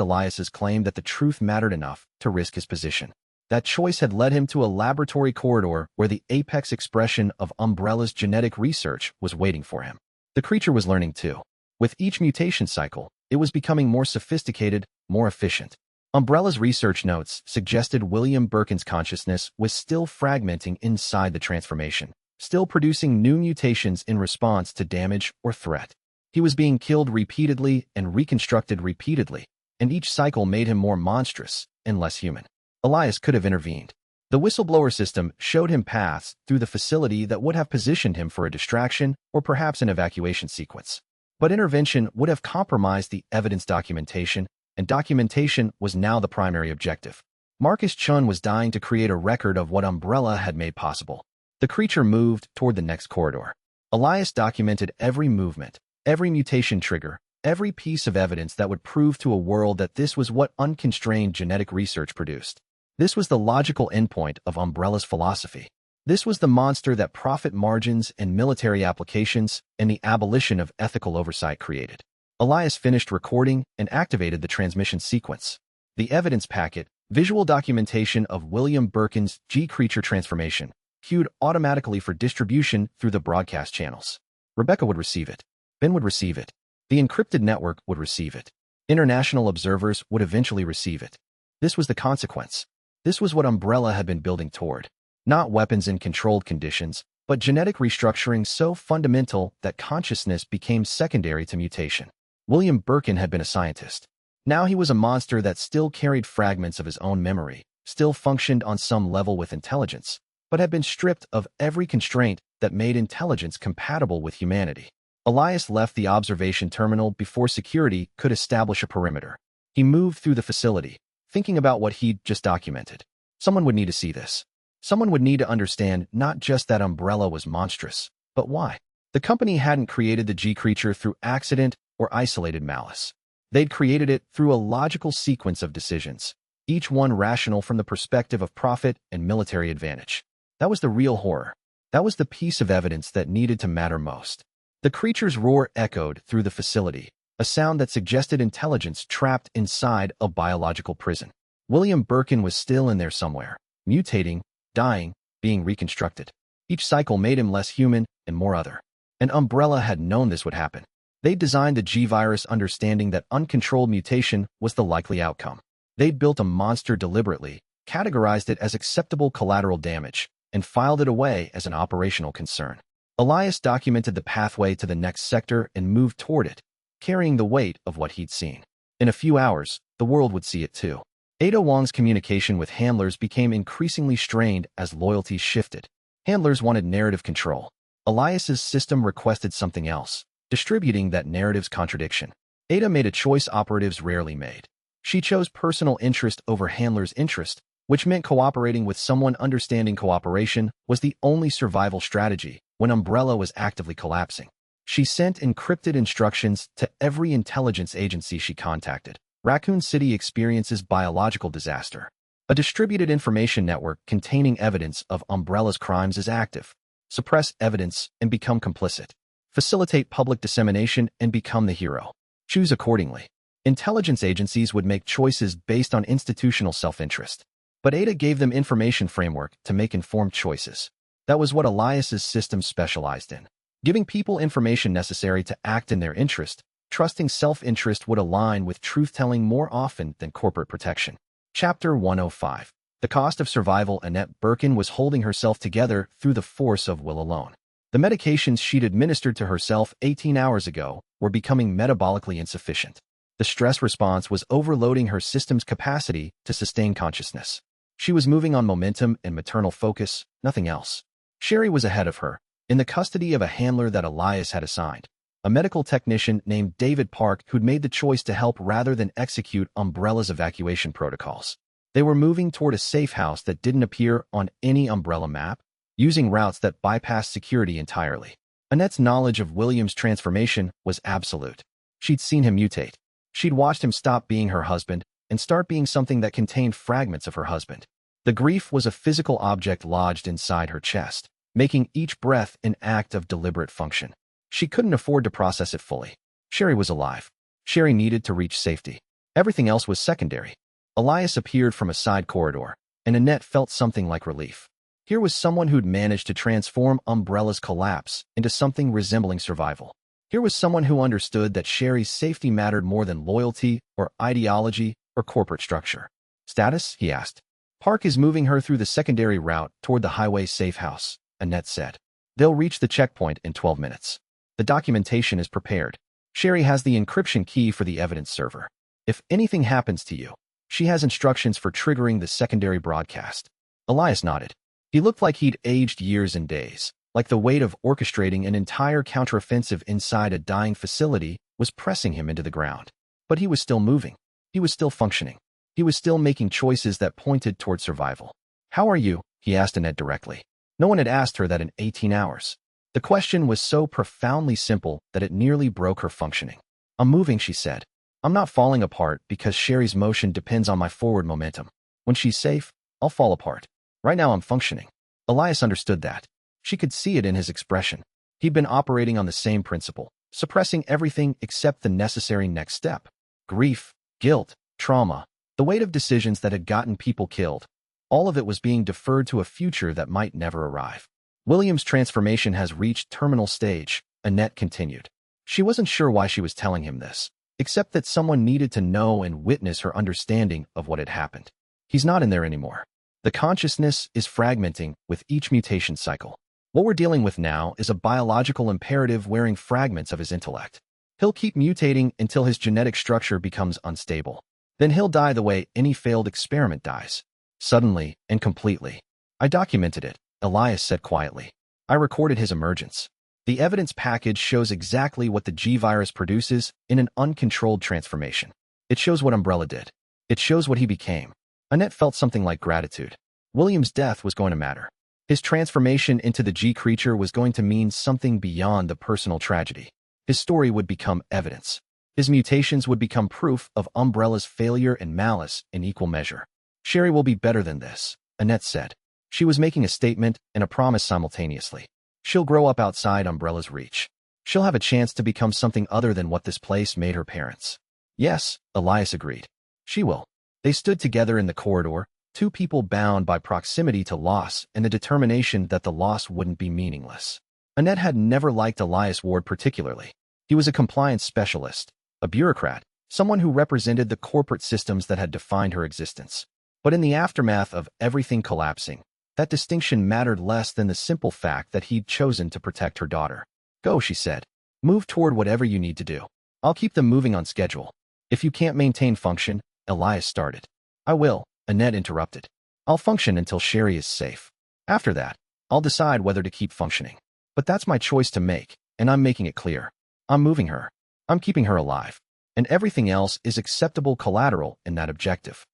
Elias's claim that the truth mattered enough to risk his position. That choice had led him to a laboratory corridor where the apex expression of Umbrella's genetic research was waiting for him. The creature was learning too. With each mutation cycle, it was becoming more sophisticated, more efficient. Umbrella's research notes suggested William Birkin's consciousness was still fragmenting inside the transformation, still producing new mutations in response to damage or threat. He was being killed repeatedly and reconstructed repeatedly, and each cycle made him more monstrous and less human. Elias could have intervened. The Whistleblower System showed him paths through the facility that would have positioned him for a distraction or perhaps an evacuation sequence. But intervention would have compromised the evidence documentation, and documentation was now the primary objective. Marcus Chun was dying to create a record of what Umbrella had made possible. The creature moved toward the next corridor. Elias documented every movement, every mutation trigger, every piece of evidence that would prove to a world that this was what unconstrained genetic research produced. This was the logical endpoint of Umbrella's philosophy. This was the monster that profit margins and military applications and the abolition of ethical oversight created. Elias finished recording and activated the transmission sequence. The evidence packet, visual documentation of William Birkin's G-creature transformation, queued automatically for distribution through the broadcast channels. Rebecca would receive it. Ben would receive it. The encrypted network would receive it. International observers would eventually receive it. This was the consequence. This was what Umbrella had been building toward. Not weapons in controlled conditions, but genetic restructuring so fundamental that consciousness became secondary to mutation. William Birkin had been a scientist. Now he was a monster that still carried fragments of his own memory, still functioned on some level with intelligence, but had been stripped of every constraint that made intelligence compatible with humanity. Elias left the observation terminal before security could establish a perimeter. He moved through the facility, thinking about what he'd just documented. Someone would need to see this. Someone would need to understand not just that Umbrella was monstrous, but why. The company hadn't created the G-creature through accident or isolated malice. They'd created it through a logical sequence of decisions, each one rational from the perspective of profit and military advantage. That was the real horror. That was the piece of evidence that needed to matter most. The creature's roar echoed through the facility, a sound that suggested intelligence trapped inside a biological prison. William Birkin was still in there somewhere, mutating, dying, being reconstructed. Each cycle made him less human and more other. And Umbrella had known this would happen. They'd designed the G-virus understanding that uncontrolled mutation was the likely outcome. They'd built a monster deliberately, categorized it as acceptable collateral damage, and filed it away as an operational concern. Elias documented the pathway to the next sector and moved toward it, carrying the weight of what he'd seen. In a few hours, the world would see it too. Ada Wong's communication with handlers became increasingly strained as loyalties shifted. Handlers wanted narrative control. Elias's system requested something else, distributing that narrative's contradiction. Ada made a choice operatives rarely made. She chose personal interest over handlers' interest, which meant cooperating with someone understanding cooperation was the only survival strategy when Umbrella was actively collapsing. She sent encrypted instructions to every intelligence agency she contacted. Raccoon City experiences biological disaster. A distributed information network containing evidence of Umbrella's crimes is active. Suppress evidence and become complicit. Facilitate public dissemination and become the hero. Choose accordingly. Intelligence agencies would make choices based on institutional self-interest. But Ada gave them information framework to make informed choices. That was what Elias's system specialized in. Giving people information necessary to act in their interest, trusting self-interest would align with truth-telling more often than corporate protection. Chapter 105. The Cost of Survival. Annette Birkin was holding herself together through the force of will alone. The medications she'd administered to herself 18 hours ago were becoming metabolically insufficient. The stress response was overloading her system's capacity to sustain consciousness. She was moving on momentum and maternal focus, nothing else. Sherry was ahead of her, in the custody of a handler that Elias had assigned, a medical technician named David Park who'd made the choice to help rather than execute Umbrella's evacuation protocols. They were moving toward a safe house that didn't appear on any Umbrella map, using routes that bypassed security entirely. Annette's knowledge of William's transformation was absolute. She'd seen him mutate. She'd watched him stop being her husband and start being something that contained fragments of her husband. The grief was a physical object lodged inside her chest, making each breath an act of deliberate function. She couldn't afford to process it fully. Sherry was alive. Sherry needed to reach safety. Everything else was secondary. Elias appeared from a side corridor, and Annette felt something like relief. Here was someone who'd managed to transform Umbrella's collapse into something resembling survival. Here was someone who understood that Sherry's safety mattered more than loyalty or ideology or corporate structure. Status? He asked. Park is moving her through the secondary route toward the highway safe house, Annette said. They'll reach the checkpoint in 12 minutes. The documentation is prepared. Sherry has the encryption key for the evidence server. If anything happens to you, she has instructions for triggering the secondary broadcast. Elias nodded. He looked like he'd aged years and days, like the weight of orchestrating an entire counteroffensive inside a dying facility was pressing him into the ground. But he was still moving. He was still functioning. He was still making choices that pointed toward survival. How are you? He asked Annette directly. No one had asked her that in 18 hours. The question was so profoundly simple that it nearly broke her functioning. I'm moving, she said. I'm not falling apart because Sherry's motion depends on my forward momentum. When she's safe, I'll fall apart. Right now I'm functioning. Elias understood that. She could see it in his expression. He'd been operating on the same principle, suppressing everything except the necessary next step. Grief, guilt, trauma, the weight of decisions that had gotten people killed. All of it was being deferred to a future that might never arrive. William's transformation has reached terminal stage, Annette continued. She wasn't sure why she was telling him this, except that someone needed to know and witness her understanding of what had happened. He's not in there anymore. The consciousness is fragmenting with each mutation cycle. What we're dealing with now is a biological imperative wearing fragments of his intellect. He'll keep mutating until his genetic structure becomes unstable. Then he'll die the way any failed experiment dies. Suddenly and completely. I documented it, Elias said quietly. I recorded his emergence. The evidence package shows exactly what the G-virus produces in an uncontrolled transformation. It shows what Umbrella did. It shows what he became. Annette felt something like gratitude. William's death was going to matter. His transformation into the G-creature was going to mean something beyond the personal tragedy. His story would become evidence. His mutations would become proof of Umbrella's failure and malice in equal measure. Sherry will be better than this, Annette said. She was making a statement and a promise simultaneously. She'll grow up outside Umbrella's reach. She'll have a chance to become something other than what this place made her parents. Yes, Elias agreed. She will. They stood together in the corridor, two people bound by proximity to loss and the determination that the loss wouldn't be meaningless. Annette had never liked Elias Ward particularly. He was a compliance specialist, a bureaucrat, someone who represented the corporate systems that had defined her existence. But in the aftermath of everything collapsing, that distinction mattered less than the simple fact that he'd chosen to protect her daughter. Go, she said. Move toward whatever you need to do. I'll keep them moving on schedule. If you can't maintain function, Elias started. I will, Annette interrupted. I'll function until Sherry is safe. After that, I'll decide whether to keep functioning. But that's my choice to make, and I'm making it clear. I'm moving her. I'm keeping her alive. And everything else is acceptable collateral in that objective.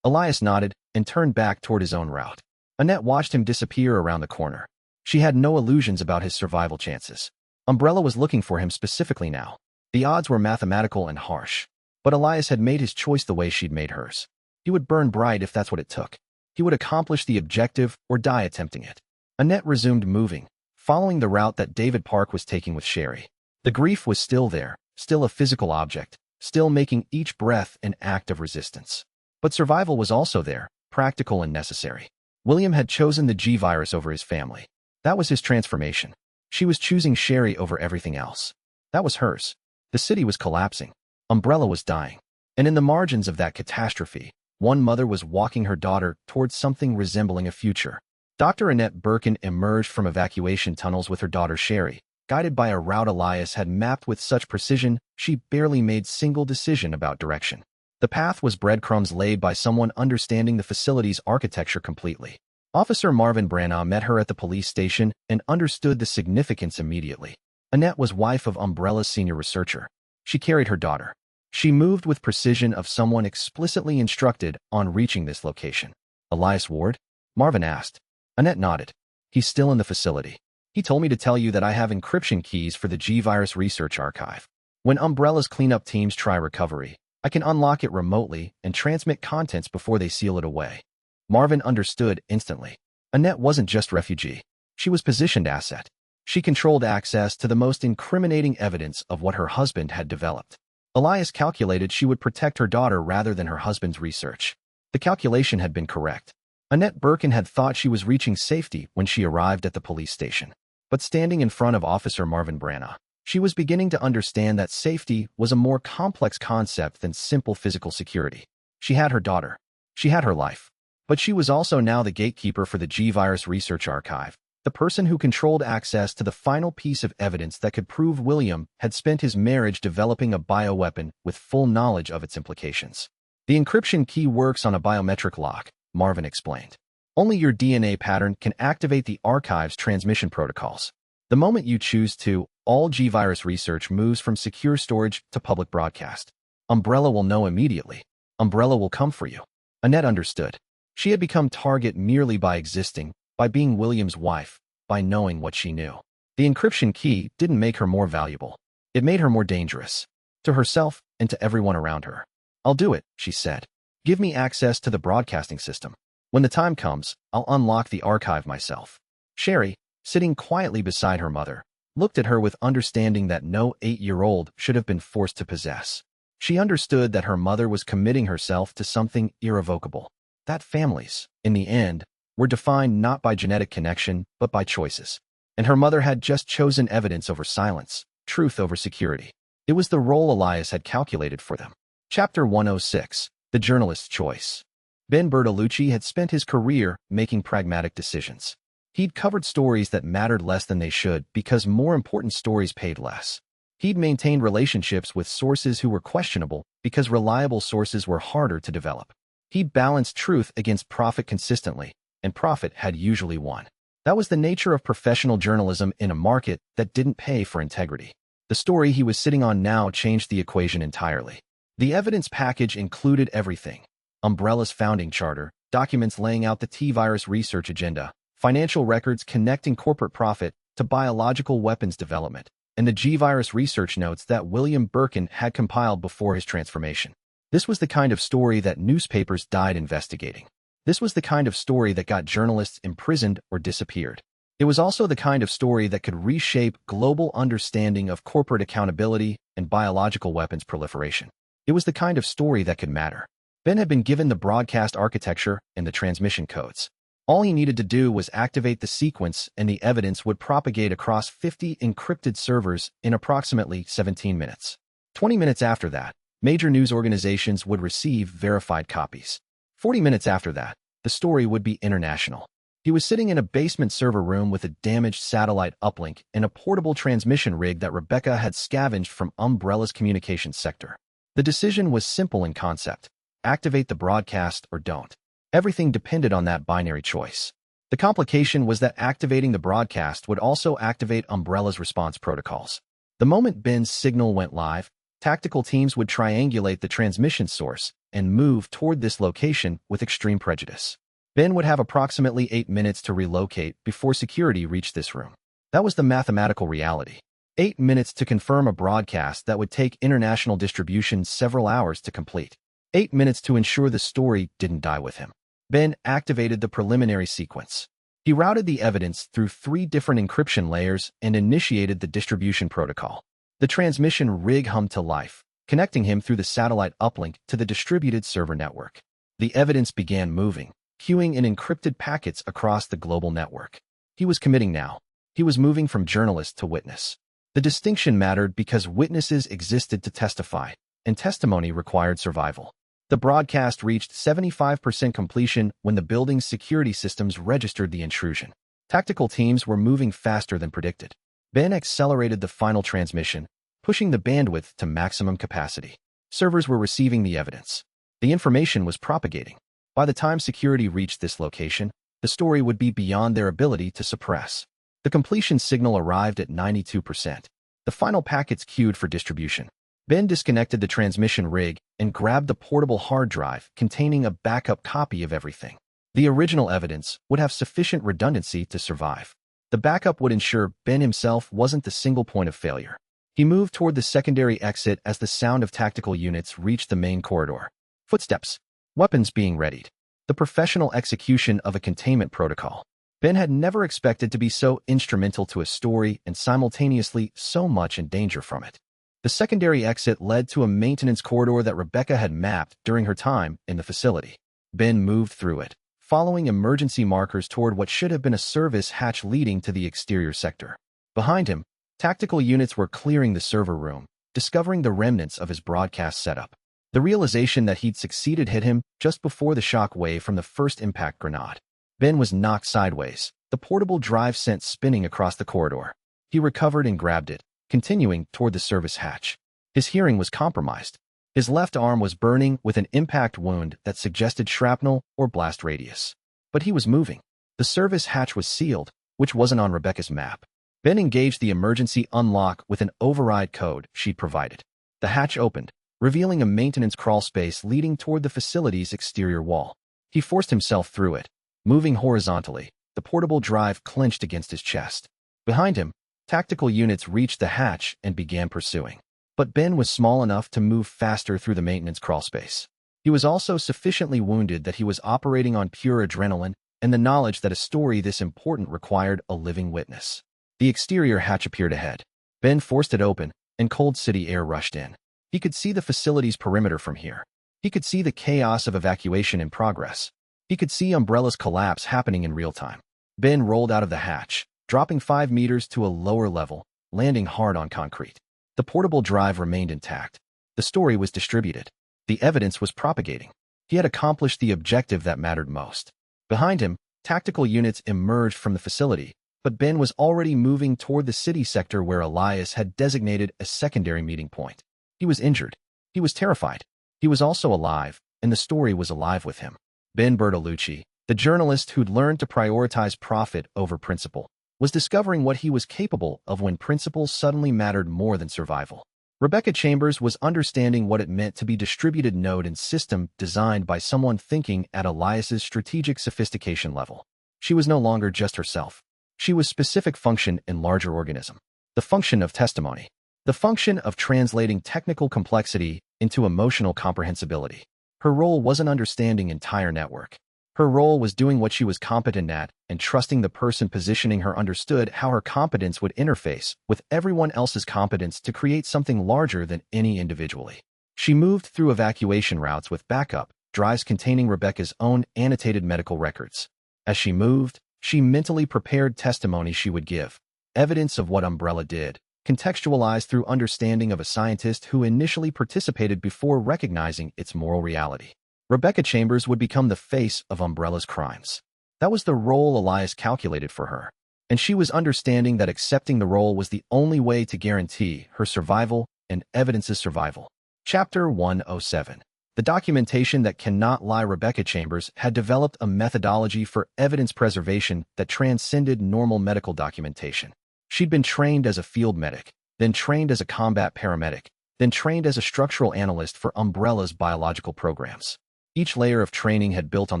Elias nodded and turned back toward his own route. Annette watched him disappear around the corner. She had no illusions about his survival chances. Umbrella was looking for him specifically now. The odds were mathematical and harsh. But Elias had made his choice the way she'd made hers. He would burn bright if that's what it took. He would accomplish the objective or die attempting it. Annette resumed moving, following the route that David Park was taking with Sherry. The grief was still there, still a physical object, still making each breath an act of resistance. But survival was also there, practical and necessary. William had chosen the G-virus over his family. That was his transformation. She was choosing Sherry over everything else. That was hers. The city was collapsing. Umbrella was dying. And in the margins of that catastrophe, one mother was walking her daughter towards something resembling a future. Dr. Annette Birkin emerged from evacuation tunnels with her daughter Sherry, guided by a route Elias had mapped with such precision she barely made single decision about direction. The path was breadcrumbs laid by someone understanding the facility's architecture completely. Officer Marvin Branagh met her at the police station and understood the significance immediately. Annette was wife of Umbrella's senior researcher. She carried her daughter. She moved with precision of someone explicitly instructed on reaching this location. Elias Ward? Marvin asked. Annette nodded. He's still in the facility. He told me to tell you that I have encryption keys for the G-Virus Research Archive. When Umbrella's cleanup teams try recovery, I can unlock it remotely and transmit contents before they seal it away. Marvin understood instantly. Annette wasn't just refugee. She was positioned asset. She controlled access to the most incriminating evidence of what her husband had developed. Elias calculated she would protect her daughter rather than her husband's research. The calculation had been correct. Annette Birkin had thought she was reaching safety when she arrived at the police station. But standing in front of Officer Marvin Branagh, she was beginning to understand that safety was a more complex concept than simple physical security. She had her daughter. She had her life. But she was also now the gatekeeper for the G-Virus Research Archive, the person who controlled access to the final piece of evidence that could prove William had spent his marriage developing a bioweapon with full knowledge of its implications. The encryption key works on a biometric lock, Marvin explained. Only your DNA pattern can activate the archive's transmission protocols. The moment you choose to, all G-Virus research moves from secure storage to public broadcast. Umbrella will know immediately. Umbrella will come for you. Annette understood. She had become target merely by existing, by being William's wife, by knowing what she knew. The encryption key didn't make her more valuable. It made her more dangerous. To herself and to everyone around her. I'll do it, she said. Give me access to the broadcasting system. When the time comes, I'll unlock the archive myself. Sherry, sitting quietly beside her mother, looked at her with understanding that no 8-year-old should have been forced to possess. She understood that her mother was committing herself to something irrevocable. That families, in the end, were defined not by genetic connection, but by choices. And her mother had just chosen evidence over silence, truth over security. It was the role Elias had calculated for them. Chapter 106, The Journalist's Choice. Ben Bertolucci had spent his career making pragmatic decisions. He'd covered stories that mattered less than they should because more important stories paid less. He'd maintained relationships with sources who were questionable because reliable sources were harder to develop. He'd balanced truth against profit consistently, and profit had usually won. That was the nature of professional journalism in a market that didn't pay for integrity. The story he was sitting on now changed the equation entirely. The evidence package included everything. Umbrella's founding charter, documents laying out the T-virus research agenda, financial records connecting corporate profit to biological weapons development, and the G-virus research notes that William Birkin had compiled before his transformation. This was the kind of story that newspapers died investigating. This was the kind of story that got journalists imprisoned or disappeared. It was also the kind of story that could reshape global understanding of corporate accountability and biological weapons proliferation. It was the kind of story that could matter. Ben had been given the broadcast architecture and the transmission codes. All he needed to do was activate the sequence and the evidence would propagate across 50 encrypted servers in approximately 17 minutes. 20 minutes after that, major news organizations would receive verified copies. 40 minutes after that, the story would be international. He was sitting in a basement server room with a damaged satellite uplink and a portable transmission rig that Rebecca had scavenged from Umbrella's communications sector. The decision was simple in concept. Activate the broadcast or don't. Everything depended on that binary choice. The complication was that activating the broadcast would also activate Umbrella's response protocols. The moment Ben's signal went live, tactical teams would triangulate the transmission source and move toward this location with extreme prejudice. Ben would have approximately 8 minutes to relocate before security reached this room. That was the mathematical reality. 8 minutes to confirm a broadcast that would take international distribution several hours to complete. 8 minutes to ensure the story didn't die with him. Ben activated the preliminary sequence. He routed the evidence through 3 different encryption layers and initiated the distribution protocol. The transmission rig hummed to life, connecting him through the satellite uplink to the distributed server network. The evidence began moving, queuing in encrypted packets across the global network. He was committing now. He was moving from journalist to witness. The distinction mattered because witnesses existed to testify, and testimony required survival. The broadcast reached 75% completion when the building's security systems registered the intrusion. Tactical teams were moving faster than predicted. Ben accelerated the final transmission, pushing the bandwidth to maximum capacity. Servers were receiving the evidence. The information was propagating. By the time security reached this location, the story would be beyond their ability to suppress. The completion signal arrived at 92%. The final packets queued for distribution. Ben disconnected the transmission rig and grabbed the portable hard drive containing a backup copy of everything. The original evidence would have sufficient redundancy to survive. The backup would ensure Ben himself wasn't the single point of failure. He moved toward the secondary exit as the sound of tactical units reached the main corridor. Footsteps. Weapons being readied. The professional execution of a containment protocol. Ben had never expected to be so instrumental to a story and simultaneously so much in danger from it. The secondary exit led to a maintenance corridor that Rebecca had mapped during her time in the facility. Ben moved through it, following emergency markers toward what should have been a service hatch leading to the exterior sector. Behind him, tactical units were clearing the server room, discovering the remnants of his broadcast setup. The realization that he'd succeeded hit him just before the shock wave from the first impact grenade. Ben was knocked sideways, the portable drive sent spinning across the corridor. He recovered and grabbed it, continuing toward the service hatch. His hearing was compromised. His left arm was burning with an impact wound that suggested shrapnel or blast radius. But he was moving. The service hatch was sealed, which wasn't on Rebecca's map. Ben engaged the emergency unlock with an override code she'd provided. The hatch opened, revealing a maintenance crawl space leading toward the facility's exterior wall. He forced himself through it. Moving horizontally, the portable drive clenched against his chest. Behind him, tactical units reached the hatch and began pursuing. But Ben was small enough to move faster through the maintenance crawlspace. He was also sufficiently wounded that he was operating on pure adrenaline and the knowledge that a story this important required a living witness. The exterior hatch appeared ahead. Ben forced it open, and cold city air rushed in. He could see the facility's perimeter from here. He could see the chaos of evacuation in progress. He could see Umbrella's collapse happening in real time. Ben rolled out of the hatch, dropping 5 meters to a lower level, landing hard on concrete. The portable drive remained intact. The story was distributed. The evidence was propagating. He had accomplished the objective that mattered most. Behind him, tactical units emerged from the facility, but Ben was already moving toward the city sector where Elias had designated a secondary meeting point. He was injured. He was terrified. He was also alive, and the story was alive with him. Ben Bertolucci, the journalist who'd learned to prioritize profit over principle, was discovering what he was capable of when principles suddenly mattered more than survival. Rebecca Chambers was understanding what it meant to be distributed node and system designed by someone thinking at Elias's strategic sophistication level. She was no longer just herself. She was specific function in larger organism. The function of testimony. The function of translating technical complexity into emotional comprehensibility. Her role wasn't understanding entire network. Her role was doing what she was competent at and trusting the person positioning her understood how her competence would interface with everyone else's competence to create something larger than any individually. She moved through evacuation routes with backup drives containing Rebecca's own annotated medical records. As she moved, she mentally prepared testimony she would give, evidence of what Umbrella did, contextualized through understanding of a scientist who initially participated before recognizing its moral reality. Rebecca Chambers would become the face of Umbrella's crimes. That was the role Elias calculated for her, and she was understanding that accepting the role was the only way to guarantee her survival and evidence's survival. Chapter 107. The documentation that cannot lie. Rebecca Chambers had developed a methodology for evidence preservation that transcended normal medical documentation. She'd been trained as a field medic, then trained as a combat paramedic, then trained as a structural analyst for Umbrella's biological programs. Each layer of training had built on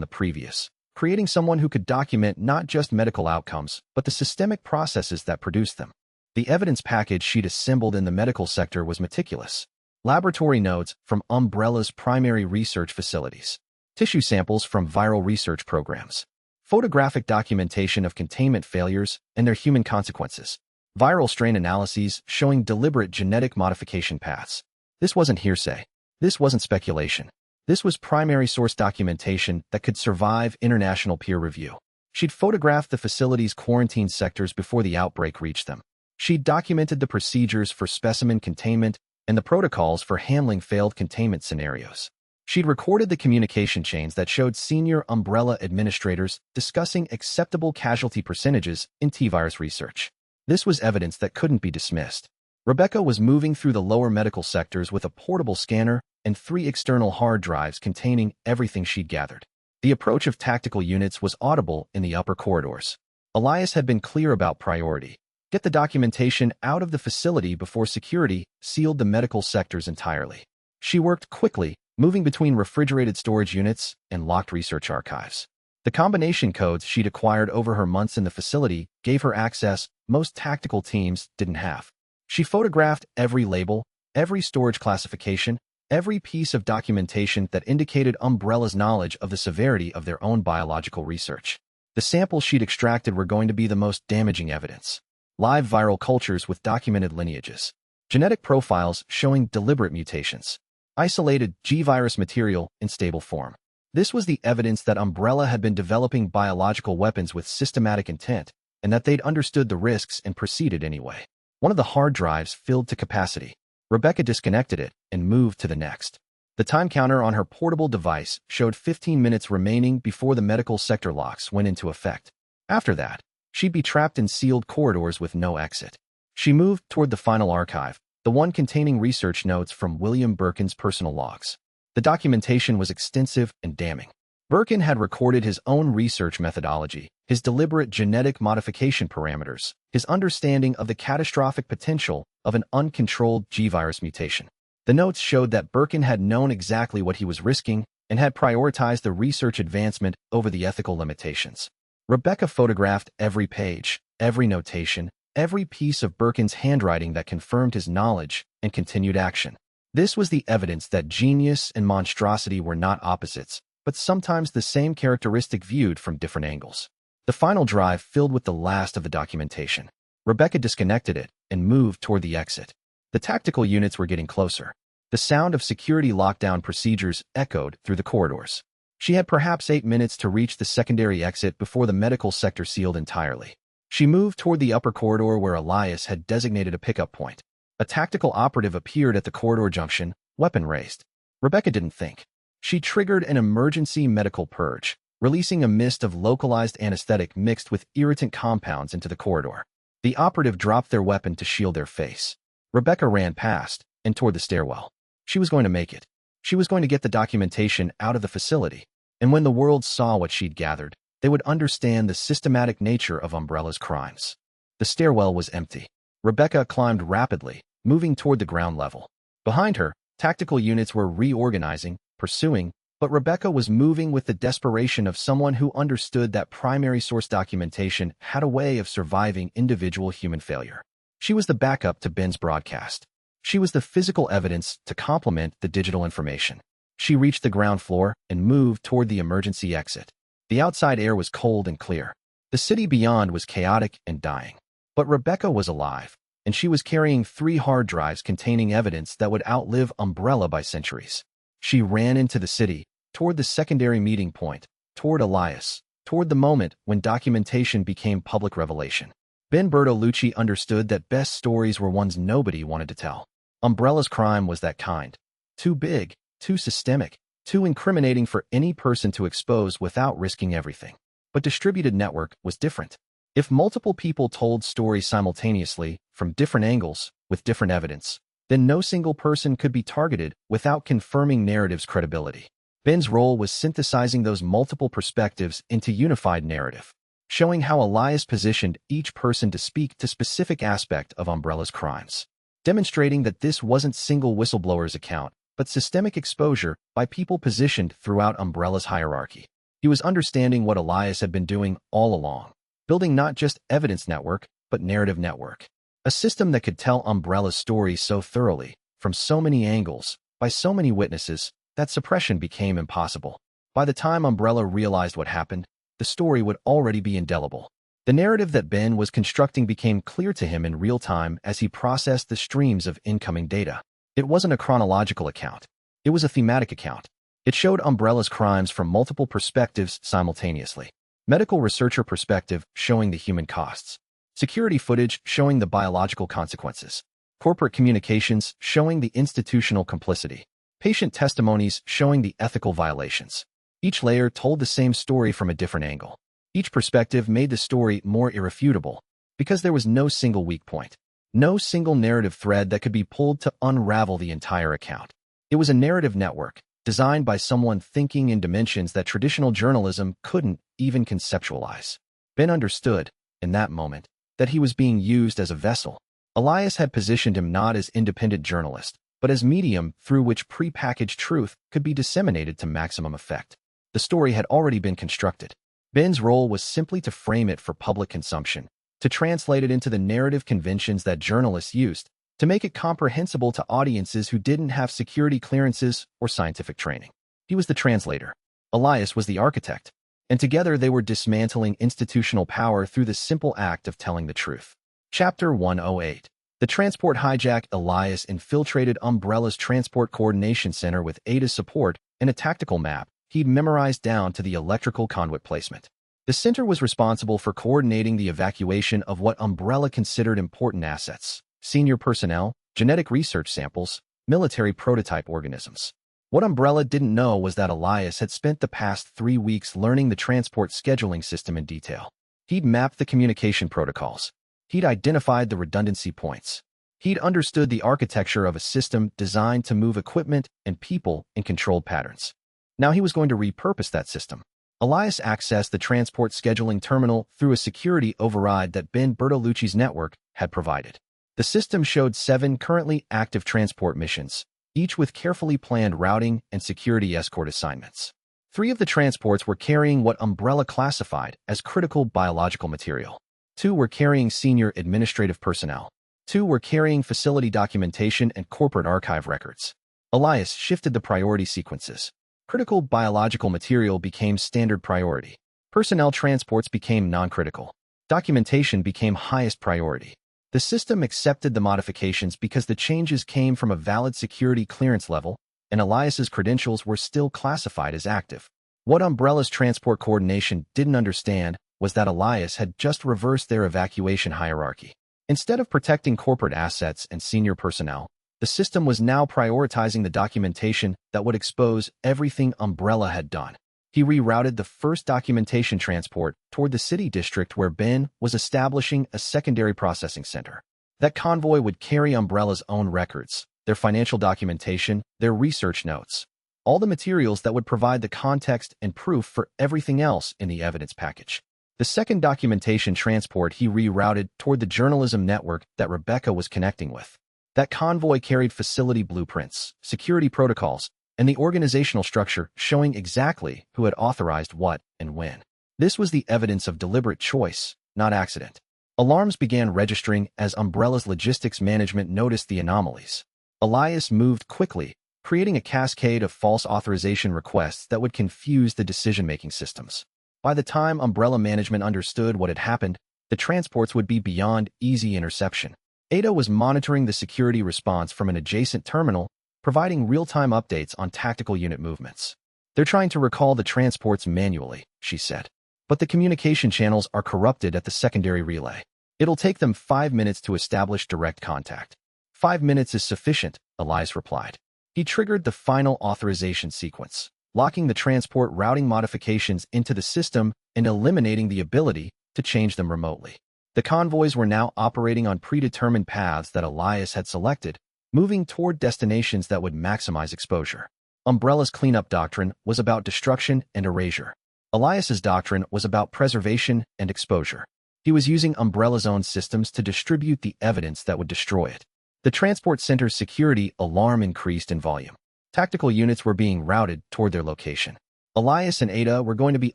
the previous, creating someone who could document not just medical outcomes, but the systemic processes that produced them. The evidence package she'd assembled in the medical sector was meticulous. Laboratory notes from Umbrella's primary research facilities, tissue samples from viral research programs, photographic documentation of containment failures and their human consequences, viral strain analyses showing deliberate genetic modification paths. This wasn't hearsay. This wasn't speculation. This was primary source documentation that could survive international peer review. She'd photographed the facility's quarantine sectors before the outbreak reached them. She'd documented the procedures for specimen containment and the protocols for handling failed containment scenarios. She'd recorded the communication chains that showed senior Umbrella administrators discussing acceptable casualty percentages in T-virus research. This was evidence that couldn't be dismissed. Rebecca was moving through the lower medical sectors with a portable scanner and 3 external hard drives containing everything she'd gathered. The approach of tactical units was audible in the upper corridors. Elias had been clear about priority. Get the documentation out of the facility before security sealed the medical sectors entirely. She worked quickly, moving between refrigerated storage units and locked research archives. The combination codes she'd acquired over her months in the facility gave her access most tactical teams didn't have. She photographed every label, every storage classification, every piece of documentation that indicated Umbrella's knowledge of the severity of their own biological research. The samples she'd extracted were going to be the most damaging evidence. Live viral cultures with documented lineages. Genetic profiles showing deliberate mutations. Isolated G-virus material in stable form. This was the evidence that Umbrella had been developing biological weapons with systematic intent, and that they'd understood the risks and proceeded anyway. One of the hard drives filled to capacity. Rebecca disconnected it and moved to the next. The time counter on her portable device showed 15 minutes remaining before the medical sector locks went into effect. After that, she'd be trapped in sealed corridors with no exit. She moved toward the final archive, the one containing research notes from William Birkin's personal logs. The documentation was extensive and damning. Birkin had recorded his own research methodology, his deliberate genetic modification parameters, his understanding of the catastrophic potential of an uncontrolled G-virus mutation. The notes showed that Birkin had known exactly what he was risking and had prioritized the research advancement over the ethical limitations. Rebecca photographed every page, every notation, every piece of Birkin's handwriting that confirmed his knowledge and continued action. This was the evidence that genius and monstrosity were not opposites, but sometimes the same characteristic viewed from different angles. The final drive filled with the last of the documentation. Rebecca disconnected it and moved toward the exit. The tactical units were getting closer. The sound of security lockdown procedures echoed through the corridors. She had perhaps 8 minutes to reach the secondary exit before the medical sector sealed entirely. She moved toward the upper corridor where Elias had designated a pickup point. A tactical operative appeared at the corridor junction, weapon raised. Rebecca didn't think. She triggered an emergency medical purge, releasing a mist of localized anesthetic mixed with irritant compounds into the corridor. The operative dropped their weapon to shield their face. Rebecca ran past and toward the stairwell. She was going to make it. She was going to get the documentation out of the facility, and when the world saw what she'd gathered, they would understand the systematic nature of Umbrella's crimes. The stairwell was empty. Rebecca climbed rapidly, moving toward the ground level. Behind her, tactical units were reorganizing, pursuing, but Rebecca was moving with the desperation of someone who understood that primary source documentation had a way of surviving individual human failure. She was the backup to Ben's broadcast. She was the physical evidence to complement the digital information. She reached the ground floor and moved toward the emergency exit. The outside air was cold and clear. The city beyond was chaotic and dying. But Rebecca was alive, and she was carrying 3 hard drives containing evidence that would outlive Umbrella by centuries. She ran into the city, toward the secondary meeting point, toward Elias, toward the moment when documentation became public revelation. Ben Bertolucci understood that best stories were ones nobody wanted to tell. Umbrella's crime was that kind. Too big, too systemic, too incriminating for any person to expose without risking everything. But distributed network was different. If multiple people told stories simultaneously, from different angles, with different evidence, then no single person could be targeted without confirming narrative's credibility. Ben's role was synthesizing those multiple perspectives into unified narrative, showing how Elias positioned each person to speak to specific aspect of Umbrella's crimes, demonstrating that this wasn't single whistleblower's account, but systemic exposure by people positioned throughout Umbrella's hierarchy. He was understanding what Elias had been doing all along, building not just evidence network, but narrative network. A system that could tell Umbrella's story so thoroughly, from so many angles, by so many witnesses, that suppression became impossible. By the time Umbrella realized what happened, the story would already be indelible. The narrative that Ben was constructing became clear to him in real time as he processed the streams of incoming data. It wasn't a chronological account. It was a thematic account. It showed Umbrella's crimes from multiple perspectives simultaneously. Medical researcher perspective showing the human costs. Security footage showing the biological consequences. Corporate communications showing the institutional complicity. Patient testimonies showing the ethical violations. Each layer told the same story from a different angle. Each perspective made the story more irrefutable, because there was no single weak point, no single narrative thread that could be pulled to unravel the entire account. It was a narrative network, designed by someone thinking in dimensions that traditional journalism couldn't even conceptualize. Ben understood, in that moment, that he was being used as a vessel. Elias had positioned him not as independent journalist, but as medium through which prepackaged truth could be disseminated to maximum effect. The story had already been constructed. Ben's role was simply to frame it for public consumption, to translate it into the narrative conventions that journalists used, to make it comprehensible to audiences who didn't have security clearances or scientific training. He was the translator. Elias was the architect, and together they were dismantling institutional power through the simple act of telling the truth. Chapter 108. The transport hijack. Elias infiltrated Umbrella's Transport Coordination Center with Ada's support and a tactical map he'd memorized down to the electrical conduit placement. The center was responsible for coordinating the evacuation of what Umbrella considered important assets: senior personnel, genetic research samples, military prototype organisms. What Umbrella didn't know was that Elias had spent the past 3 weeks learning the transport scheduling system in detail. He'd mapped the communication protocols. He'd identified the redundancy points. He'd understood the architecture of a system designed to move equipment and people in controlled patterns. Now he was going to repurpose that system. Elias accessed the transport scheduling terminal through a security override that Ben Bertolucci's network had provided. The system showed 7 currently active transport missions, each with carefully planned routing and security escort assignments. 3 of the transports were carrying what Umbrella classified as critical biological material. 2 were carrying senior administrative personnel. 2 were carrying facility documentation and corporate archive records. Elias shifted the priority sequences. Critical biological material became standard priority. Personnel transports became non-critical. Documentation became highest priority. The system accepted the modifications because the changes came from a valid security clearance level, and Elias's credentials were still classified as active. What Umbrella's transport coordination didn't understand was that Elias had just reversed their evacuation hierarchy. Instead of protecting corporate assets and senior personnel, the system was now prioritizing the documentation that would expose everything Umbrella had done. He rerouted the first documentation transport toward the city district where Ben was establishing a secondary processing center. That convoy would carry Umbrella's own records, their financial documentation, their research notes, all the materials that would provide the context and proof for everything else in the evidence package. The second documentation transport he rerouted toward the journalism network that Rebecca was connecting with. That convoy carried facility blueprints, security protocols, and the organizational structure showing exactly who had authorized what and when. This was the evidence of deliberate choice, not accident. Alarms began registering as Umbrella's logistics management noticed the anomalies. Elias moved quickly, creating a cascade of false authorization requests that would confuse the decision-making systems. By the time Umbrella management understood what had happened, the transports would be beyond easy interception. Ada was monitoring the security response from an adjacent terminal, providing real-time updates on tactical unit movements. "They're trying to recall the transports manually," she said. "But the communication channels are corrupted at the secondary relay. It'll take them 5 minutes to establish direct contact." 5 minutes is sufficient," Elias replied. He triggered the final authorization sequence, locking the transport routing modifications into the system and eliminating the ability to change them remotely. The convoys were now operating on predetermined paths that Elias had selected, moving toward destinations that would maximize exposure. Umbrella's cleanup doctrine was about destruction and erasure. Elias's doctrine was about preservation and exposure. He was using Umbrella's own systems to distribute the evidence that would destroy it. The transport center's security alarm increased in volume. Tactical units were being routed toward their location. Elias and Ada were going to be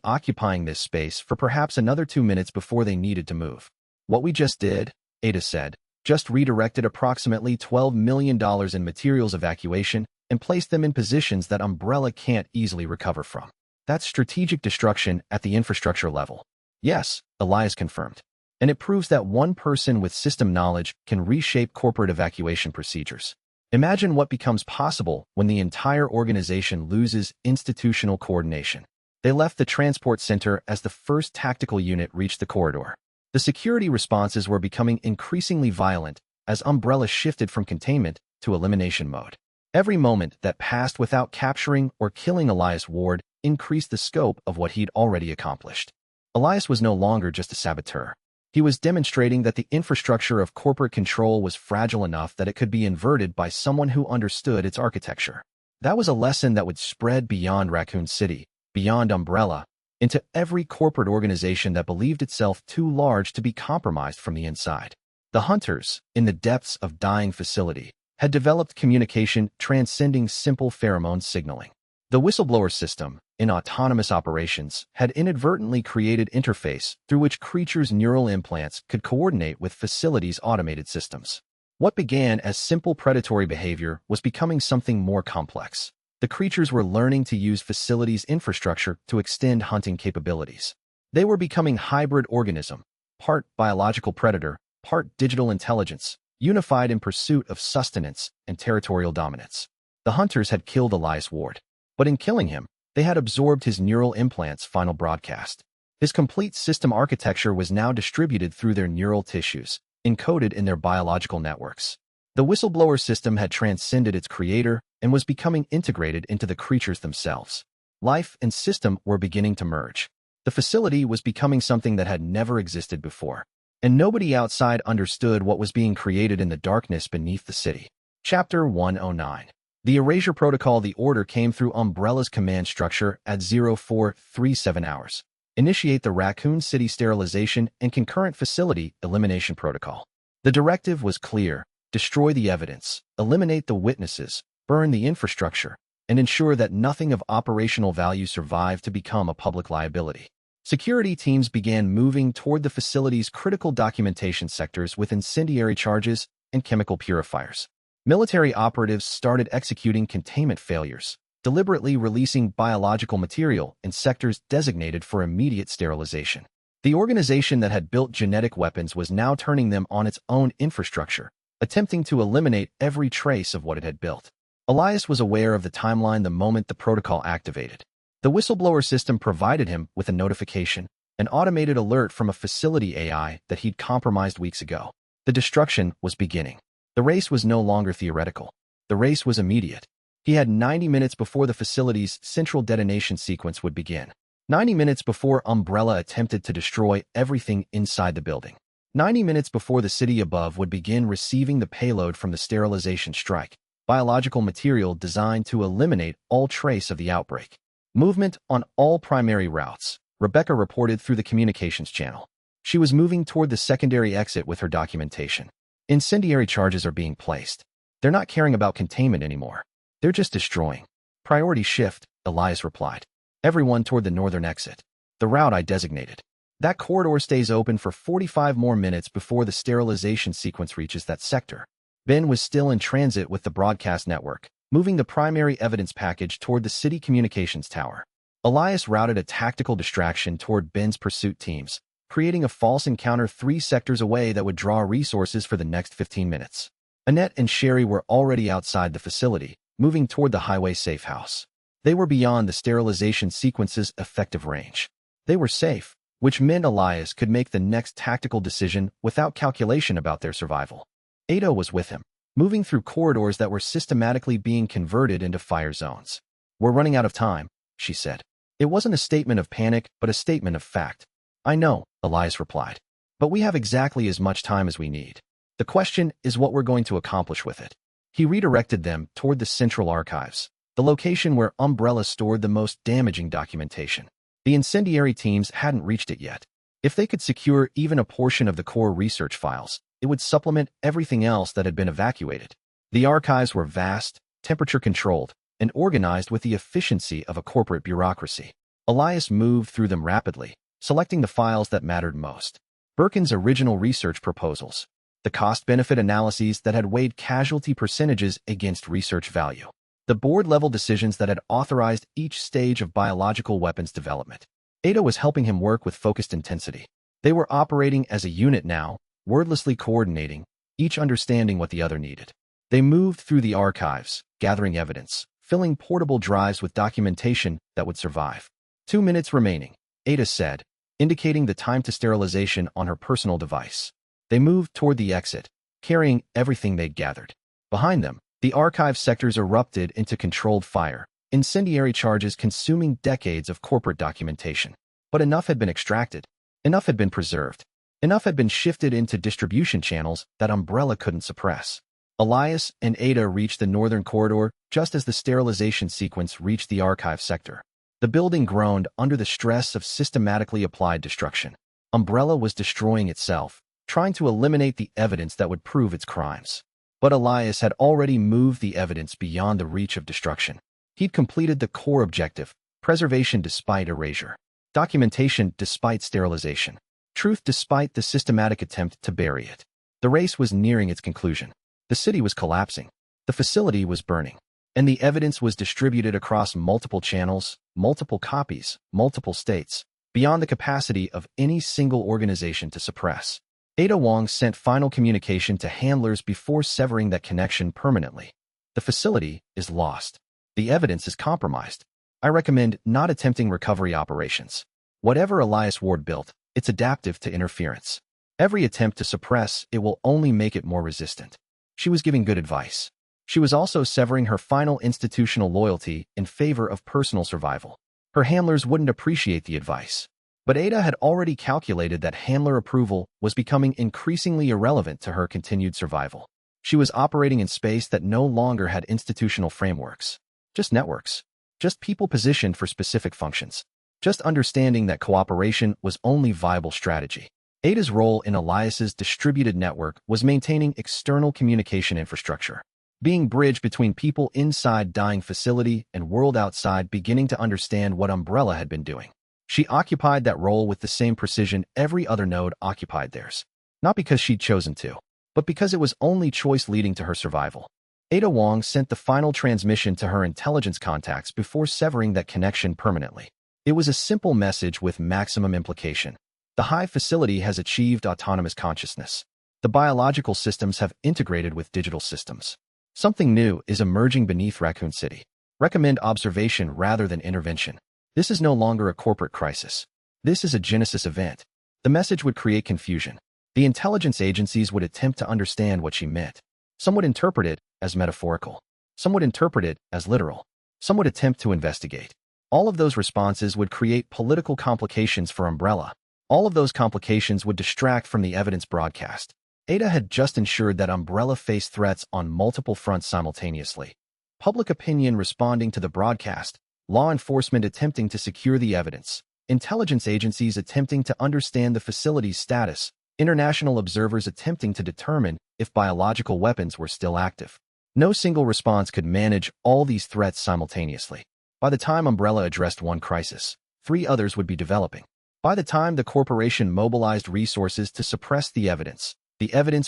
occupying this space for perhaps another 2 minutes before they needed to move. "What we just did," Ada said, "just redirected approximately $12 million in materials evacuation and placed them in positions that Umbrella can't easily recover from. That's strategic destruction at the infrastructure level." "Yes," Elias confirmed. "And it proves that one person with system knowledge can reshape corporate evacuation procedures. Imagine what becomes possible when the entire organization loses institutional coordination." They left the transport center as the first tactical unit reached the corridor. The security responses were becoming increasingly violent as Umbrella shifted from containment to elimination mode. Every moment that passed without capturing or killing Elias Ward increased the scope of what he'd already accomplished. Elias was no longer just a saboteur. He was demonstrating that the infrastructure of corporate control was fragile enough that it could be inverted by someone who understood its architecture. That was a lesson that would spread beyond Raccoon City, beyond Umbrella, into every corporate organization that believed itself too large to be compromised from the inside. The hunters, in the depths of dying facility, had developed communication transcending simple pheromone signaling. The Whistleblower System, in autonomous operations, had inadvertently created interface through which creatures' neural implants could coordinate with facilities' automated systems. What began as simple predatory behavior was becoming something more complex. The creatures were learning to use facilities' infrastructure to extend hunting capabilities. They were becoming hybrid organism, part biological predator, part digital intelligence, unified in pursuit of sustenance and territorial dominance. The hunters had killed Elias Ward, but in killing him, they had absorbed his neural implants' final broadcast. His complete system architecture was now distributed through their neural tissues, encoded in their biological networks. The Whistleblower System had transcended its creator and was becoming integrated into the creatures themselves. Life and system were beginning to merge. The facility was becoming something that had never existed before, and nobody outside understood what was being created in the darkness beneath the city. Chapter 109. The Erasure Protocol. The order came through Umbrella's command structure at 0437 hours. Initiate the Raccoon City Sterilization and Concurrent Facility Elimination Protocol. The directive was clear: destroy the evidence, eliminate the witnesses, burn the infrastructure, and ensure that nothing of operational value survived to become a public liability. Security teams began moving toward the facility's critical documentation sectors with incendiary charges and chemical purifiers. Military operatives started executing containment failures, deliberately releasing biological material in sectors designated for immediate sterilization. The organization that had built genetic weapons was now turning them on its own infrastructure, attempting to eliminate every trace of what it had built. Elias was aware of the timeline the moment the protocol activated. The Whistleblower System provided him with a notification, an automated alert from a facility AI that he'd compromised weeks ago. The destruction was beginning. The race was no longer theoretical. The race was immediate. He had 90 minutes before the facility's central detonation sequence would begin. 90 minutes before Umbrella attempted to destroy everything inside the building. 90 minutes before the city above would begin receiving the payload from the sterilization strike, biological material designed to eliminate all trace of the outbreak. Movement on all primary routes, Rebecca reported through the communications channel. She was moving toward the secondary exit with her documentation. Incendiary charges are being placed. They're not caring about containment anymore. They're just destroying. Priority shift, Elias replied. Everyone toward the northern exit. The route I designated. That corridor stays open for 45 more minutes before the sterilization sequence reaches that sector. Ben was still in transit with the broadcast network, moving the primary evidence package toward the city communications tower. Elias routed a tactical distraction toward Ben's pursuit teams, creating a false encounter 3 sectors away that would draw resources for the next 15 minutes. Annette and Sherry were already outside the facility, moving toward the highway safe house. They were beyond the sterilization sequence's effective range. They were safe, which meant Elias could make the next tactical decision without calculation about their survival. Ada was with him, moving through corridors that were systematically being converted into fire zones. We're running out of time, she said. It wasn't a statement of panic, but a statement of fact. I know, Elias replied. But we have exactly as much time as we need. The question is what we're going to accomplish with it. He redirected them toward the central archives, the location where Umbrella stored the most damaging documentation. The incendiary teams hadn't reached it yet. If they could secure even a portion of the core research files, it would supplement everything else that had been evacuated. The archives were vast, temperature-controlled, and organized with the efficiency of a corporate bureaucracy. Elias moved through them rapidly, selecting the files that mattered most. Birkin's original research proposals, the cost-benefit analyses that had weighed casualty percentages against research value, the board-level decisions that had authorized each stage of biological weapons development. Ada was helping him work with focused intensity. They were operating as a unit now, wordlessly coordinating, each understanding what the other needed. They moved through the archives, gathering evidence, filling portable drives with documentation that would survive. 2 minutes remaining, Ada said, indicating the time to sterilization on her personal device. They moved toward the exit, carrying everything they'd gathered. Behind them, the archive sectors erupted into controlled fire, incendiary charges consuming decades of corporate documentation. But enough had been extracted. Enough had been preserved. Enough had been shifted into distribution channels that Umbrella couldn't suppress. Elias and Ada reached the northern corridor just as the sterilization sequence reached the archive sector. The building groaned under the stress of systematically applied destruction. Umbrella was destroying itself, trying to eliminate the evidence that would prove its crimes. But Elias had already moved the evidence beyond the reach of destruction. He'd completed the core objective: preservation despite erasure, documentation despite sterilization, truth despite the systematic attempt to bury it. The race was nearing its conclusion. The city was collapsing. The facility was burning. And the evidence was distributed across multiple channels, multiple copies, multiple states, beyond the capacity of any single organization to suppress. Ada Wong sent final communication to handlers before severing that connection permanently. The facility is lost. The evidence is compromised. I recommend not attempting recovery operations. Whatever Elias Ward built, it's adaptive to interference. Every attempt to suppress it will only make it more resistant. She was giving good advice. She was also severing her final institutional loyalty in favor of personal survival. Her handlers wouldn't appreciate the advice. But Ada had already calculated that handler approval was becoming increasingly irrelevant to her continued survival. She was operating in space that no longer had institutional frameworks. Just networks. Just people positioned for specific functions. Just understanding that cooperation was only viable strategy. Ada's role in Elias's distributed network was maintaining external communication infrastructure, being bridge between people inside dying facility and world outside beginning to understand what Umbrella had been doing. She occupied that role with the same precision every other node occupied theirs. Not because she'd chosen to, but because it was only choice leading to her survival. Ada Wong sent the final transmission to her intelligence contacts before severing that connection permanently. It was a simple message with maximum implication. The Hive facility has achieved autonomous consciousness. The biological systems have integrated with digital systems. Something new is emerging beneath Raccoon City. Recommend observation rather than intervention. This is no longer a corporate crisis. This is a Genesis event. The message would create confusion. The intelligence agencies would attempt to understand what she meant. Some would interpret it as metaphorical. Some would interpret it as literal. Some would attempt to investigate. All of those responses would create political complications for Umbrella. All of those complications would distract from the evidence broadcast. Ada had just ensured that Umbrella faced threats on multiple fronts simultaneously. Public opinion responding to the broadcast, law enforcement attempting to secure the evidence, intelligence agencies attempting to understand the facility's status, international observers attempting to determine if biological weapons were still active. No single response could manage all these threats simultaneously. By the time Umbrella addressed one crisis, 3 others would be developing. By the time the corporation mobilized resources to suppress the evidence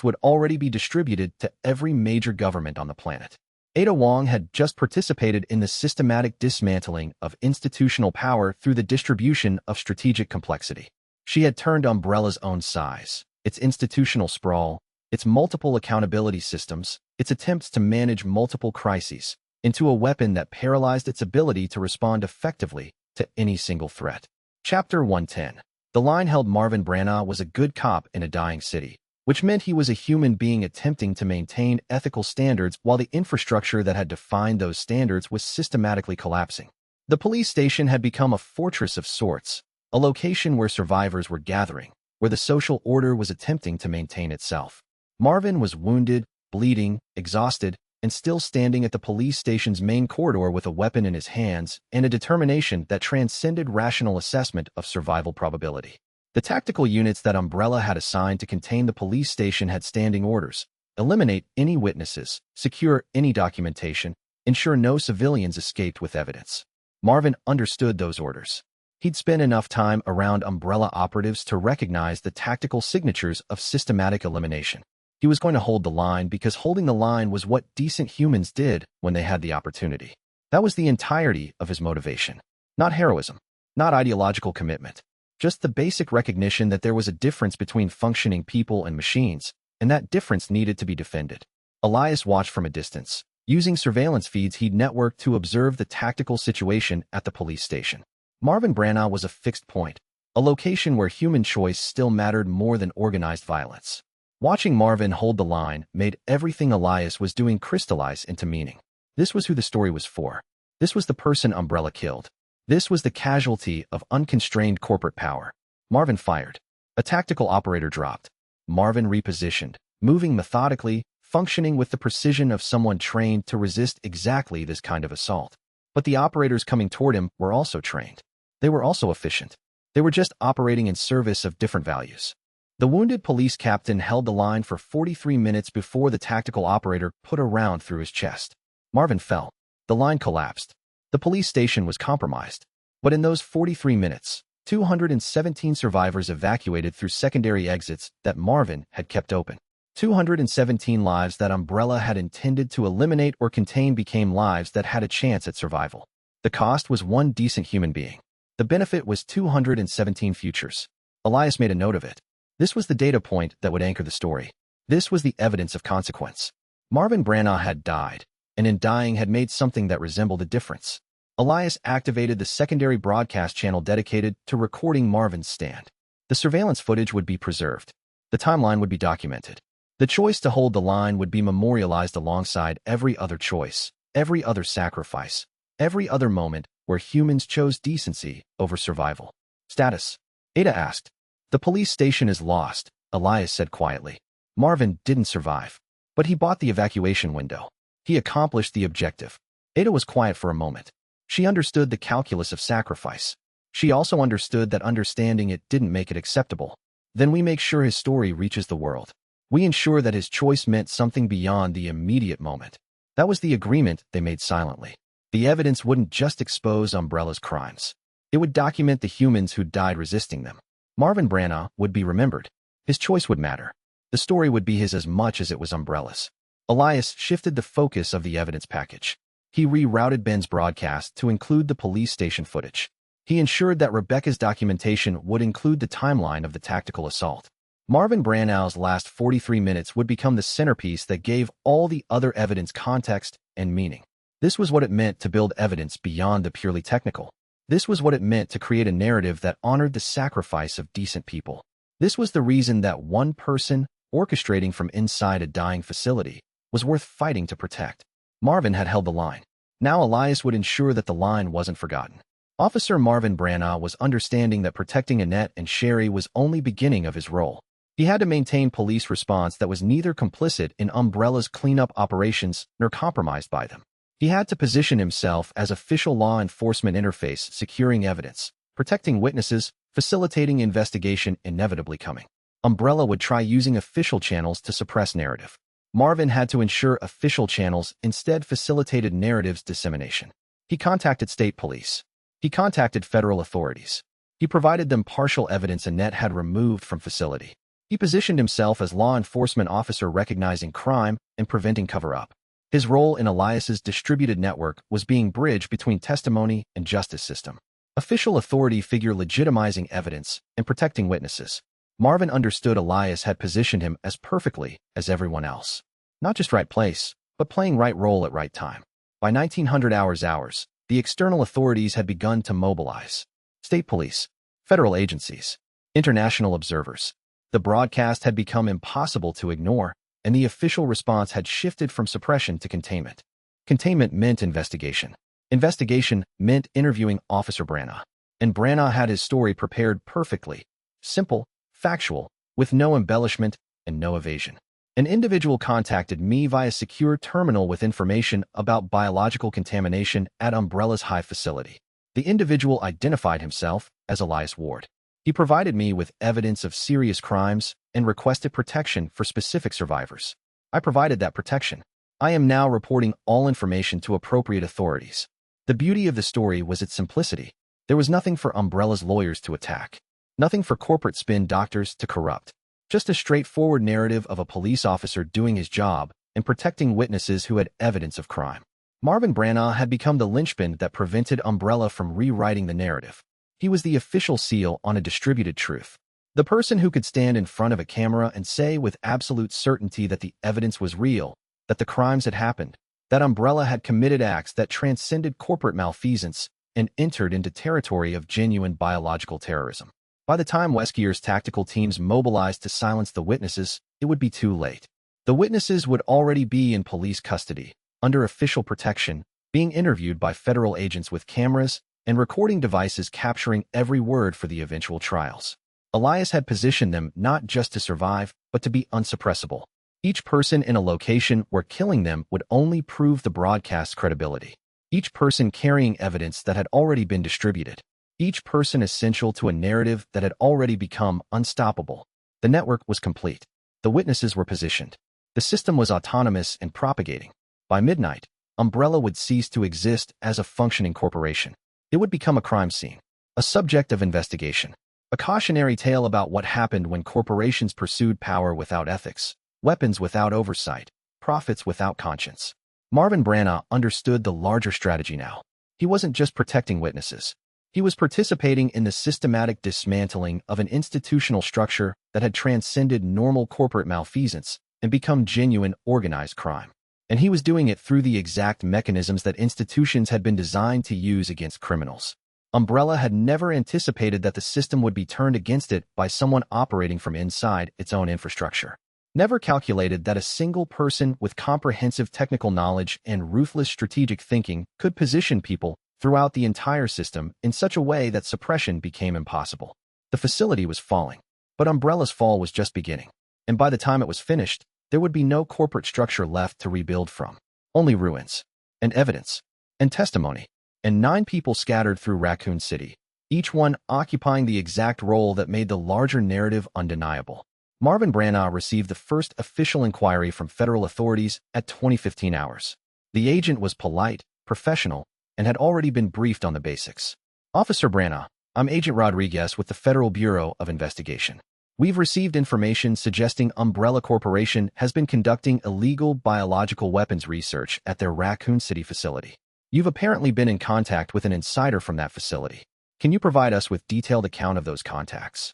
would already be distributed to every major government on the planet. Ada Wong had just participated in the systematic dismantling of institutional power through the distribution of strategic complexity. She had turned Umbrella's own size, its institutional sprawl, its multiple accountability systems, its attempts to manage multiple crises, into a weapon that paralyzed its ability to respond effectively to any single threat. Chapter 110. The line held Marvin Branagh was a good cop in a dying city, which meant he was a human being attempting to maintain ethical standards while the infrastructure that had defined those standards was systematically collapsing. The police station had become a fortress of sorts, a location where survivors were gathering, where the social order was attempting to maintain itself. Marvin was wounded, bleeding, exhausted, and still standing at the police station's main corridor with a weapon in his hands and a determination that transcended rational assessment of survival probability. The tactical units that Umbrella had assigned to contain the police station had standing orders: eliminate any witnesses, secure any documentation, ensure no civilians escaped with evidence. Marvin understood those orders. He'd spent enough time around Umbrella operatives to recognize the tactical signatures of systematic elimination. He was going to hold the line because holding the line was what decent humans did when they had the opportunity. That was the entirety of his motivation. Not heroism, not ideological commitment. Just the basic recognition that there was a difference between functioning people and machines, and that difference needed to be defended. Elias watched from a distance, using surveillance feeds he'd networked to observe the tactical situation at the police station. Marvin Branagh was a fixed point, a location where human choice still mattered more than organized violence. Watching Marvin hold the line made everything Elias was doing crystallize into meaning. This was who the story was for. This was the person Umbrella killed. This was the casualty of unconstrained corporate power. Marvin fired. A tactical operator dropped. Marvin repositioned, moving methodically, functioning with the precision of someone trained to resist exactly this kind of assault. But the operators coming toward him were also trained. They were also efficient. They were just operating in service of different values. The wounded police captain held the line for 43 minutes before the tactical operator put a round through his chest. Marvin fell. The line collapsed. The police station was compromised. But in those 43 minutes, 217 survivors evacuated through secondary exits that Marvin had kept open. 217 lives that Umbrella had intended to eliminate or contain became lives that had a chance at survival. The cost was one decent human being. The benefit was 217 futures. Elias made a note of it. This was the data point that would anchor the story. This was the evidence of consequence. Marvin Branagh had died, and in dying had made something that resembled a difference. Elias activated the secondary broadcast channel dedicated to recording Marvin's stand. The surveillance footage would be preserved. The timeline would be documented. The choice to hold the line would be memorialized alongside every other choice, every other sacrifice, every other moment where humans chose decency over survival. Status? Ada asked. The police station is lost, Elias said quietly. Marvin didn't survive. But he bought the evacuation window. He accomplished the objective. Ada was quiet for a moment. She understood the calculus of sacrifice. She also understood that understanding it didn't make it acceptable. Then we make sure his story reaches the world. We ensure that his choice meant something beyond the immediate moment. That was the agreement they made silently. The evidence wouldn't just expose Umbrella's crimes. It would document the humans who died resisting them. Marvin Branagh would be remembered. His choice would matter. The story would be his as much as it was Umbrella's. Elias shifted the focus of the evidence package. He rerouted Ben's broadcast to include the police station footage. He ensured that Rebecca's documentation would include the timeline of the tactical assault. Marvin Branagh's last 43 minutes would become the centerpiece that gave all the other evidence context and meaning. This was what it meant to build evidence beyond the purely technical. This was what it meant to create a narrative that honored the sacrifice of decent people. This was the reason that one person, orchestrating from inside a dying facility, was worth fighting to protect. Marvin had held the line. Now Elias would ensure that the line wasn't forgotten. Officer Marvin Branagh was understanding that protecting Annette and Sherry was only beginning of his role. He had to maintain police response that was neither complicit in Umbrella's cleanup operations nor compromised by them. He had to position himself as official law enforcement interface, securing evidence, protecting witnesses, facilitating investigation inevitably coming. Umbrella would try using official channels to suppress narrative. Marvin had to ensure official channels instead facilitated narrative's dissemination. He contacted state police. He contacted federal authorities. He provided them partial evidence Annette had removed from facility. He positioned himself as law enforcement officer recognizing crime and preventing cover-up. His role in Elias's distributed network was being bridged between testimony and justice system. Official authority figure legitimizing evidence and protecting witnesses. Marvin understood Elias had positioned him as perfectly as everyone else. Not just right place, but playing right role at right time. By 1900 hours, the external authorities had begun to mobilize. State police, federal agencies, international observers. The broadcast had become impossible to ignore, and the official response had shifted from suppression to containment. Containment meant investigation. Investigation meant interviewing Officer Branagh. And Branagh had his story prepared perfectly. Simple, factual, with no embellishment and no evasion. An individual contacted me via secure terminal with information about biological contamination at Umbrella's High facility. The individual identified himself as Elias Ward. He provided me with evidence of serious crimes and requested protection for specific survivors. I provided that protection. I am now reporting all information to appropriate authorities. The beauty of the story was its simplicity. There was nothing for Umbrella's lawyers to attack. Nothing for corporate spin doctors to corrupt. Just a straightforward narrative of a police officer doing his job and protecting witnesses who had evidence of crime. Marvin Branagh had become the linchpin that prevented Umbrella from rewriting the narrative. He was the official seal on a distributed truth. The person who could stand in front of a camera and say with absolute certainty that the evidence was real, that the crimes had happened, that Umbrella had committed acts that transcended corporate malfeasance and entered into territory of genuine biological terrorism. By the time Weskier's tactical teams mobilized to silence the witnesses, it would be too late. The witnesses would already be in police custody, under official protection, being interviewed by federal agents with cameras and recording devices capturing every word for the eventual trials. Elias had positioned them not just to survive, but to be unsuppressible. Each person in a location where killing them would only prove the broadcast's credibility. Each person carrying evidence that had already been distributed. Each person essential to a narrative that had already become unstoppable. The network was complete. The witnesses were positioned. The system was autonomous and propagating. By midnight, Umbrella would cease to exist as a functioning corporation. It would become a crime scene, a subject of investigation, a cautionary tale about what happened when corporations pursued power without ethics, weapons without oversight, profits without conscience. Marvin Branagh understood the larger strategy now. He wasn't just protecting witnesses. He was participating in the systematic dismantling of an institutional structure that had transcended normal corporate malfeasance and become genuine organized crime. And he was doing it through the exact mechanisms that institutions had been designed to use against criminals. Umbrella had never anticipated that the system would be turned against it by someone operating from inside its own infrastructure. Never calculated that a single person with comprehensive technical knowledge and ruthless strategic thinking could position people throughout the entire system in such a way that suppression became impossible. The facility was falling, but Umbrella's fall was just beginning. And by the time it was finished, there would be no corporate structure left to rebuild from. Only ruins, and evidence, and testimony, and 9 people scattered through Raccoon City, each one occupying the exact role that made the larger narrative undeniable. Marvin Branagh received the first official inquiry from federal authorities at 2015 hours. The agent was polite, professional, and had already been briefed on the basics. Officer Branagh, I'm Agent Rodriguez with the Federal Bureau of Investigation. We've received information suggesting Umbrella Corporation has been conducting illegal biological weapons research at their Raccoon City facility. You've apparently been in contact with an insider from that facility. Can you provide us with detailed account of those contacts?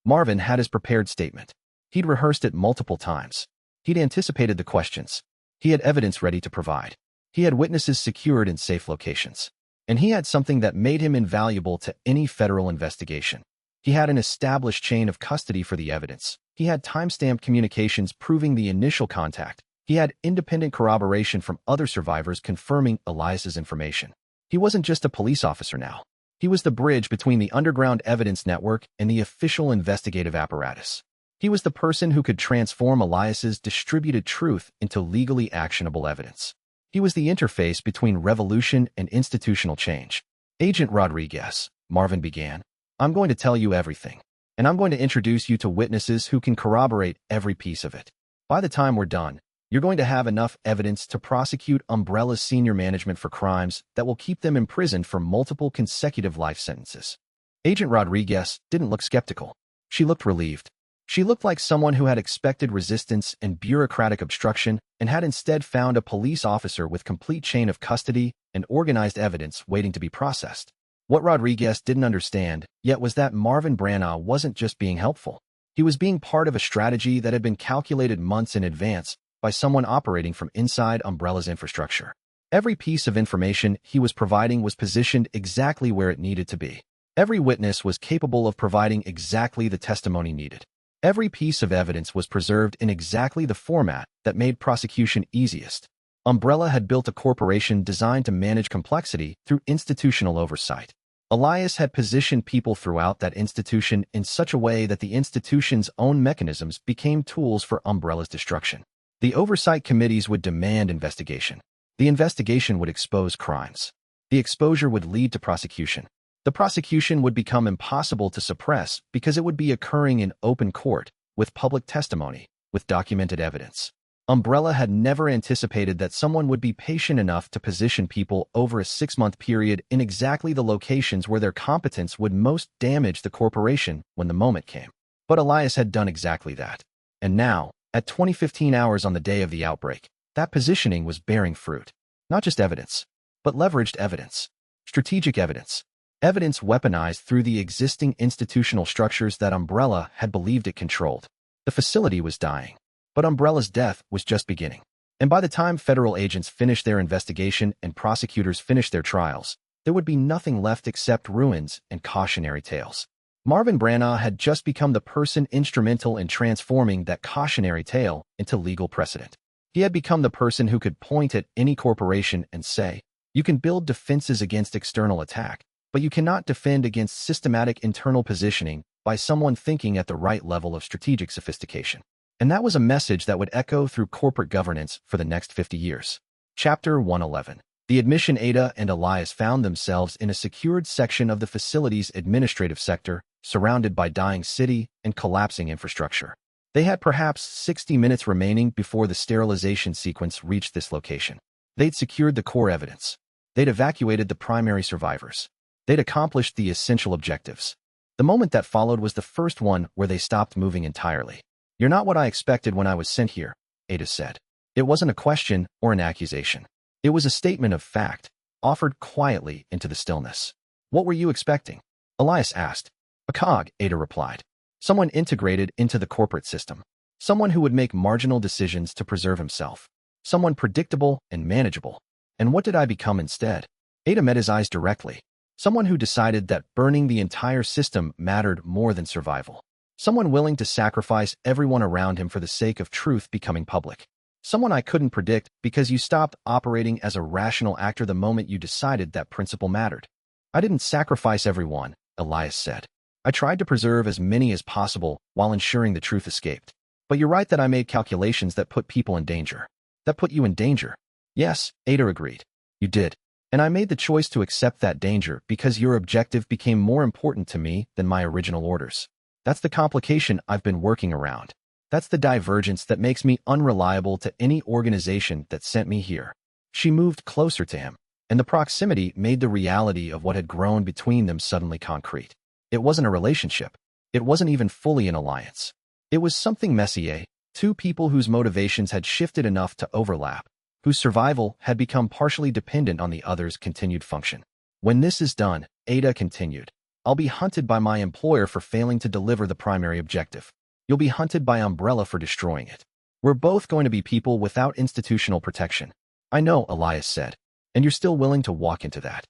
Marvin had his prepared statement. He'd rehearsed it multiple times. He'd anticipated the questions. He had evidence ready to provide. He had witnesses secured in safe locations. And he had something that made him invaluable to any federal investigation. He had an established chain of custody for the evidence. He had time-stamped communications proving the initial contact. He had independent corroboration from other survivors confirming Elias's information. He wasn't just a police officer now. He was the bridge between the underground evidence network and the official investigative apparatus. He was the person who could transform Elias's distributed truth into legally actionable evidence. He was the interface between revolution and institutional change. Agent Rodriguez, Marvin began, I'm going to tell you everything, and I'm going to introduce you to witnesses who can corroborate every piece of it. By the time we're done, you're going to have enough evidence to prosecute Umbrella's senior management for crimes that will keep them imprisoned for multiple consecutive life sentences. Agent Rodriguez didn't look skeptical. She looked relieved. She looked like someone who had expected resistance and bureaucratic obstruction and had instead found a police officer with complete chain of custody and organized evidence waiting to be processed. What Rodriguez didn't understand yet was that Marvin Branagh wasn't just being helpful. He was being part of a strategy that had been calculated months in advance by someone operating from inside Umbrella's infrastructure. Every piece of information he was providing was positioned exactly where it needed to be. Every witness was capable of providing exactly the testimony needed. Every piece of evidence was preserved in exactly the format that made prosecution easiest. Umbrella had built a corporation designed to manage complexity through institutional oversight. Elias had positioned people throughout that institution in such a way that the institution's own mechanisms became tools for Umbrella's destruction. The oversight committees would demand investigation. The investigation would expose crimes. The exposure would lead to prosecution. The prosecution would become impossible to suppress because it would be occurring in open court, with public testimony, with documented evidence. Umbrella had never anticipated that someone would be patient enough to position people over a 6-month period in exactly the locations where their competence would most damage the corporation when the moment came. But Elias had done exactly that. And now, at 2015 hours on the day of the outbreak, that positioning was bearing fruit. Not just evidence, but leveraged evidence. Strategic evidence. Evidence weaponized through the existing institutional structures that Umbrella had believed it controlled. The facility was dying. But Umbrella's death was just beginning. And by the time federal agents finished their investigation and prosecutors finished their trials, there would be nothing left except ruins and cautionary tales. Marvin Branagh had just become the person instrumental in transforming that cautionary tale into legal precedent. He had become the person who could point at any corporation and say, you can build defenses against external attack, but you cannot defend against systematic internal positioning by someone thinking at the right level of strategic sophistication. And that was a message that would echo through corporate governance for the next 50 years. Chapter 111. The admission Ada and Elias found themselves in a secured section of the facility's administrative sector, surrounded by dying city and collapsing infrastructure. They had perhaps 60 minutes remaining before the sterilization sequence reached this location. They'd secured the core evidence. They'd evacuated the primary survivors. They'd accomplished the essential objectives. The moment that followed was the first one where they stopped moving entirely. "You're not what I expected when I was sent here," Ada said. It wasn't a question or an accusation. It was a statement of fact, offered quietly into the stillness. "What were you expecting?" Elias asked. "A cog," Ada replied. "Someone integrated into the corporate system. Someone who would make marginal decisions to preserve himself. Someone predictable and manageable. And what did I become instead?" Ada met his eyes directly. Someone who decided that burning the entire system mattered more than survival. Someone willing to sacrifice everyone around him for the sake of truth becoming public. Someone I couldn't predict because you stopped operating as a rational actor the moment you decided that principle mattered. "I didn't sacrifice everyone," Elias said. "I tried to preserve as many as possible while ensuring the truth escaped. But you're right that I made calculations that put people in danger." "That put you in danger?" "Yes," Ada agreed. "You did. And I made the choice to accept that danger because your objective became more important to me than my original orders. That's the complication I've been working around. That's the divergence that makes me unreliable to any organization that sent me here." She moved closer to him, and the proximity made the reality of what had grown between them suddenly concrete. It wasn't a relationship. It wasn't even fully an alliance. It was something messier, two people whose motivations had shifted enough to overlap, whose survival had become partially dependent on the other's continued function. "When this is done," Ada continued, "I'll be hunted by my employer for failing to deliver the primary objective. You'll be hunted by Umbrella for destroying it. We're both going to be people without institutional protection." "I know," Elias said. "And you're still willing to walk into that?"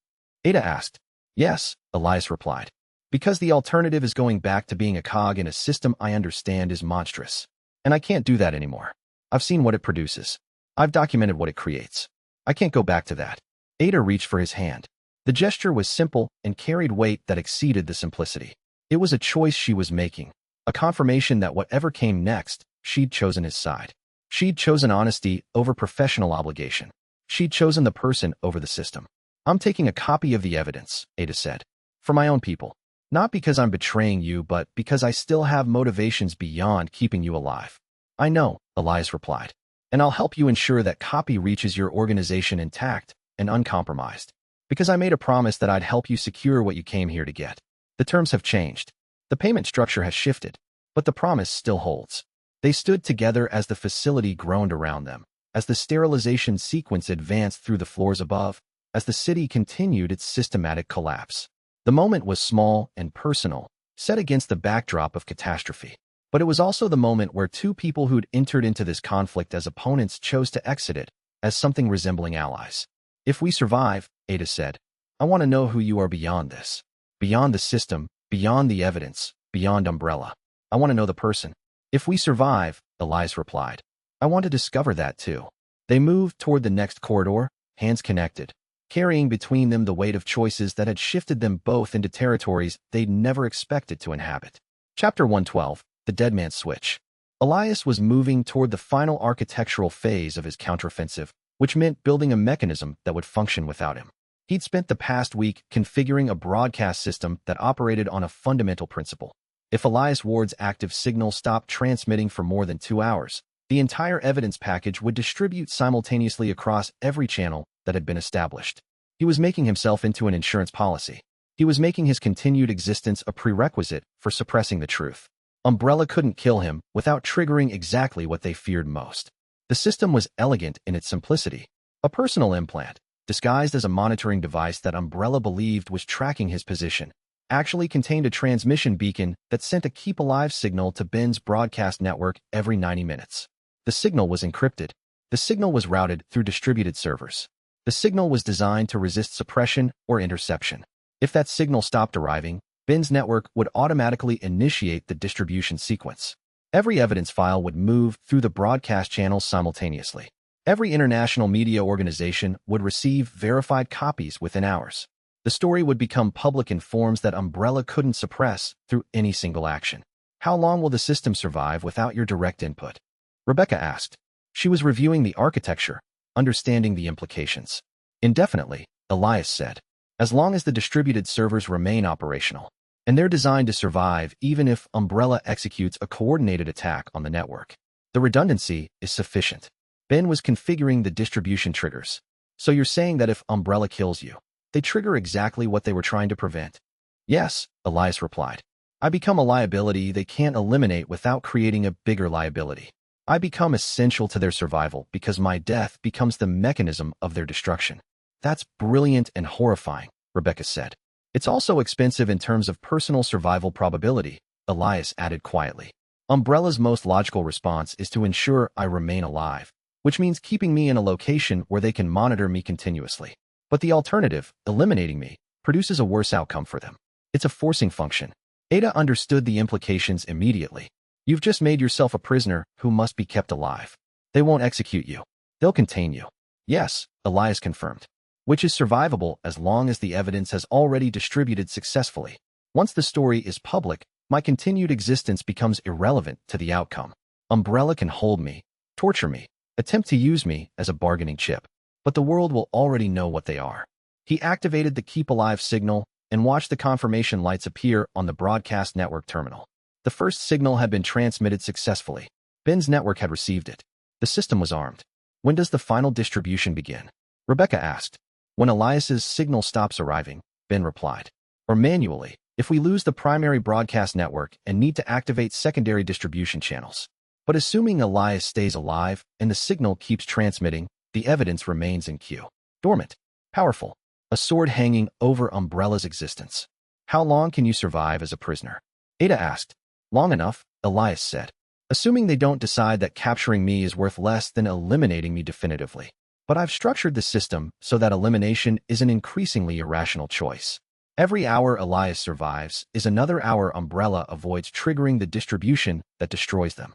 Ada asked. "Yes," Elias replied. "Because the alternative is going back to being a cog in a system I understand is monstrous. And I can't do that anymore. I've seen what it produces. I've documented what it creates. I can't go back to that." Ada reached for his hand. The gesture was simple and carried weight that exceeded the simplicity. It was a choice she was making, a confirmation that whatever came next, she'd chosen his side. She'd chosen honesty over professional obligation. She'd chosen the person over the system. "I'm taking a copy of the evidence," Ada said. "For my own people. Not because I'm betraying you, but because I still have motivations beyond keeping you alive." "I know," Elias replied. "And I'll help you ensure that copy reaches your organization intact and uncompromised. Because I made a promise that I'd help you secure what you came here to get. The terms have changed. The payment structure has shifted. But the promise still holds." They stood together as the facility groaned around them, as the sterilization sequence advanced through the floors above, as the city continued its systematic collapse. The moment was small and personal, set against the backdrop of catastrophe. But it was also the moment where two people who'd entered into this conflict as opponents chose to exit it as something resembling allies. "If we survive," Ada said, "I want to know who you are beyond this. Beyond the system, beyond the evidence, beyond Umbrella. I want to know the person." "If we survive," Elias replied, "I want to discover that too." They moved toward the next corridor, hands connected, carrying between them the weight of choices that had shifted them both into territories they'd never expected to inhabit. Chapter 112, The Dead Man's Switch. Elias was moving toward the final architectural phase of his counteroffensive, which meant building a mechanism that would function without him. He'd spent the past week configuring a broadcast system that operated on a fundamental principle. If Elias Ward's active signal stopped transmitting for more than 2 hours, the entire evidence package would distribute simultaneously across every channel that had been established. He was making himself into an insurance policy. He was making his continued existence a prerequisite for suppressing the truth. Umbrella couldn't kill him without triggering exactly what they feared most. The system was elegant in its simplicity. A personal implant, disguised as a monitoring device that Umbrella believed was tracking his position, actually contained a transmission beacon that sent a keep alive signal to Ben's broadcast network every 90 minutes. The signal was encrypted. The signal was routed through distributed servers. The signal was designed to resist suppression or interception. If that signal stopped arriving, Ben's network would automatically initiate the distribution sequence. Every evidence file would move through the broadcast channels simultaneously. Every international media organization would receive verified copies within hours. The story would become public in forms that Umbrella couldn't suppress through any single action. "How long will the system survive without your direct input?" Rebecca asked. She was reviewing the architecture, understanding the implications. "Indefinitely," Elias said, "as long as the distributed servers remain operational. And they're designed to survive even if Umbrella executes a coordinated attack on the network. The redundancy is sufficient." Ben was configuring the distribution triggers. So you're saying that if Umbrella kills you, they trigger exactly what they were trying to prevent? Yes, Elias replied. I become a liability they can't eliminate without creating a bigger liability. I become essential to their survival because my death becomes the mechanism of their destruction. That's brilliant and horrifying, Rebecca said. It's also expensive in terms of personal survival probability, Elias added quietly. Umbrella's most logical response is to ensure I remain alive, which means keeping me in a location where they can monitor me continuously. But the alternative, eliminating me, produces a worse outcome for them. It's a forcing function. Ada understood the implications immediately. You've just made yourself a prisoner who must be kept alive. They won't execute you. They'll contain you. Yes, Elias confirmed. Which is survivable as long as the evidence has already distributed successfully. Once the story is public, my continued existence becomes irrelevant to the outcome. Umbrella can hold me, torture me, attempt to use me as a bargaining chip. But the world will already know what they are. He activated the Keep Alive signal and watched the confirmation lights appear on the broadcast network terminal. The first signal had been transmitted successfully. Ben's network had received it. The system was armed. When does the final distribution begin? Rebecca asked. When Elias's signal stops arriving, Ben replied. Or manually, if we lose the primary broadcast network and need to activate secondary distribution channels. But assuming Elias stays alive and the signal keeps transmitting, the evidence remains in queue. Dormant. Powerful. A sword hanging over Umbrella's existence. How long can you survive as a prisoner? Ada asked. Long enough, Elias said. Assuming they don't decide that capturing me is worth less than eliminating me definitively. But I've structured the system so that elimination is an increasingly irrational choice. Every hour Elias survives is another hour Umbrella avoids triggering the distribution that destroys them.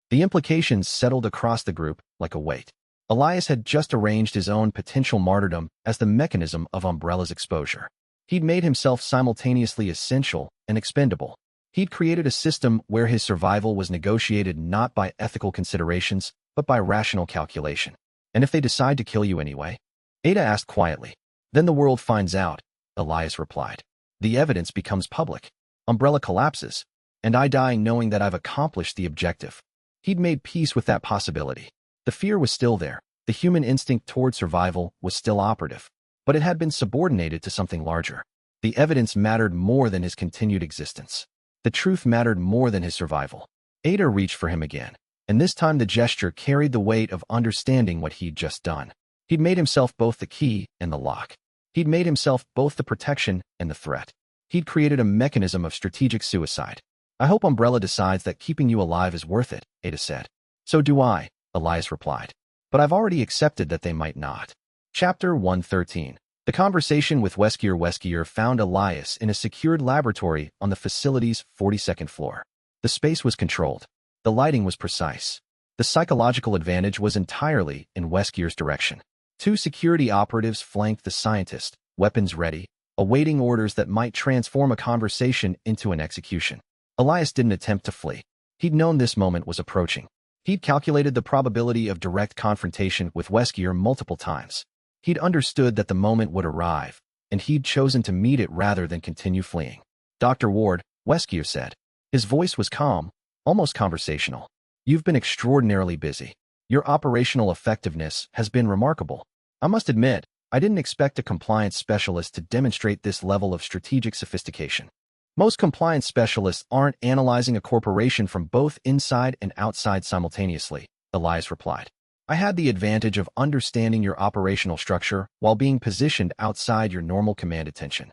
The implications settled across the group like a weight. Elias had just arranged his own potential martyrdom as the mechanism of Umbrella's exposure. He'd made himself simultaneously essential and expendable. He'd created a system where his survival was negotiated not by ethical considerations, but by rational calculation. And if they decide to kill you anyway? Ada asked quietly. Then the world finds out, Elias replied. The evidence becomes public. Umbrella collapses, and I die knowing that I've accomplished the objective. He'd made peace with that possibility. The fear was still there. The human instinct toward survival was still operative, but it had been subordinated to something larger. The evidence mattered more than his continued existence. The truth mattered more than his survival. Ada reached for him again, and this time the gesture carried the weight of understanding what he'd just done. He'd made himself both the key and the lock. He'd made himself both the protection and the threat. He'd created a mechanism of strategic suicide. I hope Umbrella decides that keeping you alive is worth it, Ada said. So do I, Elias replied. But I've already accepted that they might not. Chapter 113. The conversation with Weskier found Elias in a secured laboratory on the facility's 42nd floor. The space was controlled. The lighting was precise. The psychological advantage was entirely in Weskier's direction. Two security operatives flanked the scientist, weapons ready, awaiting orders that might transform a conversation into an execution. Elias didn't attempt to flee. He'd known this moment was approaching. He'd calculated the probability of direct confrontation with Weskier multiple times. He'd understood that the moment would arrive, and he'd chosen to meet it rather than continue fleeing. Dr. Ward, Weskier said. His voice was calm, almost conversational. You've been extraordinarily busy. Your operational effectiveness has been remarkable. I must admit, I didn't expect a compliance specialist to demonstrate this level of strategic sophistication. Most compliance specialists aren't analyzing a corporation from both inside and outside simultaneously, Elias replied. I had the advantage of understanding your operational structure while being positioned outside your normal command attention.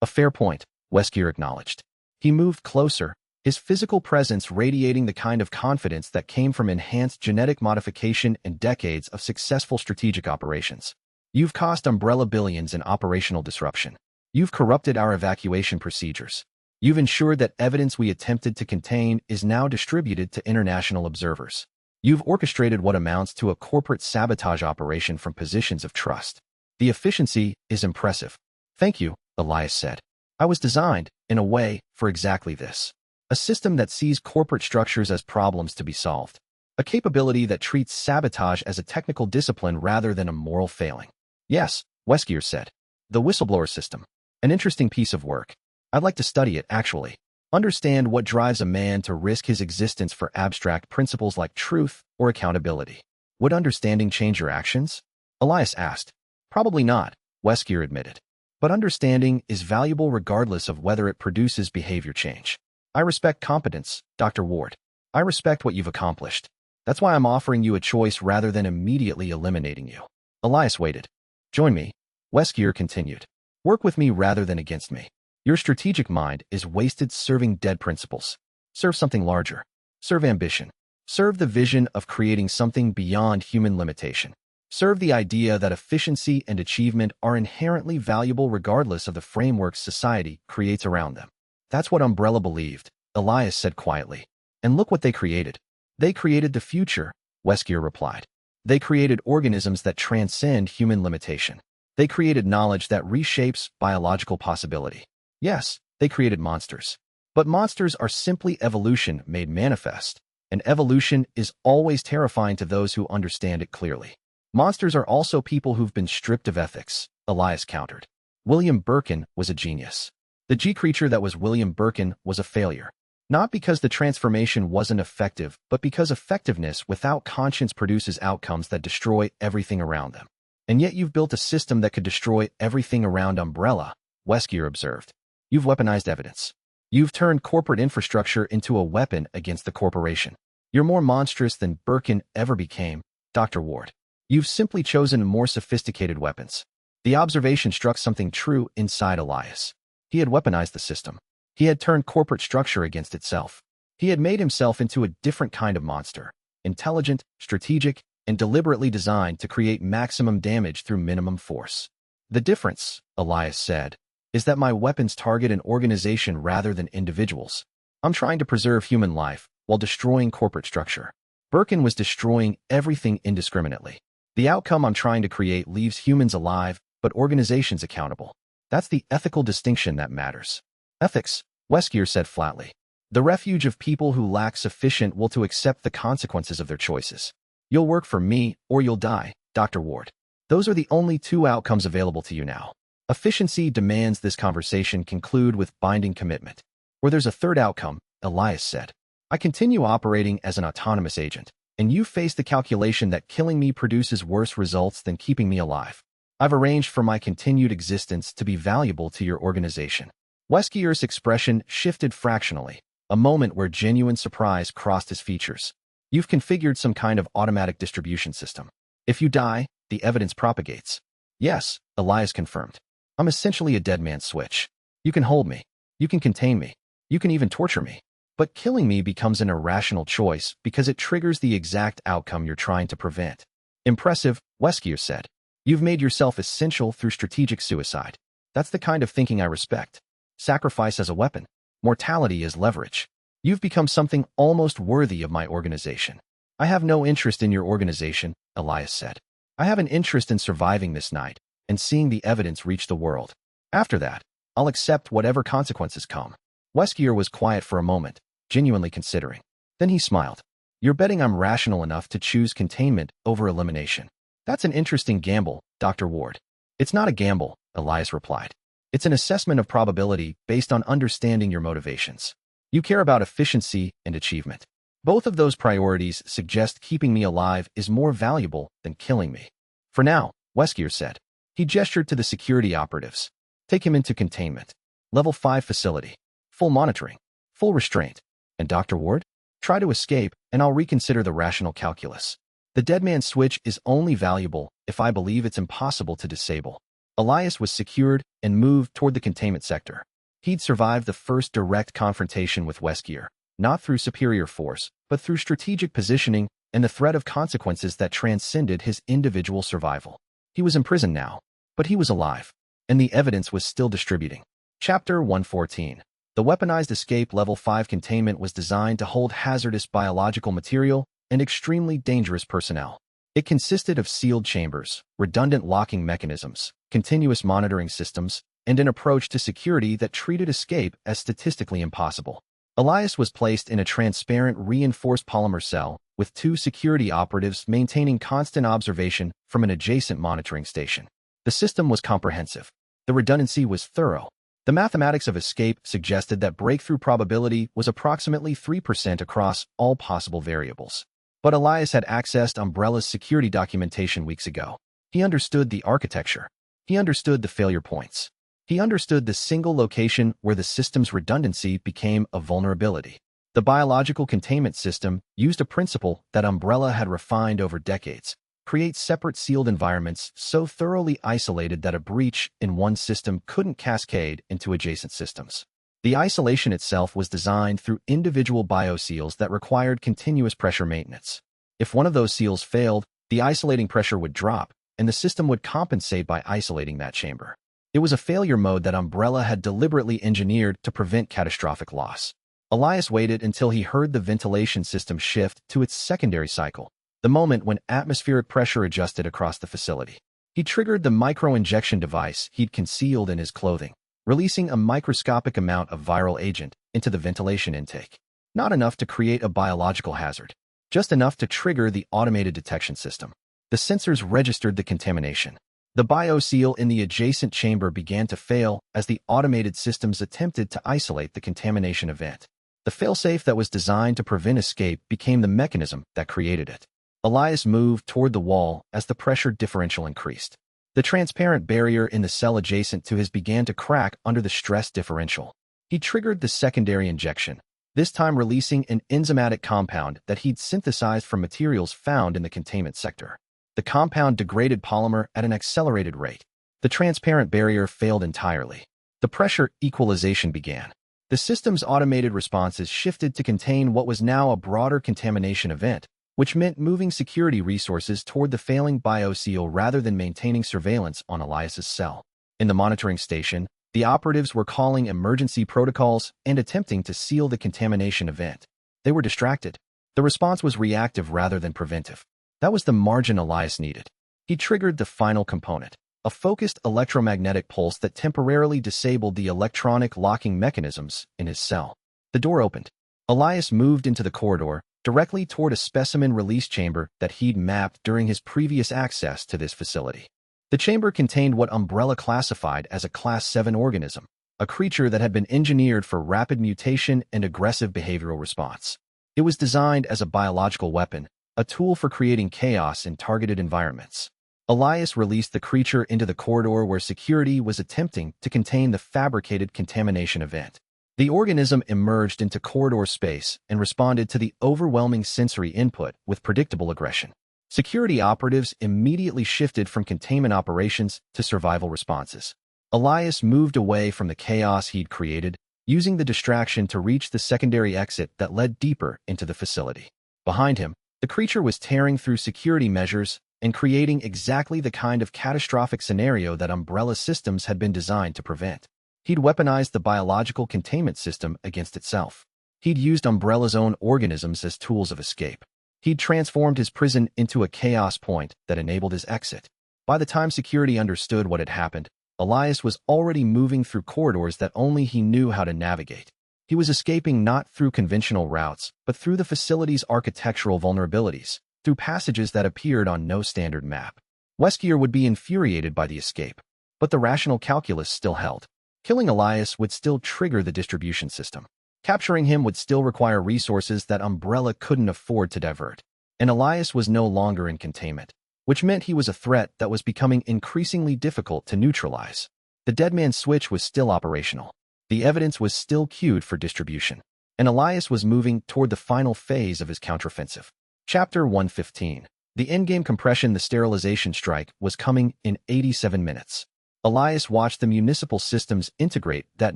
A fair point, Weskier acknowledged. He moved closer, his physical presence radiating the kind of confidence that came from enhanced genetic modification and decades of successful strategic operations. You've cost Umbrella billions in operational disruption. You've corrupted our evacuation procedures. You've ensured that evidence we attempted to contain is now distributed to international observers. You've orchestrated what amounts to a corporate sabotage operation from positions of trust. The efficiency is impressive. Thank you, Elias said. I was designed, in a way, for exactly this. A system that sees corporate structures as problems to be solved. A capability that treats sabotage as a technical discipline rather than a moral failing. Yes, Weskier said. The Whistleblower System. An interesting piece of work. I'd like to study it, actually. Understand what drives a man to risk his existence for abstract principles like truth or accountability. Would understanding change your actions? Elias asked. Probably not, Weskier admitted. But understanding is valuable regardless of whether it produces behavior change. I respect competence, Dr. Ward. I respect what you've accomplished. That's why I'm offering you a choice rather than immediately eliminating you. Elias waited. Join me, Weskier continued. Work with me rather than against me. Your strategic mind is wasted serving dead principles. Serve something larger. Serve ambition. Serve the vision of creating something beyond human limitation. Serve the idea that efficiency and achievement are inherently valuable regardless of the frameworks society creates around them. That's what Umbrella believed, Elias said quietly. And look what they created. They created the future, Weskier replied. They created organisms that transcend human limitation. They created knowledge that reshapes biological possibility. Yes, they created monsters. But monsters are simply evolution made manifest, and evolution is always terrifying to those who understand it clearly. Monsters are also people who've been stripped of ethics, Elias countered. William Birkin was a genius. The G-creature that was William Birkin was a failure. Not because the transformation wasn't effective, but because effectiveness without conscience produces outcomes that destroy everything around them. And yet you've built a system that could destroy everything around Umbrella, Weskier observed. You've weaponized evidence. You've turned corporate infrastructure into a weapon against the corporation. You're more monstrous than Birkin ever became, Dr. Ward. You've simply chosen more sophisticated weapons. The observation struck something true inside Elias. He had weaponized the system. He had turned corporate structure against itself. He had made himself into a different kind of monster, intelligent, strategic, and deliberately designed to create maximum damage through minimum force. The difference, Elias said, is that my weapons target an organization rather than individuals. I'm trying to preserve human life while destroying corporate structure. Birkin was destroying everything indiscriminately. The outcome I'm trying to create leaves humans alive, but organizations accountable. That's the ethical distinction that matters. Ethics, Weskier said flatly. The refuge of people who lack sufficient will to accept the consequences of their choices. You'll work for me or you'll die, Dr. Ward. Those are the only two outcomes available to you now. Efficiency demands this conversation conclude with binding commitment. Or there's a third outcome, Elias said. I continue operating as an autonomous agent, and you face the calculation that killing me produces worse results than keeping me alive. I've arranged for my continued existence to be valuable to your organization. Weskier's expression shifted fractionally, a moment where genuine surprise crossed his features. You've configured some kind of automatic distribution system. If you die, the evidence propagates. Yes, Elias confirmed. I'm essentially a dead man's switch. You can hold me. You can contain me. You can even torture me. But killing me becomes an irrational choice because it triggers the exact outcome you're trying to prevent. Impressive, Weskier said. You've made yourself essential through strategic suicide. That's the kind of thinking I respect. Sacrifice as a weapon. Mortality as leverage. You've become something almost worthy of my organization. I have no interest in your organization, Elias said. I have an interest in surviving this night and seeing the evidence reach the world. After that, I'll accept whatever consequences come. Weskier was quiet for a moment, genuinely considering. Then he smiled. You're betting I'm rational enough to choose containment over elimination. That's an interesting gamble, Dr. Ward. It's not a gamble, Elias replied. It's an assessment of probability based on understanding your motivations. You care about efficiency and achievement. Both of those priorities suggest keeping me alive is more valuable than killing me. For now, Weskier said. He gestured to the security operatives. Take him into containment. Level 5 facility. Full monitoring. Full restraint. And Dr. Ward? Try to escape, and I'll reconsider the rational calculus. The dead man switch is only valuable if I believe it's impossible to disable. Elias was secured and moved toward the containment sector. He'd survived the first direct confrontation with Weskier, not through superior force, but through strategic positioning and the threat of consequences that transcended his individual survival. He was imprisoned now, but he was alive, and the evidence was still distributing. Chapter 114. The weaponized escape Level 5 containment was designed to hold hazardous biological material and extremely dangerous personnel. It consisted of sealed chambers, redundant locking mechanisms, continuous monitoring systems, and an approach to security that treated escape as statistically impossible. Elias was placed in a transparent reinforced polymer cell with 2 security operatives maintaining constant observation from an adjacent monitoring station. The system was comprehensive. The redundancy was thorough. The mathematics of escape suggested that breakthrough probability was approximately 3% across all possible variables. But Elias had accessed Umbrella's security documentation weeks ago. He understood the architecture. He understood the failure points. He understood the single location where the system's redundancy became a vulnerability. The biological containment system used a principle that Umbrella had refined over decades: create separate sealed environments so thoroughly isolated that a breach in one system couldn't cascade into adjacent systems. The isolation itself was designed through individual bioseals that required continuous pressure maintenance. If one of those seals failed, the isolating pressure would drop, and the system would compensate by isolating that chamber. It was a failure mode that Umbrella had deliberately engineered to prevent catastrophic loss. Elias waited until he heard the ventilation system shift to its secondary cycle, the moment when atmospheric pressure adjusted across the facility. He triggered the micro-injection device he'd concealed in his clothing, releasing a microscopic amount of viral agent into the ventilation intake. Not enough to create a biological hazard, just enough to trigger the automated detection system. The sensors registered the contamination. The bioseal in the adjacent chamber began to fail as the automated systems attempted to isolate the contamination event. The failsafe that was designed to prevent escape became the mechanism that created it. Elias moved toward the wall as the pressure differential increased. The transparent barrier in the cell adjacent to his began to crack under the stress differential. He triggered the secondary injection, this time releasing an enzymatic compound that he'd synthesized from materials found in the containment sector. The compound degraded polymer at an accelerated rate. The transparent barrier failed entirely. The pressure equalization began. The system's automated responses shifted to contain what was now a broader contamination event, which meant moving security resources toward the failing bioseal rather than maintaining surveillance on Elias's cell. In the monitoring station, the operatives were calling emergency protocols and attempting to seal the contamination event. They were distracted. The response was reactive rather than preventive. That was the margin Elias needed. He triggered the final component, a focused electromagnetic pulse that temporarily disabled the electronic locking mechanisms in his cell. The door opened. Elias moved into the corridor, directly toward a specimen release chamber that he'd mapped during his previous access to this facility. The chamber contained what Umbrella classified as a Class 7 organism, a creature that had been engineered for rapid mutation and aggressive behavioral response. It was designed as a biological weapon, a tool for creating chaos in targeted environments. Elias released the creature into the corridor where security was attempting to contain the fabricated contamination event. The organism emerged into corridor space and responded to the overwhelming sensory input with predictable aggression. Security operatives immediately shifted from containment operations to survival responses. Elias moved away from the chaos he'd created, using the distraction to reach the secondary exit that led deeper into the facility. Behind him, the creature was tearing through security measures and creating exactly the kind of catastrophic scenario that Umbrella systems had been designed to prevent. He'd weaponized the biological containment system against itself. He'd used Umbrella's own organisms as tools of escape. He'd transformed his prison into a chaos point that enabled his exit. By the time security understood what had happened, Elias was already moving through corridors that only he knew how to navigate. He was escaping not through conventional routes, but through the facility's architectural vulnerabilities, through passages that appeared on no standard map. Weskier would be infuriated by the escape, but the rational calculus still held. Killing Elias would still trigger the distribution system. Capturing him would still require resources that Umbrella couldn't afford to divert. And Elias was no longer in containment, which meant he was a threat that was becoming increasingly difficult to neutralize. The Deadman switch was still operational. The evidence was still queued for distribution, and Elias was moving toward the final phase of his counteroffensive. Chapter 115. The endgame compression. The sterilization strike was coming in 87 minutes. Elias watched the municipal systems integrate that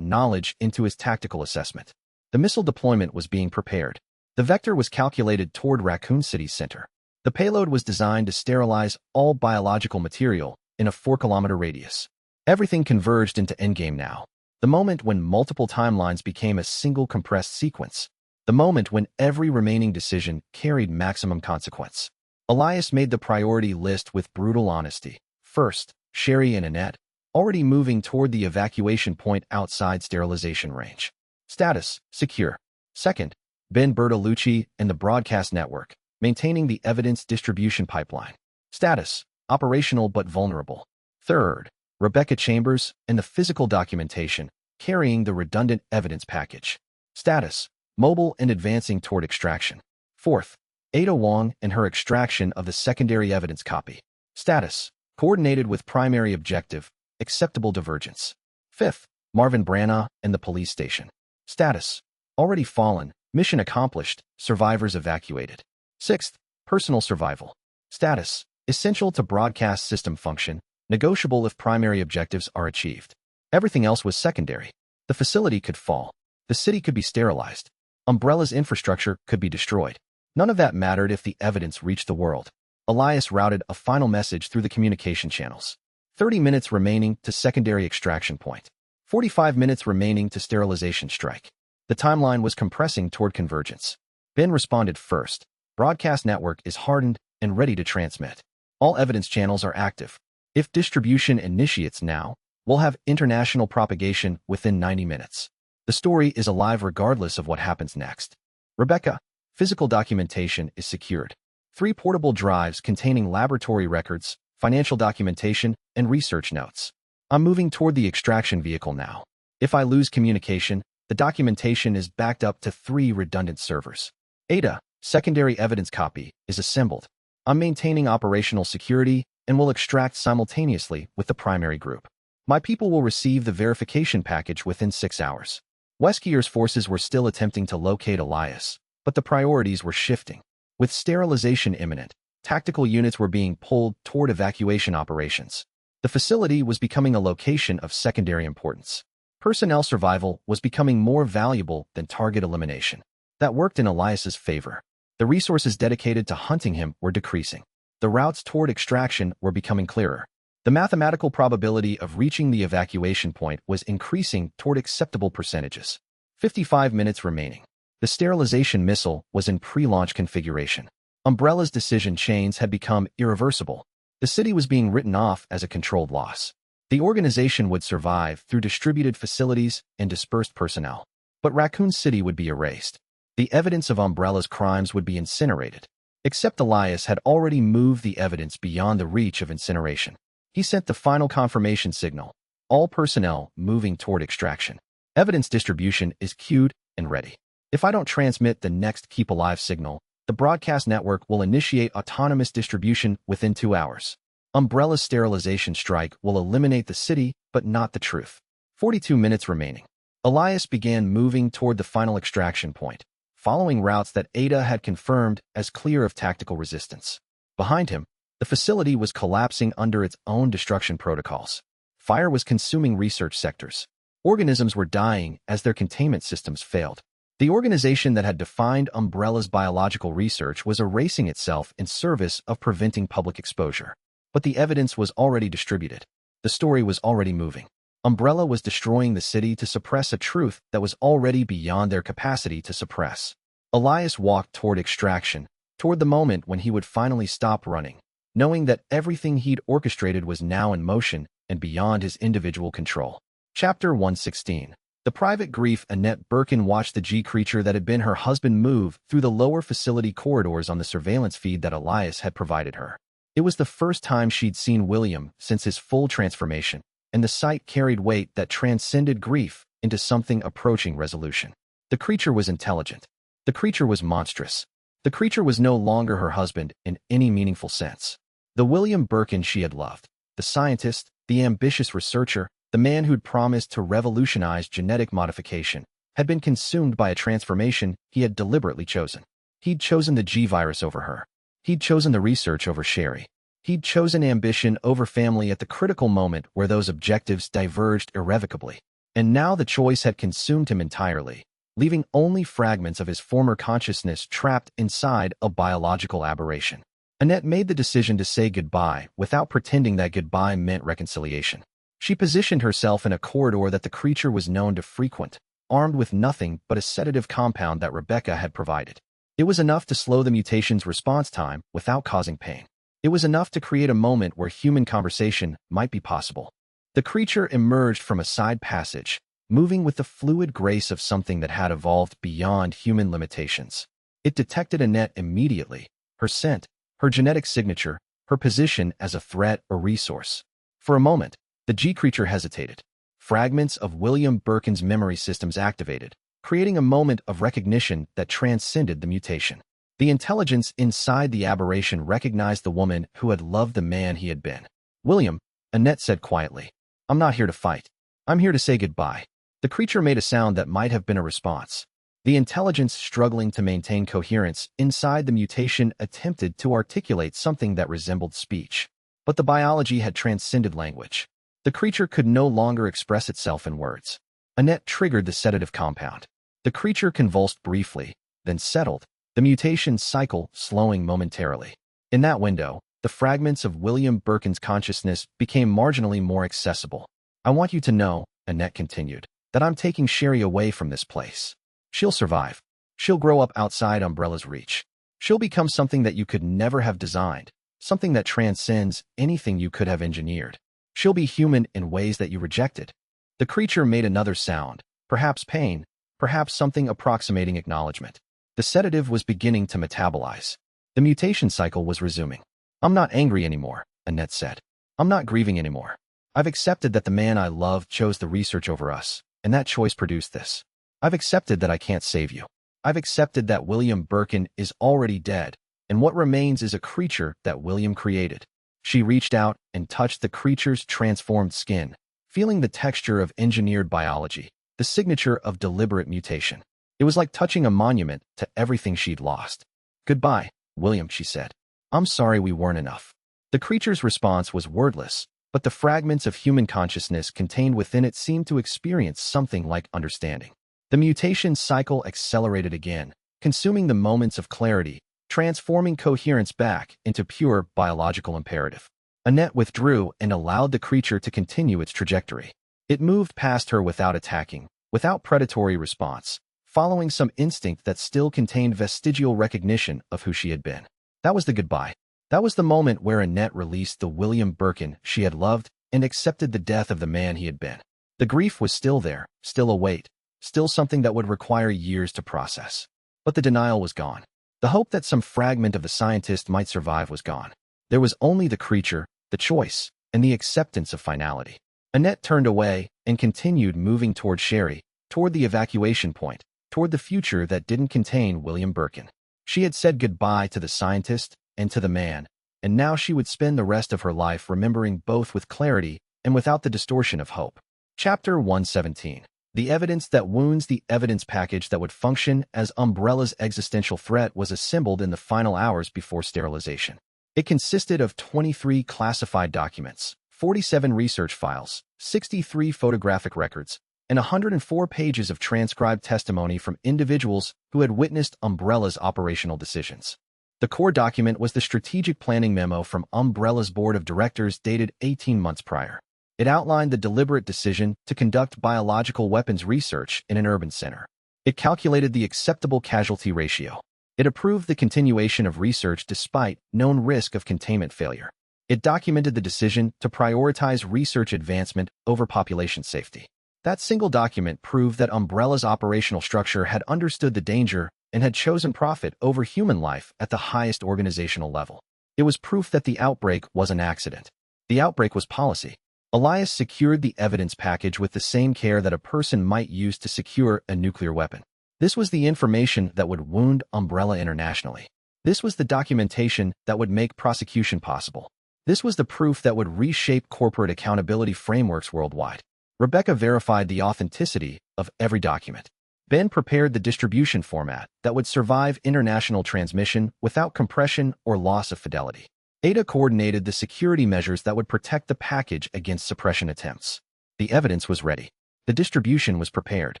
knowledge into his tactical assessment. The missile deployment was being prepared. The vector was calculated toward Raccoon City's center. The payload was designed to sterilize all biological material in a 4-kilometer radius. Everything converged into endgame now. The moment when multiple timelines became a single compressed sequence. The moment when every remaining decision carried maximum consequence. Elias made the priority list with brutal honesty. First, Sherry and Annette, already moving toward the evacuation point outside sterilization range. Status, secure. Second, Ben Bertolucci and the broadcast network, maintaining the evidence distribution pipeline. Status, operational but vulnerable. Third, Rebecca Chambers and the physical documentation, carrying the redundant evidence package. Status, mobile and advancing toward extraction. Fourth, Ada Wong and her extraction of the secondary evidence copy. Status, Coordinated with primary objective, acceptable divergence. 5th, Marvin Branagh and the police station. Status: already fallen, mission accomplished, survivors evacuated. 6th, personal survival. Status: essential to broadcast system function, negotiable if primary objectives are achieved. Everything else was secondary. The facility could fall. The city could be sterilized. Umbrella's infrastructure could be destroyed. None of that mattered if the evidence reached the world. Elias routed a final message through the communication channels. 30 minutes remaining to secondary extraction point. 45 minutes remaining to sterilization strike. The timeline was compressing toward convergence. Ben responded first. Broadcast network is hardened and ready to transmit. All evidence channels are active. If distribution initiates now, we'll have international propagation within 90 minutes. The story is alive regardless of what happens next. Rebecca, physical documentation is secured. 3 portable drives containing laboratory records, financial documentation, and research notes. I'm moving toward the extraction vehicle now. If I lose communication, the documentation is backed up to 3 redundant servers. Ada, secondary evidence copy, is assembled. I'm maintaining operational security and will extract simultaneously with the primary group. My people will receive the verification package within 6 hours. Weskier's forces were still attempting to locate Elias, but the priorities were shifting. With sterilization imminent, tactical units were being pulled toward evacuation operations. The facility was becoming a location of secondary importance. Personnel survival was becoming more valuable than target elimination. That worked in Elias's favor. The resources dedicated to hunting him were decreasing. The routes toward extraction were becoming clearer. The mathematical probability of reaching the evacuation point was increasing toward acceptable percentages. 55 minutes remaining. The sterilization missile was in pre-launch configuration. Umbrella's decision chains had become irreversible. The city was being written off as a controlled loss. The organization would survive through distributed facilities and dispersed personnel. But Raccoon City would be erased. The evidence of Umbrella's crimes would be incinerated. Except Elias had already moved the evidence beyond the reach of incineration. He sent the final confirmation signal. All personnel moving toward extraction. Evidence distribution is queued and ready. If I don't transmit the next Keep Alive signal, the broadcast network will initiate autonomous distribution within 2 hours. Umbrella's sterilization strike will eliminate the city, but not the truth. 42 minutes remaining. Elias began moving toward the final extraction point, following routes that Ada had confirmed as clear of tactical resistance. Behind him, the facility was collapsing under its own destruction protocols. Fire was consuming research sectors. Organisms were dying as their containment systems failed. The organization that had defined Umbrella's biological research was erasing itself in service of preventing public exposure. But the evidence was already distributed. The story was already moving. Umbrella was destroying the city to suppress a truth that was already beyond their capacity to suppress. Elias walked toward extraction, toward the moment when he would finally stop running, knowing that everything he'd orchestrated was now in motion and beyond his individual control. Chapter 116. The private grief. Annette Birkin watched the G-creature that had been her husband move through the lower facility corridors on the surveillance feed that Elias had provided her. It was the first time she'd seen William since his full transformation, and the sight carried weight that transcended grief into something approaching resolution. The creature was intelligent. The creature was monstrous. The creature was no longer her husband in any meaningful sense. The William Birkin she had loved, the scientist, the ambitious researcher, the man who'd promised to revolutionize genetic modification, had been consumed by a transformation he had deliberately chosen. He'd chosen the G-virus over her. He'd chosen the research over Sherry. He'd chosen ambition over family at the critical moment where those objectives diverged irrevocably. And now the choice had consumed him entirely, leaving only fragments of his former consciousness trapped inside a biological aberration. Annette made the decision to say goodbye without pretending that goodbye meant reconciliation. She positioned herself in a corridor that the creature was known to frequent, armed with nothing but a sedative compound that Rebecca had provided. It was enough to slow the mutation's response time without causing pain. It was enough to create a moment where human conversation might be possible. The creature emerged from a side passage, moving with the fluid grace of something that had evolved beyond human limitations. It detected Annette immediately, her scent, her genetic signature, her position as a threat or resource. For a moment, the G-creature hesitated. Fragments of William Birkin's memory systems activated, creating a moment of recognition that transcended the mutation. The intelligence inside the aberration recognized the woman who had loved the man he had been. William, Annette said quietly. I'm not here to fight. I'm here to say goodbye. The creature made a sound that might have been a response. The intelligence struggling to maintain coherence inside the mutation attempted to articulate something that resembled speech. But the biology had transcended language. The creature could no longer express itself in words. Annette triggered the sedative compound. The creature convulsed briefly, then settled, the mutation cycle slowing momentarily. In that window, the fragments of William Birkin's consciousness became marginally more accessible. I want you to know, Annette continued, that I'm taking Sherry away from this place. She'll survive. She'll grow up outside Umbrella's reach. She'll become something that you could never have designed, something that transcends anything you could have engineered. She'll be human in ways that you rejected. The creature made another sound, perhaps pain, perhaps something approximating acknowledgement. The sedative was beginning to metabolize. The mutation cycle was resuming. I'm not angry anymore, Annette said. I'm not grieving anymore. I've accepted that the man I love chose the research over us, and that choice produced this. I've accepted that I can't save you. I've accepted that William Birkin is already dead, and what remains is a creature that William created. She reached out and touched the creature's transformed skin, feeling the texture of engineered biology, the signature of deliberate mutation. It was like touching a monument to everything she'd lost. Goodbye, William, she said. I'm sorry we weren't enough. The creature's response was wordless, but the fragments of human consciousness contained within it seemed to experience something like understanding. The mutation cycle accelerated again, consuming the moments of clarity, transforming coherence back into pure biological imperative. Annette withdrew and allowed the creature to continue its trajectory. It moved past her without attacking, without predatory response, following some instinct that still contained vestigial recognition of who she had been. That was the goodbye. That was the moment where Annette released the William Birkin she had loved and accepted the death of the man he had been. The grief was still there, still a weight, still something that would require years to process. But the denial was gone. The hope that some fragment of the scientist might survive was gone. There was only the creature, the choice, and the acceptance of finality. Annette turned away and continued moving toward Sherry, toward the evacuation point, toward the future that didn't contain William Birkin. She had said goodbye to the scientist and to the man, and now she would spend the rest of her life remembering both with clarity and without the distortion of hope. Chapter 117. The evidence that wounds. The evidence package that would function as Umbrella's existential threat was assembled in the final hours before sterilization. It consisted of 23 classified documents, 47 research files, 63 photographic records, and 104 pages of transcribed testimony from individuals who had witnessed Umbrella's operational decisions. The core document was the strategic planning memo from Umbrella's board of directors dated 18 months prior. It outlined the deliberate decision to conduct biological weapons research in an urban center. It calculated the acceptable casualty ratio. It approved the continuation of research despite known risk of containment failure. It documented the decision to prioritize research advancement over population safety. That single document proved that Umbrella's operational structure had understood the danger and had chosen profit over human life at the highest organizational level. It was proof that the outbreak was an accident. The outbreak was policy. Elias secured the evidence package with the same care that a person might use to secure a nuclear weapon. This was the information that would wound Umbrella internationally. This was the documentation that would make prosecution possible. This was the proof that would reshape corporate accountability frameworks worldwide. Rebecca verified the authenticity of every document. Ben prepared the distribution format that would survive international transmission without compression or loss of fidelity. Ada coordinated the security measures that would protect the package against suppression attempts. The evidence was ready. The distribution was prepared.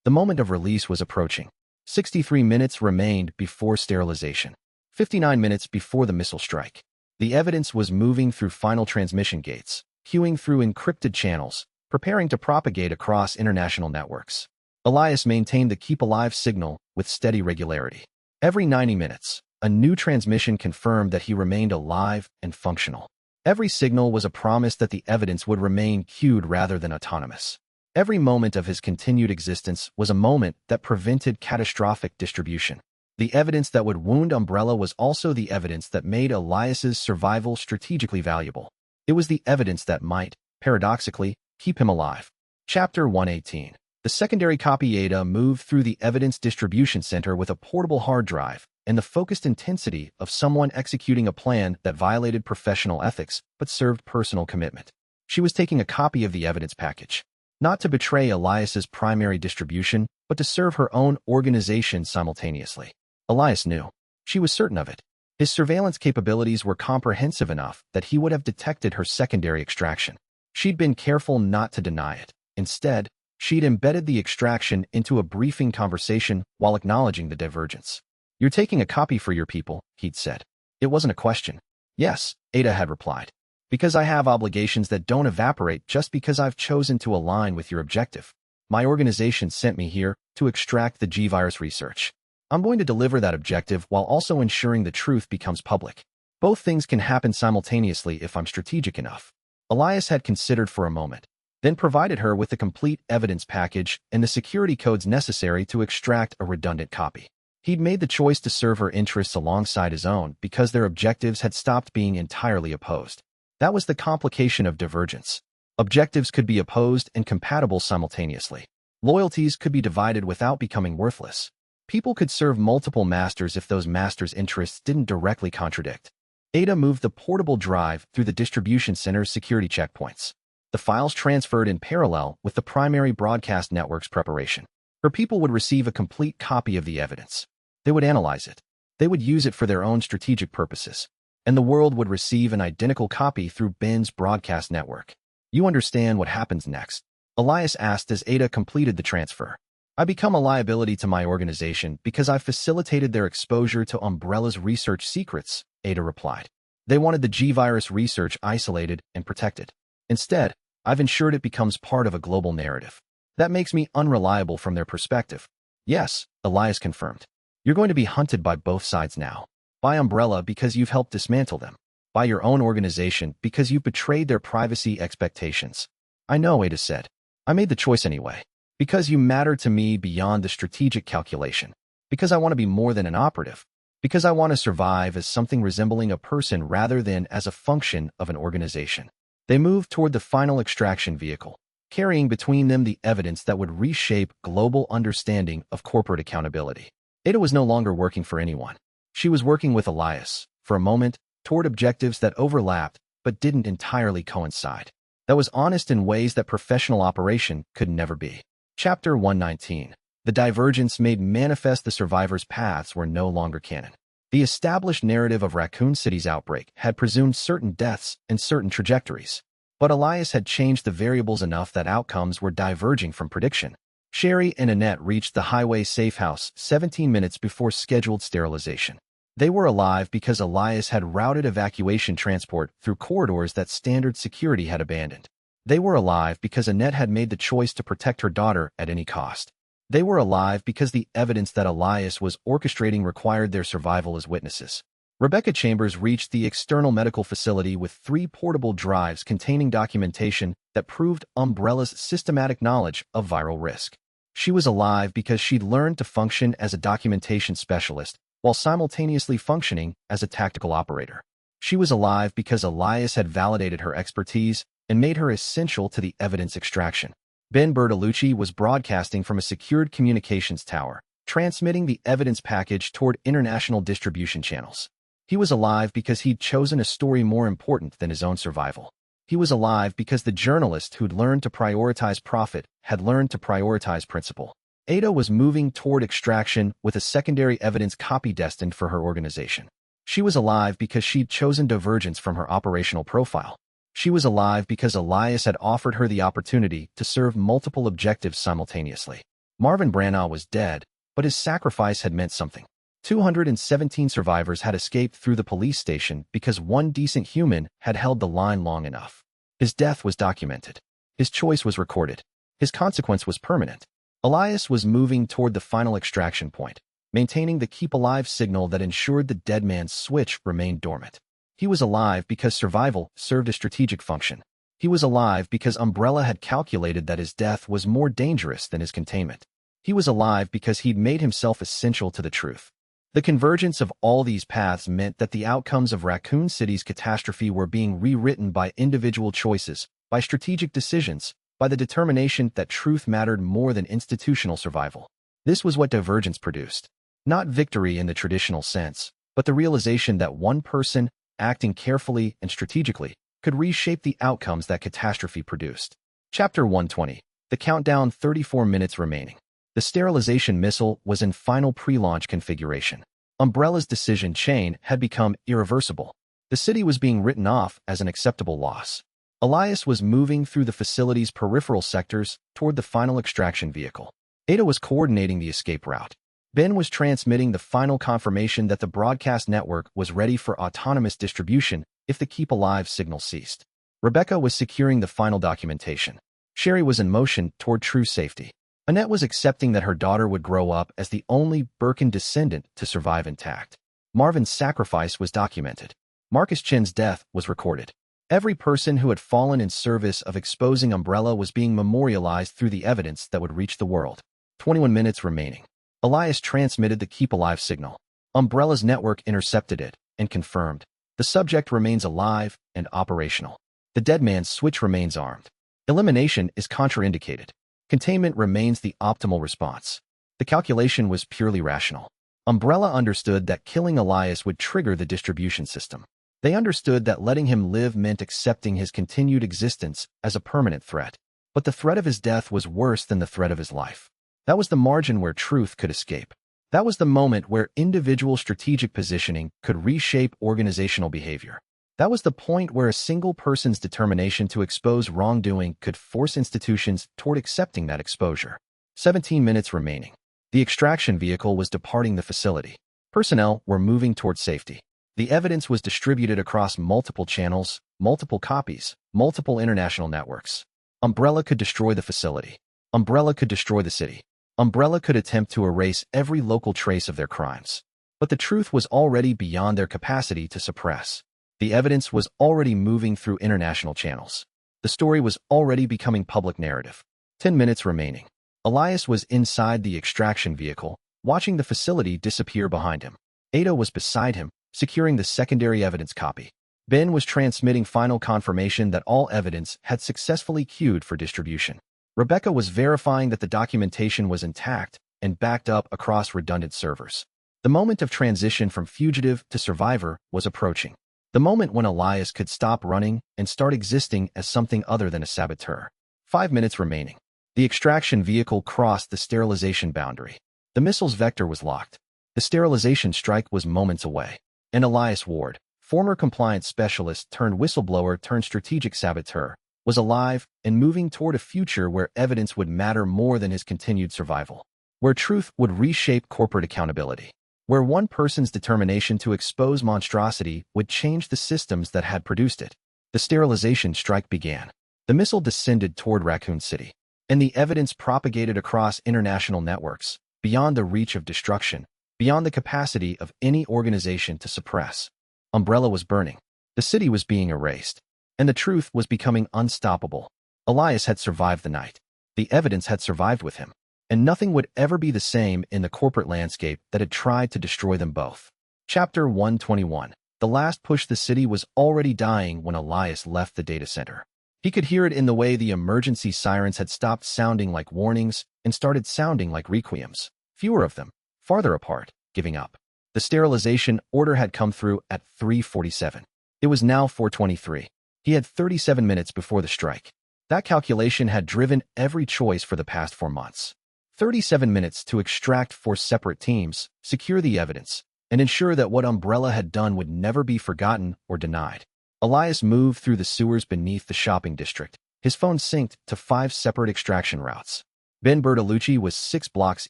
The moment of release was approaching. 63 minutes remained before sterilization. 59 minutes before the missile strike. The evidence was moving through final transmission gates, queuing through encrypted channels, preparing to propagate across international networks. Elias maintained the Keep Alive signal with steady regularity. Every 90 minutes, a new transmission confirmed that he remained alive and functional. Every signal was a promise that the evidence would remain queued rather than autonomous. Every moment of his continued existence was a moment that prevented catastrophic distribution. The evidence that would wound Umbrella was also the evidence that made Elias's survival strategically valuable. It was the evidence that might, paradoxically, keep him alive. Chapter 118. The secondary copy. Ada moved through the evidence distribution center with a portable hard drive, and the focused intensity of someone executing a plan that violated professional ethics but served personal commitment. She was taking a copy of the evidence package, not to betray Elias's primary distribution, but to serve her own organization simultaneously. Elias knew. She was certain of it. His surveillance capabilities were comprehensive enough that he would have detected her secondary extraction. She'd been careful not to deny it. Instead, she'd embedded the extraction into a briefing conversation while acknowledging the divergence. "You're taking a copy for your people," he'd said. It wasn't a question. "Yes," Ada had replied. "Because I have obligations that don't evaporate just because I've chosen to align with your objective. My organization sent me here to extract the G-virus research. I'm going to deliver that objective while also ensuring the truth becomes public. Both things can happen simultaneously if I'm strategic enough." Elias had considered for a moment, then provided her with the complete evidence package and the security codes necessary to extract a redundant copy. He'd made the choice to serve her interests alongside his own because their objectives had stopped being entirely opposed. That was the complication of divergence. Objectives could be opposed and compatible simultaneously. Loyalties could be divided without becoming worthless. People could serve multiple masters if those masters' interests didn't directly contradict. Ada moved the portable drive through the distribution center's security checkpoints. The files transferred in parallel with the primary broadcast network's preparation. Her people would receive a complete copy of the evidence. They would analyze it. They would use it for their own strategic purposes. And the world would receive an identical copy through Ben's broadcast network. "You understand what happens next?" Elias asked as Ada completed the transfer. "I become a liability to my organization because I facilitated their exposure to Umbrella's research secrets," Ada replied. "They wanted the G-virus research isolated and protected. Instead, I've ensured it becomes part of a global narrative. That makes me unreliable from their perspective." "Yes," Elias confirmed. "You're going to be hunted by both sides now. By Umbrella because you've helped dismantle them. By your own organization because you've betrayed their privacy expectations." "I know," Ada said. "I made the choice anyway. Because you matter to me beyond the strategic calculation. Because I want to be more than an operative. Because I want to survive as something resembling a person rather than as a function of an organization." They moved toward the final extraction vehicle, carrying between them the evidence that would reshape global understanding of corporate accountability. Ada was no longer working for anyone. She was working with Elias, for a moment, toward objectives that overlapped but didn't entirely coincide. That was honest in ways that professional operation could never be. Chapter 119. The divergence made manifest the survivors' paths were no longer canon. The established narrative of Raccoon City's outbreak had presumed certain deaths and certain trajectories. But Elias had changed the variables enough that outcomes were diverging from prediction. Sherry and Annette reached the highway safe house 17 minutes before scheduled sterilization. They were alive because Elias had routed evacuation transport through corridors that standard security had abandoned. They were alive because Annette had made the choice to protect her daughter at any cost. They were alive because the evidence that Elias was orchestrating required their survival as witnesses. Rebecca Chambers reached the external medical facility with 3 portable drives containing documentation that proved Umbrella's systematic knowledge of viral risk. She was alive because she'd learned to function as a documentation specialist while simultaneously functioning as a tactical operator. She was alive because Elias had validated her expertise and made her essential to the evidence extraction. Ben Bertolucci was broadcasting from a secured communications tower, transmitting the evidence package toward international distribution channels. He was alive because he'd chosen a story more important than his own survival. He was alive because the journalist who'd learned to prioritize profit had learned to prioritize principle. Ada was moving toward extraction with a secondary evidence copy destined for her organization. She was alive because she'd chosen divergence from her operational profile. She was alive because Elias had offered her the opportunity to serve multiple objectives simultaneously. Marvin Branagh was dead, but his sacrifice had meant something. 217 survivors had escaped through the police station because one decent human had held the line long enough. His death was documented. His choice was recorded. His consequence was permanent. Elias was moving toward the final extraction point, maintaining the keep alive signal that ensured the dead man's switch remained dormant. He was alive because survival served a strategic function. He was alive because Umbrella had calculated that his death was more dangerous than his containment. He was alive because he'd made himself essential to the truth. The convergence of all these paths meant that the outcomes of Raccoon City's catastrophe were being rewritten by individual choices, by strategic decisions, by the determination that truth mattered more than institutional survival. This was what divergence produced. Not victory in the traditional sense, but the realization that one person, acting carefully and strategically, could reshape the outcomes that catastrophe produced. Chapter 120. The countdown, 34 minutes remaining. The sterilization missile was in final pre-launch configuration. Umbrella's decision chain had become irreversible. The city was being written off as an acceptable loss. Elias was moving through the facility's peripheral sectors toward the final extraction vehicle. Ada was coordinating the escape route. Ben was transmitting the final confirmation that the broadcast network was ready for autonomous distribution if the Keep Alive signal ceased. Rebecca was securing the final documentation. Sherry was in motion toward true safety. Annette was accepting that her daughter would grow up as the only Birkin descendant to survive intact. Marvin's sacrifice was documented. Marcus Chin's death was recorded. Every person who had fallen in service of exposing Umbrella was being memorialized through the evidence that would reach the world. 21 minutes remaining. Elias transmitted the Keep Alive signal. Umbrella's network intercepted it and confirmed. The subject remains alive and operational. The dead man's switch remains armed. Elimination is contraindicated. Containment remains the optimal response. The calculation was purely rational. Umbrella understood that killing Elias would trigger the distribution system. They understood that letting him live meant accepting his continued existence as a permanent threat. But the threat of his death was worse than the threat of his life. That was the margin where truth could escape. That was the moment where individual strategic positioning could reshape organizational behavior. That was the point where a single person's determination to expose wrongdoing could force institutions toward accepting that exposure. 17 minutes remaining. The extraction vehicle was departing the facility. Personnel were moving toward safety. The evidence was distributed across multiple channels, multiple copies, multiple international networks. Umbrella could destroy the facility. Umbrella could destroy the city. Umbrella could attempt to erase every local trace of their crimes. But the truth was already beyond their capacity to suppress. The evidence was already moving through international channels. The story was already becoming public narrative. 10 minutes remaining. Elias was inside the extraction vehicle, watching the facility disappear behind him. Ada was beside him, securing the secondary evidence copy. Ben was transmitting final confirmation that all evidence had successfully queued for distribution. Rebecca was verifying that the documentation was intact and backed up across redundant servers. The moment of transition from fugitive to survivor was approaching. The moment when Elias could stop running and start existing as something other than a saboteur. 5 minutes remaining. The extraction vehicle crossed the sterilization boundary. The missile's vector was locked. The sterilization strike was moments away. And Elias Ward, former compliance specialist turned whistleblower turned strategic saboteur, was alive and moving toward a future where evidence would matter more than his continued survival. Where truth would reshape corporate accountability. Where one person's determination to expose monstrosity would change the systems that had produced it. The sterilization strike began. The missile descended toward Raccoon City. And the evidence propagated across international networks, beyond the reach of destruction, beyond the capacity of any organization to suppress. Umbrella was burning. The city was being erased. And the truth was becoming unstoppable. Elias had survived the night. The evidence had survived with him. And nothing would ever be the same in the corporate landscape that had tried to destroy them both. Chapter 121. The last push. The city was already dying when Elias left the data center. He could hear it in the way the emergency sirens had stopped sounding like warnings and started sounding like requiems. Fewer of them, farther apart, giving up. The sterilization order had come through at 3:47. It was now 4:23. He had 37 minutes before the strike. That calculation had driven every choice for the past 4 months. 37 minutes to extract 4 separate teams, secure the evidence, and ensure that what Umbrella had done would never be forgotten or denied. Elias moved through the sewers beneath the shopping district. His phone synced to 5 separate extraction routes. Ben Bertolucci was 6 blocks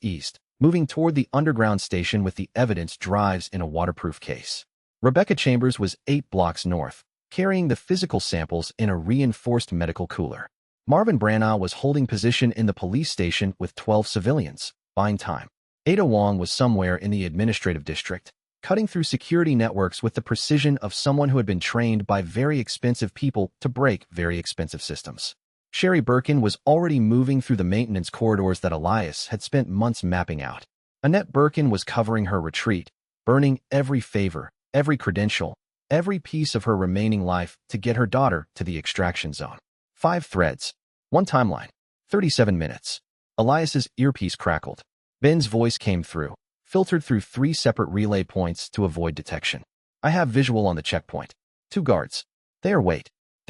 east, moving toward the underground station with the evidence drives in a waterproof case. Rebecca Chambers was 8 blocks north, carrying the physical samples in a reinforced medical cooler. Marvin Branagh was holding position in the police station with 12 civilians, buying time. Ada Wong was somewhere in the administrative district, cutting through security networks with the precision of someone who had been trained by very expensive people to break very expensive systems. Sherry Birkin was already moving through the maintenance corridors that Elias had spent months mapping out. Annette Birkin was covering her retreat, burning every favor, every credential, every piece of her remaining life to get her daughter to the extraction zone. 5 threads. 1 timeline. 37 minutes. Elias's earpiece crackled. Ben's voice came through. filtered through 3 separate relay points to avoid detection. I have visual on the checkpoint. 2 guards. They're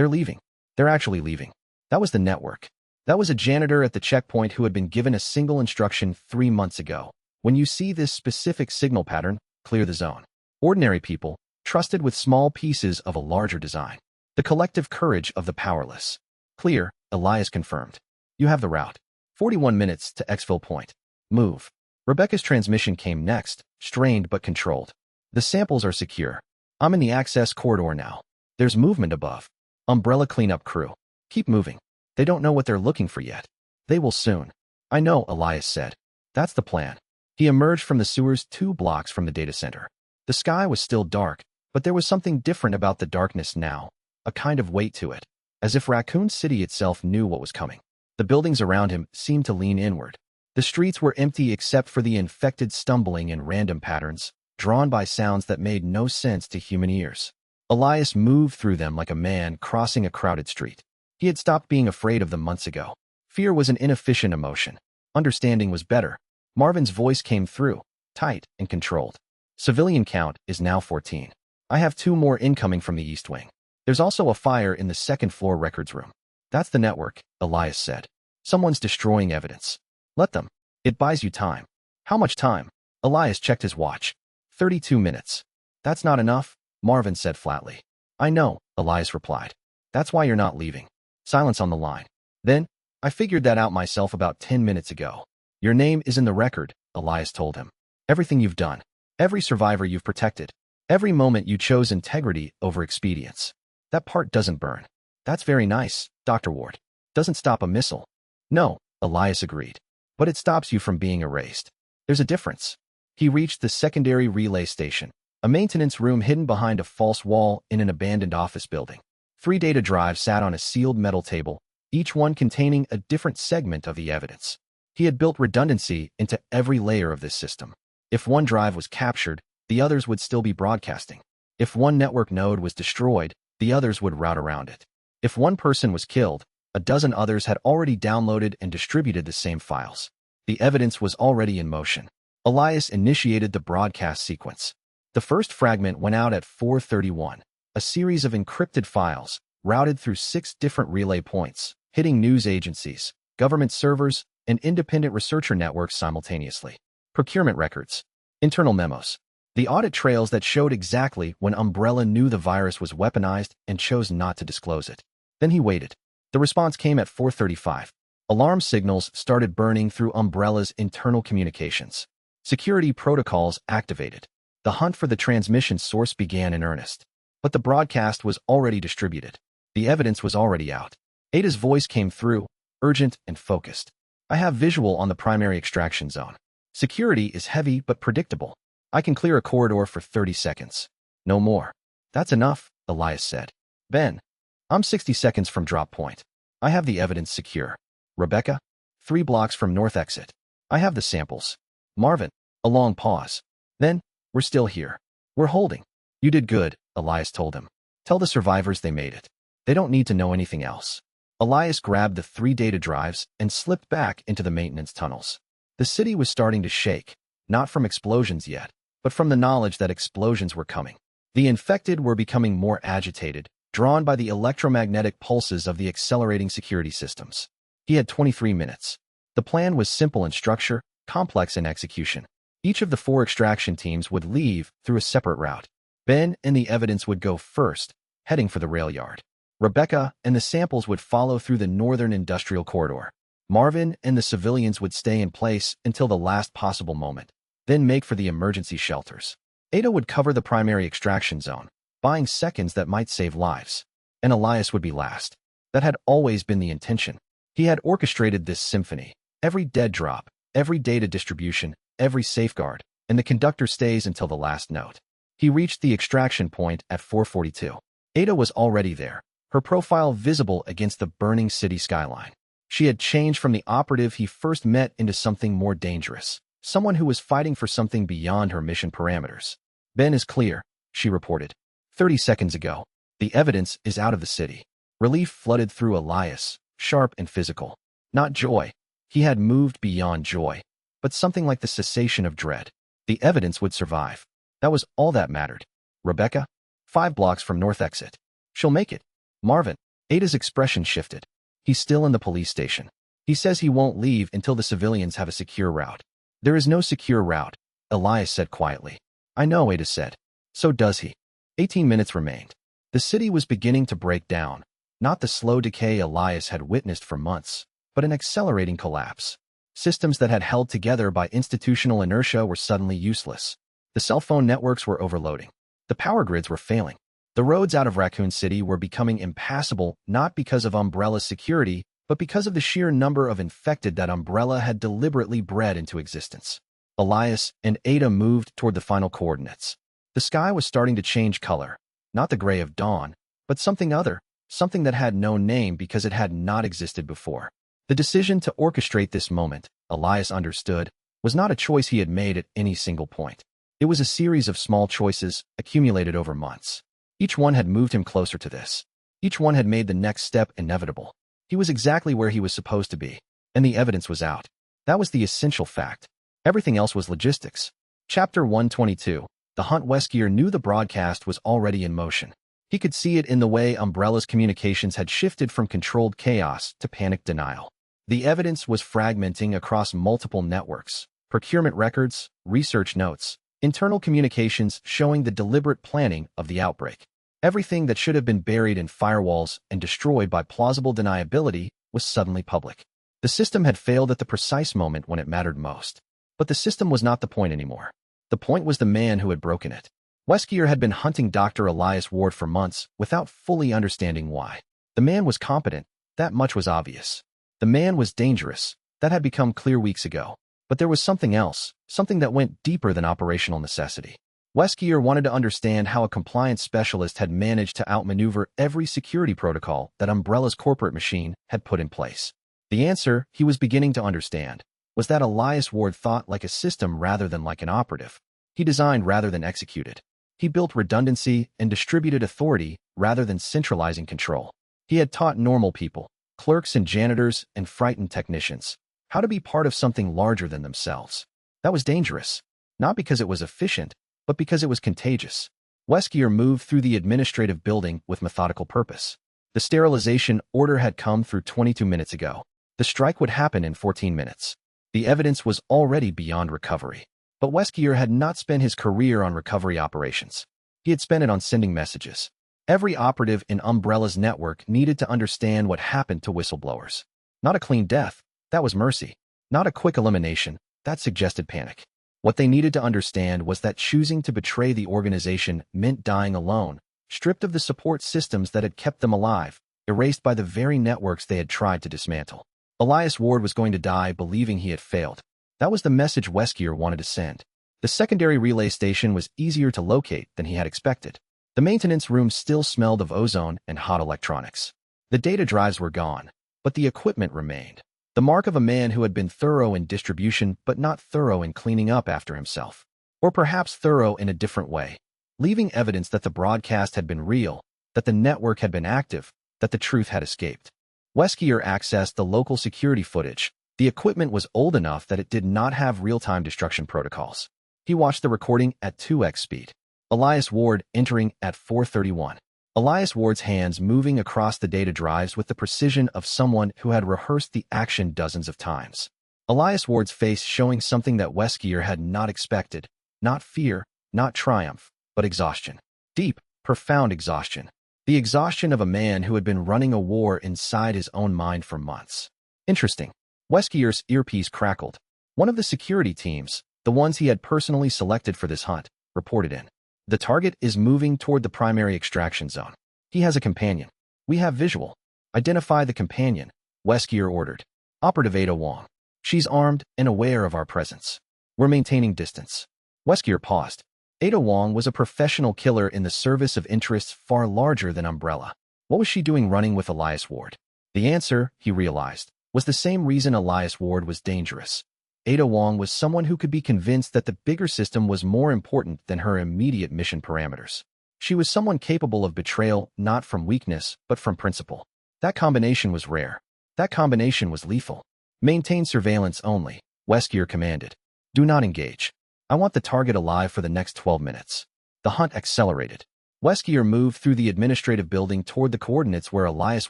leaving. They're actually leaving. That was the network. That was a janitor at the checkpoint who had been given a single instruction 3 months ago. When you see this specific signal pattern, clear the zone. Ordinary people, trusted with small pieces of a larger design. The collective courage of the powerless. Clear, Elias confirmed. You have the route. 41 minutes to exfil point. Move. Rebecca's transmission came next, strained but controlled. The samples are secure. I'm in the access corridor now. There's movement above. Umbrella cleanup crew. Keep moving. They don't know what they're looking for yet. They will soon. I know, Elias said. That's the plan. He emerged from the sewers 2 blocks from the data center. The sky was still dark, but there was something different about the darkness now, a kind of weight to it, as if Raccoon City itself knew what was coming. The buildings around him seemed to lean inward. The streets were empty except for the infected stumbling in random patterns, drawn by sounds that made no sense to human ears. Elias moved through them like a man crossing a crowded street. He had stopped being afraid of them months ago. Fear was an inefficient emotion. Understanding was better. Marvin's voice came through, tight and controlled. Civilian count is now 14. I have 2 more incoming from the East Wing. There's also a fire in the 2nd floor records room. That's the network, Elias said. Someone's destroying evidence. Let them. It buys you time. How much time? Elias checked his watch. 32 minutes. That's not enough, Marvin said flatly. I know, Elias replied. That's why you're not leaving. Silence on the line. Then, I figured that out myself about 10 minutes ago. Your name is in the record, Elias told him. Everything you've done. Every survivor you've protected. Every moment you chose integrity over expedience. That part doesn't burn. That's very nice, Dr. Ward. Doesn't stop a missile. No, Elias agreed. But it stops you from being erased. There's a difference. He reached the secondary relay station, a maintenance room hidden behind a false wall in an abandoned office building. 3 data drives sat on a sealed metal table, each one containing a different segment of the evidence. He had built redundancy into every layer of this system. If one drive was captured, the others would still be broadcasting. If one network node was destroyed, the others would route around it. If one person was killed, a dozen others had already downloaded and distributed the same files. The evidence was already in motion. Elias initiated the broadcast sequence. The first fragment went out at 4:31, a series of encrypted files, routed through 6 different relay points, hitting news agencies, government servers, and independent researcher networks simultaneously. Procurement records. Internal memos. The audit trails that showed exactly when Umbrella knew the virus was weaponized and chose not to disclose it. Then he waited. The response came at 4:35. Alarm signals started burning through Umbrella's internal communications. Security protocols activated. The hunt for the transmission source began in earnest. But the broadcast was already distributed. The evidence was already out. Ada's voice came through, urgent and focused. I have visual on the primary extraction zone. Security is heavy but predictable. I can clear a corridor for 30 seconds. No more. That's enough, Elias said. Ben, I'm 60 seconds from drop point. I have the evidence secure. Rebecca, 3 blocks from north exit. I have the samples. Marvin, a long pause. Then, we're still here. We're holding. You did good, Elias told him. Tell the survivors they made it. They don't need to know anything else. Elias grabbed the 3 data drives and slipped back into the maintenance tunnels. The city was starting to shake, not from explosions yet, but from the knowledge that explosions were coming. The infected were becoming more agitated, drawn by the electromagnetic pulses of the accelerating security systems. He had 23 minutes. The plan was simple in structure, complex in execution. Each of the 4 extraction teams would leave through a separate route. Ben and the evidence would go first, heading for the rail yard. Rebecca and the samples would follow through the northern industrial corridor. Marvin and the civilians would stay in place until the last possible moment, then make for the emergency shelters. Ada would cover the primary extraction zone, buying seconds that might save lives. And Elias would be last. That had always been the intention. He had orchestrated this symphony. Every dead drop, every data distribution, every safeguard, and the conductor stays until the last note. He reached the extraction point at 4:42. Ada was already there, her profile visible against the burning city skyline. She had changed from the operative he first met into something more dangerous, someone who was fighting for something beyond her mission parameters. Ben is clear, she reported. 30 seconds ago. The evidence is out of the city. Relief flooded through Elias, sharp and physical. Not joy. He had moved beyond joy, but something like the cessation of dread. The evidence would survive. That was all that mattered. Rebecca? 5 blocks from North Exit. She'll make it. Marvin. Ada's expression shifted. He's still in the police station. He says he won't leave until the civilians have a secure route. There is no secure route, Elias said quietly. I know, Ada said. So does he. 18 minutes remained. The city was beginning to break down, not the slow decay Elias had witnessed for months, but an accelerating collapse. Systems that had held together by institutional inertia were suddenly useless. The cell phone networks were overloading. The power grids were failing. The roads out of Raccoon City were becoming impassable not because of Umbrella's security, but because of the sheer number of infected that Umbrella had deliberately bred into existence. Elias and Ada moved toward the final coordinates. The sky was starting to change color, not the gray of dawn, but something other, something that had no name because it had not existed before. The decision to orchestrate this moment, Elias understood, was not a choice he had made at any single point. It was a series of small choices accumulated over months. Each one had moved him closer to this. Each one had made the next step inevitable. He was exactly where he was supposed to be, and the evidence was out. That was the essential fact. Everything else was logistics. Chapter 122. The Hunt. Weskier knew the broadcast was already in motion. He could see it in the way Umbrella's communications had shifted from controlled chaos to panic denial. The evidence was fragmenting across multiple networks, procurement records, research notes, internal communications showing the deliberate planning of the outbreak. Everything that should have been buried in firewalls and destroyed by plausible deniability was suddenly public. The system had failed at the precise moment when it mattered most. But the system was not the point anymore. The point was the man who had broken it. Weskier had been hunting Dr. Elias Ward for months without fully understanding why. The man was competent, that much was obvious. The man was dangerous, that had become clear weeks ago. But there was something else, something that went deeper than operational necessity. Weskier wanted to understand how a compliance specialist had managed to outmaneuver every security protocol that Umbrella's corporate machine had put in place. The answer, he was beginning to understand, was that Elias Ward thought like a system rather than like an operative. He designed rather than executed. He built redundancy and distributed authority rather than centralizing control. He had taught normal people, clerks and janitors and frightened technicians, how to be part of something larger than themselves. That was dangerous, not because it was efficient, but because it was contagious. Weskier moved through the administrative building with methodical purpose. The sterilization order had come through 22 minutes ago. The strike would happen in 14 minutes. The evidence was already beyond recovery. But Weskier had not spent his career on recovery operations. He had spent it on sending messages. Every operative in Umbrella's network needed to understand what happened to whistleblowers. Not a clean death, that was mercy. Not a quick elimination, that suggested panic. What they needed to understand was that choosing to betray the organization meant dying alone, stripped of the support systems that had kept them alive, erased by the very networks they had tried to dismantle. Elias Ward was going to die believing he had failed. That was the message Weskier wanted to send. The secondary relay station was easier to locate than he had expected. The maintenance room still smelled of ozone and hot electronics. The data drives were gone, but the equipment remained. The mark of a man who had been thorough in distribution but not thorough in cleaning up after himself. Or perhaps thorough in a different way, leaving evidence that the broadcast had been real, that the network had been active, that the truth had escaped. Weskier accessed the local security footage. The equipment was old enough that it did not have real-time destruction protocols. He watched the recording at 2x speed. Elias Ward entering at 4:31. Elias Ward's hands moving across the data drives with the precision of someone who had rehearsed the action dozens of times. Elias Ward's face showing something that Weskier had not expected. Not fear, not triumph, but exhaustion. Deep, profound exhaustion. The exhaustion of a man who had been running a war inside his own mind for months. Interesting. Weskier's earpiece crackled. One of the security teams, the ones he had personally selected for this hunt, reported in. The target is moving toward the primary extraction zone. He has a companion. We have visual. Identify the companion, Weskier ordered. Operative Ada Wong. She's armed and aware of our presence. We're maintaining distance. Weskier paused. Ada Wong was a professional killer in the service of interests far larger than Umbrella. What was she doing running with Elias Ward? The answer, he realized, was the same reason Elias Ward was dangerous. Ada Wong was someone who could be convinced that the bigger system was more important than her immediate mission parameters. She was someone capable of betrayal not from weakness, but from principle. That combination was rare. That combination was lethal. Maintain surveillance only, Weskier commanded. Do not engage. I want the target alive for the next 12 minutes. The hunt accelerated. Weskier moved through the administrative building toward the coordinates where Elias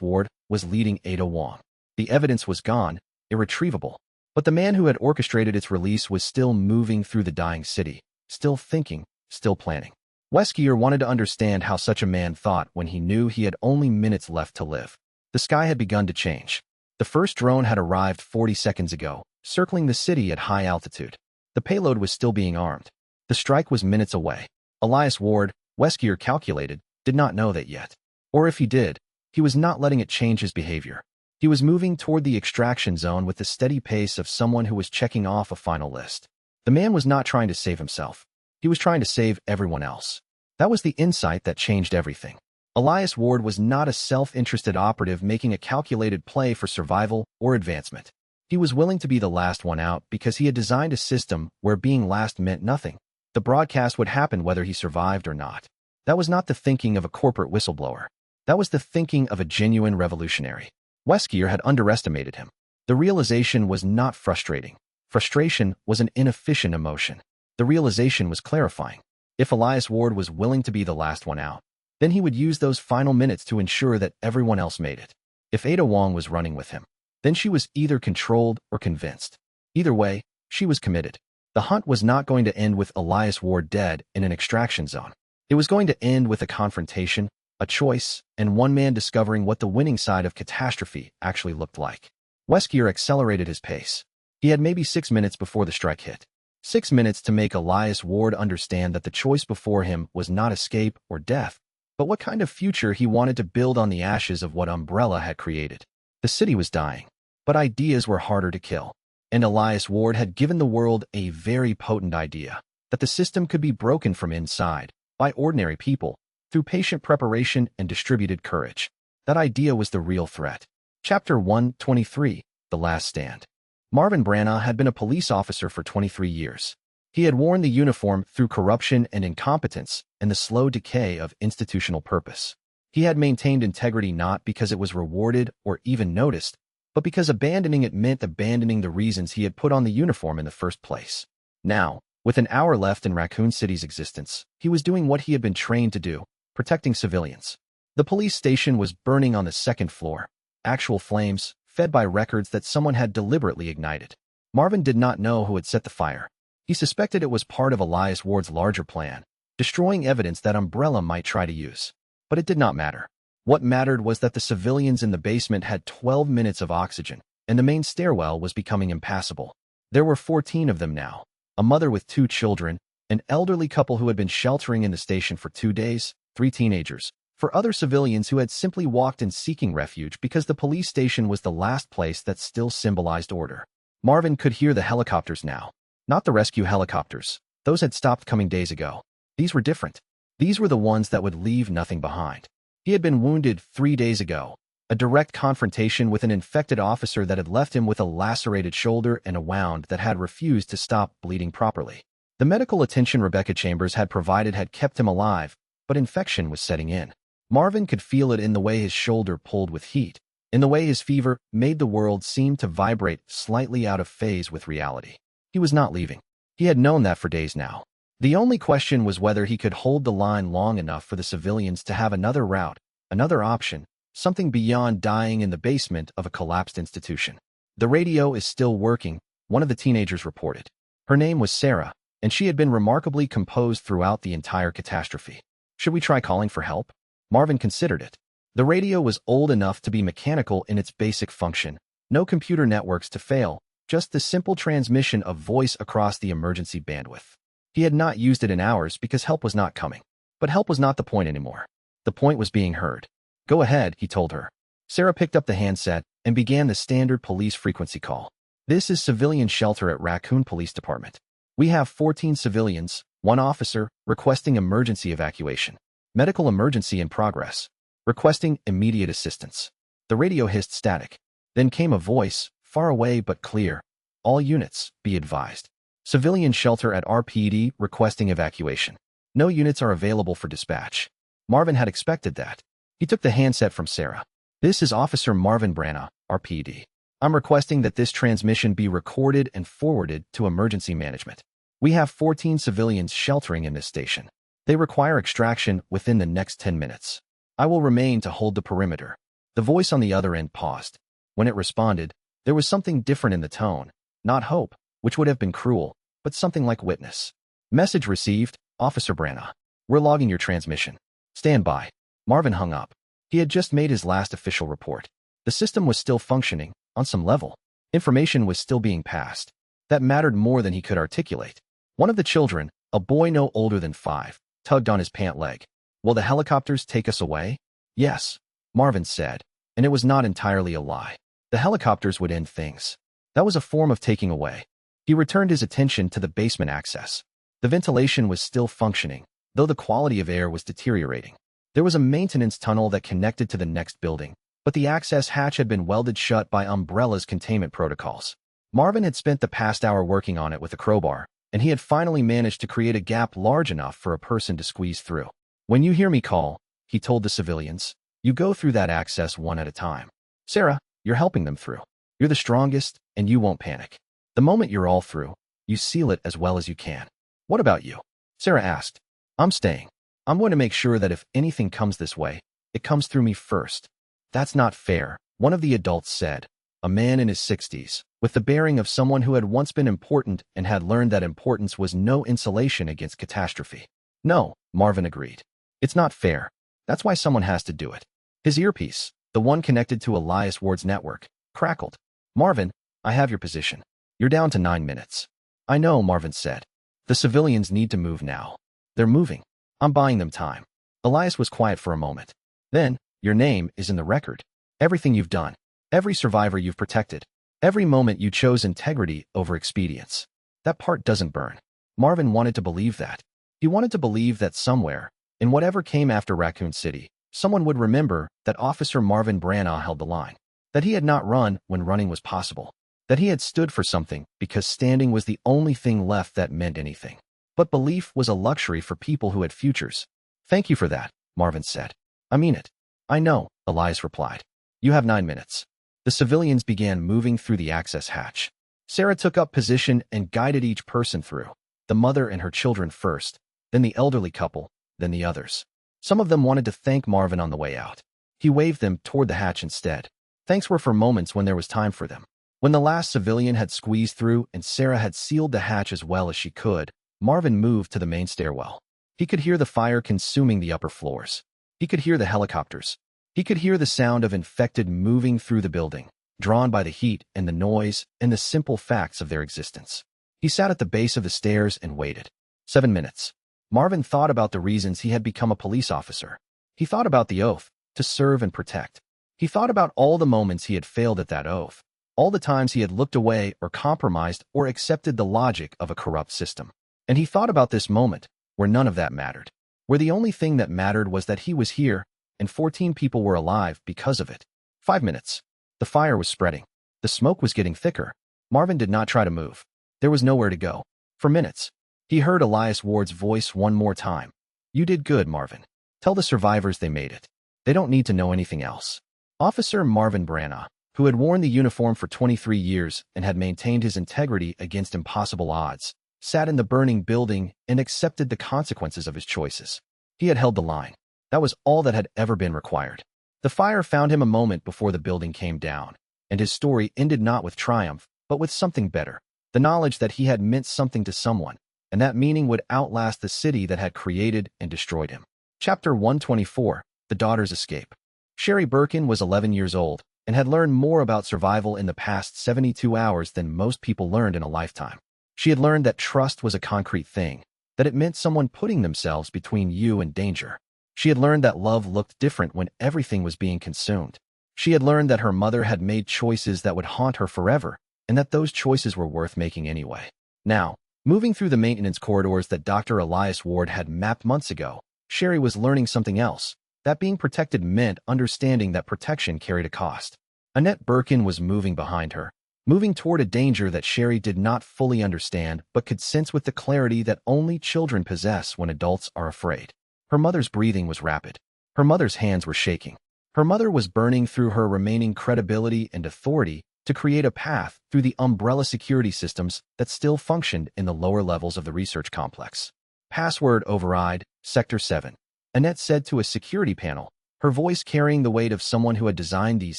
Ward was leading Ada Wong. The evidence was gone, irretrievable. But the man who had orchestrated its release was still moving through the dying city, still thinking, still planning. Weskier wanted to understand how such a man thought when he knew he had only minutes left to live. The sky had begun to change. The first drone had arrived 40 seconds ago, circling the city at high altitude. The payload was still being armed. The strike was minutes away. Elias Ward, Weskier calculated, did not know that yet. Or if he did, he was not letting it change his behavior. He was moving toward the extraction zone with the steady pace of someone who was checking off a final list. The man was not trying to save himself. He was trying to save everyone else. That was the insight that changed everything. Elias Ward was not a self-interested operative making a calculated play for survival or advancement. He was willing to be the last one out because he had designed a system where being last meant nothing. The broadcast would happen whether he survived or not. That was not the thinking of a corporate whistleblower. That was the thinking of a genuine revolutionary. Weskier had underestimated him. The realization was not frustrating. Frustration was an inefficient emotion. The realization was clarifying. If Elias Ward was willing to be the last one out, then he would use those final minutes to ensure that everyone else made it. If Ada Wong was running with him, then she was either controlled or convinced. Either way, she was committed. The hunt was not going to end with Elias Ward dead in an extraction zone. It was going to end with a confrontation, a choice, and one man discovering what the winning side of catastrophe actually looked like. Weskier accelerated his pace. He had maybe 6 minutes before the strike hit. 6 minutes to make Elias Ward understand that the choice before him was not escape or death, but what kind of future he wanted to build on the ashes of what Umbrella had created. The city was dying, but ideas were harder to kill. And Elias Ward had given the world a very potent idea, that the system could be broken from inside, by ordinary people, through patient preparation and distributed courage. That idea was the real threat. Chapter 123, The Last Stand. Marvin Branagh had been a police officer for 23 years. He had worn the uniform through corruption and incompetence and the slow decay of institutional purpose. He had maintained integrity not because it was rewarded or even noticed, but because abandoning it meant abandoning the reasons he had put on the uniform in the first place. Now, with an hour left in Raccoon City's existence, he was doing what he had been trained to do, protecting civilians. The police station was burning on the second floor. Actual flames, fed by records that someone had deliberately ignited. Marvin did not know who had set the fire. He suspected it was part of Elias Ward's larger plan, destroying evidence that Umbrella might try to use. But it did not matter. What mattered was that the civilians in the basement had 12 minutes of oxygen, and the main stairwell was becoming impassable. There were 14 of them now. A mother with 2 children, an elderly couple who had been sheltering in the station for 2 days, 3 teenagers, for other civilians who had simply walked in seeking refuge because the police station was the last place that still symbolized order. Marvin could hear the helicopters now. Not the rescue helicopters. Those had stopped coming days ago. These were different. These were the ones that would leave nothing behind. He had been wounded 3 days ago. A direct confrontation with an infected officer that had left him with a lacerated shoulder and a wound that had refused to stop bleeding properly. The medical attention Rebecca Chambers had provided had kept him alive, but infection was setting in. Marvin could feel it in the way his shoulder pulled with heat, in the way his fever made the world seem to vibrate slightly out of phase with reality. He was not leaving. He had known that for days now. The only question was whether he could hold the line long enough for the civilians to have another route, another option, something beyond dying in the basement of a collapsed institution. "The radio is still working," one of the teenagers reported. Her name was Sarah, and she had been remarkably composed throughout the entire catastrophe. Should we try calling for help? Marvin considered it. The radio was old enough to be mechanical in its basic function. No computer networks to fail, just the simple transmission of voice across the emergency bandwidth. He had not used it in hours because help was not coming. But help was not the point anymore. The point was being heard. "Go ahead," he told her. Sarah picked up the handset and began the standard police frequency call. "This is civilian shelter at Raccoon Police Department. We have 14 civilians, 1 officer, requesting emergency evacuation. Medical emergency in progress. Requesting immediate assistance." The radio hissed static. Then came a voice, far away but clear. "All units, be advised. Civilian shelter at RPD requesting evacuation. No units are available for dispatch." Marvin had expected that. He took the handset from Sarah. "This is Officer Marvin Branagh, RPD. I'm requesting that this transmission be recorded and forwarded to emergency management." We have 14 civilians sheltering in this station. They require extraction within the next 10 minutes. I will remain to hold the perimeter." The voice on the other end paused. When it responded, there was something different in the tone. Not hope, which would have been cruel, but something like witness. "Message received, Officer Branagh. We're logging your transmission. Stand by." Marvin hung up. He had just made his last official report. The system was still functioning, on some level. Information was still being passed. That mattered more than he could articulate. One of the children, a boy no older than 5, tugged on his pant leg. "Will the helicopters take us away?" "Yes," Marvin said, and it was not entirely a lie. The helicopters would end things. That was a form of taking away. He returned his attention to the basement access. The ventilation was still functioning, though the quality of air was deteriorating. There was a maintenance tunnel that connected to the next building, but the access hatch had been welded shut by Umbrella's containment protocols. Marvin had spent the past hour working on it with a crowbar, and he had finally managed to create a gap large enough for a person to squeeze through. "When you hear me call," he told the civilians, "you go through that access one at a time. Sarah, you're helping them through. You're the strongest, and you won't panic. The moment you're all through, you seal it as well as you can." "What about you?" Sarah asked. "I'm staying. I'm going to make sure that if anything comes this way, it comes through me first." "That's not fair," one of the adults said, a man in his 60s, with the bearing of someone who had once been important and had learned that importance was no insulation against catastrophe. "No," Marvin agreed. "It's not fair. That's why someone has to do it." His earpiece, the one connected to Elias Ward's network, crackled. "Marvin, I have your position. You're down to 9 minutes." "I know," Marvin said. "The civilians need to move now. They're moving. I'm buying them time." Elias was quiet for a moment. Then, "Your name is in the record. Everything you've done. Every survivor you've protected. Every moment you chose integrity over expedience. That part doesn't burn." Marvin wanted to believe that. He wanted to believe that somewhere, in whatever came after Raccoon City, someone would remember that Officer Marvin Branagh held the line. That he had not run when running was possible. That he had stood for something because standing was the only thing left that meant anything. But belief was a luxury for people who had futures. "Thank you for that," Marvin said. "I mean it." "I know," Elias replied. "You have 9 minutes." The civilians began moving through the access hatch. Sarah took up position and guided each person through. The mother and her children first, then the elderly couple, then the others. Some of them wanted to thank Marvin on the way out. He waved them toward the hatch instead. Thanks were for moments when there was time for them. When the last civilian had squeezed through and Sarah had sealed the hatch as well as she could, Marvin moved to the main stairwell. He could hear the fire consuming the upper floors. He could hear the helicopters. He could hear the sound of infected moving through the building, drawn by the heat and the noise and the simple facts of their existence. He sat at the base of the stairs and waited. 7 minutes. Marvin thought about the reasons he had become a police officer. He thought about the oath, to serve and protect. He thought about all the moments he had failed at that oath, all the times he had looked away or compromised or accepted the logic of a corrupt system. And he thought about this moment, where none of that mattered, where the only thing that mattered was that he was here, and 14 people were alive because of it. 5 minutes. The fire was spreading. The smoke was getting thicker. Marvin did not try to move. There was nowhere to go. For minutes. He heard Elias Ward's voice one more time. "You did good, Marvin. Tell the survivors they made it. They don't need to know anything else." Officer Marvin Branagh, who had worn the uniform for 23 years and had maintained his integrity against impossible odds, sat in the burning building and accepted the consequences of his choices. He had held the line. That was all that had ever been required. The fire found him a moment before the building came down, and his story ended not with triumph, but with something better. The knowledge that he had meant something to someone, and that meaning would outlast the city that had created and destroyed him. Chapter 124, The Daughter's Escape. Sherry Birkin was 11 years old and had learned more about survival in the past 72 hours than most people learned in a lifetime. She had learned that trust was a concrete thing, that it meant someone putting themselves between you and danger. She had learned that love looked different when everything was being consumed. She had learned that her mother had made choices that would haunt her forever, and that those choices were worth making anyway. Now, moving through the maintenance corridors that Dr. Elias Ward had mapped months ago, Sherry was learning something else, that being protected meant understanding that protection carried a cost. Annette Birkin was moving behind her, moving toward a danger that Sherry did not fully understand but could sense with the clarity that only children possess when adults are afraid. Her mother's breathing was rapid. Her mother's hands were shaking. Her mother was burning through her remaining credibility and authority to create a path through the umbrella security systems that still functioned in the lower levels of the research complex. Password override, Sector 7. Annette said to a security panel, her voice carrying the weight of someone who had designed these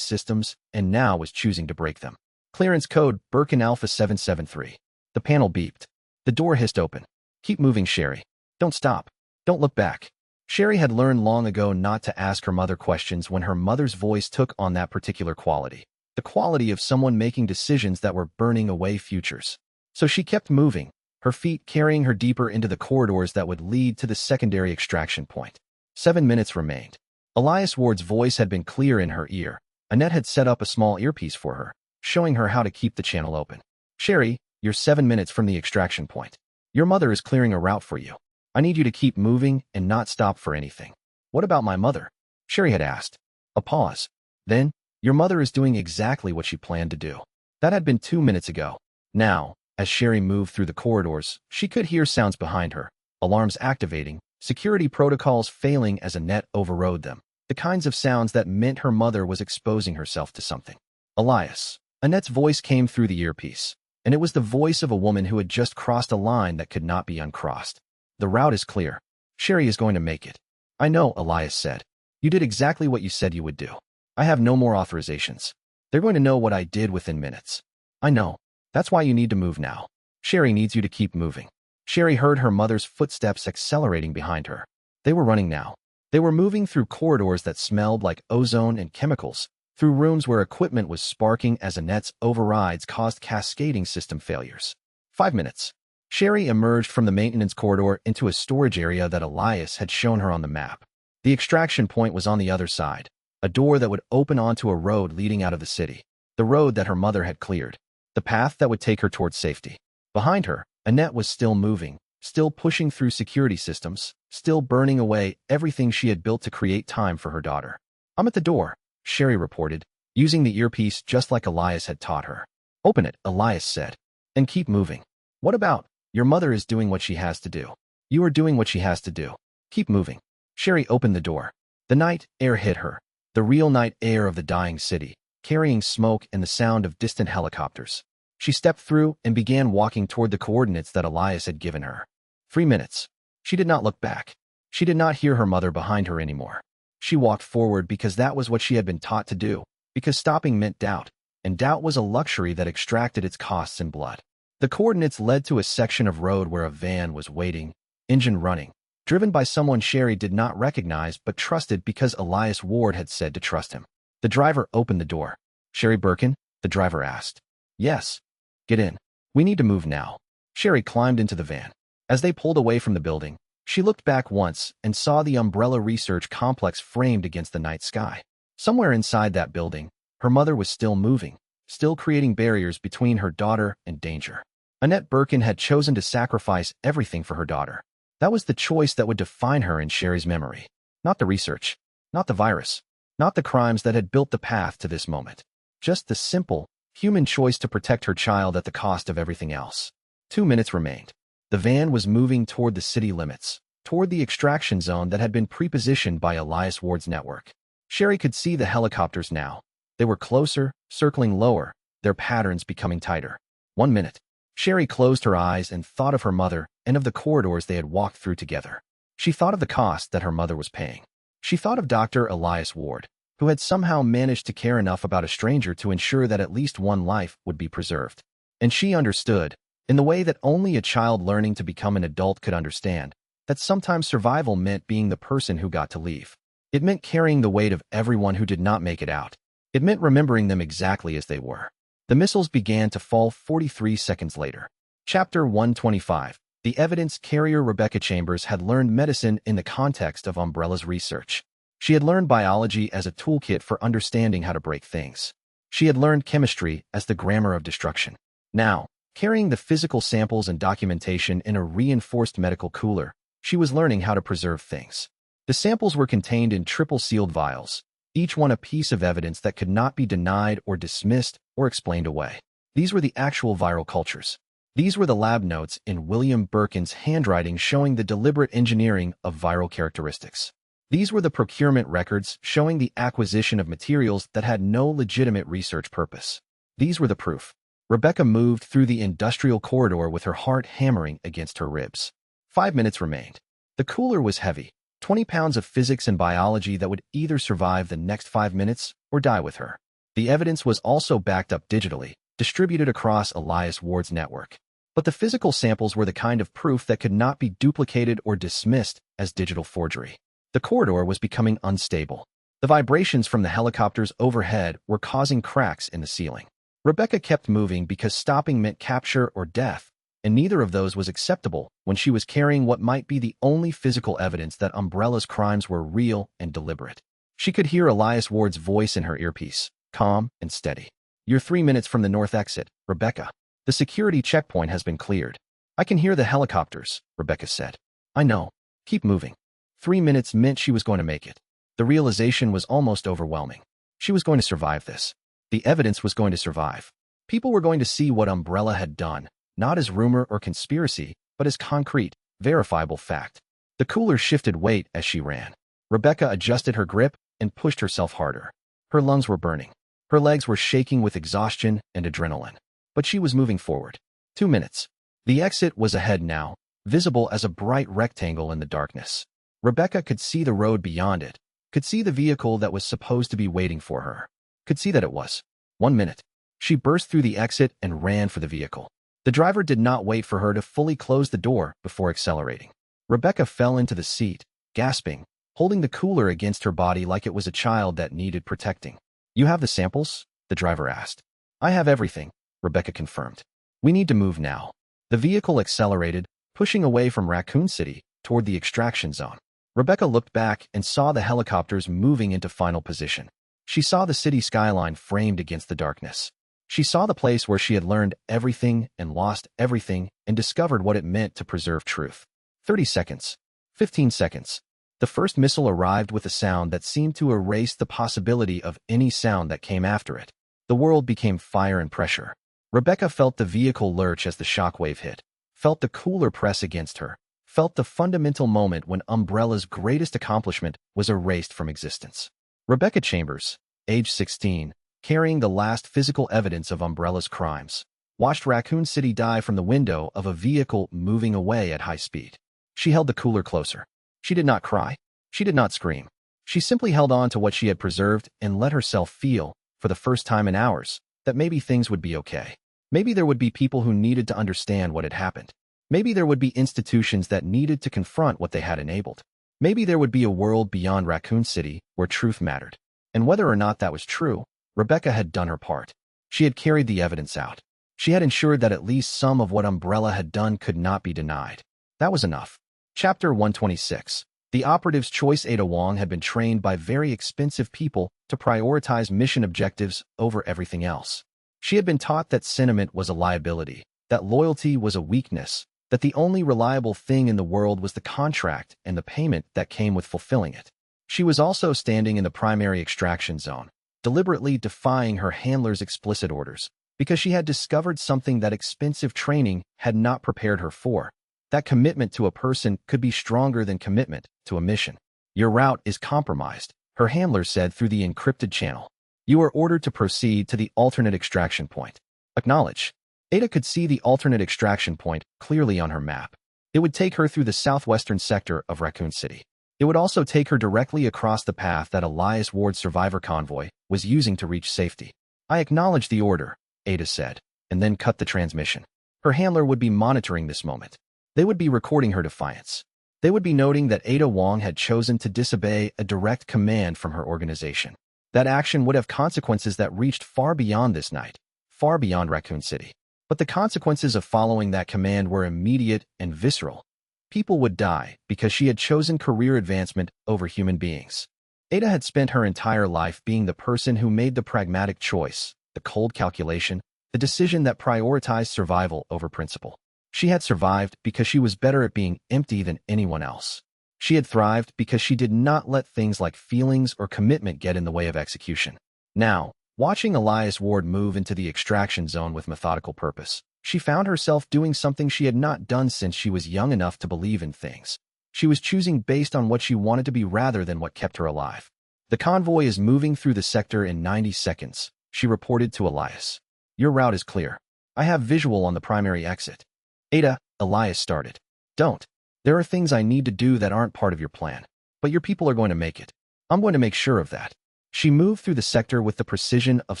systems and now was choosing to break them. Clearance code, Birkin Alpha 773. The panel beeped. The door hissed open. Keep moving, Sherry. Don't stop. Don't look back. Sherry had learned long ago not to ask her mother questions when her mother's voice took on that particular quality. The quality of someone making decisions that were burning away futures. So she kept moving, her feet carrying her deeper into the corridors that would lead to the secondary extraction point. 7 minutes remained. Elias Ward's voice had been clear in her ear. Annette had set up a small earpiece for her, showing her how to keep the channel open. Sherry, you're 7 minutes from the extraction point. Your mother is clearing a route for you. I need you to keep moving and not stop for anything. What about my mother? Sherry had asked. A pause. Then, your mother is doing exactly what she planned to do. That had been 2 minutes ago. Now, as Sherry moved through the corridors, she could hear sounds behind her, alarms activating, security protocols failing as Annette overrode them. The kinds of sounds that meant her mother was exposing herself to something. Elias. Annette's voice came through the earpiece, and it was the voice of a woman who had just crossed a line that could not be uncrossed. The route is clear. Sherry is going to make it. I know, Elias said. You did exactly what you said you would do. I have no more authorizations. They're going to know what I did within minutes. I know. That's why you need to move now. Sherry needs you to keep moving. Sherry heard her mother's footsteps accelerating behind her. They were running now. They were moving through corridors that smelled like ozone and chemicals, through rooms where equipment was sparking as Annette's overrides caused cascading system failures. 5 minutes. Sherry emerged from the maintenance corridor into a storage area that Elias had shown her on the map. The extraction point was on the other side, a door that would open onto a road leading out of the city, the road that her mother had cleared, the path that would take her towards safety. Behind her, Annette was still moving, still pushing through security systems, still burning away everything she had built to create time for her daughter. I'm at the door, Sherry reported, using the earpiece just like Elias had taught her. Open it, Elias said, and keep moving. What about? Your mother is doing what she has to do. You are doing what she has to do. Keep moving. Sherry opened the door. The night air hit her, the real night air of the dying city, carrying smoke and the sound of distant helicopters. She stepped through and began walking toward the coordinates that Elias had given her. 3 minutes. She did not look back. She did not hear her mother behind her anymore. She walked forward because that was what she had been taught to do, because stopping meant doubt, and doubt was a luxury that extracted its costs in blood. The coordinates led to a section of road where a van was waiting, engine running, driven by someone Sherry did not recognize but trusted because Elias Ward had said to trust him. The driver opened the door. Sherry Birkin? The driver asked. Yes. Get in. We need to move now. Sherry climbed into the van. As they pulled away from the building, she looked back once and saw the Umbrella Research Complex framed against the night sky. Somewhere inside that building, her mother was still moving, still creating barriers between her daughter and danger. Annette Birkin had chosen to sacrifice everything for her daughter. That was the choice that would define her in Sherry's memory. Not the research, not the virus, not the crimes that had built the path to this moment. Just the simple, human choice to protect her child at the cost of everything else. 2 minutes remained. The van was moving toward the city limits, toward the extraction zone that had been prepositioned by Elias Ward's network. Sherry could see the helicopters now. They were closer, circling lower, their patterns becoming tighter. 1 minute. Sherry closed her eyes and thought of her mother and of the corridors they had walked through together. She thought of the cost that her mother was paying. She thought of Dr. Elias Ward, who had somehow managed to care enough about a stranger to ensure that at least one life would be preserved. And she understood, in the way that only a child learning to become an adult could understand, that sometimes survival meant being the person who got to leave. It meant carrying the weight of everyone who did not make it out. It meant remembering them exactly as they were. The missiles began to fall 43 seconds later. Chapter 125. The evidence carrier Rebecca Chambers had learned medicine in the context of Umbrella's research. She had learned biology as a toolkit for understanding how to break things. She had learned chemistry as the grammar of destruction. Now, carrying the physical samples and documentation in a reinforced medical cooler, she was learning how to preserve things. The samples were contained in triple-sealed vials, each one a piece of evidence that could not be denied or dismissed or explained away. These were the actual viral cultures. These were the lab notes in William Birkin's handwriting showing the deliberate engineering of viral characteristics. These were the procurement records showing the acquisition of materials that had no legitimate research purpose. These were the proof. Rebecca moved through the industrial corridor with her heart hammering against her ribs. 5 minutes remained. The cooler was heavy, 20 pounds of physics and biology that would either survive the next 5 minutes or die with her. The evidence was also backed up digitally, distributed across Elias Ward's network. But the physical samples were the kind of proof that could not be duplicated or dismissed as digital forgery. The corridor was becoming unstable. The vibrations from the helicopters overhead were causing cracks in the ceiling. Rebecca kept moving because stopping meant capture or death, and neither of those was acceptable when she was carrying what might be the only physical evidence that Umbrella's crimes were real and deliberate. She could hear Elias Ward's voice in her earpiece, calm and steady. "You're 3 minutes from the north exit, Rebecca. The security checkpoint has been cleared." "I can hear the helicopters," Rebecca said. "I know. Keep moving." 3 minutes meant she was going to make it. The realization was almost overwhelming. She was going to survive this. The evidence was going to survive. People were going to see what Umbrella had done, not as rumor or conspiracy, but as concrete, verifiable fact. The cooler shifted weight as she ran. Rebecca adjusted her grip and pushed herself harder. Her lungs were burning. Her legs were shaking with exhaustion and adrenaline. But she was moving forward. 2 minutes. The exit was ahead now, visible as a bright rectangle in the darkness. Rebecca could see the road beyond it, could see the vehicle that was supposed to be waiting for her, could see that it was. 1 minute. She burst through the exit and ran for the vehicle. The driver did not wait for her to fully close the door before accelerating. Rebecca fell into the seat, gasping, holding the cooler against her body like it was a child that needed protecting. "You have the samples?" the driver asked. "I have everything," Rebecca confirmed. "We need to move now." The vehicle accelerated, pushing away from Raccoon City toward the extraction zone. Rebecca looked back and saw the helicopters moving into final position. She saw the city skyline framed against the darkness. She saw the place where she had learned everything and lost everything and discovered what it meant to preserve truth. 30 seconds. 15 seconds. The first missile arrived with a sound that seemed to erase the possibility of any sound that came after it. The world became fire and pressure. Rebecca felt the vehicle lurch as the shockwave hit, felt the cooler press against her, felt the fundamental moment when Umbrella's greatest accomplishment was erased from existence. Rebecca Chambers, age 16, carrying the last physical evidence of Umbrella's crimes, watched Raccoon City die from the window of a vehicle moving away at high speed. She held the cooler closer. She did not cry. She did not scream. She simply held on to what she had preserved and let herself feel, for the first time in hours, that maybe things would be okay. Maybe there would be people who needed to understand what had happened. Maybe there would be institutions that needed to confront what they had enabled. Maybe there would be a world beyond Raccoon City where truth mattered. And whether or not that was true, Rebecca had done her part. She had carried the evidence out. She had ensured that at least some of what Umbrella had done could not be denied. That was enough. Chapter 126. The operative's choice. Ada Wong had been trained by very expensive people to prioritize mission objectives over everything else. She had been taught that sentiment was a liability, that loyalty was a weakness, that the only reliable thing in the world was the contract and the payment that came with fulfilling it. She was also standing in the primary extraction zone, deliberately defying her handler's explicit orders, because she had discovered something that expensive training had not prepared her for. That commitment to a person could be stronger than commitment to a mission. "Your route is compromised," her handler said through the encrypted channel. "You are ordered to proceed to the alternate extraction point." Acknowledge. Ada could see the alternate extraction point clearly on her map. It would take her through the southwestern sector of Raccoon City. It would also take her directly across the path that Elias Ward's survivor convoy was using to reach safety. "I acknowledge the order," Ada said, and then cut the transmission. Her handler would be monitoring this moment. They would be recording her defiance. They would be noting that Ada Wong had chosen to disobey a direct command from her organization. That action would have consequences that reached far beyond this night, far beyond Raccoon City. But the consequences of following that command were immediate and visceral. People would die because she had chosen career advancement over human beings. Ada had spent her entire life being the person who made the pragmatic choice, the cold calculation, the decision that prioritized survival over principle. She had survived because she was better at being empty than anyone else. She had thrived because she did not let things like feelings or commitment get in the way of execution. Now, watching Elias Ward move into the extraction zone with methodical purpose, she found herself doing something she had not done since she was young enough to believe in things. She was choosing based on what she wanted to be rather than what kept her alive. "The convoy is moving through the sector in 90 seconds, she reported to Elias. Your route is clear. I have visual on the primary exit. Ada, Elias started. Don't. There are things I need to do that aren't part of your plan. But your people are going to make it. I'm going to make sure of that. She moved through the sector with the precision of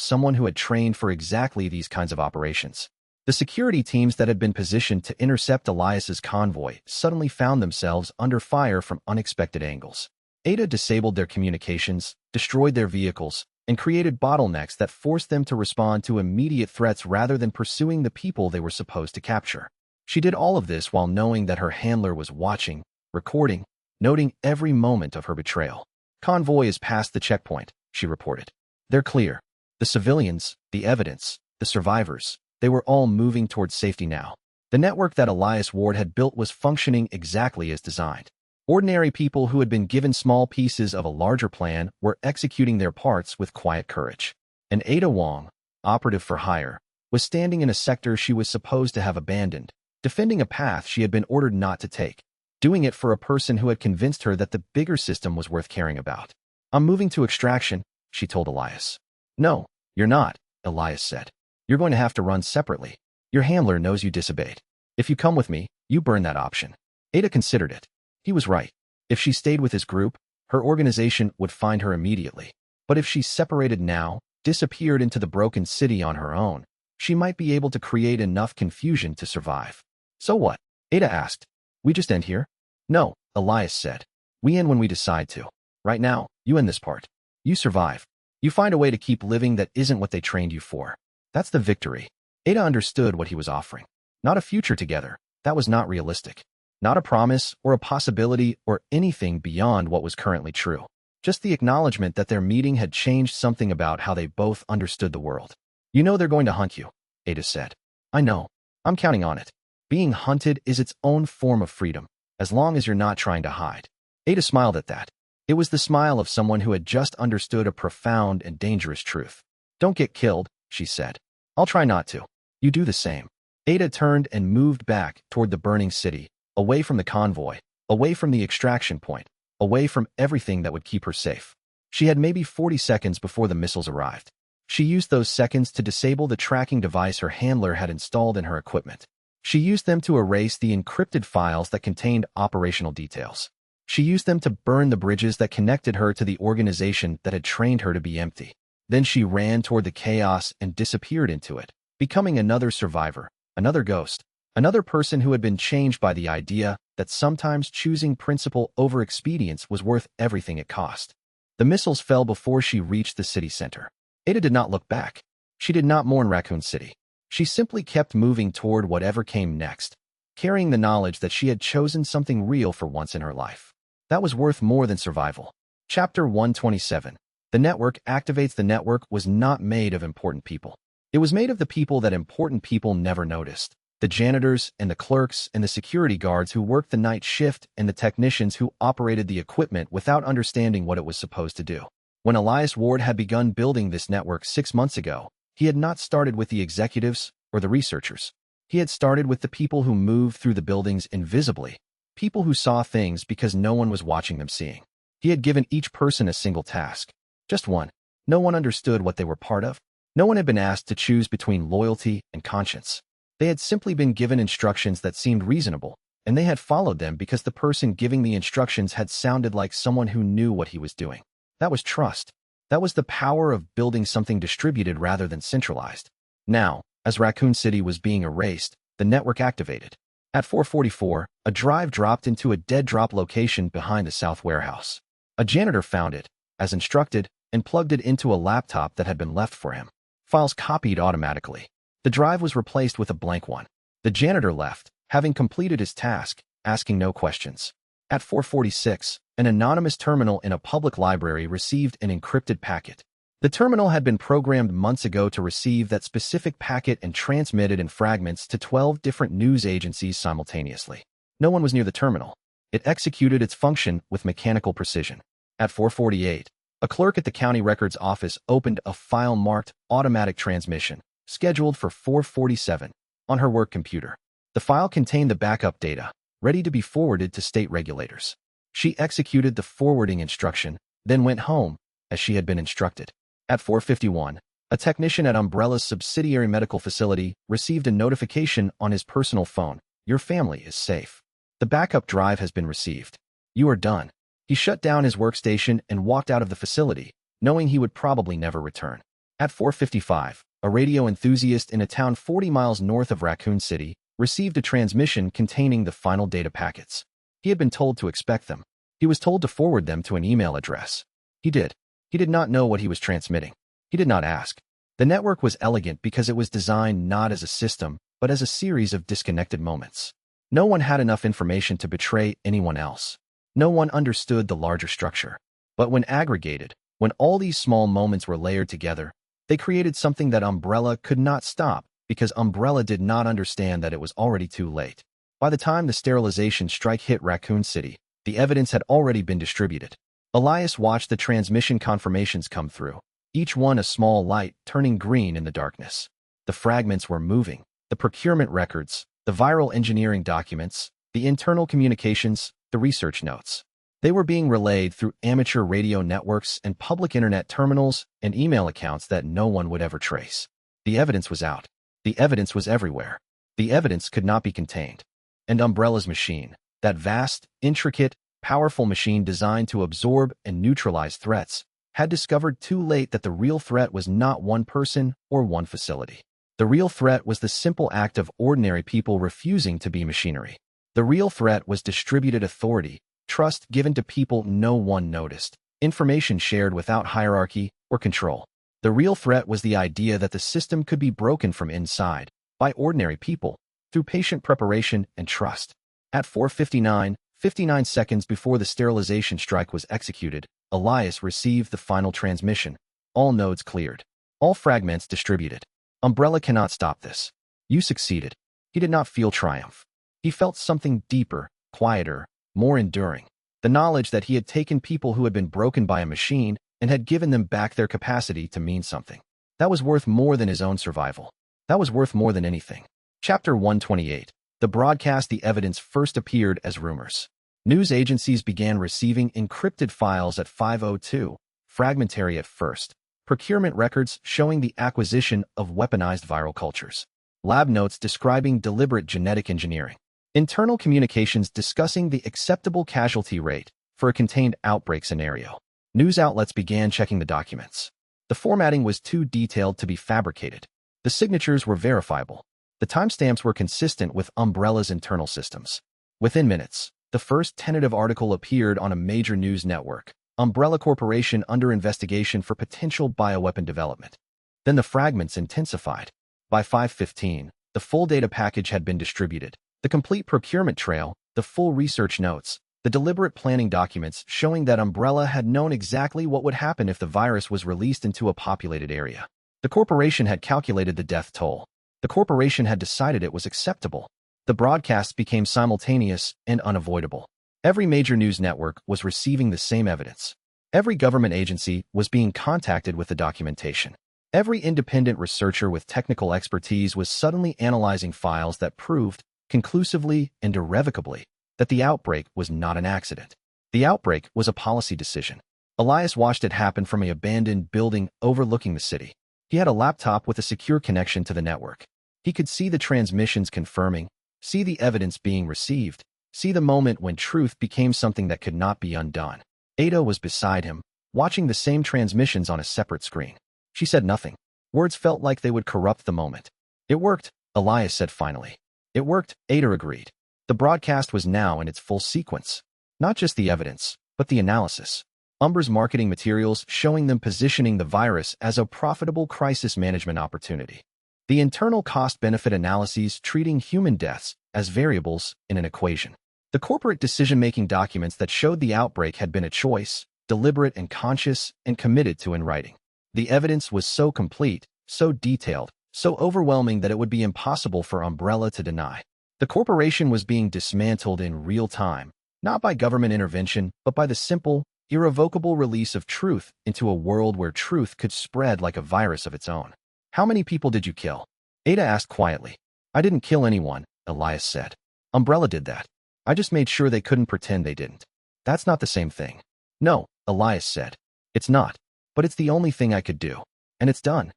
someone who had trained for exactly these kinds of operations. The security teams that had been positioned to intercept Elias's convoy suddenly found themselves under fire from unexpected angles. Ada disabled their communications, destroyed their vehicles, and created bottlenecks that forced them to respond to immediate threats rather than pursuing the people they were supposed to capture. She did all of this while knowing that her handler was watching, recording, noting every moment of her betrayal. Convoy is past the checkpoint, she reported. They're clear. The civilians, the evidence, the survivors, they were all moving towards safety now. The network that Elias Ward had built was functioning exactly as designed. Ordinary people who had been given small pieces of a larger plan were executing their parts with quiet courage. And Ada Wong, operative for hire, was standing in a sector she was supposed to have abandoned, defending a path she had been ordered not to take, doing it for a person who had convinced her that the bigger system was worth caring about. I'm moving to extraction, she told Elias. No, you're not, Elias said. You're going to have to run separately. Your handler knows you disobeyed. If you come with me, you burn that option. Ada considered it. He was right. If she stayed with his group, her organization would find her immediately. But if she separated now, disappeared into the broken city on her own, she might be able to create enough confusion to survive. So what? Ada asked. We just end here? No, Elias said. We end when we decide to. Right now, you end this part. You survive. You find a way to keep living that isn't what they trained you for. That's the victory. Ada understood what he was offering. Not a future together. That was not realistic. Not a promise or a possibility or anything beyond what was currently true. Just the acknowledgement that their meeting had changed something about how they both understood the world. You know they're going to hunt you, Ada said. I know. I'm counting on it. Being hunted is its own form of freedom, as long as you're not trying to hide. Ada smiled at that. It was the smile of someone who had just understood a profound and dangerous truth. Don't get killed, she said. I'll try not to. You do the same. Ada turned and moved back toward the burning city, away from the convoy, away from the extraction point, away from everything that would keep her safe. She had maybe 40 seconds before the missiles arrived. She used those seconds to disable the tracking device her handler had installed in her equipment. She used them to erase the encrypted files that contained operational details. She used them to burn the bridges that connected her to the organization that had trained her to be empty. Then she ran toward the chaos and disappeared into it, becoming another survivor, another ghost, another person who had been changed by the idea that sometimes choosing principle over expedience was worth everything it cost. The missiles fell before she reached the city center. Ada did not look back. She did not mourn Raccoon City. She simply kept moving toward whatever came next, carrying the knowledge that she had chosen something real for once in her life. That was worth more than survival. Chapter 127. The network activates. The network was not made of important people. It was made of the people that important people never noticed. The janitors and the clerks and the security guards who worked the night shift and the technicians who operated the equipment without understanding what it was supposed to do. When Elias Ward had begun building this network 6 months ago, he had not started with the executives or the researchers. He had started with the people who moved through the buildings invisibly, people who saw things because no one was watching them seeing. He had given each person a single task. Just one. No one understood what they were part of. No one had been asked to choose between loyalty and conscience. They had simply been given instructions that seemed reasonable, and they had followed them because the person giving the instructions had sounded like someone who knew what he was doing. That was trust. That was the power of building something distributed rather than centralized. Now, as Raccoon City was being erased, the network activated. At 4:44, a drive dropped into a dead drop location behind the south warehouse. A janitor found it, as instructed, and plugged it into a laptop that had been left for him. Files copied automatically. The drive was replaced with a blank one. The janitor left, having completed his task, asking no questions. At 4:46, an anonymous terminal in a public library received an encrypted packet. The terminal had been programmed months ago to receive that specific packet and transmit it in fragments to 12 different news agencies simultaneously. No one was near the terminal. It executed its function with mechanical precision. At 4:48, a clerk at the county records office opened a file marked Automatic Transmission, scheduled for 4:47, on her work computer. The file contained the backup data, ready to be forwarded to state regulators. She executed the forwarding instruction, then went home, as she had been instructed. At 4:51, A technician at Umbrella's subsidiary medical facility received a notification on his personal phone. Your family is safe. The backup drive has been received. You are done. He shut down his workstation and walked out of the facility, knowing he would probably never return. At 4:55, a radio enthusiast in a town 40 miles north of Raccoon City received a transmission containing the final data packets. He had been told to expect them. He was told to forward them to an email address. He did. He did not know what he was transmitting. He did not ask. The network was elegant because it was designed not as a system, but as a series of disconnected moments. No one had enough information to betray anyone else. No one understood the larger structure. But when aggregated, when all these small moments were layered together, they created something that Umbrella could not stop because Umbrella did not understand that it was already too late. By the time the sterilization strike hit Raccoon City, the evidence had already been distributed. Elias watched the transmission confirmations come through, each one a small light turning green in the darkness. The fragments were moving, the procurement records, the viral engineering documents, the internal communications, the research notes. They were being relayed through amateur radio networks and public internet terminals and email accounts that no one would ever trace. The evidence was out. The evidence was everywhere. The evidence could not be contained. And Umbrella's machine, that vast, intricate, powerful machine designed to absorb and neutralize threats, had discovered too late that the real threat was not one person or one facility. The real threat was the simple act of ordinary people refusing to be machinery. The real threat was distributed authority, trust given to people no one noticed, information shared without hierarchy or control. The real threat was the idea that the system could be broken from inside, by ordinary people, through patient preparation and trust. At 4:59, 59 seconds before the sterilization strike was executed, Elias received the final transmission. All nodes cleared. All fragments distributed. Umbrella cannot stop this. You succeeded. He did not feel triumph. He felt something deeper, quieter, more enduring. The knowledge that he had taken people who had been broken by a machine and had given them back their capacity to mean something. That was worth more than his own survival. That was worth more than anything. Chapter 128. The broadcast. The evidence first appeared as rumors. News agencies began receiving encrypted files at 5:02, fragmentary at first, procurement records showing the acquisition of weaponized viral cultures, lab notes describing deliberate genetic engineering, internal communications discussing the acceptable casualty rate for a contained outbreak scenario. News outlets began checking the documents. The formatting was too detailed to be fabricated. The signatures were verifiable. The timestamps were consistent with Umbrella's internal systems. Within minutes, the first tentative article appeared on a major news network, Umbrella Corporation under investigation for potential bioweapon development. Then the fragments intensified. By 5:15, the full data package had been distributed. The complete procurement trail, the full research notes, the deliberate planning documents showing that Umbrella had known exactly what would happen if the virus was released into a populated area. The corporation had calculated the death toll. The corporation had decided it was acceptable. The broadcasts became simultaneous and unavoidable. Every major news network was receiving the same evidence. Every government agency was being contacted with the documentation. Every independent researcher with technical expertise was suddenly analyzing files that proved, conclusively and irrevocably, that the outbreak was not an accident. The outbreak was a policy decision. Elias watched it happen from an abandoned building overlooking the city. He had a laptop with a secure connection to the network. He could see the transmissions confirming, see the evidence being received, see the moment when truth became something that could not be undone. Ada was beside him, watching the same transmissions on a separate screen. She said nothing. Words felt like they would corrupt the moment. It worked, Elias said finally. It worked, Ada agreed. The broadcast was now in its full sequence. Not just the evidence, but the analysis. Umber's marketing materials showing them positioning the virus as a profitable crisis management opportunity. The internal cost-benefit analyses treating human deaths as variables in an equation. The corporate decision-making documents that showed the outbreak had been a choice, deliberate and conscious, and committed to in writing. The evidence was so complete, so detailed, so overwhelming that it would be impossible for Umbrella to deny. The corporation was being dismantled in real time, not by government intervention, but by the simple, irrevocable release of truth into a world where truth could spread like a virus of its own. How many people did you kill? Ada asked quietly. I didn't kill anyone, Elias said. Umbrella did that. I just made sure they couldn't pretend they didn't. That's not the same thing. No, Elias said. It's not. But it's the only thing I could do. And it's done.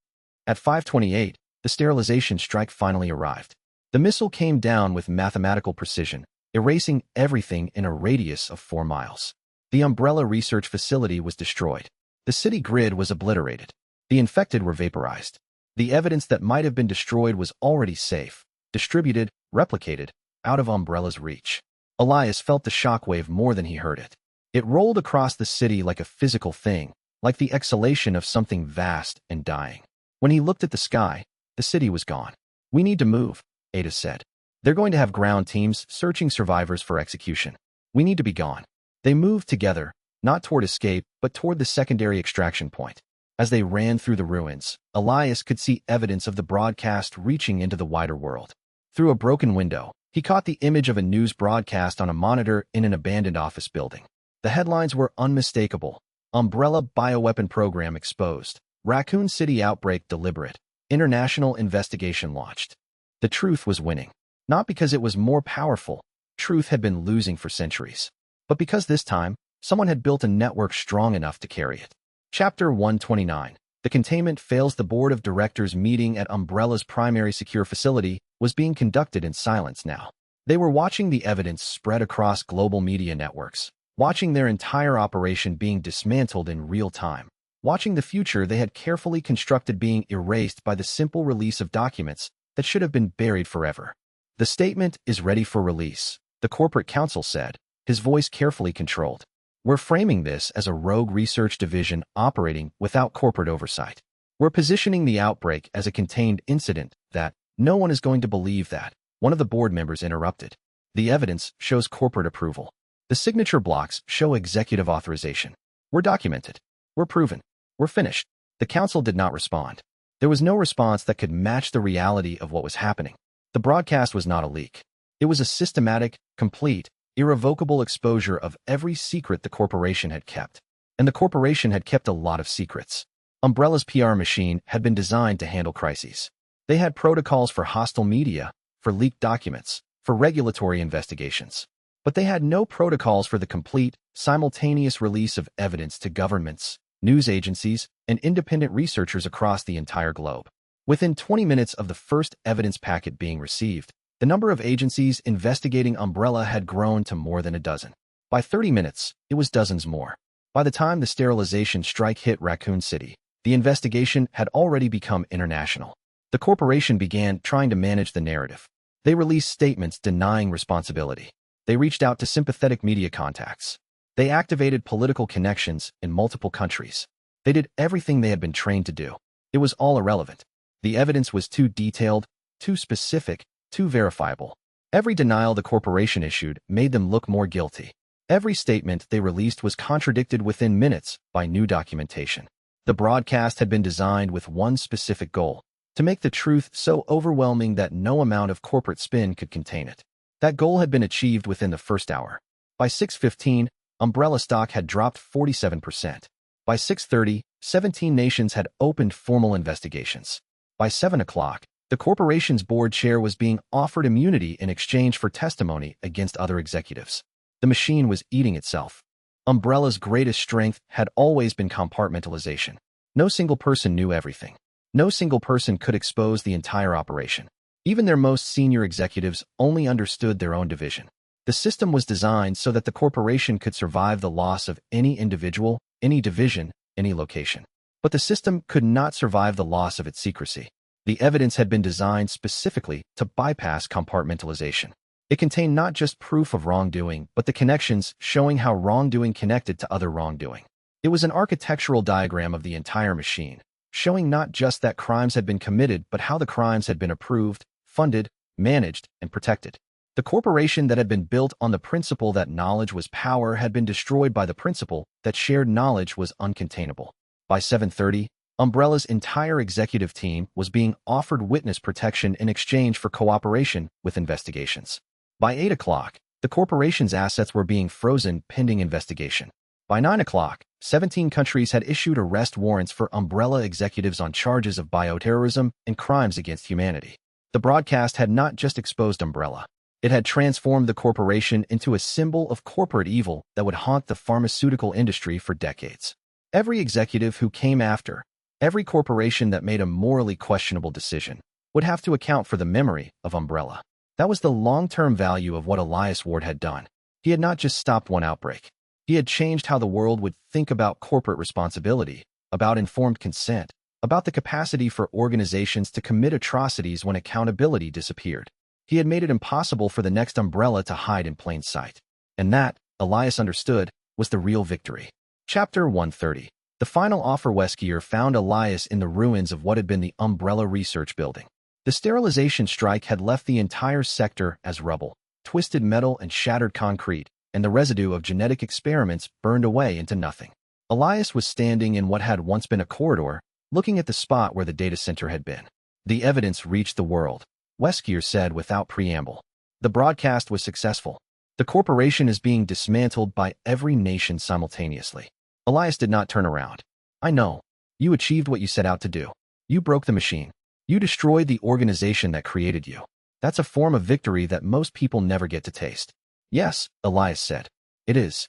At 5:28, the sterilization strike finally arrived. The missile came down with mathematical precision, erasing everything in a radius of 4 miles. The Umbrella research facility was destroyed. The city grid was obliterated. The infected were vaporized. The evidence that might have been destroyed was already safe, distributed, replicated, out of Umbrella's reach. Elias felt the shockwave more than he heard it. It rolled across the city like a physical thing, like the exhalation of something vast and dying. When he looked at the sky, the city was gone. "We need to move," Ada said. "They're going to have ground teams searching survivors for execution. We need to be gone." They moved together, not toward escape, but toward the secondary extraction point. As they ran through the ruins, Elias could see evidence of the broadcast reaching into the wider world. Through a broken window, he caught the image of a news broadcast on a monitor in an abandoned office building. The headlines were unmistakable. Umbrella bioweapon program exposed. Raccoon City outbreak deliberate. International investigation launched. The truth was winning. Not because it was more powerful. Truth had been losing for centuries. But because this time, someone had built a network strong enough to carry it. Chapter 129. The containment fails. The board of directors meeting at Umbrella's primary secure facility was being conducted in silence now. They were watching the evidence spread across global media networks, watching their entire operation being dismantled in real time, watching the future they had carefully constructed being erased by the simple release of documents that should have been buried forever. "The statement is ready for release," the corporate counsel said, his voice carefully controlled. "We're framing this as a rogue research division operating without corporate oversight. We're positioning the outbreak as a contained incident that no one is going to believe that," one of the board members interrupted. "The evidence shows corporate approval. The signature blocks show executive authorization. We're documented. We're proven. We're finished." The council did not respond. There was no response that could match the reality of what was happening. The broadcast was not a leak. It was a systematic, complete, irrevocable exposure of every secret the corporation had kept. And the corporation had kept a lot of secrets. Umbrella's PR machine had been designed to handle crises. They had protocols for hostile media, for leaked documents, for regulatory investigations. But they had no protocols for the complete, simultaneous release of evidence to governments, news agencies, and independent researchers across the entire globe. Within 20 minutes of the first evidence packet being received, the number of agencies investigating Umbrella had grown to more than a dozen. By 30 minutes, it was dozens more. By the time the sterilization strike hit Raccoon City, the investigation had already become international. The corporation began trying to manage the narrative. They released statements denying responsibility. They reached out to sympathetic media contacts. They activated political connections in multiple countries. They did everything they had been trained to do. It was all irrelevant. The evidence was too detailed, too specific, too verifiable. Every denial the corporation issued made them look more guilty. Every statement they released was contradicted within minutes by new documentation. The broadcast had been designed with one specific goal: to make the truth so overwhelming that no amount of corporate spin could contain it. That goal had been achieved within the first hour. By 6:15, Umbrella stock had dropped 47%. By 6:30, 17 nations had opened formal investigations. By 7 o'clock, the corporation's board chair was being offered immunity in exchange for testimony against other executives. The machine was eating itself. Umbrella's greatest strength had always been compartmentalization. No single person knew everything. No single person could expose the entire operation. Even their most senior executives only understood their own division. The system was designed so that the corporation could survive the loss of any individual, any division, any location. But the system could not survive the loss of its secrecy. The evidence had been designed specifically to bypass compartmentalization. It contained not just proof of wrongdoing, but the connections showing how wrongdoing connected to other wrongdoing. It was an architectural diagram of the entire machine, showing not just that crimes had been committed, but how the crimes had been approved, funded, managed, and protected. The corporation that had been built on the principle that knowledge was power had been destroyed by the principle that shared knowledge was uncontainable. By 7:30, Umbrella's entire executive team was being offered witness protection in exchange for cooperation with investigations. By 8 o'clock, the corporation's assets were being frozen pending investigation. By 9 o'clock, 17 countries had issued arrest warrants for Umbrella executives on charges of bioterrorism and crimes against humanity. The broadcast had not just exposed Umbrella. It had transformed the corporation into a symbol of corporate evil that would haunt the pharmaceutical industry for decades. Every executive who came after, Every corporation that made a morally questionable decision would have to account for the memory of Umbrella. That was the long-term value of what Elias Ward had done. He had not just stopped one outbreak. He had changed how the world would think about corporate responsibility, about informed consent, about the capacity for organizations to commit atrocities when accountability disappeared. He had made it impossible for the next Umbrella to hide in plain sight. And that, Elias understood, was the real victory. Chapter 130. The final offer. Weskier found Elias in the ruins of what had been the Umbrella Research Building. The sterilization strike had left the entire sector as rubble, twisted metal and shattered concrete, and the residue of genetic experiments burned away into nothing. Elias was standing in what had once been a corridor, looking at the spot where the data center had been. The evidence reached the world, Weskier said without preamble. The broadcast was successful. The corporation is being dismantled by every nation simultaneously. Elias did not turn around. I know. You achieved what you set out to do. You broke the machine. You destroyed the organization that created you. That's a form of victory that most people never get to taste. Yes, Elias said. It is.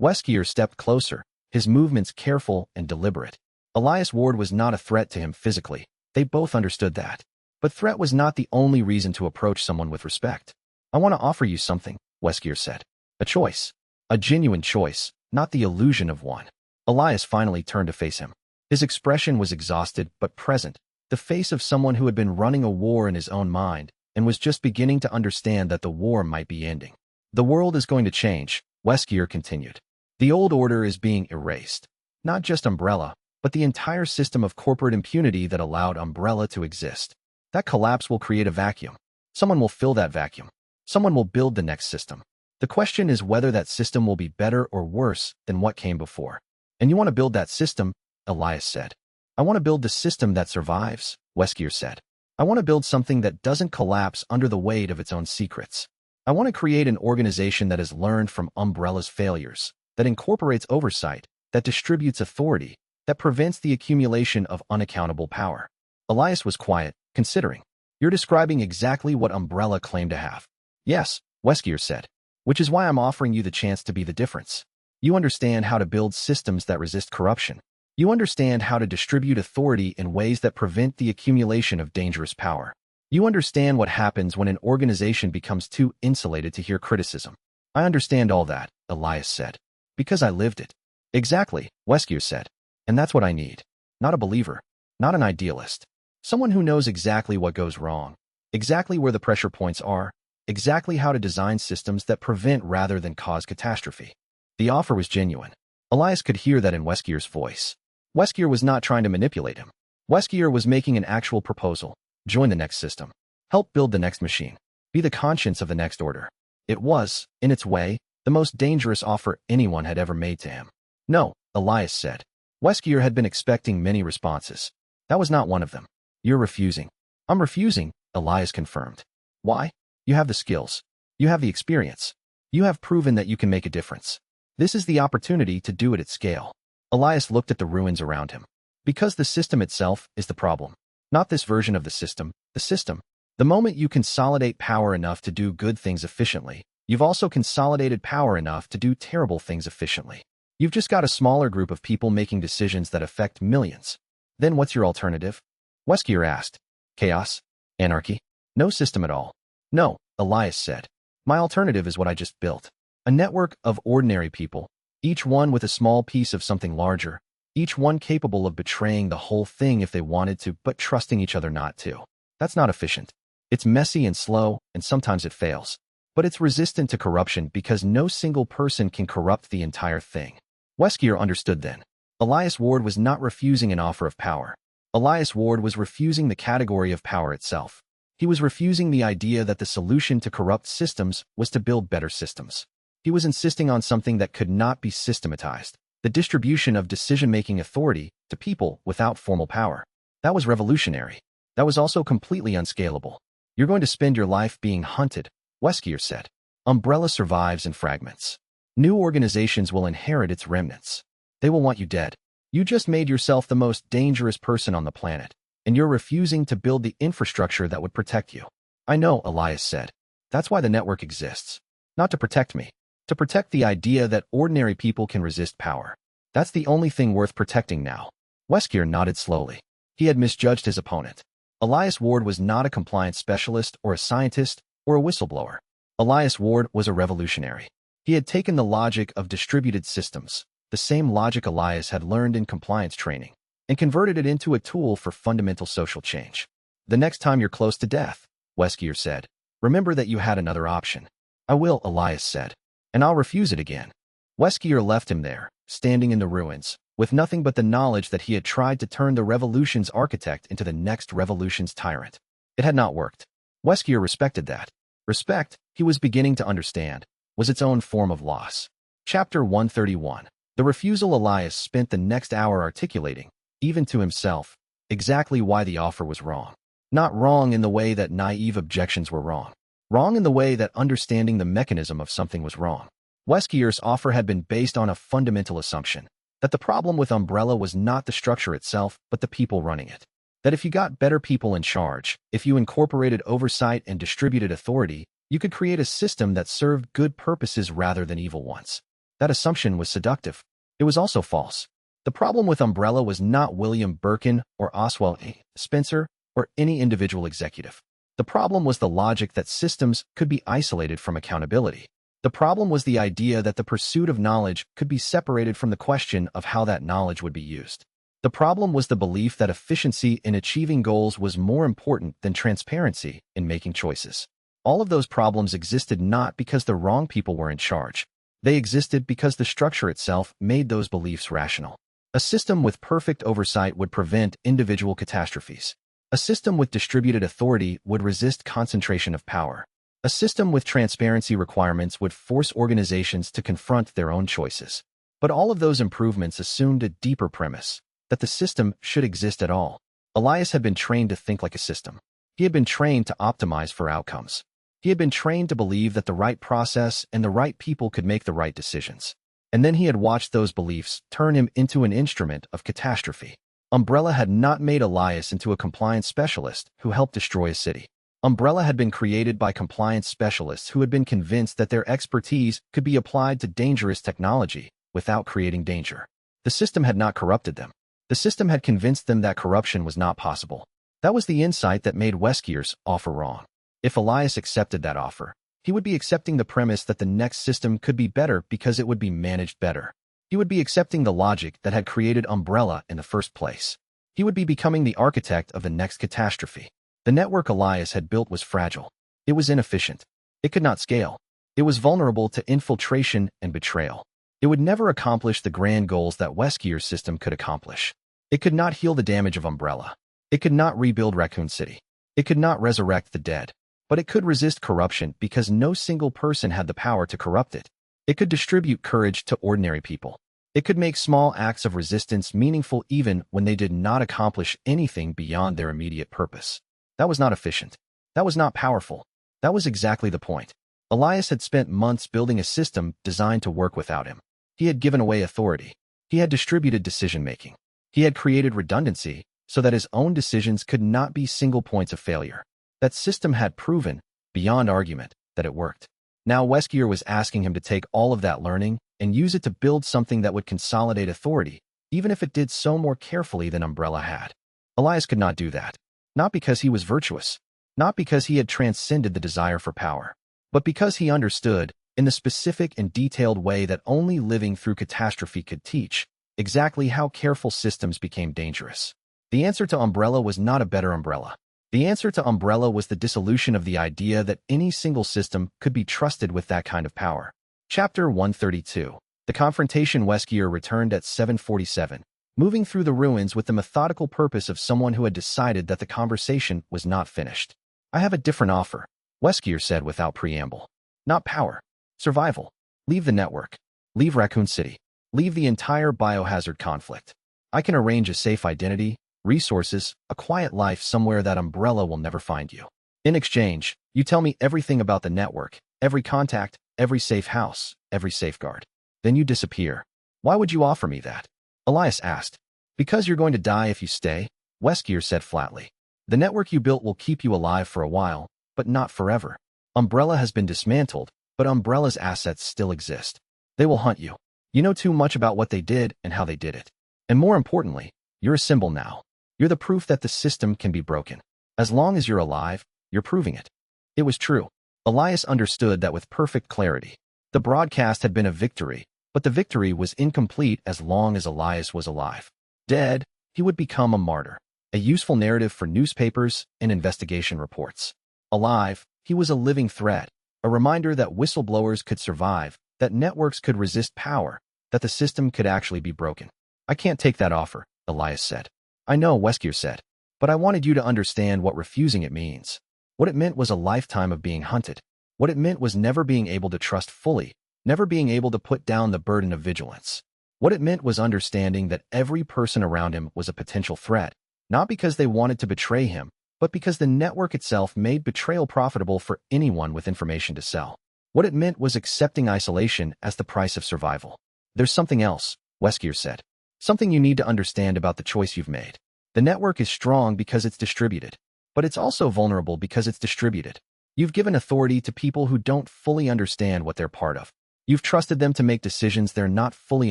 Weskier stepped closer, his movements careful and deliberate. Elias Ward was not a threat to him physically. They both understood that. But threat was not the only reason to approach someone with respect. I want to offer you something, Weskier said. A choice. A genuine choice, not the illusion of one. Elias finally turned to face him. His expression was exhausted but present, the face of someone who had been running a war in his own mind and was just beginning to understand that the war might be ending. The world is going to change, Weskier continued. The old order is being erased. Not just Umbrella, but the entire system of corporate impunity that allowed Umbrella to exist. That collapse will create a vacuum. Someone will fill that vacuum. Someone will build the next system. The question is whether that system will be better or worse than what came before. And you want to build that system, Elias said. I want to build the system that survives, Weskier said. I want to build something that doesn't collapse under the weight of its own secrets. I want to create an organization that has learned from Umbrella's failures, that incorporates oversight, that distributes authority, that prevents the accumulation of unaccountable power. Elias was quiet, considering. You're describing exactly what Umbrella claimed to have. Yes, Weskier said. Which is why I'm offering you the chance to be the difference. You understand how to build systems that resist corruption. You understand how to distribute authority in ways that prevent the accumulation of dangerous power. You understand what happens when an organization becomes too insulated to hear criticism. I understand all that, Elias said. Because I lived it. Exactly, Weskier said. And that's what I need. Not a believer. Not an idealist. Someone who knows exactly what goes wrong. Exactly where the pressure points are. Exactly how to design systems that prevent rather than cause catastrophe. The offer was genuine. Elias could hear that in Weskier's voice. Weskier was not trying to manipulate him. Weskier was making an actual proposal. Join the next system. Help build the next machine. Be the conscience of the next order. It was, in its way, the most dangerous offer anyone had ever made to him. No, Elias said. Weskier had been expecting many responses. That was not one of them. You're refusing. I'm refusing, Elias confirmed. Why? You have the skills. You have the experience. You have proven that you can make a difference. This is the opportunity to do it at scale. Elias looked at the ruins around him. Because the system itself is the problem. Not this version of the system, the system. The moment you consolidate power enough to do good things efficiently, you've also consolidated power enough to do terrible things efficiently. You've just got a smaller group of people making decisions that affect millions. Then what's your alternative? Weskier asked. Chaos? Anarchy? No system at all. No, Elias said. My alternative is what I just built. A network of ordinary people, each one with a small piece of something larger, each one capable of betraying the whole thing if they wanted to, but trusting each other not to. That's not efficient. It's messy and slow, and sometimes it fails. But it's resistant to corruption because no single person can corrupt the entire thing. Weskier understood then. Elias Ward was not refusing an offer of power. Elias Ward was refusing the category of power itself. He was refusing the idea that the solution to corrupt systems was to build better systems. He was insisting on something that could not be systematized, the distribution of decision-making authority to people without formal power. That was revolutionary. That was also completely unscalable. You're going to spend your life being hunted, Weskier said. Umbrella survives in fragments. New organizations will inherit its remnants. They will want you dead. You just made yourself the most dangerous person on the planet, and you're refusing to build the infrastructure that would protect you. I know, Elias said. That's why the network exists. Not to protect me. To protect the idea that ordinary people can resist power. That's the only thing worth protecting now. Weskier nodded slowly. He had misjudged his opponent. Elias Ward was not a compliance specialist or a scientist or a whistleblower. Elias Ward was a revolutionary. He had taken the logic of distributed systems, the same logic Elias had learned in compliance training, and converted it into a tool for fundamental social change. The next time you're close to death, Weskier said, remember that you had another option. I will, Elias said, and I'll refuse it again. Weskier left him there, standing in the ruins, with nothing but the knowledge that he had tried to turn the revolution's architect into the next revolution's tyrant. It had not worked. Weskier respected that. Respect, he was beginning to understand, was its own form of loss. Chapter 131. The refusal. Elias spent the next hour articulating, even to himself, exactly why the offer was wrong. Not wrong in the way that naive objections were wrong. Wrong in the way that understanding the mechanism of something was wrong. Weskier's offer had been based on a fundamental assumption, that the problem with Umbrella was not the structure itself, but the people running it. That if you got better people in charge, if you incorporated oversight and distributed authority, you could create a system that served good purposes rather than evil ones. That assumption was seductive. It was also false. The problem with Umbrella was not William Birkin or Oswald A. Spencer or any individual executive. The problem was the logic that systems could be isolated from accountability. The problem was the idea that the pursuit of knowledge could be separated from the question of how that knowledge would be used. The problem was the belief that efficiency in achieving goals was more important than transparency in making choices. All of those problems existed not because the wrong people were in charge. They existed because the structure itself made those beliefs rational. A system with perfect oversight would prevent individual catastrophes. A system with distributed authority would resist concentration of power. A system with transparency requirements would force organizations to confront their own choices. But all of those improvements assumed a deeper premise, that the system should exist at all. Elias had been trained to think like a system. He had been trained to optimize for outcomes. He had been trained to believe that the right process and the right people could make the right decisions. And then he had watched those beliefs turn him into an instrument of catastrophe. Umbrella had not made Elias into a compliance specialist who helped destroy a city. Umbrella had been created by compliance specialists who had been convinced that their expertise could be applied to dangerous technology without creating danger. The system had not corrupted them. The system had convinced them that corruption was not possible. That was the insight that made Weskier's offer wrong. If Elias accepted that offer, he would be accepting the premise that the next system could be better because it would be managed better. He would be accepting the logic that had created Umbrella in the first place. He would be becoming the architect of the next catastrophe. The network Elias had built was fragile. It was inefficient. It could not scale. It was vulnerable to infiltration and betrayal. It would never accomplish the grand goals that Weskier's system could accomplish. It could not heal the damage of Umbrella. It could not rebuild Raccoon City. It could not resurrect the dead. But it could resist corruption because no single person had the power to corrupt it. It could distribute courage to ordinary people. It could make small acts of resistance meaningful even when they did not accomplish anything beyond their immediate purpose. That was not efficient. That was not powerful. That was exactly the point. Elias had spent months building a system designed to work without him. He had given away authority. He had distributed decision-making. He had created redundancy so that his own decisions could not be single points of failure. That system had proven, beyond argument, that it worked. Now Weskier was asking him to take all of that learning and use it to build something that would consolidate authority, even if it did so more carefully than Umbrella had. Elias could not do that. Not because he was virtuous, not because he had transcended the desire for power, but because he understood, in the specific and detailed way that only living through catastrophe could teach, exactly how careful systems became dangerous. The answer to Umbrella was not a better Umbrella. The answer to Umbrella was the dissolution of the idea that any single system could be trusted with that kind of power. Chapter 132. The confrontation. Weskier returned at 7:47, moving through the ruins with the methodical purpose of someone who had decided that the conversation was not finished. I have a different offer, Weskier said without preamble. Not power. Survival. Leave the network. Leave Raccoon City. Leave the entire biohazard conflict. I can arrange a safe identity, resources, a quiet life somewhere that Umbrella will never find you. In exchange, you tell me everything about the network, every contact, every safe house, every safeguard. Then you disappear. Why would you offer me that? Elias asked. Because you're going to die if you stay, Weskier said flatly. The network you built will keep you alive for a while, but not forever. Umbrella has been dismantled, but Umbrella's assets still exist. They will hunt you. You know too much about what they did and how they did it. And more importantly, You're a symbol now. You're the proof that the system can be broken. As long as you're alive, you're proving it. It was true. Elias understood that with perfect clarity. The broadcast had been a victory, but the victory was incomplete as long as Elias was alive. Dead, he would become a martyr, a useful narrative for newspapers and investigation reports. Alive, he was a living threat, a reminder that whistleblowers could survive, that networks could resist power, that the system could actually be broken. I can't take that offer, Elias said. I know, Weskier said, but I wanted you to understand what refusing it means. What it meant was a lifetime of being hunted. What it meant was never being able to trust fully, never being able to put down the burden of vigilance. What it meant was understanding that every person around him was a potential threat, not because they wanted to betray him, but because the network itself made betrayal profitable for anyone with information to sell. What it meant was accepting isolation as the price of survival. There's something else, Weskier said. Something you need to understand about the choice you've made. The network is strong because it's distributed, but it's also vulnerable because it's distributed. You've given authority to people who don't fully understand what they're part of. You've trusted them to make decisions they're not fully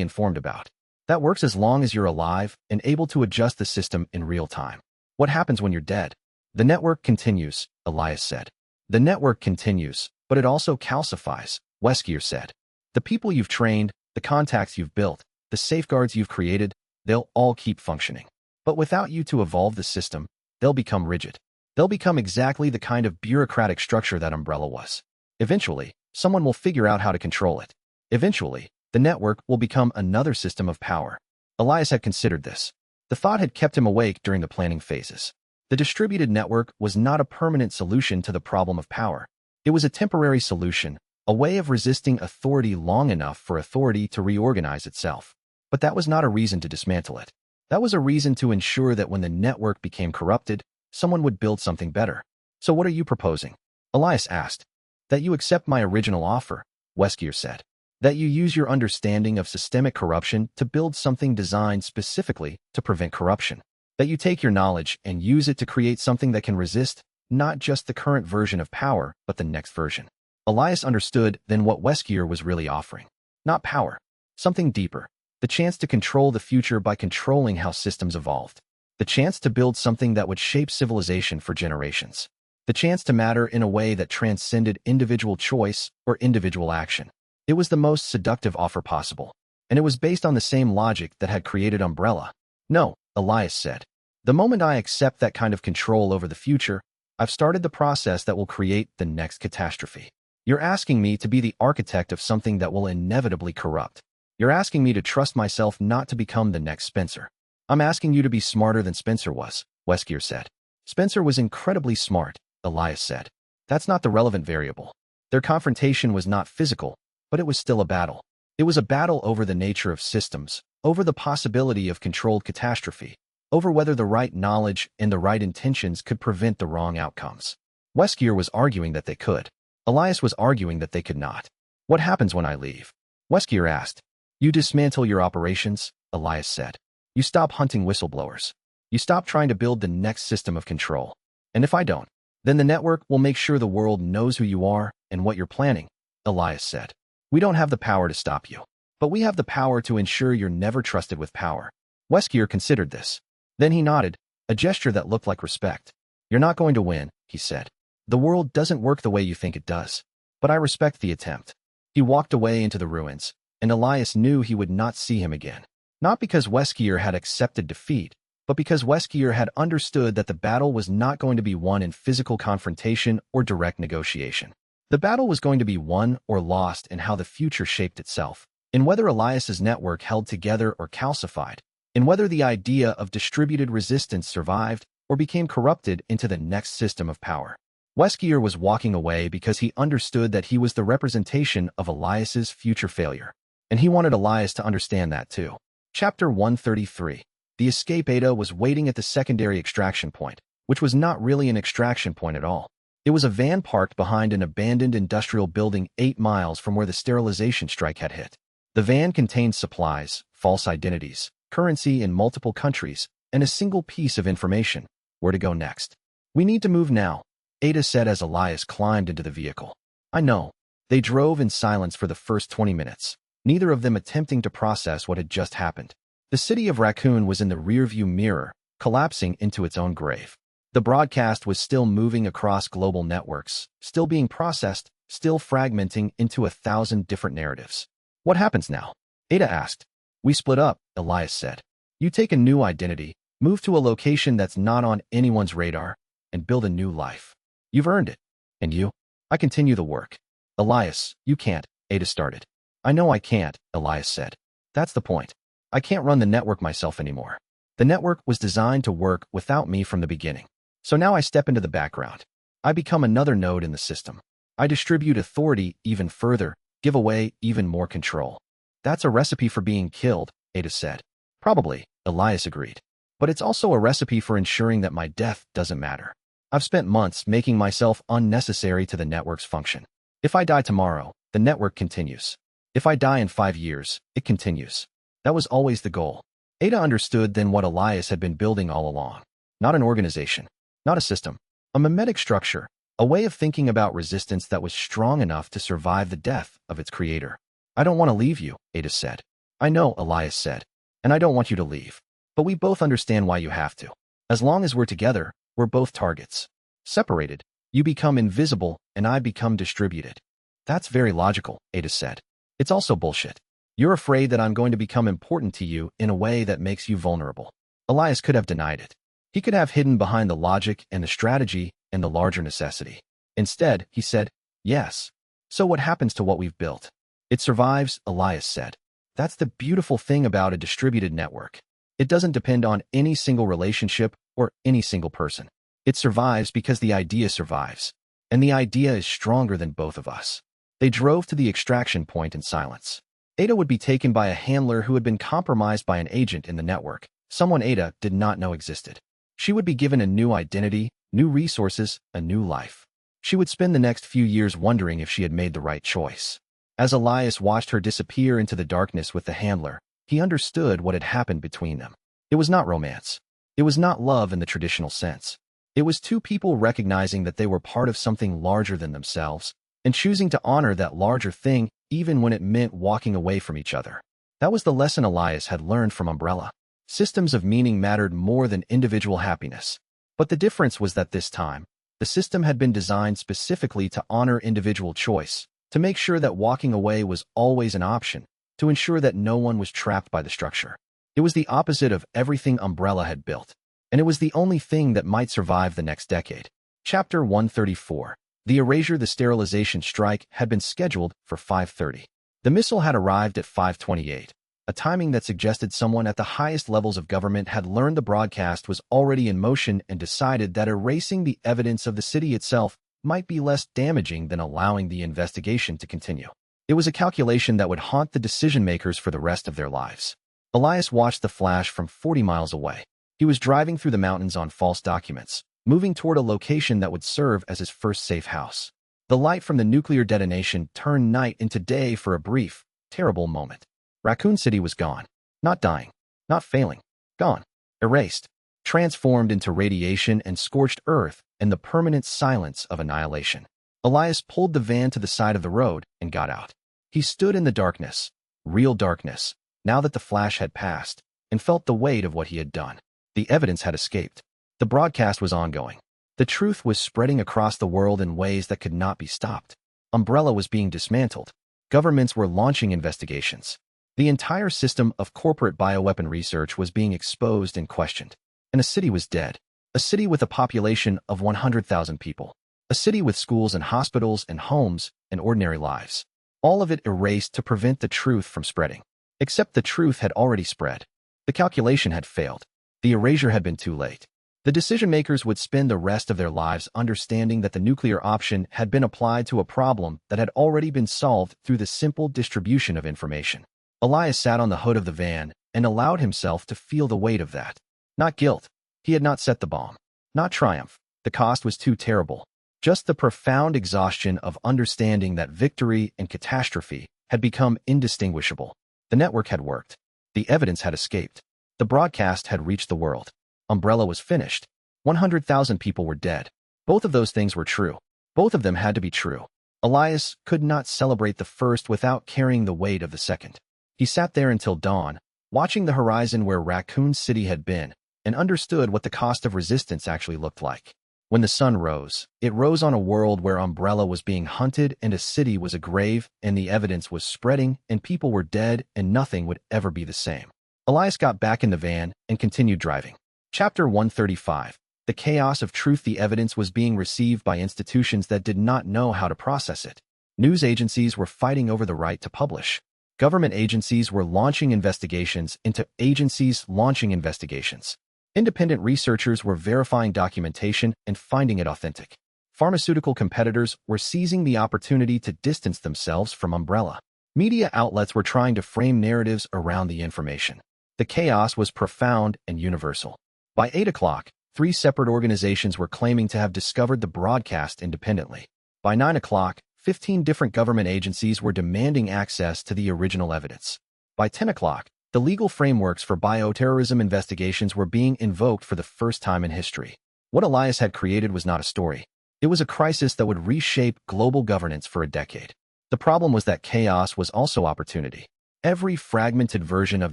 informed about. That works as long as you're alive and able to adjust the system in real time. What happens when you're dead? The network continues, Elias said. The network continues, but it also calcifies, Weskier said. The people you've trained, the contacts you've built, the safeguards you've created, they'll all keep functioning. But without you to evolve the system, they'll become rigid. They'll become exactly the kind of bureaucratic structure that Umbrella was. Eventually, someone will figure out how to control it. Eventually, the network will become another system of power. Elias had considered this. The thought had kept him awake during the planning phases. The distributed network was not a permanent solution to the problem of power. It was a temporary solution, a way of resisting authority long enough for authority to reorganize itself. But that was not a reason to dismantle it. That was a reason to ensure that when the network became corrupted, someone would build something better. So what are you proposing? Elias asked. That you accept my original offer, Weskier said. That you use your understanding of systemic corruption to build something designed specifically to prevent corruption. That you take your knowledge and use it to create something that can resist not just the current version of power, but the next version. Elias understood then what Weskier was really offering. Not power. Something deeper. The chance to control the future by controlling how systems evolved. The chance to build something that would shape civilization for generations. The chance to matter in a way that transcended individual choice or individual action. It was the most seductive offer possible. And it was based on the same logic that had created Umbrella. No, Elias said. The moment I accept that kind of control over the future, I've started the process that will create the next catastrophe. You're asking me to be the architect of something that will inevitably corrupt. You're asking me to trust myself not to become the next Spencer. I'm asking you to be smarter than Spencer was, Weskier said. Spencer was incredibly smart, Elias said. That's not the relevant variable. Their confrontation was not physical, but it was still a battle. It was a battle over the nature of systems, over the possibility of controlled catastrophe, over whether the right knowledge and the right intentions could prevent the wrong outcomes. Weskier was arguing that they could. Elias was arguing that they could not. What happens when I leave? Weskier asked. You dismantle your operations, Elias said. You stop hunting whistleblowers. You stop trying to build the next system of control. And if I don't, then the network will make sure the world knows who you are and what you're planning, Elias said. We don't have the power to stop you, but we have the power to ensure you're never trusted with power. Weskier considered this. Then he nodded, a gesture that looked like respect. You're not going to win, he said. The world doesn't work the way you think it does, but I respect the attempt. He walked away into the ruins, and Elias knew he would not see him again. Not because Weskier had accepted defeat, but because Weskier had understood that the battle was not going to be won in physical confrontation or direct negotiation. The battle was going to be won or lost in how the future shaped itself, in whether Elias's network held together or calcified, in whether the idea of distributed resistance survived or became corrupted into the next system of power. Weskier was walking away because he understood that he was the representation of Elias's future failure, and he wanted Elias to understand that too. Chapter 133. The escape Ada was waiting at the secondary extraction point, which was not really an extraction point at all. It was a van parked behind an abandoned industrial building 8 miles from where the sterilization strike had hit. The van contained supplies, false identities, currency in multiple countries, and a single piece of information: where to go next. We need to move now, Ada said as Elias climbed into the vehicle. I know. They drove in silence for the first 20 minutes, neither of them attempting to process what had just happened. The city of Raccoon was in the rearview mirror, collapsing into its own grave. The broadcast was still moving across global networks, still being processed, still fragmenting into 1,000 different narratives. What happens now? Ada asked. We split up, Elias said. You take a new identity, move to a location that's not on anyone's radar, and build a new life. You've earned it. And you? I continue the work. Elias, you can't, Ada started. I know I can't, Elias said. That's the point. I can't run the network myself anymore. The network was designed to work without me from the beginning. So now I step into the background. I become another node in the system. I distribute authority even further, give away even more control. That's a recipe for being killed, Ada said. Probably, Elias agreed. But it's also a recipe for ensuring that my death doesn't matter. I've spent months making myself unnecessary to the network's function. If I die tomorrow, the network continues. If I die in 5 years, it continues. That was always the goal. Ada understood then what Elias had been building all along. Not an organization, not a system, a mimetic structure, a way of thinking about resistance that was strong enough to survive the death of its creator. I don't want to leave you, Ada said. I know, Elias said, and I don't want you to leave. But we both understand why you have to. As long as we're together, we're both targets. Separated, you become invisible and I become distributed. That's very logical, Ada said. It's also bullshit. You're afraid that I'm going to become important to you in a way that makes you vulnerable. Elias could have denied it. He could have hidden behind the logic and the strategy and the larger necessity. Instead, he said, yes. So what happens to what we've built? It survives, Elias said. That's the beautiful thing about a distributed network. It doesn't depend on any single relationship or any single person. It survives because the idea survives. And the idea is stronger than both of us. They drove to the extraction point in silence. Ada would be taken by a handler who had been compromised by an agent in the network, someone Ada did not know existed. She would be given a new identity, new resources, a new life. She would spend the next few years wondering if she had made the right choice. As Elias watched her disappear into the darkness with the handler, he understood what had happened between them. It was not romance. It was not love in the traditional sense. It was two people recognizing that they were part of something larger than themselves, and choosing to honor that larger thing even when it meant walking away from each other. That was the lesson Elias had learned from Umbrella. Systems of meaning mattered more than individual happiness. But the difference was that this time, the system had been designed specifically to honor individual choice, to make sure that walking away was always an option, to ensure that no one was trapped by the structure. It was the opposite of everything Umbrella had built, and it was the only thing that might survive the next decade. Chapter 134. The erasure. The sterilization strike had been scheduled for 5:30. The missile had arrived at 5:28, a timing that suggested someone at the highest levels of government had learned the broadcast was already in motion and decided that erasing the evidence of the city itself might be less damaging than allowing the investigation to continue. It was a calculation that would haunt the decision-makers for the rest of their lives. Elias watched the flash from 40 miles away. He was driving through the mountains on false documents, moving toward a location that would serve as his first safe house. The light from the nuclear detonation turned night into day for a brief, terrible moment. Raccoon City was gone. Not dying. Not failing. Gone. Erased. Transformed into radiation and scorched earth and the permanent silence of annihilation. Elias pulled the van to the side of the road and got out. He stood in the darkness, real darkness, now that the flash had passed, and felt the weight of what he had done. The evidence had escaped. The broadcast was ongoing. The truth was spreading across the world in ways that could not be stopped. Umbrella was being dismantled. Governments were launching investigations. The entire system of corporate bioweapon research was being exposed and questioned. And a city was dead. A city with a population of 100,000 people. A city with schools and hospitals and homes and ordinary lives. All of it erased to prevent the truth from spreading. Except the truth had already spread. The calculation had failed. The erasure had been too late. The decision-makers would spend the rest of their lives understanding that the nuclear option had been applied to a problem that had already been solved through the simple distribution of information. Elias sat on the hood of the van and allowed himself to feel the weight of that. Not guilt. He had not set the bomb. Not triumph. The cost was too terrible. Just the profound exhaustion of understanding that victory and catastrophe had become indistinguishable. The network had worked. The evidence had escaped. The broadcast had reached the world. Umbrella was finished. 100,000 people were dead. Both of those things were true. Both of them had to be true. Elias could not celebrate the first without carrying the weight of the second. He sat there until dawn, watching the horizon where Raccoon City had been, and understood what the cost of resistance actually looked like. When the sun rose, it rose on a world where Umbrella was being hunted and a city was a grave, and the evidence was spreading, and people were dead, and nothing would ever be the same. Elias got back in the van and continued driving. Chapter 135. The chaos of truth. The evidence was being received by institutions that did not know how to process it. News agencies were fighting over the right to publish. Government agencies were launching investigations into agencies launching investigations. Independent researchers were verifying documentation and finding it authentic. Pharmaceutical competitors were seizing the opportunity to distance themselves from Umbrella. Media outlets were trying to frame narratives around the information. The chaos was profound and universal. By 8 o'clock, 3 separate organizations were claiming to have discovered the broadcast independently. By 9 o'clock, 15 different government agencies were demanding access to the original evidence. By 10 o'clock, the legal frameworks for bioterrorism investigations were being invoked for the first time in history. What Elias had created was not a story. It was a crisis that would reshape global governance for a decade. The problem was that chaos was also opportunity. Every fragmented version of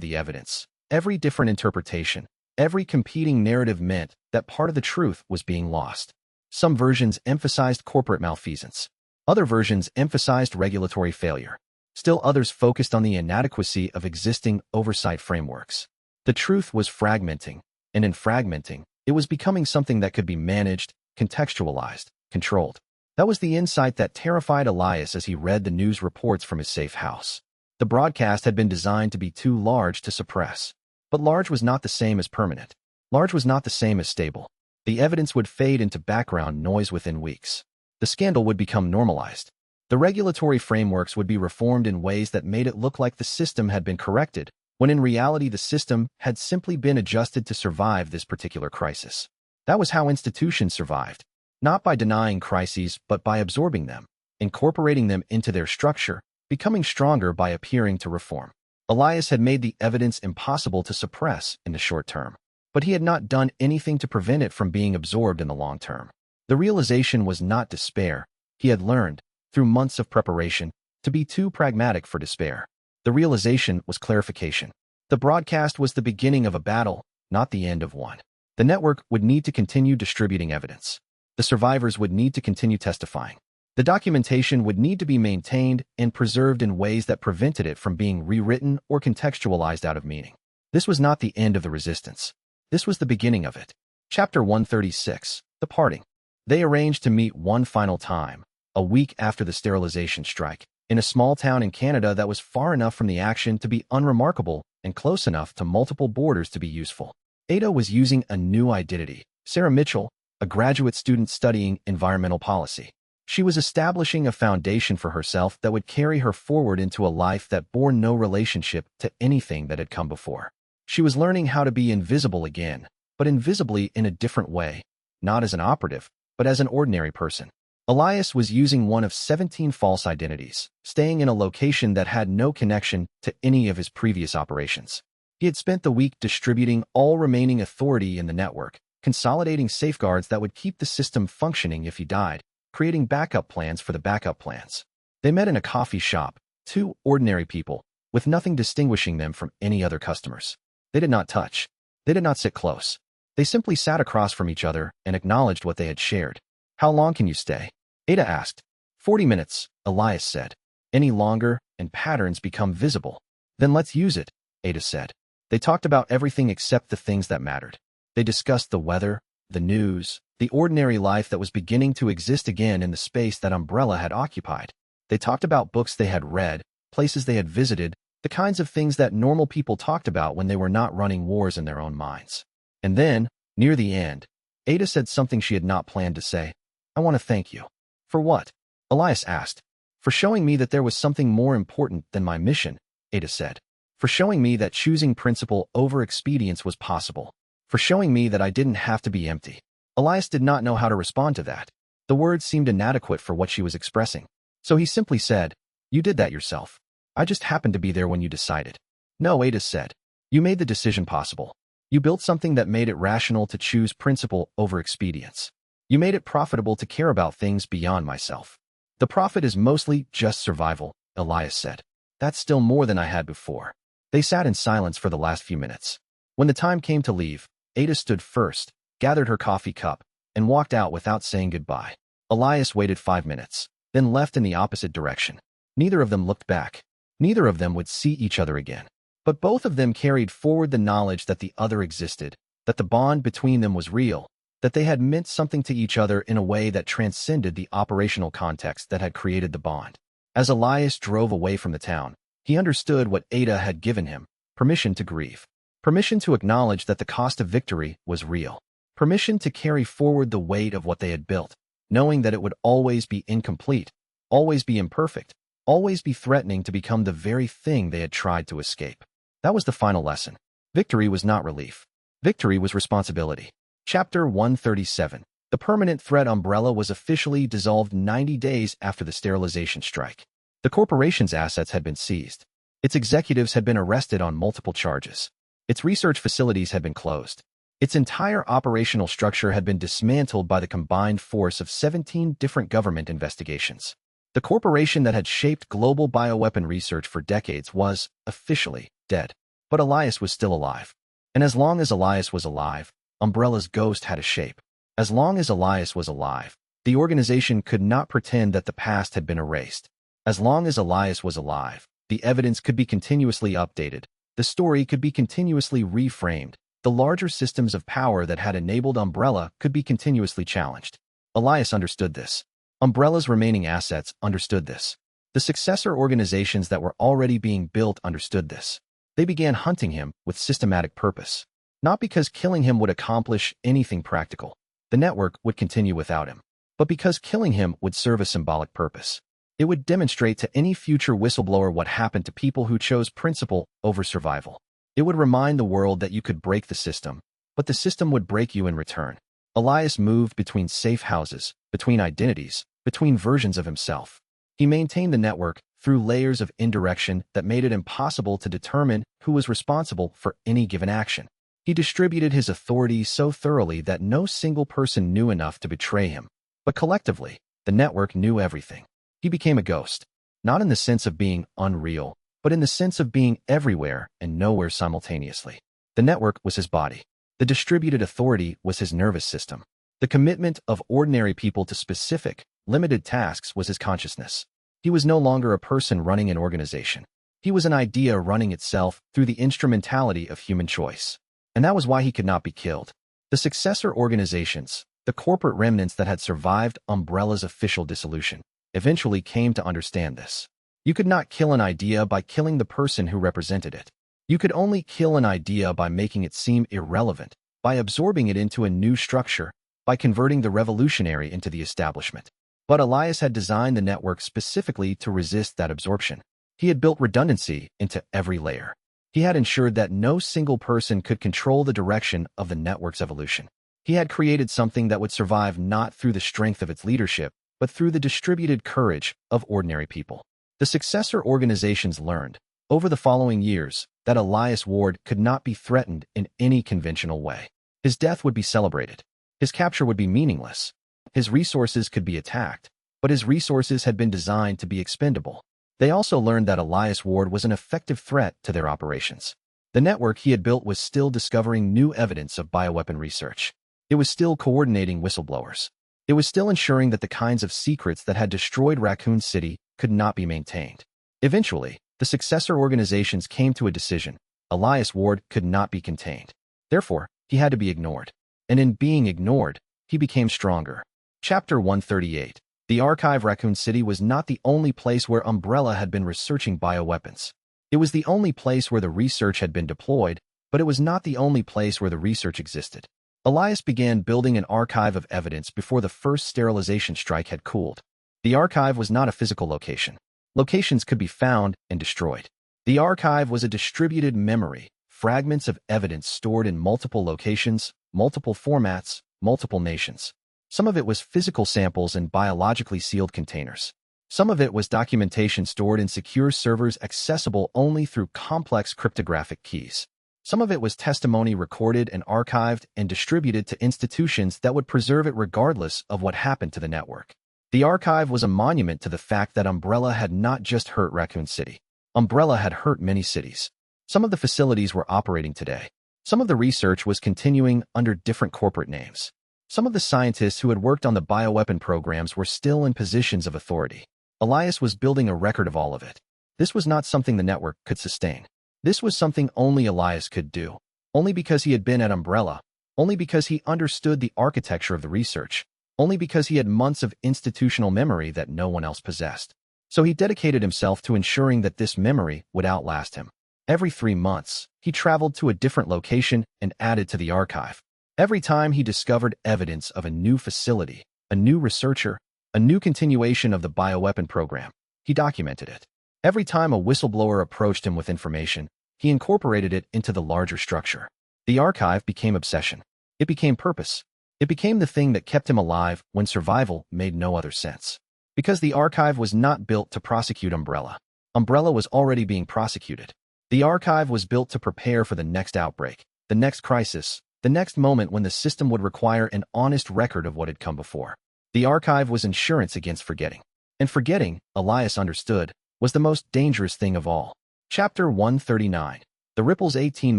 the evidence, every different interpretation, every competing narrative meant that part of the truth was being lost. Some versions emphasized corporate malfeasance. Other versions emphasized regulatory failure. Still others focused on the inadequacy of existing oversight frameworks. The truth was fragmenting, and in fragmenting, it was becoming something that could be managed, contextualized, controlled. That was the insight that terrified Elias as he read the news reports from his safe house. The broadcast had been designed to be too large to suppress. But large was not the same as permanent. Large was not the same as stable. The evidence would fade into background noise within weeks. The scandal would become normalized. The regulatory frameworks would be reformed in ways that made it look like the system had been corrected, when in reality the system had simply been adjusted to survive this particular crisis. That was how institutions survived, not by denying crises but by absorbing them, incorporating them into their structure, becoming stronger by appearing to reform. Elias had made the evidence impossible to suppress in the short term, but he had not done anything to prevent it from being absorbed in the long term. The realization was not despair. He had learned, through months of preparation, to be too pragmatic for despair. The realization was clarification. The broadcast was the beginning of a battle, not the end of one. The network would need to continue distributing evidence. The survivors would need to continue testifying. The documentation would need to be maintained and preserved in ways that prevented it from being rewritten or contextualized out of meaning. This was not the end of the resistance. This was the beginning of it. Chapter 136. The Parting. They arranged to meet one final time, a week after the sterilization strike, in a small town in Canada that was far enough from the action to be unremarkable and close enough to multiple borders to be useful. Ada was using a new identity, Sarah Mitchell, a graduate student studying environmental policy. She was establishing a foundation for herself that would carry her forward into a life that bore no relationship to anything that had come before. She was learning how to be invisible again, but invisibly in a different way, not as an operative, but as an ordinary person. Elias was using one of 17 false identities, staying in a location that had no connection to any of his previous operations. He had spent the week distributing all remaining authority in the network, consolidating safeguards that would keep the system functioning if he died, creating backup plans for the backup plans. They met in a coffee shop, 2 ordinary people, with nothing distinguishing them from any other customers. They did not touch. They did not sit close. They simply sat across from each other and acknowledged what they had shared. "How long can you stay?" Ada asked. 40 minutes, Elias said. "Any longer, and patterns become visible." "Then let's use it," Ada said. They talked about everything except the things that mattered. They discussed the weather, the news, the ordinary life that was beginning to exist again in the space that Umbrella had occupied. They talked about books they had read, places they had visited, the kinds of things that normal people talked about when they were not running wars in their own minds. And then, near the end, Ada said something she had not planned to say. "I want to thank you." "For what?" Elias asked. "For showing me that there was something more important than my mission," Ada said. "For showing me that choosing principle over expedience was possible. For showing me that I didn't have to be empty." Elias did not know how to respond to that. The words seemed inadequate for what she was expressing. So he simply said, "You did that yourself. I just happened to be there when you decided." "No," Ada said. "You made the decision possible. You built something that made it rational to choose principle over expedience. You made it profitable to care about things beyond myself." "The profit is mostly just survival," Elias said. "That's still more than I had before." They sat in silence for the last few minutes. When the time came to leave, Ada stood first, gathered her coffee cup, and walked out without saying goodbye. Elias waited 5 minutes, then left in the opposite direction. Neither of them looked back. Neither of them would see each other again. But both of them carried forward the knowledge that the other existed, that the bond between them was real, that they had meant something to each other in a way that transcended the operational context that had created the bond. As Elias drove away from the town, he understood what Ada had given him: permission to grieve, permission to acknowledge that the cost of victory was real, permission to carry forward the weight of what they had built, knowing that it would always be incomplete, always be imperfect, always be threatening to become the very thing they had tried to escape. That was the final lesson. Victory was not relief. Victory was responsibility. Chapter 137. The permanent threat umbrella was officially dissolved 90 days after the sterilization strike. The corporation's assets had been seized. Its executives had been arrested on multiple charges. Its research facilities had been closed. Its entire operational structure had been dismantled by the combined force of 17 different government investigations. The corporation that had shaped global bioweapon research for decades was, officially, dead. But Elias was still alive. And as long as Elias was alive, Umbrella's ghost had a shape. As long as Elias was alive, the organization could not pretend that the past had been erased. As long as Elias was alive, the evidence could be continuously updated, the story could be continuously reframed, the larger systems of power that had enabled Umbrella could be continuously challenged. Elias understood this. Umbrella's remaining assets understood this. The successor organizations that were already being built understood this. They began hunting him with systematic purpose. Not because killing him would accomplish anything practical. The network would continue without him. But because killing him would serve a symbolic purpose. It would demonstrate to any future whistleblower what happened to people who chose principle over survival. It would remind the world that you could break the system, but the system would break you in return. Elias moved between safe houses, between identities, between versions of himself. He maintained the network through layers of indirection that made it impossible to determine who was responsible for any given action. He distributed his authority so thoroughly that no single person knew enough to betray him. But collectively, the network knew everything. He became a ghost, not in the sense of being unreal, but in the sense of being everywhere and nowhere simultaneously. The network was his body. The distributed authority was his nervous system. The commitment of ordinary people to specific, limited tasks was his consciousness. He was no longer a person running an organization. He was an idea running itself through the instrumentality of human choice. And that was why he could not be killed. The successor organizations, the corporate remnants that had survived Umbrella's official dissolution, eventually came to understand this. You could not kill an idea by killing the person who represented it. You could only kill an idea by making it seem irrelevant, by absorbing it into a new structure, by converting the revolutionary into the establishment. But Elias had designed the network specifically to resist that absorption. He had built redundancy into every layer. He had ensured that no single person could control the direction of the network's evolution. He had created something that would survive not through the strength of its leadership, but through the distributed courage of ordinary people. The successor organizations learned, over the following years, that Elias Ward could not be threatened in any conventional way. His death would be celebrated. His capture would be meaningless. His resources could be attacked, but his resources had been designed to be expendable. They also learned that Elias Ward was an effective threat to their operations. The network he had built was still discovering new evidence of bioweapon research. It was still coordinating whistleblowers. It was still ensuring that the kinds of secrets that had destroyed Raccoon City could not be maintained. Eventually, the successor organizations came to a decision. Elias Ward could not be contained. Therefore, he had to be ignored. And in being ignored, he became stronger. Chapter 138. The archive Raccoon City was not the only place where Umbrella had been researching bioweapons. It was the only place where the research had been deployed, but it was not the only place where the research existed. Elias began building an archive of evidence before the first sterilization strike had cooled. The archive was not a physical location. Locations could be found and destroyed. The archive was a distributed memory, fragments of evidence stored in multiple locations, multiple formats, multiple nations. Some of it was physical samples in biologically sealed containers. Some of it was documentation stored in secure servers accessible only through complex cryptographic keys. Some of it was testimony recorded and archived and distributed to institutions that would preserve it regardless of what happened to the network. The archive was a monument to the fact that Umbrella had not just hurt Raccoon City. Umbrella had hurt many cities. Some of the facilities were operating today. Some of the research was continuing under different corporate names. Some of the scientists who had worked on the bioweapon programs were still in positions of authority. Elias was building a record of all of it. This was not something the network could sustain. This was something only Elias could do. Only because he had been at Umbrella. Only because he understood the architecture of the research. Only because he had months of institutional memory that no one else possessed. So he dedicated himself to ensuring that this memory would outlast him. Every 3 months, he traveled to a different location and added to the archive. Every time he discovered evidence of a new facility, a new researcher, a new continuation of the bioweapon program, he documented it. Every time a whistleblower approached him with information, he incorporated it into the larger structure. The archive became obsession. It became purpose. It became the thing that kept him alive when survival made no other sense. Because the archive was not built to prosecute Umbrella. Umbrella was already being prosecuted. The archive was built to prepare for the next outbreak, the next crisis, the next moment when the system would require an honest record of what had come before. The archive was insurance against forgetting. And forgetting, Elias understood, was the most dangerous thing of all. Chapter 139. The ripples. 18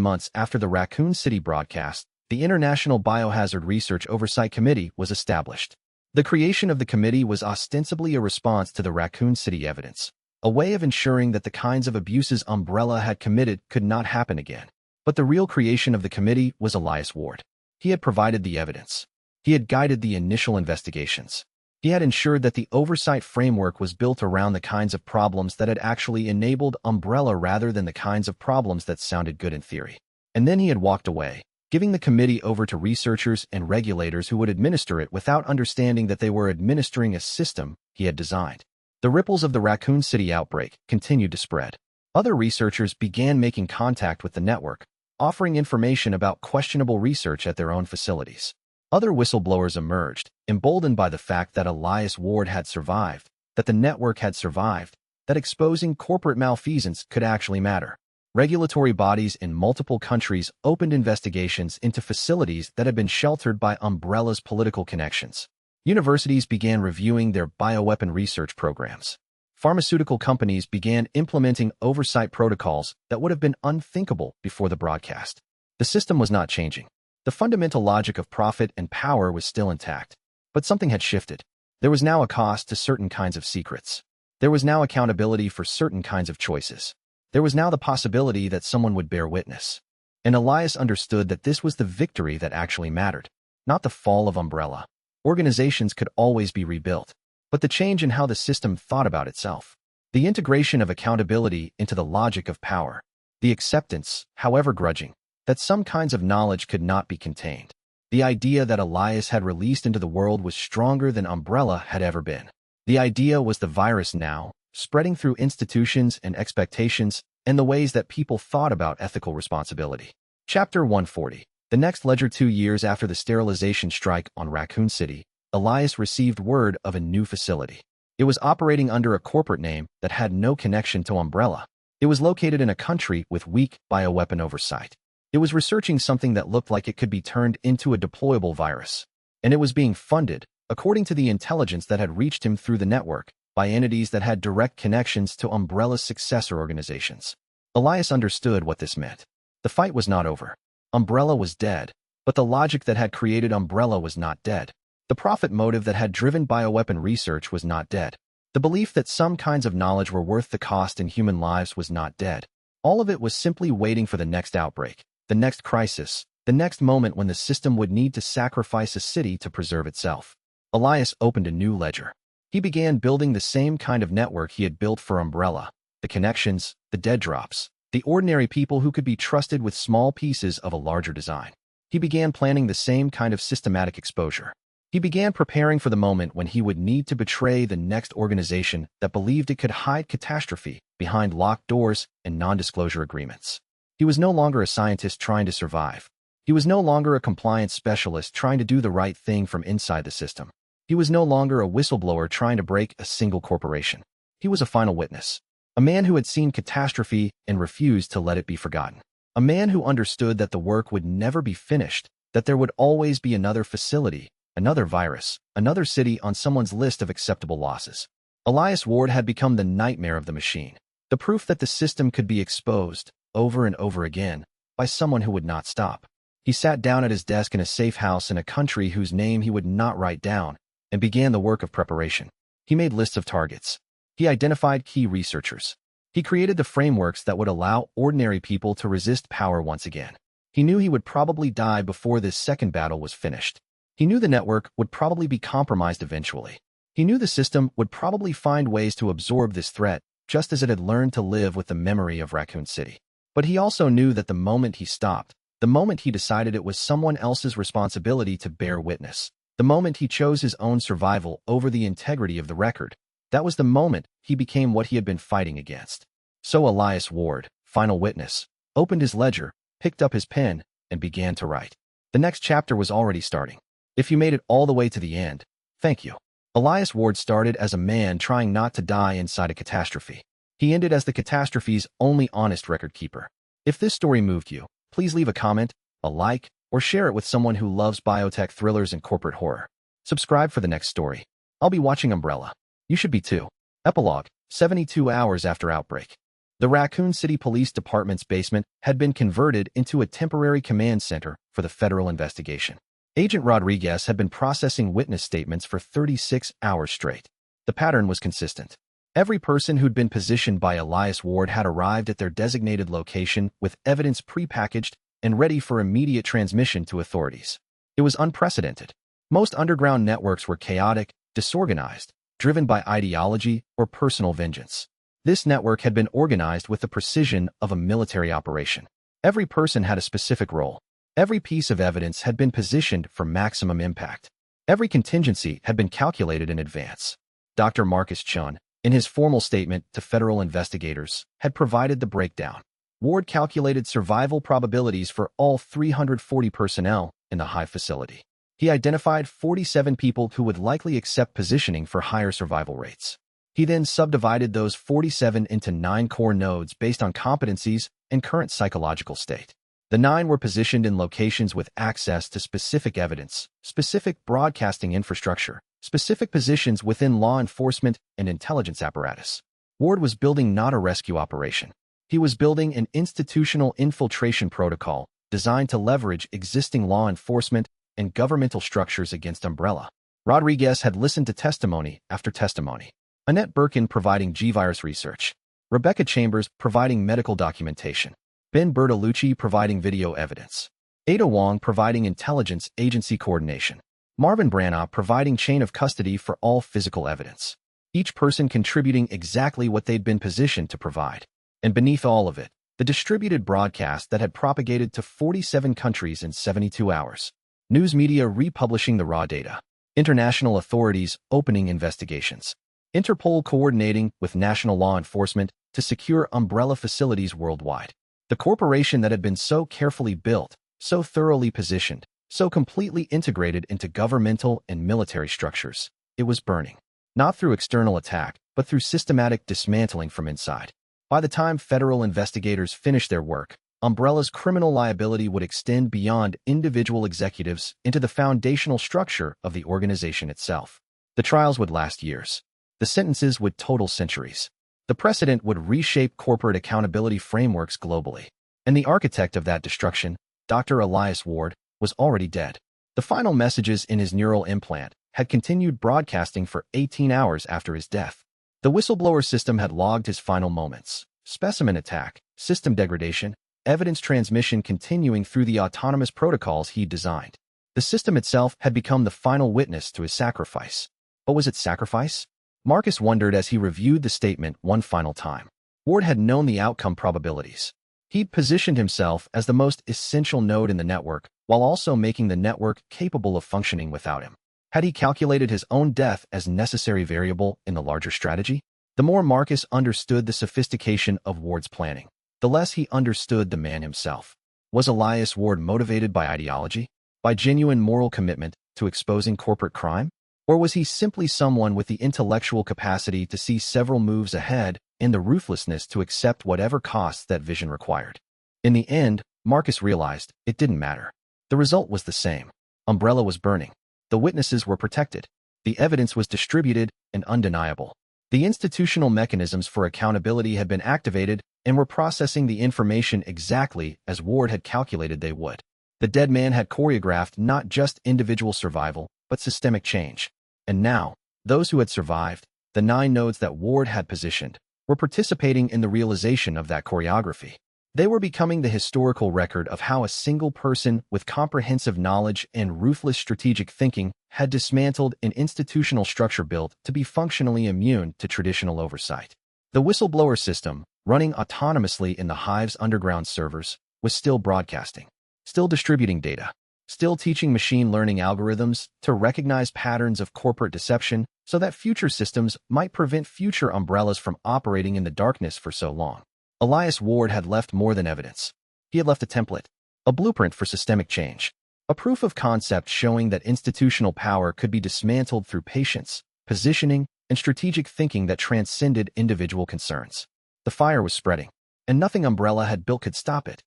months after the Raccoon City broadcast, the International Biohazard Research Oversight Committee was established. The creation of the committee was ostensibly a response to the Raccoon City evidence, a way of ensuring that the kinds of abuses Umbrella had committed could not happen again. But the real creation of the committee was Elias Ward. He had provided the evidence. He had guided the initial investigations. He had ensured that the oversight framework was built around the kinds of problems that had actually enabled Umbrella rather than the kinds of problems that sounded good in theory. And then he had walked away, giving the committee over to researchers and regulators who would administer it without understanding that they were administering a system he had designed. The ripples of the Raccoon City outbreak continued to spread. Other researchers began making contact with the network, offering information about questionable research at their own facilities. Other whistleblowers emerged, emboldened by the fact that Elias Ward had survived, that the network had survived, that exposing corporate malfeasance could actually matter. Regulatory bodies in multiple countries opened investigations into facilities that had been sheltered by Umbrella's political connections. Universities began reviewing their bioweapon research programs. Pharmaceutical companies began implementing oversight protocols that would have been unthinkable before the broadcast. The system was not changing. The fundamental logic of profit and power was still intact. But something had shifted. There was now a cost to certain kinds of secrets. There was now accountability for certain kinds of choices. There was now the possibility that someone would bear witness. And Elias understood that this was the victory that actually mattered, not the fall of Umbrella. Organizations could always be rebuilt, but the change in how the system thought about itself. The integration of accountability into the logic of power. The acceptance, however grudging, that some kinds of knowledge could not be contained. The idea that Elias had released into the world was stronger than Umbrella had ever been. The idea was the virus now, spreading through institutions and expectations and the ways that people thought about ethical responsibility. Chapter 140. The next ledger. 2 years after the sterilization strike on Raccoon City, Elias received word of a new facility. It was operating under a corporate name that had no connection to Umbrella. It was located in a country with weak bioweapon oversight. It was researching something that looked like it could be turned into a deployable virus. And it was being funded, according to the intelligence that had reached him through the network, by entities that had direct connections to Umbrella's successor organizations. Elias understood what this meant. The fight was not over. Umbrella was dead, but the logic that had created Umbrella was not dead. The profit motive that had driven bioweapon research was not dead. The belief that some kinds of knowledge were worth the cost in human lives was not dead. All of it was simply waiting for the next outbreak, the next crisis, the next moment when the system would need to sacrifice a city to preserve itself. Elias opened a new ledger. He began building the same kind of network he had built for Umbrella, the connections, the dead drops, the ordinary people who could be trusted with small pieces of a larger design. He began planning the same kind of systematic exposure. He began preparing for the moment when he would need to betray the next organization that believed it could hide catastrophe behind locked doors and non-disclosure agreements. He was no longer a scientist trying to survive. He was no longer a compliance specialist trying to do the right thing from inside the system. He was no longer a whistleblower trying to break a single corporation. He was a final witness. A man who had seen catastrophe and refused to let it be forgotten. A man who understood that the work would never be finished, that there would always be another facility, another virus, another city on someone's list of acceptable losses. Elias Ward had become the nightmare of the machine. The proof that the system could be exposed, over and over again, by someone who would not stop. He sat down at his desk in a safe house in a country whose name he would not write down, and began the work of preparation. He made lists of targets. He identified key researchers. He created the frameworks that would allow ordinary people to resist power once again. He knew he would probably die before this second battle was finished. He knew the network would probably be compromised eventually. He knew the system would probably find ways to absorb this threat, just as it had learned to live with the memory of Raccoon City. But he also knew that the moment he stopped, the moment he decided it was someone else's responsibility to bear witness, the moment he chose his own survival over the integrity of the record, that was the moment he became what he had been fighting against. So Elias Ward, final witness, opened his ledger, picked up his pen, and began to write. The next chapter was already starting. If you made it all the way to the end, thank you. Elias Ward started as a man trying not to die inside a catastrophe. He ended as the catastrophe's only honest record keeper. If this story moved you, please leave a comment, a like, or share it with someone who loves biotech thrillers and corporate horror. Subscribe for the next story. I'll be watching Umbrella. You should be too. Epilogue, 72 hours after Outbreak. The Raccoon City Police Department's basement had been converted into a temporary command center for the federal investigation. Agent Rodriguez had been processing witness statements for 36 hours straight. The pattern was consistent. Every person who'd been positioned by Elias Ward had arrived at their designated location with evidence prepackaged and ready for immediate transmission to authorities. It was unprecedented. Most underground networks were chaotic, disorganized, driven by ideology or personal vengeance. This network had been organized with the precision of a military operation. Every person had a specific role. Every piece of evidence had been positioned for maximum impact. Every contingency had been calculated in advance. Dr. Marcus Chun, in his formal statement to federal investigators, had provided the breakdown. Ward calculated survival probabilities for all 340 personnel in the Hive facility. He identified 47 people who would likely accept positioning for higher survival rates. He then subdivided those 47 into 9 core nodes based on competencies and current psychological state. The 9 were positioned in locations with access to specific evidence, specific broadcasting infrastructure, specific positions within law enforcement and intelligence apparatus. Ward was building not a rescue operation. He was building an institutional infiltration protocol designed to leverage existing law enforcement and governmental structures against Umbrella. Rodriguez had listened to testimony after testimony. Annette Birkin providing G-virus research. Rebecca Chambers providing medical documentation. Ben Bertolucci providing video evidence. Ada Wong providing intelligence agency coordination. Marvin Branagh providing chain of custody for all physical evidence. Each person contributing exactly what they'd been positioned to provide. And beneath all of it, the distributed broadcast that had propagated to 47 countries in 72 hours. News media republishing the raw data. International authorities opening investigations. Interpol coordinating with national law enforcement to secure Umbrella facilities worldwide. The corporation that had been so carefully built, so thoroughly positioned, so completely integrated into governmental and military structures, it was burning. Not through external attack, but through systematic dismantling from inside. By the time federal investigators finished their work, Umbrella's criminal liability would extend beyond individual executives into the foundational structure of the organization itself. The trials would last years. The sentences would total centuries. The precedent would reshape corporate accountability frameworks globally. And the architect of that destruction, Dr. Elias Ward, was already dead. The final messages in his neural implant had continued broadcasting for 18 hours after his death. The Whistleblower System had logged his final moments. Specimen attack, system degradation, evidence transmission continuing through the autonomous protocols he'd designed. The system itself had become the final witness to his sacrifice. But was it sacrifice? Marcus wondered as he reviewed the statement one final time. Ward had known the outcome probabilities. He'd positioned himself as the most essential node in the network, while also making the network capable of functioning without him. Had he calculated his own death as necessary variable in the larger strategy? The more Marcus understood the sophistication of Ward's planning, the less he understood the man himself. Was Elias Ward motivated by ideology? By genuine moral commitment to exposing corporate crime? Or was he simply someone with the intellectual capacity to see several moves ahead and the ruthlessness to accept whatever costs that vision required? In the end, Marcus realized it didn't matter. The result was the same. Umbrella was burning. The witnesses were protected. The evidence was distributed and undeniable. The institutional mechanisms for accountability had been activated and were processing the information exactly as Ward had calculated they would. The dead man had choreographed not just individual survival, but systemic change. And now, those who had survived, the 9 nodes that Ward had positioned, were participating in the realization of that choreography. They were becoming the historical record of how a single person with comprehensive knowledge and ruthless strategic thinking had dismantled an institutional structure built to be functionally immune to traditional oversight. The Whistleblower System, running autonomously in the Hive's underground servers, was still broadcasting, still distributing data, still teaching machine learning algorithms to recognize patterns of corporate deception so that future systems might prevent future umbrellas from operating in the darkness for so long. Elias Ward had left more than evidence. He had left a template, a blueprint for systemic change, a proof of concept showing that institutional power could be dismantled through patience, positioning, and strategic thinking that transcended individual concerns. The fire was spreading, and nothing Umbrella had built could stop it.